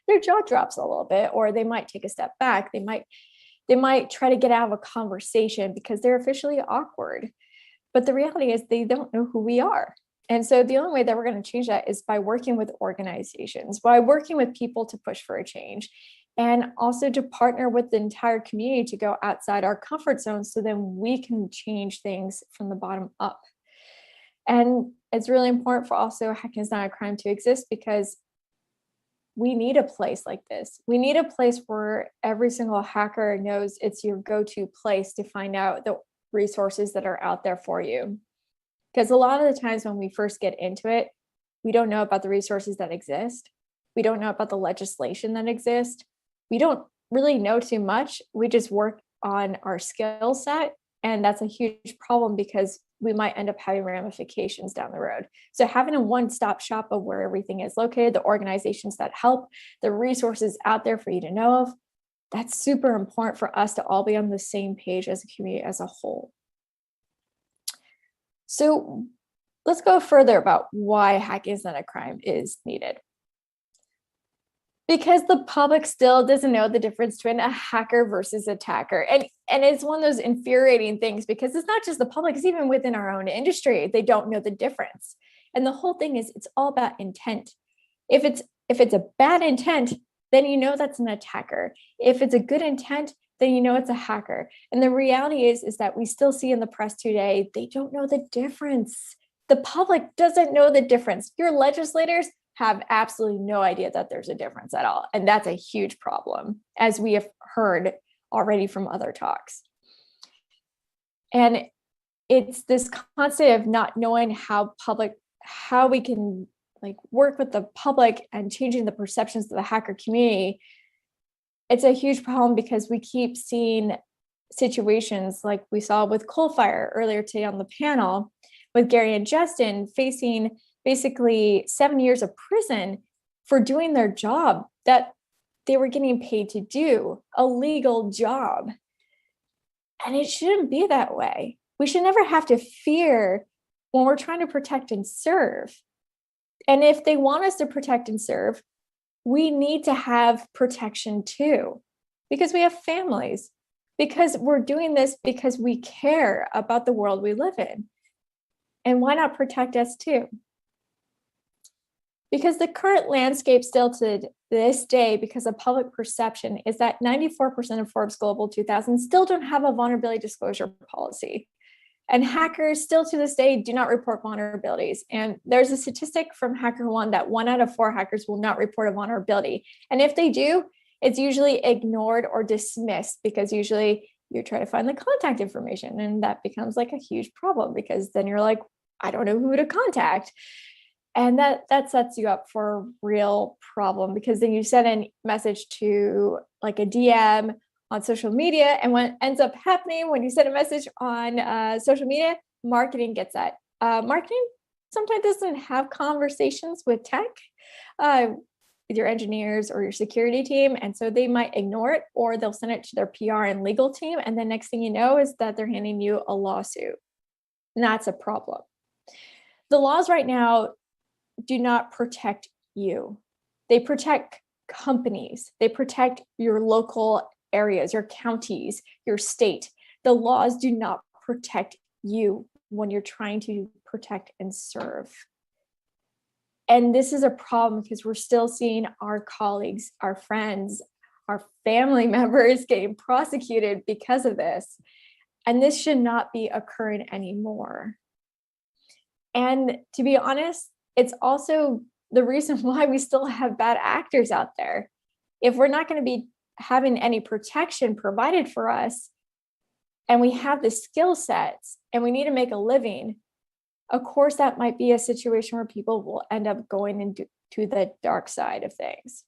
their jaw drops a little bit, or they might take a step back. They might try to get out of a conversation because they're officially awkward. But the reality is they don't know who we are. And so the only way that we're going to change that is by working with organizations, by working with people to push for a change, and also to partner with the entire community to go outside our comfort zone so then we can change things from the bottom up. And it's really important for also Hacking is Not a Crime to exist because we need a place like this. We need a place where every single hacker knows it's your go-to place to find out the resources that are out there for you. Because a lot of the times when we first get into it, we don't know about the resources that exist. We don't know about the legislation that exists. We don't really know too much. We just work on our skill set. And that's a huge problem because we might end up having ramifications down the road. So having a one-stop shop of where everything is located, the organizations that help, the resources out there for you to know of, that's super important for us to all be on the same page as a community as a whole. So let's go further about why hacking is not a crime is needed. Because the public still doesn't know the difference between a hacker versus attacker. And it's one of those infuriating things because it's not just the public, it's even within our own industry. They don't know the difference. And the whole thing is it's all about intent. If it's a bad intent, then you know that's an attacker. If it's a good intent, then you know it's a hacker. And the reality is that we still see in the press today, they don't know the difference. The public doesn't know the difference. Your legislators have absolutely no idea that there's a difference at all. And that's a huge problem, as we have heard already from other talks. And it's this concept of not knowing how we can work with the public and changing the perceptions of the hacker community. It's a huge problem because we keep seeing situations like we saw with Coalfire earlier today on the panel with Gary and Justin facing basically 7 years of prison for doing their job that they were getting paid to do, a legal job. And it shouldn't be that way. We should never have to fear when we're trying to protect and serve. And if they want us to protect and serve, we need to have protection too, because we have families, because we're doing this because we care about the world we live in. And why not protect us too? Because the current landscape still to this day, because of public perception, is that 94% of Forbes Global 2000 still don't have a vulnerability disclosure policy. And hackers still to this day do not report vulnerabilities. And there's a statistic from HackerCON that 1 out of 4 hackers will not report a vulnerability. And if they do, it's usually ignored or dismissed because usually you try to find the contact information. And that becomes like a huge problem because then you're like, I don't know who to contact. And that sets you up for a real problem because then you send a message to like a DM on social media. And what ends up happening when you send a message on social media, marketing gets that. Marketing sometimes doesn't have conversations with tech, with your engineers or your security team. And so they might ignore it or they'll send it to their PR and legal team. And the next thing you know is that they're handing you a lawsuit. And that's a problem. The laws right now do not protect you. They protect companies. They protect your local areas, your counties, your state. The laws do not protect you when you're trying to protect and serve. And this is a problem because we're still seeing our colleagues, our friends, our family members getting prosecuted because of this. And this should not be occurring anymore. And to be honest, it's also the reason why we still have bad actors out there. If we're not going to be having any protection provided for us, and we have the skill sets and we need to make a living, of course, that might be a situation where people will end up going into the dark side of things.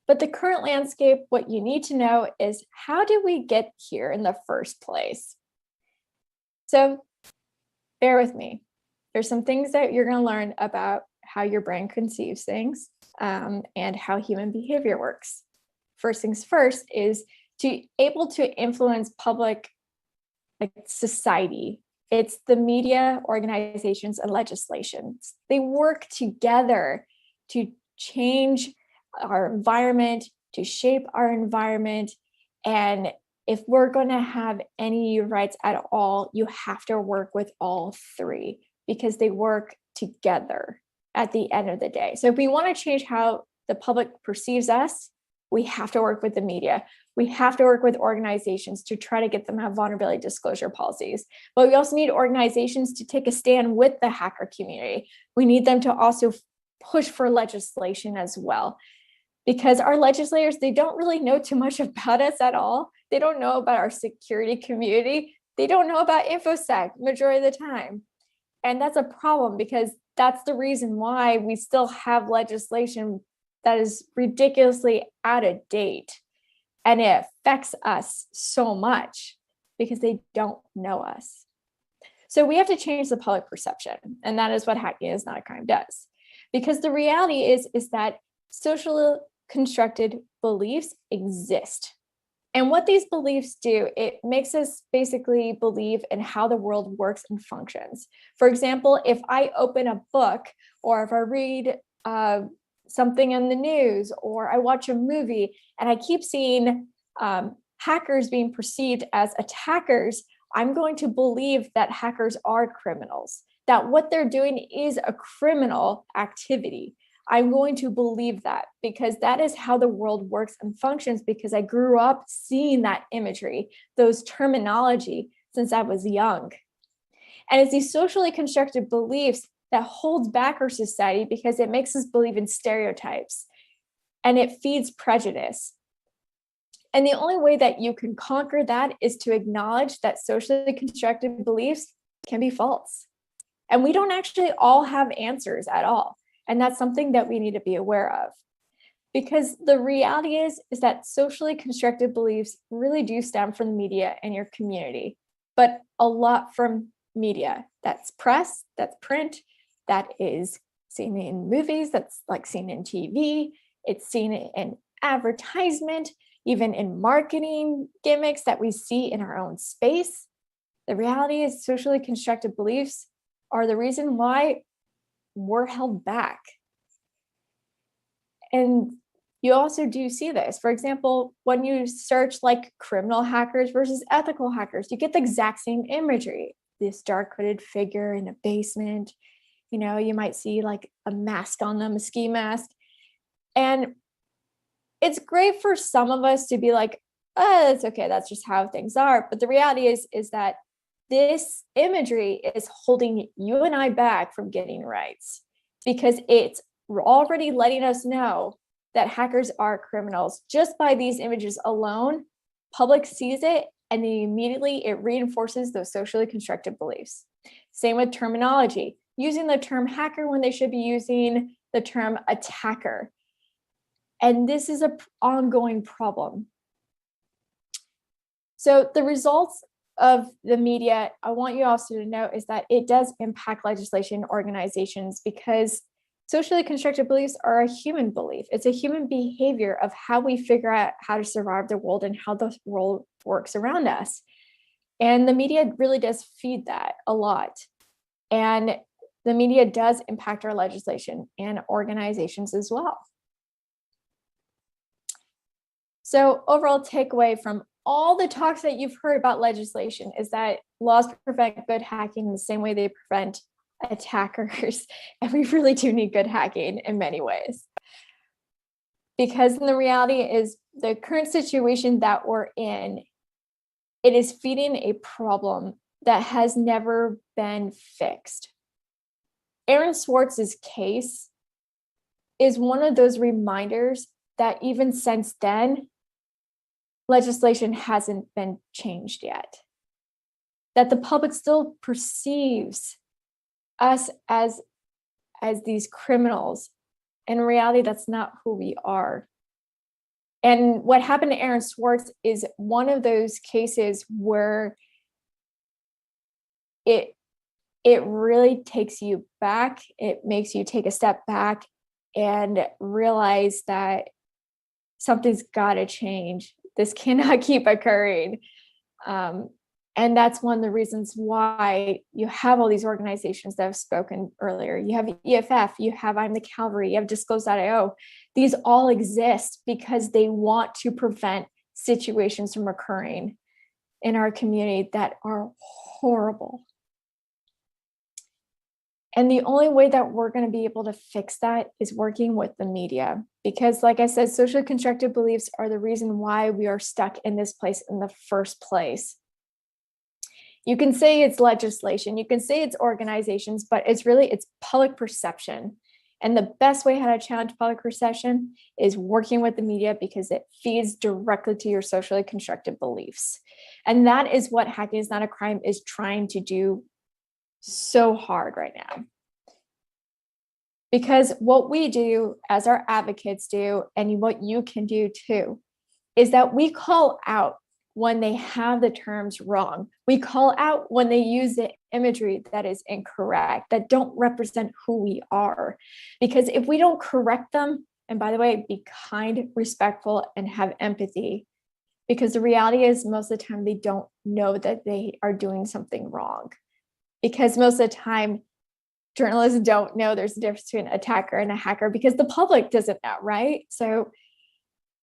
But the current landscape, what you need to know is how did we get here in the first place? So bear with me. There's some things that you're going to learn about how your brain conceives things and how human behavior works. First things first is to able to influence public society. It's the media, organizations, and legislations. They work together to change our environment, to shape our environment. And if we're going to have any rights at all, you have to work with all three because they work together at the end of the day. So if we want to change how the public perceives us, we have to work with the media. We have to work with organizations to try to get them to have vulnerability disclosure policies. But we also need organizations to take a stand with the hacker community. We need them to also push for legislation as well. Because our legislators, they don't really know too much about us at all. They don't know about our security community. They don't know about InfoSec majority of the time. And that's a problem because that's the reason why we still have legislation that is ridiculously out of date. And it affects us so much because they don't know us. So we have to change the public perception. And that is what Hacking is Not a Crime does. Because the reality is that socially constructed beliefs exist. And what these beliefs do, it makes us basically believe in how the world works and functions. For example, if I open a book or if I read something in the news or I watch a movie and I keep seeing hackers being perceived as attackers, I'm going to believe that hackers are criminals, that what they're doing is a criminal activity. I'm going to believe that because that is how the world works and functions because I grew up seeing that imagery, those terminology since I was young. And it's these socially constructed beliefs that holds back our society because it makes us believe in stereotypes and it feeds prejudice. And the only way that you can conquer that is to acknowledge that socially constructed beliefs can be false. And we don't actually all have answers at all. And that's something that we need to be aware of. Because the reality is that socially constructed beliefs really do stem from the media and your community, but a lot from media. That's press, that's print, that is seen in movies, that's like seen in TV, it's seen in advertisement, even in marketing gimmicks that we see in our own space. The reality is socially constructed beliefs are the reason why we're held back. And you also do see this. For example, when you search like criminal hackers versus ethical hackers, you get the exact same imagery. This dark hooded figure in a basement, you know, you might see like a mask on them, a ski mask. And it's great for some of us to be like, oh, it's okay, that's just how things are. But the reality is that this imagery is holding you and I back from getting rights because it's already letting us know that hackers are criminals. Just by these images alone, public sees it and then immediately it reinforces those socially constructed beliefs. Same with terminology, using the term hacker when they should be using the term attacker. And this is an ongoing problem. So the results of the media, I want you also to know, is that it does impact legislation organizations because socially constructed beliefs are a human belief. It's a human behavior of how we figure out how to survive the world and how the world works around us. And the media really does feed that a lot. And the media does impact our legislation and organizations as well. So overall takeaway from all the talks that you've heard about legislation is that laws prevent good hacking in the same way they prevent attackers. And we really do need good hacking in many ways. Because the reality is the current situation that we're in, it is feeding a problem that has never been fixed. Aaron Swartz's case is one of those reminders that even since then, legislation hasn't been changed yet. That the public still perceives us as these criminals. In reality, that's not who we are. And what happened to Aaron Swartz is one of those cases where it really takes you back. It makes you take a step back and realize that something's got to change. This cannot keep occurring. And that's one of the reasons why you have all these organizations that have spoken earlier. You have EFF, you have I'm the Cavalry, you have Disclose.io. These all exist because they want to prevent situations from occurring in our community that are horrible. And the only way that we're going to be able to fix that is working with the media. Because like I said, socially constructed beliefs are the reason why we are stuck in this place in the first place. You can say it's legislation, you can say it's organizations, but it's public perception. And the best way how to challenge public perception is working with the media, because it feeds directly to your socially constructed beliefs. And that is what Hacking is Not a Crime is trying to do so hard right now. Because what we do, as our advocates do, and what you can do too, is that we call out when they have the terms wrong. We call out when they use the imagery that is incorrect, that don't represent who we are. Because if we don't correct them, and by the way, be kind, respectful, and have empathy, because the reality is most of the time they don't know that they are doing something wrong. Because most of the time, journalists don't know there's a difference between an attacker and a hacker, because the public doesn't know, right? So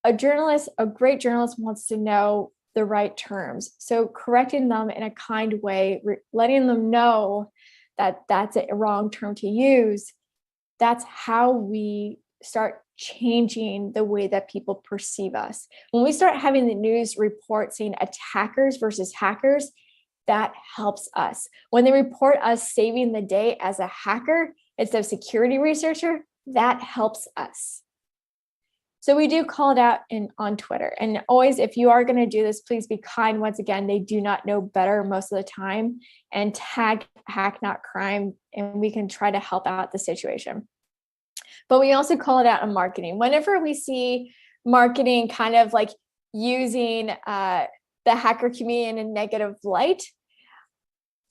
a journalist, a great journalist, wants to know the right terms. So correcting them in a kind way, letting them know that that's a wrong term to use, that's how we start changing the way that people perceive us. When we start having the news report saying attackers versus hackers, that helps us. When they report us saving the day as a hacker instead of security researcher, that helps us. So we do call it out on Twitter. And always, if you are going to do this, please be kind. Once again, they do not know better most of the time. And tag Hack Not Crime, and we can try to help out the situation. But we also call it out on marketing. Whenever we see marketing kind of like using the hacker community in a negative light,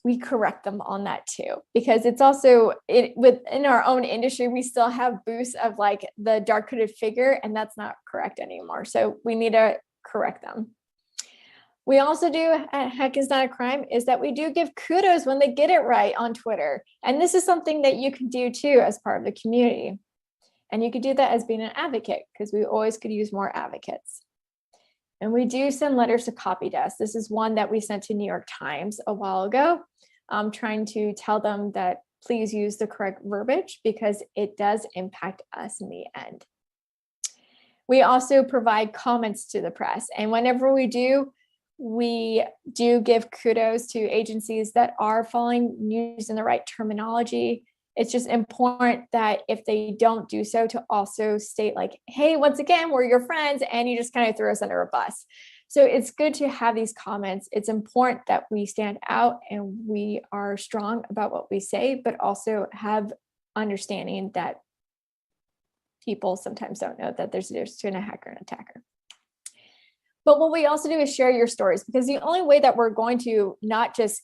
we correct them on that too, because it's also within our own industry, we still have boosts of like the dark hooded figure, and that's not correct anymore. So we need to correct them. We also do at Hack is Not a Crime is that we do give kudos when they get it right on Twitter. And this is something that you can do too as part of the community. And you could do that as being an advocate, because we always could use more advocates. And we do send letters to copy desk. This is one that we sent to New York Times a while ago, trying to tell them that please use the correct verbiage, because it does impact us in the end. We also provide comments to the press. And whenever we do give kudos to agencies that are following news in the right terminology. It's just important that if they don't do so, to also state like, hey, once again, we're your friends, and you just kind of threw us under a bus. So it's good to have these comments. It's important that we stand out and we are strong about what we say, but also have understanding that people sometimes don't know that there's a difference between a hacker and attacker. But what we also do is share your stories, because the only way that we're going to not just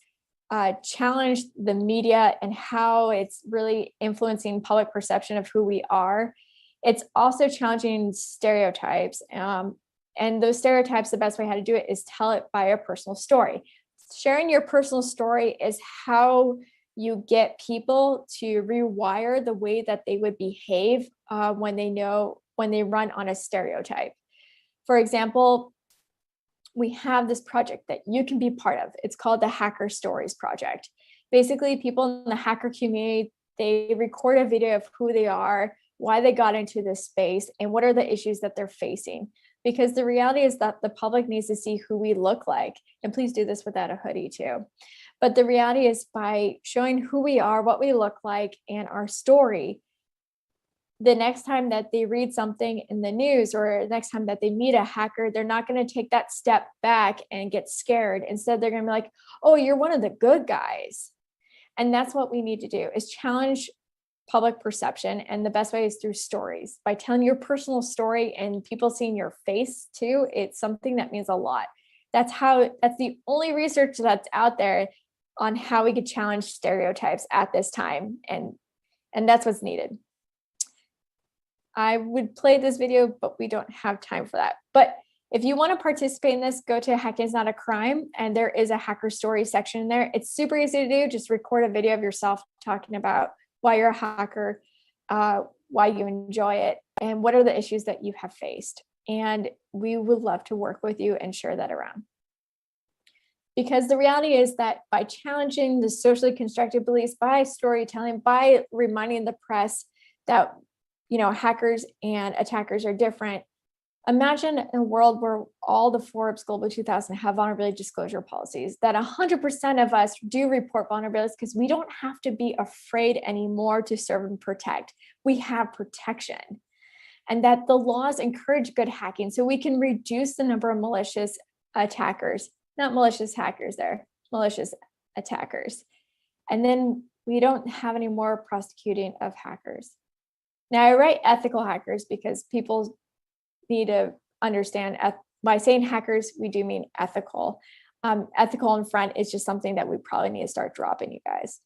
challenge the media and how it's really influencing public perception of who we are, it's also challenging stereotypes. And those stereotypes, the best way how to do it is tell it by a personal story. Sharing your personal story is how you get people to rewire the way that they would behave when they run on a stereotype. For example, we have this project that you can be part of. It's called the Hacker Stories Project. Basically, people in the hacker community, they record a video of who they are, why they got into this space, and what are the issues that they're facing. Because the reality is that the public needs to see who we look like. And please do this without a hoodie too. But the reality is, by showing who we are, what we look like, and our story, the next time that they read something in the news, or the next time that they meet a hacker, they're not going to take that step back and get scared. Instead, they're going to be like, oh, you're one of the good guys. And that's what we need to do, is challenge public perception. And the best way is through stories. By telling your personal story and people seeing your face too, it's something that means a lot. That's the only research that's out there on how we could challenge stereotypes at this time. And that's what's needed. I would play this video, but we don't have time for that. But if you want to participate in this, go to Hacking is Not a Crime, and there is a hacker story section in there. It's super easy to do. Just record a video of yourself talking about why you're a hacker, why you enjoy it, and what are the issues that you have faced. And we would love to work with you and share that around. Because the reality is that by challenging the socially constructed beliefs, by storytelling, by reminding the press that hackers and attackers are different, Imagine a world where all the Forbes Global 2000 have vulnerability disclosure policies, that 100% of us do report vulnerabilities because we don't have to be afraid anymore to serve and protect. We have protection. And that the laws encourage good hacking so we can reduce the number of malicious attackers, not malicious hackers there, malicious attackers. And then we don't have any more prosecuting of hackers. Now I write ethical hackers because people need to understand by saying hackers, we do mean ethical. Ethical in front is just something that we probably need to start dropping, you guys.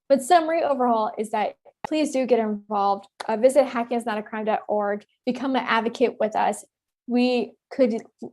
But summary overall is that please do get involved. Visit HackingisNOTaCrime.org, become an advocate with us. We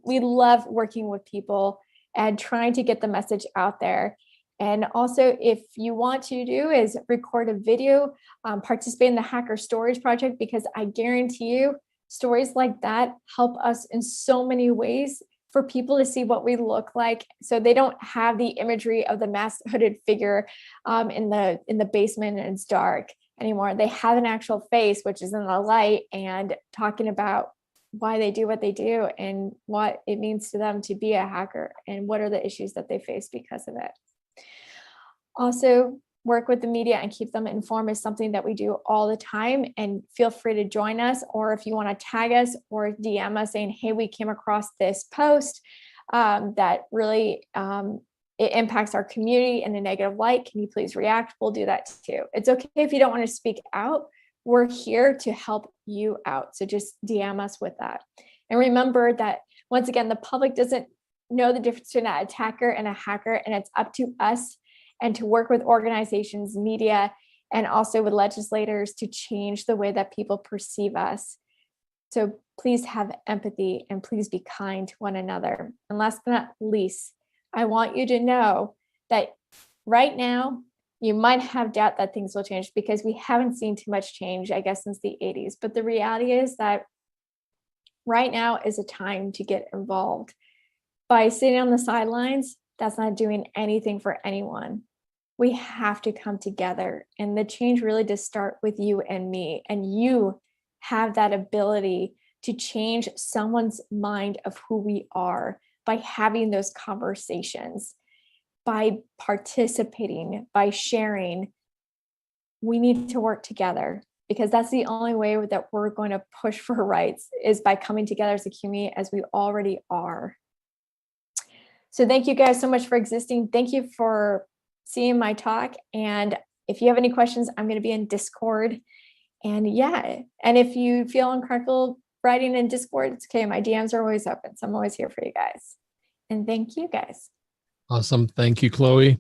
love working with people and trying to get the message out there. And also, if you want to do is record a video, participate in the Hacker Stories Project, because I guarantee you, stories like that help us in so many ways for people to see what we look like, so they don't have the imagery of the masked hooded figure in the basement and it's dark anymore. They have an actual face, which is in the light, and talking about why they do what they do and what it means to them to be a hacker and what are the issues that they face because of it. Also, work with the media and keep them informed is something that we do all the time, and feel free to join us, or if you want to tag us or DM us saying, hey, we came across this post that really it impacts our community in a negative light. Can you please react? We'll do that too. It's okay if you don't want to speak out. We're here to help you out. So just DM us with that. And remember that, once again, the public doesn't know the difference between an attacker and a hacker, and it's up to us and to work with organizations, media, and also with legislators to change the way that people perceive us. So please have empathy and please be kind to one another. And last but not least, I want you to know that right now, you might have doubt that things will change because we haven't seen too much change, I guess, since the 80s. But the reality is that right now is a time to get involved. By sitting on the sidelines, that's not doing anything for anyone. We have to come together, and the change really does start with you and me, and you have that ability to change someone's mind of who we are by having those conversations, by participating, by sharing. We need to work together, because that's the only way that we're going to push for rights, is by coming together as a community, as we already are. So thank you guys so much for existing. Thank you for seeing my talk. And if you have any questions, I'm going to be in Discord. And yeah, and if you feel uncomfortable writing in Discord, it's okay. My DMs are always open. So I'm always here for you guys. And thank you guys. Awesome. Thank you, Chloe.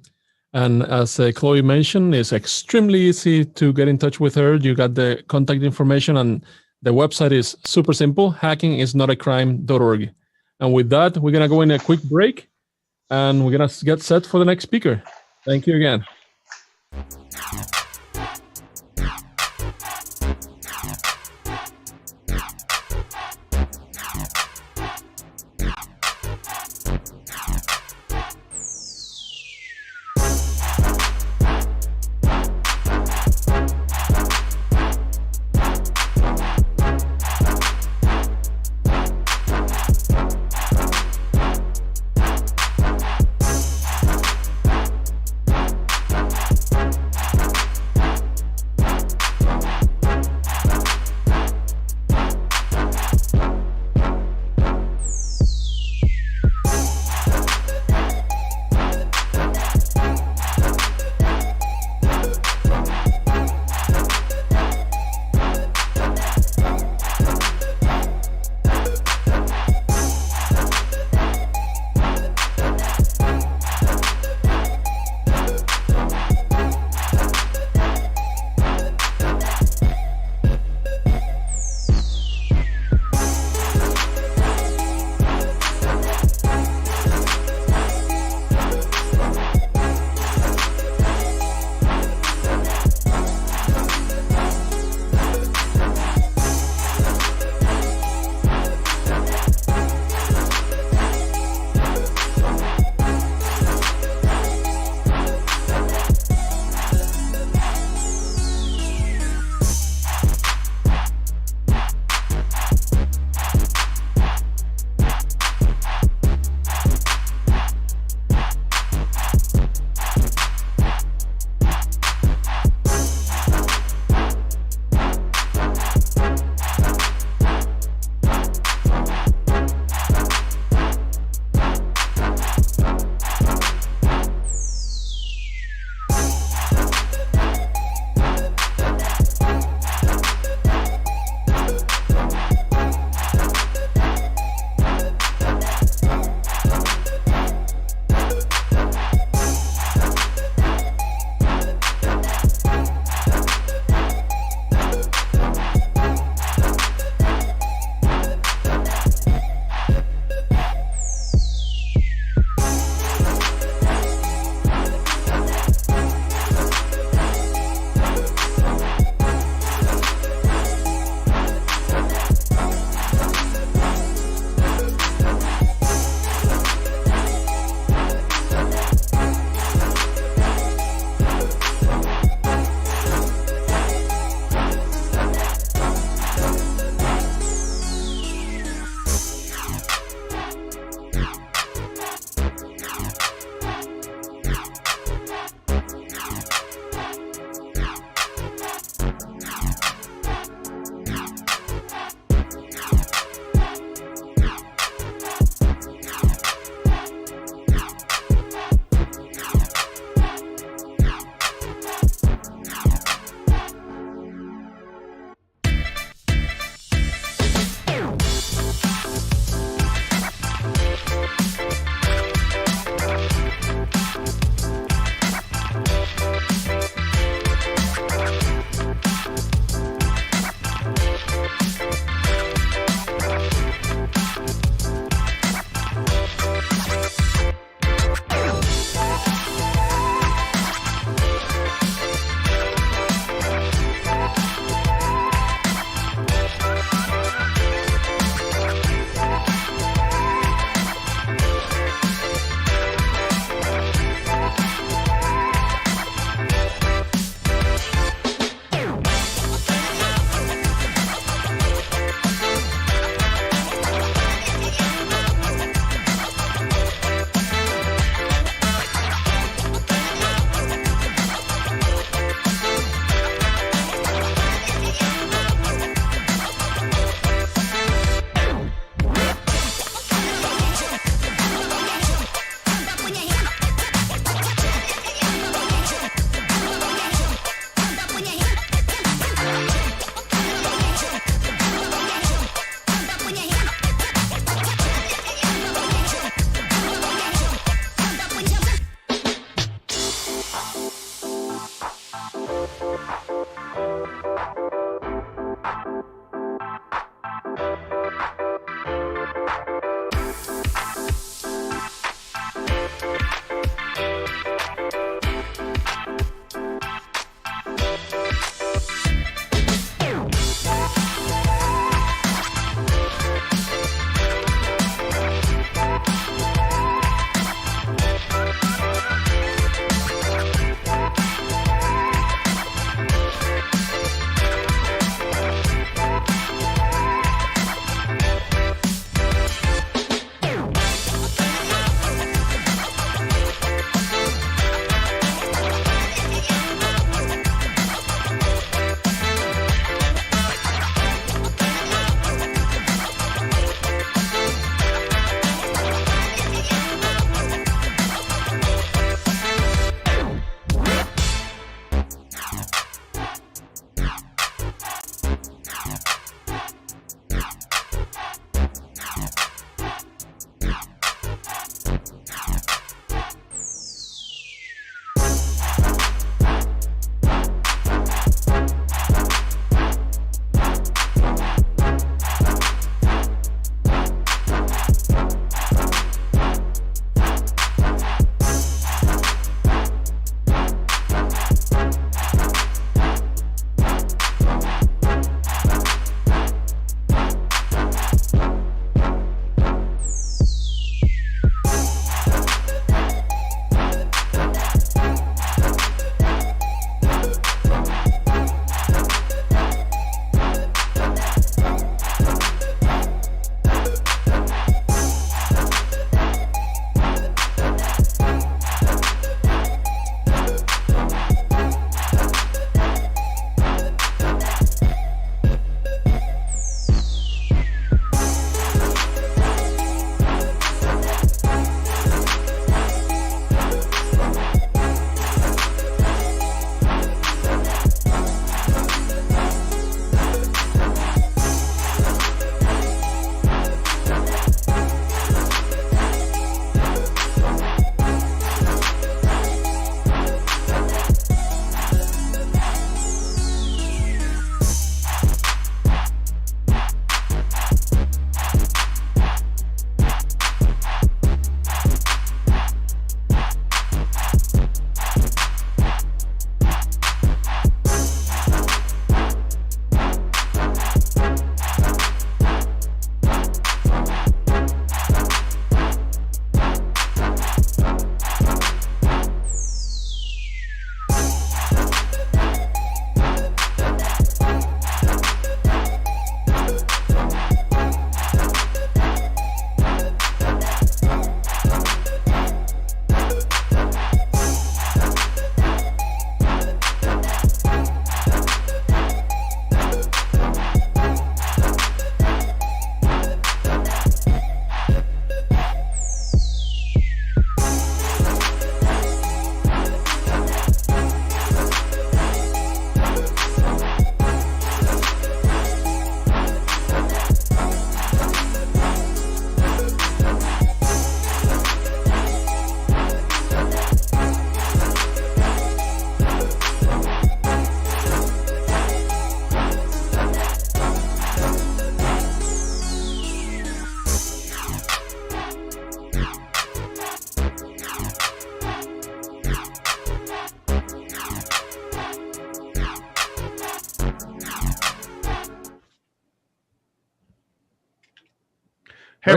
And as Chloe mentioned, it's extremely easy to get in touch with her. You got the contact information, and the website is super simple, HackingisNOTaCrime.org. And with that, we're going to go in a quick break, and we're going to get set for the next speaker. Thank you again.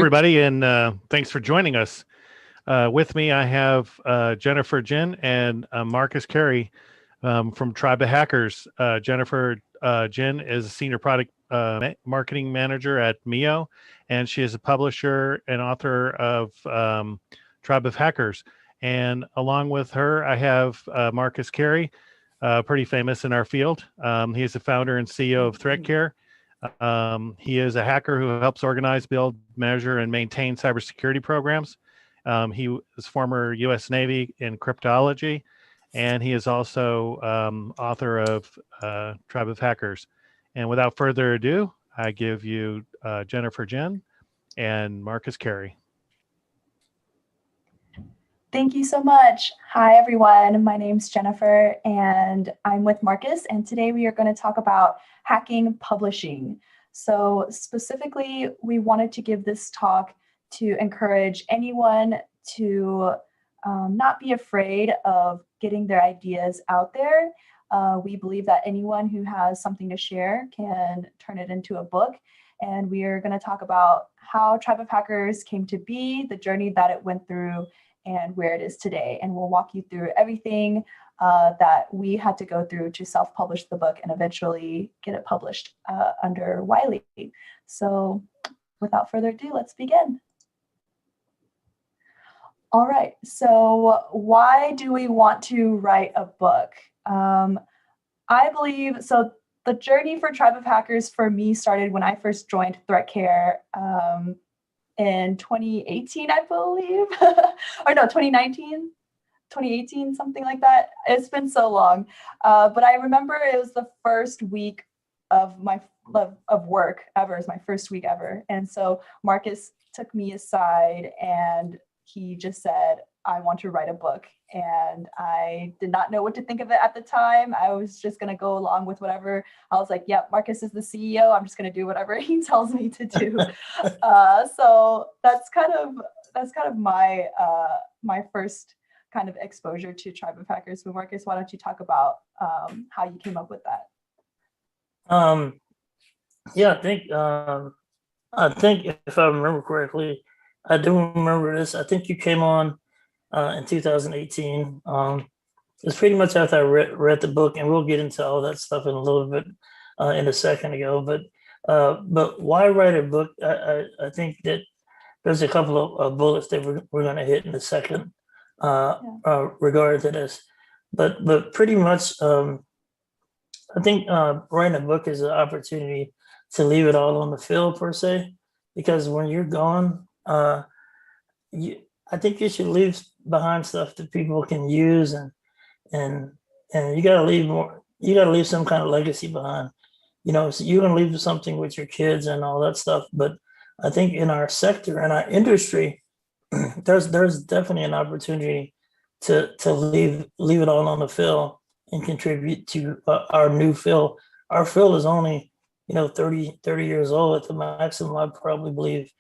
everybody, and thanks for joining us. With me, I have Jennifer Jin and Marcus Carey from Tribe of Hackers. Jennifer Jin is a senior product marketing manager at Mio, and she is a publisher and author of Tribe of Hackers. And along with her, I have Marcus Carey, pretty famous in our field. He is the founder and CEO of ThreatCare. He is a hacker who helps organize, build, measure, and maintain cybersecurity programs. He was former U.S. Navy in cryptology, and he is also author of Tribe of Hackers. And without further ado, I give you Jennifer Jin and Marcus Carey. Thank you so much. Hi, everyone. My name's Jennifer, and I'm with Marcus, and today we are going to talk about hacking publishing. So specifically, we wanted to give this talk to encourage anyone to not be afraid of getting their ideas out there. We believe that anyone who has something to share can turn it into a book. And we are going to talk about how Tribe of Hackers came to be, the journey that it went through, and where it is today. And we'll walk you through everything that we had to go through to self-publish the book and eventually get it published under Wiley. So without further ado, let's begin. All right, so why do we want to write a book? I believe, so the journey for Tribe of Hackers for me started when I first joined ThreatCare in 2018, I believe, or no, 2018, something like that. It's been so long, but I remember it was the first week of my work ever. It was my first week ever, and so Marcus took me aside and he just said, "I want to write a book." And I did not know what to think of it at the time. I was just going to go along with whatever. I was like, yep, Marcus is the CEO. I'm just going to do whatever he tells me to do. So that's kind of my my first kind of exposure to Tribe of Hackers. But Marcus, why don't you talk about how you came up with that? Yeah, I think if I remember correctly, I do remember this. I think you came on in 2018. It's pretty much after I read the book, and we'll get into all that stuff in a little bit in a second ago. But why write a book? I think that there's a couple of bullets that we're going to hit in a second regarding to this. But pretty much, I think writing a book is an opportunity to leave it all on the field per se, because when you're gone, I think you should leave behind stuff that people can use, and you gotta leave more. You gotta leave some kind of legacy behind. You know, so you're gonna leave something with your kids and all that stuff. But I think in our sector and our industry, there's definitely an opportunity to leave it all on the field and contribute to our new field. Our field is only 30 years old at the maximum. I probably believe.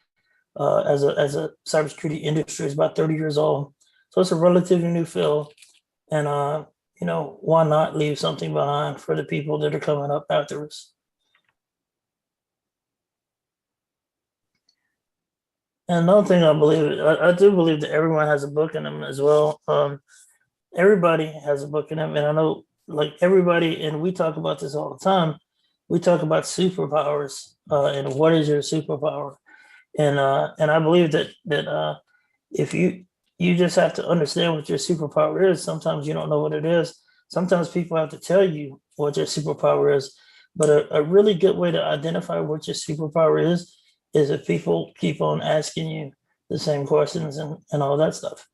As a cybersecurity industry is about 30 years old. So it's a relatively new field. And, why not leave something behind for the people that are coming up after us? And another thing I do believe that everyone has a book in them as well. Everybody has a book in them. And I know like everybody, and we talk about this all the time, we talk about superpowers and what is your superpower? And I believe that if you just have to understand what your superpower is. Sometimes you don't know what it is. Sometimes people have to tell you what your superpower is. But a really good way to identify what your superpower is if people keep on asking you the same questions and all that stuff.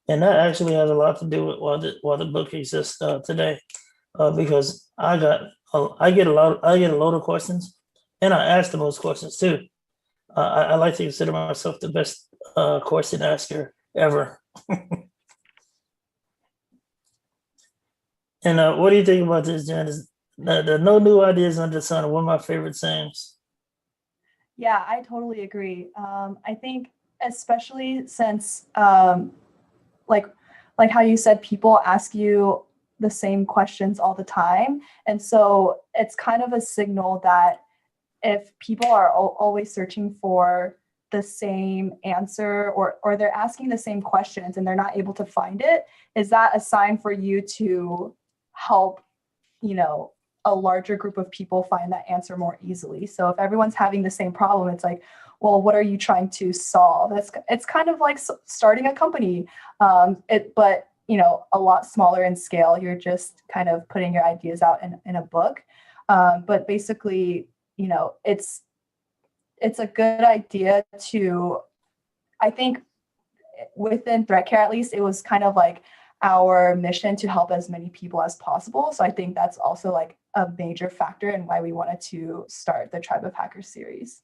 And that actually has a lot to do with why the book exists today, because I get a load of questions, and I ask the most questions too. I like to consider myself the best question asker ever. And what do you think about this, Jen? The no new ideas under the sun are one of my favorite sayings. Yeah, I totally agree. I think especially since like how you said, people ask you the same questions all the time. And so it's kind of a signal that if people are always searching for the same answer, or they're asking the same questions and they're not able to find it, is that a sign for you to help, a larger group of people find that answer more easily? So if everyone's having the same problem, it's like, well, what are you trying to solve? It's kind of like starting a company, but a lot smaller in scale. You're just kind of putting your ideas out in a book. But basically, it's a good idea to, I think within ThreatCare, at least, it was kind of like our mission to help as many people as possible. So I think that's also like a major factor in why we wanted to start the Tribe of Hackers series.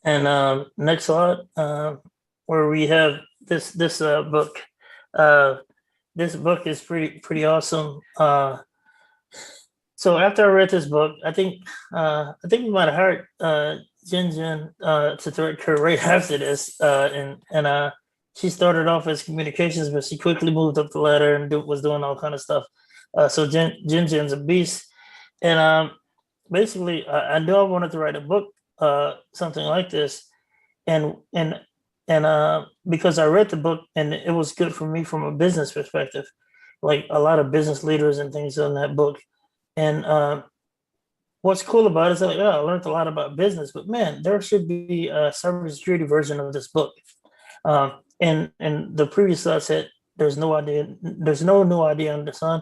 And next slide, where we have this book. This book is pretty awesome. So after I read this book, I think we might have hired Jen to ThreatCare right after this, and she started off as communications, but she quickly moved up the ladder and was doing all kind of stuff. So Jen's a beast, and basically, I knew I wanted to write a book, something like this, and because I read the book and it was good for me from a business perspective, like a lot of business leaders and things in that book, and what's cool about it is that I learned a lot about business, but man, there should be a cybersecurity version of this book. And the previous slide said there's no new idea under the sun.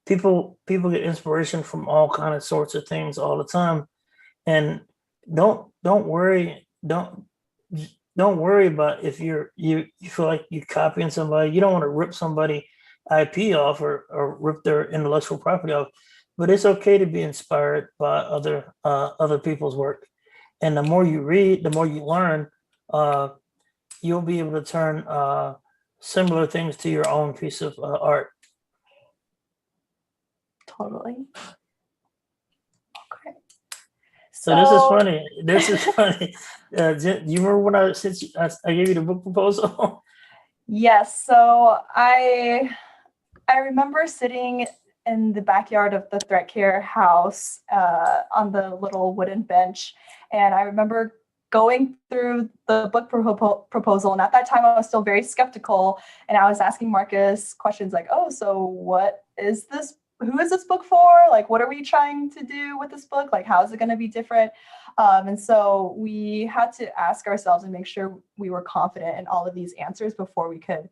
People get inspiration from all kind of sorts of things all the time, and don't worry about if you feel like you're copying somebody. You don't want to rip somebody IP off or rip their intellectual property off, but it's okay to be inspired by other people's work. And the more you read, the more you learn, you'll be able to turn similar things to your own piece of art. Totally. Okay. So this is funny. Jen, do you remember when I gave you the book proposal? Yes. So I remember sitting in the backyard of the ThreatCare house on the little wooden bench, and I remember going through the book proposal. And at that time, I was still very skeptical, and I was asking Marcus questions like, "Oh, so what is this? Who is this book for? Like, what are we trying to do with this book? Like, how is it going to be different?" And so we had to ask ourselves and make sure we were confident in all of these answers before we could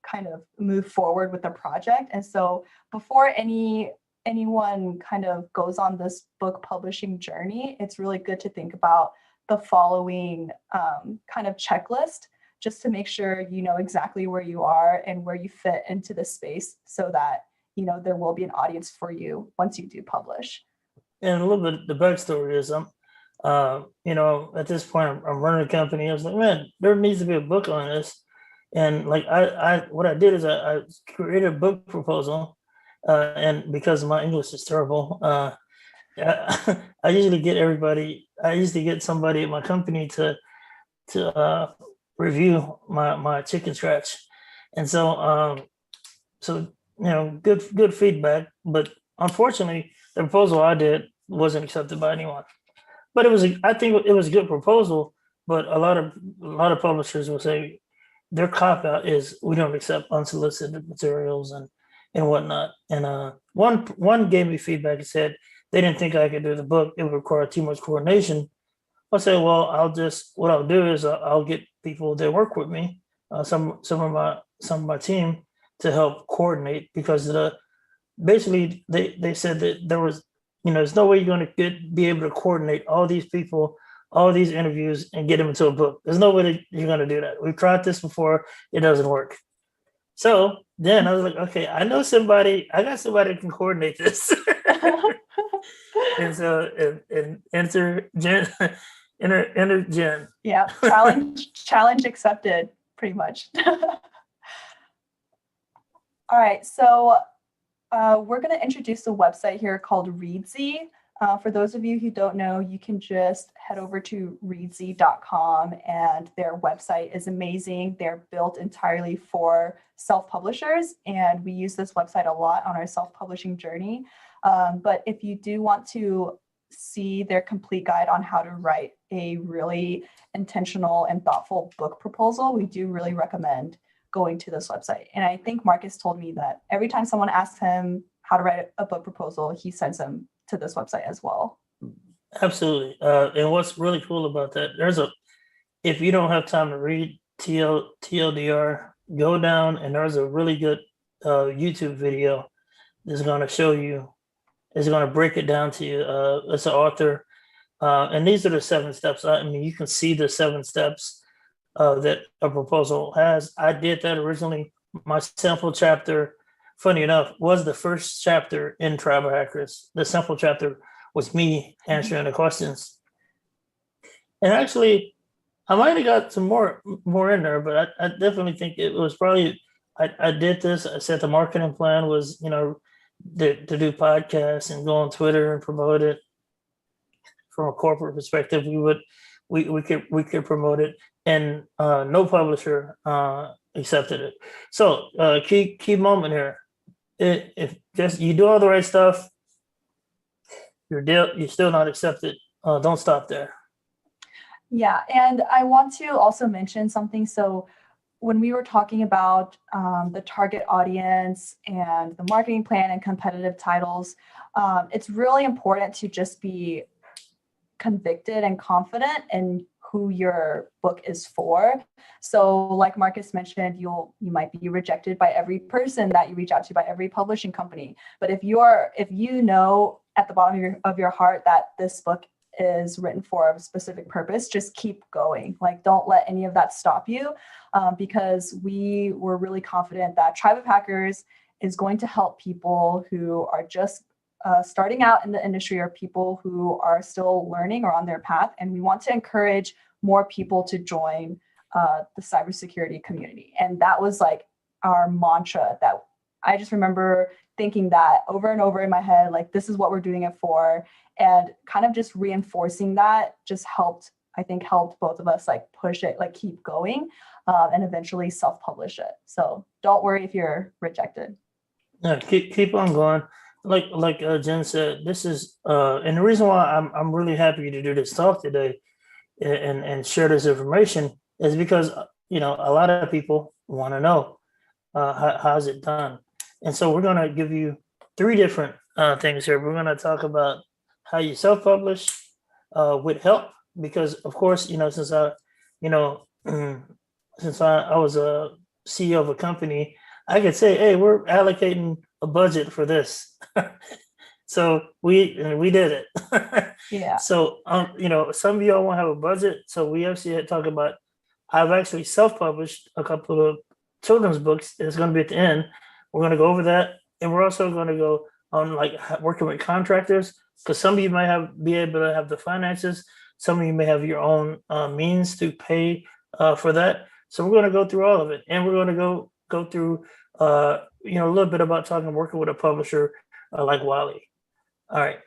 kind of move forward with the project. And so before anyone kind of goes on this book publishing journey, it's really good to think about the following kind of checklist, just to make sure you know exactly where you are and where you fit into the space, so that there will be an audience for you once you do publish. And a little bit the backstory is at this point I'm running a company. I was like, man, there needs to be a book on this. And like what I did is I created a book proposal, and because my English is terrible, I usually get somebody at my company to review my chicken scratch, and so good feedback. But unfortunately, the proposal I did wasn't accepted by anyone. But I think it was a good proposal. But a lot of publishers will say their cop out is we don't accept unsolicited materials and whatnot. And one gave me feedback and said they didn't think I could do the book. It would require too much coordination. I said, well, what I'll do is I'll get people that work with me, some of my team, to help coordinate, because basically they said that there was, there's no way you're going to be able to coordinate all these people, all these interviews, and get them into a book. There's no way that you're going to do that. We've tried this before. It doesn't work. So then I was like, okay, I got somebody that can coordinate this. And so enter Jen. Enter Jen. Yeah, challenge accepted, pretty much. All right, so we're going to introduce a website here called Readsy. For those of you who don't know, you can just head over to readsy.com, and their website is amazing. They're built entirely for self-publishers, and we use this website a lot on our self-publishing journey. But if you do want to see their complete guide on how to write a really intentional and thoughtful book proposal, we do really recommend going to this website. And I think Marcus told me that every time someone asks him how to write a book proposal, he sends them to this website as well. Absolutely. And what's really cool about that, if you don't have time to read TLDR, go down and there's a really good YouTube video that's going to show you, it's going to break it down to you. It's an author. And these are the 7 steps. I mean, you can see the 7 steps that a proposal has. I did that originally. My sample chapter, funny enough, was the first chapter in Tribal Hackers. The sample chapter was me answering the questions. And actually, I might have got some more in there, but I definitely think it was probably, I did this. I said the marketing plan was, to do podcasts and go on Twitter and promote it. From a corporate perspective, we could promote it, and no publisher accepted it. So key moment here. If just you do all the right stuff, you're still not accepted. Don't stop there. Yeah, and I want to also mention something. So when we were talking about the target audience and the marketing plan and competitive titles, it's really important to just be convicted and confident in who your book is for. So like Marcus mentioned, you might be rejected by every person that you reach out to, by every publishing company. But if you know at the bottom of your heart that this book is written for a specific purpose, just keep going. Like, don't let any of that stop you, because we were really confident that Tribe of Hackers is going to help people who are just starting out in the industry, or people who are still learning or on their path. And we want to encourage more people to join the cybersecurity community. And that was like our mantra, that I just remember thinking that over and over in my head, like, this is what we're doing it for. And kind of just reinforcing that just helped both of us like push it, like keep going, and eventually self-publish it. So don't worry if you're rejected. Yeah, keep on going. Like Jen said, this is and the reason why I'm really happy to do this talk today and share this information is because a lot of people want to know how's it done. And so we're going to give you 3 different things here. We're going to talk about how you self-publish with help, because of course, since I was a CEO of a company, I could say, hey, we're allocating a budget for this. So we did it. Yeah. So some of y'all won't have a budget. So we actually had talked about, I've actually self-published a couple of children's books. It's going to be at the end. We're going to go over that, and we're also going to go on like working with contractors, because some of you might be able to have the finances. Some of you may have your own means to pay for that. So we're going to go through all of it, and we're going to go through a little bit about working with a publisher like Wiley. All right.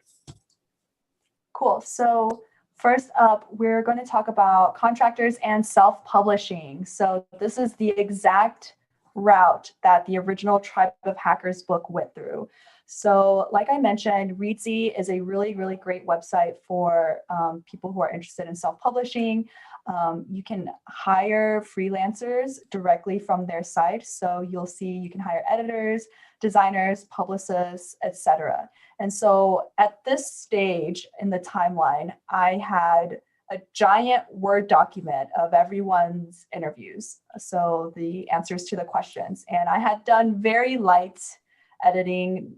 Cool. So first up, we're going to talk about contractors and self-publishing. So this is the exact route that the original Tribe of Hackers book went through. So like I mentioned, Reedsy is a really, really great website for people who are interested in self-publishing. You can hire freelancers directly from their site. So you'll see you can hire editors, designers, publicists, etc. And so at this stage in the timeline, I had a giant Word document of everyone's interviews. So the answers to the questions. And I had done very light editing.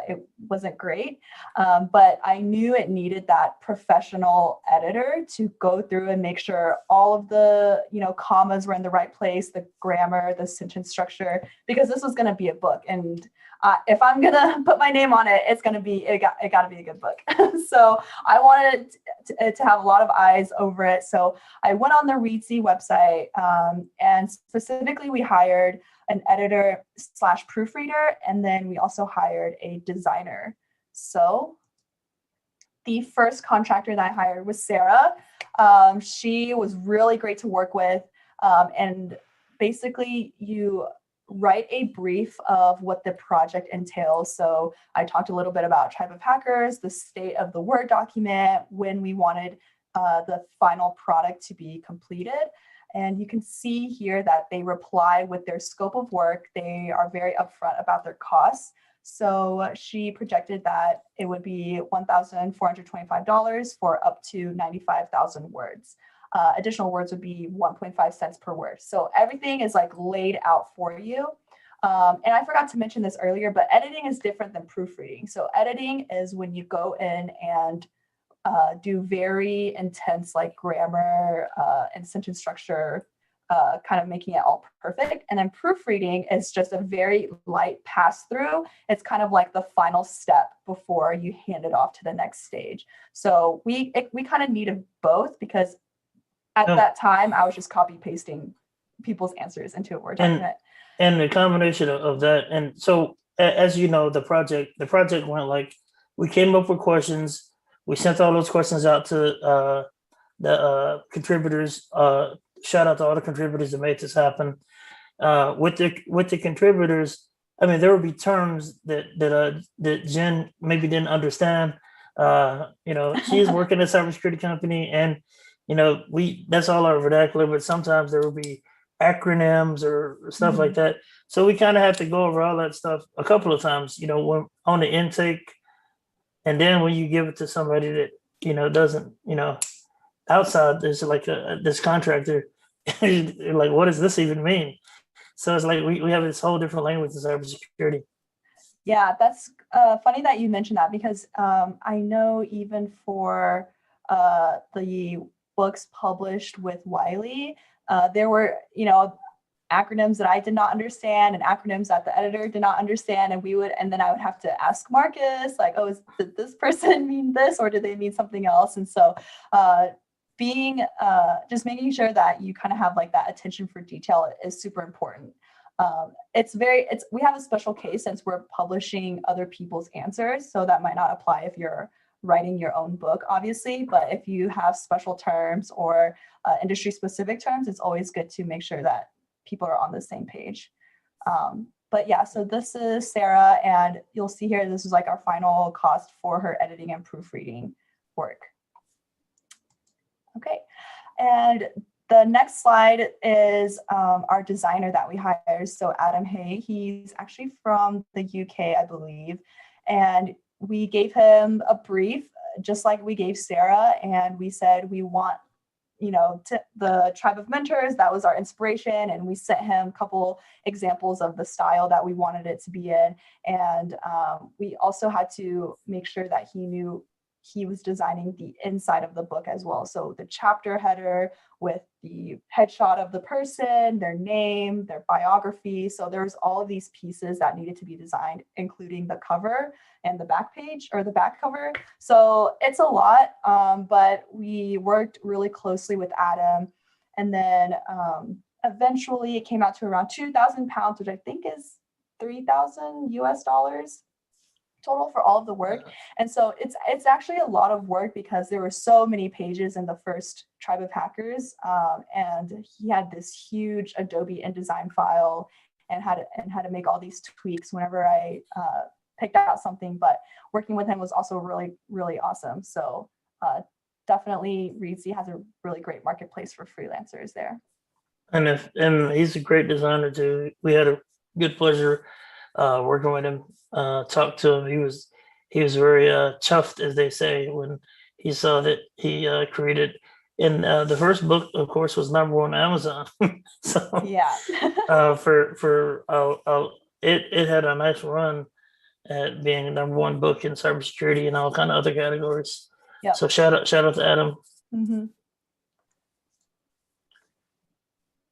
It wasn't great, but I knew it needed that professional editor to go through and make sure all of the commas were in the right place, the grammar, the sentence structure, because this was going to be a book. And if I'm going to put my name on it, it got to be a good book. So I wanted it to have a lot of eyes over it. So I went on the Reedsy website, and specifically we hired an editor / proofreader, and then we also hired a designer. So the first contractor that I hired was Sarah. She was really great to work with. And basically you write a brief of what the project entails. So I talked a little bit about Tribe of Hackers, the state of the Word document, when we wanted the final product to be completed. And you can see here that they reply with their scope of work. They are very upfront about their costs. So she projected that it would be $1,425 for up to 95,000 words. Additional words would be 1.5 cents per word. So everything is like laid out for you. And I forgot to mention this earlier, but editing is different than proofreading. So editing is when you go in and do very intense like grammar and sentence structure, kind of making it all perfect. And then proofreading is just a very light pass through. It's kind of like the final step before you hand it off to the next stage. So we kind of needed both, because at that time I was just copy pasting people's answers into a Word document. And the combination of that, and so as you know, the project went like, we came up with questions, we sent all those questions out to the contributors. Shout out to all the contributors that made this happen. With the contributors, I mean, there would be terms that Jen maybe didn't understand. She's working at a cybersecurity company, and that's all our vernacular. But sometimes there will be acronyms or stuff like that. So we kind of had to go over all that stuff a couple of times. When on the intake, and then when you give it to somebody that doesn't outside, there's like this contractor. Like, what does this even mean? So it's like we have this whole different language in cybersecurity. Yeah, that's funny that you mentioned that, because I know even for the books published with Wiley, there were acronyms that I did not understand and acronyms that the editor did not understand, and then I would have to ask Marcus, like, oh, did this person mean this, or did they mean something else? And so just making sure that you kind of have like that attention for detail is super important. We have a special case since we're publishing other people's answers, so that might not apply if you're writing your own book, obviously, but if you have special terms or industry specific terms, it's always good to make sure that people are on the same page. But yeah, so this is Sarah, and you'll see here, this is like our final cost for her editing and proofreading work. Okay, and the next slide is our designer that we hired. So Adam Hay, he's actually from the UK, I believe. And we gave him a brief, just like we gave Sarah. And we said, we want, the tribe of mentors, that was our inspiration. And we sent him a couple examples of the style that we wanted it to be in. And we also had to make sure that he knew he was designing the inside of the book as well. So the chapter header with the headshot of the person, their name, their biography. So there's all of these pieces that needed to be designed, including the cover and the back page or the back cover. So it's a lot, but we worked really closely with Adam. And then eventually it came out to around 2,000 pounds, which I think is 3,000 US dollars. Total for all of the work. And so it's actually a lot of work, because there were so many pages in the first Tribe of Hackers, and he had this huge Adobe InDesign file and had to make all these tweaks whenever I picked out something. But working with him was also really, really awesome. So definitely Reedsy has a really great marketplace for freelancers there. And he's a great designer too. We had a good pleasure working with him. Talked to him. He was very chuffed, as they say, when he saw that he created. And the first book, of course, was #1 on Amazon. So yeah, it had a nice run at being #1 book in cybersecurity and all kind of other categories. Yeah. So shout out to Adam. Mm-hmm.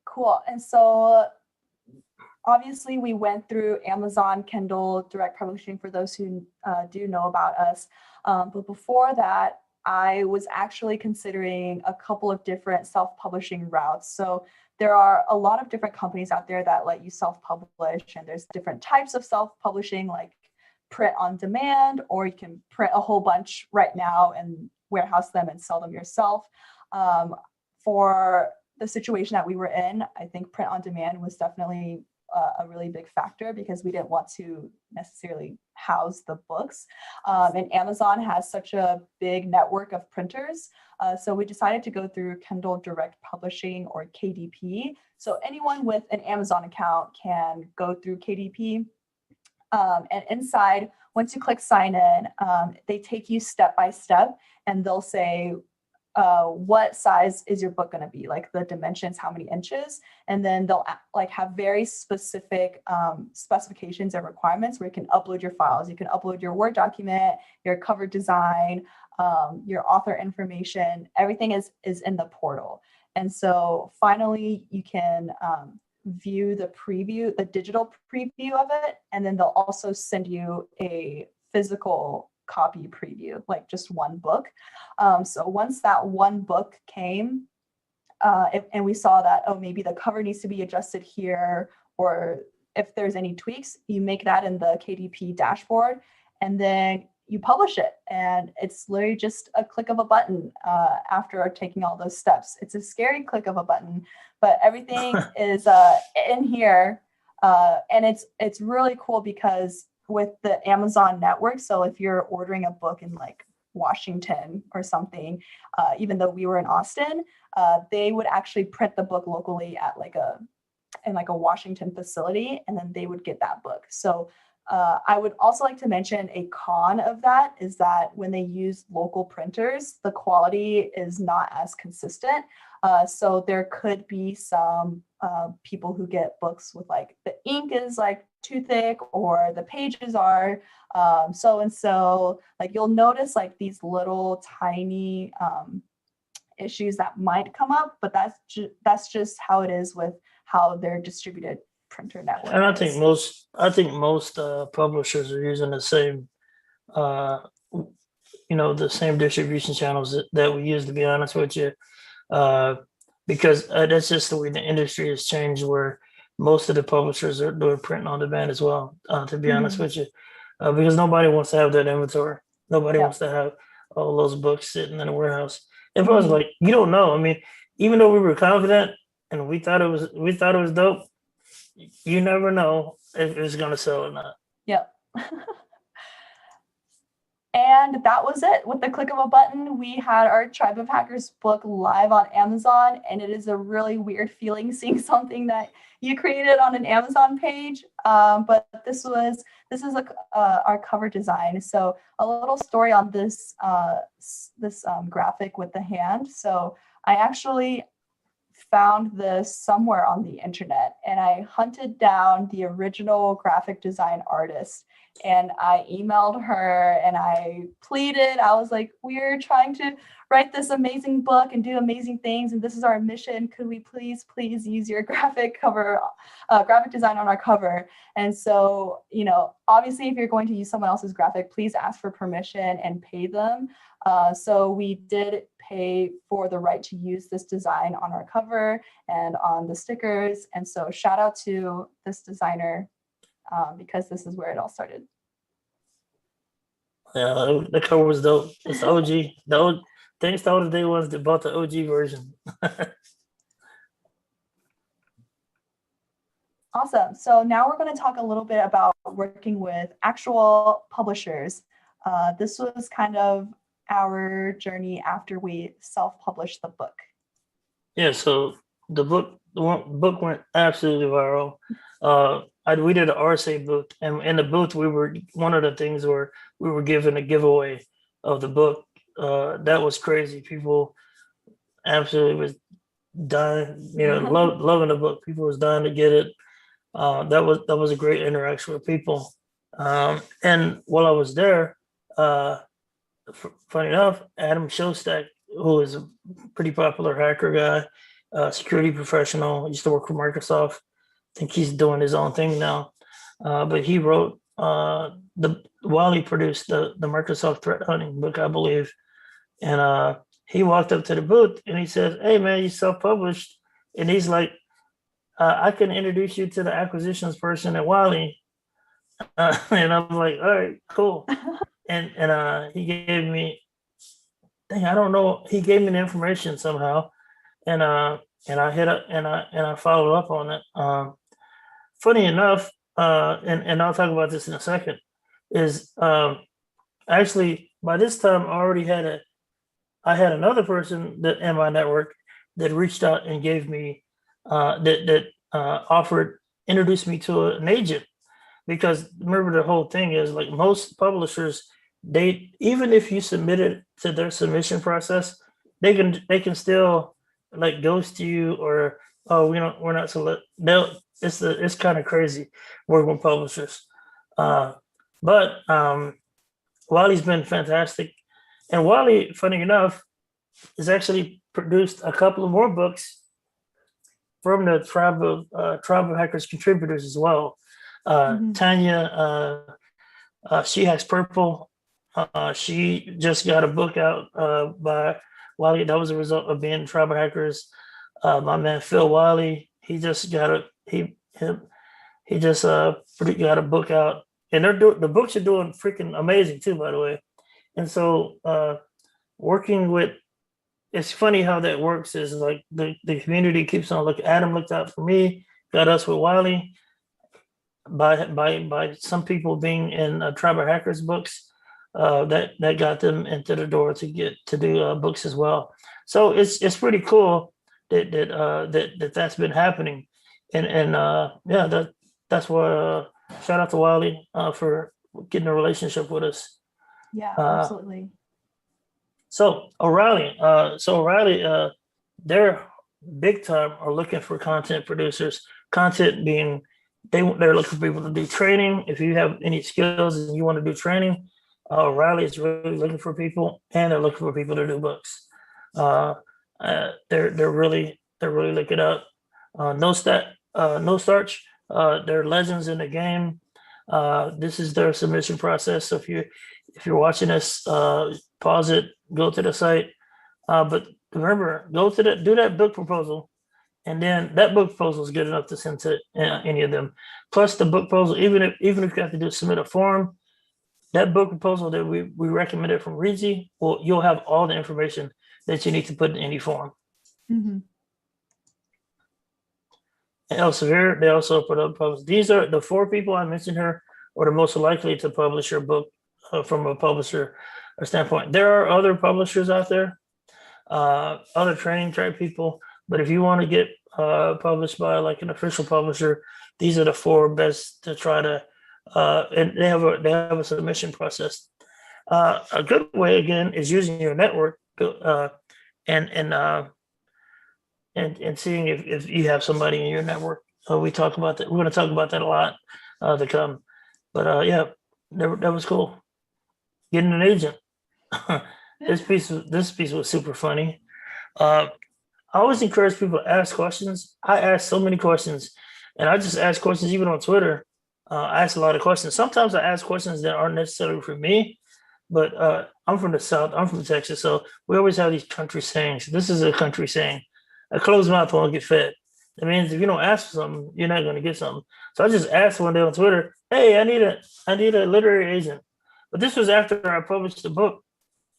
Cool. And so obviously we went through Amazon, Kindle, direct publishing for those who do know about us. But before that, I was actually considering a couple of different self-publishing routes. So there are a lot of different companies out there that let you self-publish, and there's different types of self-publishing, like print on demand, or you can print a whole bunch right now and warehouse them and sell them yourself. For the situation that we were in, I think print on demand was definitely a really big factor because we didn't want to necessarily house the books. And Amazon has such a big network of printers. So we decided to go through Kindle Direct Publishing, or KDP. So anyone with an Amazon account can go through KDP. And inside, once you click sign in, they take you step by step, and they'll say, what size is your book going to be, like the dimensions, how many inches, and then they'll like have very specific specifications and requirements where you can upload your files. You can upload your Word document, your cover design, your author information. Everything is in the portal. And so finally you can view the preview, the digital preview of it, and then they'll also send you a physical copy preview, like just one book. So once that one book came, and we saw that, oh, maybe the cover needs to be adjusted here, or if there's any tweaks, you make that in the KDP dashboard, and then you publish it. And it's literally just a click of a button after taking all those steps. It's a scary click of a button, but everything is in here. And it's really cool because with the Amazon network, so if you're ordering a book in like Washington or something, even though we were in Austin, they would actually print the book locally at in a Washington facility, and then they would get that book. So I would also like to mention a con of that is that when they use local printers, the quality is not as consistent. So there could be some people who get books with like the ink is like too thick, or the pages are so-and-so. Like you'll notice like these little tiny issues that might come up, but that's just how it is with how they're distributed printer network. And I think most publishers are using the same, the same distribution channels that we use, to be honest with you, because that's just the way the industry has changed, where most of the publishers are doing print on demand as well, to be honest with you, because nobody wants to have that inventory. Nobody wants to have all those books sitting in a warehouse. If I was like, you don't know, I mean, even though we were confident and we thought it was dope, you never know if it's going to sell or not. Yep. And that was it. With the click of a button, we had our Tribe of Hackers book live on Amazon, and it is a really weird feeling seeing something that you created on an Amazon page. But this is our cover design. So a little story on this graphic with the hand. So I actually found this somewhere on the internet, and I hunted down the original graphic design artist, and I emailed her and I pleaded. I was like, we're trying to write this amazing book and do amazing things, and this is our mission. Could we please use your graphic design on our cover? And so, obviously if you're going to use someone else's graphic, please ask for permission and pay them. So we did pay for the right to use this design on our cover and on the stickers. And so shout out to this designer, because this is where it all started. Yeah, the cover was dope. It's OG. Thanks to all the day ones that bought the OG version. Awesome. So now we're going to talk a little bit about working with actual publishers. This was kind of our journey after we self-published the book. Yeah, so the book went absolutely viral. We did an RSA booth, and in the booth one of the things where we were given a giveaway of the book. That was crazy. People absolutely was dying, loving the book. People was dying to get it. That was a great interaction with people. And while I was there, funny enough, Adam Shostak, who is a pretty popular hacker guy, security professional, used to work for Microsoft. I think he's doing his own thing now. But he wrote while he produced the Microsoft threat hunting book, I believe. And he walked up to the booth and he said, "Hey man, you self-published." And he's like, "I can introduce you to the acquisitions person at Wiley." And I'm like, "All right, cool." And he gave me, I don't know, he gave me the information somehow, and I hit up and I followed up on it. funny enough, and I'll talk about this in a second, is actually by this time I had another person that in my network that reached out and gave me introduced me to an agent, because remember the whole thing is like most publishers, they, even if you submit it to their submission process, they can still like ghost you, or we're not select. It's kind of crazy working with publishers. But Wiley's been fantastic, and Wiley, funny enough, has actually produced a couple of more books from the Tribe of Hackers contributors as well. Tanya, She Hacks Purple. She just got a book out by Wiley. That was a result of being Tribe of Hackers. My man Phil Wiley, he just got a book out, and the books are doing freaking amazing too, by the way. And so working with, it's funny how that works, is like the community keeps on looking. Adam looked out for me, got us with Wiley by some people being in Tribe of Hackers books. That got them into the door to do books as well. So it's pretty cool that's been happening, and that's why shout out to Wiley for getting a relationship with us. Yeah, absolutely. So O'Reilly, they're big time are looking for content producers. Content being they're looking for people to do training. If you have any skills and you want to do training, O'Reilly is really looking for people, and they're looking for people to do books. They're really looking up. No starch. They're legends in the game. This is their submission process. So if you're watching this, pause it, go to the site. But remember, do that book proposal, and then that book proposal is good enough to send to any of them. Plus the book proposal, even if you have to submit a form, that book proposal that we recommended from Reezy, well, you'll have all the information that you need to put in any form. Mm-hmm. And Elsevier, they also put up posts. These are the 4 people I mentioned here are the most likely to publish your book from a publisher standpoint. There are other publishers out there, other training type people, but if you want to get published by like an official publisher, these are the 4 best to try to. And they have a submission process. A good way again is using your network and seeing if you have somebody in your network. We talk about that. We're going to talk about that a lot to come. But yeah, that was cool. Getting an agent. This piece was super funny. I always encourage people to ask questions. I ask so many questions, and I just ask questions even on Twitter. I ask a lot of questions. Sometimes I ask questions that aren't necessarily for me, but I'm from the South. I'm from Texas, so we always have these country sayings. This is a country saying: "A closed mouth won't get fed." That means if you don't ask for something, you're not going to get something. So I just asked one day on Twitter, "Hey, I need a literary agent." But this was after I published the book,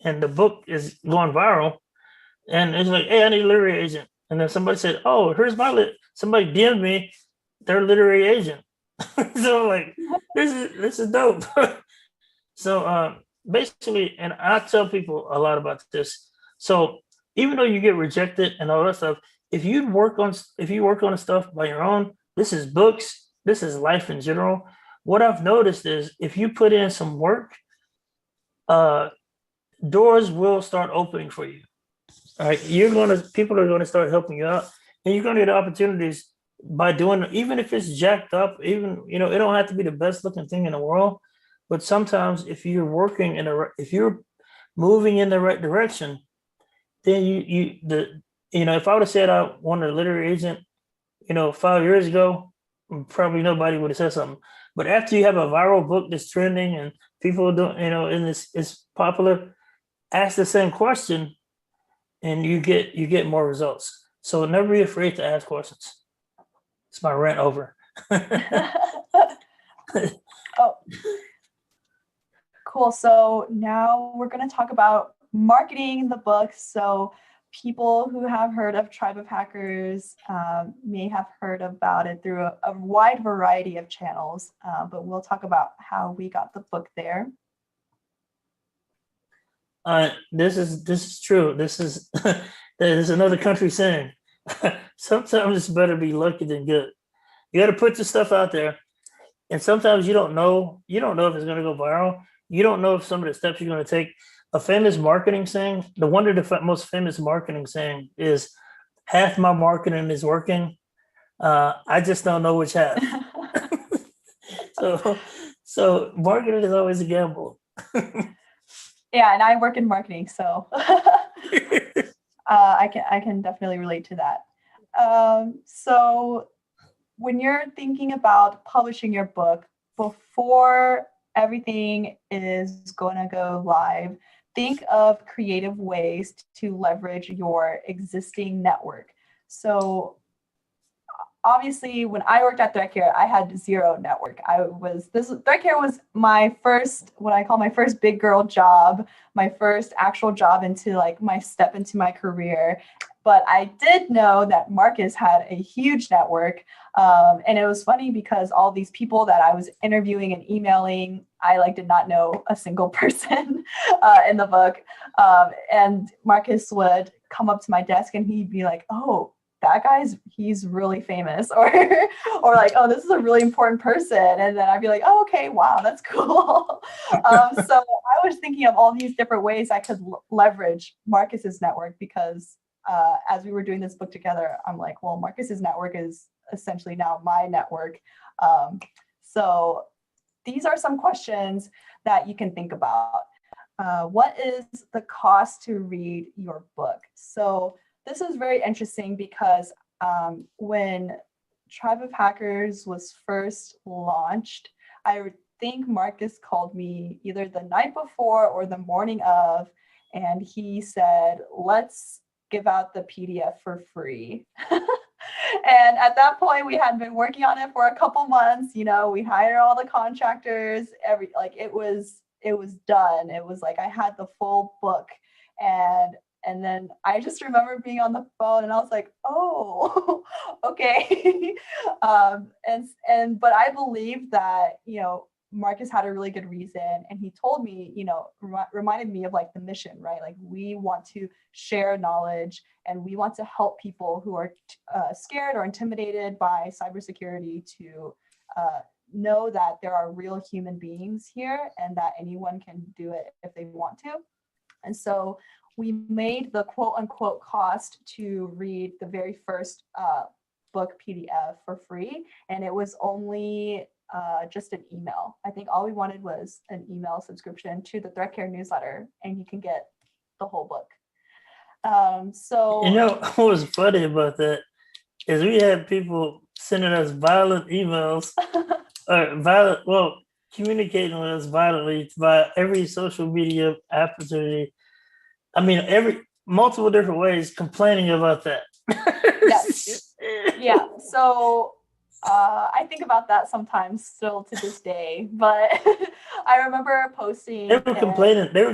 and the book is going viral. And it's like, "Hey, I need a literary agent." And then somebody said, "Oh, here's my somebody DM'd me their literary agent." So like, this is dope. So basically, and I tell people a lot about this. So even though you get rejected and all that stuff, if you work on stuff by your own, this is books, this is life in general. What I've noticed is if you put in some work, doors will start opening for you. All right, people are gonna start helping you out, and you're gonna get opportunities by doing, even if it's jacked up, even, it don't have to be the best looking thing in the world, but sometimes if you're if you're moving in the right direction, then if I would have said I wanted a literary agent, 5 years ago, probably nobody would have said something. But after you have a viral book that's trending and people are doing, and it's popular, ask the same question and you get more results. So never be afraid to ask questions. It's my rant over. Oh, cool. So now we're going to talk about marketing the book. So people who have heard of Tribe of Hackers may have heard about it through a wide variety of channels, but we'll talk about how we got the book there. This is true. This is there's another country saying. Sometimes it's better be lucky than good. You got to put the stuff out there, and sometimes you don't know if it's going to go viral. You don't know if some of the steps you're going to take. A famous marketing saying, the most famous marketing saying is, half my marketing is working. I just don't know which half. So marketing is always a gamble. Yeah, and I work in marketing, so I can definitely relate to that. So when you're thinking about publishing your book, before everything is going to go live, think of creative ways to leverage your existing network. So obviously, when I worked at ThreatCare, I had zero network. ThreatCare was my first, what I call my first big girl job, my first actual job into like my step into my career. But I did know that Marcus had a huge network. And it was funny because all these people that I was interviewing and emailing, I did not know a single person in the book. And Marcus would come up to my desk and he'd be like, "Oh, that he's really famous," or like, "Oh, this is a really important person." And then I'd be like, "Oh, okay, wow, that's cool." So I was thinking of all these different ways I could leverage Marcus's network because as we were doing this book together, I'm like, well, Marcus's network is essentially now my network. So these are some questions that you can think about. What is the cost to read your book? So this is very interesting because when Tribe of Hackers was first launched, I think Marcus called me either the night before or the morning of, and he said, "Let's give out the PDF for free." And at that point, we had been working on it for a couple months. We hired all the contractors. It was done. It was like I had the full book, and then I just remember being on the phone, and I was like, "Oh, okay." But I believe that Marcus had a really good reason, and he told me, reminded me of like the mission, right? Like we want to share knowledge, and we want to help people who are scared or intimidated by cybersecurity to know that there are real human beings here, and that anyone can do it if they want to. And so we made the quote unquote cost to read the very first book PDF for free, and it was only just an email. I think all we wanted was an email subscription to the ThreatCare newsletter, and you can get the whole book. So what was funny about that is we had people sending us violent emails or communicating with us violently via every social media opportunity. I mean, multiple different ways complaining about that. Yes. Yeah. So I think about that sometimes still to this day, but I remember posting. They were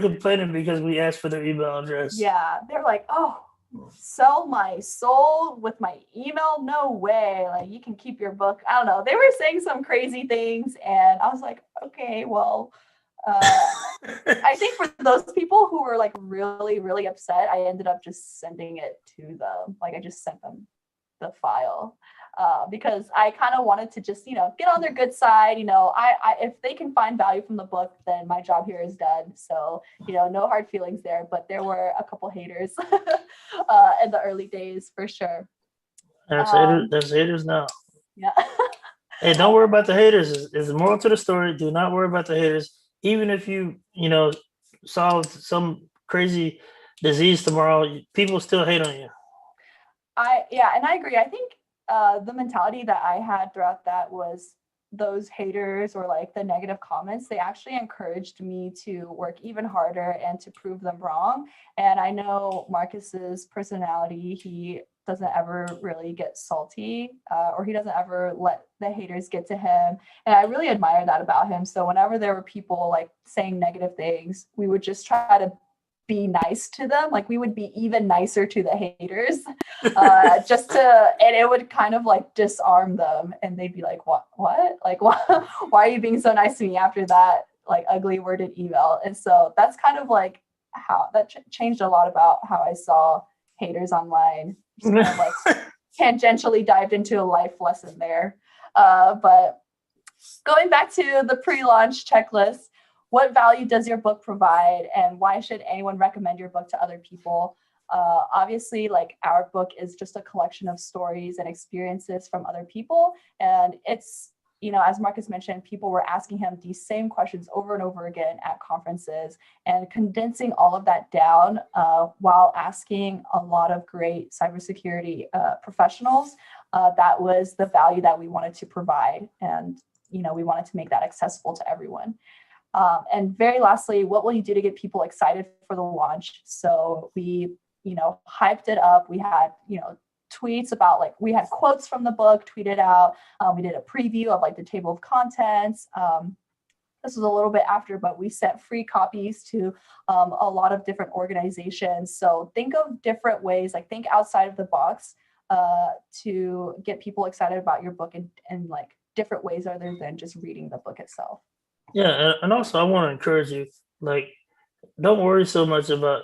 complaining because we asked for their email address. Yeah, they're like, "Oh, sell my soul with my email? No way! Like you can keep your book." I don't know. They were saying some crazy things, and I was like, "Okay, well." I think for those people who were like really, really upset, I ended up just sending it to them. Like I just sent them the file. Because I kind of wanted to just, get on their good side. If they can find value from the book, then my job here is done. So, no hard feelings there. But there were a couple haters in the early days for sure. There's haters now. Yeah. Hey, don't worry about the haters. Is the moral to the story. Do not worry about the haters. Even if you solve some crazy disease tomorrow, people still hate on you. And I agree. I think the mentality that I had throughout that was those haters or like the negative comments, they actually encouraged me to work even harder and to prove them wrong. And I know Marcus's personality, he doesn't ever really get salty or he doesn't ever let the haters get to him. And I really admire that about him. So whenever there were people like saying negative things, we would just try to be nice to them. Like we would be even nicer to the haters, and it would kind of like disarm them, and they'd be like, what, like, why are you being so nice to me after that like ugly worded email? And so that's kind of like how that changed a lot about how I saw haters online. Just kind of like tangentially dived into a life lesson there. But going back to the pre-launch checklist, what value does your book provide, and why should anyone recommend your book to other people? Obviously, like our book is just a collection of stories and experiences from other people. And it's, you know, as Marcus mentioned, people were asking him these same questions over and over again at conferences, and condensing all of that down while asking a lot of great cybersecurity professionals. That was the value that we wanted to provide. And, you know, we wanted to make that accessible to everyone. And very lastly, what will you do to get people excited for the launch? So we, you know, hyped it up. We had, you know, tweets about like, we had quotes from the book tweeted out. We did a preview of like the table of contents. This was a little bit after, but we sent free copies to a lot of different organizations. So think of different ways, like think outside of the box to get people excited about your book and like different ways other than just reading the book itself. Yeah, and also I want to encourage you, like, don't worry so much about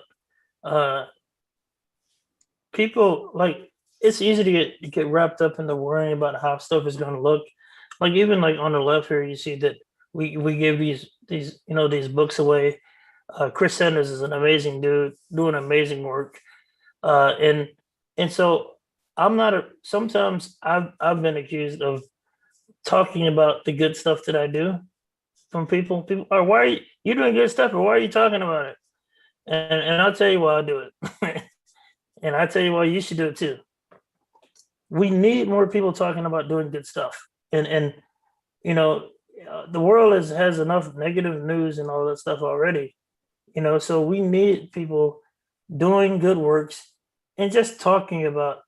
people. Like, it's easy to get wrapped up into worrying about how stuff is going to look. Like, even like on the left here, you see that we give these you know, these books away. Chris Sanders is an amazing dude doing amazing work, and so I'm not sometimes I've been accused of talking about the good stuff that I do. From people are, why are you doing good stuff, or why are you talking about it? And I'll tell you why I do it. And I'll tell you why you should do it too. We need more people talking about doing good stuff. And you know, the world has enough negative news and all that stuff already. You know, so we need people doing good works and just talking about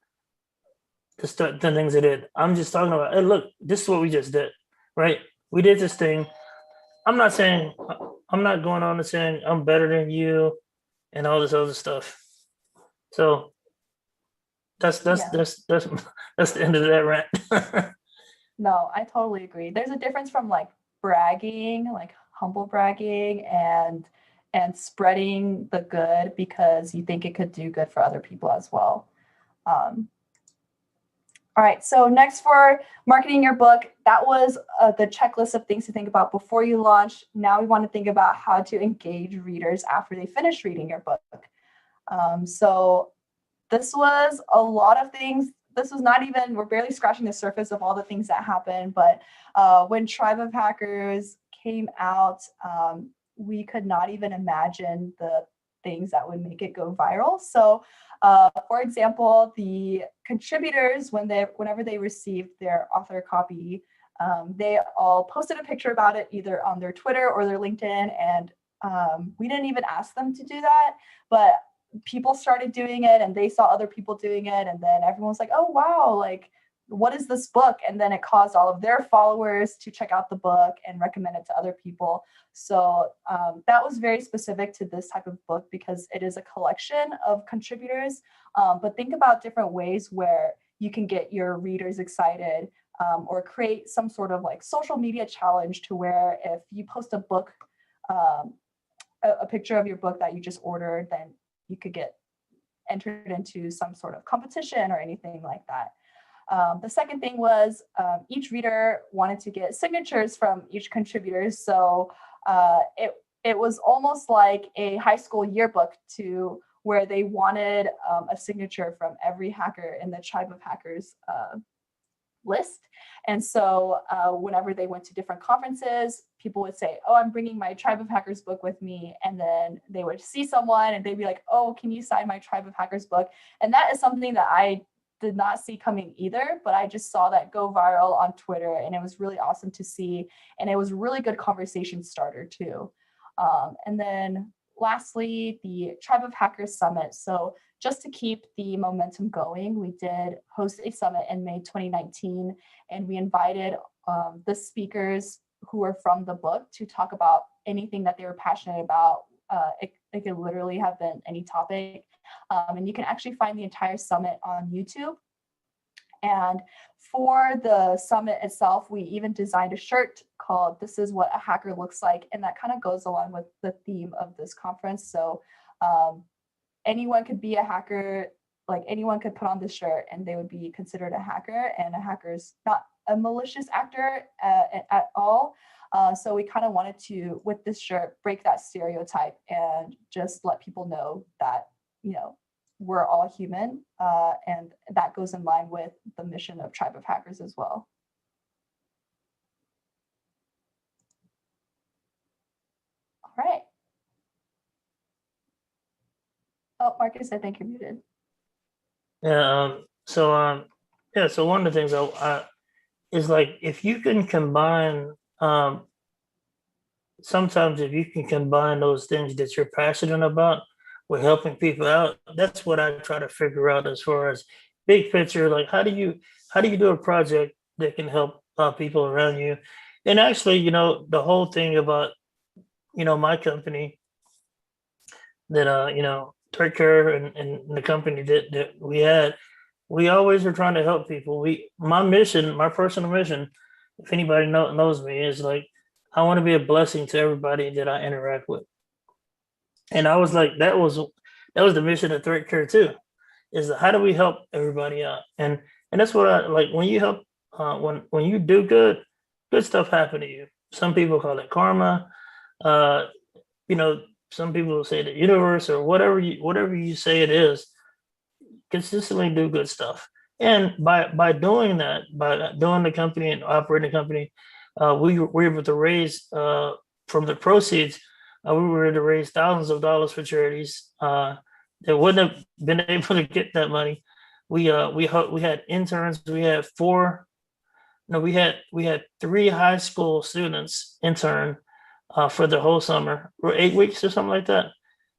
the things they did. I'm just talking about, hey, look, this is what we just did, right? We did this thing. I'm not going on and saying I'm better than you and all this other stuff. So that's the end of that rant. No, I totally agree. There's a difference from like bragging, like humble bragging, and spreading the good because you think it could do good for other people as well. All right, so next for marketing your book, that was the checklist of things to think about before you launch. Now we want to think about how to engage readers after they finish reading your book. So this was a lot of things. This was not even, we're barely scratching the surface of all the things that happened, but when Tribe of Hackers came out, we could not even imagine the things that would make it go viral. So for example, the contributors, whenever they received their author copy, they all posted a picture about it either on their Twitter or their LinkedIn. And we didn't even ask them to do that, but people started doing it and they saw other people doing it. And then everyone was like, oh, wow, like, what is this book? And then it caused all of their followers to check out the book and recommend it to other people. So that was very specific to this type of book because it is a collection of contributors. But think about different ways where you can get your readers excited or create some sort of like social media challenge to where if you post a book, a picture of your book that you just ordered, then you could get entered into some sort of competition or anything like that. The second thing was each reader wanted to get signatures from each contributor. So it was almost like a high school yearbook to where they wanted a signature from every hacker in the Tribe of Hackers list. And so whenever they went to different conferences, people would say, oh, I'm bringing my Tribe of Hackers book with me. And then they would see someone and they'd be like, oh, can you sign my Tribe of Hackers book? And that is something that I did not see coming either, but I just saw that go viral on Twitter and it was really awesome to see. And it was a really good conversation starter too. And then lastly, the Tribe of Hackers Summit. So just to keep the momentum going, we did host a summit in May 2019, and we invited the speakers who were from the book to talk about anything that they were passionate about, It could literally have been any topic. And you can actually find the entire summit on YouTube. And for the summit itself, we even designed a shirt called "This is what a hacker looks like." And that kind of goes along with the theme of this conference. So anyone could be a hacker, like anyone could put on this shirt and they would be considered a hacker. And a hacker is not a malicious actor at all. So we kind of wanted to, with this shirt, break that stereotype and just let people know that, you know, we're all human, and that goes in line with the mission of Tribe of Hackers as well. All right. Oh, Marcus, I think you're muted. Yeah. So one of the things is like if you can combine. Sometimes if you can combine those things that you're passionate about with helping people out, that's what I try to figure out as far as big picture. Like how do you do a project that can help people around you? And actually, you know, the whole thing about, you know, my company that you know, ThreatCare and the company that we always are trying to help people. My mission, my personal mission, if anybody knows me, is like I want to be a blessing to everybody that I interact with. And I was like, that was the mission of ThreatCare too, is how do we help everybody out? And that's what I like when you help, when you do good stuff happen to you. Some people call it karma. You know, some people say the universe or whatever you say it is. Consistently do good stuff. And by doing that, by doing the company and operating the company, we were able to raise from the proceeds. We were able to raise thousands of dollars for charities that wouldn't have been able to get that money. We had interns. We had three high school students intern for the whole summer, or 8 weeks or something like that.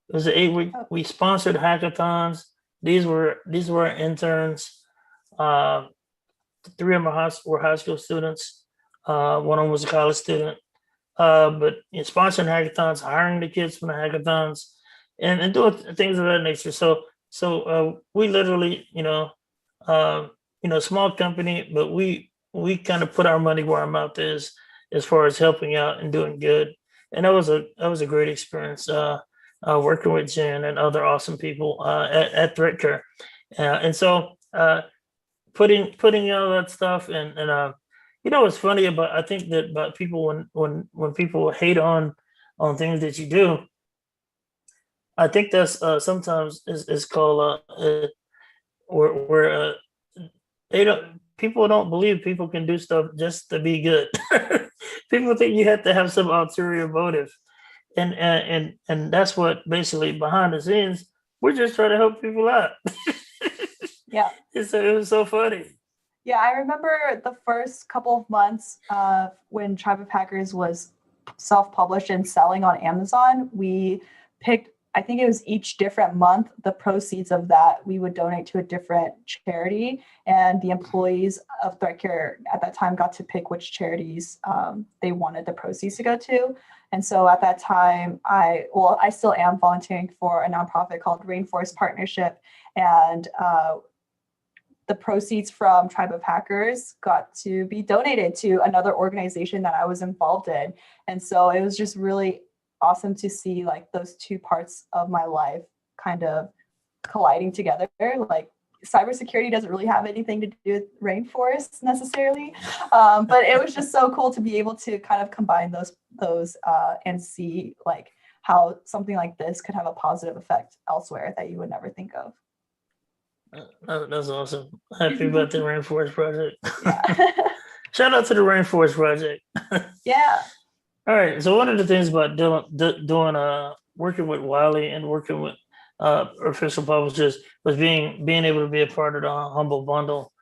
It was an 8 week. We sponsored hackathons. These were our interns. Three of them were high school students. One of them was a college student. But sponsoring hackathons, hiring the kids from the hackathons, and doing things of that nature. So we literally, small company, but we kind of put our money where our mouth is as far as helping out and doing good. And that was a great experience working with Jen and other awesome people at ThreatCare. And so putting all that stuff and it's funny I think that about people when people hate on things that you do, I think that's sometimes is called where people don't believe people can do stuff just to be good. People think you have to have some ulterior motive, and that's what basically behind the scenes we're just trying to help people out. Yeah, it was so funny. Yeah, I remember the first couple of months when Tribe of Hackers was self-published and selling on Amazon. We picked, I think it was each different month, the proceeds of that we would donate to a different charity. And the employees of ThreatCare at that time got to pick which charities they wanted the proceeds to go to. And so at that time, I still am volunteering for a nonprofit called Rainforest Partnership. And the proceeds from Tribe of Hackers got to be donated to another organization that I was involved in. And so it was just really awesome to see like those two parts of my life kind of colliding together. Like cybersecurity doesn't really have anything to do with rainforests necessarily, but it was just so cool to be able to kind of combine those and see like how something like this could have a positive effect elsewhere that you would never think of. That's awesome. Happy about the Rainforest Project. Shout out to the Rainforest Project. Yeah. All right. So one of the things about doing working with Wiley and working with official publishers was being able to be a part of the Humble Bundle.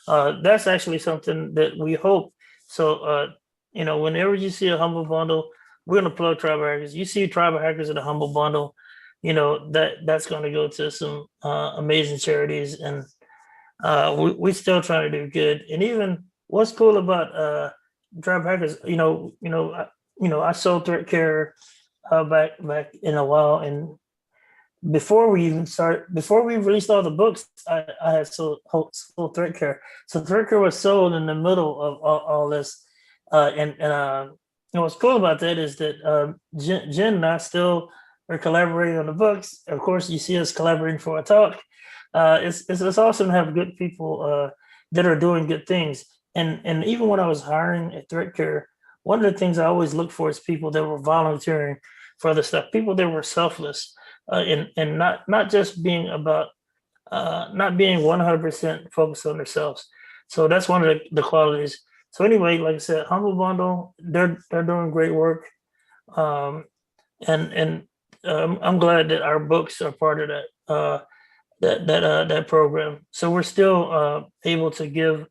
That's actually something that we hope. So whenever you see a Humble Bundle, we're gonna plug Tribal Hackers. You see Tribal Hackers in the Humble Bundle, that's going to go to some amazing charities, and we're still trying to do good. And even what's cool about Tribal Hackers, I sold ThreatCare back in a while, and before we released all the books, I had sold Threat Care. So Threat Care was sold in the middle of all this. And what's cool about that is that Jen and I still are collaborating on the books. Of course, you see us collaborating for a talk. It's awesome to have good people that are doing good things. And even when I was hiring at Threat Care, one of the things I always look for is people that were volunteering for other stuff, people that were selfless, and not just being about not being 100% focused on themselves. So that's one of the qualities. So anyway, like I said, Humble Bundle, they're doing great work, and I'm glad that our books are part of that program. So we're still able to give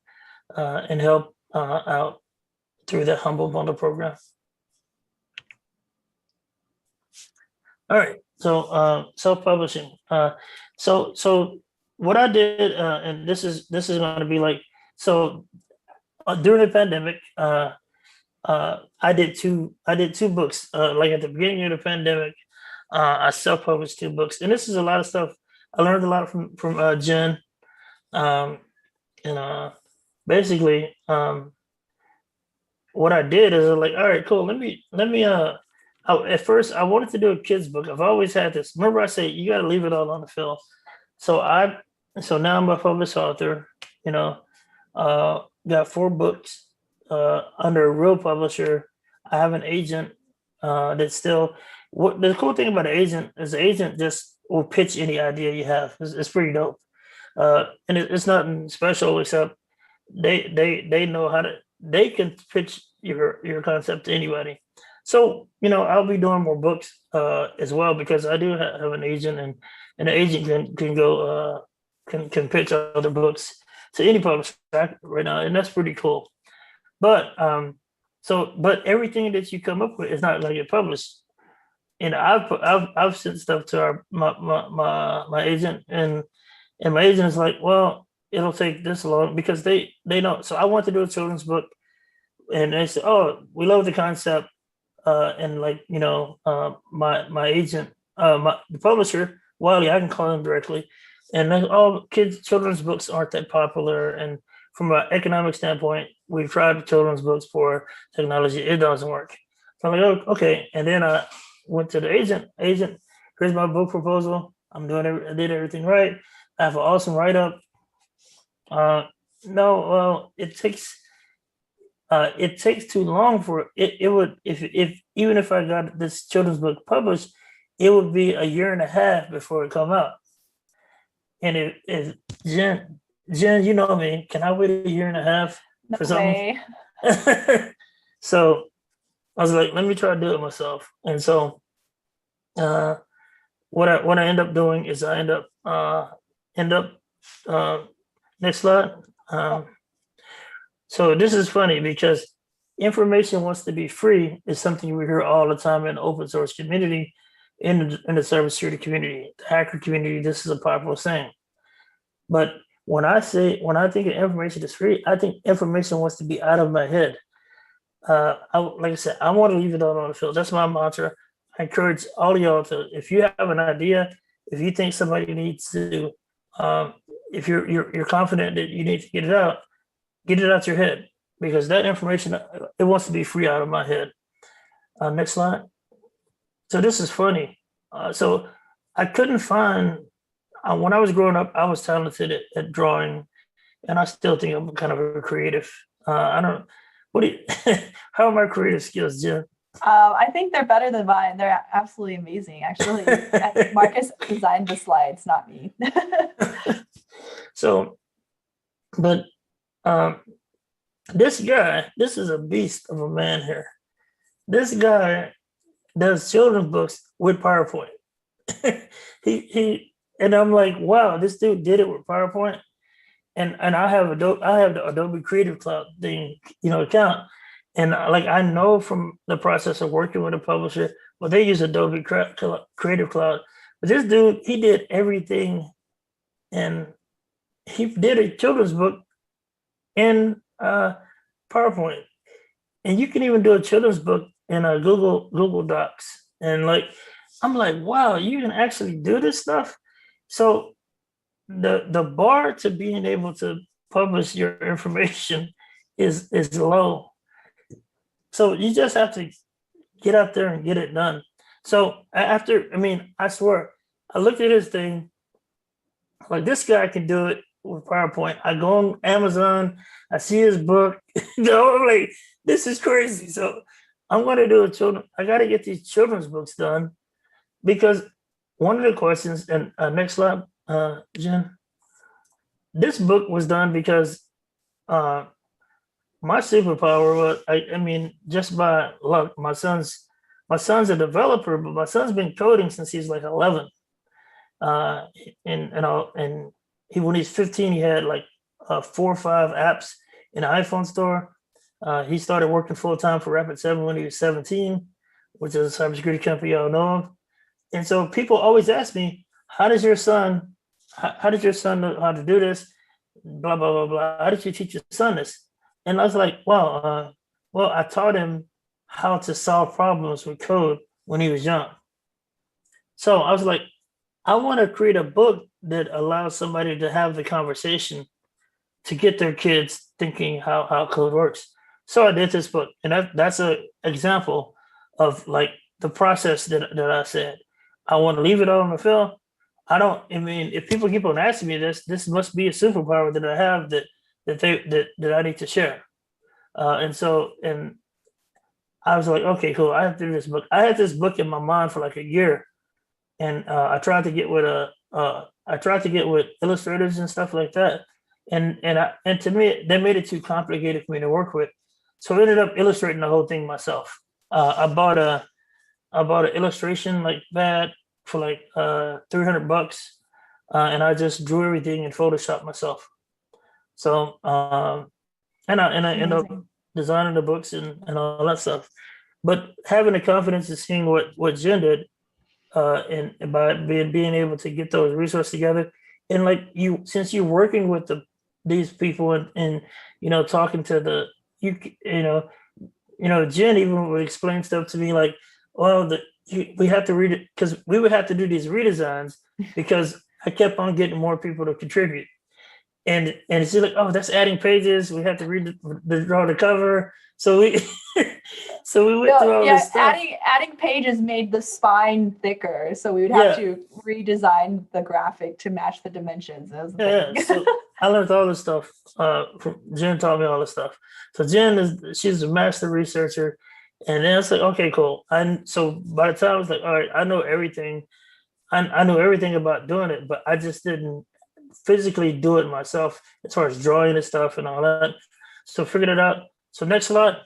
and help out through the Humble Bundle program. All right, so self-publishing. So what I did, and this is going to be like, so during the pandemic, I did two books. Like at the beginning of the pandemic, I self-published 2 books, and this is a lot of stuff. I learned a lot from Jen, and basically, what I did is like, all right, cool. Let me. At first, I wanted to do a kids book. I've always had this. Remember, I say you got to leave it all on the field. So now I'm a published author. Got 4 books under a real publisher. I have an agent that's still. What the cool thing about an agent is, the agent just will pitch any idea you have. It's pretty dope, and it's nothing special except they know how to. They can pitch your concept to anybody. So I'll be doing more books as well, because I do have an agent, and the agent can go can pitch other books to any publisher right now, and that's pretty cool. But but everything that you come up with is not going to get published. And I've sent stuff to my agent, and my agent is like, well, it'll take this long, because they know. So I want to do a children's book, and they said, oh, we love the concept, and my agent, the publisher, Wiley, I can call him directly, and all children's books aren't that popular, and from an economic standpoint, we've tried children's books for technology, it doesn't work. So I'm like, oh, okay, and then I went to the agent. Here's my book proposal. I did everything right. I have an awesome write-up. No, well, it takes too long for it. It would, even if I got this children's book published, it would be a year and a half before it come out. And if Jen, you know me, can I wait a year and a half for something? So I was like, let me try to do it myself. And so what I end up doing is I end up next slide. So this is funny, because information wants to be free is something we hear all the time in the open source community, in the cybersecurity community, the hacker community. This is a popular saying. But when I think of information is free, I think information wants to be out of my head. Like I said, I want to leave it all on the field. That's my mantra. I encourage all of y'all to, if you have an idea, if you think somebody needs to, if you're confident that you need to get it out your head, because that information, it wants to be free out of my head. Next slide. So this is funny. So I couldn't find, when I was growing up, I was talented at drawing, and I still think I'm kind of a creative. How are my creative skills, Jen? I think they're better than mine. They're absolutely amazing. Actually, Marcus designed the slides, not me. So, but this guy, this is a beast of a man here. This guy does children's books with PowerPoint. he and I'm like, wow, this dude did it with PowerPoint. And I have the Adobe Creative Cloud thing, account. And I know from the process of working with a publisher, well, they use Adobe Creative Cloud. But this dude, he did everything, and he did a children's book in PowerPoint. And you can even do a children's book in Google Docs. And I'm like, wow, you can actually do this stuff. So the bar to being able to publish your information is low. So you just have to get out there and get it done. So I swear, I looked at this thing, like this guy can do it with PowerPoint. I go on Amazon, I see his book, I'm like, this is crazy. So I'm gonna do I gotta get these children's books done because one of the questions, and next slide, Jen, this book was done because my superpower was, just by luck, my son's a developer, but my son's been coding since he's like 11. And when he's 15, he had like 4 or 5 apps in the iPhone store. He started working full time for Rapid7 when he was 17, which is a cybersecurity company y'all know of. And so people always ask me, how did your son know how to do this? Blah, blah, blah, blah. How did you teach your son this? And I was like, well, I taught him how to solve problems with code when he was young. So I was like, I want to create a book that allows somebody to have the conversation to get their kids thinking how code works. So I did this book, and that's an example of like the process that I said. I want to leave it all on the field. If people keep on asking me this must be a superpower that I have that I need to share. And I was like, okay, cool. I have to do this book. I had this book in my mind for like a year, and I tried to get with illustrators and stuff like that. And to me, they made it too complicated for me to work with. So I ended up illustrating the whole thing myself. I bought an illustration like that for like $300, and I just drew everything in Photoshop myself. So and I ended up designing the books and all that stuff. But having the confidence of seeing what Jen did, and by being able to get those resources together, and like since you're working with these people and talking to Jen even would explain stuff to me like, well, we have to read it because we would have to do these redesigns because I kept on getting more people to contribute. And it's just like, oh, that's adding pages. We have to draw the cover. So we went through all this stuff. Adding pages made the spine thicker, so we would have to redesign the graphic to match the dimensions. So I learned all this stuff. Jen taught me all this stuff. So she's a master researcher, and then it's like, okay, cool. And so by the time I was like, all right, I know everything. I knew everything about doing it, but I just didn't physically do it myself as far as drawing and stuff and all that. So figured it out. So next slide.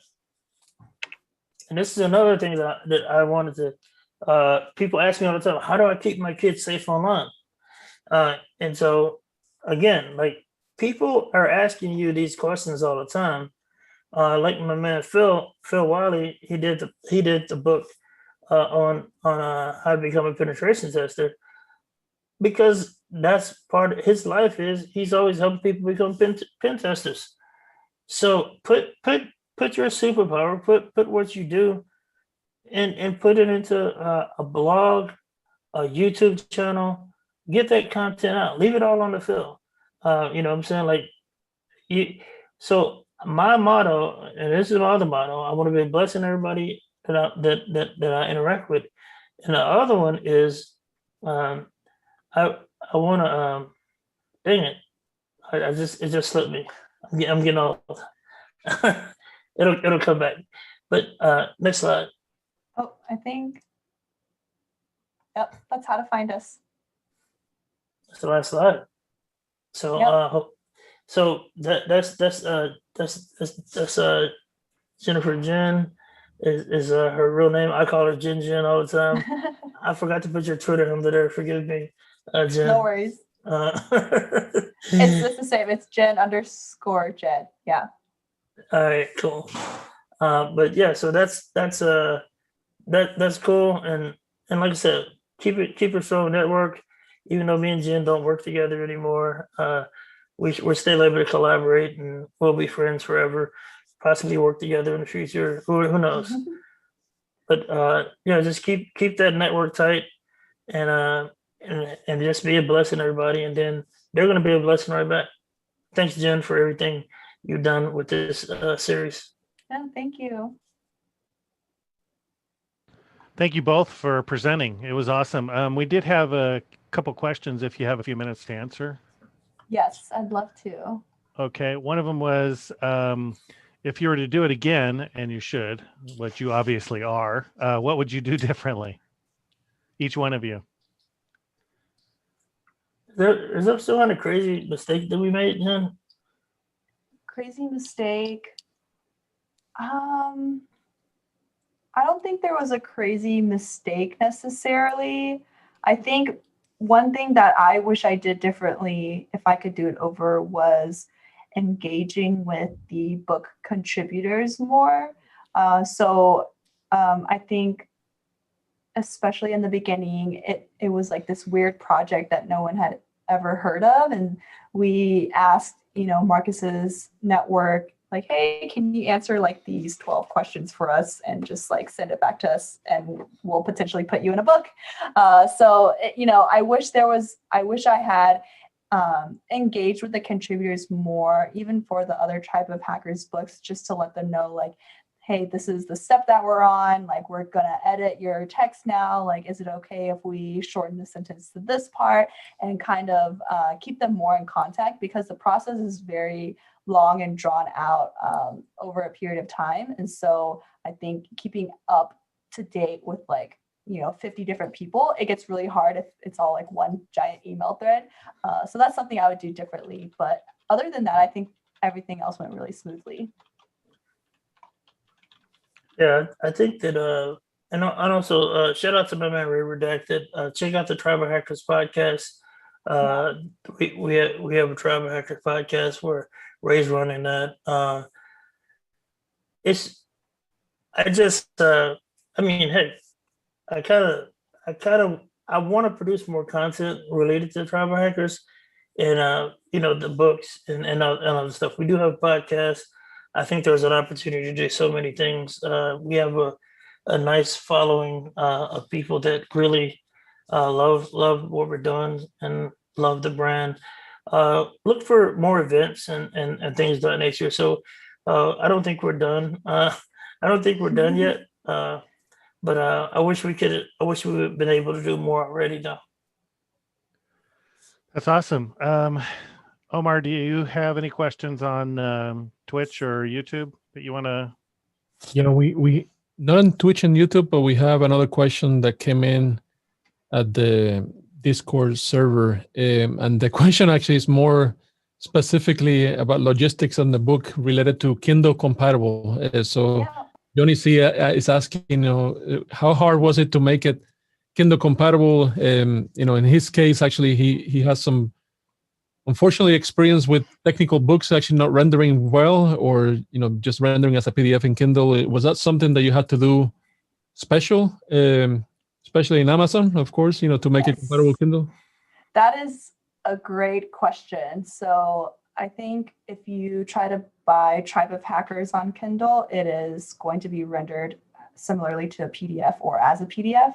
And this is another thing that I wanted to, people ask me all the time, how do I keep my kids safe online? And so again, like people are asking you these questions all the time. Like my man, Phil Wiley, he did the book on how to become a penetration tester, because that's part of his life is he's always helping people become pen testers. So put your superpower, put what you do and put it into a blog, a YouTube channel, get that content out, leave it all on the field. You know what I'm saying? Like so my motto, and this is my other motto, I want to be blessing everybody that I interact with. And the other one is I want to dang it. It just slipped me. I'm getting old. It'll come back. But next slide. Oh, I think. Yep, that's how to find us. That's the last slide. So Yep. so that's Jennifer Jen is her real name. I call her Jen all the time. I forgot to put your Twitter handle there. Forgive me, Jen. No worries. It's just the same. It's Jen_Jen. Yeah. All right, cool. But yeah, so that's cool. And like I said, keep it strong network. Even though me and Jen don't work together anymore, we're still able to collaborate, and we'll be friends forever. Possibly work together in the future. Who knows? But just keep that network tight, and just be a blessing to everybody, and then they're going to be a blessing right back. Thanks, Jen, for everything you've done with this series. Yeah, thank you. Thank you both for presenting. It was awesome. We did have a couple questions if you have a few minutes to answer. Yes, I'd love to. Okay. One of them was, if you were to do it again, and you should, which you obviously are, what would you do differently? Each one of you. Is there some kind of crazy mistake that we made, Jen? Crazy mistake. I don't think there was a crazy mistake necessarily. I think one thing that I wish I did differently, if I could do it over, was engaging with the book contributors more. I think, especially in the beginning, it was like this weird project that no one had ever heard of. And we asked, Marcus's network, like, hey, can you answer like these 12 questions for us and just like send it back to us, and we'll potentially put you in a book. I wish I had engaged with the contributors more, even for the other Tribe of Hackers books, just to let them know, like, hey, this is the step that we're on. Like, we're going to edit your text now. Like, is it okay if we shorten the sentence to this part, and kind of keep them more in contact, because the process is very long and drawn out over a period of time. And so I think keeping up to date with 50 different people, it gets really hard if it's all like one giant email thread. So that's something I would do differently. But other than that, I think everything else went really smoothly. Yeah, I think that, and also shout out to my man Ray Redacted. Check out the Tribe of Hackers podcast. We have a Tribe of Hackers podcast where Ray's running that. I want to produce more content related to the Tribe of Hackers, and the books and other stuff. We do have podcasts. I think there's an opportunity to do so many things. We have a nice following of people that really love what we're doing and love the brand. Look for more events and things of that nature. So I don't think we're done. I don't think we're done yet. But I wish we would have been able to do more already though. That's awesome. Omar, do you have any questions on Twitch or YouTube that you want to? We not on Twitch and YouTube, but we have another question that came in at the Discord server. And the question actually is more specifically about logistics on the book related to Kindle compatible. Johnny C is asking, how hard was it to make it Kindle compatible? In his case, actually, he has some, unfortunately, experience with technical books actually not rendering well, or just rendering as a PDF in Kindle. Was that something that you had to do special, especially in Amazon, of course, to make it compatible with Kindle? That is a great question. So I think if you try to buy Tribe of Hackers on Kindle, it is going to be rendered similarly to a PDF or as a PDF.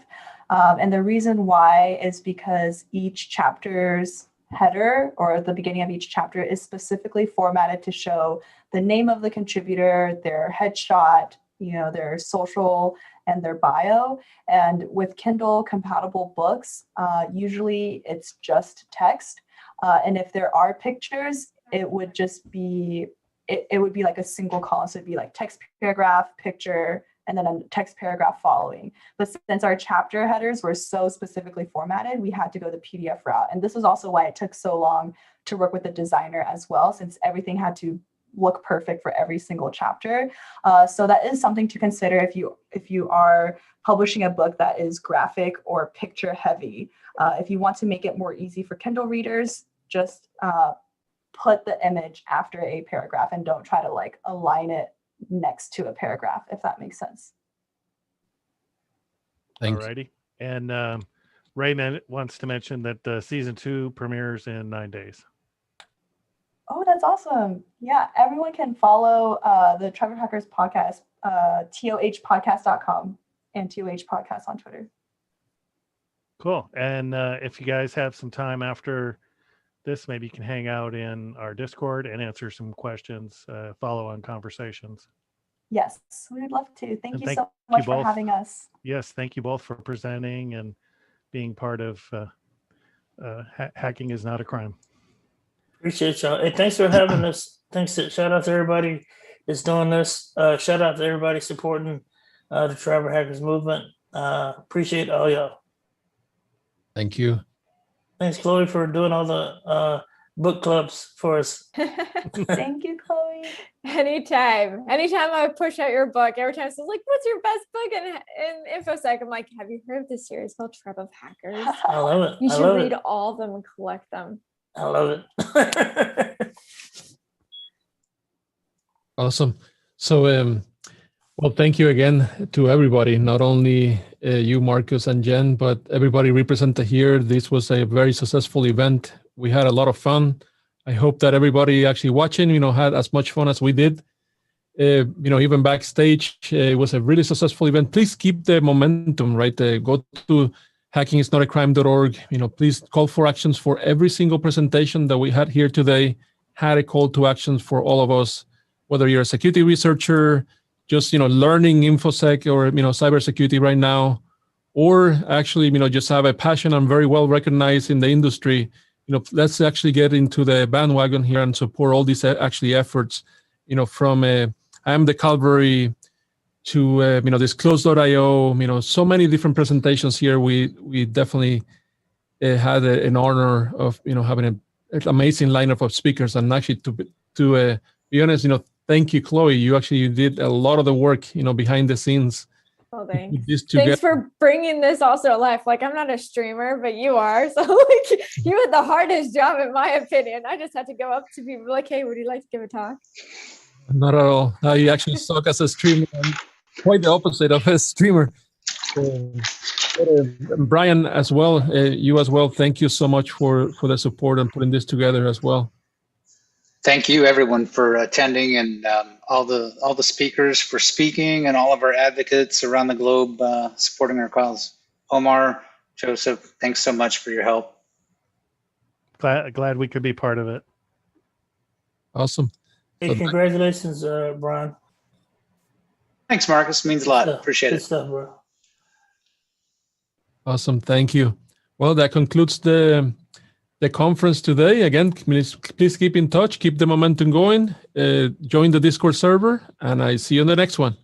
And the reason why is because each chapter's header, or the beginning of each chapter, is specifically formatted to show the name of the contributor, their headshot, their social, and their bio. And with Kindle compatible books, usually it's just text. And if there are pictures, it would just be, it would be like a single column. So it'd be like text paragraph, picture, and then a text paragraph following. But since our chapter headers were so specifically formatted, we had to go the PDF route. And this is also why it took so long to work with the designer as well, since everything had to look perfect for every single chapter. So that is something to consider if you are publishing a book that is graphic or picture heavy. If you want to make it more easy for Kindle readers, just put the image after a paragraph and don't try to align it next to a paragraph, if that makes sense. Alrighty. And Ray wants to mention that season 2 premieres in 9 days. Oh, that's awesome. Yeah, everyone can follow the Tribe of Hackers podcast, tohpodcast.com. and 2H Podcast on Twitter. Cool. And if you guys have some time after this, maybe you can hang out in our Discord and answer some questions, follow on conversations. Yes, we would love to. Thank you Thank so much you for both. having us. Yes, thank you both for presenting and being part of Hacking is Not a Crime. Appreciate y'all. Hey, thanks for having us. Shout out to everybody that's doing this. Shout out to everybody supporting the Cyber Hackers movement. Appreciate all y'all. Thank you. Thanks, Chloe, for doing all the book clubs for us. Thank you, Chloe. Anytime I push out your book, every time someone's like, what's your best book in InfoSec? I'm like, have you heard of this series called Tribe of Hackers? I love it. You should read all of them and collect them. I love it. Awesome. So, well, thank you again to everybody, not only you, Marcus and Jen, but everybody represented here. This was a very successful event. We had a lot of fun. I hope that everybody actually watching, had as much fun as we did. Even backstage, it was a really successful event. Please keep the momentum, right? Go to HackingisNOTaCrime.org. Please call for actions for every single presentation that we had here today. Had a call to actions for all of us, whether you're a security researcher, just learning InfoSec or cybersecurity right now, or actually just have a passion and very well recognized in the industry. Let's actually get into the bandwagon here and support all these actually efforts. From I Am the Calvary to Disclose.io. So many different presentations here. We definitely had an honor of having an amazing lineup of speakers. And actually, to be honest, thank you, Chloe. You did a lot of the work, behind the scenes. Oh, thanks for bringing this also to life. Like, I'm not a streamer, but you are. So, you had the hardest job, in my opinion. I just had to go up to people like, hey, would you like to give a talk? Not at all. You actually suck as a streamer. I'm quite the opposite of a streamer. Brian, as well, you as well. Thank you so much for the support and putting this together as well. Thank you, everyone, for attending, and all the speakers for speaking, and all of our advocates around the globe supporting our cause. Omar, Joseph, thanks so much for your help. Glad we could be part of it. Awesome. Hey, congratulations, Brian. Thanks, Marcus. Means a lot. Appreciate it. Good stuff, bro. Awesome. Thank you. Well, that concludes the conference today. Again, please keep in touch, keep the momentum going, join the Discord server, and I see you on the next one.